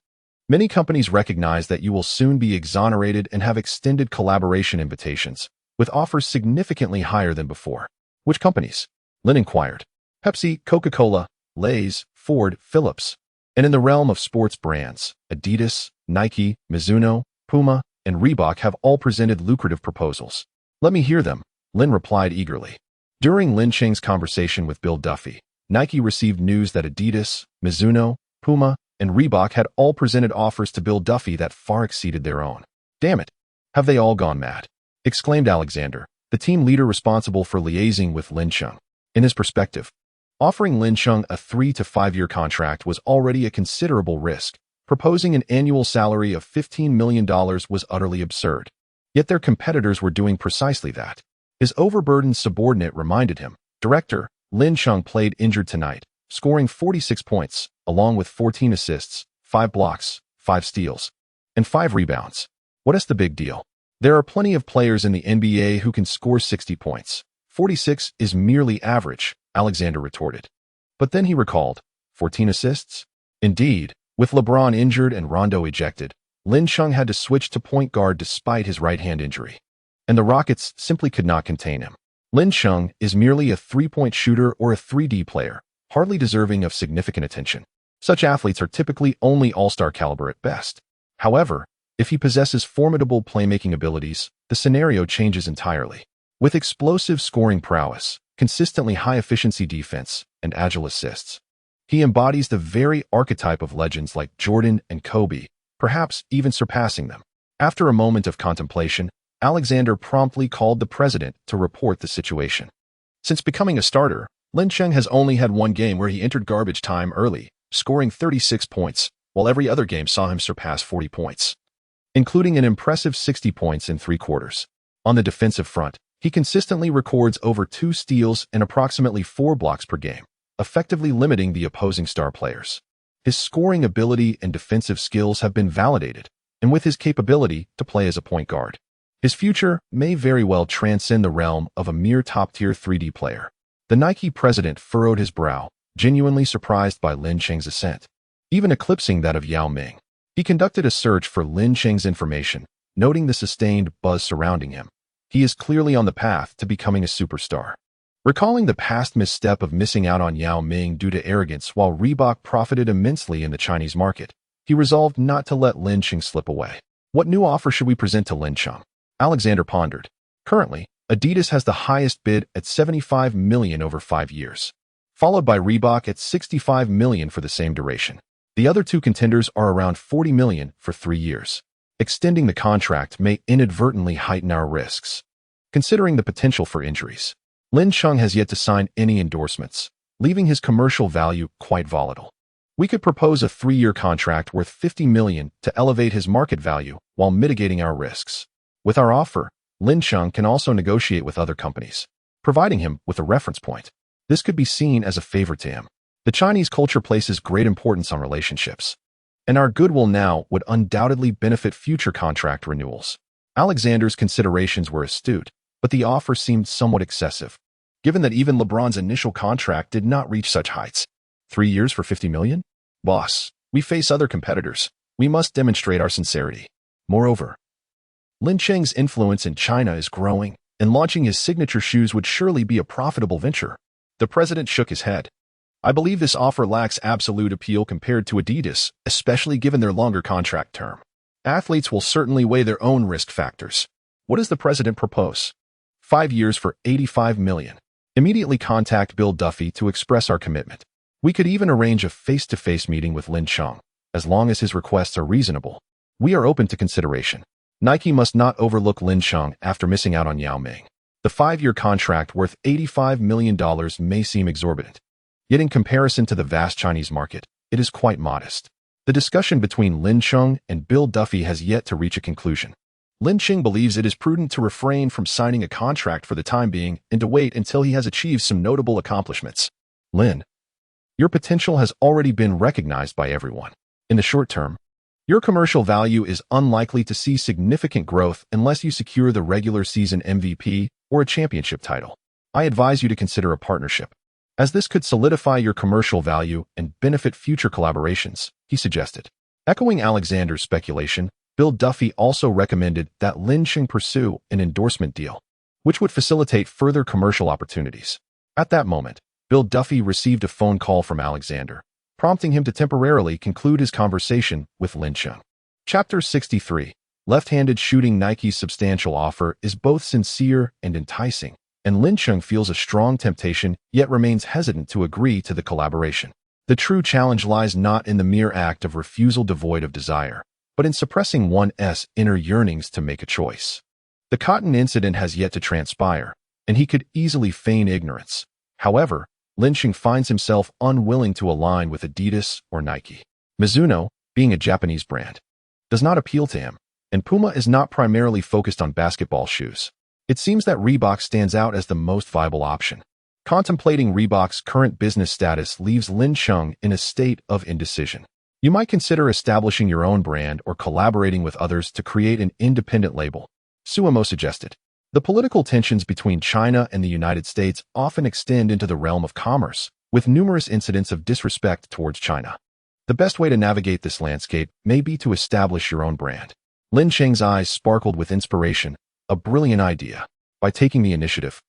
Many companies recognize that you will soon be exonerated and have extended collaboration invitations, with offers significantly higher than before. Which companies? Lin inquired. Pepsi, Coca-Cola, Lay's, Ford, Philips. And in the realm of sports brands, Adidas, Nike, Mizuno, Puma, and Reebok have all presented lucrative proposals. Let me hear them, Lin replied eagerly. During Lin Cheng's conversation with Bill Duffy, Nike received news that Adidas, Mizuno, Puma, and Reebok had all presented offers to Bill Duffy that far exceeded their own. Damn it, have they all gone mad? Exclaimed Alexander, the team leader responsible for liaising with Lin Cheng. In his perspective, offering Lin Cheng a 3 to 5 year contract was already a considerable risk. Proposing an annual salary of $15 million was utterly absurd. Yet their competitors were doing precisely that. His overburdened subordinate reminded him, Director, Lin Cheng played injured tonight, scoring 46 points, along with 14 assists, 5 blocks, 5 steals, and 5 rebounds. What is the big deal? There are plenty of players in the NBA who can score 60 points. 46 is merely average, Alexander retorted. But then he recalled, 14 assists? Indeed, with LeBron injured and Rondo ejected, Lin Cheng had to switch to point guard despite his right-hand injury. And the Rockets simply could not contain him. Lin Cheng is merely a three-point shooter or a 3D player, hardly deserving of significant attention. Such athletes are typically only all-star caliber at best. However, if he possesses formidable playmaking abilities, the scenario changes entirely. With explosive scoring prowess, consistently high-efficiency defense, and agile assists, he embodies the very archetype of legends like Jordan and Kobe, perhaps even surpassing them. After a moment of contemplation, Alexander promptly called the president to report the situation. Since becoming a starter, Lin Cheng has only had one game where he entered garbage time early, scoring 36 points, while every other game saw him surpass 40 points, including an impressive 60 points in 3 quarters. On the defensive front, he consistently records over 2 steals and approximately 4 blocks per game, effectively limiting the opposing star players. His scoring ability and defensive skills have been validated, and with his capability to play as a point guard, his future may very well transcend the realm of a mere top-tier 3D player. The Nike president furrowed his brow, genuinely surprised by Lin Cheng's ascent, even eclipsing that of Yao Ming. He conducted a search for Lin Cheng's information, noting the sustained buzz surrounding him. He is clearly on the path to becoming a superstar. Recalling the past misstep of missing out on Yao Ming due to arrogance while Reebok profited immensely in the Chinese market, he resolved not to let Lin Cheng slip away. What new offer should we present to Lin Cheng? Alexander pondered. Currently, Adidas has the highest bid at $75 million over 5 years, followed by Reebok at $65 million for the same duration. The other 2 contenders are around $40 million for 3 years. Extending the contract may inadvertently heighten our risks, considering the potential for injuries. Lin Cheng has yet to sign any endorsements, leaving his commercial value quite volatile. We could propose a 3-year contract worth $50 million to elevate his market value while mitigating our risks. With our offer, Lin Cheng can also negotiate with other companies, providing him with a reference point. This could be seen as a favor to him. The Chinese culture places great importance on relationships, and our goodwill now would undoubtedly benefit future contract renewals. Alexander's considerations were astute, but the offer seemed somewhat excessive, given that even LeBron's initial contract did not reach such heights. 3 years for $50 million? Boss, we face other competitors. We must demonstrate our sincerity. Moreover, Lin Cheng's influence in China is growing, and launching his signature shoes would surely be a profitable venture. The president shook his head. I believe this offer lacks absolute appeal compared to Adidas, especially given their longer contract term. Athletes will certainly weigh their own risk factors. What does the president propose? 5 years for $85 million. Immediately contact Bill Duffy to express our commitment. We could even arrange a face-to-face meeting with Lin Cheng, as long as his requests are reasonable. We are open to consideration. Nike must not overlook Lin Cheng after missing out on Yao Ming. The 5-year contract worth $85 million may seem exorbitant, Yet in comparison to the vast Chinese market, it is quite modest. The discussion between Lin Cheng and Bill Duffy has yet to reach a conclusion. Lin Cheng believes it is prudent to refrain from signing a contract for the time being and to wait until he has achieved some notable accomplishments. Lin, your potential has already been recognized by everyone. In the short term, your commercial value is unlikely to see significant growth unless you secure the regular season MVP or a championship title. I advise you to consider a partnership, as this could solidify your commercial value and benefit future collaborations, he suggested. Echoing Alexander's speculation, Bill Duffy also recommended that Lin Cheng pursue an endorsement deal, which would facilitate further commercial opportunities. At that moment, Bill Duffy received a phone call from Alexander, prompting him to temporarily conclude his conversation with Lin Cheng. Chapter 63. Left-handed shooting. Nike's substantial offer is both sincere and enticing, and Lin Cheng feels a strong temptation yet remains hesitant to agree to the collaboration. The true challenge lies not in the mere act of refusal devoid of desire, but in suppressing one's inner yearnings to make a choice. The cotton incident has yet to transpire, and he could easily feign ignorance. However, Lin Cheng finds himself unwilling to align with Adidas or Nike. Mizuno, being a Japanese brand, does not appeal to him, and Puma is not primarily focused on basketball shoes. It seems that Reebok stands out as the most viable option. Contemplating Reebok's current business status leaves Lin Cheng in a state of indecision. You might consider establishing your own brand or collaborating with others to create an independent label, Suemo suggested. The political tensions between China and the United States often extend into the realm of commerce, with numerous incidents of disrespect towards China. The best way to navigate this landscape may be to establish your own brand. Lin Cheng's eyes sparkled with inspiration, a brilliant idea. By taking the initiative,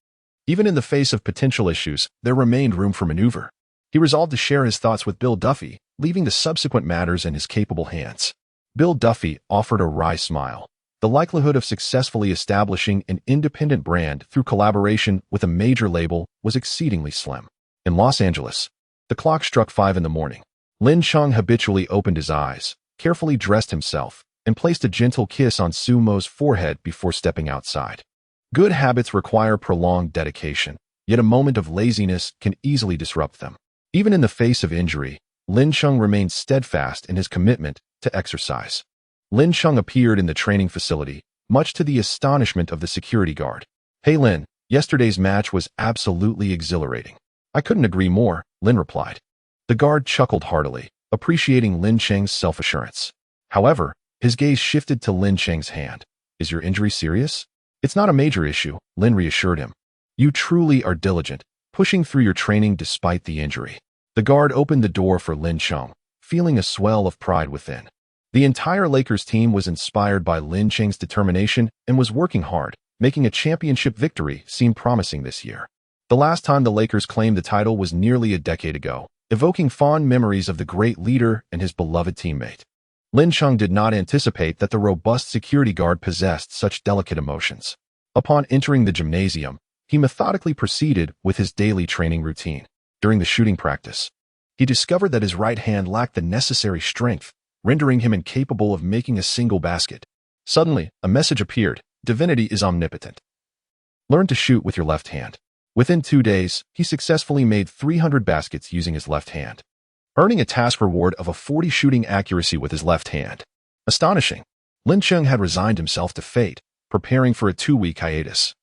even in the face of potential issues, there remained room for maneuver. He resolved to share his thoughts with Bill Duffy, leaving the subsequent matters in his capable hands. Bill Duffy offered a wry smile. The likelihood of successfully establishing an independent brand through collaboration with a major label was exceedingly slim. In Los Angeles, the clock struck 5 in the morning. Lin Cheng habitually opened his eyes, carefully dressed himself, and placed a gentle kiss on Suemo's forehead before stepping outside. Good habits require prolonged dedication, yet a moment of laziness can easily disrupt them. Even in the face of injury, Lin Cheng remained steadfast in his commitment to exercise. Lin Cheng appeared in the training facility, much to the astonishment of the security guard. "Hey Lin, yesterday's match was absolutely exhilarating." "I couldn't agree more," Lin replied. The guard chuckled heartily, appreciating Lin Cheng's self-assurance. However, his gaze shifted to Lin Cheng's hand. "Is your injury serious?" "It's not a major issue," Lin reassured him. "You truly are diligent, pushing through your training despite the injury." The guard opened the door for Lin Cheng, feeling a swell of pride within. The entire Lakers team was inspired by Lin Cheng's determination and was working hard, making a championship victory seem promising this year. The last time the Lakers claimed the title was nearly a decade ago, evoking fond memories of the great leader and his beloved teammate. Lin Cheng did not anticipate that the robust security guard possessed such delicate emotions. Upon entering the gymnasium, he methodically proceeded with his daily training routine. During the shooting practice, he discovered that his right hand lacked the necessary strength, rendering him incapable of making a single basket. Suddenly, a message appeared: "Divinity is omnipotent. Learn to shoot with your left hand." Within 2 days, he successfully made 300 baskets using his left hand, earning a task reward of a 40 shooting accuracy with his left hand. Astonishing! Lin Cheng had resigned himself to fate, preparing for a 2-week hiatus,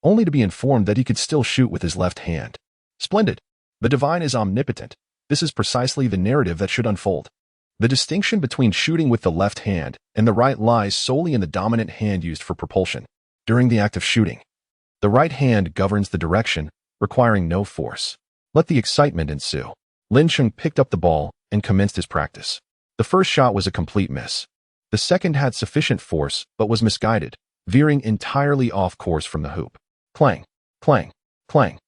only to be informed that he could still shoot with his left hand. Splendid! The divine is omnipotent. This is precisely the narrative that should unfold. The distinction between shooting with the left hand and the right lies solely in the dominant hand used for propulsion. During the act of shooting, the right hand governs the direction, requiring no force. Let the excitement ensue. Lin Cheng picked up the ball and commenced his practice. The first shot was a complete miss. The second had sufficient force but was misguided, veering entirely off course from the hoop. Clang, clang, clang.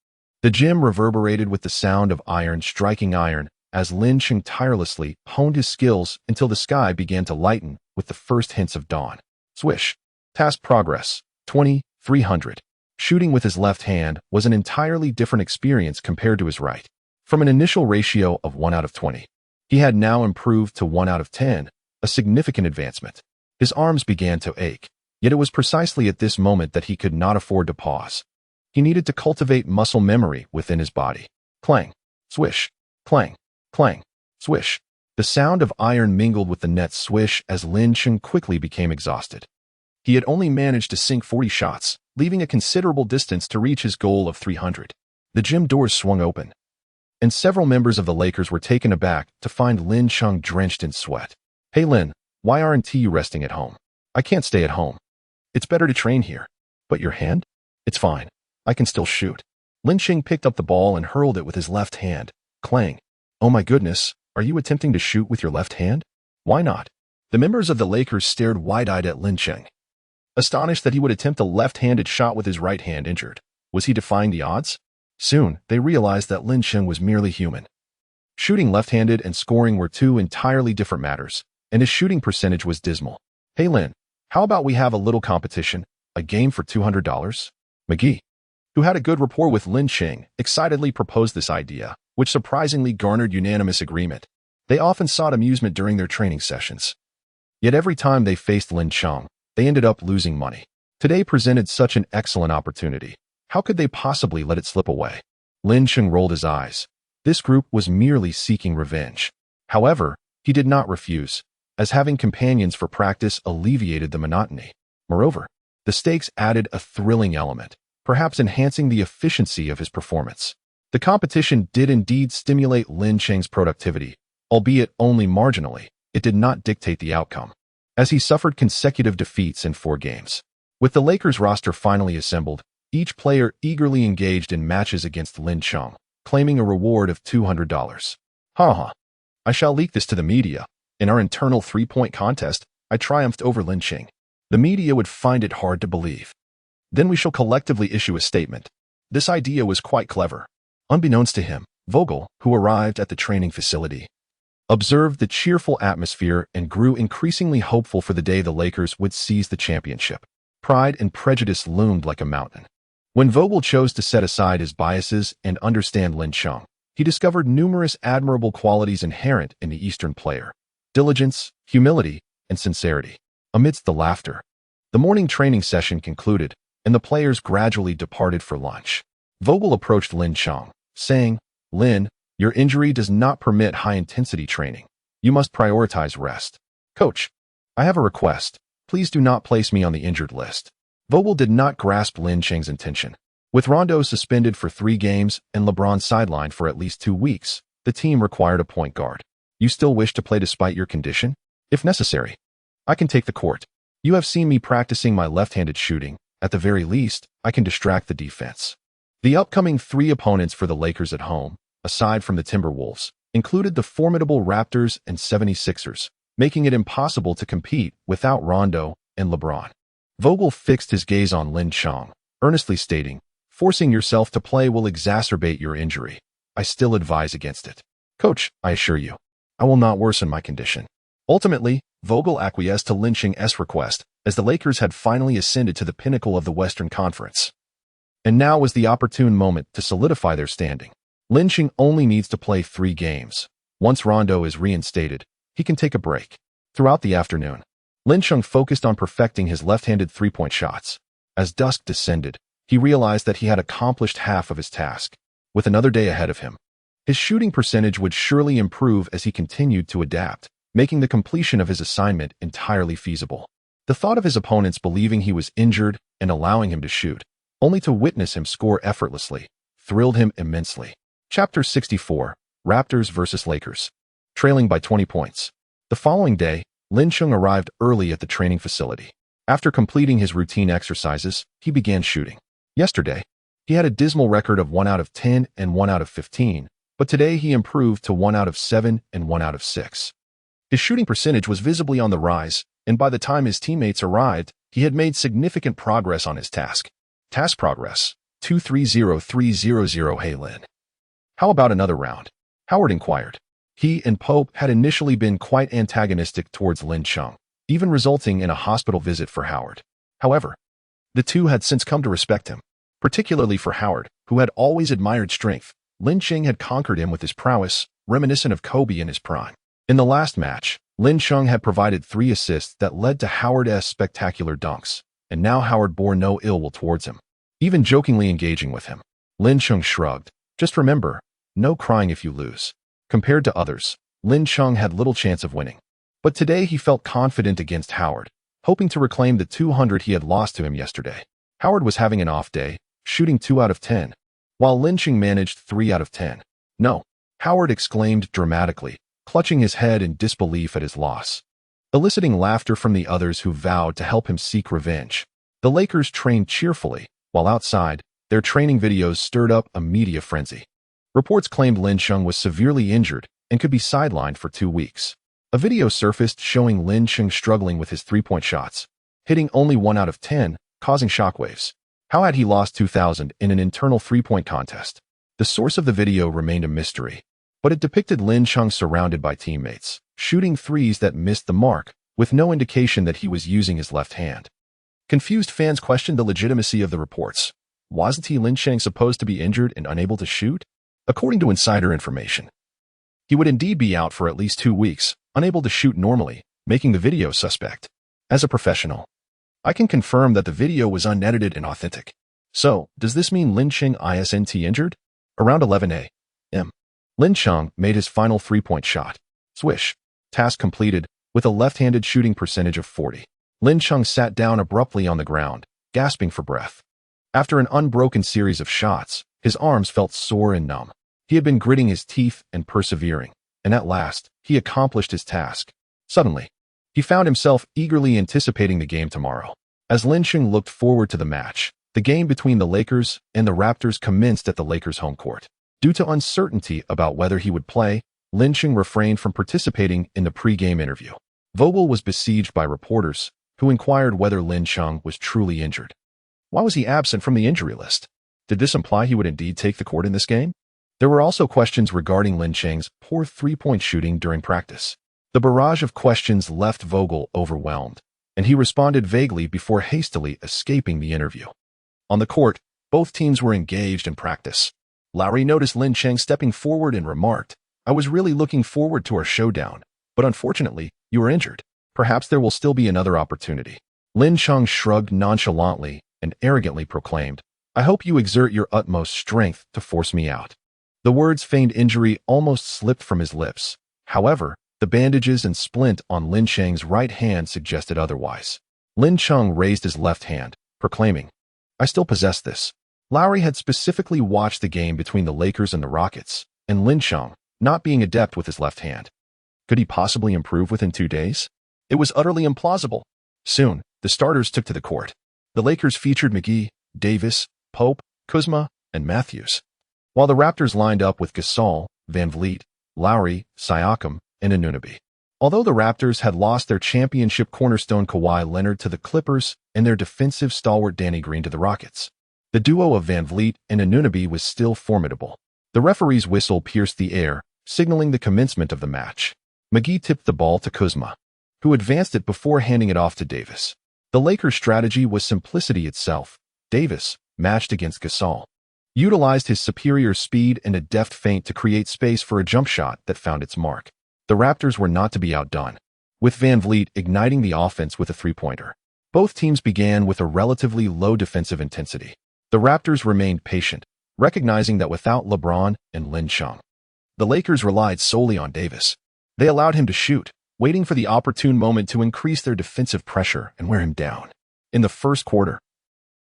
The gym reverberated with the sound of iron striking iron as Lin Cheng tirelessly honed his skills until the sky began to lighten with the first hints of dawn. Swish. Task progress. 20,300. Shooting with his left hand was an entirely different experience compared to his right. From an initial ratio of 1 out of 20, he had now improved to 1 out of 10, a significant advancement. His arms began to ache, yet it was precisely at this moment that he could not afford to pause. He needed to cultivate muscle memory within his body. Clang. Swish. Clang. Clang. Swish. The sound of iron mingled with the net's swish as Lin Cheng quickly became exhausted. He had only managed to sink 40 shots, leaving a considerable distance to reach his goal of 300. The gym doors swung open, and several members of the Lakers were taken aback to find Lin Cheng drenched in sweat. "Hey Lin, why aren't you resting at home?" "I can't stay at home. It's better to train here." "But your hand?" "It's fine. I can still shoot." Lin Cheng picked up the ball and hurled it with his left hand. Clang. "Oh my goodness, are you attempting to shoot with your left hand?" "Why not?" The members of the Lakers stared wide-eyed at Lin Cheng, astonished that he would attempt a left-handed shot with his right hand injured. Was he defying the odds? Soon, they realized that Lin Cheng was merely human. Shooting left-handed and scoring were two entirely different matters, and his shooting percentage was dismal. "Hey Lin, how about we have a little competition, a game for $200? McGee, who had a good rapport with Lin Cheng, excitedly proposed this idea, which surprisingly garnered unanimous agreement. They often sought amusement during their training sessions. Yet every time they faced Lin Cheng, they ended up losing money. Today presented such an excellent opportunity. How could they possibly let it slip away? Lin Cheng rolled his eyes. This group was merely seeking revenge. However, he did not refuse, as having companions for practice alleviated the monotony. Moreover, the stakes added a thrilling element, perhaps enhancing the efficiency of his performance. The competition did indeed stimulate Lin Cheng's productivity, albeit only marginally. It did not dictate the outcome, as he suffered consecutive defeats in 4 games. With the Lakers roster finally assembled, each player eagerly engaged in matches against Lin Cheng, claiming a reward of $200. "Ha. I shall leak this to the media. In our internal 3-point contest, I triumphed over Lin Cheng. The media would find it hard to believe. Then we shall collectively issue a statement." This idea was quite clever. Unbeknownst to him, Vogel, who arrived at the training facility, observed the cheerful atmosphere and grew increasingly hopeful for the day the Lakers would seize the championship. Pride and prejudice loomed like a mountain. When Vogel chose to set aside his biases and understand Lin Cheng, he discovered numerous admirable qualities inherent in the Eastern player: diligence, humility, and sincerity. Amidst the laughter, the morning training session concluded, and the players gradually departed for lunch. Vogel approached Lin Cheng, saying, "Lin, your injury does not permit high-intensity training. You must prioritize rest." "Coach, I have a request. Please do not place me on the injured list." Vogel did not grasp Lin Cheng's intention. With Rondo suspended for 3 games and LeBron sidelined for at least 2 weeks, the team required a point guard. "You still wish to play despite your condition? If necessary, I can take the court. You have seen me practicing my left-handed shooting. At the very least, I can distract the defense." The upcoming 3 opponents for the Lakers at home, aside from the Timberwolves, included the formidable Raptors and 76ers, making it impossible to compete without Rondo and LeBron. Vogel fixed his gaze on Lin Cheng, earnestly stating, "Forcing yourself to play will exacerbate your injury. I still advise against it." "Coach, I assure you, I will not worsen my condition." Ultimately, Vogel acquiesced to Lin Cheng's request, as the Lakers had finally ascended to the pinnacle of the Western Conference. And now was the opportune moment to solidify their standing. Lin Cheng only needs to play 3 games. Once Rondo is reinstated, he can take a break. Throughout the afternoon, Lin Cheng focused on perfecting his left-handed 3-point shots. As dusk descended, he realized that he had accomplished half of his task. With another day ahead of him, his shooting percentage would surely improve as he continued to adapt, making the completion of his assignment entirely feasible. The thought of his opponents believing he was injured and allowing him to shoot, only to witness him score effortlessly, thrilled him immensely. Chapter 64, Raptors vs. Lakers. Trailing by 20 points. The following day, Lin Cheng arrived early at the training facility. After completing his routine exercises, he began shooting. Yesterday, he had a dismal record of 1 out of 10 and 1 out of 15, but today he improved to 1 out of 7 and 1 out of 6. His shooting percentage was visibly on the rise, and by the time his teammates arrived, he had made significant progress on his task. Task progress, 230300. "Hey Lin, how about another round?" Howard inquired. He and Pope had initially been quite antagonistic towards Lin Cheng, even resulting in a hospital visit for Howard. However, the two had since come to respect him, particularly for Howard, who had always admired strength. Lin Cheng had conquered him with his prowess, reminiscent of Kobe in his prime. In the last match, Lin Cheng had provided 3 assists that led to Howard's spectacular dunks, and now Howard bore no ill will towards him, even jokingly engaging with him. Lin Cheng shrugged. "Just remember, no crying if you lose. Compared to others, Lin Chung had little chance of winning. But today he felt confident against Howard, hoping to reclaim the 200 he had lost to him yesterday. Howard was having an off day, shooting 2 out of 10, while Lin Chung managed 3 out of 10. No, Howard exclaimed dramatically, clutching his head in disbelief at his loss, eliciting laughter from the others who vowed to help him seek revenge. The Lakers trained cheerfully, while outside, their training videos stirred up a media frenzy. Reports claimed Lin Chung was severely injured and could be sidelined for 2 weeks. A video surfaced showing Lin Chung struggling with his three-point shots, hitting only 1 out of 10, causing shockwaves. How had he lost 2,000 in an internal three-point contest? The source of the video remained a mystery, but it depicted Lin Chung surrounded by teammates, shooting threes that missed the mark, with no indication that he was using his left hand. Confused fans questioned the legitimacy of the reports. Wasn't Lin Chung supposed to be injured and unable to shoot? According to insider information, he would indeed be out for at least 2 weeks, unable to shoot normally, making the video suspect. As a professional, I can confirm that the video was unedited and authentic. So, does this mean Lin Chung isn't injured? Around 11 a.m., Lin Chung made his final three-point shot. Swish. Task completed, with a left-handed shooting percentage of 40. Lin Chung sat down abruptly on the ground, gasping for breath. After an unbroken series of shots, his arms felt sore and numb. He had been gritting his teeth and persevering, and at last, he accomplished his task. Suddenly, he found himself eagerly anticipating the game tomorrow. As Lin Chung looked forward to the match, the game between the Lakers and the Raptors commenced at the Lakers' home court. Due to uncertainty about whether he would play, Lin Chung refrained from participating in the pre-game interview. Vogel was besieged by reporters, who inquired whether Lin Chung was truly injured. Why was he absent from the injury list? Did this imply he would indeed take the court in this game? There were also questions regarding Lin Chung's poor three-point shooting during practice. The barrage of questions left Vogel overwhelmed, and he responded vaguely before hastily escaping the interview. On the court, both teams were engaged in practice. Lowry noticed Lin Chung stepping forward and remarked, "I was really looking forward to our showdown, but unfortunately, you were injured. Perhaps there will still be another opportunity." Lin Chung shrugged nonchalantly and arrogantly proclaimed, "I hope you exert your utmost strength to force me out." The words feigned injury almost slipped from his lips. However, the bandages and splint on Lin Chung's right hand suggested otherwise. Lin Chung raised his left hand, proclaiming, "I still possess this." Lowry had specifically watched the game between the Lakers and the Rockets, and Lin Chung, not being adept with his left hand. Could he possibly improve within 2 days? It was utterly implausible. Soon, the starters took to the court. The Lakers featured McGee, Davis, Pope, Kuzma, and Matthews, while the Raptors lined up with Gasol, Van Vliet, Lowry, Siakam, and Anunoby. Although the Raptors had lost their championship cornerstone Kawhi Leonard to the Clippers and their defensive stalwart Danny Green to the Rockets, the duo of Van Vliet and Anunoby was still formidable. The referee's whistle pierced the air, signaling the commencement of the match. McGee tipped the ball to Kuzma, who advanced it before handing it off to Davis. The Lakers' strategy was simplicity itself. Davis, matched against Gasol, utilized his superior speed and a deft feint to create space for a jump shot that found its mark. The Raptors were not to be outdone, with Van Vliet igniting the offense with a three-pointer. Both teams began with a relatively low defensive intensity. The Raptors remained patient, recognizing that without LeBron and Lin Chung, the Lakers relied solely on Davis. They allowed him to shoot, waiting for the opportune moment to increase their defensive pressure and wear him down. In the first quarter,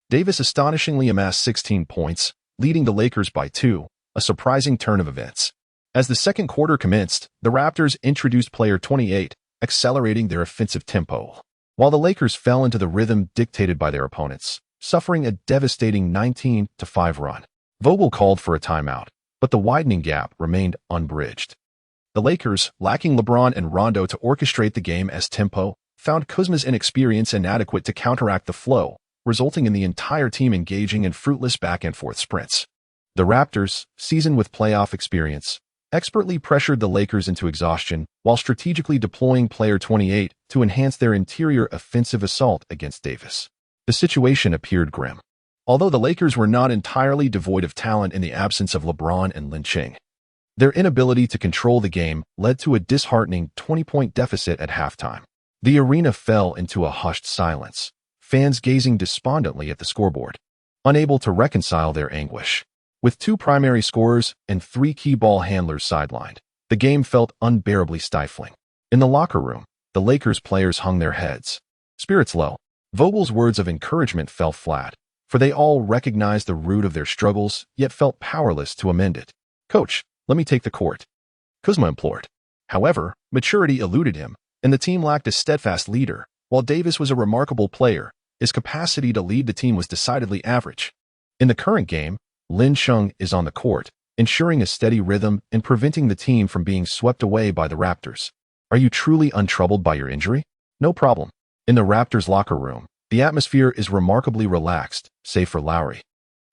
Davis astonishingly amassed 16 points, leading the Lakers by 2, a surprising turn of events. As the second quarter commenced, the Raptors introduced player 28, accelerating their offensive tempo, while the Lakers fell into the rhythm dictated by their opponents, suffering a devastating 19-5 run. Vogel called for a timeout, but the widening gap remained unbridged. The Lakers, lacking LeBron and Rondo to orchestrate the game as tempo, found Kuzma's inexperience inadequate to counteract the flow, resulting in the entire team engaging in fruitless back-and-forth sprints. The Raptors, seasoned with playoff experience, expertly pressured the Lakers into exhaustion while strategically deploying player 28 to enhance their interior offensive assault against Davis. The situation appeared grim. Although the Lakers were not entirely devoid of talent in the absence of LeBron and Lin Chung, their inability to control the game led to a disheartening 20-point deficit at halftime. The arena fell into a hushed silence, fans gazing despondently at the scoreboard, unable to reconcile their anguish. With two primary scorers and three key ball handlers sidelined, the game felt unbearably stifling. In the locker room, the Lakers players hung their heads, spirits low. Vogel's words of encouragement fell flat, for they all recognized the root of their struggles, yet felt powerless to amend it. "Coach, let me take the court," Kuzma implored. However, maturity eluded him, and the team lacked a steadfast leader. While Davis was a remarkable player, his capacity to lead the team was decidedly average. In the current game, Lin Chung is on the court, ensuring a steady rhythm and preventing the team from being swept away by the Raptors. "Are you truly untroubled by your injury?" "No problem." In the Raptors' locker room, the atmosphere is remarkably relaxed, save for Lowry,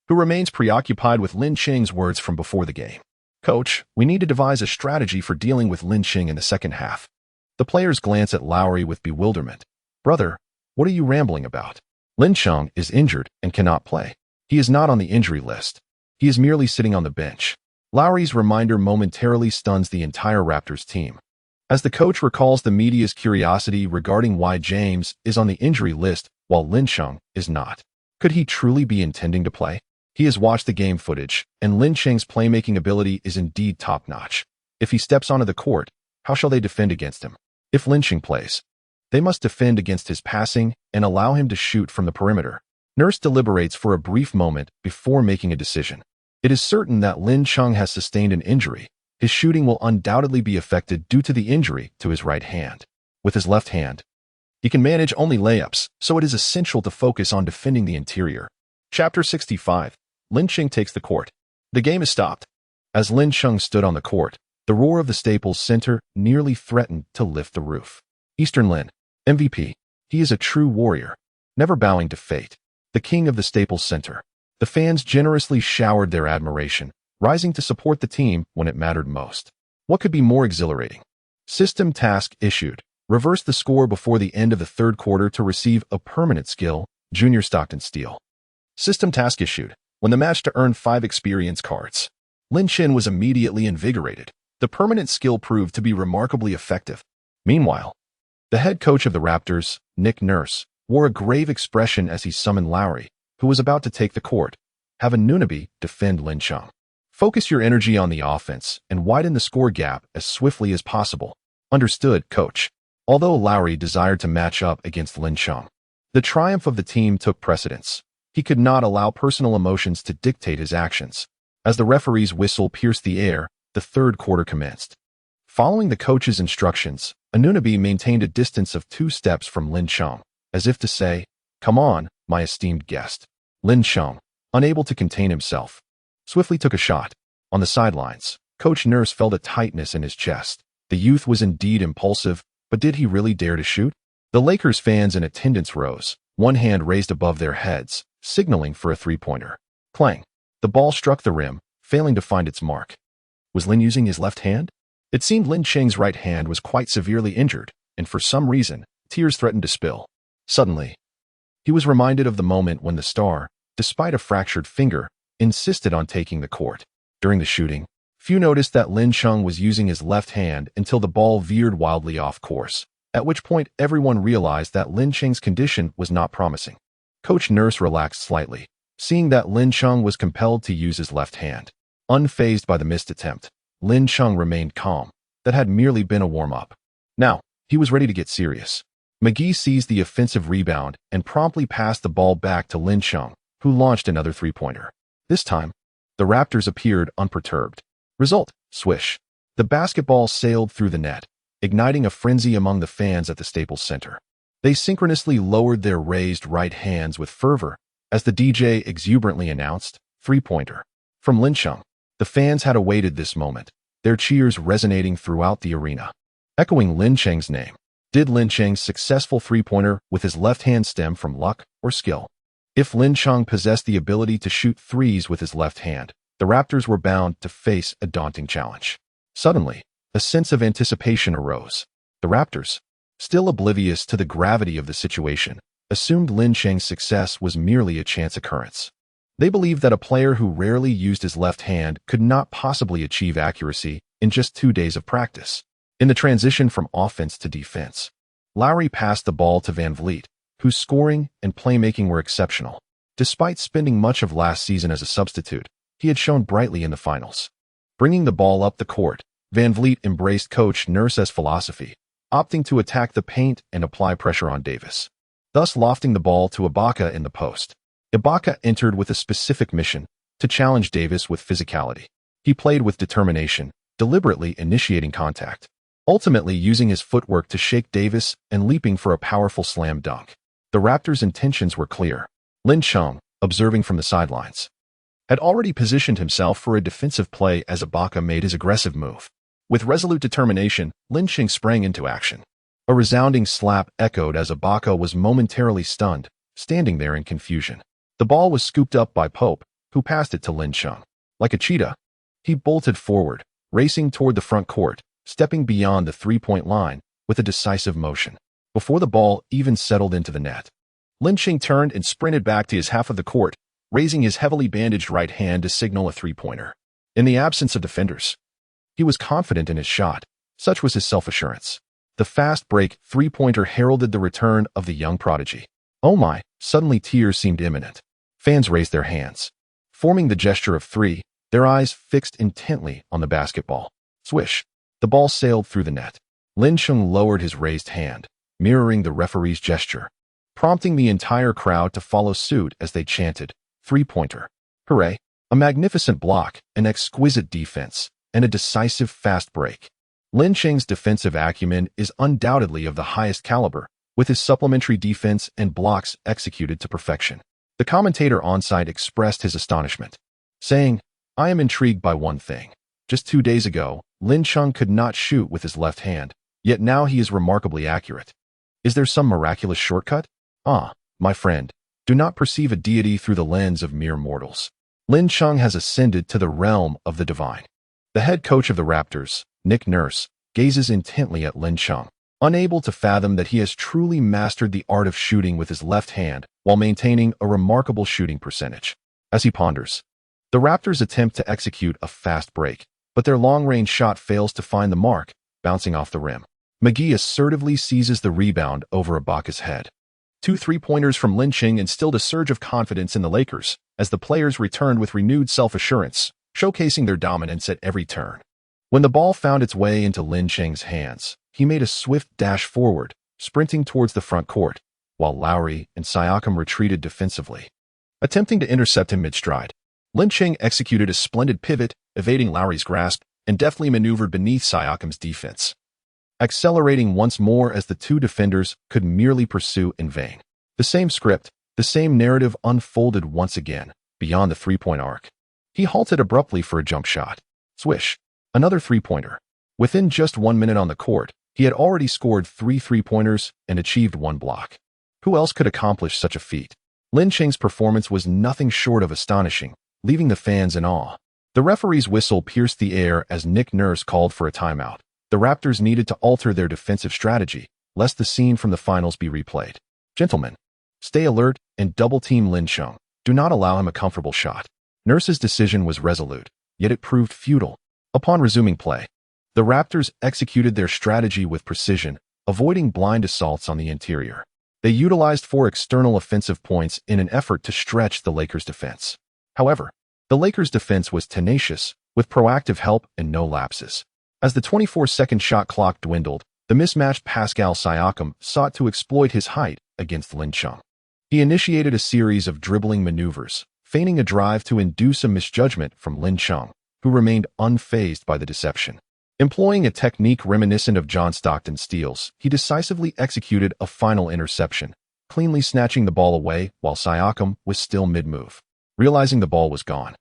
who remains preoccupied with Lin Cheng's words from before the game. "Coach, we need to devise a strategy for dealing with Lin Cheng in the second half." The players glance at Lowry with bewilderment. "Brother, what are you rambling about? Lin Cheng is injured and cannot play. He is not on the injury list. He is merely sitting on the bench." Lowry's reminder momentarily stuns the entire Raptors team. As the coach recalls the media's curiosity regarding why James is on the injury list while Lin Cheng is not. Could he truly be intending to play? He has watched the game footage, and Lin Cheng's playmaking ability is indeed top-notch. If he steps onto the court, how shall they defend against him? If Lin Cheng plays, they must defend against his passing and allow him to shoot from the perimeter. Nurse deliberates for a brief moment before making a decision. It is certain that Lin Cheng has sustained an injury. His shooting will undoubtedly be affected due to the injury to his right hand. With his left hand, he can manage only layups, so it is essential to focus on defending the interior. Chapter 65. Lin Cheng takes the court. The game is stopped. As Lin Cheng stood on the court, the roar of the Staples Center nearly threatened to lift the roof. Eastern Lin, MVP. He is a true warrior, never bowing to fate. The king of the Staples Center. The fans generously showered their admiration, rising to support the team when it mattered most. What could be more exhilarating? System task issued. Reverse the score before the end of the third quarter to receive a permanent skill, Junior Stockton Steal. System task issued. When the match to earn 5 experience cards. Lin Cheng was immediately invigorated. The permanent skill proved to be remarkably effective. Meanwhile, the head coach of the Raptors, Nick Nurse, wore a grave expression as he summoned Lowry, who was about to take the court. Have Anunoby defend Lin Cheng. Focus your energy on the offense and widen the score gap as swiftly as possible. Understood, coach. Although Lowry desired to match up against Lin Cheng, the triumph of the team took precedence. He could not allow personal emotions to dictate his actions. As the referee's whistle pierced the air, the third quarter commenced. Following the coach's instructions, Anunoby maintained a distance of 2 steps from Lin Cheng, as if to say, "Come on, my esteemed guest." Lin Cheng, unable to contain himself, swiftly took a shot. On the sidelines, Coach Nurse felt a tightness in his chest. The youth was indeed impulsive, but did he really dare to shoot? The Lakers fans in attendance rose, one hand raised above their heads, signaling for a three-pointer. Clang. The ball struck the rim, failing to find its mark. Was Lin using his left hand? It seemed Lin Cheng's right hand was quite severely injured, and for some reason, tears threatened to spill. Suddenly, he was reminded of the moment when the star, despite a fractured finger, insisted on taking the court. During the shooting, few noticed that Lin Cheng was using his left hand until the ball veered wildly off course, at which point everyone realized that Lin Cheng's condition was not promising. Coach Nurse relaxed slightly, seeing that Lin Cheng was compelled to use his left hand. Unfazed by the missed attempt, Lin Cheng remained calm. That had merely been a warm-up. Now, he was ready to get serious. McGee seized the offensive rebound and promptly passed the ball back to Lin Cheng, who launched another three-pointer. This time, the Raptors appeared unperturbed. Result: swish. The basketball sailed through the net, igniting a frenzy among the fans at the Staples Center. They synchronously lowered their raised right hands with fervor as the DJ exuberantly announced, "Three-pointer." From Lin Cheng. The fans had awaited this moment, their cheers resonating throughout the arena. Echoing Lin Cheng's name. Did Lin Cheng's successful three-pointer with his left hand stem from luck or skill? If Lin Cheng possessed the ability to shoot threes with his left hand, the Raptors were bound to face a daunting challenge. Suddenly, a sense of anticipation arose. The Raptors, still oblivious to the gravity of the situation, assumed Lin Cheng's success was merely a chance occurrence. They believed that a player who rarely used his left hand could not possibly achieve accuracy in just 2 days of practice. In the transition from offense to defense, Lowry passed the ball to Van Vliet, whose scoring and playmaking were exceptional. Despite spending much of last season as a substitute, he had shone brightly in the finals. Bringing the ball up the court, Van Vliet embraced Coach Nurse's philosophy, opting to attack the paint and apply pressure on Davis, thus lofting the ball to Ibaka in the post. Ibaka entered with a specific mission, to challenge Davis with physicality. He played with determination, deliberately initiating contact, ultimately using his footwork to shake Davis and leaping for a powerful slam dunk. The Raptors' intentions were clear. Lin Chung, observing from the sidelines, had already positioned himself for a defensive play as Ibaka made his aggressive move. With resolute determination, Lin Chung sprang into action. A resounding slap echoed as Ibaka was momentarily stunned, standing there in confusion. The ball was scooped up by Pope, who passed it to Lin Chung. Like a cheetah, he bolted forward, racing toward the front court, stepping beyond the three-point line with a decisive motion. Before the ball even settled into the net, Lin Chung turned and sprinted back to his half of the court, raising his heavily bandaged right hand to signal a three-pointer. In the absence of defenders, he was confident in his shot. Such was his self-assurance. The fast break three-pointer heralded the return of the young prodigy. Oh my, suddenly tears seemed imminent. Fans raised their hands, forming the gesture of three, their eyes fixed intently on the basketball. Swish. The ball sailed through the net. Lin Chung lowered his raised hand, mirroring the referee's gesture, prompting the entire crowd to follow suit as they chanted, "Three-pointer. Hooray." A magnificent block, an exquisite defense, and a decisive fast break. Lin Chung's defensive acumen is undoubtedly of the highest caliber, with his supplementary defense and blocks executed to perfection. The commentator on-site expressed his astonishment, saying, "I am intrigued by one thing. Just 2 days ago, Lin Chung could not shoot with his left hand, yet now he is remarkably accurate. Is there some miraculous shortcut? Ah, my friend, do not perceive a deity through the lens of mere mortals. Lin Chung has ascended to the realm of the divine." The head coach of the Raptors, Nick Nurse, gazes intently at Lin Chung, unable to fathom that he has truly mastered the art of shooting with his left hand while maintaining a remarkable shooting percentage. As he ponders, the Raptors attempt to execute a fast break, but their long-range shot fails to find the mark, bouncing off the rim. McGee assertively seizes the rebound over Ibaka's head. 2 three-pointers from Lin Chung instilled a surge of confidence in the Lakers as the players returned with renewed self-assurance, showcasing their dominance at every turn. When the ball found its way into Lin Chung's hands, he made a swift dash forward, sprinting towards the front court, while Lowry and Siakam retreated defensively, attempting to intercept him mid-stride. Lin Chung executed a splendid pivot, evading Lowry's grasp, and deftly maneuvered beneath Siakam's defense, accelerating once more as the two defenders could merely pursue in vain. The same script, the same narrative unfolded once again, beyond the three-point arc. He halted abruptly for a jump shot. Swish. Another three-pointer. Within just 1 minute on the court, he had already scored 3 three-pointers and achieved 1 block. Who else could accomplish such a feat? Lin Chung's performance was nothing short of astonishing, leaving the fans in awe. The referee's whistle pierced the air as Nick Nurse called for a timeout. The Raptors needed to alter their defensive strategy, lest the scene from the finals be replayed. Gentlemen, stay alert and double-team Lin Chung. Do not allow him a comfortable shot. Nurse's decision was resolute, yet it proved futile. Upon resuming play, the Raptors executed their strategy with precision, avoiding blind assaults on the interior. They utilized 4 external offensive points in an effort to stretch the Lakers' defense. However, the Lakers' defense was tenacious, with proactive help and no lapses. As the 24-second shot clock dwindled, the mismatched Pascal Siakam sought to exploit his height against Lin Chung. He initiated a series of dribbling maneuvers, feigning a drive to induce a misjudgment from Lin Chung, who remained unfazed by the deception. Employing a technique reminiscent of John Stockton's steals, he decisively executed a final interception, cleanly snatching the ball away while Siakam was still mid-move. Realizing the ball was gone,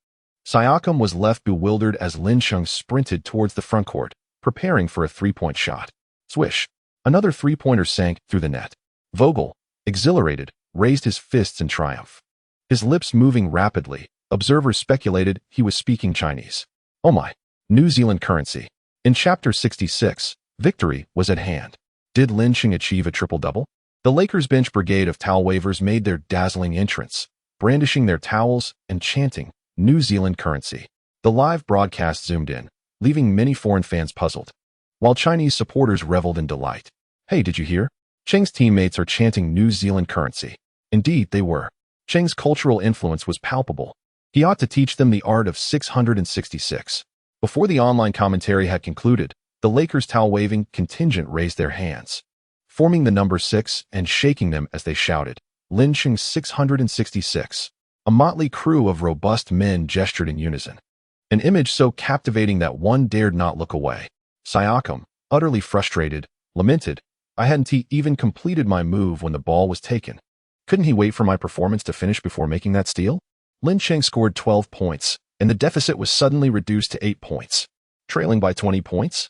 Siakam was left bewildered as Lin Chung sprinted towards the frontcourt, preparing for a three-point shot. Swish. Another three-pointer sank through the net. Vogel, exhilarated, raised his fists in triumph. His lips moving rapidly, observers speculated he was speaking Chinese. Oh my, New Zealand currency. In Chapter 66, victory was at hand. Did Lin Chung achieve a triple-double? The Lakers' bench brigade of towel wavers made their dazzling entrance, brandishing their towels and chanting, New Zealand currency. The live broadcast zoomed in, leaving many foreign fans puzzled, while Chinese supporters reveled in delight. Hey, did you hear? Cheng's teammates are chanting New Zealand currency. Indeed, they were. Cheng's cultural influence was palpable, He ought to teach them the art of 666. Before the online commentary had concluded, the Lakers' towel-waving contingent raised their hands, forming the number 6 and shaking them as they shouted, "Lin Cheng 666. A motley crew of robust men gestured in unison, an image so captivating that one dared not look away. Siakam, utterly frustrated, lamented, "I hadn't even completed my move when the ball was taken. Couldn't he wait for my performance to finish before making that steal?" Lin Cheng scored 12 points, and the deficit was suddenly reduced to 8 points. Trailing by 20 points?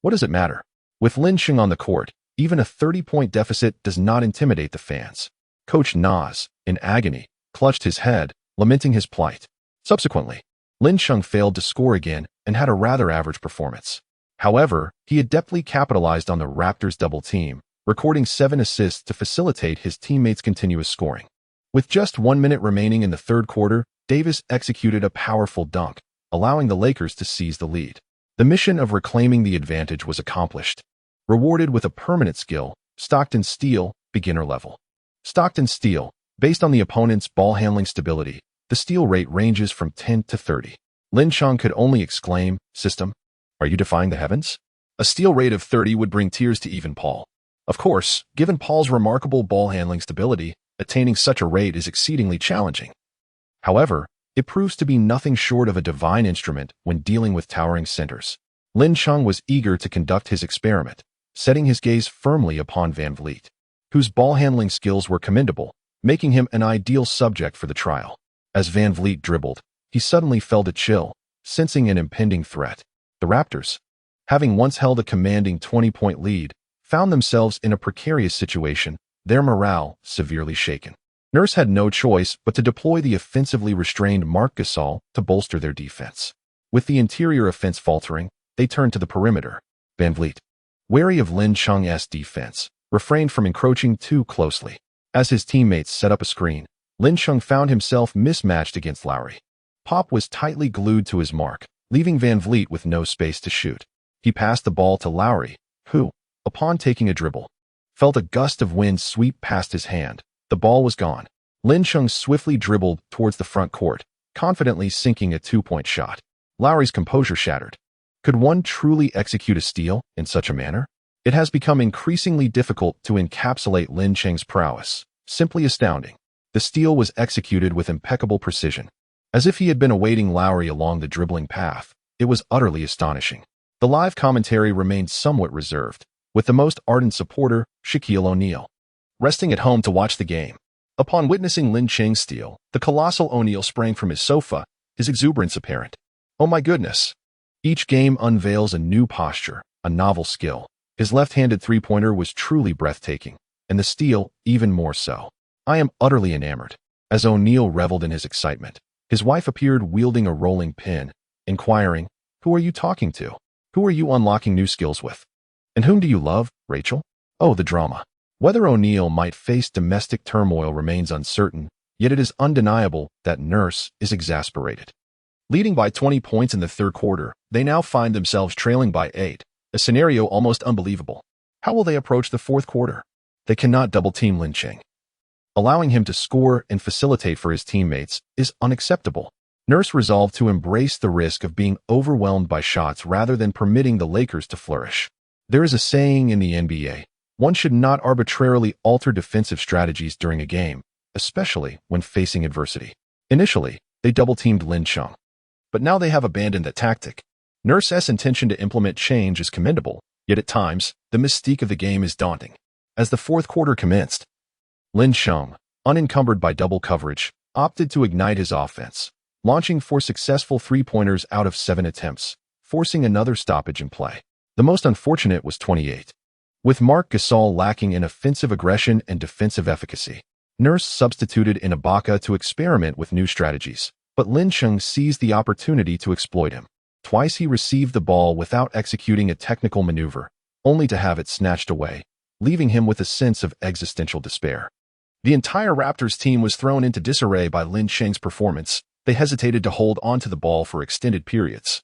What does it matter? With Lin Cheng on the court, even a 30-point deficit does not intimidate the fans. Coach Nas, in agony, clutched his head, lamenting his plight. Subsequently, Lin Cheng failed to score again and had a rather average performance. However, he adeptly capitalized on the Raptors' double team, recording 7 assists to facilitate his teammates' continuous scoring. With just 1 minute remaining in the third quarter, Davis executed a powerful dunk, allowing the Lakers to seize the lead. The mission of reclaiming the advantage was accomplished. Rewarded with a permanent skill, Stockton steal, beginner level. Stockton steal, based on the opponent's ball handling stability, the steal rate ranges from 10 to 30. Lin Cheng could only exclaim, "System, are you defying the heavens?" A steal rate of 30 would bring tears to even Paul. Of course, given Paul's remarkable ball handling stability, attaining such a rate is exceedingly challenging. However, it proves to be nothing short of a divine instrument when dealing with towering centers. Lin Cheng was eager to conduct his experiment, setting his gaze firmly upon Van Vliet, whose ball handling skills were commendable, making him an ideal subject for the trial. As Van Vliet dribbled, he suddenly felt a chill, sensing an impending threat. The Raptors, having once held a commanding 20-point lead, found themselves in a precarious situation, their morale severely shaken. Nurse had no choice but to deploy the offensively restrained Marc Gasol to bolster their defense. With the interior offense faltering, they turned to the perimeter. Van Vliet, wary of Lin Cheng's defense, refrained from encroaching too closely. As his teammates set up a screen, Lin Cheng found himself mismatched against Lowry. Pop was tightly glued to his mark, leaving Van Vliet with no space to shoot. He passed the ball to Lowry, who, upon taking a dribble, felt a gust of wind sweep past his hand. The ball was gone. Lin Cheng swiftly dribbled towards the front court, confidently sinking a 2-point shot. Lowry's composure shattered. Could one truly execute a steal in such a manner? It has become increasingly difficult to encapsulate Lin Cheng's prowess. Simply astounding. The steal was executed with impeccable precision. As if he had been awaiting Lowry along the dribbling path, it was utterly astonishing. The live commentary remained somewhat reserved, with the most ardent supporter, Shaquille O'Neal, resting at home to watch the game. Upon witnessing Lin Cheng's steal, the colossal O'Neal sprang from his sofa, his exuberance apparent. "Oh my goodness!" Each game unveils a new posture, a novel skill. His left-handed three-pointer was truly breathtaking, and the steal even more so. "I am utterly enamored." As O'Neal reveled in his excitement, his wife appeared wielding a rolling pin, inquiring, "Who are you talking to? Who are you unlocking new skills with? And whom do you love, Rachel?" Oh, the drama. Whether O'Neal might face domestic turmoil remains uncertain, yet it is undeniable that Nurse is exasperated. Leading by 20 points in the third quarter, they now find themselves trailing by 8, a scenario almost unbelievable. How will they approach the fourth quarter? They cannot double-team Lin Cheng. Allowing him to score and facilitate for his teammates is unacceptable. Nurse resolved to embrace the risk of being overwhelmed by shots rather than permitting the Lakers to flourish. There is a saying in the NBA, one should not arbitrarily alter defensive strategies during a game, especially when facing adversity. Initially, they double-teamed Lin Cheng, but now they have abandoned that tactic. Nurse's intention to implement change is commendable, yet at times, the mystique of the game is daunting. As the fourth quarter commenced, Lin Cheng, unencumbered by double coverage, opted to ignite his offense, launching 4 successful three-pointers out of 7 attempts, forcing another stoppage in play. The most unfortunate was 28. With Marc Gasol lacking in offensive aggression and defensive efficacy, Nurse substituted in Ibaka to experiment with new strategies, but Lin Cheng seized the opportunity to exploit him. Twice he received the ball without executing a technical maneuver, only to have it snatched away, leaving him with a sense of existential despair. The entire Raptors team was thrown into disarray by Lin Cheng's performance. They hesitated to hold onto the ball for extended periods,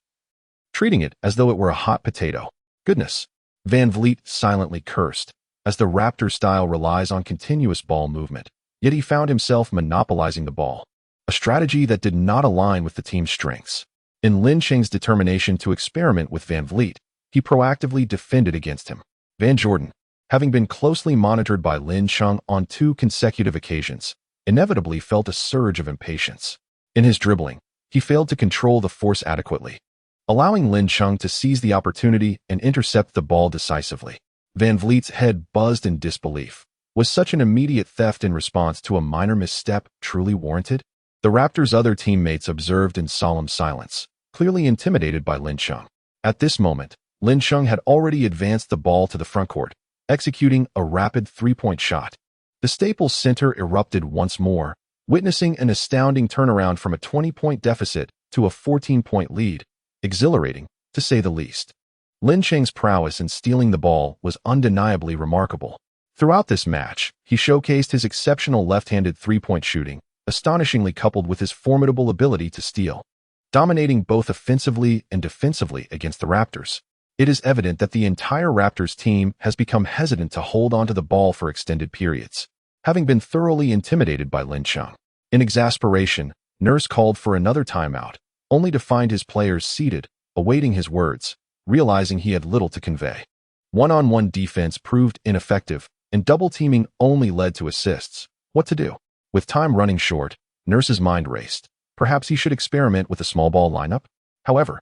treating it as though it were a hot potato. Goodness, Van Vliet silently cursed, as the Raptor style relies on continuous ball movement, yet he found himself monopolizing the ball. a strategy that did not align with the team's strengths. In Lin Cheng's determination to experiment with Van Vliet, he proactively defended against him. Van Jordan, having been closely monitored by Lin Cheng on 2 consecutive occasions, inevitably felt a surge of impatience. In his dribbling, he failed to control the force adequately, allowing Lin Cheng to seize the opportunity and intercept the ball decisively. Van Vliet's head buzzed in disbelief. Was such an immediate theft in response to a minor misstep truly warranted? The Raptors' other teammates observed in solemn silence, clearly intimidated by Lin Cheng. At this moment, Lin Cheng had already advanced the ball to the frontcourt, executing a rapid 3-point shot. The Staples Center erupted once more, witnessing an astounding turnaround from a 20-point deficit to a 14-point lead, exhilarating, to say the least. Lin Cheng's prowess in stealing the ball was undeniably remarkable. Throughout this match, he showcased his exceptional left-handed 3-point shooting, astonishingly coupled with his formidable ability to steal, dominating both offensively and defensively against the Raptors. It is evident that the entire Raptors team has become hesitant to hold onto the ball for extended periods, having been thoroughly intimidated by Lin Cheng. In exasperation, Nurse called for another timeout, only to find his players seated, awaiting his words, realizing he had little to convey. One-on-one defense proved ineffective, and double-teaming only led to assists. What to do? With time running short, Nurse's mind raced. Perhaps he should experiment with a small ball lineup? However,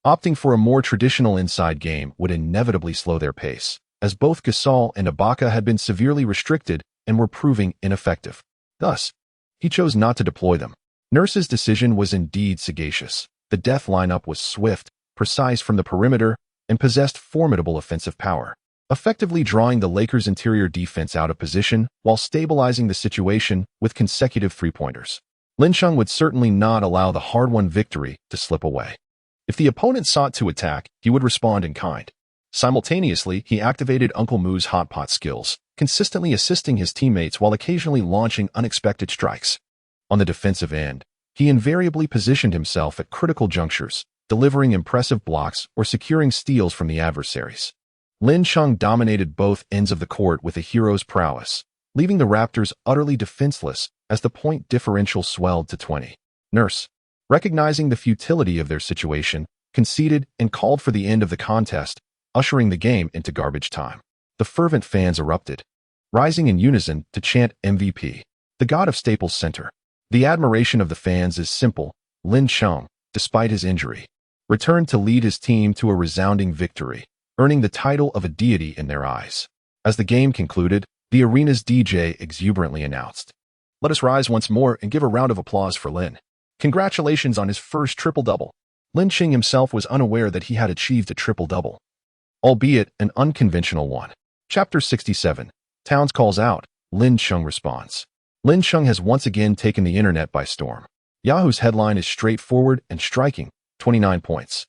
opting for a more traditional inside game would inevitably slow their pace, as both Gasol and Ibaka had been severely restricted and were proving ineffective. Thus, he chose not to deploy them. Nurse's decision was indeed sagacious. The death lineup was swift, precise from the perimeter, and possessed formidable offensive power, effectively drawing the Lakers' interior defense out of position while stabilizing the situation with consecutive 3-pointers. Lin Cheng would certainly not allow the hard-won victory to slip away. If the opponent sought to attack, he would respond in kind. Simultaneously, he activated Uncle Moo's hot pot skills, consistently assisting his teammates while occasionally launching unexpected strikes. On the defensive end, he invariably positioned himself at critical junctures, delivering impressive blocks or securing steals from the adversaries. Lin Cheng dominated both ends of the court with a hero's prowess, leaving the Raptors utterly defenseless as the point differential swelled to 20. Nurse, recognizing the futility of their situation, conceded and called for the end of the contest, ushering the game into garbage time. The fervent fans erupted, rising in unison to chant MVP, the god of Staples Center. The admiration of the fans is simple. Lin Cheng, despite his injury, returned to lead his team to a resounding victory, earning the title of a deity in their eyes. As the game concluded, the arena's DJ exuberantly announced, "Let us rise once more and give a round of applause for Lin. Congratulations on his first triple-double." Lin Cheng himself was unaware that he had achieved a triple-double, albeit an unconventional one. Chapter 67. Towns calls out, Lin Cheng responds. Lin Cheng has once again taken the internet by storm. Yahoo's headline is straightforward and striking: 29 points,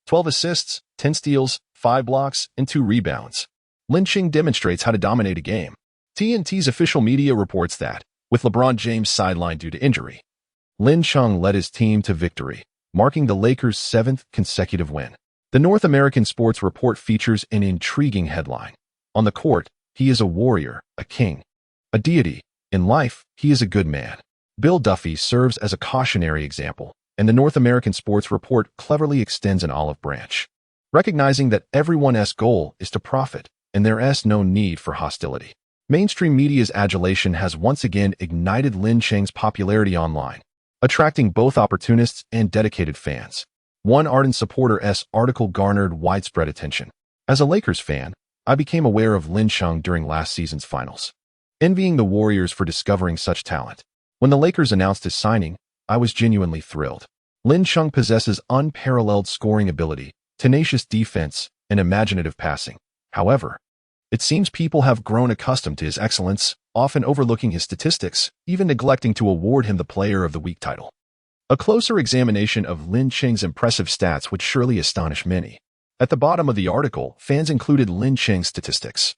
12 assists, 10 steals, 5 blocks, and 2 rebounds. Lin Cheng demonstrates how to dominate a game. TNT's official media reports that, with LeBron James sidelined due to injury, Lin Cheng led his team to victory, marking the Lakers' 7th consecutive win. The North American Sports Report features an intriguing headline. On the court, he is a warrior, a king, a deity. In life, he is a good man. Bill Duffy serves as a cautionary example, and the North American Sports Report cleverly extends an olive branch, recognizing that everyone's goal is to profit, and there's no need for hostility. Mainstream media's adulation has once again ignited Lin Cheng's popularity online, attracting both opportunists and dedicated fans. One ardent supporter's article garnered widespread attention. As a Lakers fan, I became aware of Lin Cheng during last season's finals, envying the Warriors for discovering such talent. When the Lakers announced his signing, I was genuinely thrilled. Lin Cheng possesses unparalleled scoring ability, tenacious defense, and imaginative passing. However, it seems people have grown accustomed to his excellence, often overlooking his statistics, even neglecting to award him the Player of the Week title. A closer examination of Lin Cheng's impressive stats would surely astonish many. At the bottom of the article, fans included Lin Cheng's statistics,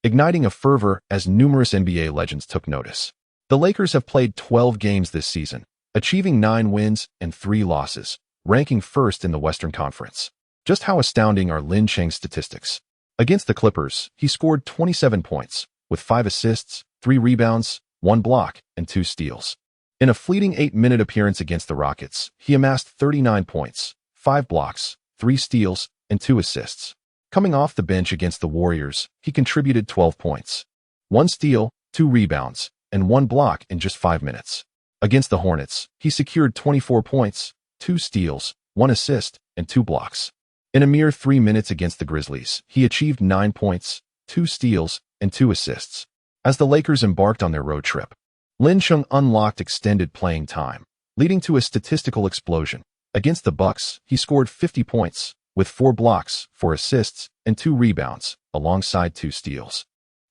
igniting a fervor as numerous NBA legends took notice. The Lakers have played 12 games this season, achieving 9 wins and 3 losses, ranking first in the Western Conference. Just how astounding are Lin Cheng's statistics? Against the Clippers, he scored 27 points, with 5 assists, 3 rebounds, 1 block, and 2 steals. In a fleeting 8-minute appearance against the Rockets, he amassed 39 points, 5 blocks, 3 steals, and 2 assists. Coming off the bench against the Warriors, he contributed 12 points, 1 steal, 2 rebounds, and 1 block in just 5 minutes. Against the Hornets, he secured 24 points, 2 steals, 1 assist, and 2 blocks. In a mere 3 minutes against the Grizzlies, he achieved 9 points, 2 steals, and 2 assists. As the Lakers embarked on their road trip, Lin Chung unlocked extended playing time, leading to a statistical explosion. Against the Bucks, he scored 50 points, with 4 blocks, 4 assists, and 2 rebounds, alongside 2 steals.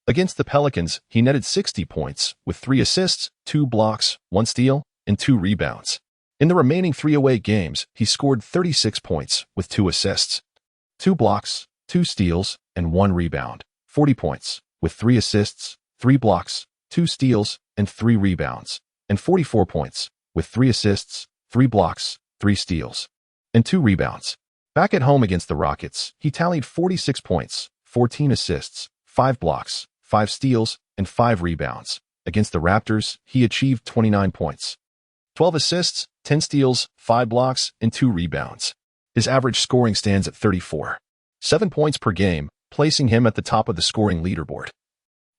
Against the Pelicans, he netted 60 points, with 3 assists, 2 blocks, 1 steal, and 2 rebounds. In the remaining 3 away games, he scored 36 points, with 2 assists, 2 blocks, 2 steals, and 1 rebound, 40 points, with 3 assists, 3 blocks, 2 steals, and 3 rebounds, and 44 points, with 3 assists, 3 blocks, 3 steals, and 2 rebounds. Back at home against the Rockets, he tallied 46 points, 14 assists, 5 blocks, 5 steals, and 5 rebounds. Against the Raptors, he achieved 29 points, 12 assists, 10 steals, 5 blocks, and 2 rebounds. His average scoring stands at 34.7 points per game, placing him at the top of the scoring leaderboard,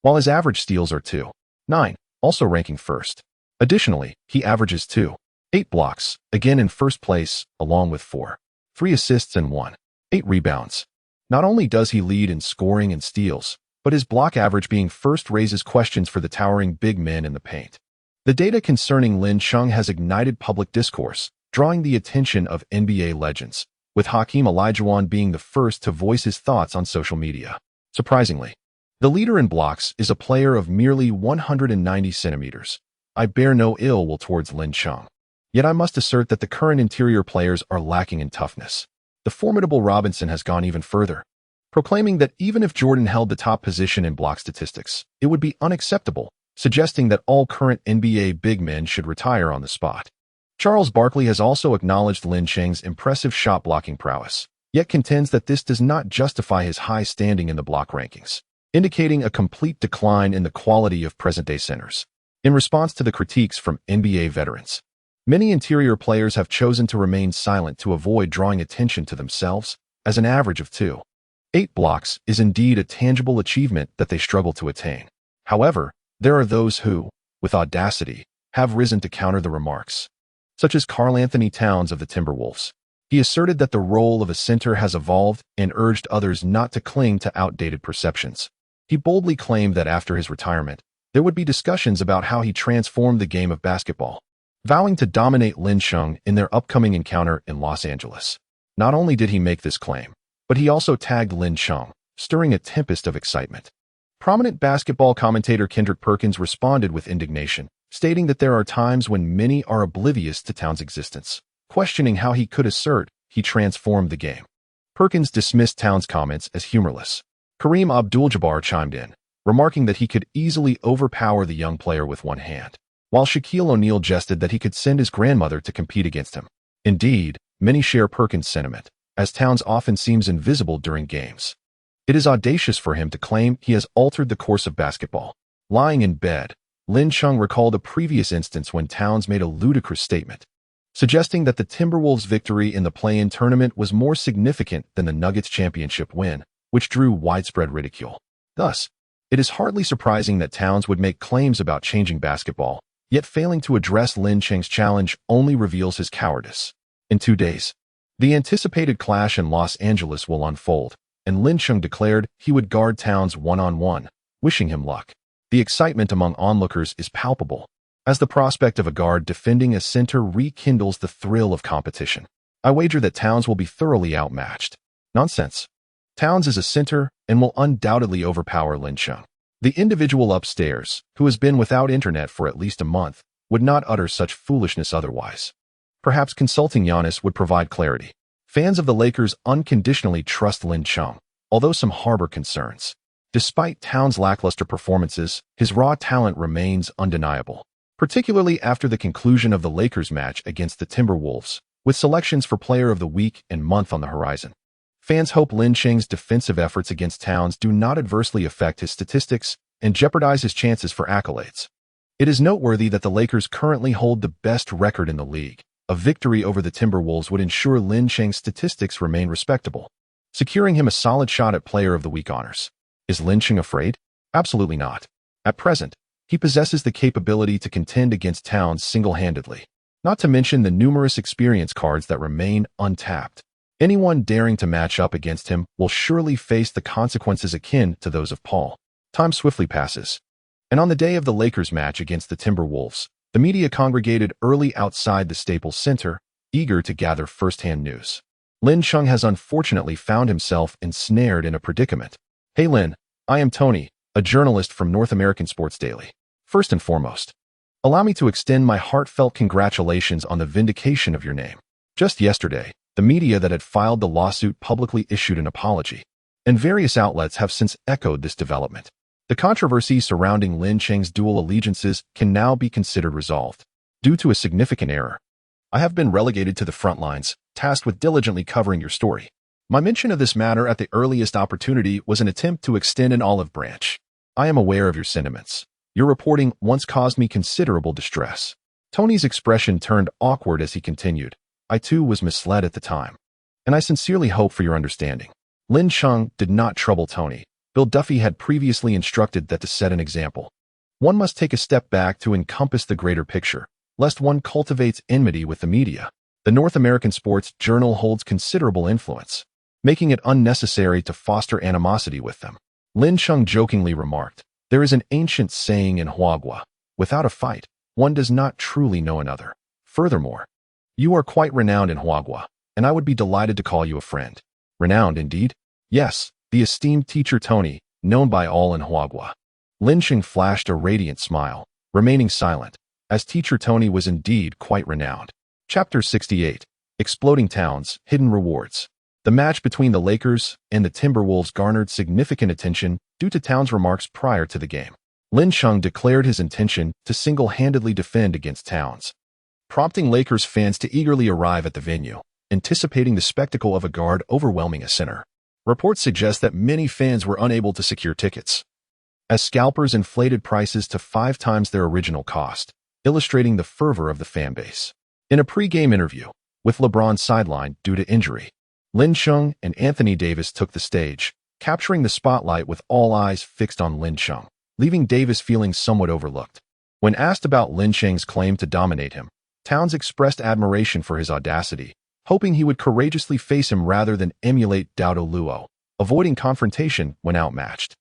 while his average steals are 2.9, also ranking first. Additionally, he averages 2.8 blocks, again in first place, along with 4.3 assists and 1.8 rebounds. Not only does he lead in scoring and steals, but his block average being first raises questions for the towering big men in the paint. The data concerning Lin Chung has ignited public discourse, drawing the attention of NBA legends, with Hakeem Olajuwon being the first to voice his thoughts on social media. Surprisingly, the leader in blocks is a player of merely 190 centimeters. I bear no ill will towards Lin Chung. Yet I must assert that the current interior players are lacking in toughness. The formidable Robinson has gone even further, proclaiming that even if Jordan held the top position in block statistics, it would be unacceptable, suggesting that all current NBA big men should retire on the spot. Charles Barkley has also acknowledged Lin Chung's impressive shot-blocking prowess, yet contends that this does not justify his high standing in the block rankings, indicating a complete decline in the quality of present-day centers. In response to the critiques from NBA veterans, many interior players have chosen to remain silent to avoid drawing attention to themselves, as an average of 2.8 blocks is indeed a tangible achievement that they struggle to attain. However, there are those who, with audacity, have risen to counter the remarks, such as Karl-Anthony Towns of the Timberwolves. He asserted that the role of a center has evolved and urged others not to cling to outdated perceptions. He boldly claimed that after his retirement, there would be discussions about how he transformed the game of basketball, vowing to dominate Lin Chung in their upcoming encounter in Los Angeles. Not only did he make this claim, but he also tagged Lin Chung, stirring a tempest of excitement. Prominent basketball commentator Kendrick Perkins responded with indignation, stating that there are times when many are oblivious to Towns' existence, questioning how he could assert he transformed the game. Perkins dismissed Towns' comments as humorless. Kareem Abdul-Jabbar chimed in, remarking that he could easily overpower the young player with one hand, while Shaquille O'Neal jested that he could send his grandmother to compete against him. Indeed, many share Perkins' sentiment, as Towns often seems invisible during games. It is audacious for him to claim he has altered the course of basketball. Lying in bed, Lin Chung recalled a previous instance when Towns made a ludicrous statement, suggesting that the Timberwolves' victory in the play-in tournament was more significant than the Nuggets' championship win, which drew widespread ridicule. Thus, it is hardly surprising that Towns would make claims about changing basketball, yet failing to address Lin Chung's challenge only reveals his cowardice. In 2 days, the anticipated clash in Los Angeles will unfold, and Lin Chung declared he would guard Towns one-on-one, wishing him luck. The excitement among onlookers is palpable, as the prospect of a guard defending a center rekindles the thrill of competition. I wager that Towns will be thoroughly outmatched. Nonsense. Towns is a center and will undoubtedly overpower Lin Chung. The individual upstairs, who has been without internet for at least a month, would not utter such foolishness otherwise. Perhaps consulting Giannis would provide clarity. Fans of the Lakers unconditionally trust Lin Chung, although some harbor concerns. Despite Towns' lackluster performances, his raw talent remains undeniable, particularly after the conclusion of the Lakers match against the Timberwolves, with selections for Player of the Week and Month on the horizon. Fans hope Lin Chung's defensive efforts against Towns do not adversely affect his statistics and jeopardize his chances for accolades. It is noteworthy that the Lakers currently hold the best record in the league. A victory over the Timberwolves would ensure Lin Cheng's statistics remain respectable, securing him a solid shot at Player of the Week honors. Is Lin Cheng afraid? Absolutely not. At present, he possesses the capability to contend against Towns single-handedly, not to mention the numerous experience cards that remain untapped. Anyone daring to match up against him will surely face the consequences akin to those of Paul. Time swiftly passes, and on the day of the Lakers match against the Timberwolves, the media congregated early outside the Staples Center, eager to gather first-hand news. Lin Cheng has unfortunately found himself ensnared in a predicament. Hey Lin, I am Tony, a journalist from North American Sports Daily. First and foremost, allow me to extend my heartfelt congratulations on the vindication of your name. Just yesterday, the media that had filed the lawsuit publicly issued an apology, and various outlets have since echoed this development. The controversy surrounding Lin Cheng's dual allegiances can now be considered resolved. Due to a significant error, I have been relegated to the front lines, tasked with diligently covering your story. My mention of this matter at the earliest opportunity was an attempt to extend an olive branch. I am aware of your sentiments. Your reporting once caused me considerable distress. Tony's expression turned awkward as he continued. I too was misled at the time, and I sincerely hope for your understanding. Lin Cheng did not trouble Tony. Bill Duffy had previously instructed that to set an example, one must take a step back to encompass the greater picture, lest one cultivates enmity with the media. The North American Sports Journal holds considerable influence, making it unnecessary to foster animosity with them. Lin Cheng jokingly remarked, there is an ancient saying in Huagua, without a fight, one does not truly know another. Furthermore, you are quite renowned in Huagua, and I would be delighted to call you a friend. Renowned indeed? Yes, the esteemed teacher Tony, known by all in Huagua. Lin Cheng flashed a radiant smile, remaining silent, as teacher Tony was indeed quite renowned. Chapter 68. Exploding Towns, Hidden Rewards. The match between the Lakers and the Timberwolves garnered significant attention due to Towns' remarks prior to the game. Lin Cheng declared his intention to single-handedly defend against Towns, prompting Lakers fans to eagerly arrive at the venue, anticipating the spectacle of a guard overwhelming a center. Reports suggest that many fans were unable to secure tickets, as scalpers inflated prices to 5 times their original cost, illustrating the fervor of the fan base. In a pre-game interview, with LeBron sidelined due to injury, Lin Cheng and Anthony Davis took the stage, capturing the spotlight with all eyes fixed on Lin Cheng, leaving Davis feeling somewhat overlooked. When asked about Lin Cheng's claim to dominate him, Towns expressed admiration for his audacity, hoping he would courageously face him rather than emulate Daudo Luo, avoiding confrontation when outmatched.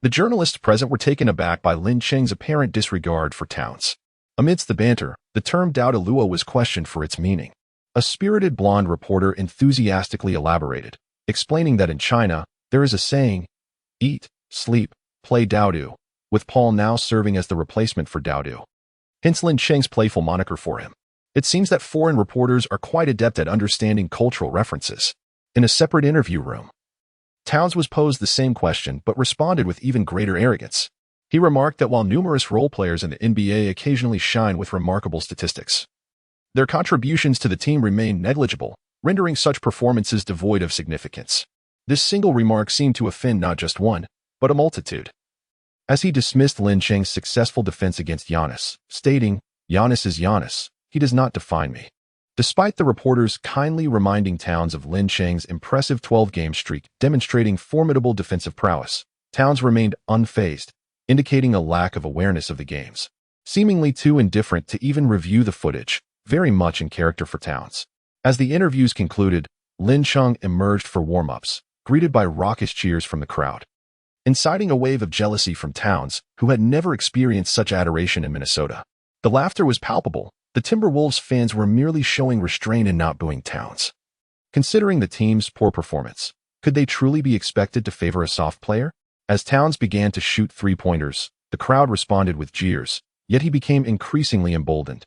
The journalists present were taken aback by Lin Cheng's apparent disregard for Towns. Amidst the banter, the term Daudo Luo was questioned for its meaning. A spirited blonde reporter enthusiastically elaborated, explaining that in China, there is a saying, eat, sleep, play Daudo, with Paul now serving as the replacement for Daudo. Hence Lin Cheng's playful moniker for him. It seems that foreign reporters are quite adept at understanding cultural references. In a separate interview room, Towns was posed the same question but responded with even greater arrogance. He remarked that while numerous role players in the NBA occasionally shine with remarkable statistics, their contributions to the team remain negligible, rendering such performances devoid of significance. This single remark seemed to offend not just one, but a multitude, as he dismissed Lin Cheng's successful defense against Giannis, stating, Giannis is Giannis. He does not define me. Despite the reporters kindly reminding Towns of Lin Cheng's impressive 12-game streak demonstrating formidable defensive prowess, Towns remained unfazed, indicating a lack of awareness of the games. Seemingly too indifferent to even review the footage, very much in character for Towns. As the interviews concluded, Lin Cheng emerged for warm-ups, greeted by raucous cheers from the crowd, inciting a wave of jealousy from Towns, who had never experienced such adoration in Minnesota. The laughter was palpable. The Timberwolves fans were merely showing restraint in not booing Towns. Considering the team's poor performance, could they truly be expected to favor a soft player? As Towns began to shoot three-pointers, the crowd responded with jeers, yet he became increasingly emboldened,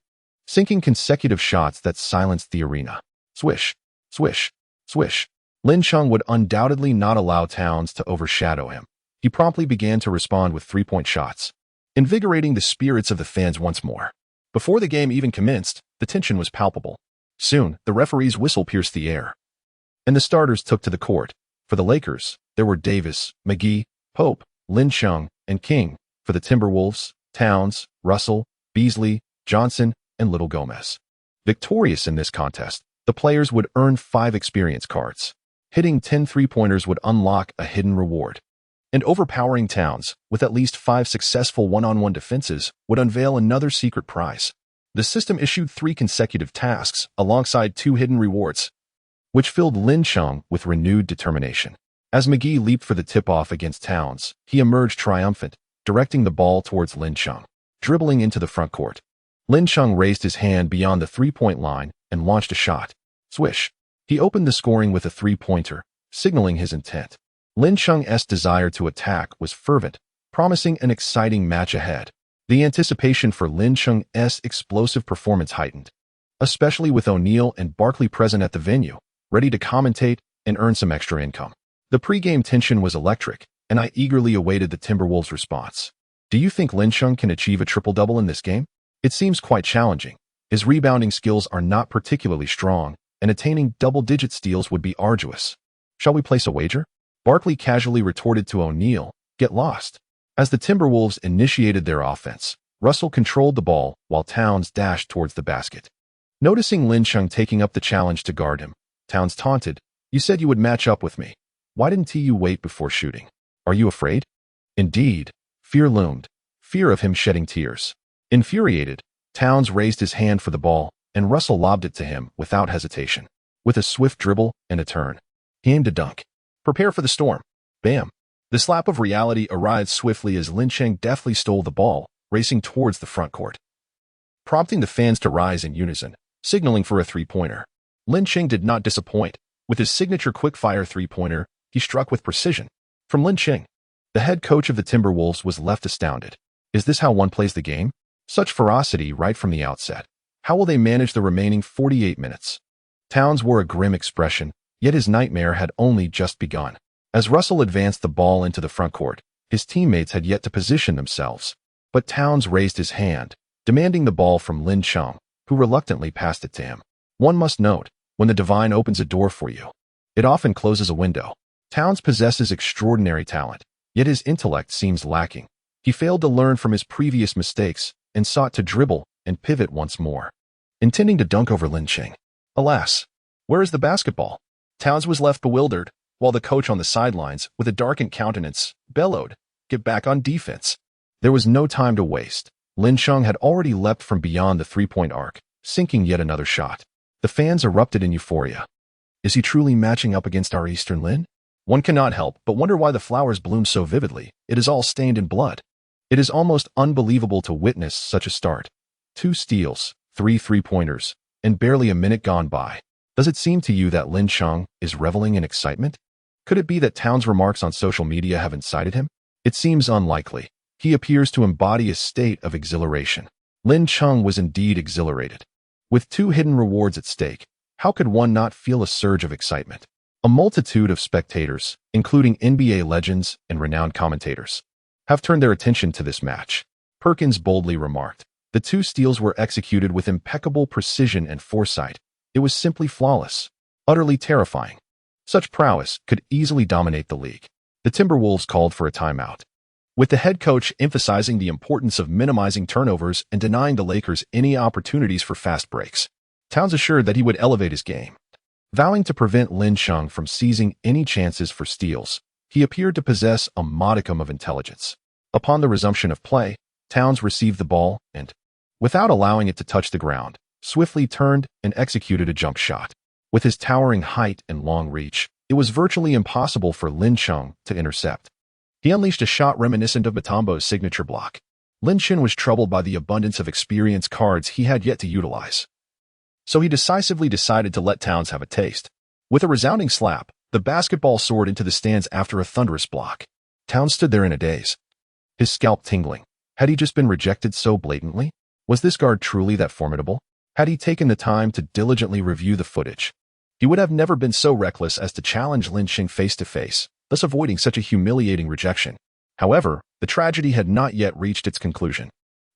sinking consecutive shots that silenced the arena. Swish, swish, swish. Lin Cheng would undoubtedly not allow Towns to overshadow him. He promptly began to respond with three-point shots, invigorating the spirits of the fans once more. Before the game even commenced, the tension was palpable. Soon, the referee's whistle pierced the air, and the starters took to the court. For the Lakers, there were Davis, McGee, Pope, Lin Cheng, and King. For the Timberwolves, Towns, Russell, Beasley, Johnson, and Little Gomez. Victorious in this contest, the players would earn 5 experience cards. Hitting 10 three-pointers would unlock a hidden reward. And overpowering Towns, with at least 5 successful one-on-one defenses, would unveil another secret prize. The system issued 3 consecutive tasks alongside 2 hidden rewards, which filled Lin Chung with renewed determination. As McGee leaped for the tip-off against Towns, he emerged triumphant, directing the ball towards Lin Chung. Dribbling into the front court, Lin Chung raised his hand beyond the three-point line and launched a shot. Swish. He opened the scoring with a three-pointer, signaling his intent. Lin Chung's desire to attack was fervent, promising an exciting match ahead. The anticipation for Lin Chung's explosive performance heightened, especially with O'Neal and Barkley present at the venue, ready to commentate and earn some extra income. The pregame tension was electric, and I eagerly awaited the Timberwolves' response. Do you think Lin Chung can achieve a triple-double in this game? It seems quite challenging. His rebounding skills are not particularly strong, and attaining double-digit steals would be arduous. Shall we place a wager? Barkley casually retorted to O'Neal, get lost. As the Timberwolves initiated their offense, Russell controlled the ball while Towns dashed towards the basket. Noticing Lin Chung taking up the challenge to guard him, Towns taunted, "You said you would match up with me. Why didn't you wait before shooting? Are you afraid?" Indeed, fear loomed, fear of him shedding tears. Infuriated, Towns raised his hand for the ball, and Russell lobbed it to him without hesitation. With a swift dribble and a turn, he aimed a dunk. Prepare for the storm. Bam! The slap of reality arrived swiftly as Lin Chung deftly stole the ball, racing towards the front court, prompting the fans to rise in unison, signaling for a three-pointer. Lin Chung did not disappoint. With his signature quick-fire three-pointer, he struck with precision. From Lin Chung, the head coach of the Timberwolves was left astounded. Is this how one plays the game? Such ferocity right from the outset. How will they manage the remaining 48 minutes? Towns wore a grim expression, yet his nightmare had only just begun. As Russell advanced the ball into the front court, his teammates had yet to position themselves. But Towns raised his hand, demanding the ball from Lin Chung, who reluctantly passed it to him. One must note, when the divine opens a door for you, it often closes a window. Towns possesses extraordinary talent, yet his intellect seems lacking. He failed to learn from his previous mistakes and sought to dribble and pivot once more, intending to dunk over Lin Chung. Alas, where is the basketball? Towns was left bewildered, while the coach on the sidelines, with a darkened countenance, bellowed, "Get back on defense." There was no time to waste. Lin Chung had already leapt from beyond the three-point arc, sinking yet another shot. The fans erupted in euphoria. Is he truly matching up against our Eastern Lin? One cannot help but wonder why the flowers bloom so vividly. It is all stained in blood. It is almost unbelievable to witness such a start. 2 steals, 3 three-pointers, and barely a minute gone by. Does it seem to you that Lin Chung is reveling in excitement? Could it be that Towns' remarks on social media have incited him? It seems unlikely. He appears to embody a state of exhilaration. Lin Chung was indeed exhilarated. With 2 hidden rewards at stake, how could one not feel a surge of excitement? A multitude of spectators, including NBA legends and renowned commentators, have turned their attention to this match. Perkins boldly remarked, "The 2 steals were executed with impeccable precision and foresight. It was simply flawless, utterly terrifying. Such prowess could easily dominate the league." The Timberwolves called for a timeout, with the head coach emphasizing the importance of minimizing turnovers and denying the Lakers any opportunities for fast breaks. Towns assured that he would elevate his game, vowing to prevent Lin Chung from seizing any chances for steals. He appeared to possess a modicum of intelligence. Upon the resumption of play, Towns received the ball and, without allowing it to touch the ground, swiftly turned and executed a jump shot. With his towering height and long reach, it was virtually impossible for Lin Chung to intercept. He unleashed a shot reminiscent of Mutombo's signature block. Lin Chung was troubled by the abundance of experience cards he had yet to utilize, so he decisively decided to let Towns have a taste. With a resounding slap, the basketball soared into the stands after a thunderous block. Towns stood there in a daze, his scalp tingling. Had he just been rejected so blatantly? Was this guard truly that formidable? Had he taken the time to diligently review the footage, he would have never been so reckless as to challenge Lin Chung face-to-face, thus avoiding such a humiliating rejection. However, the tragedy had not yet reached its conclusion.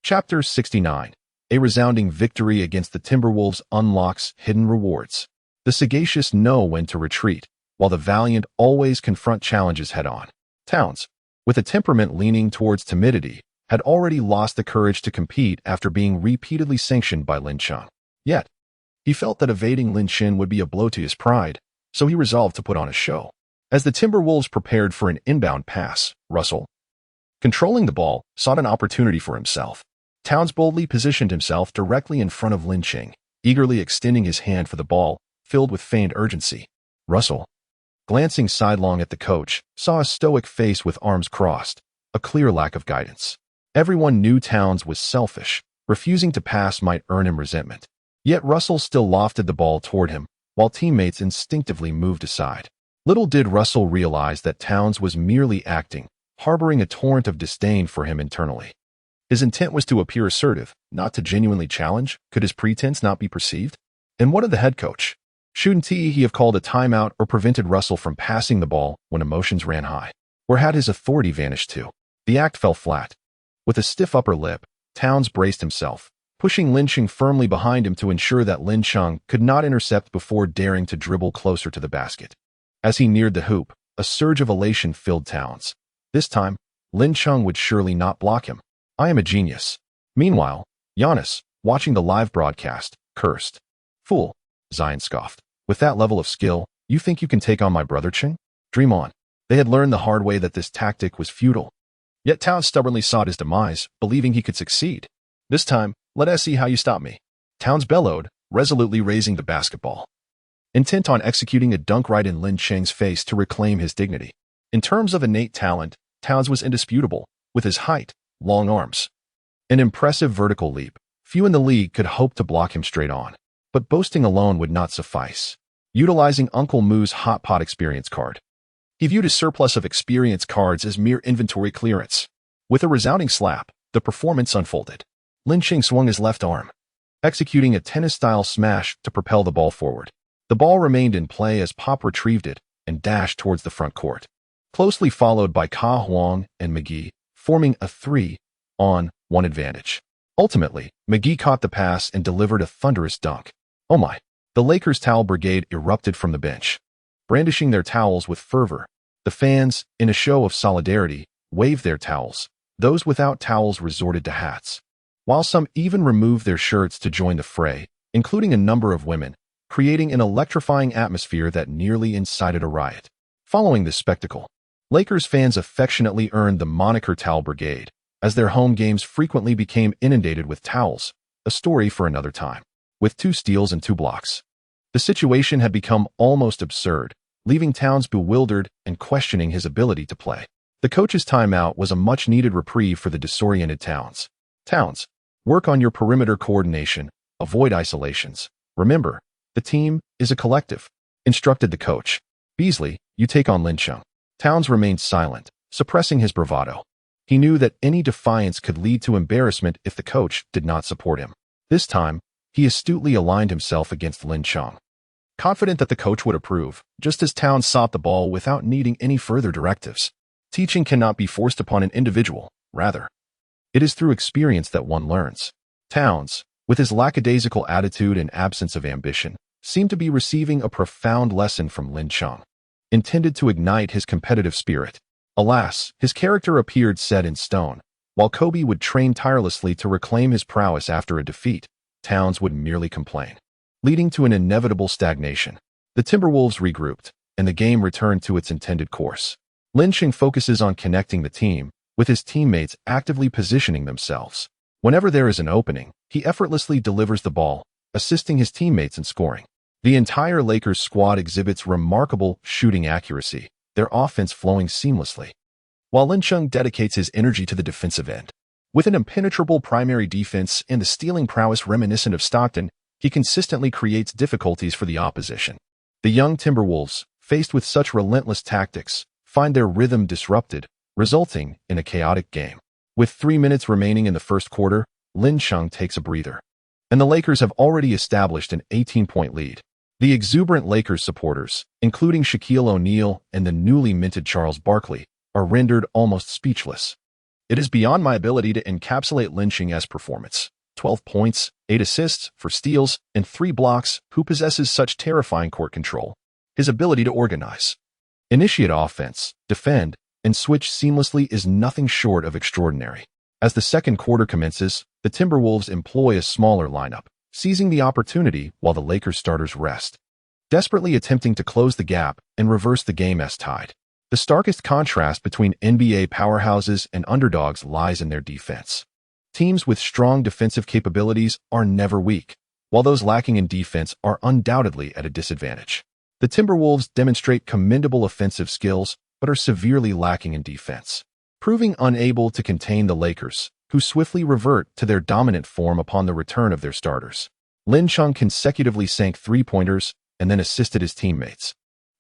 Chapter 69. A resounding victory against the Timberwolves unlocks hidden rewards. The sagacious know when to retreat, while the valiant always confront challenges head-on. Towns, with a temperament leaning towards timidity, had already lost the courage to compete after being repeatedly sanctioned by Lin Cheng. Yet, he felt that evading Lin Xin would be a blow to his pride, so he resolved to put on a show. As the Timberwolves prepared for an inbound pass, Russell, controlling the ball, sought an opportunity for himself. Towns boldly positioned himself directly in front of Lin Cheng, eagerly extending his hand for the ball, filled with feigned urgency. Russell, glancing sidelong at the coach, saw a stoic face with arms crossed, a clear lack of guidance. Everyone knew Towns was selfish. Refusing to pass might earn him resentment. Yet Russell still lofted the ball toward him, while teammates instinctively moved aside. Little did Russell realize that Towns was merely acting, harboring a torrent of disdain for him internally. His intent was to appear assertive, not to genuinely challenge. Could his pretense not be perceived? And what of the head coach? Shouldn't he have called a timeout or prevented Russell from passing the ball when emotions ran high? Where had his authority vanished to? The act fell flat. With a stiff upper lip, Towns braced himself, pushing Lin Cheng firmly behind him to ensure that Lin Cheng could not intercept before daring to dribble closer to the basket. As he neared the hoop, a surge of elation filled Towns. This time, Lin Cheng would surely not block him. I am a genius. Meanwhile, Giannis, watching the live broadcast, cursed. Fool, Zion scoffed. With that level of skill, you think you can take on my brother Cheng? Dream on. They had learned the hard way that this tactic was futile. Yet Towns stubbornly sought his demise, believing he could succeed. This time, let us see how you stop me. Towns bellowed, resolutely raising the basketball, intent on executing a dunk right in Lin Cheng's face to reclaim his dignity. In terms of innate talent, Towns was indisputable, with his height, long arms, an impressive vertical leap. Few in the league could hope to block him straight on. But boasting alone would not suffice. Utilizing Uncle Moo's hot pot experience card, he viewed his surplus of experience cards as mere inventory clearance. With a resounding slap, the performance unfolded. Lin Cheng swung his left arm, executing a tennis-style smash to propel the ball forward. The ball remained in play as Pop retrieved it and dashed towards the front court, closely followed by Ka Huang and McGee, forming a 3-on-1 advantage. Ultimately, McGee caught the pass and delivered a thunderous dunk. Oh my! The Lakers' towel brigade erupted from the bench, brandishing their towels with fervor. The fans, in a show of solidarity, waved their towels. Those without towels resorted to hats, while some even removed their shirts to join the fray, including a number of women, creating an electrifying atmosphere that nearly incited a riot. Following this spectacle, Lakers fans affectionately earned the moniker Towel Brigade, as their home games frequently became inundated with towels, a story for another time. With 2 steals and 2 blocks, the situation had become almost absurd, leaving Towns bewildered and questioning his ability to play. The coach's timeout was a much-needed reprieve for the disoriented Towns. Towns, work on your perimeter coordination, avoid isolations. Remember, the team is a collective, instructed the coach. Beasley, you take on Lin Cheng. Towns remained silent, suppressing his bravado. He knew that any defiance could lead to embarrassment if the coach did not support him. This time, he astutely aligned himself against Lin Cheng, confident that the coach would approve, just as Towns sought the ball without needing any further directives. Teaching cannot be forced upon an individual, rather, it is through experience that one learns. Towns, with his lackadaisical attitude and absence of ambition, seemed to be receiving a profound lesson from Lin Cheng, intended to ignite his competitive spirit. Alas, his character appeared set in stone. While Kobe would train tirelessly to reclaim his prowess after a defeat, Towns would merely complain, leading to an inevitable stagnation. The Timberwolves regrouped, and the game returned to its intended course. Lin Cheng focuses on connecting the team, with his teammates actively positioning themselves. Whenever there is an opening, he effortlessly delivers the ball, assisting his teammates in scoring. The entire Lakers squad exhibits remarkable shooting accuracy, their offense flowing seamlessly, while Lin Cheng dedicates his energy to the defensive end. With an impenetrable primary defense and the stealing prowess reminiscent of Stockton, he consistently creates difficulties for the opposition. The young Timberwolves, faced with such relentless tactics, find their rhythm disrupted, resulting in a chaotic game. With 3 minutes remaining in the first quarter, Lin Cheng takes a breather, and the Lakers have already established an 18-point lead. The exuberant Lakers supporters, including Shaquille O'Neal and the newly minted Charles Barkley, are rendered almost speechless. It is beyond my ability to encapsulate Lin Cheng's performance. 12 points, 8 assists, 4 steals, and 3 blocks, who possesses such terrifying court control. His ability to organize, initiate offense, defend, and switch seamlessly is nothing short of extraordinary. As the second quarter commences, the Timberwolves employ a smaller lineup, seizing the opportunity while the Lakers starters rest, desperately attempting to close the gap and reverse the game as tied. The starkest contrast between NBA powerhouses and underdogs lies in their defense. Teams with strong defensive capabilities are never weak, while those lacking in defense are undoubtedly at a disadvantage. The Timberwolves demonstrate commendable offensive skills, but are severely lacking in defense, proving unable to contain the Lakers, who swiftly revert to their dominant form upon the return of their starters. Lin Chung consecutively sank three-pointers and then assisted his teammates,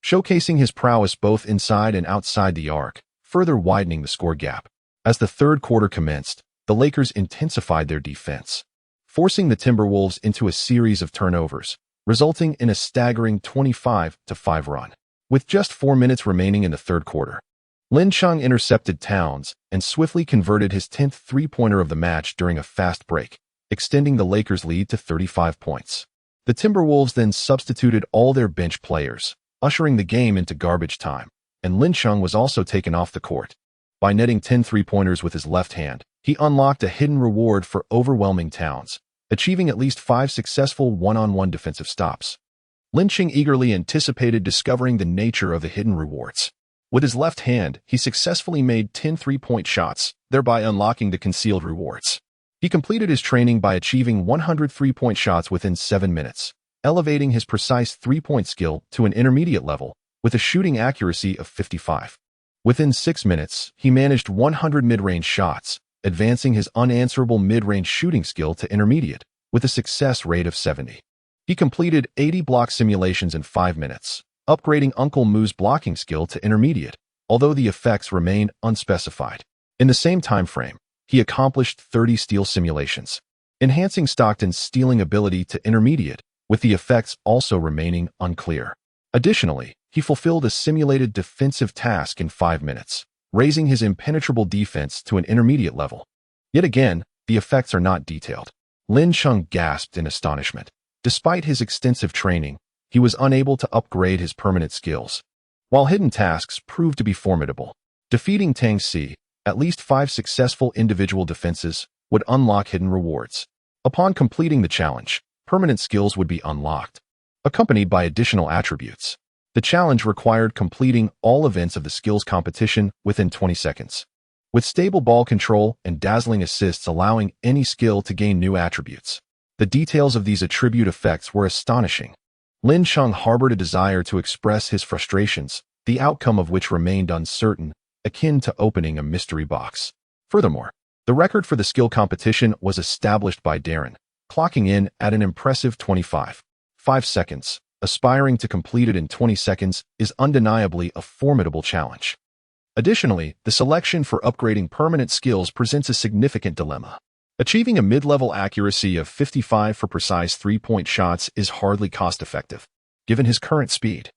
showcasing his prowess both inside and outside the arc, further widening the score gap. As the third quarter commenced, the Lakers intensified their defense, forcing the Timberwolves into a series of turnovers, resulting in a staggering 25-5 run. With just 4 minutes remaining in the third quarter, Lin Chung intercepted Towns and swiftly converted his 10th three-pointer of the match during a fast break, extending the Lakers' lead to 35 points. The Timberwolves then substituted all their bench players, ushering the game into garbage time, and Lin Chung was also taken off the court. By netting 10 three-pointers with his left hand, he unlocked a hidden reward for overwhelming Towns, achieving at least 5 successful one-on-one defensive stops. Lin Chung eagerly anticipated discovering the nature of the hidden rewards. With his left hand, he successfully made 10 three-point shots, thereby unlocking the concealed rewards. He completed his training by achieving 100 three-point shots within 7 minutes, elevating his precise three-point skill to an intermediate level, with a shooting accuracy of 55. Within 6 minutes, he managed 100 mid-range shots, advancing his unanswerable mid-range shooting skill to intermediate, with a success rate of 70. He completed 80 block simulations in 5 minutes, upgrading Uncle Moo's blocking skill to intermediate, although the effects remain unspecified. In the same time frame, he accomplished 30 steal simulations, enhancing Stockton's stealing ability to intermediate, with the effects also remaining unclear. Additionally, he fulfilled a simulated defensive task in 5 minutes, raising his impenetrable defense to an intermediate level. Yet again, the effects are not detailed. Lin Chung gasped in astonishment. Despite his extensive training, he was unable to upgrade his permanent skills. While hidden tasks proved to be formidable, defeating Tang Si, at least 5 successful individual defenses would unlock hidden rewards. Upon completing the challenge, permanent skills would be unlocked, accompanied by additional attributes. The challenge required completing all events of the skills competition within 20 seconds, with stable ball control and dazzling assists allowing any skill to gain new attributes. The details of these attribute effects were astonishing. Lin Chung harbored a desire to express his frustrations, the outcome of which remained uncertain, akin to opening a mystery box. Furthermore, the record for the skill competition was established by Darren, clocking in at an impressive 25.5 seconds. Aspiring to complete it in 20 seconds is undeniably a formidable challenge. Additionally, the selection for upgrading permanent skills presents a significant dilemma. Achieving a mid-level accuracy of 55 for precise three-point shots is hardly cost-effective, given his current speed.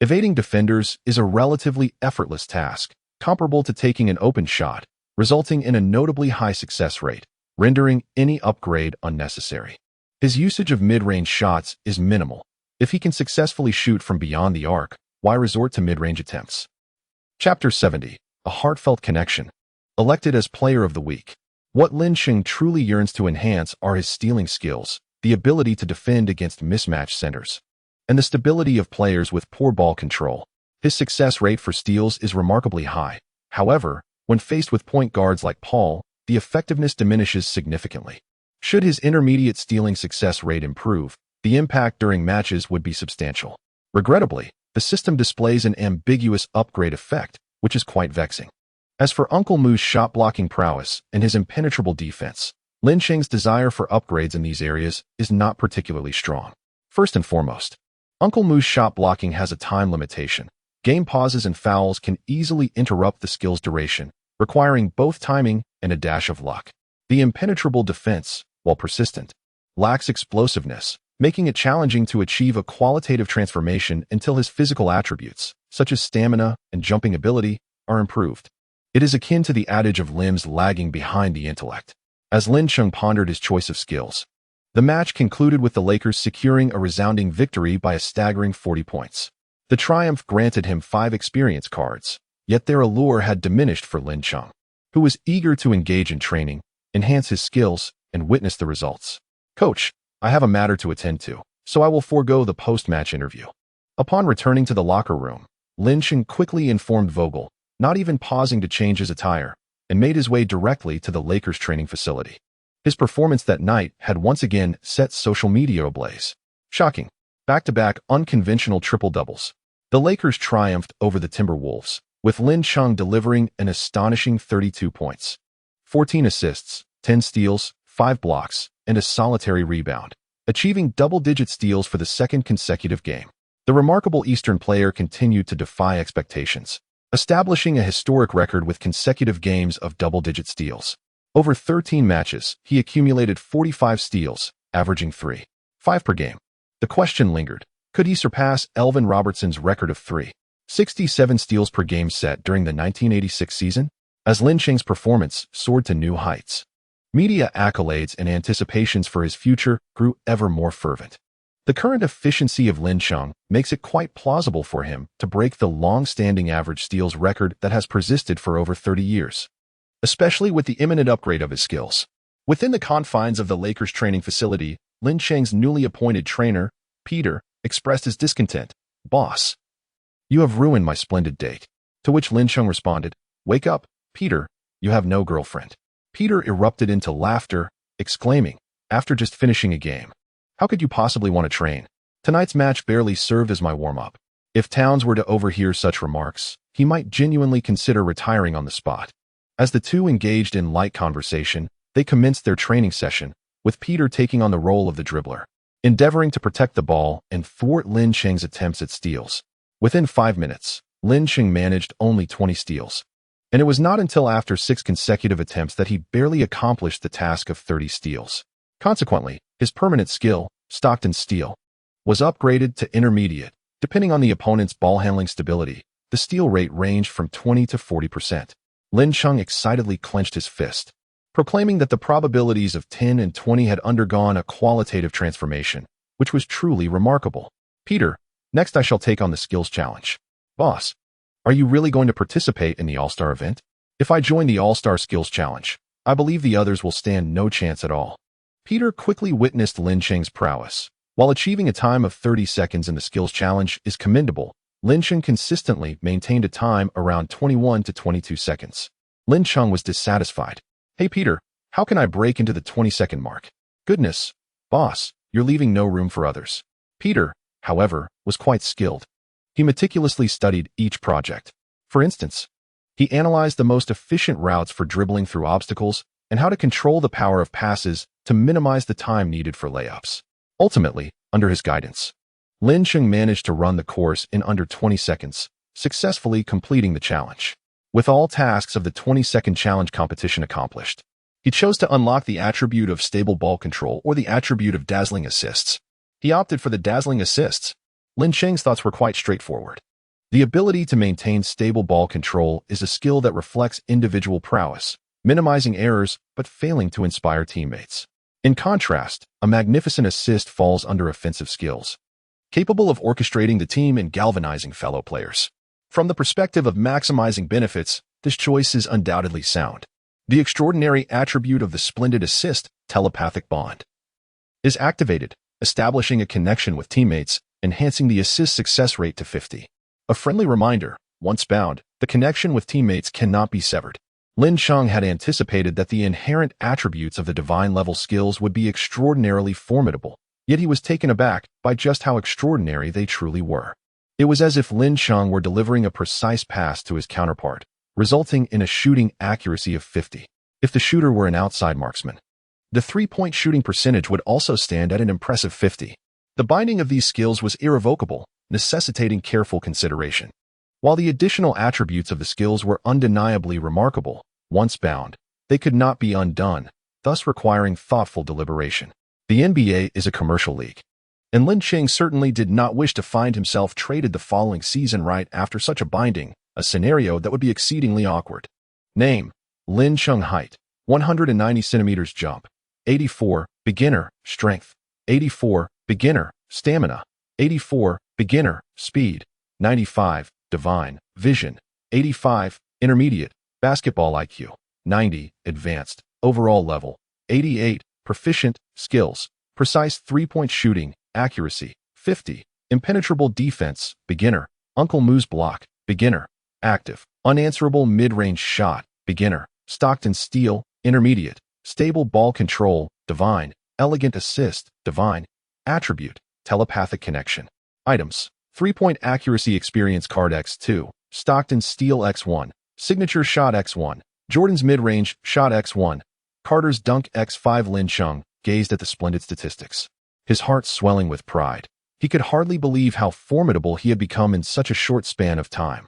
Evading defenders is a relatively effortless task, comparable to taking an open shot, resulting in a notably high success rate, rendering any upgrade unnecessary. His usage of mid-range shots is minimal. If he can successfully shoot from beyond the arc, why resort to mid-range attempts? Chapter 70. A Heartfelt Connection. Elected as Player of the Week. What Lin Chung truly yearns to enhance are his stealing skills, the ability to defend against mismatched centers, and the stability of players with poor ball control. His success rate for steals is remarkably high. However, when faced with point guards like Paul, the effectiveness diminishes significantly. Should his intermediate stealing success rate improve, the impact during matches would be substantial. Regrettably, the system displays an ambiguous upgrade effect, which is quite vexing. As for Uncle Moo's shot-blocking prowess and his impenetrable defense, Lin Chung's desire for upgrades in these areas is not particularly strong. First and foremost, Uncle Moo's shot-blocking has a time limitation. Game pauses and fouls can easily interrupt the skill's duration, requiring both timing and a dash of luck. The impenetrable defense, while persistent, lacks explosiveness, making it challenging to achieve a qualitative transformation until his physical attributes, such as stamina and jumping ability, are improved. It is akin to the adage of limbs lagging behind the intellect. As Lin Chung pondered his choice of skills, the match concluded with the Lakers securing a resounding victory by a staggering 40 points. The triumph granted him 5 experience cards, yet their allure had diminished for Lin Chung, who was eager to engage in training, enhance his skills, and witness the results. "Coach, I have a matter to attend to, so I will forego the post-match interview." Upon returning to the locker room, Lin Cheng quickly informed Vogel, not even pausing to change his attire, and made his way directly to the Lakers training facility. His performance that night had once again set social media ablaze. Shocking. Back-to-back unconventional triple-doubles. The Lakers triumphed over the Timberwolves, with Lin Cheng delivering an astonishing 32 points, 14 assists, 10 steals, 5 blocks, and a solitary rebound, achieving double-digit steals for the second consecutive game. The remarkable Eastern player continued to defy expectations, establishing a historic record with consecutive games of double-digit steals. Over 13 matches, he accumulated 45 steals, averaging 3.5 per game. The question lingered, could he surpass Elvin Robertson's record of 3.67 steals per game set during the 1986 season? As Lin Cheng's performance soared to new heights, media accolades and anticipations for his future grew ever more fervent. The current efficiency of Lin Cheng makes it quite plausible for him to break the long-standing average steals record that has persisted for over 30 years, especially with the imminent upgrade of his skills. Within the confines of the Lakers training facility, Lin Cheng's newly appointed trainer, Peter, expressed his discontent. "Boss, you have ruined my splendid date." To which Lin Cheng responded, "Wake up, Peter, you have no girlfriend." Peter erupted into laughter, exclaiming, "After just finishing a game, how could you possibly want to train? Tonight's match barely served as my warm-up." If Towns were to overhear such remarks, he might genuinely consider retiring on the spot. As the two engaged in light conversation, they commenced their training session, with Peter taking on the role of the dribbler, endeavoring to protect the ball and thwart Lin Cheng's attempts at steals. Within 5 minutes, Lin Cheng managed only 20 steals, and it was not until after 6 consecutive attempts that he barely accomplished the task of 30 steals. Consequently, his permanent skill, Stockton steal, was upgraded to intermediate. Depending on the opponent's ball handling stability, the steal rate ranged from 20 to 40%. Lin Cheng excitedly clenched his fist, proclaiming that the probabilities of 10 and 20 had undergone a qualitative transformation, which was truly remarkable. "Peter, next I shall take on the skills challenge." "Boss, are you really going to participate in the All-Star event?" "If I join the All-Star skills challenge, I believe the others will stand no chance at all." Peter quickly witnessed Lin Cheng's prowess. While achieving a time of 30 seconds in the skills challenge is commendable, Lin Cheng consistently maintained a time around 21 to 22 seconds. Lin Cheng was dissatisfied. "Hey Peter, how can I break into the 20-second mark?" "Goodness, boss, you're leaving no room for others." Peter, however, was quite skilled. He meticulously studied each project. For instance, he analyzed the most efficient routes for dribbling through obstacles and how to control the power of passes to minimize the time needed for layups. Ultimately, under his guidance, Lin Cheng managed to run the course in under 20 seconds, successfully completing the challenge. With all tasks of the 20-second challenge competition accomplished, he chose to unlock the attribute of stable ball control or the attribute of dazzling assists. He opted for the dazzling assists. Lin Cheng's thoughts were quite straightforward. The ability to maintain stable ball control is a skill that reflects individual prowess, minimizing errors but failing to inspire teammates. In contrast, a magnificent assist falls under offensive skills, capable of orchestrating the team and galvanizing fellow players. From the perspective of maximizing benefits, this choice is undoubtedly sound. The extraordinary attribute of the splendid assist, telepathic bond, is activated, establishing a connection with teammates, enhancing the assist success rate to 50. A friendly reminder, once bound, the connection with teammates cannot be severed. Lin Cheng had anticipated that the inherent attributes of the divine-level skills would be extraordinarily formidable, yet he was taken aback by just how extraordinary they truly were. It was as if Lin Cheng were delivering a precise pass to his counterpart, resulting in a shooting accuracy of 50. If the shooter were an outside marksman, the three-point shooting percentage would also stand at an impressive 50. The binding of these skills was irrevocable, necessitating careful consideration. While the additional attributes of the skills were undeniably remarkable, once bound, they could not be undone, thus requiring thoughtful deliberation. The NBA is a commercial league, and Lin Cheng certainly did not wish to find himself traded the following season right after such a binding, a scenario that would be exceedingly awkward. Name: Lin Cheng. Height: 190 centimeters. Jump: 84, beginner, strength: 84, beginner, stamina: 84, beginner, speed: 95, divine, vision: 85, intermediate, basketball IQ: 90, advanced, overall level, 88, proficient, skills, precise three-point shooting, accuracy, 50, impenetrable defense, beginner, Uncle Moo's block, beginner, active, unanswerable mid-range shot, beginner, Stockton steal, intermediate, stable ball control, divine, elegant assist, divine, attribute, telepathic connection. Items: 3-point accuracy experience card X2, Stockton steal X1, signature shot X1, Jordan's mid-range shot X1, Carter's dunk X5. Lin Chung gazed at the splendid statistics, his heart swelling with pride. He could hardly believe how formidable he had become in such a short span of time.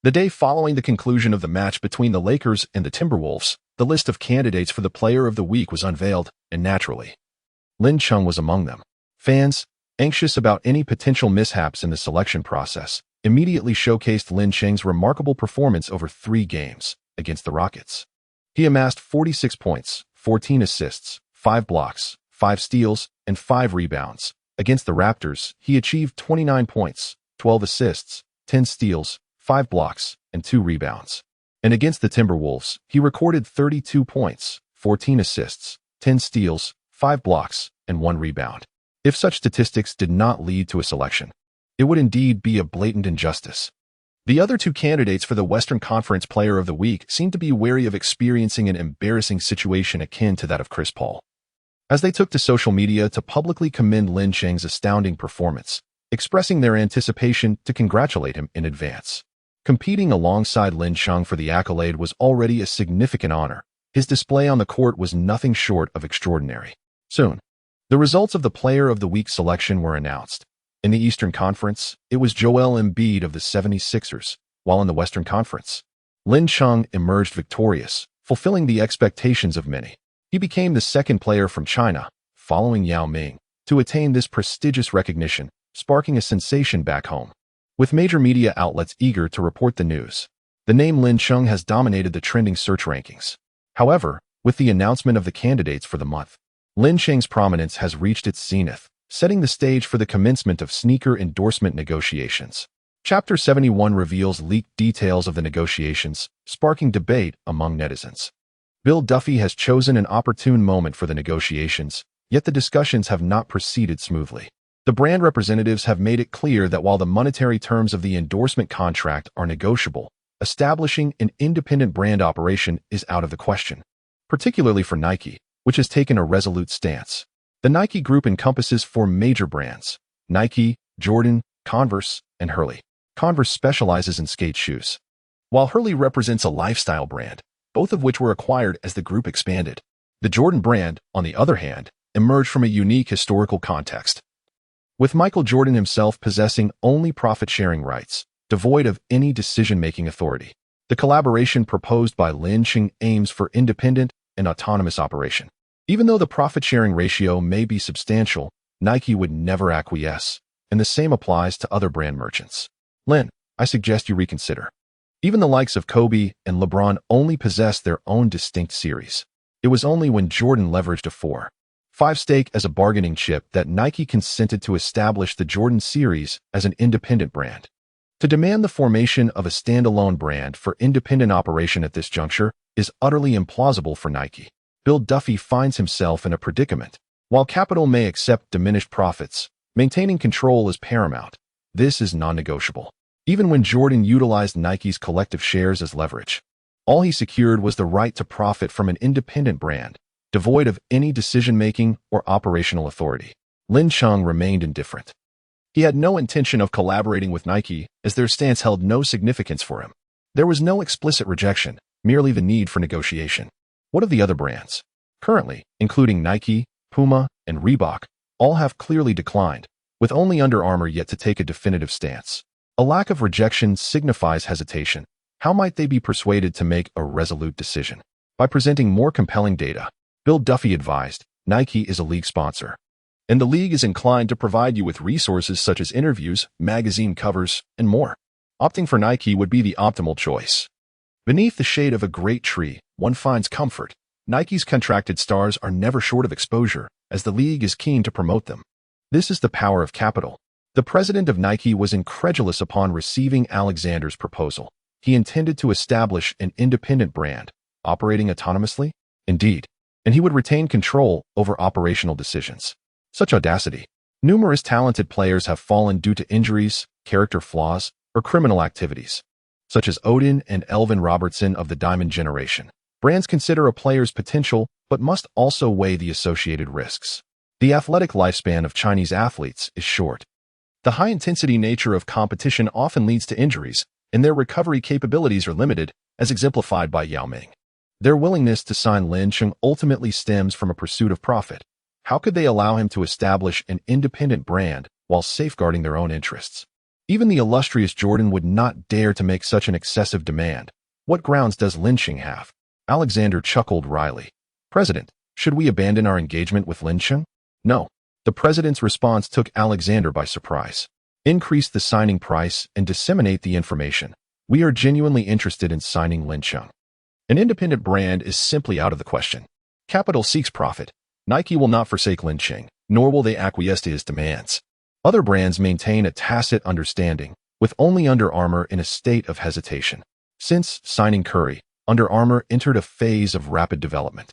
The day following the conclusion of the match between the Lakers and the Timberwolves, the list of candidates for the Player of the Week was unveiled, and naturally, Lin Chung was among them. Fans, anxious about any potential mishaps in the selection process, immediately showcased Lin Chung's remarkable performance over 3 games against the Rockets. He amassed 46 points, 14 assists, 5 blocks, 5 steals, and 5 rebounds. Against the Raptors, he achieved 29 points, 12 assists, 10 steals, 5 blocks, and 2 rebounds. And against the Timberwolves, he recorded 32 points, 14 assists, 10 steals, 5 blocks, and 1 rebound. If such statistics did not lead to a selection, it would indeed be a blatant injustice. The other 2 candidates for the Western Conference Player of the Week seemed to be wary of experiencing an embarrassing situation akin to that of Chris Paul, as they took to social media to publicly commend Lin Chung's astounding performance, expressing their anticipation to congratulate him in advance. Competing alongside Lin Chung for the accolade was already a significant honor. His display on the court was nothing short of extraordinary. Soon, the results of the Player of the Week selection were announced. In the Eastern Conference, it was Joel Embiid of the 76ers, while in the Western Conference, Lin Chung emerged victorious, fulfilling the expectations of many. He became the second player from China, following Yao Ming, to attain this prestigious recognition, sparking a sensation back home. With major media outlets eager to report the news, the name Lin Chung has dominated the trending search rankings. However, with the announcement of the candidates for the month, Lin Chung's prominence has reached its zenith, setting the stage for the commencement of sneaker endorsement negotiations. Chapter 71 reveals leaked details of the negotiations, sparking debate among netizens. Bill Duffy has chosen an opportune moment for the negotiations, yet the discussions have not proceeded smoothly. The brand representatives have made it clear that while the monetary terms of the endorsement contract are negotiable, establishing an independent brand operation is out of the question, particularly for Nike, which has taken a resolute stance. The Nike Group encompasses 4 major brands: Nike, Jordan, Converse, and Hurley. Converse specializes in skate shoes, while Hurley represents a lifestyle brand, both of which were acquired as the group expanded. The Jordan brand, on the other hand, emerged from a unique historical context, with Michael Jordan himself possessing only profit-sharing rights, devoid of any decision-making authority. The collaboration proposed by Lin Chung aims for independent and autonomous operation. Even though the profit-sharing ratio may be substantial, Nike would never acquiesce, and the same applies to other brand merchants. Lin, I suggest you reconsider. Even the likes of Kobe and LeBron only possess their own distinct series. It was only when Jordan leveraged a 4.5 stake as a bargaining chip that Nike consented to establish the Jordan series as an independent brand. To demand the formation of a standalone brand for independent operation at this juncture is utterly implausible for Nike. Bill Duffy finds himself in a predicament. While capital may accept diminished profits, maintaining control is paramount. This is non-negotiable. Even when Jordan utilized Nike's collective shares as leverage, all he secured was the right to profit from an independent brand, devoid of any decision-making or operational authority. Lin Chung remained indifferent. He had no intention of collaborating with Nike, as their stance held no significance for him. There was no explicit rejection, merely the need for negotiation. What of the other brands? Currently, including Nike, Puma, and Reebok, all have clearly declined, with only Under Armour yet to take a definitive stance. A lack of rejection signifies hesitation. How might they be persuaded to make a resolute decision? By presenting more compelling data. Bill Duffy advised, Nike is a league sponsor, and the league is inclined to provide you with resources such as interviews, magazine covers, and more. Opting for Nike would be the optimal choice. Beneath the shade of a great tree, one finds comfort. Nike's contracted stars are never short of exposure, as the league is keen to promote them. This is the power of capital. The president of Nike was incredulous upon receiving Alexander's proposal. He intended to establish an independent brand, operating autonomously? Indeed, and he would retain control over operational decisions. Such audacity. Numerous talented players have fallen due to injuries, character flaws, or criminal activities, such as Odin and Elvin Robertson of the Diamond Generation. Brands consider a player's potential but must also weigh the associated risks. The athletic lifespan of Chinese athletes is short. The high-intensity nature of competition often leads to injuries, and their recovery capabilities are limited, as exemplified by Yao Ming. Their willingness to sign Lin Cheng ultimately stems from a pursuit of profit. How could they allow him to establish an independent brand while safeguarding their own interests? Even the illustrious Jordan would not dare to make such an excessive demand. What grounds does Lin Cheng have? Alexander chuckled wryly. President, should we abandon our engagement with Lin Cheng? No. The president's response took Alexander by surprise. Increase the signing price and disseminate the information. We are genuinely interested in signing Lin Cheng. An independent brand is simply out of the question. Capital seeks profit. Nike will not forsake Lin Cheng, nor will they acquiesce to his demands. Other brands maintain a tacit understanding, with only Under Armour in a state of hesitation. Since signing Curry, Under Armour entered a phase of rapid development,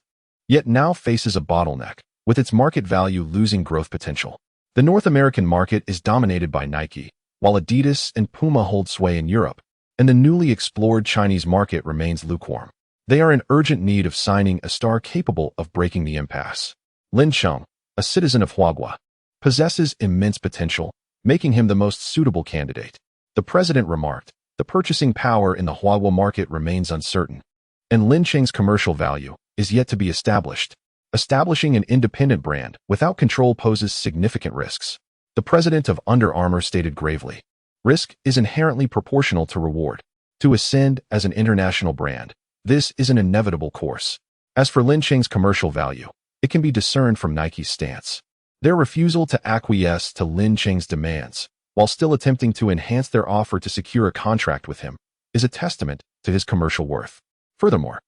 yet now faces a bottleneck, with its market value losing growth potential. The North American market is dominated by Nike, while Adidas and Puma hold sway in Europe, and the newly explored Chinese market remains lukewarm. They are in urgent need of signing a star capable of breaking the impasse. Lin Cheng, a citizen of Huaguo, possesses immense potential, making him the most suitable candidate. The president remarked, the purchasing power in the Huaguo market remains uncertain, and Lin Cheng's commercial value is yet to be established. Establishing an independent brand without control poses significant risks. The president of Under Armour stated gravely, risk is inherently proportional to reward. To ascend as an international brand, this is an inevitable course. As for Lin Cheng's commercial value, it can be discerned from Nike's stance. Their refusal to acquiesce to Lin Cheng's demands, while still attempting to enhance their offer to secure a contract with him, is a testament to his commercial worth. Furthermore,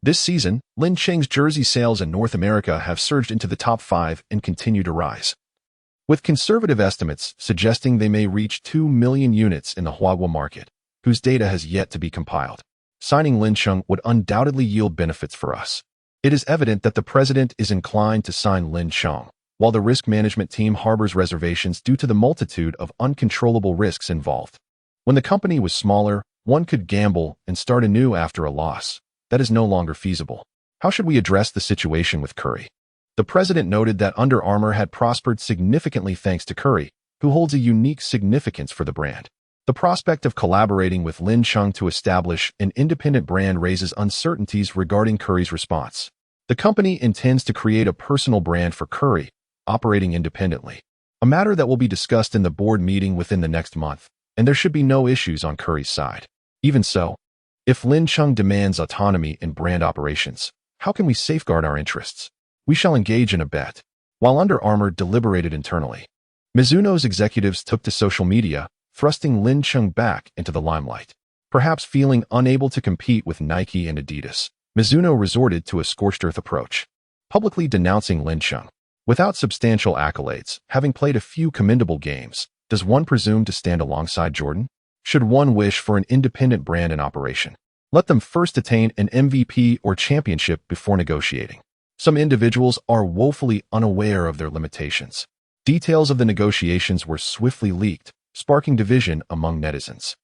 this season, Lin Cheng's jersey sales in North America have surged into the top 5 and continue to rise, with conservative estimates suggesting they may reach 2 million units in the Huaguo market, whose data has yet to be compiled. Signing Lin Cheng would undoubtedly yield benefits for us. It is evident that the president is inclined to sign Lin Cheng, while the risk management team harbors reservations due to the multitude of uncontrollable risks involved. When the company was smaller, one could gamble and start anew after a loss. That is no longer feasible. How should we address the situation with Curry? The president noted that Under Armour had prospered significantly thanks to Curry, who holds a unique significance for the brand. The prospect of collaborating with Lin Cheng to establish an independent brand raises uncertainties regarding Curry's response. The company intends to create a personal brand for Curry, operating independently, a matter that will be discussed in the board meeting within the next month, and there should be no issues on Curry's side. Even so, if Lin Cheng demands autonomy in brand operations, how can we safeguard our interests? We shall engage in a bet. While Under Armour deliberated internally, Mizuno's executives took to social media, thrusting Lin Cheng back into the limelight. Perhaps feeling unable to compete with Nike and Adidas, Mizuno resorted to a scorched earth approach, publicly denouncing Lin Cheng. Without substantial accolades, having played a few commendable games, does one presume to stand alongside Jordan? Should one wish for an independent brand in operation, let them first attain an MVP or championship before negotiating. Some individuals are woefully unaware of their limitations. Details of the negotiations were swiftly leaked, sparking division among netizens.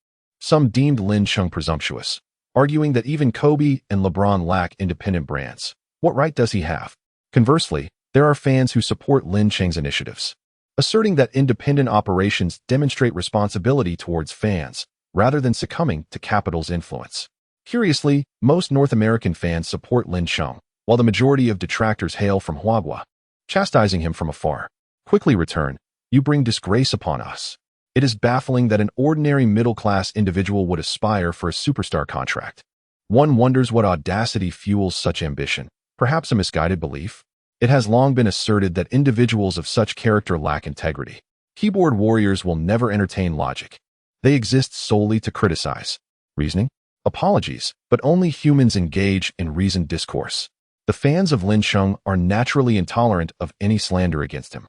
Some deemed Lin Cheng presumptuous, arguing that even Kobe and LeBron lack independent brands. What right does he have? Conversely, there are fans who support Lin Cheng's initiatives, asserting that independent operations demonstrate responsibility towards fans, rather than succumbing to capital's influence. Curiously, most North American fans support Lin Cheng, while the majority of detractors hail from Huaguo, chastising him from afar. Quickly return, you bring disgrace upon us. It is baffling that an ordinary middle-class individual would aspire for a superstar contract. One wonders what audacity fuels such ambition, perhaps a misguided belief. It has long been asserted that individuals of such character lack integrity. Keyboard warriors will never entertain logic. They exist solely to criticize. Reasoning? Apologies, but only humans engage in reasoned discourse. The fans of Lin Cheng are naturally intolerant of any slander against him.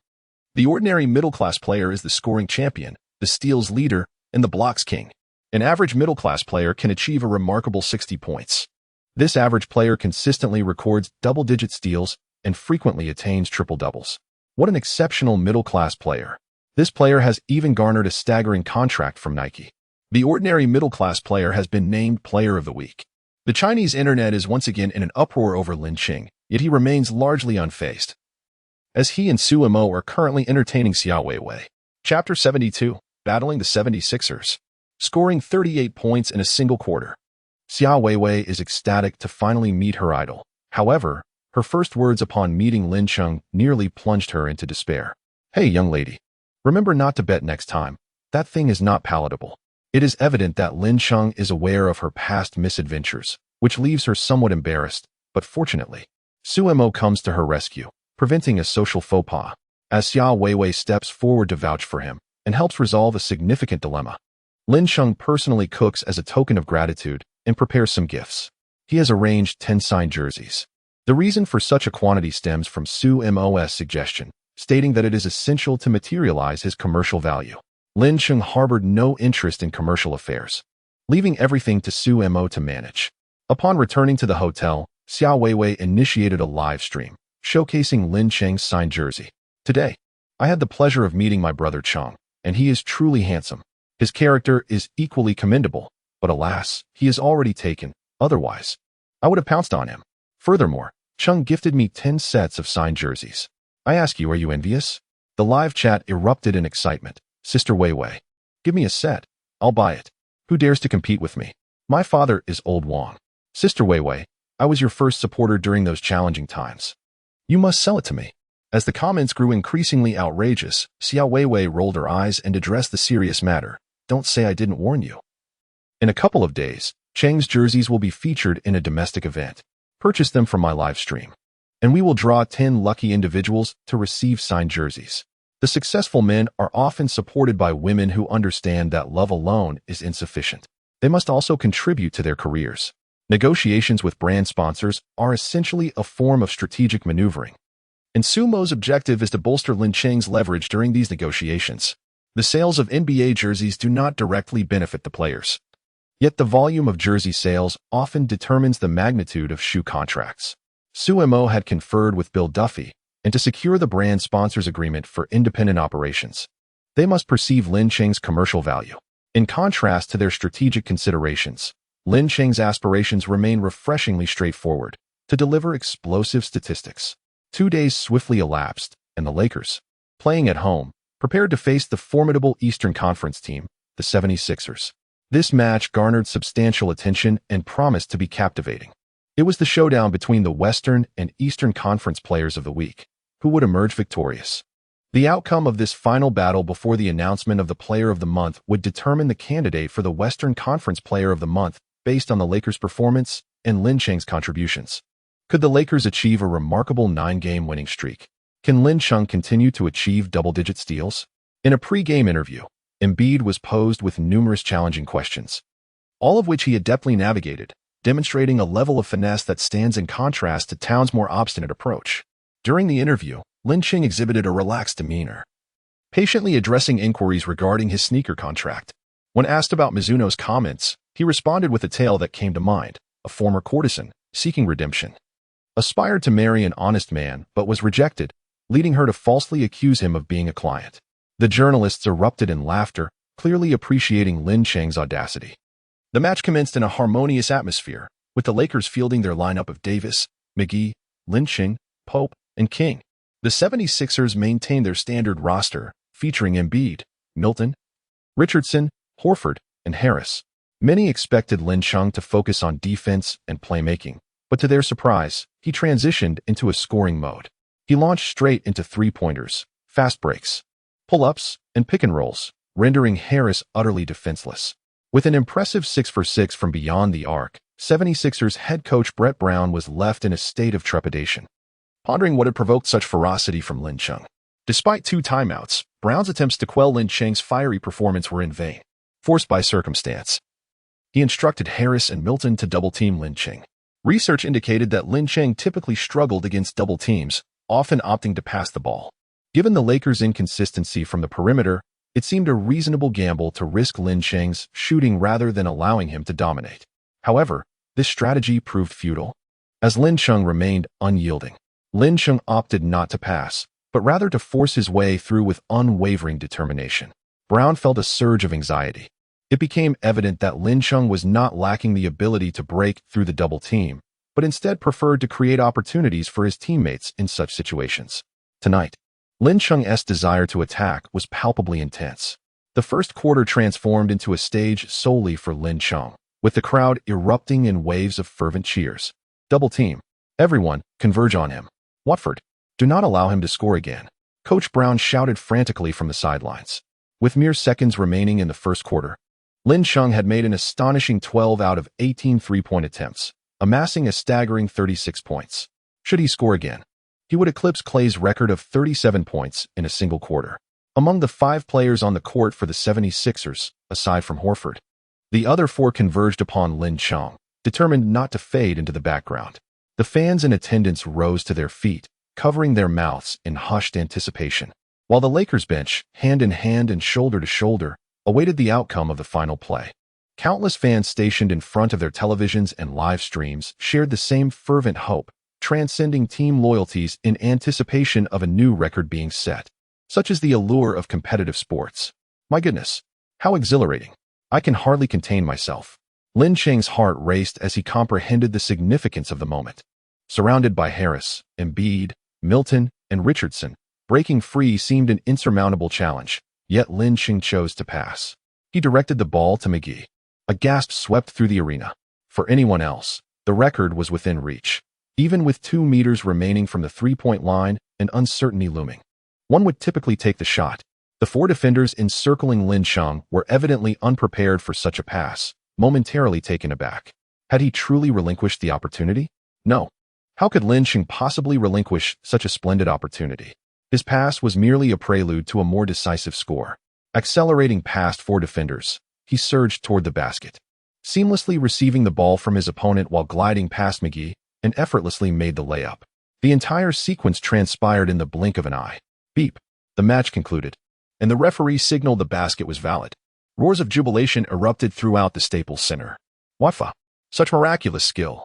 The ordinary middle-class player is the scoring champion, the steals leader, and the blocks king. An average middle-class player can achieve a remarkable 60 points. This average player consistently records double-digit steals and frequently attains triple-doubles. What an exceptional middle-class player. This player has even garnered a staggering contract from Nike. The ordinary middle-class player has been named Player of the Week. The Chinese internet is once again in an uproar over Lin Qing, yet he remains largely unfazed, as he and Su Mo are currently entertaining Xiao Weiwei. Chapter 72, Battling the 76ers. Scoring 38 points in a single quarter. Xiao Weiwei is ecstatic to finally meet her idol. However, her first words upon meeting Lin Qing nearly plunged her into despair. Hey, young lady. Remember not to bet next time. That thing is not palatable. It is evident that Lin Qing is aware of her past misadventures, which leaves her somewhat embarrassed, but fortunately, Su Mo comes to her rescue, preventing a social faux pas, as Xiao Weiwei steps forward to vouch for him and helps resolve a significant dilemma. Lin Qing personally cooks as a token of gratitude and prepares some gifts. He has arranged 10 signed jerseys. The reason for such a quantity stems from Su Mo's suggestion, stating that it is essential to materialize his commercial value. Lin Qing harbored no interest in commercial affairs, leaving everything to Su Mo to manage. Upon returning to the hotel, Xiao Weiwei initiated a live stream, showcasing Lin Qing's signed jersey. Today, I had the pleasure of meeting my brother Chang, and he is truly handsome. His character is equally commendable, but alas, he is already taken. Otherwise, I would have pounced on him. Furthermore, Chang gifted me 10 sets of signed jerseys. I ask you, are you envious? The live chat erupted in excitement. Sister Weiwei, give me a set. I'll buy it. Who dares to compete with me? My father is Old Wang. Sister Weiwei, I was your first supporter during those challenging times. You must sell it to me. As the comments grew increasingly outrageous, Xiao Weiwei rolled her eyes and addressed the serious matter. Don't say I didn't warn you. In a couple of days, Chang's jerseys will be featured in a domestic event. Purchase them from my live stream, and we will draw 10 lucky individuals to receive signed jerseys. The successful men are often supported by women who understand that love alone is insufficient. They must also contribute to their careers. Negotiations with brand sponsors are essentially a form of strategic maneuvering, and Su Mo's objective is to bolster Lin Qing's leverage during these negotiations. The sales of NBA jerseys do not directly benefit the players, yet the volume of jersey sales often determines the magnitude of shoe contracts. Su Mo had conferred with Bill Duffy, and to secure the brand sponsors agreement for independent operations, they must perceive Lin Qing's commercial value. In contrast to their strategic considerations, Lin Qing's aspirations remain refreshingly straightforward: to deliver explosive statistics. 2 days swiftly elapsed, and the Lakers, playing at home, prepared to face the formidable Eastern Conference team, the 76ers. This match garnered substantial attention and promised to be captivating. It was the showdown between the Western and Eastern Conference players of the week, who would emerge victorious. The outcome of this final battle before the announcement of the Player of the Month would determine the candidate for the Western Conference Player of the Month based on the Lakers' performance and Lin Qing's contributions. Could the Lakers achieve a remarkable 9-game winning streak? Can Lin Qing continue to achieve double-digit steals? In a pre-game interview, Embiid was posed with numerous challenging questions, all of which he adeptly navigated, demonstrating a level of finesse that stands in contrast to Towns' more obstinate approach. During the interview, Lin Qing exhibited a relaxed demeanor, patiently addressing inquiries regarding his sneaker contract. When asked about Mizuno's comments, he responded with a tale that came to mind: a former courtesan, seeking redemption, aspired to marry an honest man but was rejected, leading her to falsely accuse him of being a client. The journalists erupted in laughter, clearly appreciating Lin Qing's audacity. The match commenced in a harmonious atmosphere, with the Lakers fielding their lineup of Davis, McGee, Lin Qing, Pope, and King. The 76ers maintained their standard roster, featuring Embiid, Milton, Richardson, Horford, and Harris. Many expected Lin Qing to focus on defense and playmaking, but to their surprise, he transitioned into a scoring mode. He launched straight into three-pointers, fast breaks, pull-ups, and pick-and-rolls, rendering Harris utterly defenseless. With an impressive 6 for 6 from beyond the arc, 76ers head coach Brett Brown was left in a state of trepidation, pondering what had provoked such ferocity from Lin Qing. Despite 2 timeouts, Brown's attempts to quell Lin Qing's fiery performance were in vain. Forced by circumstance, he instructed Harris and Milton to double-team Lin Qing. Research indicated that Lin Qing typically struggled against double teams, often opting to pass the ball. Given the Lakers' inconsistency from the perimeter, it seemed a reasonable gamble to risk Lin Qing's shooting rather than allowing him to dominate. However, This strategy proved futile, as Lin Chung remained unyielding. Lin Chung opted not to pass, but rather to force his way through with unwavering determination. Brown felt a surge of anxiety. It became evident that Lin Chung was not lacking the ability to break through the double team, but instead preferred to create opportunities for his teammates in such situations. Tonight, Lin Chung's desire to attack was palpably intense. The first quarter transformed into a stage solely for Lin Chung, with the crowd erupting in waves of fervent cheers. Double team. Everyone, converge on him. Watford, do not allow him to score again. Coach Brown shouted frantically from the sidelines. With mere seconds remaining in the first quarter, Lin Chung had made an astonishing 12 out of 18 three-point attempts, amassing a staggering 36 points. Should he score again, he would eclipse Clay's record of 37 points in a single quarter. Among the 5 players on the court for the 76ers, aside from Horford, the other 4 converged upon Lin Chung, determined not to fade into the background. The fans in attendance rose to their feet, covering their mouths in hushed anticipation, while the Lakers bench, hand in hand and shoulder to shoulder, awaited the outcome of the final play. Countless fans stationed in front of their televisions and live streams shared the same fervent hope, transcending team loyalties in anticipation of a new record being set. Such is the allure of competitive sports. My goodness, how exhilarating. I can hardly contain myself. Lin Chung's heart raced as he comprehended the significance of the moment. Surrounded by Harris, Embiid, Milton, and Richardson, breaking free seemed an insurmountable challenge, yet Lin Chung chose to pass. He directed the ball to McGee. A gasp swept through the arena. For anyone else, the record was within reach. Even with 2 meters remaining from the three-point line and uncertainty looming, one would typically take the shot. The 4 defenders encircling Lin Chung were evidently unprepared for such a pass, momentarily taken aback. Had he truly relinquished the opportunity? No. How could Lin Chung possibly relinquish such a splendid opportunity? His pass was merely a prelude to a more decisive score. Accelerating past 4 defenders, he surged toward the basket, seamlessly receiving the ball from his opponent while gliding past McGee, and effortlessly made the layup. The entire sequence transpired in the blink of an eye. Beep. The match concluded, and the referee signaled the basket was valid. Roars of jubilation erupted throughout the Staples Center. Wafa. Such miraculous skill.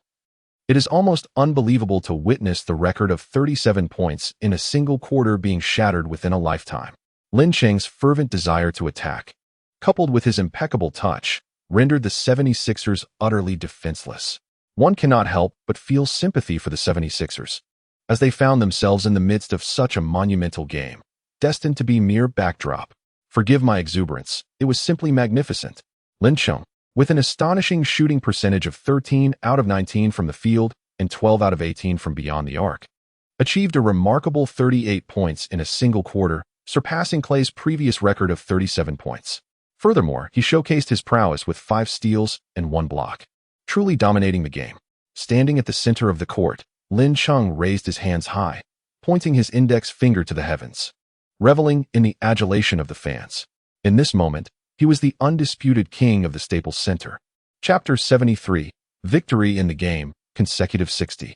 It is almost unbelievable to witness the record of 37 points in a single quarter being shattered within a lifetime. Lin Chung's fervent desire to attack, coupled with his impeccable touch, rendered the 76ers utterly defenseless. One cannot help but feel sympathy for the 76ers, as they found themselves in the midst of such a monumental game, destined to be mere backdrop. Forgive my exuberance, it was simply magnificent. Lin Chung, with an astonishing shooting percentage of 13 out of 19 from the field and 12 out of 18 from beyond the arc, achieved a remarkable 38 points in a single quarter, surpassing Clay's previous record of 37 points. Furthermore, he showcased his prowess with 5 steals and 1 block, truly dominating the game. Standing at the center of the court, Lin Chung raised his hands high, pointing his index finger to the heavens, reveling in the adulation of the fans. In this moment, he was the undisputed king of the Staples Center. Chapter 73, Victory in the Game, Consecutive 60.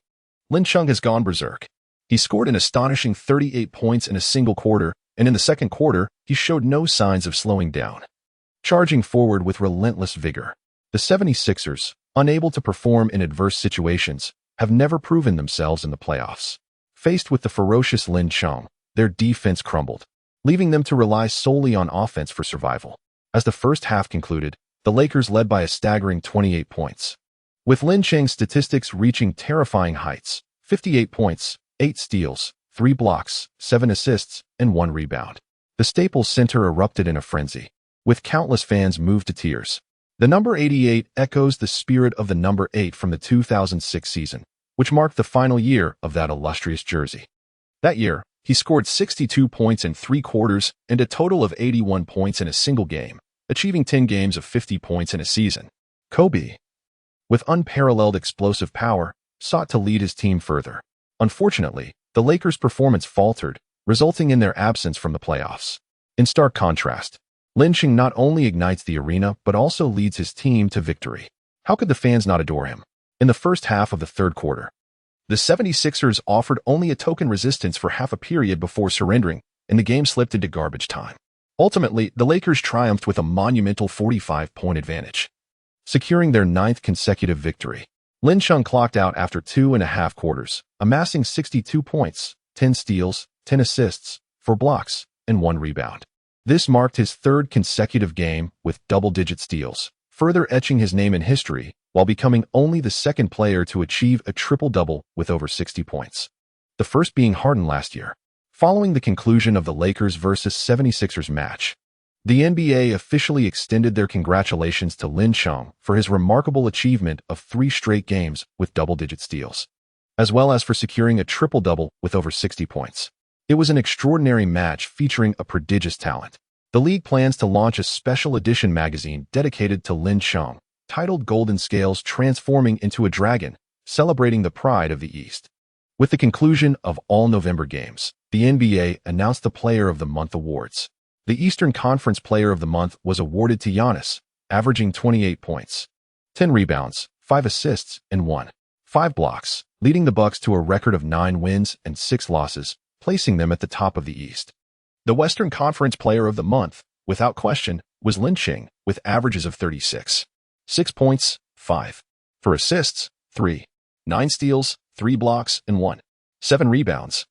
Lin Chung has gone berserk. He scored an astonishing 38 points in a single quarter, and in the second quarter, he showed no signs of slowing down. Charging forward with relentless vigor, the 76ers, unable to perform in adverse situations, have never proven themselves in the playoffs. Faced with the ferocious Lin Chung, their defense crumbled, leaving them to rely solely on offense for survival. As the first half concluded, the Lakers led by a staggering 28 points, with Lin Chung's statistics reaching terrifying heights: 58 points, 8 steals, 3 blocks, 7 assists, and 1 rebound. The Staples Center erupted in a frenzy, with countless fans moved to tears. The number 88 echoes the spirit of the number 8 from the 2006 season, which marked the final year of that illustrious jersey. That year, he scored 62 points in 3 quarters and a total of 81 points in a single game, achieving 10 games of 50 points in a season. Kobe, with unparalleled explosive power, sought to lead his team further. Unfortunately, the Lakers' performance faltered, resulting in their absence from the playoffs. In stark contrast, Lin Chung not only ignites the arena but also leads his team to victory. How could the fans not adore him? In the first half of the third quarter, the 76ers offered only a token resistance for half a period before surrendering, and the game slipped into garbage time. Ultimately, the Lakers triumphed with a monumental 45-point advantage, securing their 9th consecutive victory. Lin Chung clocked out after 2.5 quarters, amassing 62 points, 10 steals, 10 assists, 4 blocks, and 1 rebound. This marked his third consecutive game with double-digit steals, further etching his name in history while becoming only the second player to achieve a triple-double with over 60 points. The first being Harden last year. Following the conclusion of the Lakers vs. 76ers match, the NBA officially extended their congratulations to Lin Chung for his remarkable achievement of 3 straight games with double-digit steals, as well as for securing a triple-double with over 60 points. It was an extraordinary match featuring a prodigious talent. The league plans to launch a special edition magazine dedicated to Lin Chung, titled Golden Scales Transforming into a Dragon, celebrating the pride of the East. With the conclusion of all November games, the NBA announced the Player of the Month awards. The Eastern Conference Player of the Month was awarded to Giannis, averaging 28 points, 10 rebounds, 5 assists, and 5 blocks, leading the Bucks to a record of 9 wins and 6 losses, placing them at the top of the East. The Western Conference Player of the Month, without question, was Lin Chung, with averages of 36, 6 points, 5, 4 assists, 3, 9 steals, 3 blocks, and 7 rebounds,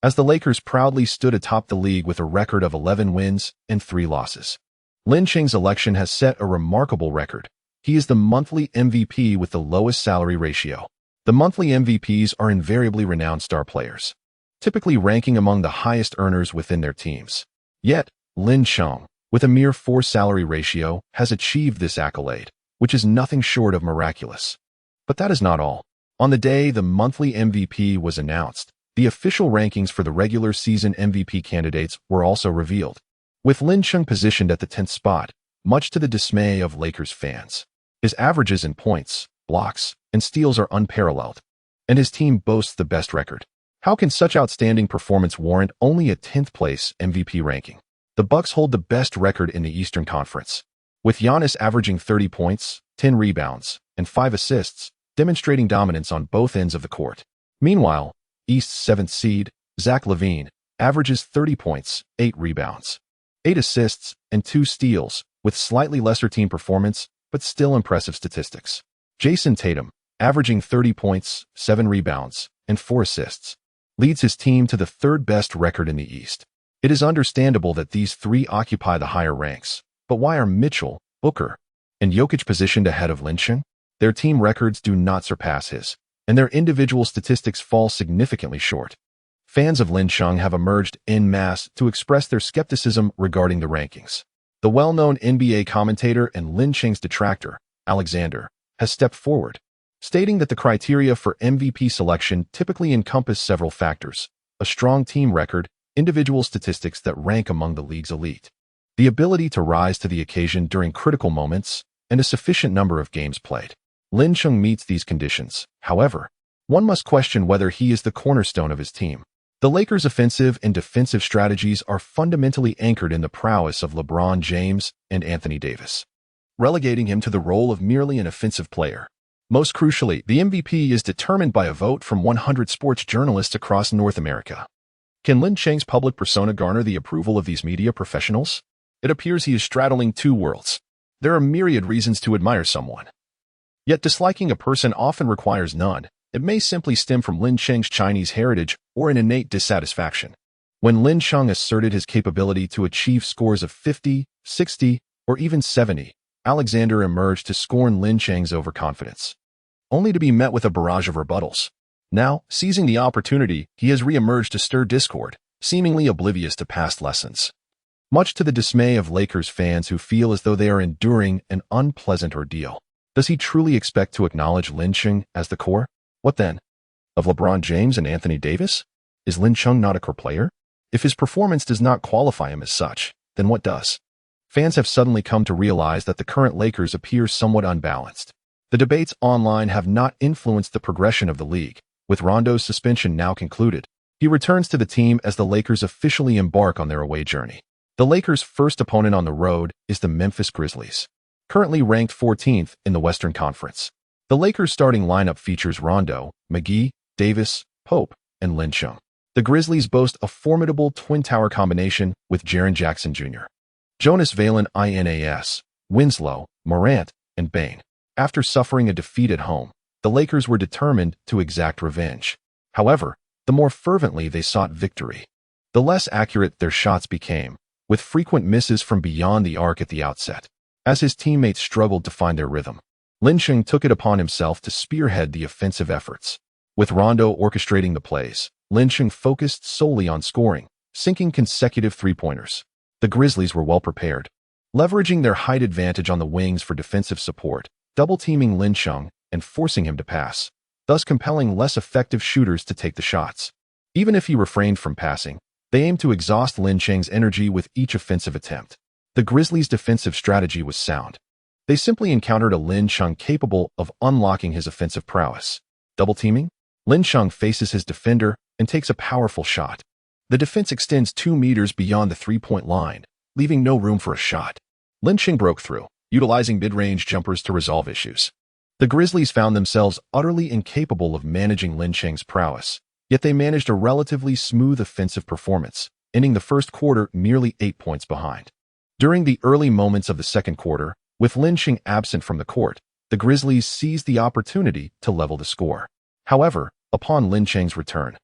as the Lakers proudly stood atop the league with a record of 11 wins and 3 losses. Lin Chung's election has set a remarkable record. He is the monthly MVP with the lowest salary ratio. The monthly MVPs are invariably renowned star players, typically ranking among the highest earners within their teams. Yet, Lin Chung, with a mere 4 salary ratio, has achieved this accolade, which is nothing short of miraculous. But that is not all. On the day the monthly MVP was announced, the official rankings for the regular season MVP candidates were also revealed, with Lin Chung positioned at the 10th spot, much to the dismay of Lakers fans. His averages in points, blocks, and steals are unparalleled, and his team boasts the best record. How can such outstanding performance warrant only a 10th place MVP ranking? The Bucks hold the best record in the Eastern Conference, with Giannis averaging 30 points, 10 rebounds, and 5 assists, demonstrating dominance on both ends of the court. Meanwhile, East's 7th seed, Zach LaVine, averages 30 points, 8 rebounds, 8 assists, and 2 steals, with slightly lesser team performance, but still impressive statistics. Jason Tatum, averaging 30 points, 7 rebounds, and 4 assists, leads his team to the 3rd best record in the East. It is understandable that these 3 occupy the higher ranks, but why are Mitchell, Booker, and Jokic positioned ahead of Lin Chung? Their team records do not surpass his, and their individual statistics fall significantly short. Fans of Lin Chung have emerged en masse to express their skepticism regarding the rankings. The well-known NBA commentator and Lin Chung's detractor, Alexander, has stepped forward, stating that the criteria for MVP selection typically encompass several factors: a strong team record, individual statistics that rank among the league's elite, the ability to rise to the occasion during critical moments, and a sufficient number of games played. Lin Chung meets these conditions. However, one must question whether he is the cornerstone of his team. The Lakers' offensive and defensive strategies are fundamentally anchored in the prowess of LeBron James and Anthony Davis, relegating him to the role of merely an offensive player. Most crucially, the MVP is determined by a vote from 100 sports journalists across North America. Can Lin Chung's public persona garner the approval of these media professionals? It appears he is straddling 2 worlds. There are myriad reasons to admire someone, yet disliking a person often requires none. It may simply stem from Lin Chung's Chinese heritage or an innate dissatisfaction. When Lin Chung asserted his capability to achieve scores of 50, 60, or even 70, Alexander emerged to scorn Lin Chung's overconfidence, only to be met with a barrage of rebuttals. Now, seizing the opportunity, he has re-emerged to stir discord, seemingly oblivious to past lessons, much to the dismay of Lakers fans who feel as though they are enduring an unpleasant ordeal. Does he truly expect to acknowledge Lin Chung as the core? What then? Of LeBron James and Anthony Davis? Is Lin Chung not a core player? If his performance does not qualify him as such, then what does? Fans have suddenly come to realize that the current Lakers appear somewhat unbalanced. The debates online have not influenced the progression of the league. With Rondo's suspension now concluded, he returns to the team as the Lakers officially embark on their away journey. The Lakers' first opponent on the road is the Memphis Grizzlies, currently ranked 14th in the Western Conference. The Lakers' starting lineup features Rondo, McGee, Davis, Pope, and Lin Chung. The Grizzlies boast a formidable twin tower combination with Jaren Jackson Jr., Jonas Valanciunas, Winslow, Morant, and Bane. After suffering a defeat at home, The Lakers were determined to exact revenge. However, the more fervently they sought victory, the less accurate their shots became, with frequent misses from beyond the arc at the outset. As his teammates struggled to find their rhythm, Lin Cheng took it upon himself to spearhead the offensive efforts. With Rondo orchestrating the plays, Lin Cheng focused solely on scoring, sinking consecutive three-pointers. The Grizzlies were well prepared, leveraging their height advantage on the wings for defensive support, double-teaming Lin Cheng and forcing him to pass, thus compelling less effective shooters to take the shots. Even if he refrained from passing, they aimed to exhaust Lin Cheng's energy with each offensive attempt. The Grizzlies' defensive strategy was sound. They simply encountered a Lin Cheng capable of unlocking his offensive prowess. Double-teaming? Lin Cheng faces his defender and takes a powerful shot. The defense extends 2 meters beyond the three-point line, leaving no room for a shot. Lin Cheng broke through, utilizing mid-range jumpers to resolve issues. The Grizzlies found themselves utterly incapable of managing Lin Cheng's prowess, yet they managed a relatively smooth offensive performance, ending the first quarter merely 8 points behind. During the early moments of the second quarter, with Lin Cheng absent from the court, the Grizzlies seized the opportunity to level the score. However, upon Lin Cheng's return,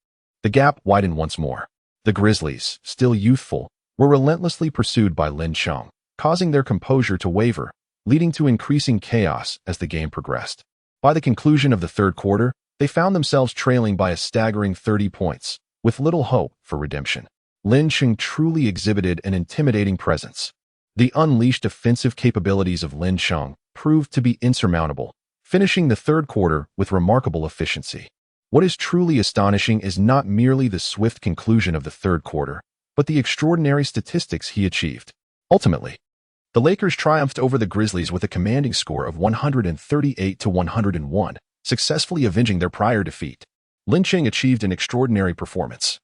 the gap widened once more. The Grizzlies, still youthful, were relentlessly pursued by Lin Cheng, causing their composure to waver, leading to increasing chaos as the game progressed. By the conclusion of the third quarter, they found themselves trailing by a staggering 30 points, with little hope for redemption. Lin Cheng truly exhibited an intimidating presence. The unleashed offensive capabilities of Lin Cheng proved to be insurmountable, finishing the third quarter with remarkable efficiency. What is truly astonishing is not merely the swift conclusion of the third quarter, but the extraordinary statistics he achieved. Ultimately, the Lakers triumphed over the Grizzlies with a commanding score of 138-101, successfully avenging their prior defeat. Lin Cheng achieved an extraordinary performance,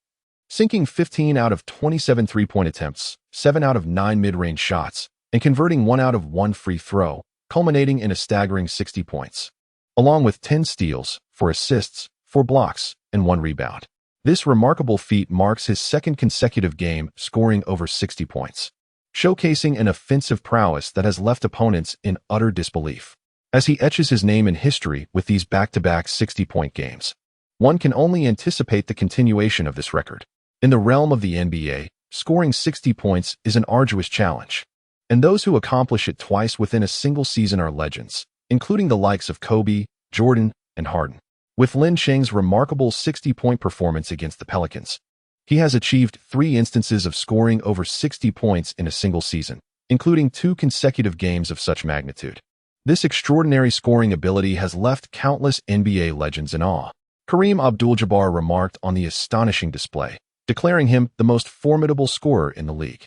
sinking 15 out of 27 three-point attempts, 7 out of 9 mid-range shots, and converting 1 out of 1 free throw, culminating in a staggering 60 points, along with 10 steals, 4 assists, 4 blocks, and 1 rebound. This remarkable feat marks his second consecutive game scoring over 60 points, showcasing an offensive prowess that has left opponents in utter disbelief. As he etches his name in history with these back-to-back 60-point games, one can only anticipate the continuation of this record. In the realm of the NBA, scoring 60 points is an arduous challenge, and those who accomplish it twice within a single season are legends, including the likes of Kobe, Jordan, and Harden. With Lin Cheng's remarkable 60-point performance against the Pelicans, he has achieved 3 instances of scoring over 60 points in a single season, including 2 consecutive games of such magnitude. This extraordinary scoring ability has left countless NBA legends in awe. Kareem Abdul-Jabbar remarked on the astonishing display, declaring him the most formidable scorer in the league.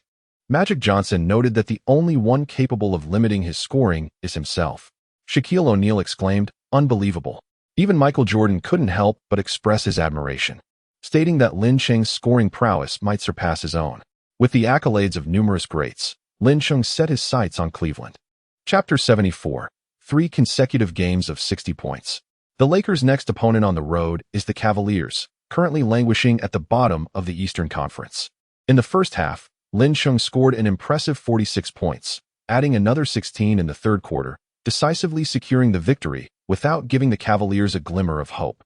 Magic Johnson noted that the only one capable of limiting his scoring is himself. Shaquille O'Neal exclaimed, "Unbelievable." Even Michael Jordan couldn't help but express his admiration, stating that Lin Cheng's scoring prowess might surpass his own. With the accolades of numerous greats, Lin Cheng set his sights on Cleveland. Chapter 74. 3 consecutive games of 60 points. The Lakers' next opponent on the road is the Cavaliers, currently languishing at the bottom of the Eastern Conference. In the first half, Lin Cheng scored an impressive 46 points, adding another 16 in the third quarter, decisively securing the victory without giving the Cavaliers a glimmer of hope.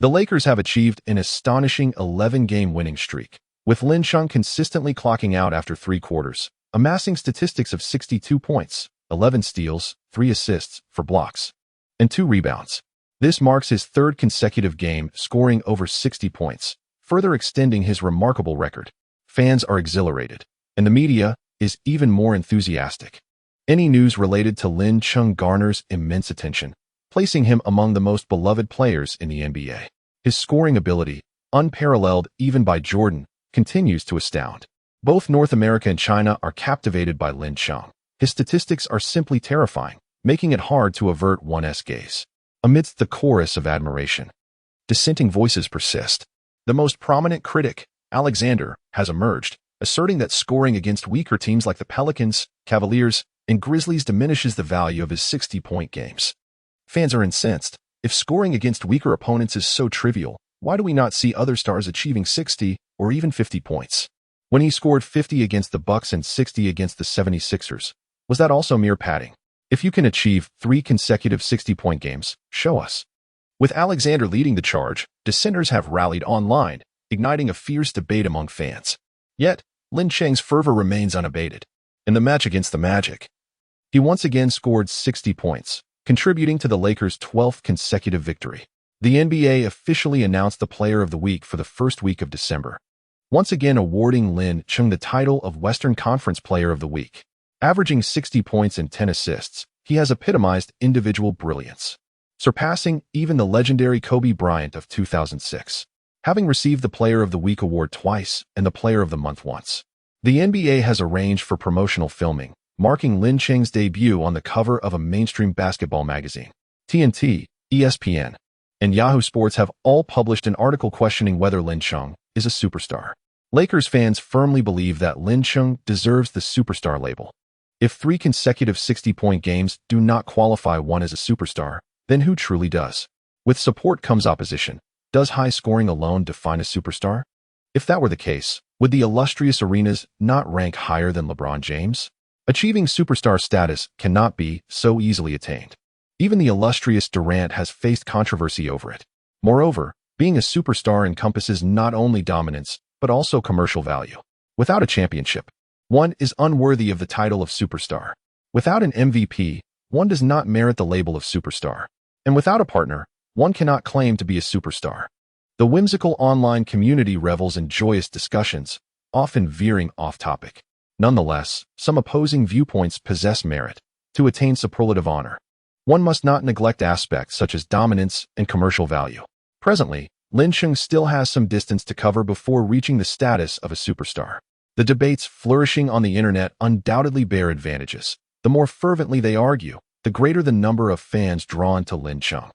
The Lakers have achieved an astonishing 11-game winning streak, with Lin Cheng consistently clocking out after 3 quarters, amassing statistics of 62 points, 11 steals, 3 assists, 4 blocks, and 2 rebounds. This marks his 3rd consecutive game scoring over 60 points, further extending his remarkable record. Fans are exhilarated, and the media is even more enthusiastic. Any news related to Lin Cheng garners immense attention, placing him among the most beloved players in the NBA. His scoring ability, unparalleled even by Jordan, continues to astound. Both North America and China are captivated by Lin Cheng. His statistics are simply terrifying, making it hard to avert one's gaze. Amidst the chorus of admiration, dissenting voices persist. The most prominent critic, Alexander, has emerged, asserting that scoring against weaker teams like the Pelicans, Cavaliers, and Grizzlies diminishes the value of his 60-point games. Fans are incensed. If scoring against weaker opponents is so trivial, why do we not see other stars achieving 60 or even 50 points? When he scored 50 against the Bucks and 60 against the 76ers, was that also mere padding? If you can achieve 3 consecutive 60-point games, show us. With Alexander leading the charge, dissenters have rallied online, igniting a fierce debate among fans. Yet, Lin Cheng's fervor remains unabated. In the match against the Magic, he once again scored 60 points, contributing to the Lakers' 12th consecutive victory. The NBA officially announced the Player of the Week for the first week of December, once again awarding Lin Cheng the title of Western Conference Player of the Week. Averaging 60 points and 10 assists, he has epitomized individual brilliance, surpassing even the legendary Kobe Bryant of 2006. Having received the Player of the Week award twice and the Player of the Month once, the NBA has arranged for promotional filming, marking Lin Cheng's debut on the cover of a mainstream basketball magazine. TNT, ESPN, and Yahoo Sports have all published an article questioning whether Lin Cheng is a superstar. Lakers fans firmly believe that Lin Cheng deserves the superstar label. If 3 consecutive 60-point games do not qualify one as a superstar, then who truly does? With support comes opposition. Does high scoring alone define a superstar? If that were the case, would the illustrious Arenas not rank higher than LeBron James? Achieving superstar status cannot be so easily attained. Even the illustrious Durant has faced controversy over it. Moreover, being a superstar encompasses not only dominance, but also commercial value. Without a championship, one is unworthy of the title of superstar. Without an MVP, one does not merit the label of superstar. And without a partner, one cannot claim to be a superstar. The whimsical online community revels in joyous discussions, often veering off topic. Nonetheless, some opposing viewpoints possess merit. To attain superlative honor, one must not neglect aspects such as dominance and commercial value. Presently, Lin Cheng still has some distance to cover before reaching the status of a superstar. The debates flourishing on the internet undoubtedly bear advantages. The more fervently they argue, the greater the number of fans drawn to Lin Cheng.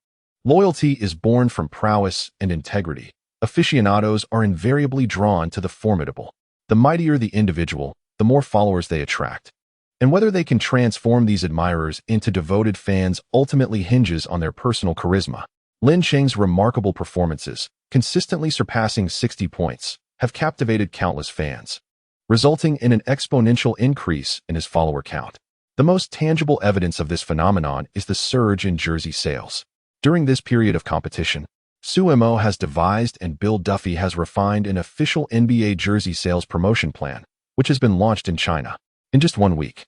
Loyalty is born from prowess and integrity. Aficionados are invariably drawn to the formidable. The mightier the individual, the more followers they attract. And whether they can transform these admirers into devoted fans ultimately hinges on their personal charisma. Lin Cheng's remarkable performances, consistently surpassing 60 points, have captivated countless fans, resulting in an exponential increase in his follower count. The most tangible evidence of this phenomenon is the surge in jersey sales. During this period of competition, Sumo has devised and Bill Duffy has refined an official NBA jersey sales promotion plan, which has been launched in China. In just 1 week,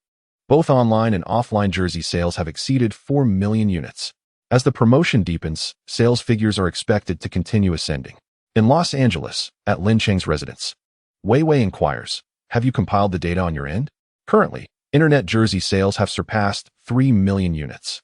both online and offline jersey sales have exceeded 4 million units. As the promotion deepens, sales figures are expected to continue ascending. In Los Angeles, at Lin Cheng's residence, Weiwei inquires, have you compiled the data on your end? Currently, internet jersey sales have surpassed 3 million units.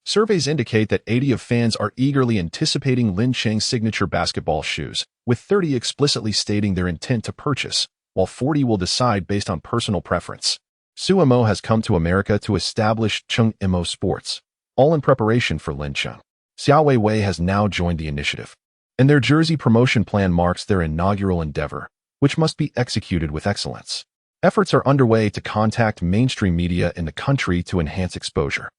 Surveys indicate that 80% of fans are eagerly anticipating Lin Cheng's signature basketball shoes, with 30% explicitly stating their intent to purchase, while 40% will decide based on personal preference. Sumo has come to America to establish Cheng Imo Sports, all in preparation for Lin Cheng. Xiao Weiwei has now joined the initiative, and their jersey promotion plan marks their inaugural endeavor, which must be executed with excellence. Efforts are underway to contact mainstream media in the country to enhance exposure,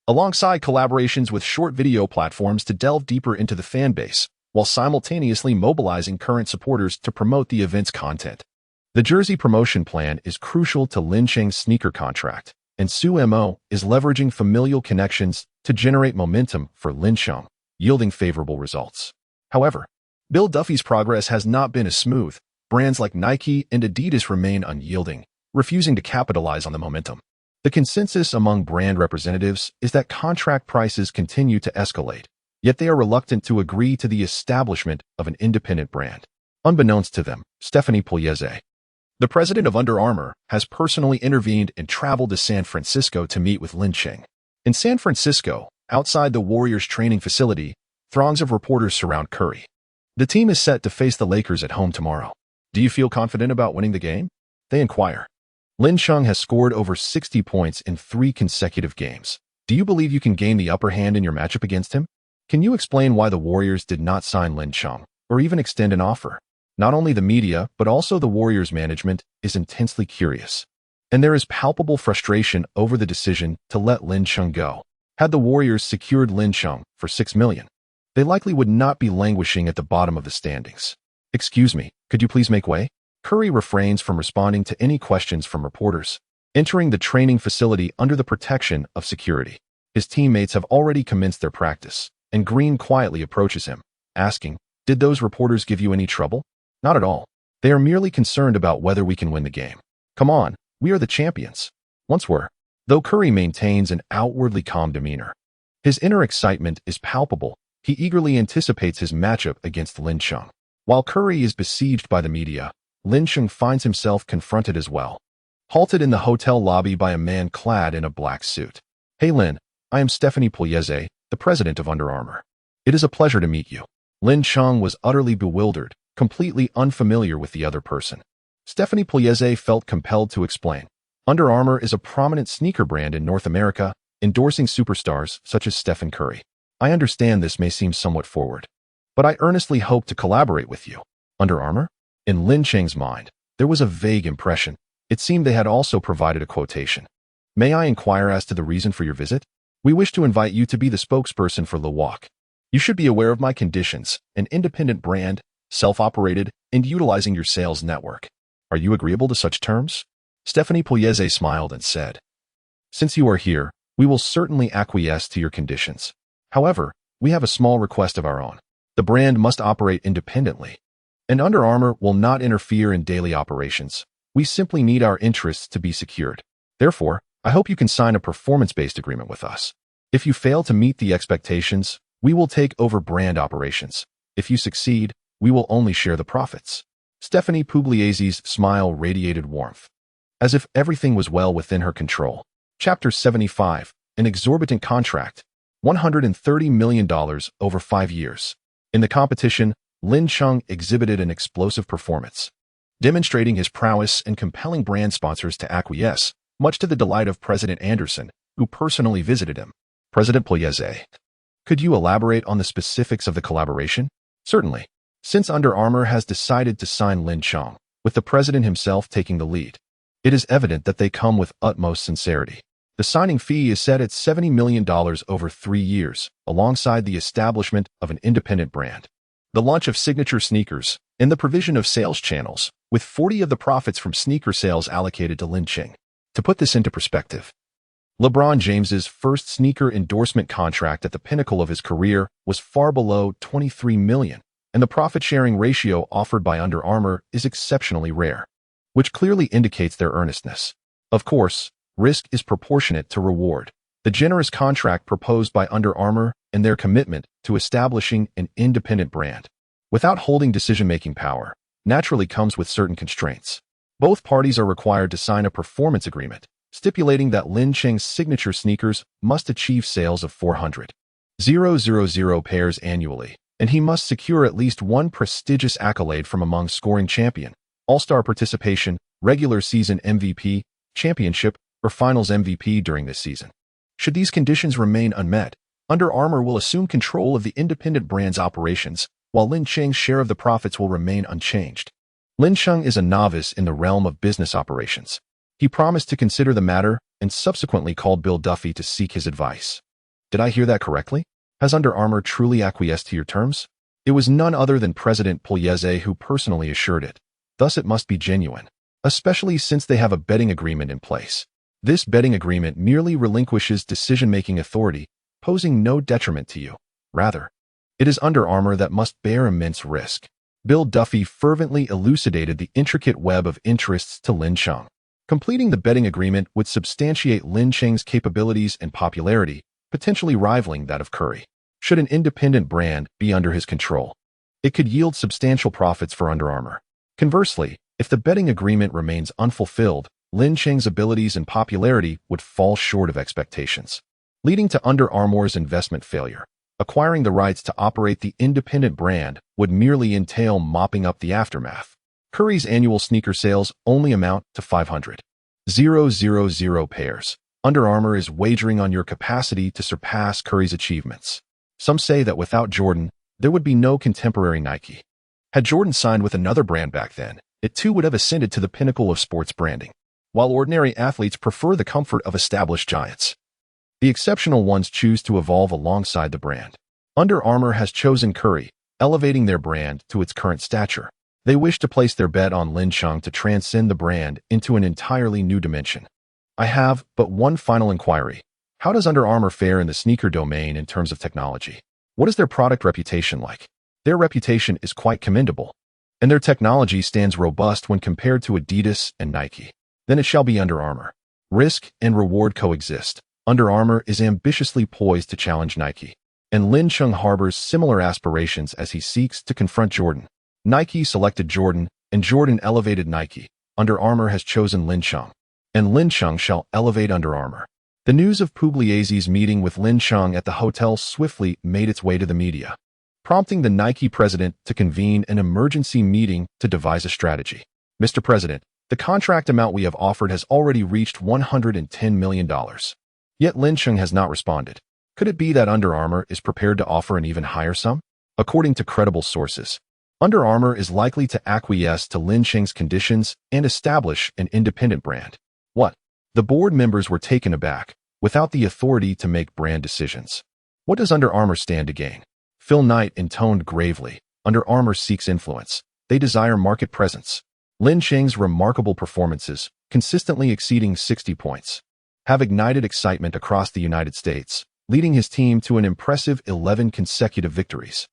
alongside collaborations with short video platforms to delve deeper into the fan base, while simultaneously mobilizing current supporters to promote the event's content. The jersey promotion plan is crucial to Lin Cheng's sneaker contract, and Sumo is leveraging familial connections to generate momentum for Lin Cheng, yielding favorable results. However, Bill Duffy's progress has not been as smooth. Brands like Nike and Adidas remain unyielding, refusing to capitalize on the momentum. The consensus among brand representatives is that contract prices continue to escalate, yet they are reluctant to agree to the establishment of an independent brand. Unbeknownst to them, Stephanie Pugliese, the president of Under Armour, has personally intervened and traveled to San Francisco to meet with Lin Cheng. In San Francisco, outside the Warriors training facility, throngs of reporters surround Curry. The team is set to face the Lakers at home tomorrow. Do you feel confident about winning the game? They inquire. Lin Cheng has scored over 60 points in 3 consecutive games. Do you believe you can gain the upper hand in your matchup against him? Can you explain why the Warriors did not sign Lin Cheng, or even extend an offer? Not only the media, but also the Warriors management is intensely curious. And there is palpable frustration over the decision to let Lin Cheng go. Had the Warriors secured Lin Cheng for $6 million, they likely would not be languishing at the bottom of the standings. Excuse me, could you please make way? Curry refrains from responding to any questions from reporters, entering the training facility under the protection of security. His teammates have already commenced their practice, and Green quietly approaches him, asking, "Did those reporters give you any trouble?" "Not at all. They are merely concerned about whether we can win the game. Come on, we are the champions. Once were." Though Curry maintains an outwardly calm demeanor, his inner excitement is palpable. He eagerly anticipates his matchup against Lin Cheng. While Curry is besieged by the media, Lin Cheng finds himself confronted as well. Halted in the hotel lobby by a man clad in a black suit. "Hey Lin, I am Stephanie Pugliese, the president of Under Armour. It is a pleasure to meet you." Lin Cheng was utterly bewildered, completely unfamiliar with the other person. Stephanie Pugliese felt compelled to explain. Under Armour is a prominent sneaker brand in North America, endorsing superstars such as Stephen Curry. "I understand this may seem somewhat forward, but I earnestly hope to collaborate with you." Under Armour? In Lin Cheng's mind, there was a vague impression. It seemed they had also provided a quotation. "May I inquire as to the reason for your visit? We wish to invite you to be the spokesperson for Le Walk. You should be aware of my conditions, an independent brand, self-operated, and utilizing your sales network. Are you agreeable to such terms?" Stephanie Pugliese smiled and said, "Since you are here, we will certainly acquiesce to your conditions. However, we have a small request of our own. The brand must operate independently, and Under Armour will not interfere in daily operations. We simply need our interests to be secured. Therefore, I hope you can sign a performance-based agreement with us. If you fail to meet the expectations, we will take over brand operations. If you succeed, we will only share the profits." Stephanie Pugliese's smile radiated warmth, as if everything was well within her control. Chapter 75, an exorbitant contract, $130 million over 5 years. In the competition, Lin Cheng exhibited an explosive performance, demonstrating his prowess and compelling brand sponsors to acquiesce, much to the delight of President Anderson, who personally visited him. "President Pugliese, could you elaborate on the specifics of the collaboration?" "Certainly. Since Under Armour has decided to sign Lin Cheng, with the president himself taking the lead, it is evident that they come with utmost sincerity. The signing fee is set at $70 million over 3 years, alongside the establishment of an independent brand, the launch of signature sneakers, and the provision of sales channels, with 40% of the profits from sneaker sales allocated to Lin Cheng. To put this into perspective, LeBron James's first sneaker endorsement contract at the pinnacle of his career was far below $23 million, and the profit-sharing ratio offered by Under Armour is exceptionally rare, which clearly indicates their earnestness. Of course, risk is proportionate to reward. The generous contract proposed by Under Armour and their commitment to establishing an independent brand, without holding decision-making power, naturally comes with certain constraints. Both parties are required to sign a performance agreement, stipulating that Lin Cheng's signature sneakers must achieve sales of 400,000 pairs annually, and he must secure at least one prestigious accolade from among scoring champion, all-star participation, regular season MVP, championship, or finals MVP during this season. Should these conditions remain unmet, Under Armour will assume control of the independent brand's operations, while Lin Cheng's share of the profits will remain unchanged. Lin Cheng is a novice in the realm of business operations. He promised to consider the matter and subsequently called Bill Duffy to seek his advice. Did I hear that correctly? Has Under Armour truly acquiesced to your terms? It was none other than President Pugliese who personally assured it. Thus it must be genuine, especially since they have a betting agreement in place. This betting agreement merely relinquishes decision-making authority, posing no detriment to you. Rather, it is Under Armour that must bear immense risk. Bill Duffy fervently elucidated the intricate web of interests to Lin Cheng. Completing the betting agreement would substantiate Lin Cheng's capabilities and popularity, potentially rivaling that of Curry. Should an independent brand be under his control, it could yield substantial profits for Under Armour. Conversely, if the betting agreement remains unfulfilled, Lin Cheng's abilities and popularity would fall short of expectations, leading to Under Armour's investment failure. Acquiring the rights to operate the independent brand would merely entail mopping up the aftermath. Curry's annual sneaker sales only amount to 500,000 pairs. Under Armour is wagering on your capacity to surpass Curry's achievements. Some say that without Jordan, there would be no contemporary Nike. Had Jordan signed with another brand back then, it too would have ascended to the pinnacle of sports branding. While ordinary athletes prefer the comfort of established giants, the exceptional ones choose to evolve alongside the brand. Under Armour has chosen Curry, elevating their brand to its current stature. They wish to place their bet on Lin Cheng to transcend the brand into an entirely new dimension. I have but one final inquiry. How does Under Armour fare in the sneaker domain in terms of technology? What is their product reputation like? Their reputation is quite commendable, and their technology stands robust when compared to Adidas and Nike. Then it shall be Under Armour. Risk and reward coexist. Under Armour is ambitiously poised to challenge Nike, and Lin Chung harbors similar aspirations as he seeks to confront Jordan. Nike selected Jordan, and Jordan elevated Nike. Under Armour has chosen Lin Chung, and Lin Chung shall elevate Under Armour. The news of Pugliese's meeting with Lin Chung at the hotel swiftly made its way to the media, prompting the Nike president to convene an emergency meeting to devise a strategy. Mr. President, the contract amount we have offered has already reached $110 million. Yet Lin Chung has not responded. Could it be that Under Armour is prepared to offer an even higher sum? According to credible sources, Under Armour is likely to acquiesce to Lin Chung's conditions and establish an independent brand. What? The board members were taken aback, without the authority to make brand decisions. What does Under Armour stand to gain? Phil Knight intoned gravely. Under Armour seeks influence. They desire market presence. Lin Chung's remarkable performances, consistently exceeding 60 points, have ignited excitement across the United States, leading his team to an impressive 11 consecutive victories.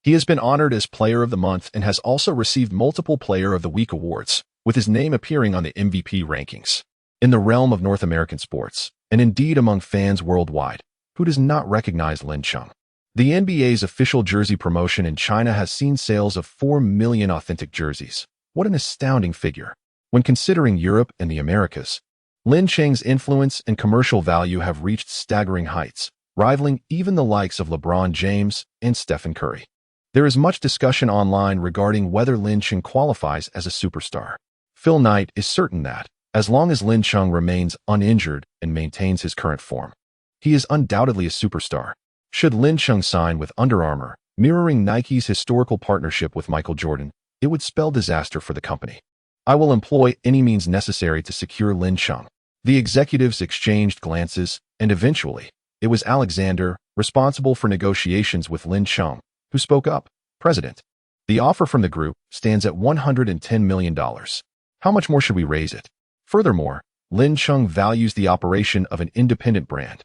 He has been honored as Player of the Month and has also received multiple Player of the Week awards, with his name appearing on the MVP rankings. In the realm of North American sports, and indeed among fans worldwide, who does not recognize Lin Chung? The NBA's official jersey promotion in China has seen sales of 4 million authentic jerseys. What an astounding figure. When considering Europe and the Americas, Lin Chung's influence and commercial value have reached staggering heights, rivaling even the likes of LeBron James and Stephen Curry. There is much discussion online regarding whether Lin Chung qualifies as a superstar. Phil Knight is certain that, as long as Lin Chung remains uninjured and maintains his current form, he is undoubtedly a superstar. Should Lin Chung sign with Under Armour, mirroring Nike's historical partnership with Michael Jordan, it would spell disaster for the company. I will employ any means necessary to secure Lin Chung. The executives exchanged glances, and eventually, it was Alexander, responsible for negotiations with Lin Chung, who spoke up. President, the offer from the group stands at $110 million. How much more should we raise it? Furthermore, Lin Chung values the operation of an independent brand,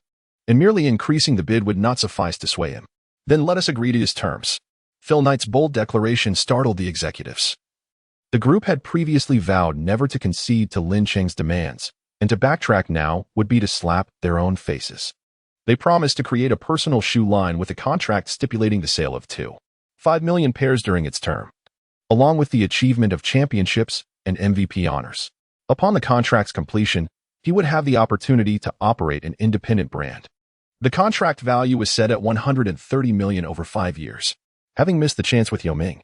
and merely increasing the bid would not suffice to sway him. Then let us agree to his terms. Phil Knight's bold declaration startled the executives. The group had previously vowed never to concede to Lin Chung's demands, and to backtrack now would be to slap their own faces. They promised to create a personal shoe line with a contract stipulating the sale of 2.5 million pairs during its term, along with the achievement of championships and MVP honors. Upon the contract's completion, he would have the opportunity to operate an independent brand. The contract value was set at $130 million over 5 years. Having missed the chance with Yao Ming,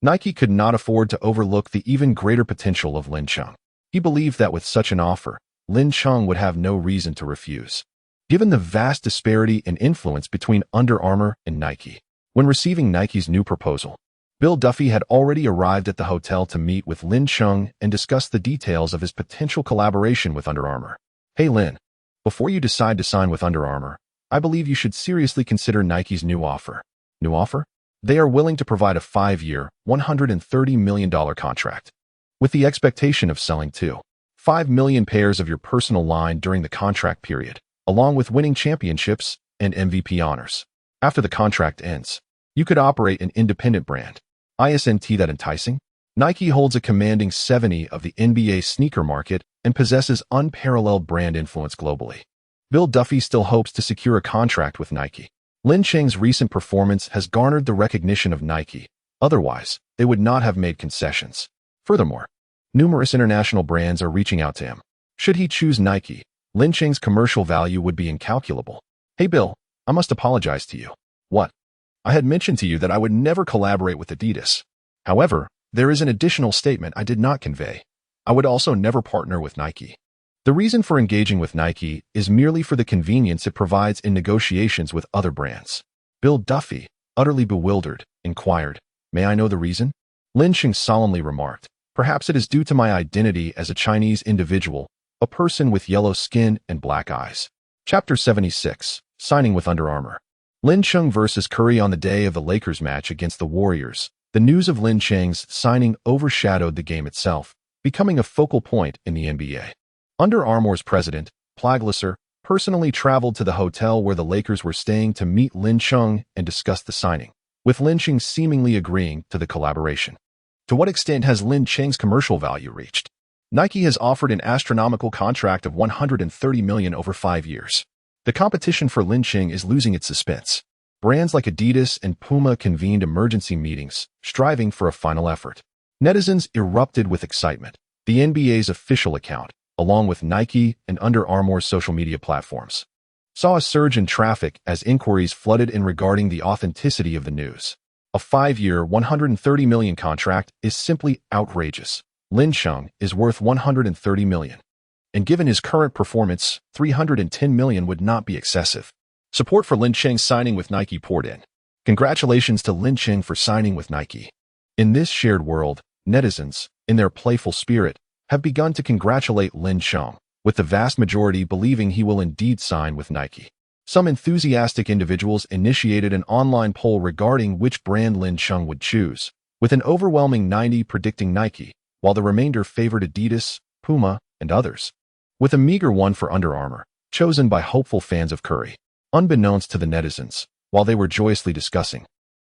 Nike could not afford to overlook the even greater potential of Lin Chung. He believed that with such an offer, Lin Chung would have no reason to refuse. Given the vast disparity in influence between Under Armour and Nike, when receiving Nike's new proposal, Bill Duffy had already arrived at the hotel to meet with Lin Chung and discuss the details of his potential collaboration with Under Armour. Hey Lin, before you decide to sign with Under Armour, I believe you should seriously consider Nike's new offer. New offer? They are willing to provide a 5-year, $130 million contract, with the expectation of selling 2.5 million pairs of your personal line during the contract period, along with winning championships and MVP honors. After the contract ends, you could operate an independent brand. Isn't that enticing? Nike holds a commanding 70% of the NBA sneaker market and possesses unparalleled brand influence globally. Bill Duffy still hopes to secure a contract with Nike. Lin Chung's recent performance has garnered the recognition of Nike. Otherwise, they would not have made concessions. Furthermore, numerous international brands are reaching out to him. Should he choose Nike, Lin Chung's commercial value would be incalculable. Hey Bill, I must apologize to you. What? I had mentioned to you that I would never collaborate with Adidas. However, there is an additional statement I did not convey. I would also never partner with Nike. The reason for engaging with Nike is merely for the convenience it provides in negotiations with other brands. Bill Duffy, utterly bewildered, inquired, "May I know the reason?" Lin Chung solemnly remarked, "Perhaps it is due to my identity as a Chinese individual, a person with yellow skin and black eyes." Chapter 76, Signing with Under Armour. Lin Chung versus Curry on the day of the Lakers match against the Warriors. The news of Lin Chung's signing overshadowed the game itself, becoming a focal point in the NBA. Under Armour's president, Plagliser, personally traveled to the hotel where the Lakers were staying to meet Lin Chung and discuss the signing, with Lin Chung seemingly agreeing to the collaboration. To what extent has Lin Cheng's commercial value reached? Nike has offered an astronomical contract of $130 million over 5 years. The competition for Lin Cheng is losing its suspense. Brands like Adidas and Puma convened emergency meetings, striving for a final effort. Netizens erupted with excitement. The NBA's official account, along with Nike and Under Armour's social media platforms, saw a surge in traffic as inquiries flooded in regarding the authenticity of the news. A 5-year, $130 million contract is simply outrageous. Lin Chung is worth $130 million. And given his current performance, $310 million would not be excessive. Support for Lin Cheng signing with Nike poured in. Congratulations to Lin Cheng for signing with Nike. In this shared world, netizens, in their playful spirit, have begun to congratulate Lin Chung, with the vast majority believing he will indeed sign with Nike. Some enthusiastic individuals initiated an online poll regarding which brand Lin Chung would choose, with an overwhelming 90% predicting Nike, while the remainder favored Adidas, Puma, and others, with a meager 1% for Under Armour, chosen by hopeful fans of Curry. Unbeknownst to the netizens, while they were joyously discussing,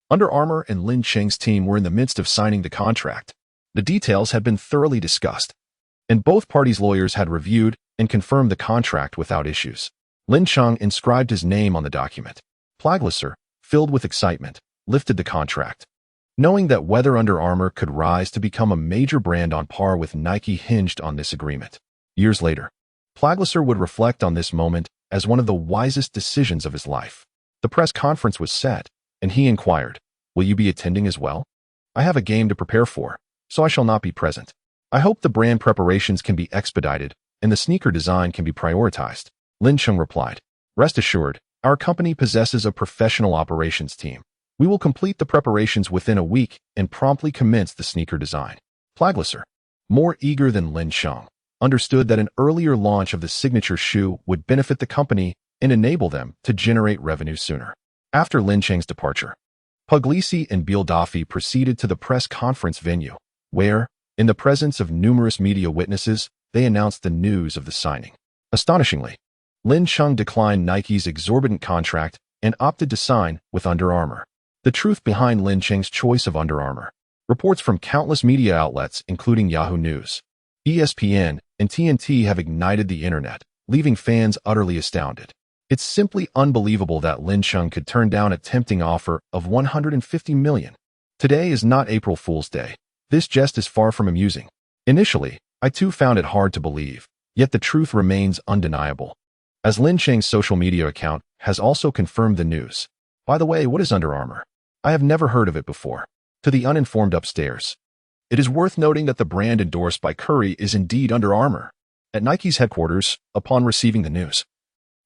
Under Armour and Lin Cheng's team were in the midst of signing the contract. The details had been thoroughly discussed, and both parties' lawyers had reviewed and confirmed the contract without issues. Lin Chung inscribed his name on the document. Plagliser, filled with excitement, lifted the contract, knowing that whether Under Armour could rise to become a major brand on par with Nike hinged on this agreement. Years later, Plagliser would reflect on this moment as one of the wisest decisions of his life. The press conference was set, and he inquired, "Will you be attending as well? I have a game to prepare for, so I shall not be present. I hope the brand preparations can be expedited and the sneaker design can be prioritized." Lin Chung replied, "Rest assured, our company possesses a professional operations team. We will complete the preparations within a week and promptly commence the sneaker design." Plagliser, more eager than Lin Chung, understood that an earlier launch of the signature shoe would benefit the company and enable them to generate revenue sooner. After Lin Cheng's departure, Puglisi and Bieldafi proceeded to the press conference venue, where, in the presence of numerous media witnesses, they announced the news of the signing. Astonishingly, Lin Chung declined Nike's exorbitant contract and opted to sign with Under Armour. The truth behind Lin Cheng's choice of Under Armour. Reports from countless media outlets, including Yahoo News, ESPN, and TNT have ignited the internet, leaving fans utterly astounded. It's simply unbelievable that Lin Chung could turn down a tempting offer of $150 million. Today is not April Fool's Day. This jest is far from amusing. Initially, I too found it hard to believe, yet the truth remains undeniable, as Lin Cheng's social media account has also confirmed the news. By the way, what is Under Armour? I have never heard of it before. To the uninformed upstairs, it is worth noting that the brand endorsed by Curry is indeed Under Armour. At Nike's headquarters, upon receiving the news,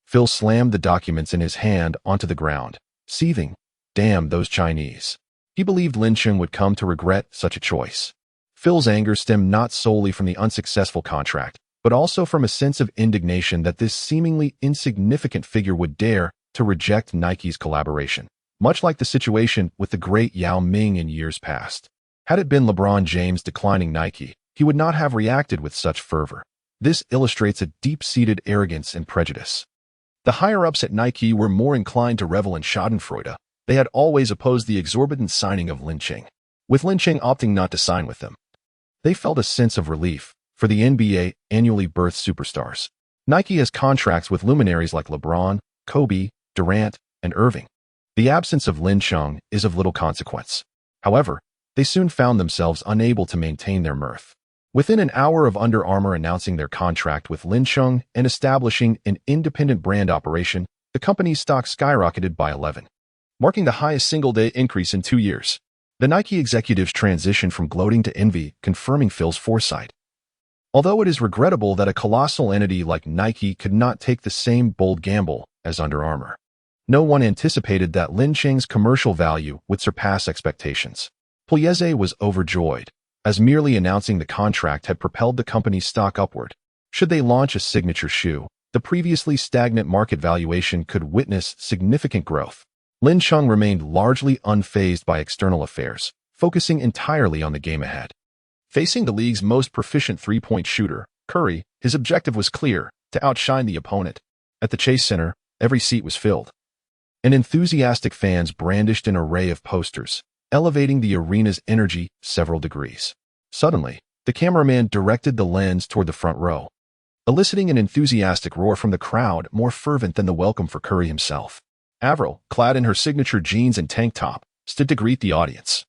Phil slammed the documents in his hand onto the ground, seething, "Damn those Chinese." He believed Lin Chung would come to regret such a choice. Phil's anger stemmed not solely from the unsuccessful contract, but also from a sense of indignation that this seemingly insignificant figure would dare to reject Nike's collaboration, much like the situation with the great Yao Ming in years past. Had it been LeBron James declining Nike, he would not have reacted with such fervor. This illustrates a deep-seated arrogance and prejudice. The higher-ups at Nike were more inclined to revel in schadenfreude. They had always opposed the exorbitant signing of Lin Cheng, with Lin Cheng opting not to sign with them. They felt a sense of relief. For the NBA annually births superstars, Nike has contracts with luminaries like LeBron, Kobe, Durant, and Irving. The absence of Lin Chung is of little consequence. However, they soon found themselves unable to maintain their mirth. Within an hour of Under Armour announcing their contract with Lin Chung and establishing an independent brand operation, the company's stock skyrocketed by 11, marking the highest single-day increase in 2 years. The Nike executives transitioned from gloating to envy, confirming Phil's foresight. Although it is regrettable that a colossal entity like Nike could not take the same bold gamble as Under Armour, no one anticipated that Lin Cheng's commercial value would surpass expectations. Pugliese was overjoyed, as merely announcing the contract had propelled the company's stock upward. Should they launch a signature shoe, the previously stagnant market valuation could witness significant growth. Lin Chung remained largely unfazed by external affairs, focusing entirely on the game ahead. Facing the league's most proficient three-point shooter, Curry, his objective was clear: to outshine the opponent. At the Chase Center, every seat was filled, and enthusiastic fans brandished an array of posters, elevating the arena's energy several degrees. Suddenly, the cameraman directed the lens toward the front row, eliciting an enthusiastic roar from the crowd more fervent than the welcome for Curry himself. Avril, clad in her signature jeans and tank top, stood to greet the audience.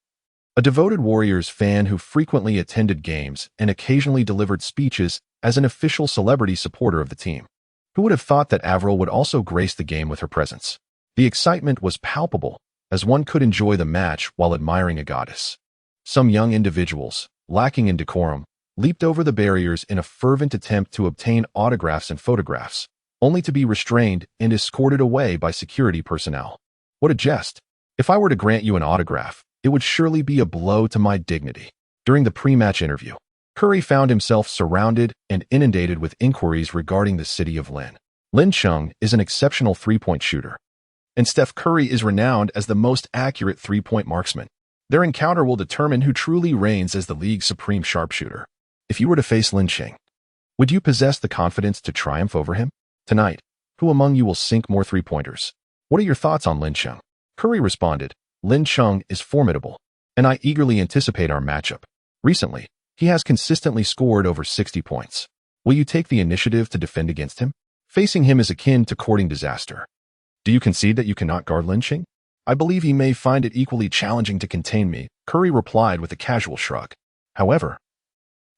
A devoted Warriors fan who frequently attended games and occasionally delivered speeches as an official celebrity supporter of the team. Who would have thought that Avril would also grace the game with her presence? The excitement was palpable, as one could enjoy the match while admiring a goddess. Some young individuals, lacking in decorum, leaped over the barriers in a fervent attempt to obtain autographs and photographs, only to be restrained and escorted away by security personnel. What a jest! If I were to grant you an autograph, it would surely be a blow to my dignity. During the pre-match interview, Curry found himself surrounded and inundated with inquiries regarding the city of Lin. Lin Chung is an exceptional three-point shooter, and Steph Curry is renowned as the most accurate three-point marksman. Their encounter will determine who truly reigns as the league's supreme sharpshooter. If you were to face Lin Chung, would you possess the confidence to triumph over him? Tonight, who among you will sink more three-pointers? What are your thoughts on Lin Chung? Curry responded, Lin Chung is formidable, and I eagerly anticipate our matchup. Recently, he has consistently scored over 60 points. Will you take the initiative to defend against him? Facing him is akin to courting disaster. Do you concede that you cannot guard Lin Chung? I believe he may find it equally challenging to contain me, Curry replied with a casual shrug. However,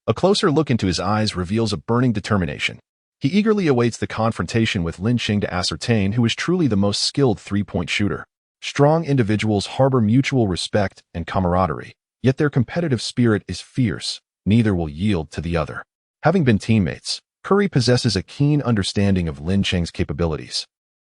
a closer look into his eyes reveals a burning determination. He eagerly awaits the confrontation with Lin Chung to ascertain who is truly the most skilled three-point shooter. Strong individuals harbor mutual respect and camaraderie, yet their competitive spirit is fierce. Neither will yield to the other. Having been teammates, Curry possesses a keen understanding of Lin Chung's capabilities,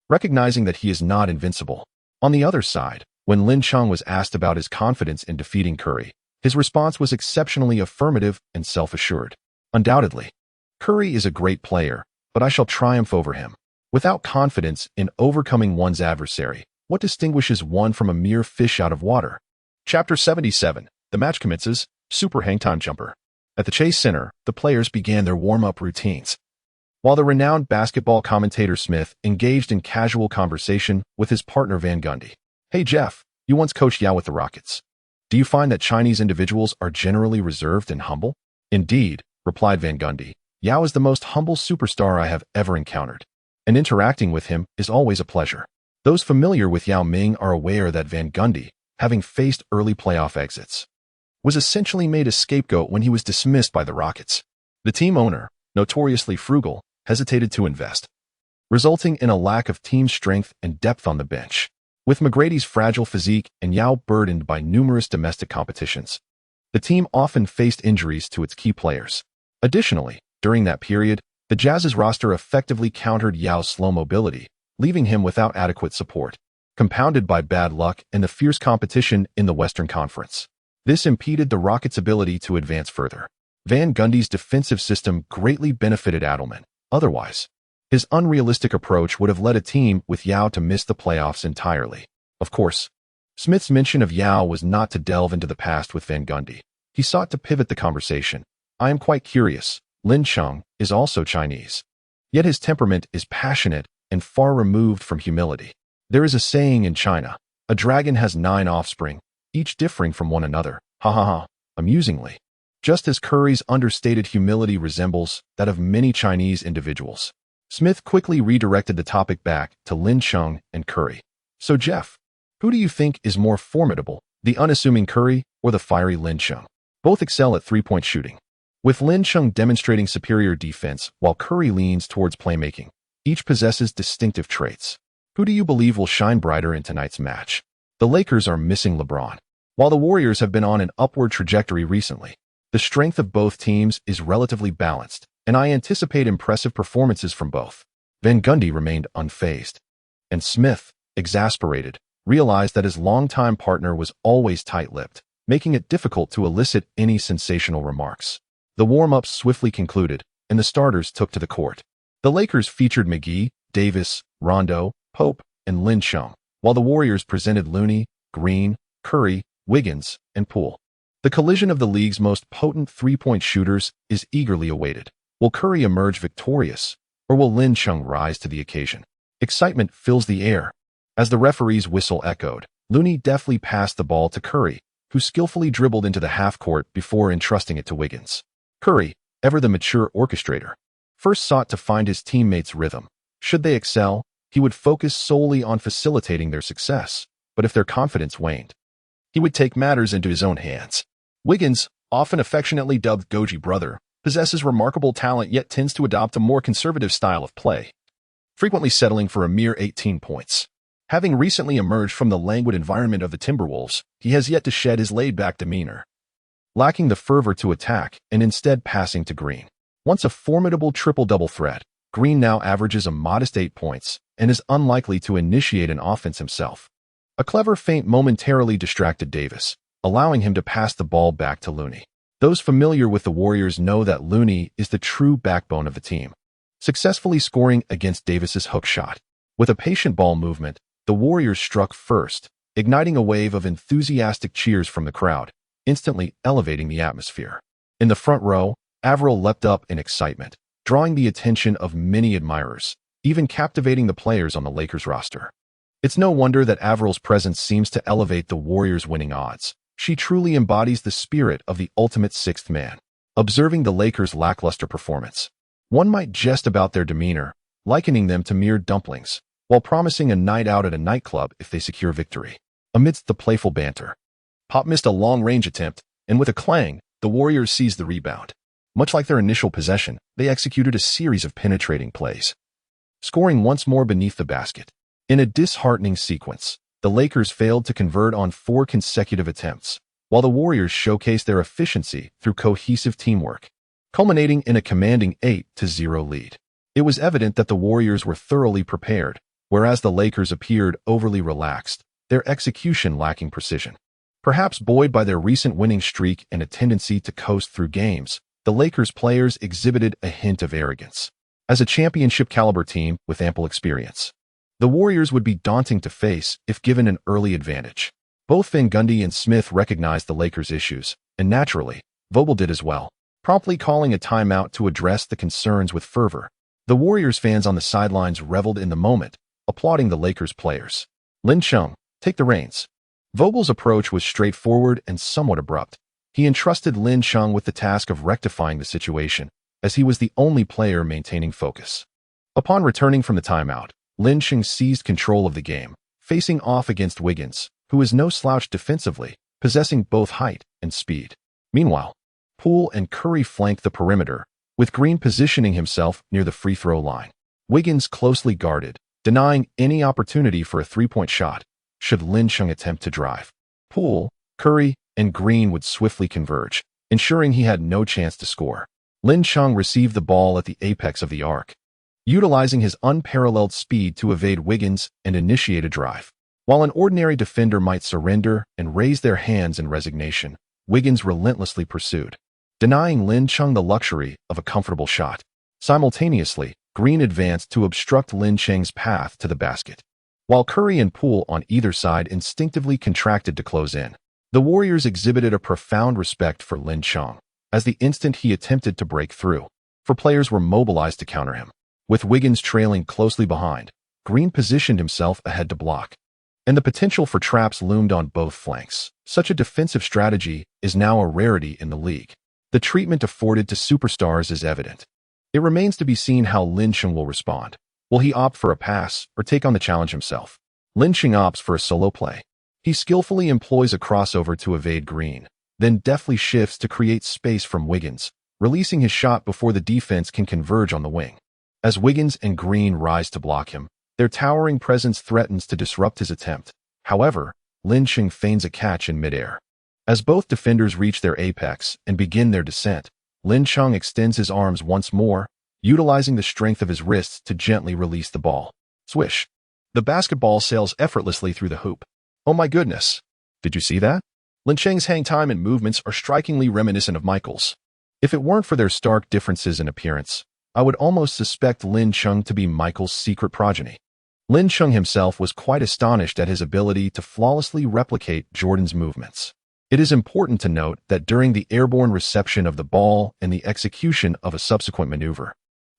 recognizing that he is not invincible. On the other side, when Lin Chung was asked about his confidence in defeating Curry, his response was exceptionally affirmative and self-assured. Undoubtedly, Curry is a great player, but I shall triumph over him. Without confidence in overcoming one's adversary, what distinguishes one from a mere fish out of water? Chapter 77. The match commences. Super Hangtime Jumper. At the Chase Center, the players began their warm-up routines, while the renowned basketball commentator Smith engaged in casual conversation with his partner Van Gundy. Hey Jeff, you once coached Yao with the Rockets. Do you find that Chinese individuals are generally reserved and humble? Indeed, replied Van Gundy. Yao is the most humble superstar I have ever encountered, and interacting with him is always a pleasure. Those familiar with Yao Ming are aware that Van Gundy, having faced early playoff exits, was essentially made a scapegoat when he was dismissed by the Rockets. The team owner, notoriously frugal, hesitated to invest, resulting in a lack of team strength and depth on the bench. With McGrady's fragile physique and Yao burdened by numerous domestic competitions, the team often faced injuries to its key players. Additionally, during that period, the Jazz's roster effectively countered Yao's slow mobility, leaving him without adequate support, compounded by bad luck and the fierce competition in the Western Conference. This impeded the Rockets' ability to advance further. Van Gundy's defensive system greatly benefited Adelman. Otherwise, his unrealistic approach would have led a team with Yao to miss the playoffs entirely. Of course, Smith's mention of Yao was not to delve into the past with Van Gundy. He sought to pivot the conversation. I am quite curious. Lin Chung is also Chinese, yet his temperament is passionate and far removed from humility. There is a saying in China, a dragon has 9 offspring, each differing from one another. Ha ha ha. Amusingly, just as Curry's understated humility resembles that of many Chinese individuals. Smith quickly redirected the topic back to Lin Chung and Curry. So Jeff, who do you think is more formidable, the unassuming Curry or the fiery Lin Chung? Both excel at three-point shooting, with Lin Chung demonstrating superior defense while Curry leans towards playmaking. Each possesses distinctive traits. Who do you believe will shine brighter in tonight's match? The Lakers are missing LeBron, while the Warriors have been on an upward trajectory recently. The strength of both teams is relatively balanced, and I anticipate impressive performances from both. Van Gundy remained unfazed, and Smith, exasperated, realized that his longtime partner was always tight-lipped, making it difficult to elicit any sensational remarks. The warm-ups swiftly concluded, and the starters took to the court. The Lakers featured McGee, Davis, Rondo, Pope, and Lin Chung, while the Warriors presented Looney, Green, Curry, Wiggins, and Poole. The collision of the league's most potent three-point shooters is eagerly awaited. Will Curry emerge victorious, or will Lin Chung rise to the occasion? Excitement fills the air. As the referee's whistle echoed, Looney deftly passed the ball to Curry, who skillfully dribbled into the half-court before entrusting it to Wiggins. Curry, ever the mature orchestrator, first sought to find his teammates' rhythm. Should they excel, he would focus solely on facilitating their success, but if their confidence waned, he would take matters into his own hands. Wiggins, often affectionately dubbed Goji Brother, possesses remarkable talent yet tends to adopt a more conservative style of play, frequently settling for a mere 18 points. Having recently emerged from the languid environment of the Timberwolves, he has yet to shed his laid-back demeanor, lacking the fervor to attack and instead passing to Green. Once a formidable triple-double threat, Green now averages a modest 8 points and is unlikely to initiate an offense himself. A clever feint momentarily distracted Davis, allowing him to pass the ball back to Looney. Those familiar with the Warriors know that Looney is the true backbone of the team, successfully scoring against Davis's hook shot. With a patient ball movement, the Warriors struck first, igniting a wave of enthusiastic cheers from the crowd, instantly elevating the atmosphere. In the front row, Avril leapt up in excitement, drawing the attention of many admirers, even captivating the players on the Lakers roster. It's no wonder that Avril's presence seems to elevate the Warriors' winning odds. She truly embodies the spirit of the ultimate sixth man. Observing the Lakers' lackluster performance, one might jest about their demeanor, likening them to mere dumplings, while promising a night out at a nightclub if they secure victory. Amidst the playful banter, Pop missed a long-range attempt, and with a clang, the Warriors seized the rebound. Much like their initial possession, they executed a series of penetrating plays, scoring once more beneath the basket. In a disheartening sequence, the Lakers failed to convert on 4 consecutive attempts, while the Warriors showcased their efficiency through cohesive teamwork, culminating in a commanding 8-0 lead. It was evident that the Warriors were thoroughly prepared, whereas the Lakers appeared overly relaxed, their execution lacking precision. Perhaps buoyed by their recent winning streak and a tendency to coast through games, the Lakers players exhibited a hint of arrogance. As a championship-caliber team with ample experience, the Warriors would be daunting to face if given an early advantage. Both Van Gundy and Smith recognized the Lakers' issues, and naturally, Vogel did as well, promptly calling a timeout to address the concerns with fervor. The Warriors fans on the sidelines reveled in the moment, applauding the Lakers players. Lin Chung, take the reins. Vogel's approach was straightforward and somewhat abrupt. He entrusted Lin Chung with the task of rectifying the situation, as he was the only player maintaining focus. Upon returning from the timeout, Lin Chung seized control of the game, facing off against Wiggins, who is no slouch defensively, possessing both height and speed. Meanwhile, Poole and Curry flanked the perimeter, with Green positioning himself near the free throw line. Wiggins closely guarded, denying any opportunity for a three-point shot should Lin Chung attempt to drive. Poole, Curry, and Green would swiftly converge, ensuring he had no chance to score. Lin Chung received the ball at the apex of the arc, utilizing his unparalleled speed to evade Wiggins and initiate a drive. While an ordinary defender might surrender and raise their hands in resignation, Wiggins relentlessly pursued, denying Lin Chung the luxury of a comfortable shot. Simultaneously, Green advanced to obstruct Lin Chung's path to the basket, while Curry and Poole on either side instinctively contracted to close in. The Warriors exhibited a profound respect for Lin Chung, as the instant he attempted to break through, for players were mobilized to counter him. With Wiggins trailing closely behind, Green positioned himself ahead to block, and the potential for traps loomed on both flanks. Such a defensive strategy is now a rarity in the league. The treatment afforded to superstars is evident. It remains to be seen how Lin Chung will respond. Will he opt for a pass or take on the challenge himself? Lin Chung opts for a solo play. He skillfully employs a crossover to evade Green, then deftly shifts to create space from Wiggins, releasing his shot before the defense can converge on the wing. As Wiggins and Green rise to block him, their towering presence threatens to disrupt his attempt. However, Lin Chung feigns a catch in midair. As both defenders reach their apex and begin their descent, Lin Chung extends his arms once more, utilizing the strength of his wrists to gently release the ball. Swish! The basketball sails effortlessly through the hoop. Oh my goodness! Did you see that? Lin Chung's hang time and movements are strikingly reminiscent of Michael's. If it weren't for their stark differences in appearance, I would almost suspect Lin Chung to be Michael's secret progeny. Lin Chung himself was quite astonished at his ability to flawlessly replicate Jordan's movements. It is important to note that during the airborne reception of the ball and the execution of a subsequent maneuver,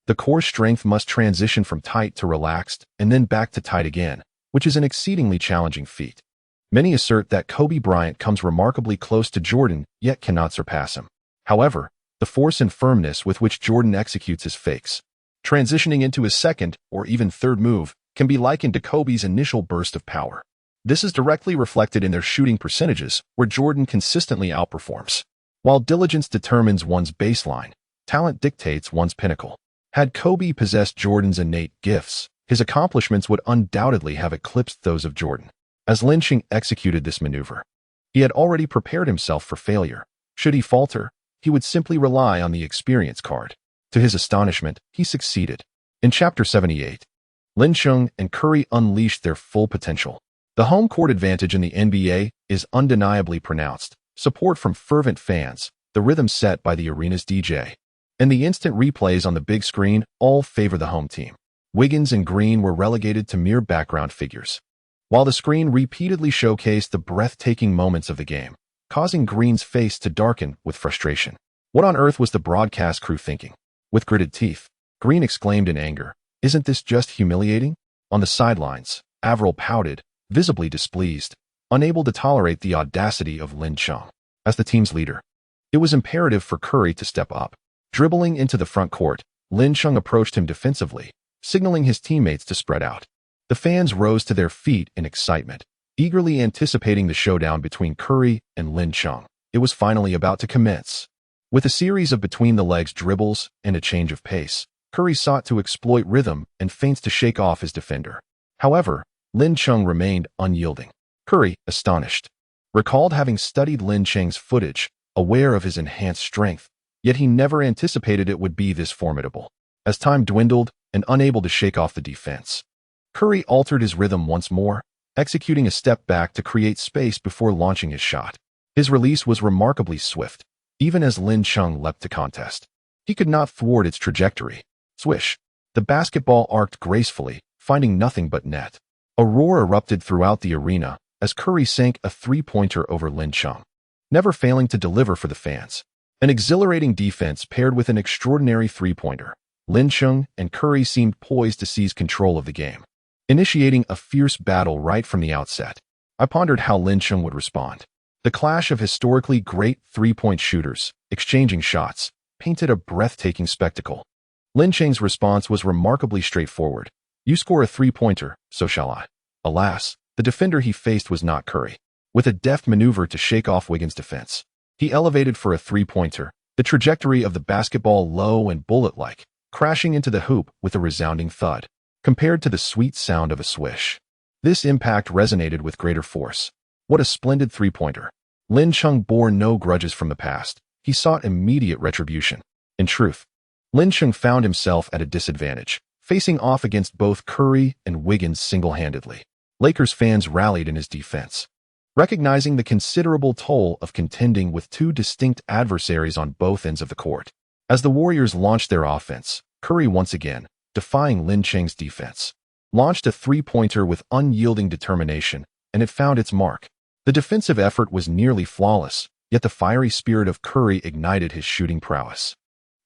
The core strength must transition from tight to relaxed and then back to tight again, which is an exceedingly challenging feat. Many assert that Kobe Bryant comes remarkably close to Jordan, yet cannot surpass him. However, the force and firmness with which Jordan executes his fakes, transitioning into his second or even third move, can be likened to Kobe's initial burst of power. This is directly reflected in their shooting percentages, where Jordan consistently outperforms. While diligence determines one's baseline, talent dictates one's pinnacle. Had Kobe possessed Jordan's innate gifts, his accomplishments would undoubtedly have eclipsed those of Jordan. As Lin Cheng executed this maneuver, he had already prepared himself for failure. Should he falter, he would simply rely on the experience card. To his astonishment, he succeeded. In Chapter 78, Lin Cheng and Curry unleashed their full potential. The home court advantage in the NBA is undeniably pronounced. Support from fervent fans, the rhythm set by the arena's DJ, and the instant replays on the big screen all favor the home team. Wiggins and Green were relegated to mere background figures, while the screen repeatedly showcased the breathtaking moments of the game, causing Green's face to darken with frustration. What on earth was the broadcast crew thinking? With gritted teeth, Green exclaimed in anger, "Isn't this just humiliating?" On the sidelines, Avril pouted, visibly displeased, unable to tolerate the audacity of Lin Cheng. As the team's leader, it was imperative for Curry to step up. Dribbling into the front court, Lin Cheng approached him defensively, signaling his teammates to spread out. The fans rose to their feet in excitement, eagerly anticipating the showdown between Curry and Lin Cheng. It was finally about to commence. With a series of between-the-legs dribbles and a change of pace, Curry sought to exploit rhythm and feints to shake off his defender. However, Lin Cheng remained unyielding. Curry, astonished, recalled having studied Lin Cheng's footage, aware of his enhanced strength, yet he never anticipated it would be this formidable. As time dwindled and unable to shake off the defense, Curry altered his rhythm once more, executing a step back to create space before launching his shot. His release was remarkably swift, even as Lin Cheng leapt to contest. He could not thwart its trajectory. Swish! The basketball arced gracefully, finding nothing but net. A roar erupted throughout the arena as Curry sank a three-pointer over Lin Cheng, never failing to deliver for the fans. An exhilarating defense paired with an extraordinary three-pointer, Lin Cheng and Curry seemed poised to seize control of the game, initiating a fierce battle right from the outset. I pondered how Lin Cheng would respond. The clash of historically great three-point shooters, exchanging shots, painted a breathtaking spectacle. Lin Cheng's response was remarkably straightforward. "You score a three-pointer, so shall I." Alas, the defender he faced was not Curry. With a deft maneuver to shake off Wiggins' defense, he elevated for a three-pointer, the trajectory of the basketball low and bullet-like, crashing into the hoop with a resounding thud, compared to the sweet sound of a swish. This impact resonated with greater force. What a splendid three-pointer. Lin Cheng bore no grudges from the past. He sought immediate retribution. In truth, Lin Cheng found himself at a disadvantage, facing off against both Curry and Wiggins single-handedly. Lakers fans rallied in his defense, recognizing the considerable toll of contending with two distinct adversaries on both ends of the court. As the Warriors launched their offense, Curry once again, defying Lin Cheng's defense, launched a three-pointer with unyielding determination, and it found its mark. The defensive effort was nearly flawless, yet the fiery spirit of Curry ignited his shooting prowess.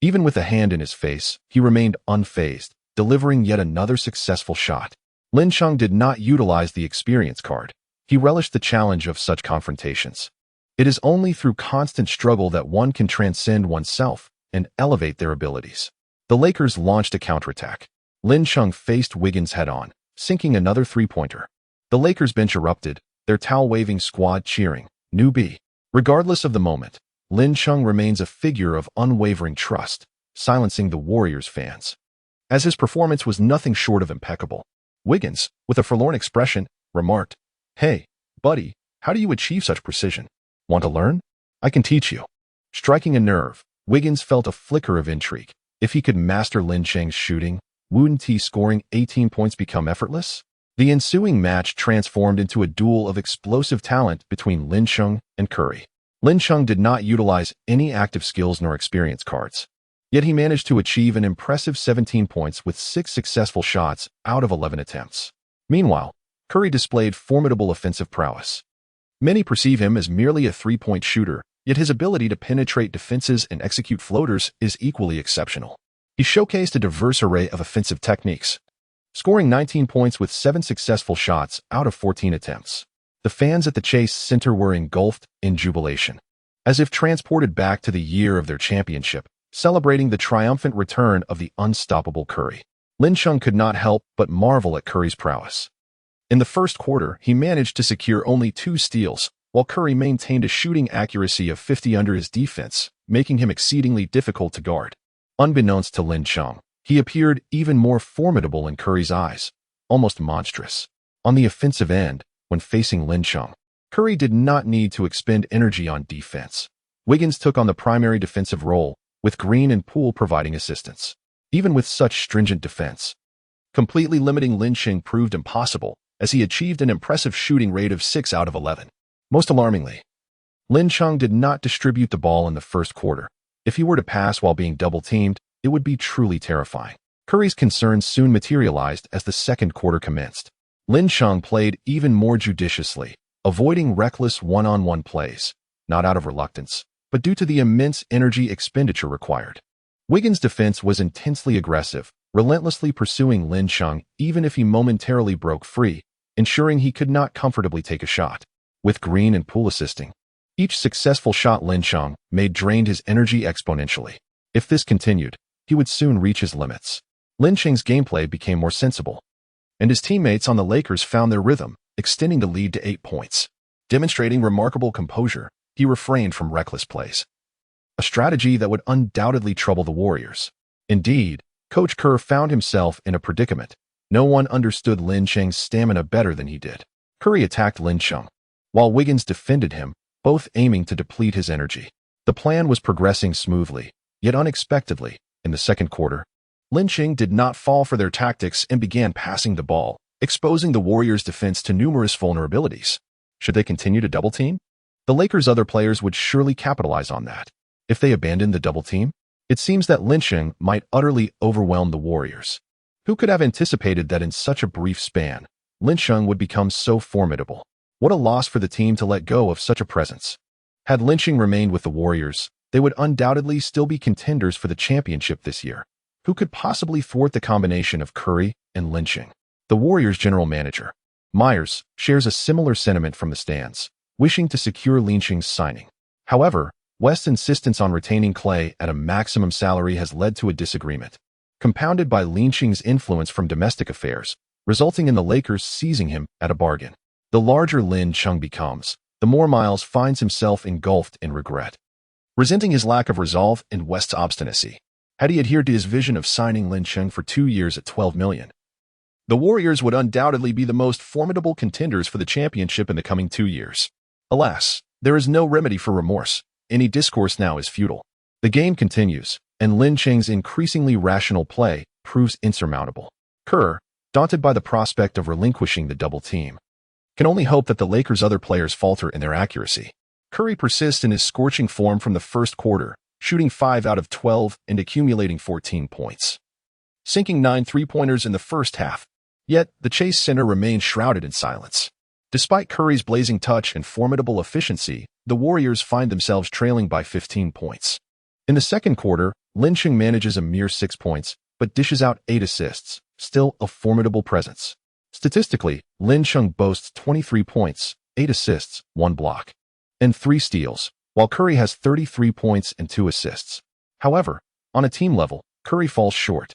Even with a hand in his face, he remained unfazed, delivering yet another successful shot. Lin Cheng did not utilize the experience card. He relished the challenge of such confrontations. It is only through constant struggle that one can transcend oneself and elevate their abilities. The Lakers launched a counterattack. Lin Cheng faced Wiggins head-on, sinking another three-pointer. The Lakers bench erupted, their towel-waving squad cheering, "New B." Regardless of the moment, Lin Cheng remains a figure of unwavering trust, silencing the Warriors fans. As his performance was nothing short of impeccable, Wiggins, with a forlorn expression, remarked, "Hey, buddy, how do you achieve such precision? Want to learn? I can teach you." Striking a nerve, Wiggins felt a flicker of intrigue. If he could master Lin Cheng's shooting, wouldn't he scoring 18 points become effortless? The ensuing match transformed into a duel of explosive talent between Lin Cheng and Curry. Lin Cheng did not utilize any active skills nor experience cards, yet he managed to achieve an impressive 17 points with 6 successful shots out of 11 attempts. Meanwhile, Curry displayed formidable offensive prowess. Many perceive him as merely a three-point shooter, yet his ability to penetrate defenses and execute floaters is equally exceptional. He showcased a diverse array of offensive techniques, scoring 19 points with 7 successful shots out of 14 attempts. The fans at the Chase Center were engulfed in jubilation, as if transported back to the year of their championship, celebrating the triumphant return of the unstoppable Curry. Lin Chung could not help but marvel at Curry's prowess. In the first quarter, he managed to secure only 2 steals, while Curry maintained a shooting accuracy of 50 under his defense, making him exceedingly difficult to guard. Unbeknownst to Lin Chung, he appeared even more formidable in Curry's eyes, almost monstrous. On the offensive end, when facing Lin Chung, Curry did not need to expend energy on defense. Wiggins took on the primary defensive role, with Green and Poole providing assistance. Even with such stringent defense, completely limiting Lin Chung proved impossible, as he achieved an impressive shooting rate of 6 out of 11. Most alarmingly, Lin Chung did not distribute the ball in the first quarter. If he were to pass while being double-teamed, it would be truly terrifying. Curry's concerns soon materialized as the second quarter commenced. Lin Chung played even more judiciously, avoiding reckless one-on-one plays, not out of reluctance, but due to the immense energy expenditure required. Wiggins' defense was intensely aggressive, relentlessly pursuing Lin Chung even if he momentarily broke free, ensuring he could not comfortably take a shot. With Green and Poole assisting, each successful shot Lin Chung made drained his energy exponentially. If this continued, he would soon reach his limits. Lin Chung's gameplay became more sensible, and his teammates on the Lakers found their rhythm, extending the lead to 8 points. Demonstrating remarkable composure, he refrained from reckless plays, a strategy that would undoubtedly trouble the Warriors. Indeed, Coach Kerr found himself in a predicament. No one understood Lin Chung's stamina better than he did. Curry attacked Lin Chung, while Wiggins defended him, both aiming to deplete his energy. The plan was progressing smoothly, yet unexpectedly, in the second quarter, Lin Chung did not fall for their tactics and began passing the ball, exposing the Warriors' defense to numerous vulnerabilities. Should they continue to double-team? The Lakers' other players would surely capitalize on that. If they abandoned the double-team, it seems that Lin Chung might utterly overwhelm the Warriors. Who could have anticipated that in such a brief span, Lin Chung would become so formidable? What a loss for the team to let go of such a presence. Had Lin Chung remained with the Warriors, they would undoubtedly still be contenders for the championship this year. Who could possibly thwart the combination of Curry and Lin Chung? The Warriors' general manager, Myers, shares a similar sentiment from the stands, wishing to secure Lin Chung's signing. However, West's insistence on retaining Klay at a maximum salary has led to a disagreement, compounded by Lin Chung's influence from domestic affairs, resulting in the Lakers seizing him at a bargain. The larger Lin Chung becomes, the more Miles finds himself engulfed in regret, resenting his lack of resolve and West's obstinacy. Had he adhered to his vision of signing Lin Chung for 2 years at $12 million, the Warriors would undoubtedly be the most formidable contenders for the championship in the coming 2 years. Alas, there is no remedy for remorse. Any discourse now is futile. The game continues, and Lin Chung's increasingly rational play proves insurmountable. Kerr, daunted by the prospect of relinquishing the double team, can only hope that the Lakers' other players falter in their accuracy. Curry persists in his scorching form from the first quarter, shooting 5 out of 12 and accumulating 14 points, sinking 9 three-pointers in the first half. Yet, the Chase Center remains shrouded in silence. Despite Curry's blazing touch and formidable efficiency, the Warriors find themselves trailing by 15 points. In the second quarter, Lin Chung manages a mere 6 points, but dishes out 8 assists, still a formidable presence. Statistically, Lin Chung boasts 23 points, 8 assists, 1 block, and 3 steals, while Curry has 33 points and 2 assists. However, on a team level, Curry falls short.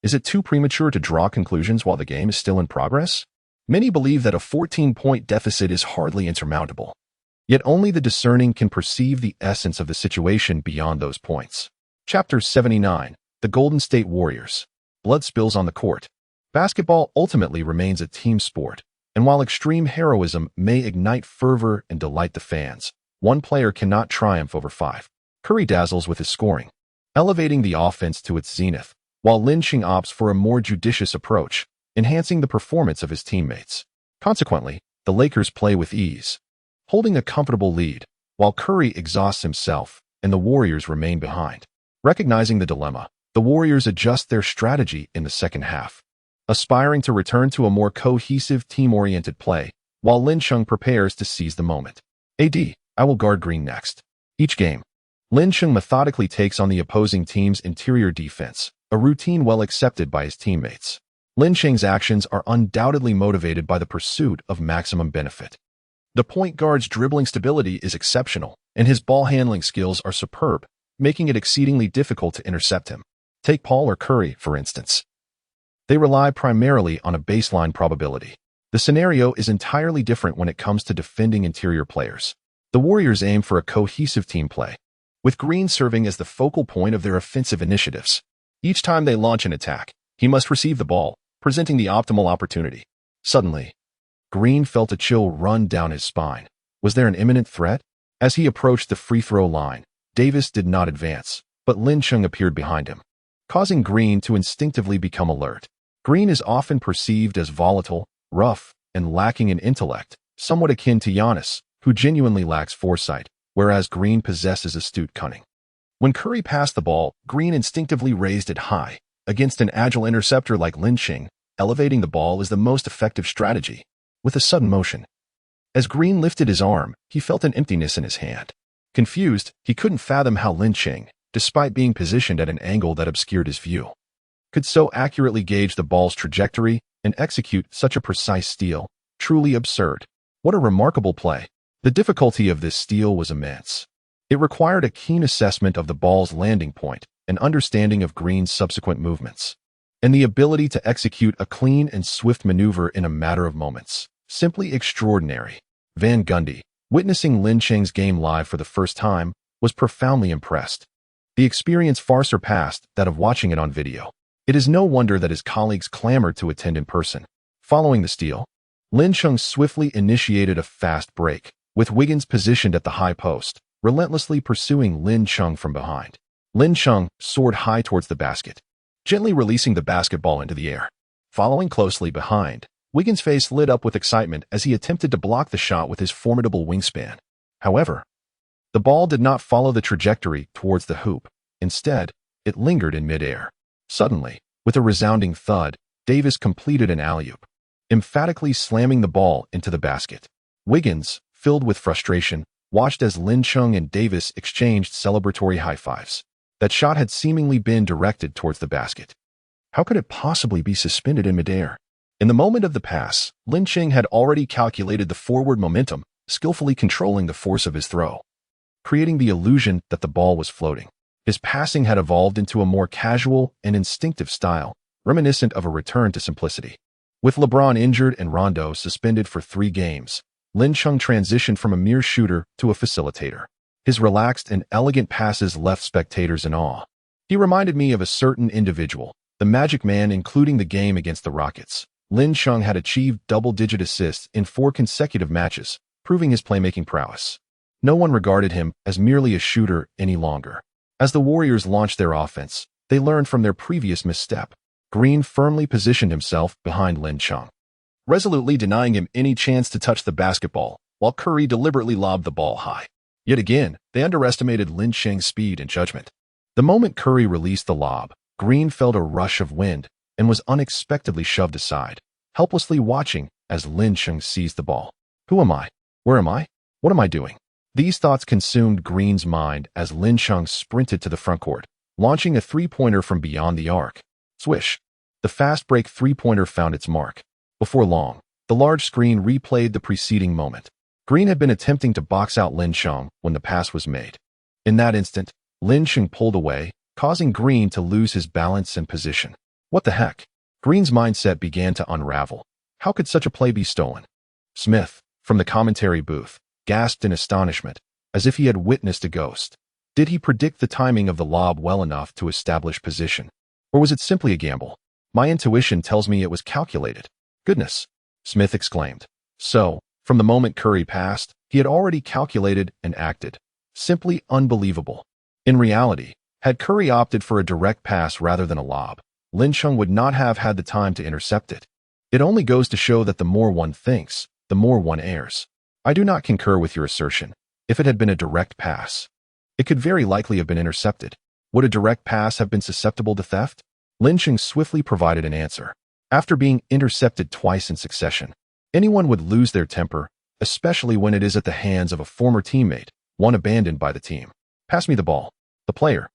Is it too premature to draw conclusions while the game is still in progress? Many believe that a 14-point deficit is hardly insurmountable. Yet only the discerning can perceive the essence of the situation beyond those points. Chapter 79, The Golden State Warriors. Blood spills on the court. Basketball ultimately remains a team sport, and while extreme heroism may ignite fervor and delight the fans, one player cannot triumph over 5. Curry dazzles with his scoring, elevating the offense to its zenith, while Lin Chung opts for a more judicious approach, enhancing the performance of his teammates. Consequently, the Lakers play with ease, holding a comfortable lead, while Curry exhausts himself and the Warriors remain behind. Recognizing the dilemma, the Warriors adjust their strategy in the second half, aspiring to return to a more cohesive, team-oriented play, while Lin Chung prepares to seize the moment. I will guard Green next. Each game, Lin Chung methodically takes on the opposing team's interior defense, a routine well accepted by his teammates. Lin Cheng's actions are undoubtedly motivated by the pursuit of maximum benefit. The point guard's dribbling stability is exceptional, and his ball handling skills are superb, making it exceedingly difficult to intercept him. Take Paul or Curry, for instance. They rely primarily on a baseline probability. The scenario is entirely different when it comes to defending interior players. The Warriors aim for a cohesive team play, with Green serving as the focal point of their offensive initiatives. Each time they launch an attack, he must receive the ball, presenting the optimal opportunity. Suddenly, Green felt a chill run down his spine. Was there an imminent threat? As he approached the free throw line, Davis did not advance, but Lin Cheng appeared behind him, causing Green to instinctively become alert. Green is often perceived as volatile, rough, and lacking in intellect, somewhat akin to Giannis, who genuinely lacks foresight, whereas Green possesses astute cunning. When Curry passed the ball, Green instinctively raised it high. Against an agile interceptor like Lin Cheng, elevating the ball is the most effective strategy. With a sudden motion, as Green lifted his arm, he felt an emptiness in his hand. Confused, he couldn't fathom how Lin Cheng, despite being positioned at an angle that obscured his view, could so accurately gauge the ball's trajectory and execute such a precise steal. Truly absurd. What a remarkable play. The difficulty of this steal was immense. It required a keen assessment of the ball's landing point, an understanding of Green's subsequent movements, and the ability to execute a clean and swift maneuver in a matter of moments. Simply extraordinary. Van Gundy, witnessing Lin Cheng's game live for the first time, was profoundly impressed. The experience far surpassed that of watching it on video. It is no wonder that his colleagues clamored to attend in person. Following the steal, Lin Cheng swiftly initiated a fast break, with Wiggins positioned at the high post, relentlessly pursuing Lin Cheng from behind. Lin Cheng soared high towards the basket, gently releasing the basketball into the air. Following closely behind, Wiggins' face lit up with excitement as he attempted to block the shot with his formidable wingspan. However, the ball did not follow the trajectory towards the hoop. Instead, it lingered in midair. Suddenly, with a resounding thud, Davis completed an alley-oop, emphatically slamming the ball into the basket. Wiggins, filled with frustration, watched as Lin Cheng and Davis exchanged celebratory high-fives. That shot had seemingly been directed towards the basket. How could it possibly be suspended in midair? In the moment of the pass, Lin Cheng had already calculated the forward momentum, skillfully controlling the force of his throw, creating the illusion that the ball was floating. His passing had evolved into a more casual and instinctive style, reminiscent of a return to simplicity. With LeBron injured and Rondo suspended for 3 games, Lin Cheng transitioned from a mere shooter to a facilitator. His relaxed and elegant passes left spectators in awe. He reminded me of a certain individual, the Magic Man, including the game against the Rockets. Lin Cheng had achieved double-digit assists in 4 consecutive matches, proving his playmaking prowess. No one regarded him as merely a shooter any longer. As the Warriors launched their offense, they learned from their previous misstep. Green firmly positioned himself behind Lin Cheng, resolutely denying him any chance to touch the basketball, while Curry deliberately lobbed the ball high. Yet again, they underestimated Lin Cheng's speed and judgment. The moment Curry released the lob, Green felt a rush of wind and was unexpectedly shoved aside, helplessly watching as Lin Cheng seized the ball. Who am I? Where am I? What am I doing? These thoughts consumed Green's mind as Lin Cheng sprinted to the frontcourt, launching a three-pointer from beyond the arc. Swish! The fast break three-pointer found its mark. Before long, the large screen replayed the preceding moment. Green had been attempting to box out Lin Cheng when the pass was made. In that instant, Lin Cheng pulled away, causing Green to lose his balance and position. What the heck? Green's mindset began to unravel. How could such a play be stolen? Smith, from the commentary booth, gasped in astonishment, as if he had witnessed a ghost. Did he predict the timing of the lob well enough to establish position? Or was it simply a gamble? My intuition tells me it was calculated. Goodness! Smith exclaimed. So, from the moment Curry passed, he had already calculated and acted. Simply unbelievable. In reality, had Curry opted for a direct pass rather than a lob, Lin Cheng would not have had the time to intercept it. It only goes to show that the more one thinks, the more one errs. I do not concur with your assertion. If it had been a direct pass, it could very likely have been intercepted. Would a direct pass have been susceptible to theft? Lin Cheng swiftly provided an answer. After being intercepted twice in succession, anyone would lose their temper, especially when it is at the hands of a former teammate, one abandoned by the team. Pass me the ball. The player,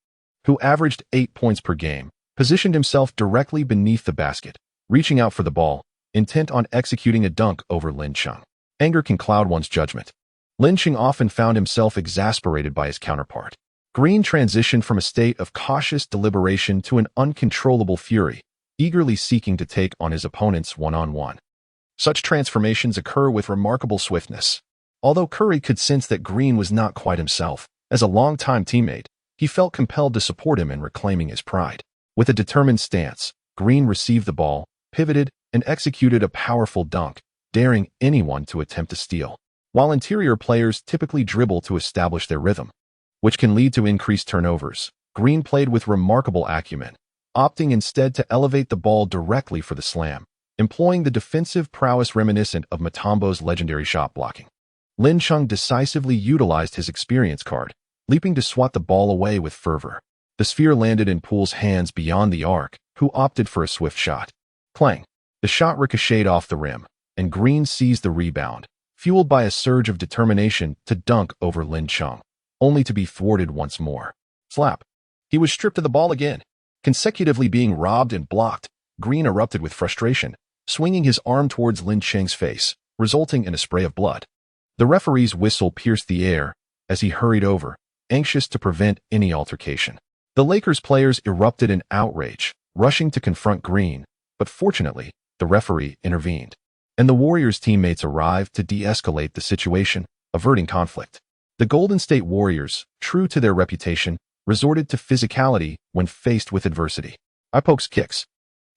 who averaged 8 points per game, positioned himself directly beneath the basket, reaching out for the ball, intent on executing a dunk over Lin Cheng. Anger can cloud one's judgment. Lin Cheng often found himself exasperated by his counterpart. Green transitioned from a state of cautious deliberation to an uncontrollable fury, eagerly seeking to take on his opponents one-on-one. Such transformations occur with remarkable swiftness. Although Curry could sense that Green was not quite himself, as a longtime teammate, he felt compelled to support him in reclaiming his pride. With a determined stance, Green received the ball, pivoted, and executed a powerful dunk, daring anyone to attempt to steal. While interior players typically dribble to establish their rhythm, which can lead to increased turnovers, Green played with remarkable acumen, opting instead to elevate the ball directly for the slam, employing the defensive prowess reminiscent of Mutombo's legendary shot blocking. Lin Cheng decisively utilized his experience card, leaping to swat the ball away with fervor. The sphere landed in Poole's hands beyond the arc, who opted for a swift shot. Clang! The shot ricocheted off the rim, and Green seized the rebound, fueled by a surge of determination to dunk over Lin Cheng, only to be thwarted once more. Slap! He was stripped of the ball again. Consecutively being robbed and blocked, Green erupted with frustration, swinging his arm towards Lin Cheng's face, resulting in a spray of blood. The referee's whistle pierced the air as he hurried over, anxious to prevent any altercation. The Lakers players erupted in outrage, rushing to confront Green, but fortunately, the referee intervened, and the Warriors' teammates arrived to de-escalate the situation, averting conflict. The Golden State Warriors, true to their reputation, resorted to physicality when faced with adversity. Eye pokes, kicks,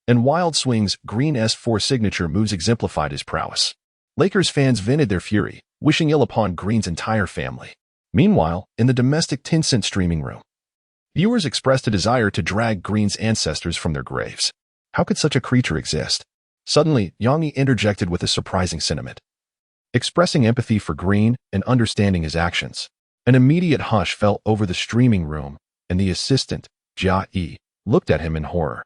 and wild swings. Green's 4 signature moves exemplified his prowess. Lakers fans vented their fury, wishing ill upon Green's entire family. Meanwhile, in the domestic Tencent streaming room, viewers expressed a desire to drag Green's ancestors from their graves. How could such a creature exist? Suddenly, Yang Yi interjected with a surprising sentiment. Expressing empathy for Green and understanding his actions, an immediate hush fell over the streaming room, and the assistant, Jia Yi, looked at him in horror.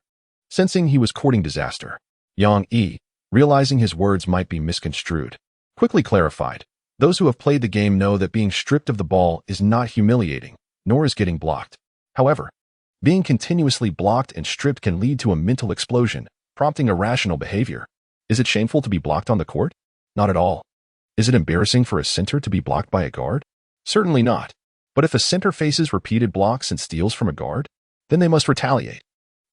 Sensing he was courting disaster, Yang Yi, realizing his words might be misconstrued, quickly clarified. Those who have played the game know that being stripped of the ball is not humiliating, nor is getting blocked. However, being continuously blocked and stripped can lead to a mental explosion, prompting irrational behavior. Is it shameful to be blocked on the court? Not at all. Is it embarrassing for a center to be blocked by a guard? Certainly not. But if a center faces repeated blocks and steals from a guard, then they must retaliate.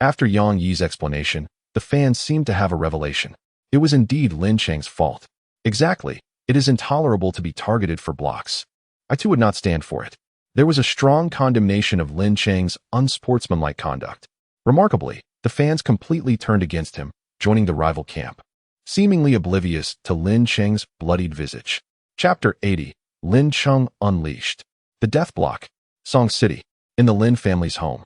After Yang Yi's explanation, the fans seemed to have a revelation. It was indeed Lin Cheng's fault. Exactly. It is intolerable to be targeted for blocks. I too would not stand for it. There was a strong condemnation of Lin Cheng's unsportsmanlike conduct. Remarkably, the fans completely turned against him, joining the rival camp, seemingly oblivious to Lin Cheng's bloodied visage. Chapter 80, Lin Cheng Unleashed. The Death Block. Song City. In the Lin family's home,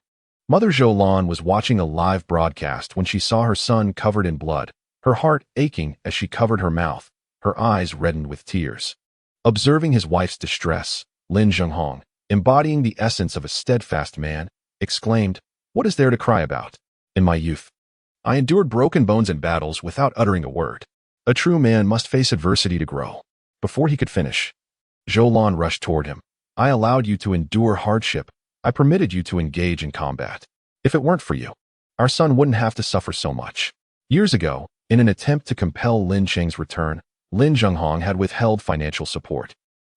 Mother Zhou Lan was watching a live broadcast when she saw her son covered in blood, her heart aching as she covered her mouth, her eyes reddened with tears. Observing his wife's distress, Lin Zhenghong, embodying the essence of a steadfast man, exclaimed, "What is there to cry about? In my youth, I endured broken bones and battles without uttering a word. A true man must face adversity to grow." Before he could finish, Zhou Lan rushed toward him. "I allowed you to endure hardship. I permitted you to engage in combat. If it weren't for you, our son wouldn't have to suffer so much." Years ago, in an attempt to compel Lin Cheng's return, Lin Zhenghong had withheld financial support.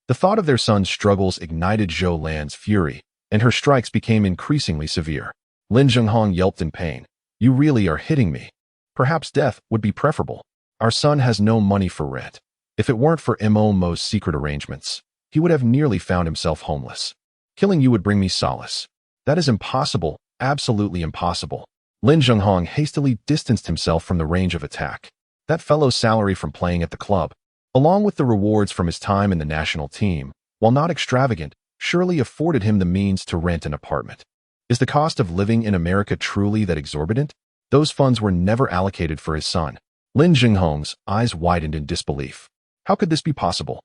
The thought of their son's struggles ignited Zhou Lan's fury, and her strikes became increasingly severe. Lin Zhenghong yelped in pain. "You really are hitting me. Perhaps death would be preferable. Our son has no money for rent. If it weren't for Mo's secret arrangements, he would have nearly found himself homeless. Killing you would bring me solace. That is impossible, absolutely impossible." Lin Zhenghong hastily distanced himself from the range of attack. That fellow's salary from playing at the club, along with the rewards from his time in the national team, while not extravagant, surely afforded him the means to rent an apartment. Is the cost of living in America truly that exorbitant? Those funds were never allocated for his son. Lin Zhenghong's eyes widened in disbelief. How could this be possible?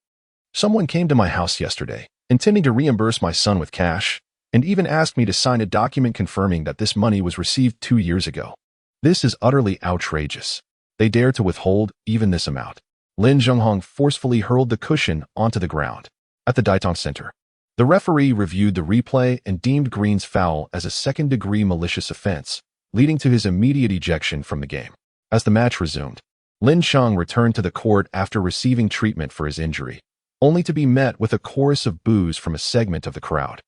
Someone came to my house yesterday, intending to reimburse my son with cash, and even asked me to sign a document confirming that this money was received 2 years ago. This is utterly outrageous. They dare to withhold even this amount. Lin Zhenghong forcefully hurled the cushion onto the ground. At the Daitong Center, the referee reviewed the replay and deemed Green's foul as a second-degree malicious offense, leading to his immediate ejection from the game. As the match resumed, Lin Cheng returned to the court after receiving treatment for his injury, only to be met with a chorus of boos from a segment of the crowd,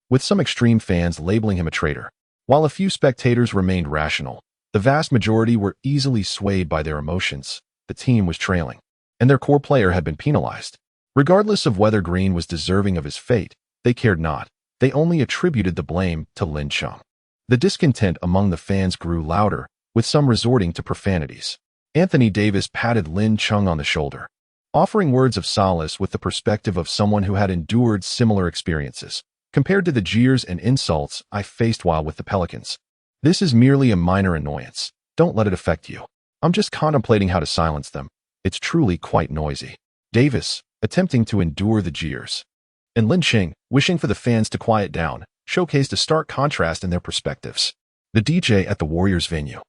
with some extreme fans labeling him a traitor. While a few spectators remained rational, the vast majority were easily swayed by their emotions. The team was trailing, and their core player had been penalized. Regardless of whether Green was deserving of his fate, they cared not. They only attributed the blame to Lin Cheng. The discontent among the fans grew louder, with some resorting to profanities. Anthony Davis patted Lin Cheng on the shoulder, offering words of solace with the perspective of someone who had endured similar experiences. Compared to the jeers and insults I faced while with the Pelicans, this is merely a minor annoyance. Don't let it affect you. I'm just contemplating how to silence them. It's truly quite noisy. Davis, attempting to endure the jeers, and Lin Cheng, wishing for the fans to quiet down, showcased a stark contrast in their perspectives. The DJ at the Warriors venue,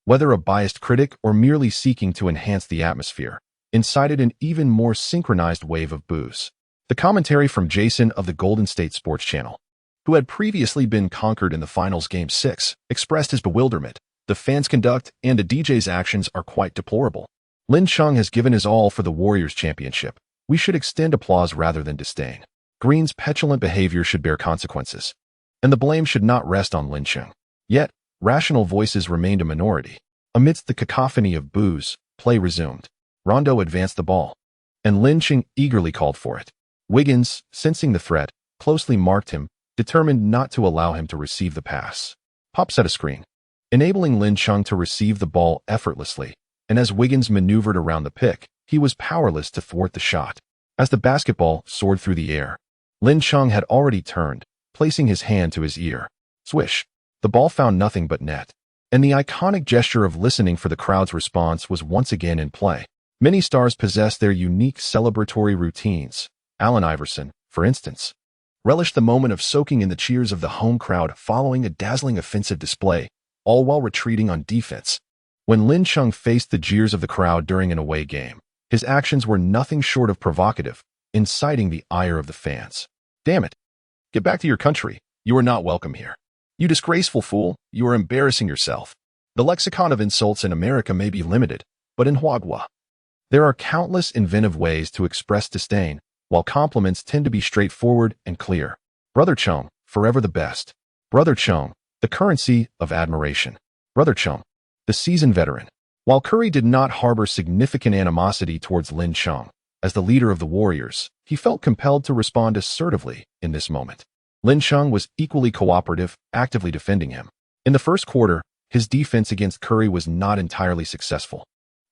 whether a biased critic or merely seeking to enhance the atmosphere, incited an even more synchronized wave of boos. The commentary from Jason of the Golden State Sports Channel, who had previously been conquered in the finals Game 6, expressed his bewilderment. The fans' conduct and the DJ's actions are quite deplorable. Lin Cheng has given his all for the Warriors championship. We should extend applause rather than disdain. Green's petulant behavior should bear consequences, and the blame should not rest on Lin Cheng. Yet, rational voices remained a minority. Amidst the cacophony of boos, play resumed. Rondo advanced the ball, and Lin Cheng eagerly called for it. Wiggins, sensing the threat, closely marked him, determined not to allow him to receive the pass. Pop set a screen, enabling Lin Cheng to receive the ball effortlessly, and as Wiggins maneuvered around the pick, he was powerless to thwart the shot. As the basketball soared through the air, Lin Cheng had already turned, placing his hand to his ear. Swish. The ball found nothing but net, and the iconic gesture of listening for the crowd's response was once again in play. Many stars possess their unique celebratory routines. Allen Iverson, for instance, relished the moment of soaking in the cheers of the home crowd following a dazzling offensive display, all while retreating on defense. When Lin Cheng faced the jeers of the crowd during an away game, his actions were nothing short of provocative, inciting the ire of the fans. Damn it. Get back to your country. You are not welcome here. You disgraceful fool, you are embarrassing yourself. The lexicon of insults in America may be limited, but in Huagua, there are countless inventive ways to express disdain, while compliments tend to be straightforward and clear. Brother Cheng, forever the best. Brother Cheng, the currency of admiration. Brother Cheng, the seasoned veteran. While Curry did not harbor significant animosity towards Lin Cheng, as the leader of the Warriors, he felt compelled to respond assertively in this moment. Lin Cheng was equally cooperative, actively defending him. In the first quarter, his defense against Curry was not entirely successful.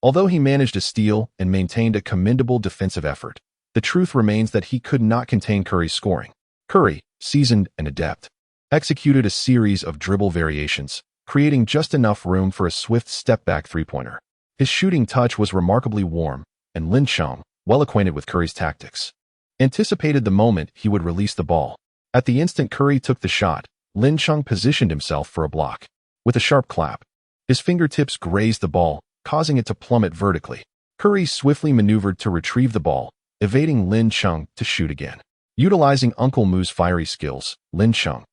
Although he managed a steal and maintained a commendable defensive effort, the truth remains that he could not contain Curry's scoring. Curry, seasoned and adept, executed a series of dribble variations, creating just enough room for a swift step-back three-pointer. His shooting touch was remarkably warm, and Lin Cheng, well acquainted with Curry's tactics, anticipated the moment he would release the ball. At the instant Curry took the shot, Lin Cheng positioned himself for a block. With a sharp clap, his fingertips grazed the ball, causing it to plummet vertically. Curry swiftly maneuvered to retrieve the ball, evading Lin Cheng to shoot again. Utilizing Uncle Moo's fiery skills, Lin Cheng,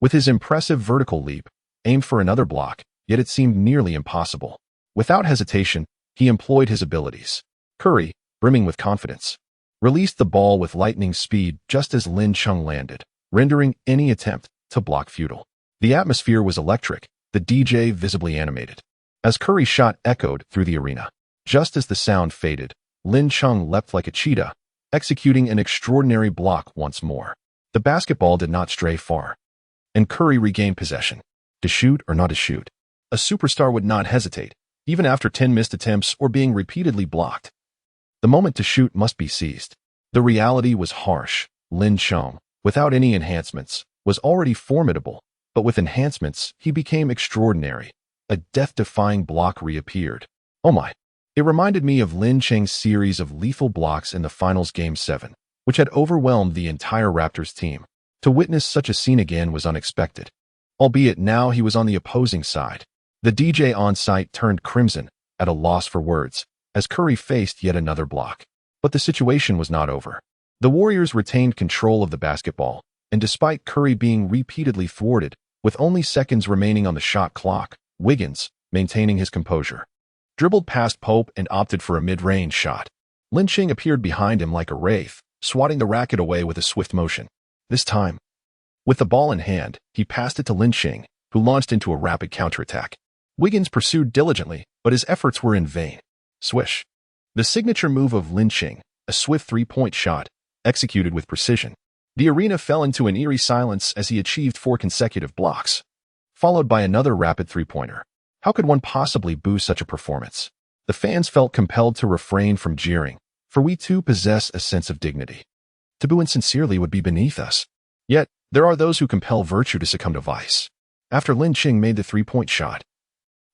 with his impressive vertical leap, aimed for another block, yet it seemed nearly impossible. Without hesitation, he employed his abilities. Curry, brimming with confidence, released the ball with lightning speed just as Lin Cheng landed, rendering any attempt to block futile. The atmosphere was electric, the DJ visibly animated. As Curry's shot echoed through the arena, just as the sound faded, Lin Cheng leapt like a cheetah, executing an extraordinary block once more. The basketball did not stray far, and Curry regained possession. To shoot or not to shoot, a superstar would not hesitate, even after 10 missed attempts or being repeatedly blocked. The moment to shoot must be seized. The reality was harsh. Lin Cheng, without any enhancements, was already formidable, but with enhancements, he became extraordinary. A death-defying block reappeared. Oh my. It reminded me of Lin Cheng's series of lethal blocks in the finals Game 7, which had overwhelmed the entire Raptors team. To witness such a scene again was unexpected. Albeit now he was on the opposing side. The DJ on site turned crimson, at a loss for words, as Curry faced yet another block. But the situation was not over. The Warriors retained control of the basketball, and despite Curry being repeatedly thwarted, with only seconds remaining on the shot clock, Wiggins, maintaining his composure, dribbled past Pope and opted for a mid-range shot. Lin Qing appeared behind him like a wraith, swatting the racket away with a swift motion. This time, with the ball in hand, he passed it to Lin Qing, who launched into a rapid counterattack. Wiggins pursued diligently, but his efforts were in vain. Swish. The signature move of Lin Qing, a swift three-point shot, executed with precision. The arena fell into an eerie silence as he achieved 4 consecutive blocks, followed by another rapid three-pointer. How could one possibly boo such a performance? The fans felt compelled to refrain from jeering, for we too possess a sense of dignity. To boo insincerely would be beneath us. Yet, there are those who compel virtue to succumb to vice. After Lin Qing made the three-point shot,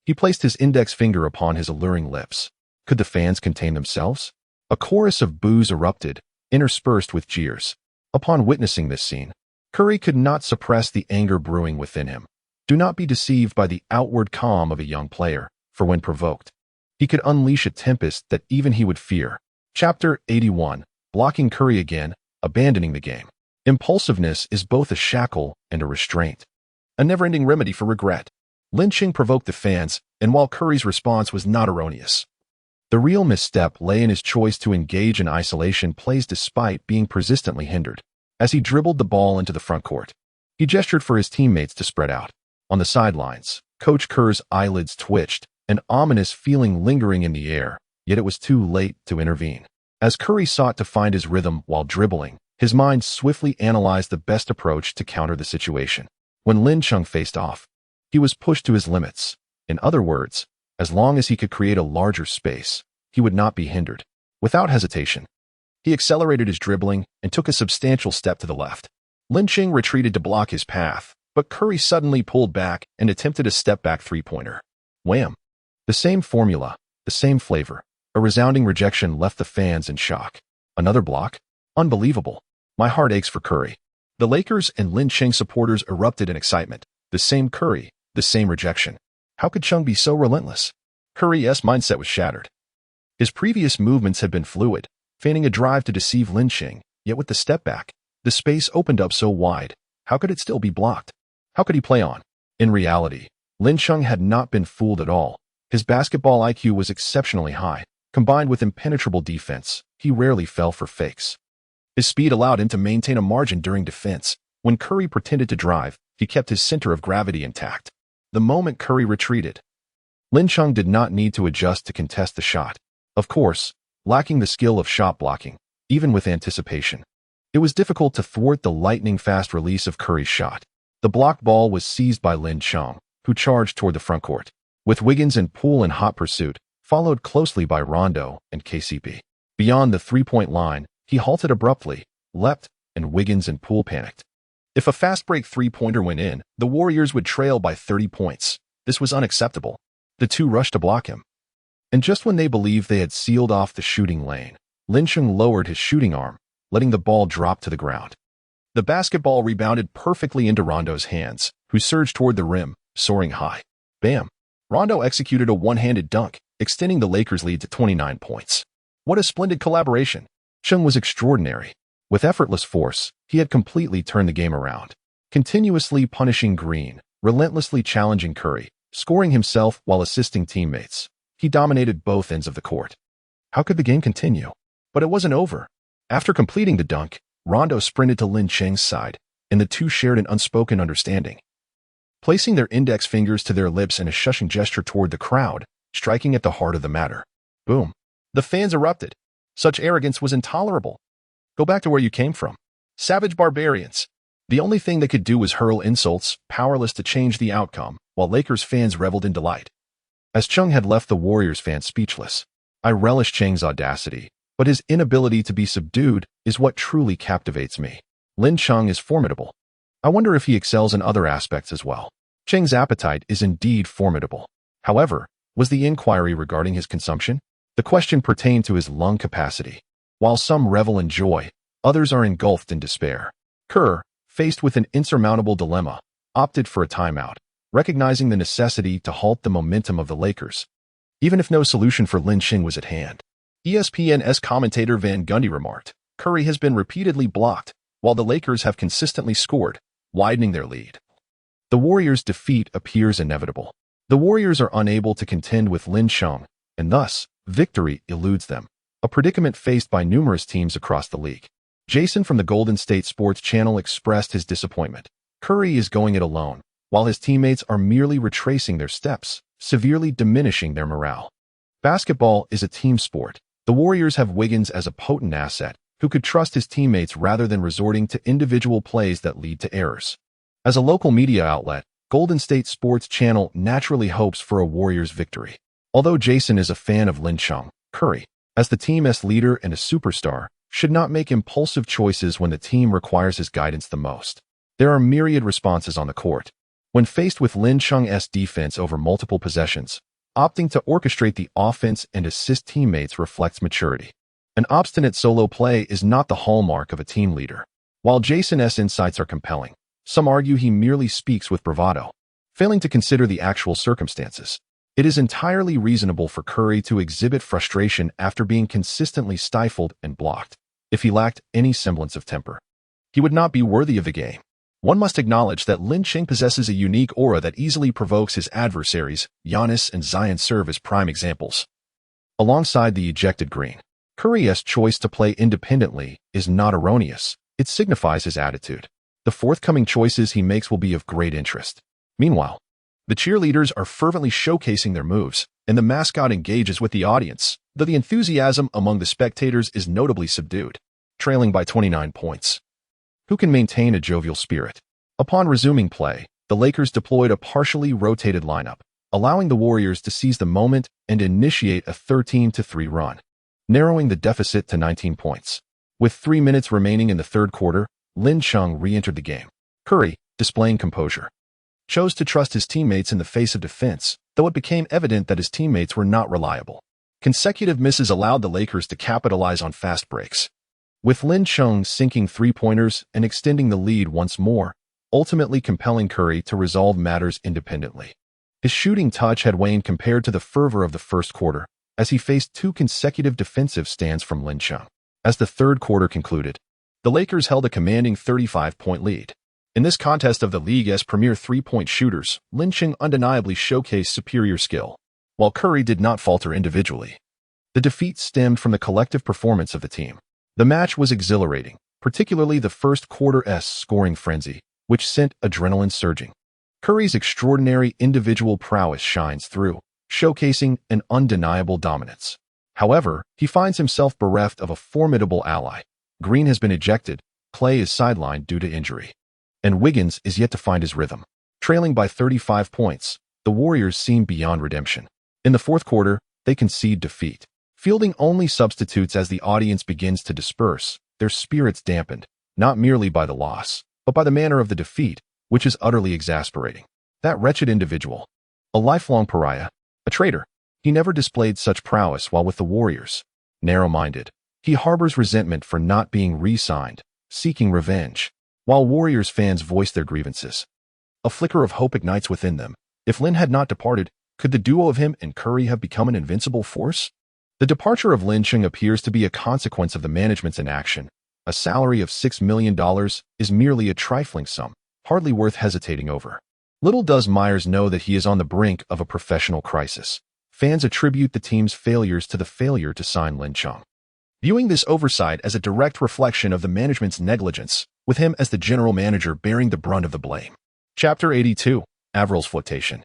he placed his index finger upon his alluring lips. Could the fans contain themselves? A chorus of boos erupted, interspersed with jeers. Upon witnessing this scene, Curry could not suppress the anger brewing within him. Do not be deceived by the outward calm of a young player, for when provoked, he could unleash a tempest that even he would fear. Chapter 81. Blocking Curry again, abandoning the game. Impulsiveness is both a shackle and a restraint, a never-ending remedy for regret. Lin Qing provoked the fans, and while Curry's response was not erroneous, the real misstep lay in his choice to engage in isolation plays despite being persistently hindered. As he dribbled the ball into the front court, he gestured for his teammates to spread out. On the sidelines, Coach Kerr's eyelids twitched, an ominous feeling lingering in the air, yet it was too late to intervene. As Curry sought to find his rhythm while dribbling, his mind swiftly analyzed the best approach to counter the situation. When Lin Qing faced off, he was pushed to his limits. In other words, as long as he could create a larger space, he would not be hindered. Without hesitation, he accelerated his dribbling and took a substantial step to the left. Lin Qing retreated to block his path, but Curry suddenly pulled back and attempted a step-back three-pointer. Wham! The same formula, the same flavor. A resounding rejection left the fans in shock. Another block? Unbelievable. My heart aches for Curry. The Lakers and Lin Qing supporters erupted in excitement. The same Curry, the same rejection. How could Chung be so relentless? Curry's mindset was shattered. His previous movements had been fluid, feigning a drive to deceive Lin Qing, yet with the step back, the space opened up so wide. How could it still be blocked? How could he play on? In reality, Lin Qing had not been fooled at all. His basketball IQ was exceptionally high. Combined with impenetrable defense, he rarely fell for fakes. His speed allowed him to maintain a margin during defense. When Curry pretended to drive, he kept his center of gravity intact. The moment Curry retreated, Lin Qing did not need to adjust to contest the shot. Of course, lacking the skill of shot blocking, even with anticipation, it was difficult to thwart the lightning-fast release of Curry's shot. The blocked ball was seized by Lin Qing, who charged toward the front court, with Wiggins and Poole in hot pursuit, followed closely by Rondo and KCP. Beyond the three-point line, he halted abruptly, leapt, and Wiggins and Poole panicked. If a fast-break three-pointer went in, the Warriors would trail by 30 points. This was unacceptable. The two rushed to block him. And just when they believed they had sealed off the shooting lane, Lin Qing lowered his shooting arm, letting the ball drop to the ground. The basketball rebounded perfectly into Rondo's hands, who surged toward the rim, soaring high. Bam! Rondo executed a one-handed dunk, extending the Lakers' lead to 29 points. What a splendid collaboration! Qing was extraordinary. With effortless force, he had completely turned the game around, continuously punishing Green, relentlessly challenging Curry, scoring himself while assisting teammates. He dominated both ends of the court. How could the game continue? But it wasn't over. After completing the dunk, Rondo sprinted to Lin Qing's side, and the two shared an unspoken understanding. Placing their index fingers to their lips in a shushing gesture toward the crowd, striking at the heart of the matter. Boom. The fans erupted. Such arrogance was intolerable. Go back to where you came from. Savage barbarians. The only thing they could do was hurl insults, powerless to change the outcome, while Lakers fans reveled in delight. As Qing had left the Warriors fans speechless, I relish Qing's audacity, but his inability to be subdued is what truly captivates me. Lin Qing is formidable. I wonder if he excels in other aspects as well. Qing's appetite is indeed formidable. However, was the inquiry regarding his consumption? The question pertained to his lung capacity. While some revel in joy, others are engulfed in despair. Kerr, faced with an insurmountable dilemma, opted for a timeout, recognizing the necessity to halt the momentum of the Lakers, even if no solution for Lin Qing was at hand. ESPN's commentator Van Gundy remarked, Curry has been repeatedly blocked, while the Lakers have consistently scored, widening their lead. The Warriors' defeat appears inevitable. The Warriors are unable to contend with Lin Chung, and thus, victory eludes them, a predicament faced by numerous teams across the league. Jason from the Golden State Sports Channel expressed his disappointment. Curry is going it alone, while his teammates are merely retracing their steps, severely diminishing their morale. Basketball is a team sport. The Warriors have Wiggins as a potent asset, who could trust his teammates rather than resorting to individual plays that lead to errors. As a local media outlet, Golden State Sports Channel naturally hopes for a Warriors victory. Although Jason is a fan of Lin Chung, Curry, as the team's leader and a superstar, should not make impulsive choices when the team requires his guidance the most. There are myriad responses on the court. When faced with Lin Chung's defense over multiple possessions, opting to orchestrate the offense and assist teammates reflects maturity. An obstinate solo play is not the hallmark of a team leader. While Jason's insights are compelling, some argue he merely speaks with bravado, failing to consider the actual circumstances. It is entirely reasonable for Curry to exhibit frustration after being consistently stifled and blocked. If he lacked any semblance of temper, he would not be worthy of the game. One must acknowledge that Lin Chung possesses a unique aura that easily provokes his adversaries. Giannis and Zion serve as prime examples. Alongside the ejected Green, Curry's choice to play independently is not erroneous. It signifies his attitude. The forthcoming choices he makes will be of great interest. Meanwhile, the cheerleaders are fervently showcasing their moves, and the mascot engages with the audience, though the enthusiasm among the spectators is notably subdued, trailing by 29 points. Who can maintain a jovial spirit? Upon resuming play, the Lakers deployed a partially rotated lineup, allowing the Warriors to seize the moment and initiate a 13-3 run, narrowing the deficit to 19 points. With 3 minutes remaining in the third quarter, Lin Chung re-entered the game. Curry, displaying composure, chose to trust his teammates in the face of defense, though it became evident that his teammates were not reliable. Consecutive misses allowed the Lakers to capitalize on fast breaks, with Lin Chung sinking three-pointers and extending the lead once more, ultimately compelling Curry to resolve matters independently. His shooting touch had waned compared to the fervor of the first quarter, as he faced 2 consecutive defensive stands from Lin Chung. As the third quarter concluded, the Lakers held a commanding 35-point lead. In this contest of the league's premier three-point shooters, Lin Chung undeniably showcased superior skill, while Curry did not falter individually. The defeat stemmed from the collective performance of the team. The match was exhilarating, particularly the first quarter's scoring frenzy, which sent adrenaline surging. Curry's extraordinary individual prowess shines through, showcasing an undeniable dominance. However, he finds himself bereft of a formidable ally. Green has been ejected, Clay is sidelined due to injury, and Wiggins is yet to find his rhythm. Trailing by 35 points, the Warriors seem beyond redemption. In the fourth quarter, they concede defeat. Fielding only substitutes as the audience begins to disperse, their spirits dampened, not merely by the loss, but by the manner of the defeat, which is utterly exasperating. That wretched individual, a lifelong pariah, a traitor, he never displayed such prowess while with the Warriors. Narrow-minded, he harbors resentment for not being re-signed, seeking revenge, while Warriors fans voice their grievances. A flicker of hope ignites within them. If Lin had not departed, could the duo of him and Curry have become an invincible force? The departure of Lin Chung appears to be a consequence of the management's inaction. A salary of $6 million is merely a trifling sum, hardly worth hesitating over. Little does Myers know that he is on the brink of a professional crisis. Fans attribute the team's failures to the failure to sign Lin Chung, viewing this oversight as a direct reflection of the management's negligence, with him as the general manager bearing the brunt of the blame. Chapter 82. Avril's Flotation.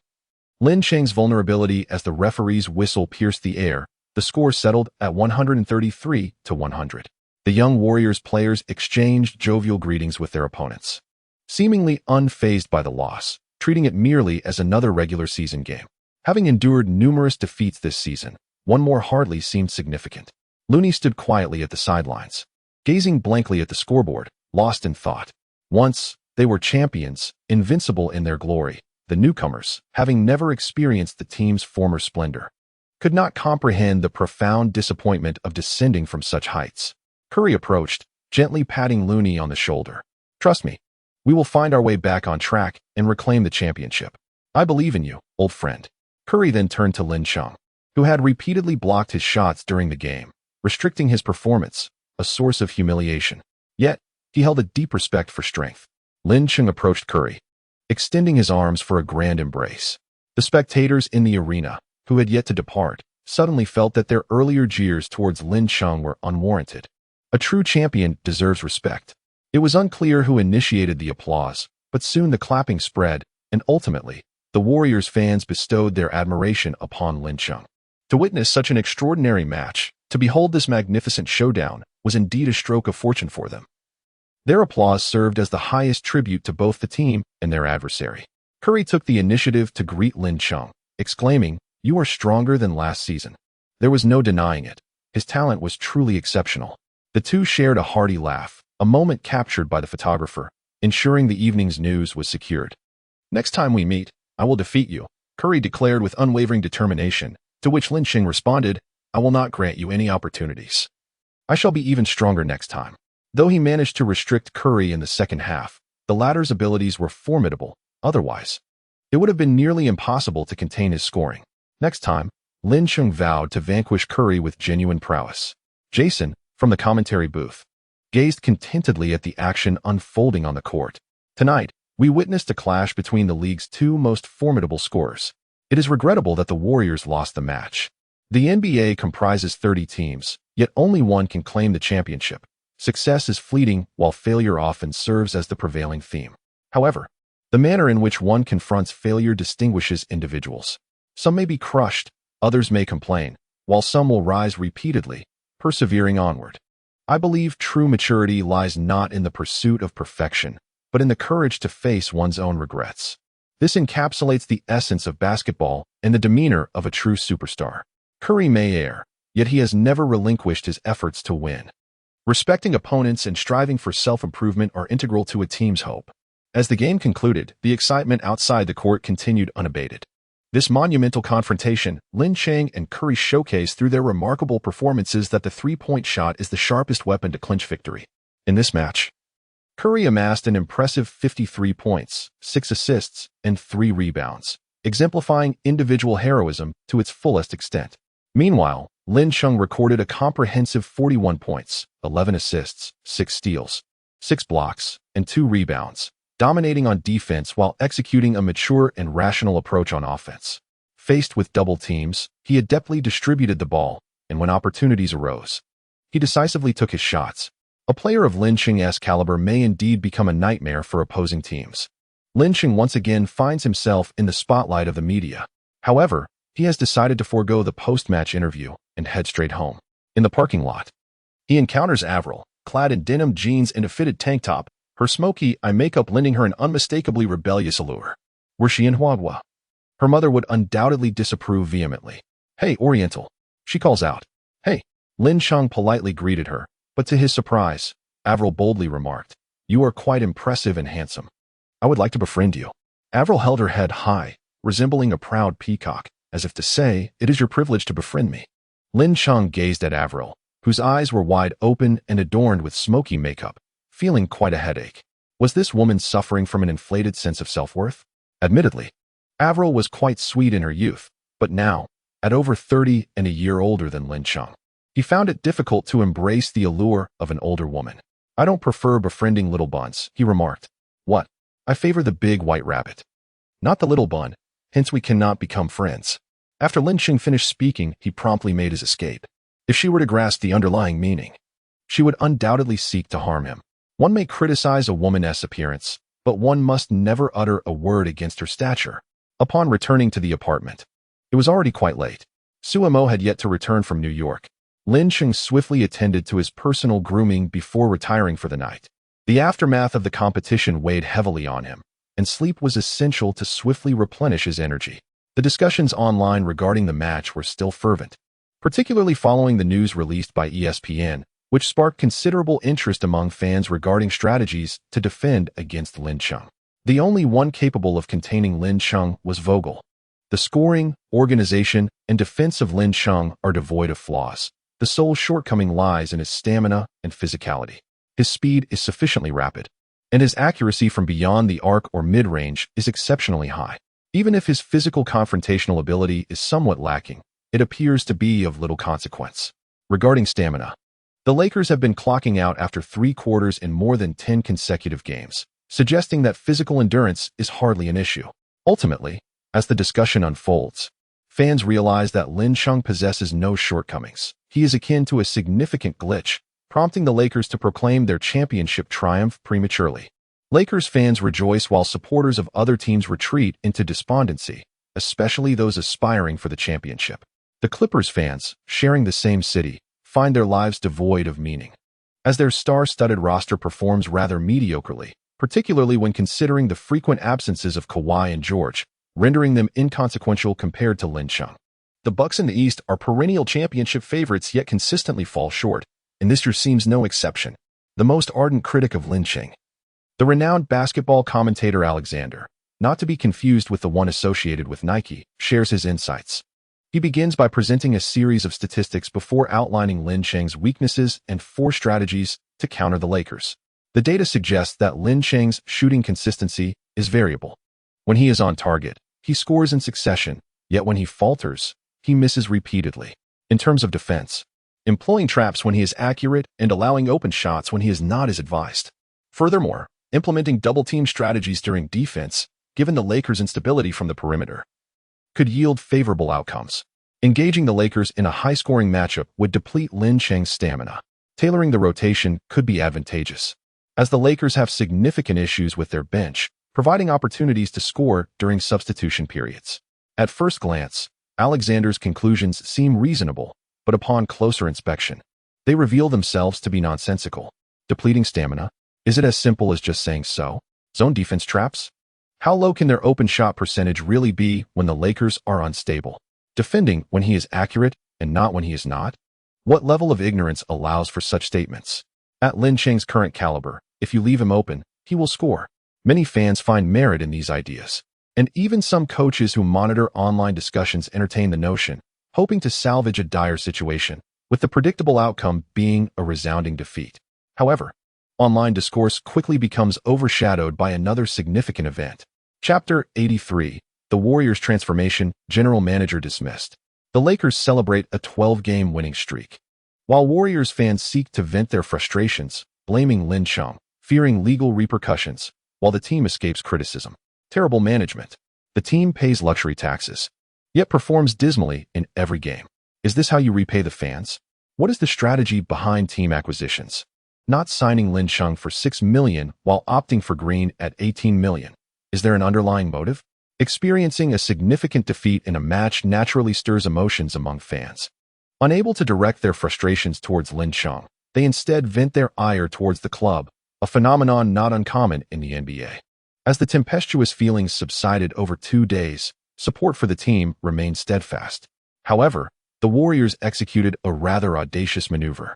Lin Chung's vulnerability as the referee's whistle pierced the air. The score settled at 133-100. The young Warriors players exchanged jovial greetings with their opponents, seemingly unfazed by the loss, treating it merely as another regular season game. Having endured numerous defeats this season, one more hardly seemed significant. Looney stood quietly at the sidelines, gazing blankly at the scoreboard, lost in thought. Once, they were champions, invincible in their glory. The newcomers, having never experienced the team's former splendor, could not comprehend the profound disappointment of descending from such heights. Curry approached, gently patting Looney on the shoulder. "Trust me, we will find our way back on track and reclaim the championship. I believe in you, old friend." Curry then turned to Lin Chung, who had repeatedly blocked his shots during the game, restricting his performance, a source of humiliation. Yet, he held a deep respect for strength. Lin Chung approached Curry, extending his arms for a grand embrace. The spectators in the arena, who had yet to depart, suddenly felt that their earlier jeers towards Lin Cheng were unwarranted. A true champion deserves respect. It was unclear who initiated the applause, but soon the clapping spread, and ultimately, the Warriors fans bestowed their admiration upon Lin Cheng. To witness such an extraordinary match, to behold this magnificent showdown, was indeed a stroke of fortune for them. Their applause served as the highest tribute to both the team and their adversary. Curry took the initiative to greet Lin Cheng, exclaiming, "You are stronger than last season." There was no denying it. His talent was truly exceptional. The two shared a hearty laugh, a moment captured by the photographer, ensuring the evening's news was secured. "Next time we meet, I will defeat you," Curry declared with unwavering determination, to which Lin Cheng responded, "I will not grant you any opportunities. I shall be even stronger next time." Though he managed to restrict Curry in the second half, the latter's abilities were formidable. Otherwise, it would have been nearly impossible to contain his scoring. Next time, Lin Cheng vowed to vanquish Curry with genuine prowess. Jason, from the commentary booth, gazed contentedly at the action unfolding on the court. "Tonight, we witnessed a clash between the league's two most formidable scorers. It is regrettable that the Warriors lost the match. The NBA comprises 30 teams, yet only one can claim the championship. Success is fleeting, while failure often serves as the prevailing theme. However, the manner in which one confronts failure distinguishes individuals. Some may be crushed, others may complain, while some will rise repeatedly, persevering onward. I believe true maturity lies not in the pursuit of perfection, but in the courage to face one's own regrets. This encapsulates the essence of basketball and the demeanor of a true superstar. Curry may err, yet he has never relinquished his efforts to win. Respecting opponents and striving for self-improvement are integral to a team's hope." As the game concluded, the excitement outside the court continued unabated. This monumental confrontation, Lin Cheng and Curry showcased through their remarkable performances that the three-point shot is the sharpest weapon to clinch victory. In this match, Curry amassed an impressive 53 points, 6 assists, and 3 rebounds, exemplifying individual heroism to its fullest extent. Meanwhile, Lin Cheng recorded a comprehensive 41 points, 11 assists, 6 steals, 6 blocks, and 2 rebounds, dominating on defense while executing a mature and rational approach on offense. Faced with double teams, he adeptly distributed the ball, and when opportunities arose, he decisively took his shots. A player of Lin Cheng's caliber may indeed become a nightmare for opposing teams. Lin Cheng once again finds himself in the spotlight of the media. However, he has decided to forego the post-match interview and head straight home. In the parking lot, he encounters Avril, clad in denim jeans and a fitted tank top, her smoky eye makeup lending her an unmistakably rebellious allure. Were she in Huagua, her mother would undoubtedly disapprove vehemently. "Hey, Oriental," she calls out. "Hey." Lin Cheng politely greeted her, but to his surprise, Avril boldly remarked, "You are quite impressive and handsome. I would like to befriend you." Avril held her head high, resembling a proud peacock, as if to say, "It is your privilege to befriend me." Lin Cheng gazed at Avril, whose eyes were wide open and adorned with smoky makeup, feeling quite a headache. Was this woman suffering from an inflated sense of self-worth? Admittedly, Avril was quite sweet in her youth, but now, at over 30 and a year older than Lin Cheng, he found it difficult to embrace the allure of an older woman. "I don't prefer befriending little buns," he remarked. "What? I favor the big white rabbit, not the little bun, hence we cannot become friends." After Lin Cheng finished speaking, he promptly made his escape. If she were to grasp the underlying meaning, she would undoubtedly seek to harm him. One may criticize a woman's appearance, but one must never utter a word against her stature. Upon returning to the apartment, it was already quite late. Suemo had yet to return from New York. Lin Cheng swiftly attended to his personal grooming before retiring for the night. The aftermath of the competition weighed heavily on him, and sleep was essential to swiftly replenish his energy. The discussions online regarding the match were still fervent, particularly following the news released by ESPN, which sparked considerable interest among fans regarding strategies to defend against Lin Cheng. The only one capable of containing Lin Cheng was Vogel. The scoring, organization, and defense of Lin Cheng are devoid of flaws. The sole shortcoming lies in his stamina and physicality. His speed is sufficiently rapid, and his accuracy from beyond the arc or mid-range is exceptionally high. Even if his physical confrontational ability is somewhat lacking, it appears to be of little consequence. Regarding stamina, the Lakers have been clocking out after 3 quarters in more than 10 consecutive games, suggesting that physical endurance is hardly an issue. Ultimately, As the discussion unfolds, fans realize that Lin Chung possesses no shortcomings. He is akin to a significant glitch, prompting the Lakers to proclaim their championship triumph prematurely. Lakers fans rejoice while supporters of other teams retreat into despondency, especially those aspiring for the championship. The Clippers fans, sharing the same city, find their lives devoid of meaning, as their star-studded roster performs rather mediocrely, particularly when considering the frequent absences of Kawhi and George, rendering them inconsequential compared to Lin Chung. The Bucks in the East are perennial championship favorites yet consistently fall short, and this year seems no exception. The most ardent critic of Lin Chung, the renowned basketball commentator Alexander, not to be confused with the one associated with Nike, shares his insights. He begins by presenting a series of statistics before outlining Lin Chung's weaknesses and 4 strategies to counter the Lakers. The data suggests that Lin Chung's shooting consistency is variable. When he is on target, he scores in succession, yet when he falters, he misses repeatedly. In terms of defense, employing traps when he is accurate and allowing open shots when he is not is advised. Furthermore, implementing double-team strategies during defense, given the Lakers' instability from the perimeter, could yield favorable outcomes. Engaging the Lakers in a high-scoring matchup would deplete Lin Chung's stamina. Tailoring the rotation could be advantageous, as the Lakers have significant issues with their bench, providing opportunities to score during substitution periods. At first glance, Alexander's conclusions seem reasonable, but upon closer inspection, they reveal themselves to be nonsensical. Depleting stamina? Is it as simple as just saying so? Zone defense traps? How low can their open shot percentage really be when the Lakers are unstable? Defending when he is accurate and not when he is not? What level of ignorance allows for such statements? At Lin Chung's current caliber, if you leave him open, he will score. Many fans find merit in these ideas, and even some coaches who monitor online discussions entertain the notion, hoping to salvage a dire situation, with the predictable outcome being a resounding defeat. However, online discourse quickly becomes overshadowed by another significant event. Chapter 83, The Warriors' Transformation, General Manager Dismissed. The Lakers celebrate a 12-game winning streak, while Warriors fans seek to vent their frustrations, blaming Lin Chung, fearing legal repercussions, while the team escapes criticism. Terrible management. The team pays luxury taxes, yet performs dismally in every game. Is this how you repay the fans? What is the strategy behind team acquisitions? Not signing Lin Chung for $6 million while opting for Green at $18 million. Is there an underlying motive? Experiencing a significant defeat in a match naturally stirs emotions among fans. Unable to direct their frustrations towards Lin Chung, they instead vent their ire towards the club, a phenomenon not uncommon in the NBA. As the tempestuous feelings subsided over 2 days, support for the team remained steadfast. However, the Warriors executed a rather audacious maneuver,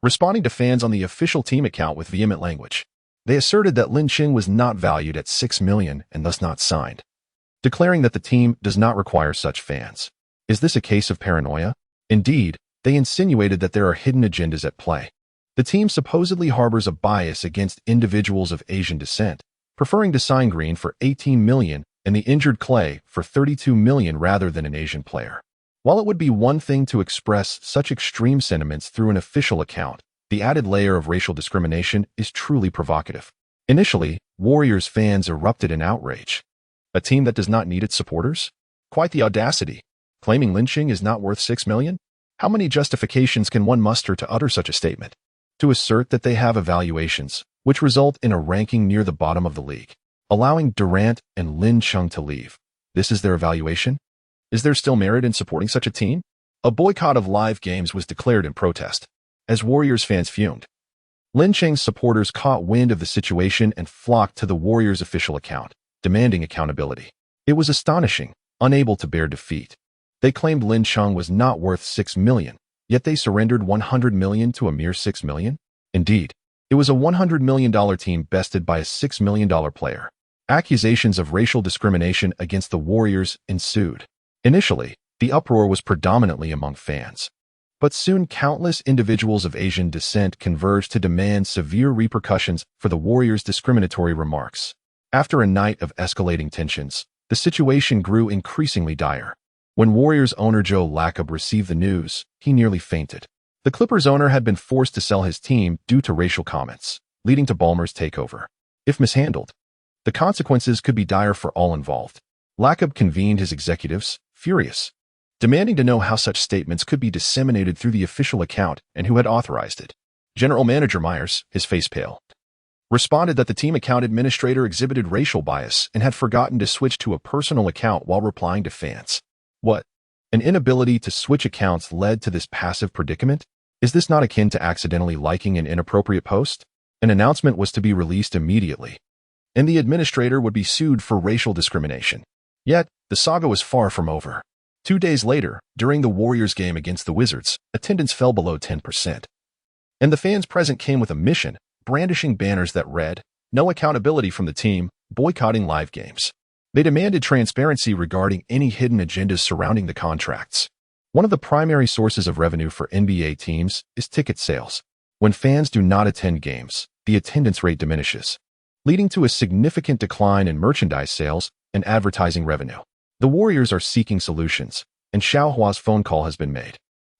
responding to fans on the official team account with vehement language. They asserted that Lin Chung was not valued at $6 million and thus not signed, declaring that the team does not require such fans. Is this a case of paranoia? Indeed, they insinuated that there are hidden agendas at play. The team supposedly harbors a bias against individuals of Asian descent, preferring to sign Green for $18 million and the injured Clay for $32 million rather than an Asian player. While it would be one thing to express such extreme sentiments through an official account, the added layer of racial discrimination is truly provocative. Initially, Warriors fans erupted in outrage. A team that does not need its supporters? Quite the audacity. Claiming Lin Chung is not worth $6 million? How many justifications can one muster to utter such a statement? To assert that they have evaluations, which result in a ranking near the bottom of the league, allowing Durant and Lin Chung to leave. This is their evaluation? Is there still merit in supporting such a team? A boycott of live games was declared in protest, as Warriors fans fumed. Lin Chung's supporters caught wind of the situation and flocked to the Warriors' official account, demanding accountability. It was astonishing, unable to bear defeat. They claimed Lin Chung was not worth $6 million, yet they surrendered $100 million to a mere $6 million? Indeed, it was a $100 million team bested by a $6 million player. Accusations of racial discrimination against the Warriors ensued. Initially, the uproar was predominantly among fans, but soon countless individuals of Asian descent converged to demand severe repercussions for the Warriors' discriminatory remarks. After a night of escalating tensions, the situation grew increasingly dire. When Warriors owner Joe Lacob received the news, he nearly fainted. The Clippers owner had been forced to sell his team due to racial comments, leading to Ballmer's takeover. If mishandled, the consequences could be dire for all involved. Lacob convened his executives, furious, demanding to know how such statements could be disseminated through the official account and who had authorized it. General Manager Myers, his face pale, responded that the team account administrator exhibited racial bias and had forgotten to switch to a personal account while replying to fans. What? An inability to switch accounts led to this passive predicament? Is this not akin to accidentally liking an inappropriate post? An announcement was to be released immediately, and the administrator would be sued for racial discrimination. Yet, the saga was far from over. 2 days later, during the Warriors game against the Wizards, attendance fell below 10%. And the fans present came with a mission, brandishing banners that read, "No accountability from the team, boycotting live games." They demanded transparency regarding any hidden agendas surrounding the contracts. One of the primary sources of revenue for NBA teams is ticket sales. When fans do not attend games, the attendance rate diminishes, leading to a significant decline in merchandise sales and advertising revenue. The Warriors are seeking solutions, and Xiaohua's phone call has been made.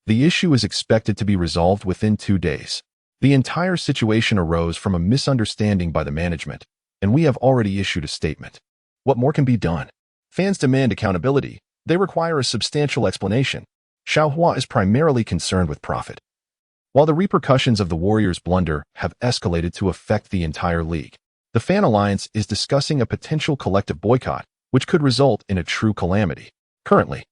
The issue is expected to be resolved within 2 days. The entire situation arose from a misunderstanding by the management, and we have already issued a statement. What more can be done? Fans demand accountability. They require a substantial explanation. Xiaohua is primarily concerned with profit. While the repercussions of the Warriors' blunder have escalated to affect the entire league, the Fan Alliance is discussing a potential collective boycott, which could result in a true calamity. Currently,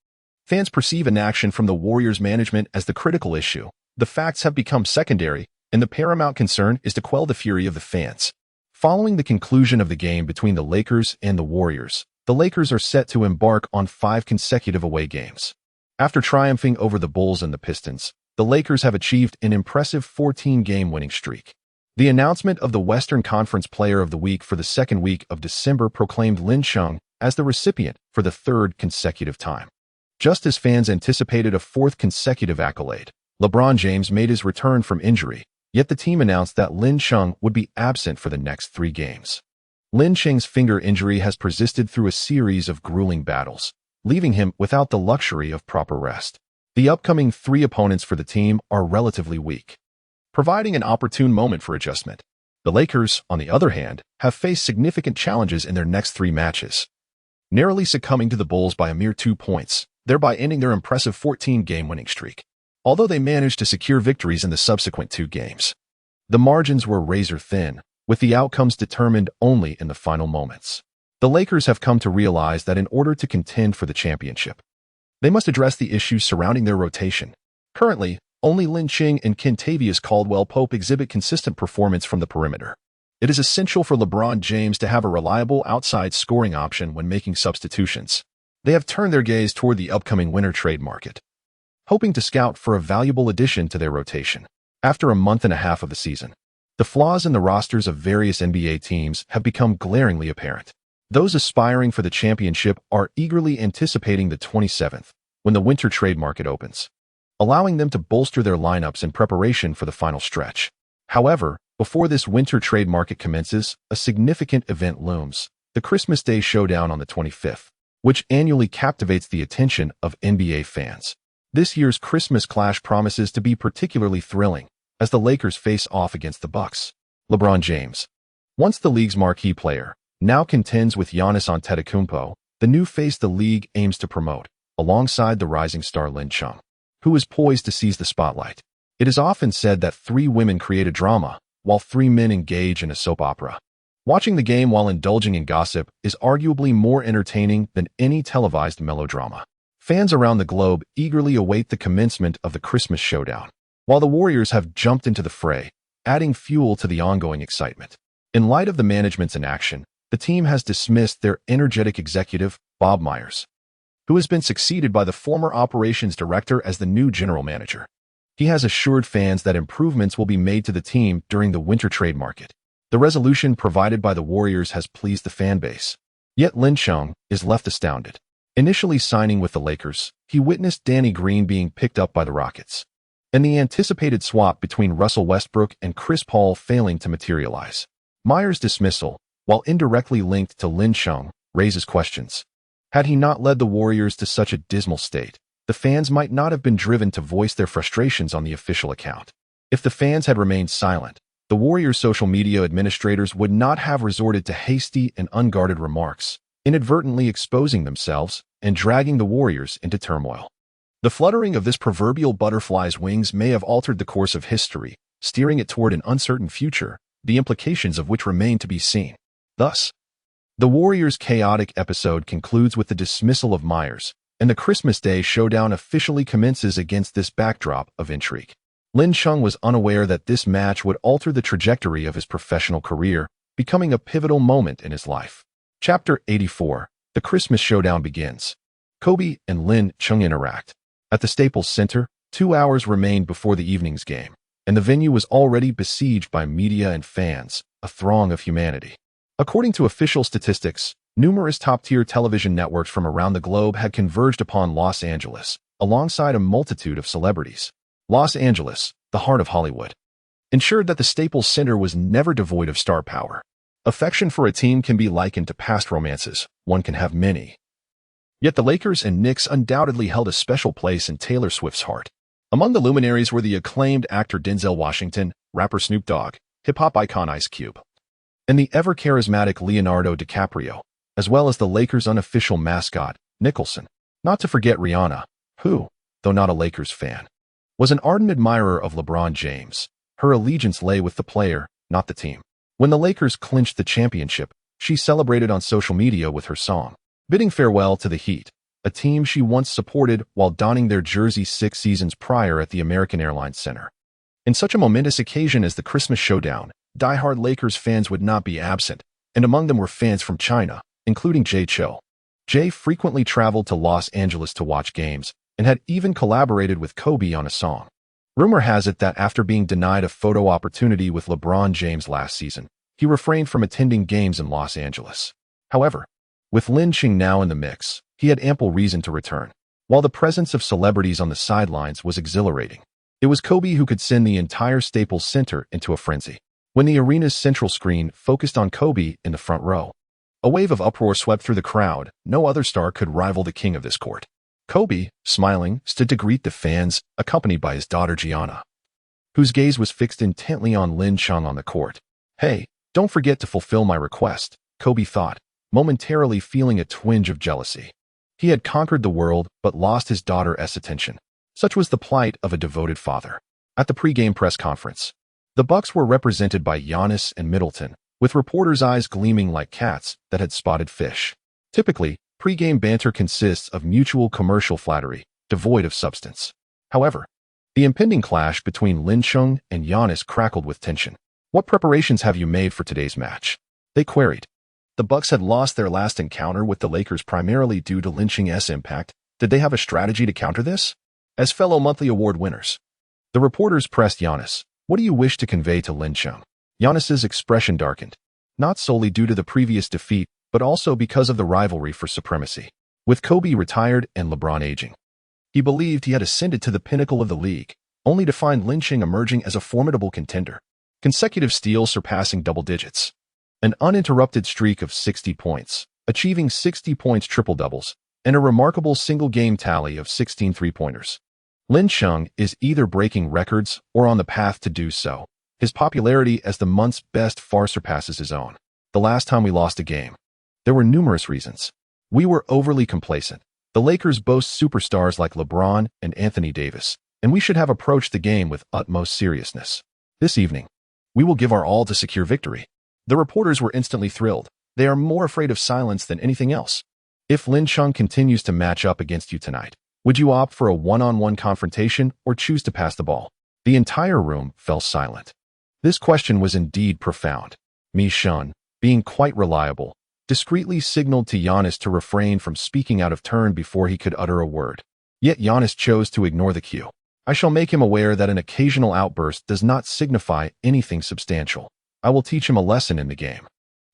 fans perceive inaction from the Warriors' management as the critical issue. The facts have become secondary, and the paramount concern is to quell the fury of the fans. Following the conclusion of the game between the Lakers and the Warriors, the Lakers are set to embark on 5 consecutive away games. After triumphing over the Bulls and the Pistons, the Lakers have achieved an impressive 14-game winning streak. The announcement of the Western Conference Player of the Week for the second week of December proclaimed Lin Chung as the recipient for the 3rd consecutive time. Just as fans anticipated a 4th consecutive accolade, LeBron James made his return from injury, yet the team announced that Lin Chung would be absent for the next 3 games. Lin Chung's finger injury has persisted through a series of grueling battles, leaving him without the luxury of proper rest. The upcoming 3 opponents for the team are relatively weak, providing an opportune moment for adjustment. The Lakers, on the other hand, have faced significant challenges in their next 3 matches, narrowly succumbing to the Bulls by a mere 2 points, thereby ending their impressive 14-game winning streak. Although they managed to secure victories in the subsequent 2 games, the margins were razor-thin, with the outcomes determined only in the final moments. The Lakers have come to realize that in order to contend for the championship, they must address the issues surrounding their rotation. Currently, only Lin Chung and Kentavious Caldwell-Pope exhibit consistent performance from the perimeter. It is essential for LeBron James to have a reliable outside scoring option when making substitutions. They have turned their gaze toward the upcoming winter trade market, hoping to scout for a valuable addition to their rotation. After a month and a half of the season, the flaws in the rosters of various NBA teams have become glaringly apparent. Those aspiring for the championship are eagerly anticipating the 27th, when the winter trade market opens, allowing them to bolster their lineups in preparation for the final stretch. However, before this winter trade market commences, a significant event looms: the Christmas Day Showdown on the 25th, which annually captivates the attention of NBA fans. This year's Christmas clash promises to be particularly thrilling, as the Lakers face off against the Bucks. LeBron James, once the league's marquee player, now contends with Giannis Antetokounmpo, the new face the league aims to promote, alongside the rising star Lin Chung, who is poised to seize the spotlight. It is often said that 3 women create a drama, while 3 men engage in a soap opera. Watching the game while indulging in gossip is arguably more entertaining than any televised melodrama. Fans around the globe eagerly await the commencement of the Christmas showdown, while the Warriors have jumped into the fray, adding fuel to the ongoing excitement. In light of the management's inaction, the team has dismissed their energetic executive, Bob Myers, who has been succeeded by the former operations director as the new general manager. He has assured fans that improvements will be made to the team during the winter trade market. The resolution provided by the Warriors has pleased the fan base. Yet Lin Chung is left astounded. Initially signing with the Lakers, he witnessed Danny Green being picked up by the Rockets, and the anticipated swap between Russell Westbrook and Chris Paul failing to materialize. Myers' dismissal, while indirectly linked to Lin Chung, raises questions. Had he not led the Warriors to such a dismal state, the fans might not have been driven to voice their frustrations on the official account. If the fans had remained silent, the Warriors' social media administrators would not have resorted to hasty and unguarded remarks. inadvertently exposing themselves and dragging the Warriors into turmoil. The fluttering of this proverbial butterfly's wings may have altered the course of history, steering it toward an uncertain future, the implications of which remain to be seen. Thus, the Warriors' chaotic episode concludes with the dismissal of Myers, and the Christmas Day showdown officially commences against this backdrop of intrigue. Lin Chung was unaware that this match would alter the trajectory of his professional career, becoming a pivotal moment in his life. Chapter 84. The Christmas Showdown begins. Kobe and Lin Chung interact. At the Staples Center, 2 hours remained before the evening's game, and the venue was already besieged by media and fans, a throng of humanity. According to official statistics, numerous top-tier television networks from around the globe had converged upon Los Angeles, alongside a multitude of celebrities. Los Angeles, the heart of Hollywood, ensured that the Staples Center was never devoid of star power. Affection for a team can be likened to past romances. One can have many. Yet the Lakers and Knicks undoubtedly held a special place in Taylor Swift's heart. Among the luminaries were the acclaimed actor Denzel Washington, rapper Snoop Dogg, hip-hop icon Ice Cube, and the ever-charismatic Leonardo DiCaprio, as well as the Lakers' unofficial mascot, Nicholson. Not to forget Rihanna, who, though not a Lakers fan, was an ardent admirer of LeBron James. Her allegiance lay with the player, not the team. When the Lakers clinched the championship, she celebrated on social media with her song, bidding farewell to the Heat, a team she once supported while donning their jersey 6 seasons prior at the American Airlines Center. In such a momentous occasion as the Christmas Showdown, die-hard Lakers fans would not be absent, and among them were fans from China, including Jay Chou. Jay frequently traveled to Los Angeles to watch games, and had even collaborated with Kobe on a song. Rumor has it that after being denied a photo opportunity with LeBron James last season, he refrained from attending games in Los Angeles. However, with Lin Chung now in the mix, he had ample reason to return. While the presence of celebrities on the sidelines was exhilarating, it was Kobe who could send the entire Staples Center into a frenzy. When the arena's central screen focused on Kobe in the front row, a wave of uproar swept through the crowd. No other star could rival the king of this court. Kobe, smiling, stood to greet the fans, accompanied by his daughter Gianna, whose gaze was fixed intently on Lin Chung on the court. "Hey, don't forget to fulfill my request," Kobe thought, momentarily feeling a twinge of jealousy. He had conquered the world, but lost his daughter's attention. Such was the plight of a devoted father. At the pre-game press conference, the Bucks were represented by Giannis and Middleton, with reporters' eyes gleaming like cats that had spotted fish. Typically, pre-game banter consists of mutual commercial flattery, devoid of substance. However, the impending clash between Lin Chung and Giannis crackled with tension. "What preparations have you made for today's match?" they queried. The Bucks had lost their last encounter with the Lakers primarily due to Lin Chung's impact. Did they have a strategy to counter this? As fellow monthly award winners, the reporters pressed Giannis, "What do you wish to convey to Lin Chung?" Giannis's expression darkened, not solely due to the previous defeat, but also because of the rivalry for supremacy. With Kobe retired and LeBron aging, he believed he had ascended to the pinnacle of the league, only to find Lin Chung emerging as a formidable contender. Consecutive steals surpassing double digits. An uninterrupted streak of 60 points, achieving 60 points triple-doubles, and a remarkable single-game tally of 16 three-pointers. Lin Chung is either breaking records or on the path to do so. His popularity as the month's best far surpasses his own. The last time we lost a game, there were numerous reasons. We were overly complacent. The Lakers boast superstars like LeBron and Anthony Davis, and we should have approached the game with utmost seriousness. This evening, we will give our all to secure victory. The reporters were instantly thrilled. They are more afraid of silence than anything else. If Lin Chung continues to match up against you tonight, would you opt for a one-on-one confrontation or choose to pass the ball? The entire room fell silent. This question was indeed profound. Mi Shun, being quite reliable, discreetly signaled to Giannis to refrain from speaking out of turn before he could utter a word. Yet Giannis chose to ignore the cue. "I shall make him aware that an occasional outburst does not signify anything substantial. I will teach him a lesson in the game.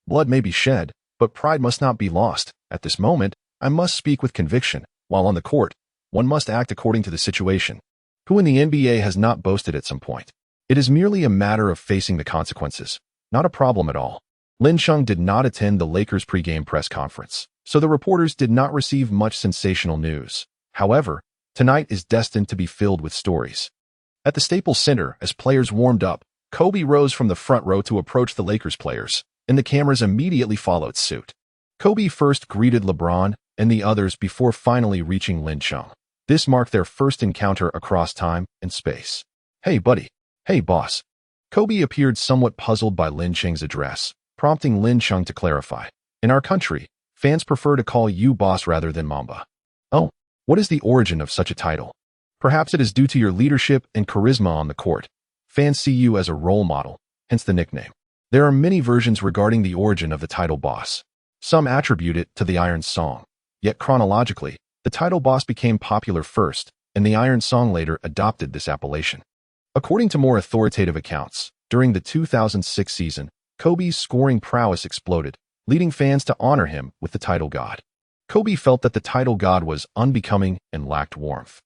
Blood may be shed, but pride must not be lost. At this moment, I must speak with conviction. While on the court, one must act according to the situation. Who in the NBA has not boasted at some point? It is merely a matter of facing the consequences. Not a problem at all." Lin Chung did not attend the Lakers pregame press conference, so the reporters did not receive much sensational news. However, tonight is destined to be filled with stories. At the Staples Center, as players warmed up, Kobe rose from the front row to approach the Lakers players, and the cameras immediately followed suit. Kobe first greeted LeBron and the others before finally reaching Lin Chung. This marked their first encounter across time and space. "Hey, buddy. Hey, boss." Kobe appeared somewhat puzzled by Lin Chung's address, prompting Lin Chung to clarify. "In our country, fans prefer to call you boss rather than Mamba." "Oh, what is the origin of such a title?" "Perhaps it is due to your leadership and charisma on the court. Fans see you as a role model, hence the nickname." There are many versions regarding the origin of the title boss. Some attribute it to the Iron Song. Yet chronologically, the title boss became popular first, and the Iron Song later adopted this appellation. According to more authoritative accounts, during the 2006 season, Kobe's scoring prowess exploded, leading fans to honor him with the title god. Kobe felt that the title god was unbecoming and lacked warmth.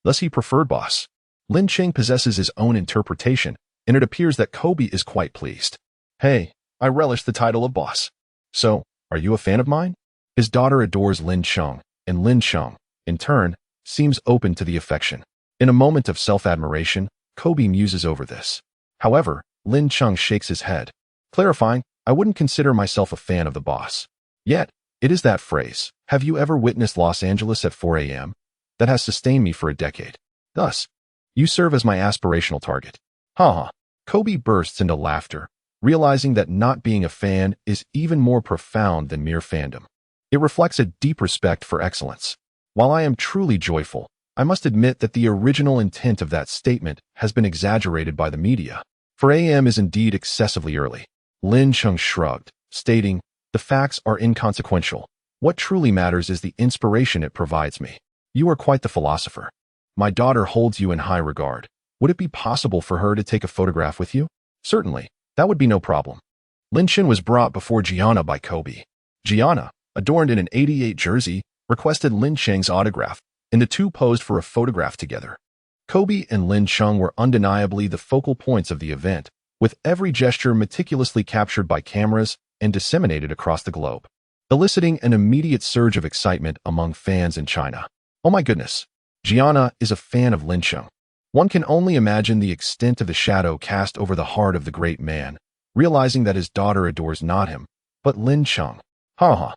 Thus he preferred boss. Lin Chung possesses his own interpretation, and it appears that Kobe is quite pleased. "Hey, I relish the title of boss. So, are you a fan of mine?" His daughter adores Lin Chung, and Lin Chung, in turn, seems open to the affection. In a moment of self-admiration, Kobe muses over this. However, Lin Chung shakes his head, clarifying, "I wouldn't consider myself a fan of the boss." Yet, it is that phrase, "Have you ever witnessed Los Angeles at 4 a.m.?" that has sustained me for a decade. Thus, you serve as my aspirational target. Ha. Kobe bursts into laughter, realizing that not being a fan is even more profound than mere fandom. It reflects a deep respect for excellence. While I am truly joyful, I must admit that the original intent of that statement has been exaggerated by the media. 4 a.m. is indeed excessively early. Lin Chung shrugged, stating, "The facts are inconsequential. What truly matters is the inspiration it provides me. You are quite the philosopher. My daughter holds you in high regard. Would it be possible for her to take a photograph with you?" "Certainly. That would be no problem." Lin Chung was brought before Gianna by Kobe. Gianna, adorned in an '88 jersey, requested Lin Chung's autograph, and the two posed for a photograph together. Kobe and Lin Chung were undeniably the focal points of the event, with every gesture meticulously captured by cameras and disseminated across the globe, eliciting an immediate surge of excitement among fans in China. "Oh my goodness, Gianna is a fan of Lin Chung." One can only imagine the extent of the shadow cast over the heart of the great man, realizing that his daughter adores not him, but Lin Chung. Ha.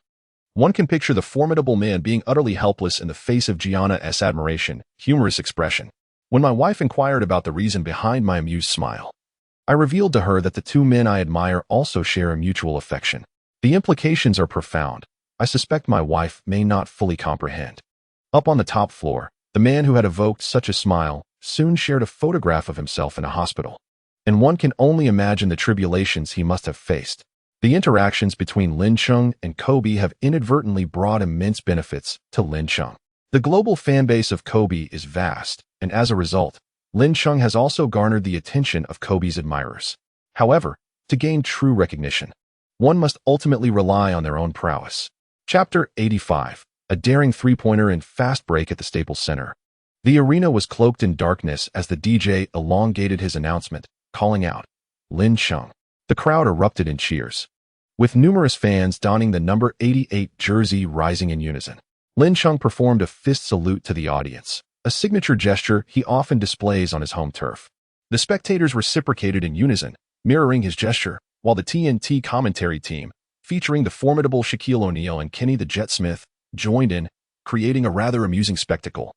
One can picture the formidable man being utterly helpless in the face of Gianna's admiration, humorous expression. When my wife inquired about the reason behind my amused smile, I revealed to her that the two men I admire also share a mutual affection. The implications are profound. I suspect my wife may not fully comprehend. Up on the top floor, the man who had evoked such a smile soon shared a photograph of himself in a hospital, and one can only imagine the tribulations he must have faced. The interactions between Lin Chung and Kobe have inadvertently brought immense benefits to Lin Chung. The global fanbase of Kobe is vast, and as a result, Lin Chung has also garnered the attention of Kobe's admirers. However, to gain true recognition, one must ultimately rely on their own prowess. Chapter 85. A daring three-pointer and fast break at the Staples Center. The arena was cloaked in darkness as the DJ elongated his announcement, calling out, "Lin Chung." The crowd erupted in cheers, with numerous fans donning the number 88 jersey rising in unison. Lin Chung performed a fist salute to the audience, a signature gesture he often displays on his home turf. The spectators reciprocated in unison, mirroring his gesture, while the TNT commentary team, featuring the formidable Shaquille O'Neal and Kenny the Jet Smith, joined in, creating a rather amusing spectacle.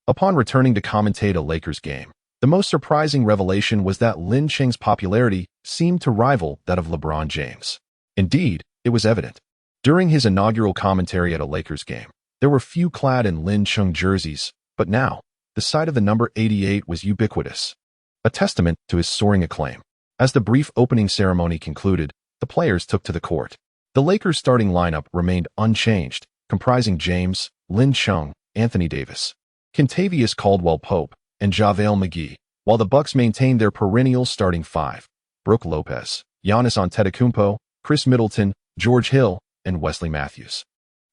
Upon returning to commentate a Lakers game, the most surprising revelation was that Lin Chung's popularity seemed to rival that of LeBron James. Indeed, it was evident. During his inaugural commentary at a Lakers game, there were few clad in Lin Chung jerseys, but now, the sight of the number 88 was ubiquitous, a testament to his soaring acclaim. As the brief opening ceremony concluded, the players took to the court. The Lakers' starting lineup remained unchanged, comprising James, Lin Chung, Anthony Davis, Kentavious Caldwell-Pope, and JaVale McGee, while the Bucks maintained their perennial starting five: Brook Lopez, Giannis Antetokounmpo, Chris Middleton, George Hill, and Wesley Matthews.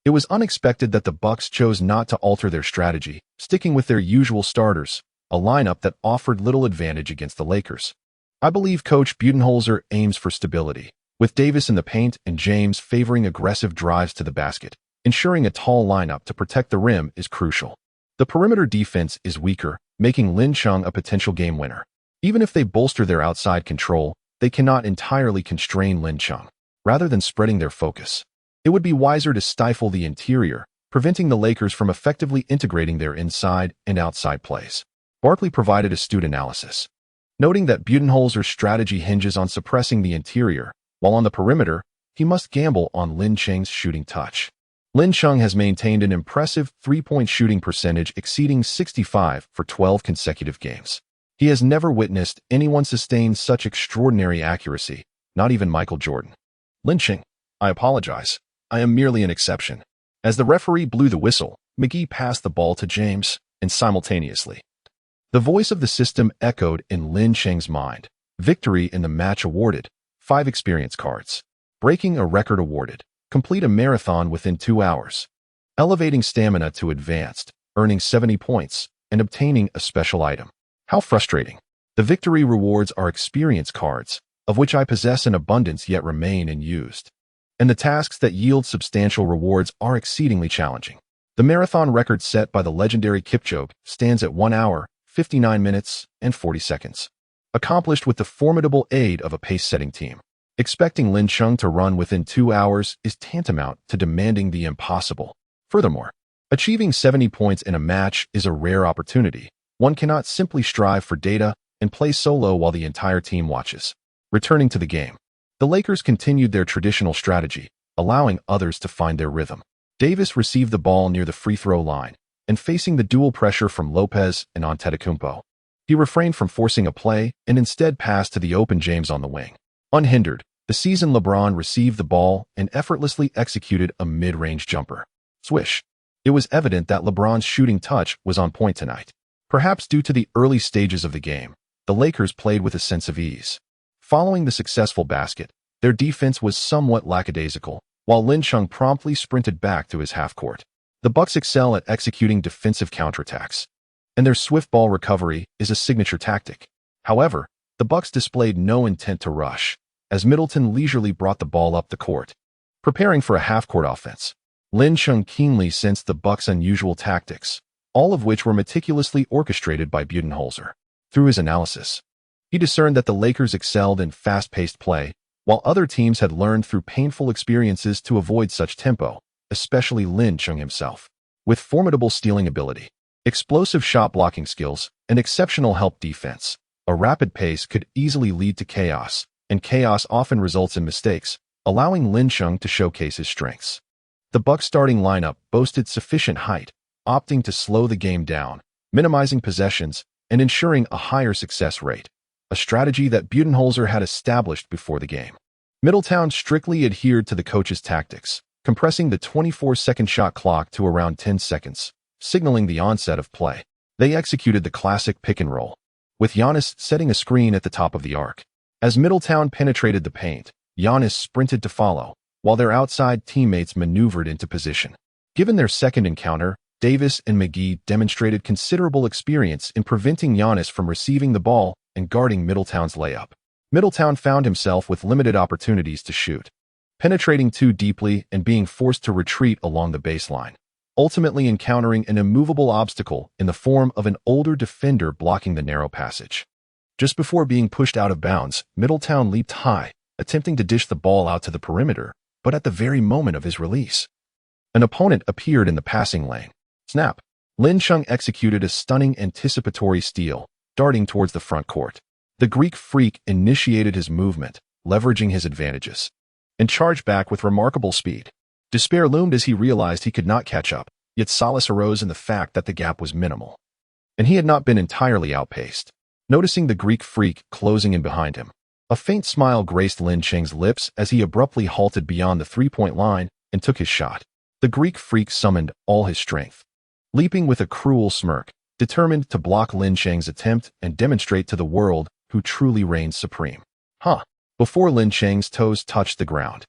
It was unexpected that the Bucks chose not to alter their strategy, sticking with their usual starters, a lineup that offered little advantage against the Lakers. I believe Coach Budenholzer aims for stability, with Davis in the paint and James favoring aggressive drives to the basket. Ensuring a tall lineup to protect the rim is crucial. The perimeter defense is weaker, making Lin Chung a potential game winner. Even if they bolster their outside control, they cannot entirely constrain Lin Chung. Rather than spreading their focus, It would be wiser to stifle the interior, preventing the Lakers from effectively integrating their inside and outside plays. Barkley provided astute analysis, noting that Budenholzer's strategy hinges on suppressing the interior, while on the perimeter, he must gamble on Lin Cheng's shooting touch. Lin Cheng has maintained an impressive three-point shooting percentage exceeding 65 for 12 consecutive games. He has never witnessed anyone sustain such extraordinary accuracy, not even Michael Jordan. Lin Cheng, I apologize. I am merely an exception. As the referee blew the whistle, McGee passed the ball to James, and simultaneously, the voice of the system echoed in Lin Cheng's mind. Victory in the match awarded. 5 experience cards. Breaking a record awarded. Complete a marathon within 2 hours. Elevating stamina to advanced, earning 70 points, and obtaining a special item. How frustrating. The victory rewards are experience cards, of which I possess an abundance yet remain unused. And the tasks that yield substantial rewards are exceedingly challenging. The marathon record set by the legendary Kipchoge stands at 1 hour, 59 minutes, and 40 seconds. Accomplished with the formidable aid of a pace-setting team. Expecting Lin Cheng to run within 2 hours is tantamount to demanding the impossible. Furthermore, achieving 70 points in a match is a rare opportunity. One cannot simply strive for data and play solo while the entire team watches. Returning to the game, the Lakers continued their traditional strategy, allowing others to find their rhythm. Davis received the ball near the free throw line, and facing the dual pressure from Lopez and Antetokounmpo, he refrained from forcing a play and instead passed to the open James on the wing. Unhindered, the seasoned LeBron received the ball and effortlessly executed a mid-range jumper. Swish. It was evident that LeBron's shooting touch was on point tonight. Perhaps due to the early stages of the game, the Lakers played with a sense of ease. Following the successful basket, their defense was somewhat lackadaisical, while Lin Cheng promptly sprinted back to his half-court. The Bucks excel at executing defensive counterattacks, and their swift ball recovery is a signature tactic. However, the Bucks displayed no intent to rush, as Middleton leisurely brought the ball up the court. Preparing for a half-court offense, Lin Cheng keenly sensed the Bucks' unusual tactics, all of which were meticulously orchestrated by Budenholzer. Through his analysis, he discerned that the Lakers excelled in fast-paced play, while other teams had learned through painful experiences to avoid such tempo, especially Lin Cheng himself. With formidable stealing ability, explosive shot-blocking skills, and exceptional help defense, a rapid pace could easily lead to chaos, and chaos often results in mistakes, allowing Lin Cheng to showcase his strengths. The Bucks' starting lineup boasted sufficient height, opting to slow the game down, minimizing possessions, and ensuring a higher success rate, a strategy that Budenholzer had established before the game. Middletown strictly adhered to the coach's tactics, compressing the 24-second shot clock to around 10 seconds, signaling the onset of play. They executed the classic pick and roll, with Giannis setting a screen at the top of the arc. As Middletown penetrated the paint, Giannis sprinted to follow, while their outside teammates maneuvered into position. Given their second encounter, Davis and McGee demonstrated considerable experience in preventing Giannis from receiving the ball and guarding Middletown's layup. Middletown found himself with limited opportunities to shoot, penetrating too deeply and being forced to retreat along the baseline, ultimately encountering an immovable obstacle in the form of an older defender blocking the narrow passage. Just before being pushed out of bounds, Middletown leaped high, attempting to dish the ball out to the perimeter, but at the very moment of his release, an opponent appeared in the passing lane. Snap! Lin Cheng executed a stunning anticipatory steal, darting towards the front court. The Greek freak initiated his movement, leveraging his advantages, and charged back with remarkable speed. Despair loomed as he realized he could not catch up, yet solace arose in the fact that the gap was minimal, and he had not been entirely outpaced. Noticing the Greek freak closing in behind him, a faint smile graced Lin Cheng's lips as he abruptly halted beyond the three-point line and took his shot. The Greek freak summoned all his strength, leaping with a cruel smirk, determined to block Lin Cheng's attempt and demonstrate to the world who truly reigns supreme. Before Lin Cheng's toes touched the ground,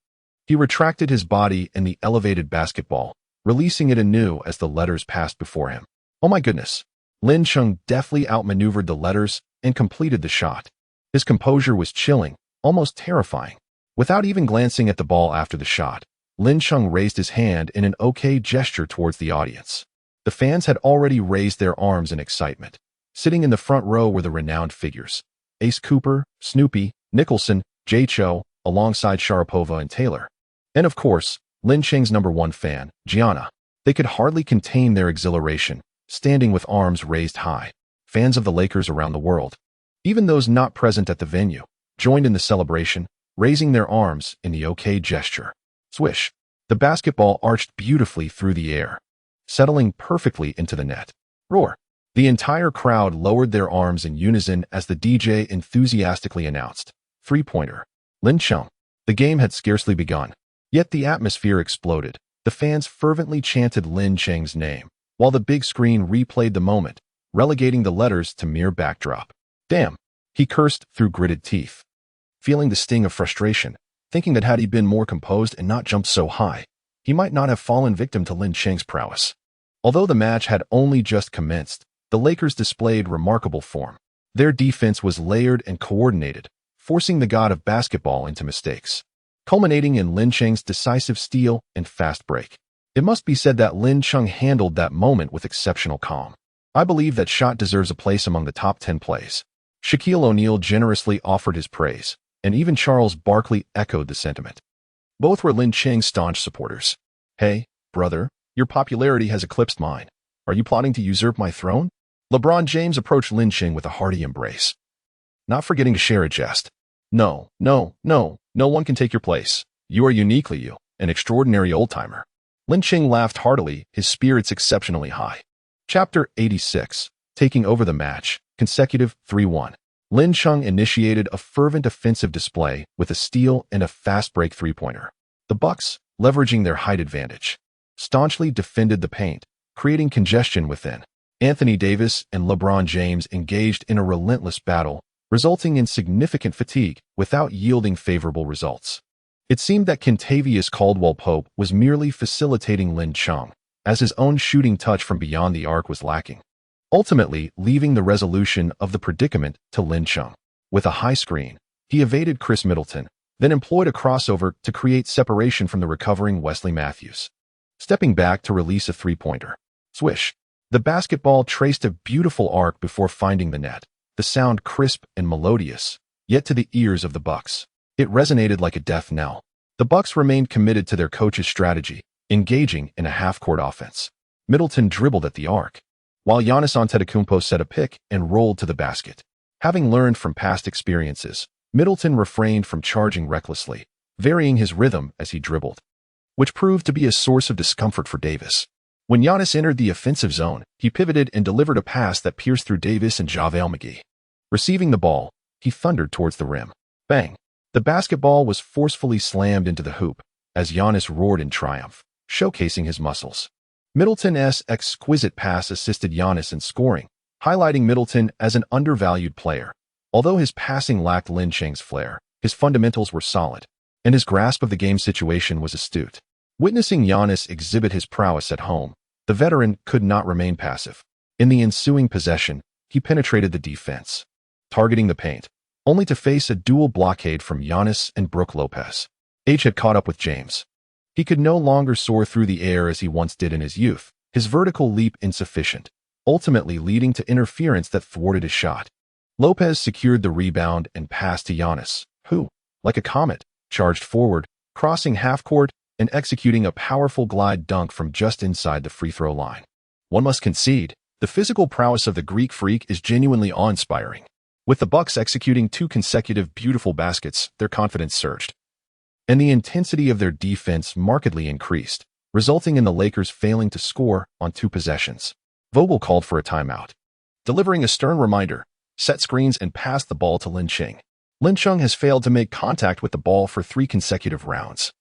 he retracted his body in the elevated basketball, releasing it anew as the letters passed before him. Oh my goodness! Lin Cheng deftly outmaneuvered the letters and completed the shot. His composure was chilling, almost terrifying. Without even glancing at the ball after the shot, Lin Cheng raised his hand in an okay gesture towards the audience. The fans had already raised their arms in excitement. Sitting in the front row were the renowned figures: Ace Cooper, Snoopy, Nicholson, Jay Cho, alongside Sharapova and Taylor. And of course, Lin Cheng's #1 fan, Gianna. They could hardly contain their exhilaration, standing with arms raised high. Fans of the Lakers around the world, even those not present at the venue, joined in the celebration, raising their arms in the OK gesture. Swish. The basketball arched beautifully through the air, settling perfectly into the net. Roar. The entire crowd lowered their arms in unison as the DJ enthusiastically announced, "Three-pointer. Lin Cheng." The game had scarcely begun, yet the atmosphere exploded. The fans fervently chanted Lin Cheng's name, while the big screen replayed the moment, relegating the letters to mere backdrop. "Damn," he cursed through gritted teeth, feeling the sting of frustration, thinking that had he been more composed and not jumped so high, he might not have fallen victim to Lin Cheng's prowess. Although the match had only just commenced, the Lakers displayed remarkable form. Their defense was layered and coordinated, forcing the god of basketball into mistakes, culminating in Lin Cheng's decisive steal and fast break. It must be said that Lin Cheng handled that moment with exceptional calm. "I believe that shot deserves a place among the top 10 plays." Shaquille O'Neal generously offered his praise, and even Charles Barkley echoed the sentiment. Both were Lin Cheng's staunch supporters. "Hey, brother, your popularity has eclipsed mine. Are you plotting to usurp my throne?" LeBron James approached Lin Cheng with a hearty embrace, not forgetting to share a jest. No one can take your place. You are uniquely you, an extraordinary old-timer." Lin Cheng laughed heartily, his spirits exceptionally high. Chapter 86. Taking over the match, consecutive 3-1. Lin Cheng initiated a fervent offensive display with a steal and a fast break three-pointer. The Bucks, leveraging their height advantage, staunchly defended the paint, creating congestion within. Anthony Davis and LeBron James engaged in a relentless battle, resulting in significant fatigue without yielding favorable results. It seemed that Kentavious Caldwell-Pope was merely facilitating Lin Cheng, as his own shooting touch from beyond the arc was lacking, ultimately leaving the resolution of the predicament to Lin Cheng. With a high screen, he evaded Chris Middleton, then employed a crossover to create separation from the recovering Wesley Matthews, stepping back to release a three-pointer. Swish. The basketball traced a beautiful arc before finding the net, the sound crisp and melodious, yet to the ears of the Bucks, it resonated like a death knell. The Bucks remained committed to their coach's strategy, engaging in a half-court offense. Middleton dribbled at the arc, while Giannis Antetokounmpo set a pick and rolled to the basket. Having learned from past experiences, Middleton refrained from charging recklessly, varying his rhythm as he dribbled, which proved to be a source of discomfort for Davis. When Giannis entered the offensive zone, he pivoted and delivered a pass that pierced through Davis and JaVale McGee. Receiving the ball, he thundered towards the rim. Bang! The basketball was forcefully slammed into the hoop as Giannis roared in triumph, showcasing his muscles. Middleton's exquisite pass assisted Giannis in scoring, highlighting Middleton as an undervalued player. Although his passing lacked Lin Cheng's flair, his fundamentals were solid, and his grasp of the game situation was astute. Witnessing Giannis exhibit his prowess at home, the veteran could not remain passive. In the ensuing possession, he penetrated the defense, targeting the paint, only to face a dual blockade from Giannis and Brook Lopez. Age had caught up with James. He could no longer soar through the air as he once did in his youth, his vertical leap insufficient, ultimately leading to interference that thwarted his shot. Lopez secured the rebound and passed to Giannis, who, like a comet, charged forward, crossing half-court and executing a powerful glide dunk from just inside the free throw line. One must concede, the physical prowess of the Greek freak is genuinely awe-inspiring. With the Bucks executing 2 consecutive beautiful baskets, their confidence surged, and the intensity of their defense markedly increased, resulting in the Lakers failing to score on 2 possessions. Vogel called for a timeout, delivering a stern reminder, set screens and passed the ball to Lin Cheng. Lin Cheng has failed to make contact with the ball for 3 consecutive rounds,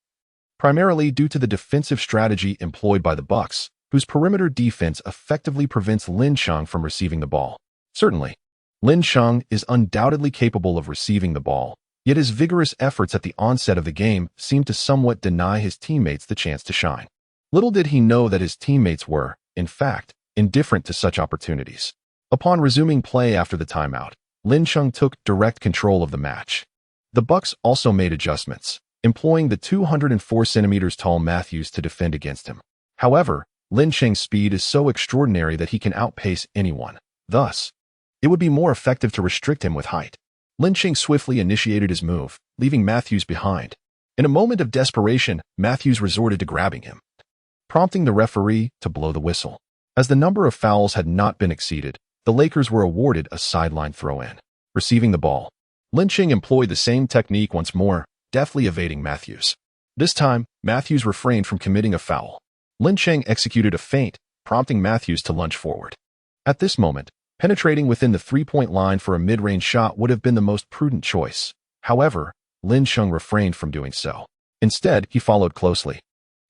primarily due to the defensive strategy employed by the Bucks, whose perimeter defense effectively prevents Lin Cheng from receiving the ball. Certainly, Lin Cheng is undoubtedly capable of receiving the ball, yet his vigorous efforts at the onset of the game seemed to somewhat deny his teammates the chance to shine. Little did he know that his teammates were, in fact, indifferent to such opportunities. Upon resuming play after the timeout, Lin Cheng took direct control of the match. The Bucks also made adjustments, employing the 204 centimeters tall Matthews to defend against him. However, Lin Cheng's speed is so extraordinary that he can outpace anyone. Thus, it would be more effective to restrict him with height. Lin Cheng swiftly initiated his move, leaving Matthews behind, In a moment of desperation, Matthews resorted to grabbing him, prompting the referee to blow the whistle. As the number of fouls had not been exceeded, the Lakers were awarded a sideline throw-in. Receiving the ball, Lin Cheng employed the same technique once more, deftly evading Matthews. This time, Matthews refrained from committing a foul. Lin Cheng executed a feint, prompting Matthews to lunge forward. At this moment, penetrating within the three-point line for a mid-range shot would have been the most prudent choice. However, Lin Cheng refrained from doing so. Instead, he followed closely,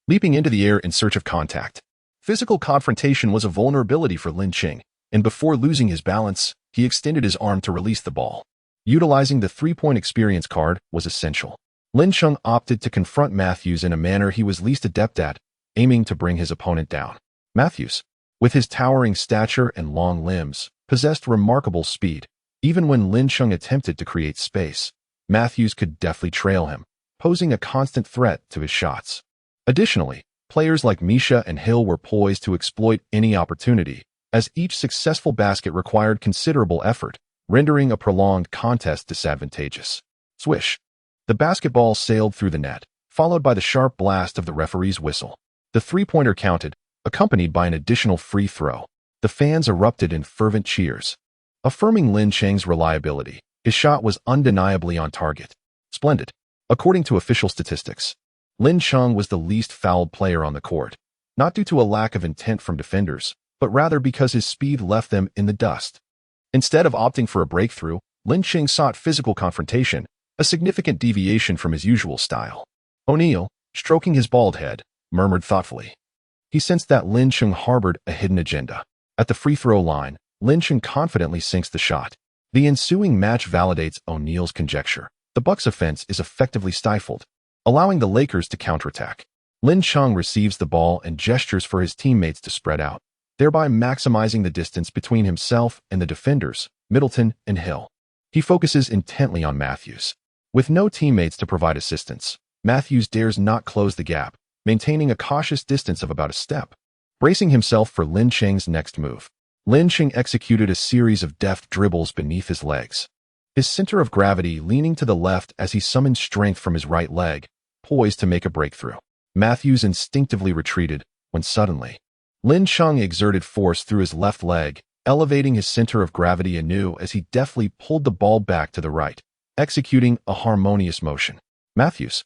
leaping into the air in search of contact. Physical confrontation was a vulnerability for Lin Cheng, and before losing his balance, he extended his arm to release the ball. Utilizing the three-point experience card was essential. Lin Cheng opted to confront Matthews in a manner he was least adept at, aiming to bring his opponent down. Matthews, with his towering stature and long limbs, possessed remarkable speed. Even when Lin Cheng attempted to create space, Matthews could deftly trail him, posing a constant threat to his shots. Additionally, players like Misha and Hill were poised to exploit any opportunity, as each successful basket required considerable effort, rendering a prolonged contest disadvantageous. Swish. The basketball sailed through the net, followed by the sharp blast of the referee's whistle. The three-pointer counted, accompanied by an additional free throw. The fans erupted in fervent cheers, affirming Lin Cheng's reliability. His shot was undeniably on target. Splendid. According to official statistics, Lin Cheng was the least fouled player on the court, not due to a lack of intent from defenders, but rather because his speed left them in the dust. Instead of opting for a breakthrough, Lin Cheng sought physical confrontation, a significant deviation from his usual style. O'Neal, stroking his bald head, murmured thoughtfully. He sensed that Lin Cheng harbored a hidden agenda. At the free throw line, Lin Cheng confidently sinks the shot. The ensuing match validates O'Neal's conjecture. The Bucks' offense is effectively stifled, allowing the Lakers to counterattack. Lin Cheng receives the ball and gestures for his teammates to spread out, thereby maximizing the distance between himself and the defenders, Middleton and Hill. He focuses intently on Matthews. With no teammates to provide assistance, Matthews dares not close the gap, maintaining a cautious distance of about a step. Bracing himself for Lin Cheng's next move, Lin Cheng executed a series of deft dribbles beneath his legs, his center of gravity leaning to the left as he summoned strength from his right leg, poised to make a breakthrough. Matthews instinctively retreated, when suddenly, Lin Cheng exerted force through his left leg, elevating his center of gravity anew as he deftly pulled the ball back to the right, executing a harmonious motion. Matthews,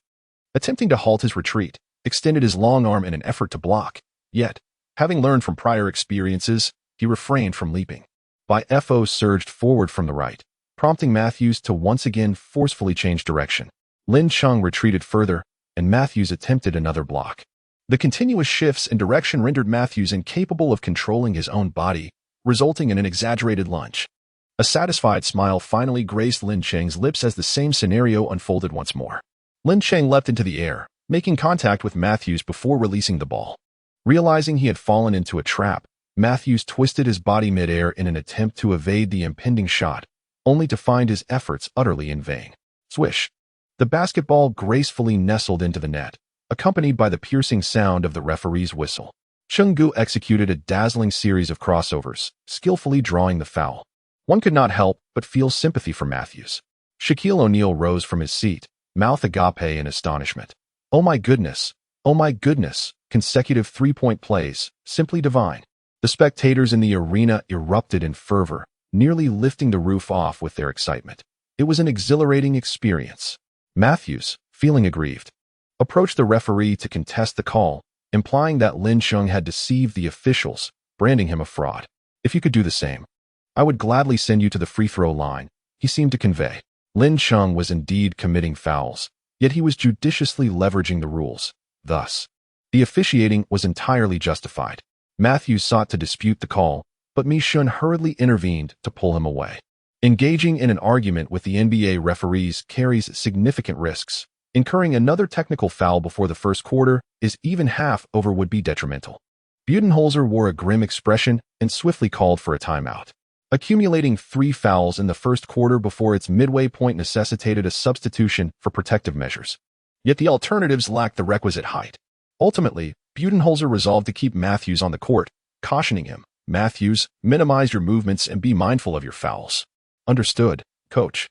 attempting to halt his retreat, extended his long arm in an effort to block, yet, having learned from prior experiences, he refrained from leaping. FO surged forward from the right, prompting Matthews to once again forcefully change direction. Lin Cheng retreated further, and Matthews attempted another block. The continuous shifts in direction rendered Matthews incapable of controlling his own body, resulting in an exaggerated lunge. A satisfied smile finally graced Lin Cheng's lips as the same scenario unfolded once more. Lin Cheng leapt into the air, making contact with Matthews before releasing the ball. Realizing he had fallen into a trap, Matthews twisted his body midair in an attempt to evade the impending shot, only to find his efforts utterly in vain. Swish. The basketball gracefully nestled into the net, accompanied by the piercing sound of the referee's whistle. Chung Gu executed a dazzling series of crossovers, skillfully drawing the foul. One could not help but feel sympathy for Matthews. Shaquille O'Neal rose from his seat, mouth agape in astonishment. Oh my goodness, consecutive three-point plays, simply divine. The spectators in the arena erupted in fervor, nearly lifting the roof off with their excitement. It was an exhilarating experience. Matthews, feeling aggrieved, approached the referee to contest the call, implying that Lin Cheng had deceived the officials, branding him a fraud. If you could do the same, I would gladly send you to the free throw line, he seemed to convey. Lin Cheng was indeed committing fouls, yet he was judiciously leveraging the rules. Thus, the officiating was entirely justified. Matthews sought to dispute the call, but Mi Shun hurriedly intervened to pull him away. Engaging in an argument with the NBA referees carries significant risks. Incurring another technical foul before the first quarter is even half over would be detrimental. Budenholzer wore a grim expression and swiftly called for a timeout. Accumulating 3 fouls in the first quarter before its midway point necessitated a substitution for protective measures. Yet the alternatives lacked the requisite height. Ultimately, Budenholzer resolved to keep Matthews on the court, cautioning him, "Matthews, minimize your movements and be mindful of your fouls." "Understood, coach."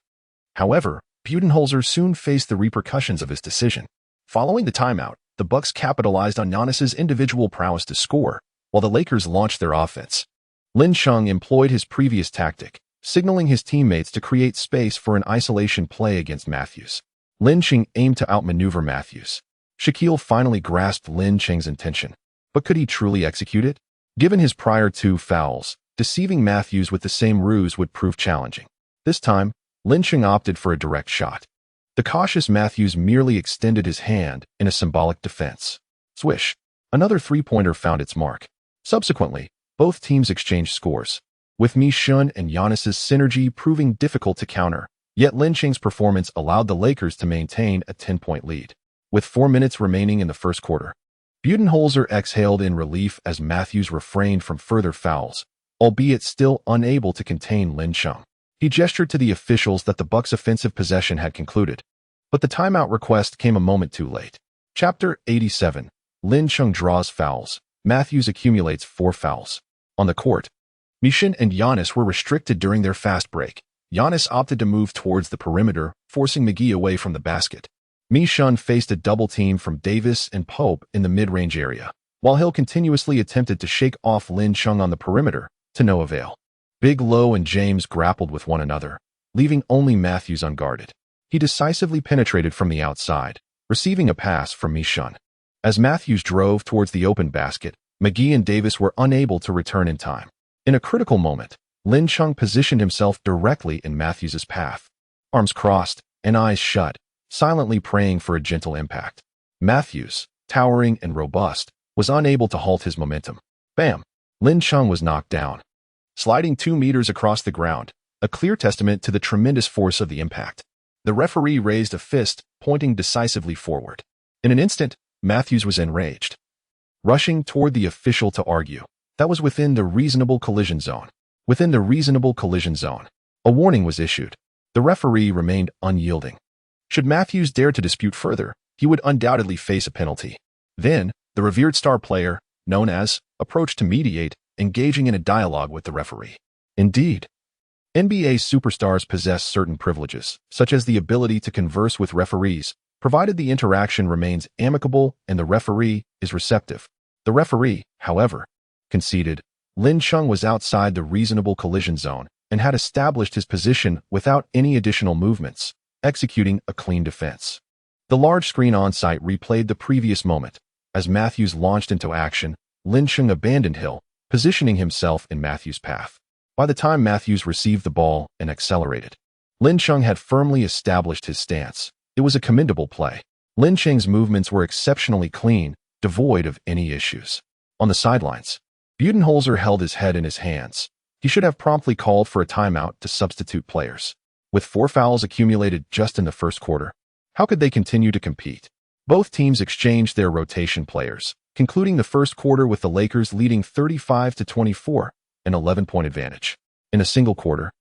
However, Budenholzer soon faced the repercussions of his decision. Following the timeout, the Bucks capitalized on Giannis's individual prowess to score, while the Lakers launched their offense. Lin Chung employed his previous tactic, signaling his teammates to create space for an isolation play against Matthews. Lin Chung aimed to outmaneuver Matthews. Shaquille finally grasped Lin Chung's intention, but could he truly execute it? Given his prior 2 fouls, deceiving Matthews with the same ruse would prove challenging. This time, Lin Chung opted for a direct shot. The cautious Matthews merely extended his hand in a symbolic defense. Swish! Another three-pointer found its mark. Subsequently, both teams exchanged scores, with Mi Shun and Giannis's synergy proving difficult to counter, yet Lin Chung's performance allowed the Lakers to maintain a 10-point lead. With 4 minutes remaining in the first quarter, Budenholzer exhaled in relief as Matthews refrained from further fouls, albeit still unable to contain Lin Chung. He gestured to the officials that the Bucks' offensive possession had concluded, but the timeout request came a moment too late. Chapter 87. Lin Chung draws fouls. Matthews accumulates 4 fouls. On the court, Mi Shun and Giannis were restricted during their fast break. Giannis opted to move towards the perimeter, forcing McGee away from the basket. Mi Shun faced a double team from Davis and Pope in the mid-range area, while Hill continuously attempted to shake off Lin Chung on the perimeter, to no avail. Big Low and James grappled with one another, leaving only Matthews unguarded. He decisively penetrated from the outside, receiving a pass from Mi Shun. As Matthews drove towards the open basket, McGee and Davis were unable to return in time. In a critical moment, Lin Chung positioned himself directly in Matthews' path. Arms crossed and eyes shut, silently praying for a gentle impact. Matthews, towering and robust, was unable to halt his momentum. Bam! Lin Chung was knocked down, sliding 2 meters across the ground, a clear testament to the tremendous force of the impact. The referee raised a fist, pointing decisively forward. In an instant, Matthews was enraged, rushing toward the official to argue. That was within the reasonable collision zone. Within the reasonable collision zone, a warning was issued. The referee remained unyielding. Should Matthews dare to dispute further, he would undoubtedly face a penalty. Then, the revered star player, known as, approached to mediate, engaging in a dialogue with the referee. Indeed, NBA superstars possess certain privileges, such as the ability to converse with referees, provided the interaction remains amicable and the referee is receptive. The referee, however, conceded. Lin Chung was outside the reasonable collision zone and had established his position without any additional movements, executing a clean defense. The large screen on-site replayed the previous moment. As Matthews launched into action, Lin Chung abandoned Hill, positioning himself in Matthews' path. By the time Matthews received the ball and accelerated, Lin Chung had firmly established his stance. It was a commendable play. Lin Chung's movements were exceptionally clean, devoid of any issues. On the sidelines, Budenholzer held his head in his hands. He should have promptly called for a timeout to substitute players. With 4 fouls accumulated just in the first quarter, how could they continue to compete? Both teams exchanged their rotation players, concluding the first quarter with the Lakers leading 35-24, an 11-point advantage. In a single quarter,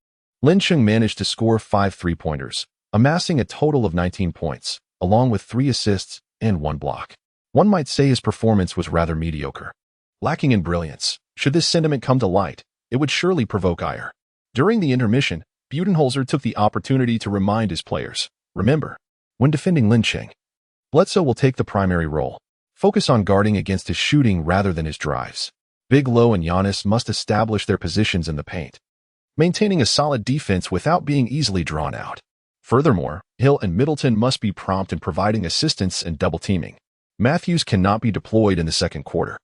Lin Chung managed to score 5 three-pointers, amassing a total of 19 points, along with 3 assists and 1 block. One might say his performance was rather mediocre. Lacking in brilliance, should this sentiment come to light, it would surely provoke ire. During the intermission, Budenholzer took the opportunity to remind his players, remember, when defending Lin Chung, Bledsoe will take the primary role. Focus on guarding against his shooting rather than his drives. Big Low and Giannis must establish their positions in the paint, maintaining a solid defense without being easily drawn out. Furthermore, Hill and Middleton must be prompt in providing assistance and double teaming. Matthews cannot be deployed in the second quarter.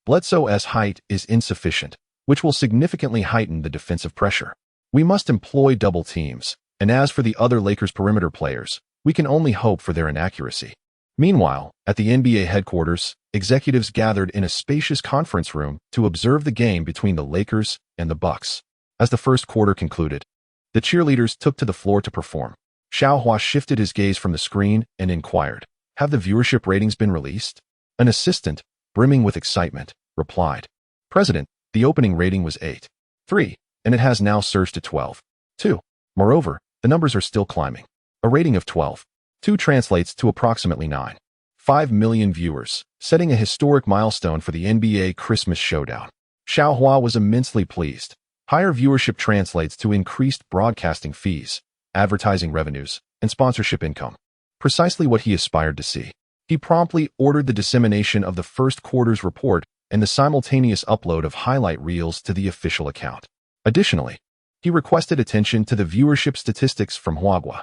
Bledsoe's height is insufficient, which will significantly heighten the defensive pressure. We must employ double teams, and as for the other Lakers perimeter players, we can only hope for their inaccuracy. Meanwhile, at the NBA headquarters, executives gathered in a spacious conference room to observe the game between the Lakers and the Bucks. As the first quarter concluded, the cheerleaders took to the floor to perform. Xiaohua shifted his gaze from the screen and inquired, "Have the viewership ratings been released?" An assistant, brimming with excitement, replied, "President, the opening rating was 8.3, and it has now surged to 12.2. Moreover, the numbers are still climbing. A rating of 12.2 translates to approximately 9.5 million viewers, setting a historic milestone for the NBA Christmas showdown." Xiaohua was immensely pleased. Higher viewership translates to increased broadcasting fees, advertising revenues, and sponsorship income. Precisely what he aspired to see. He promptly ordered the dissemination of the first quarter's report and the simultaneous upload of highlight reels to the official account. Additionally, he requested attention to the viewership statistics from Huahua.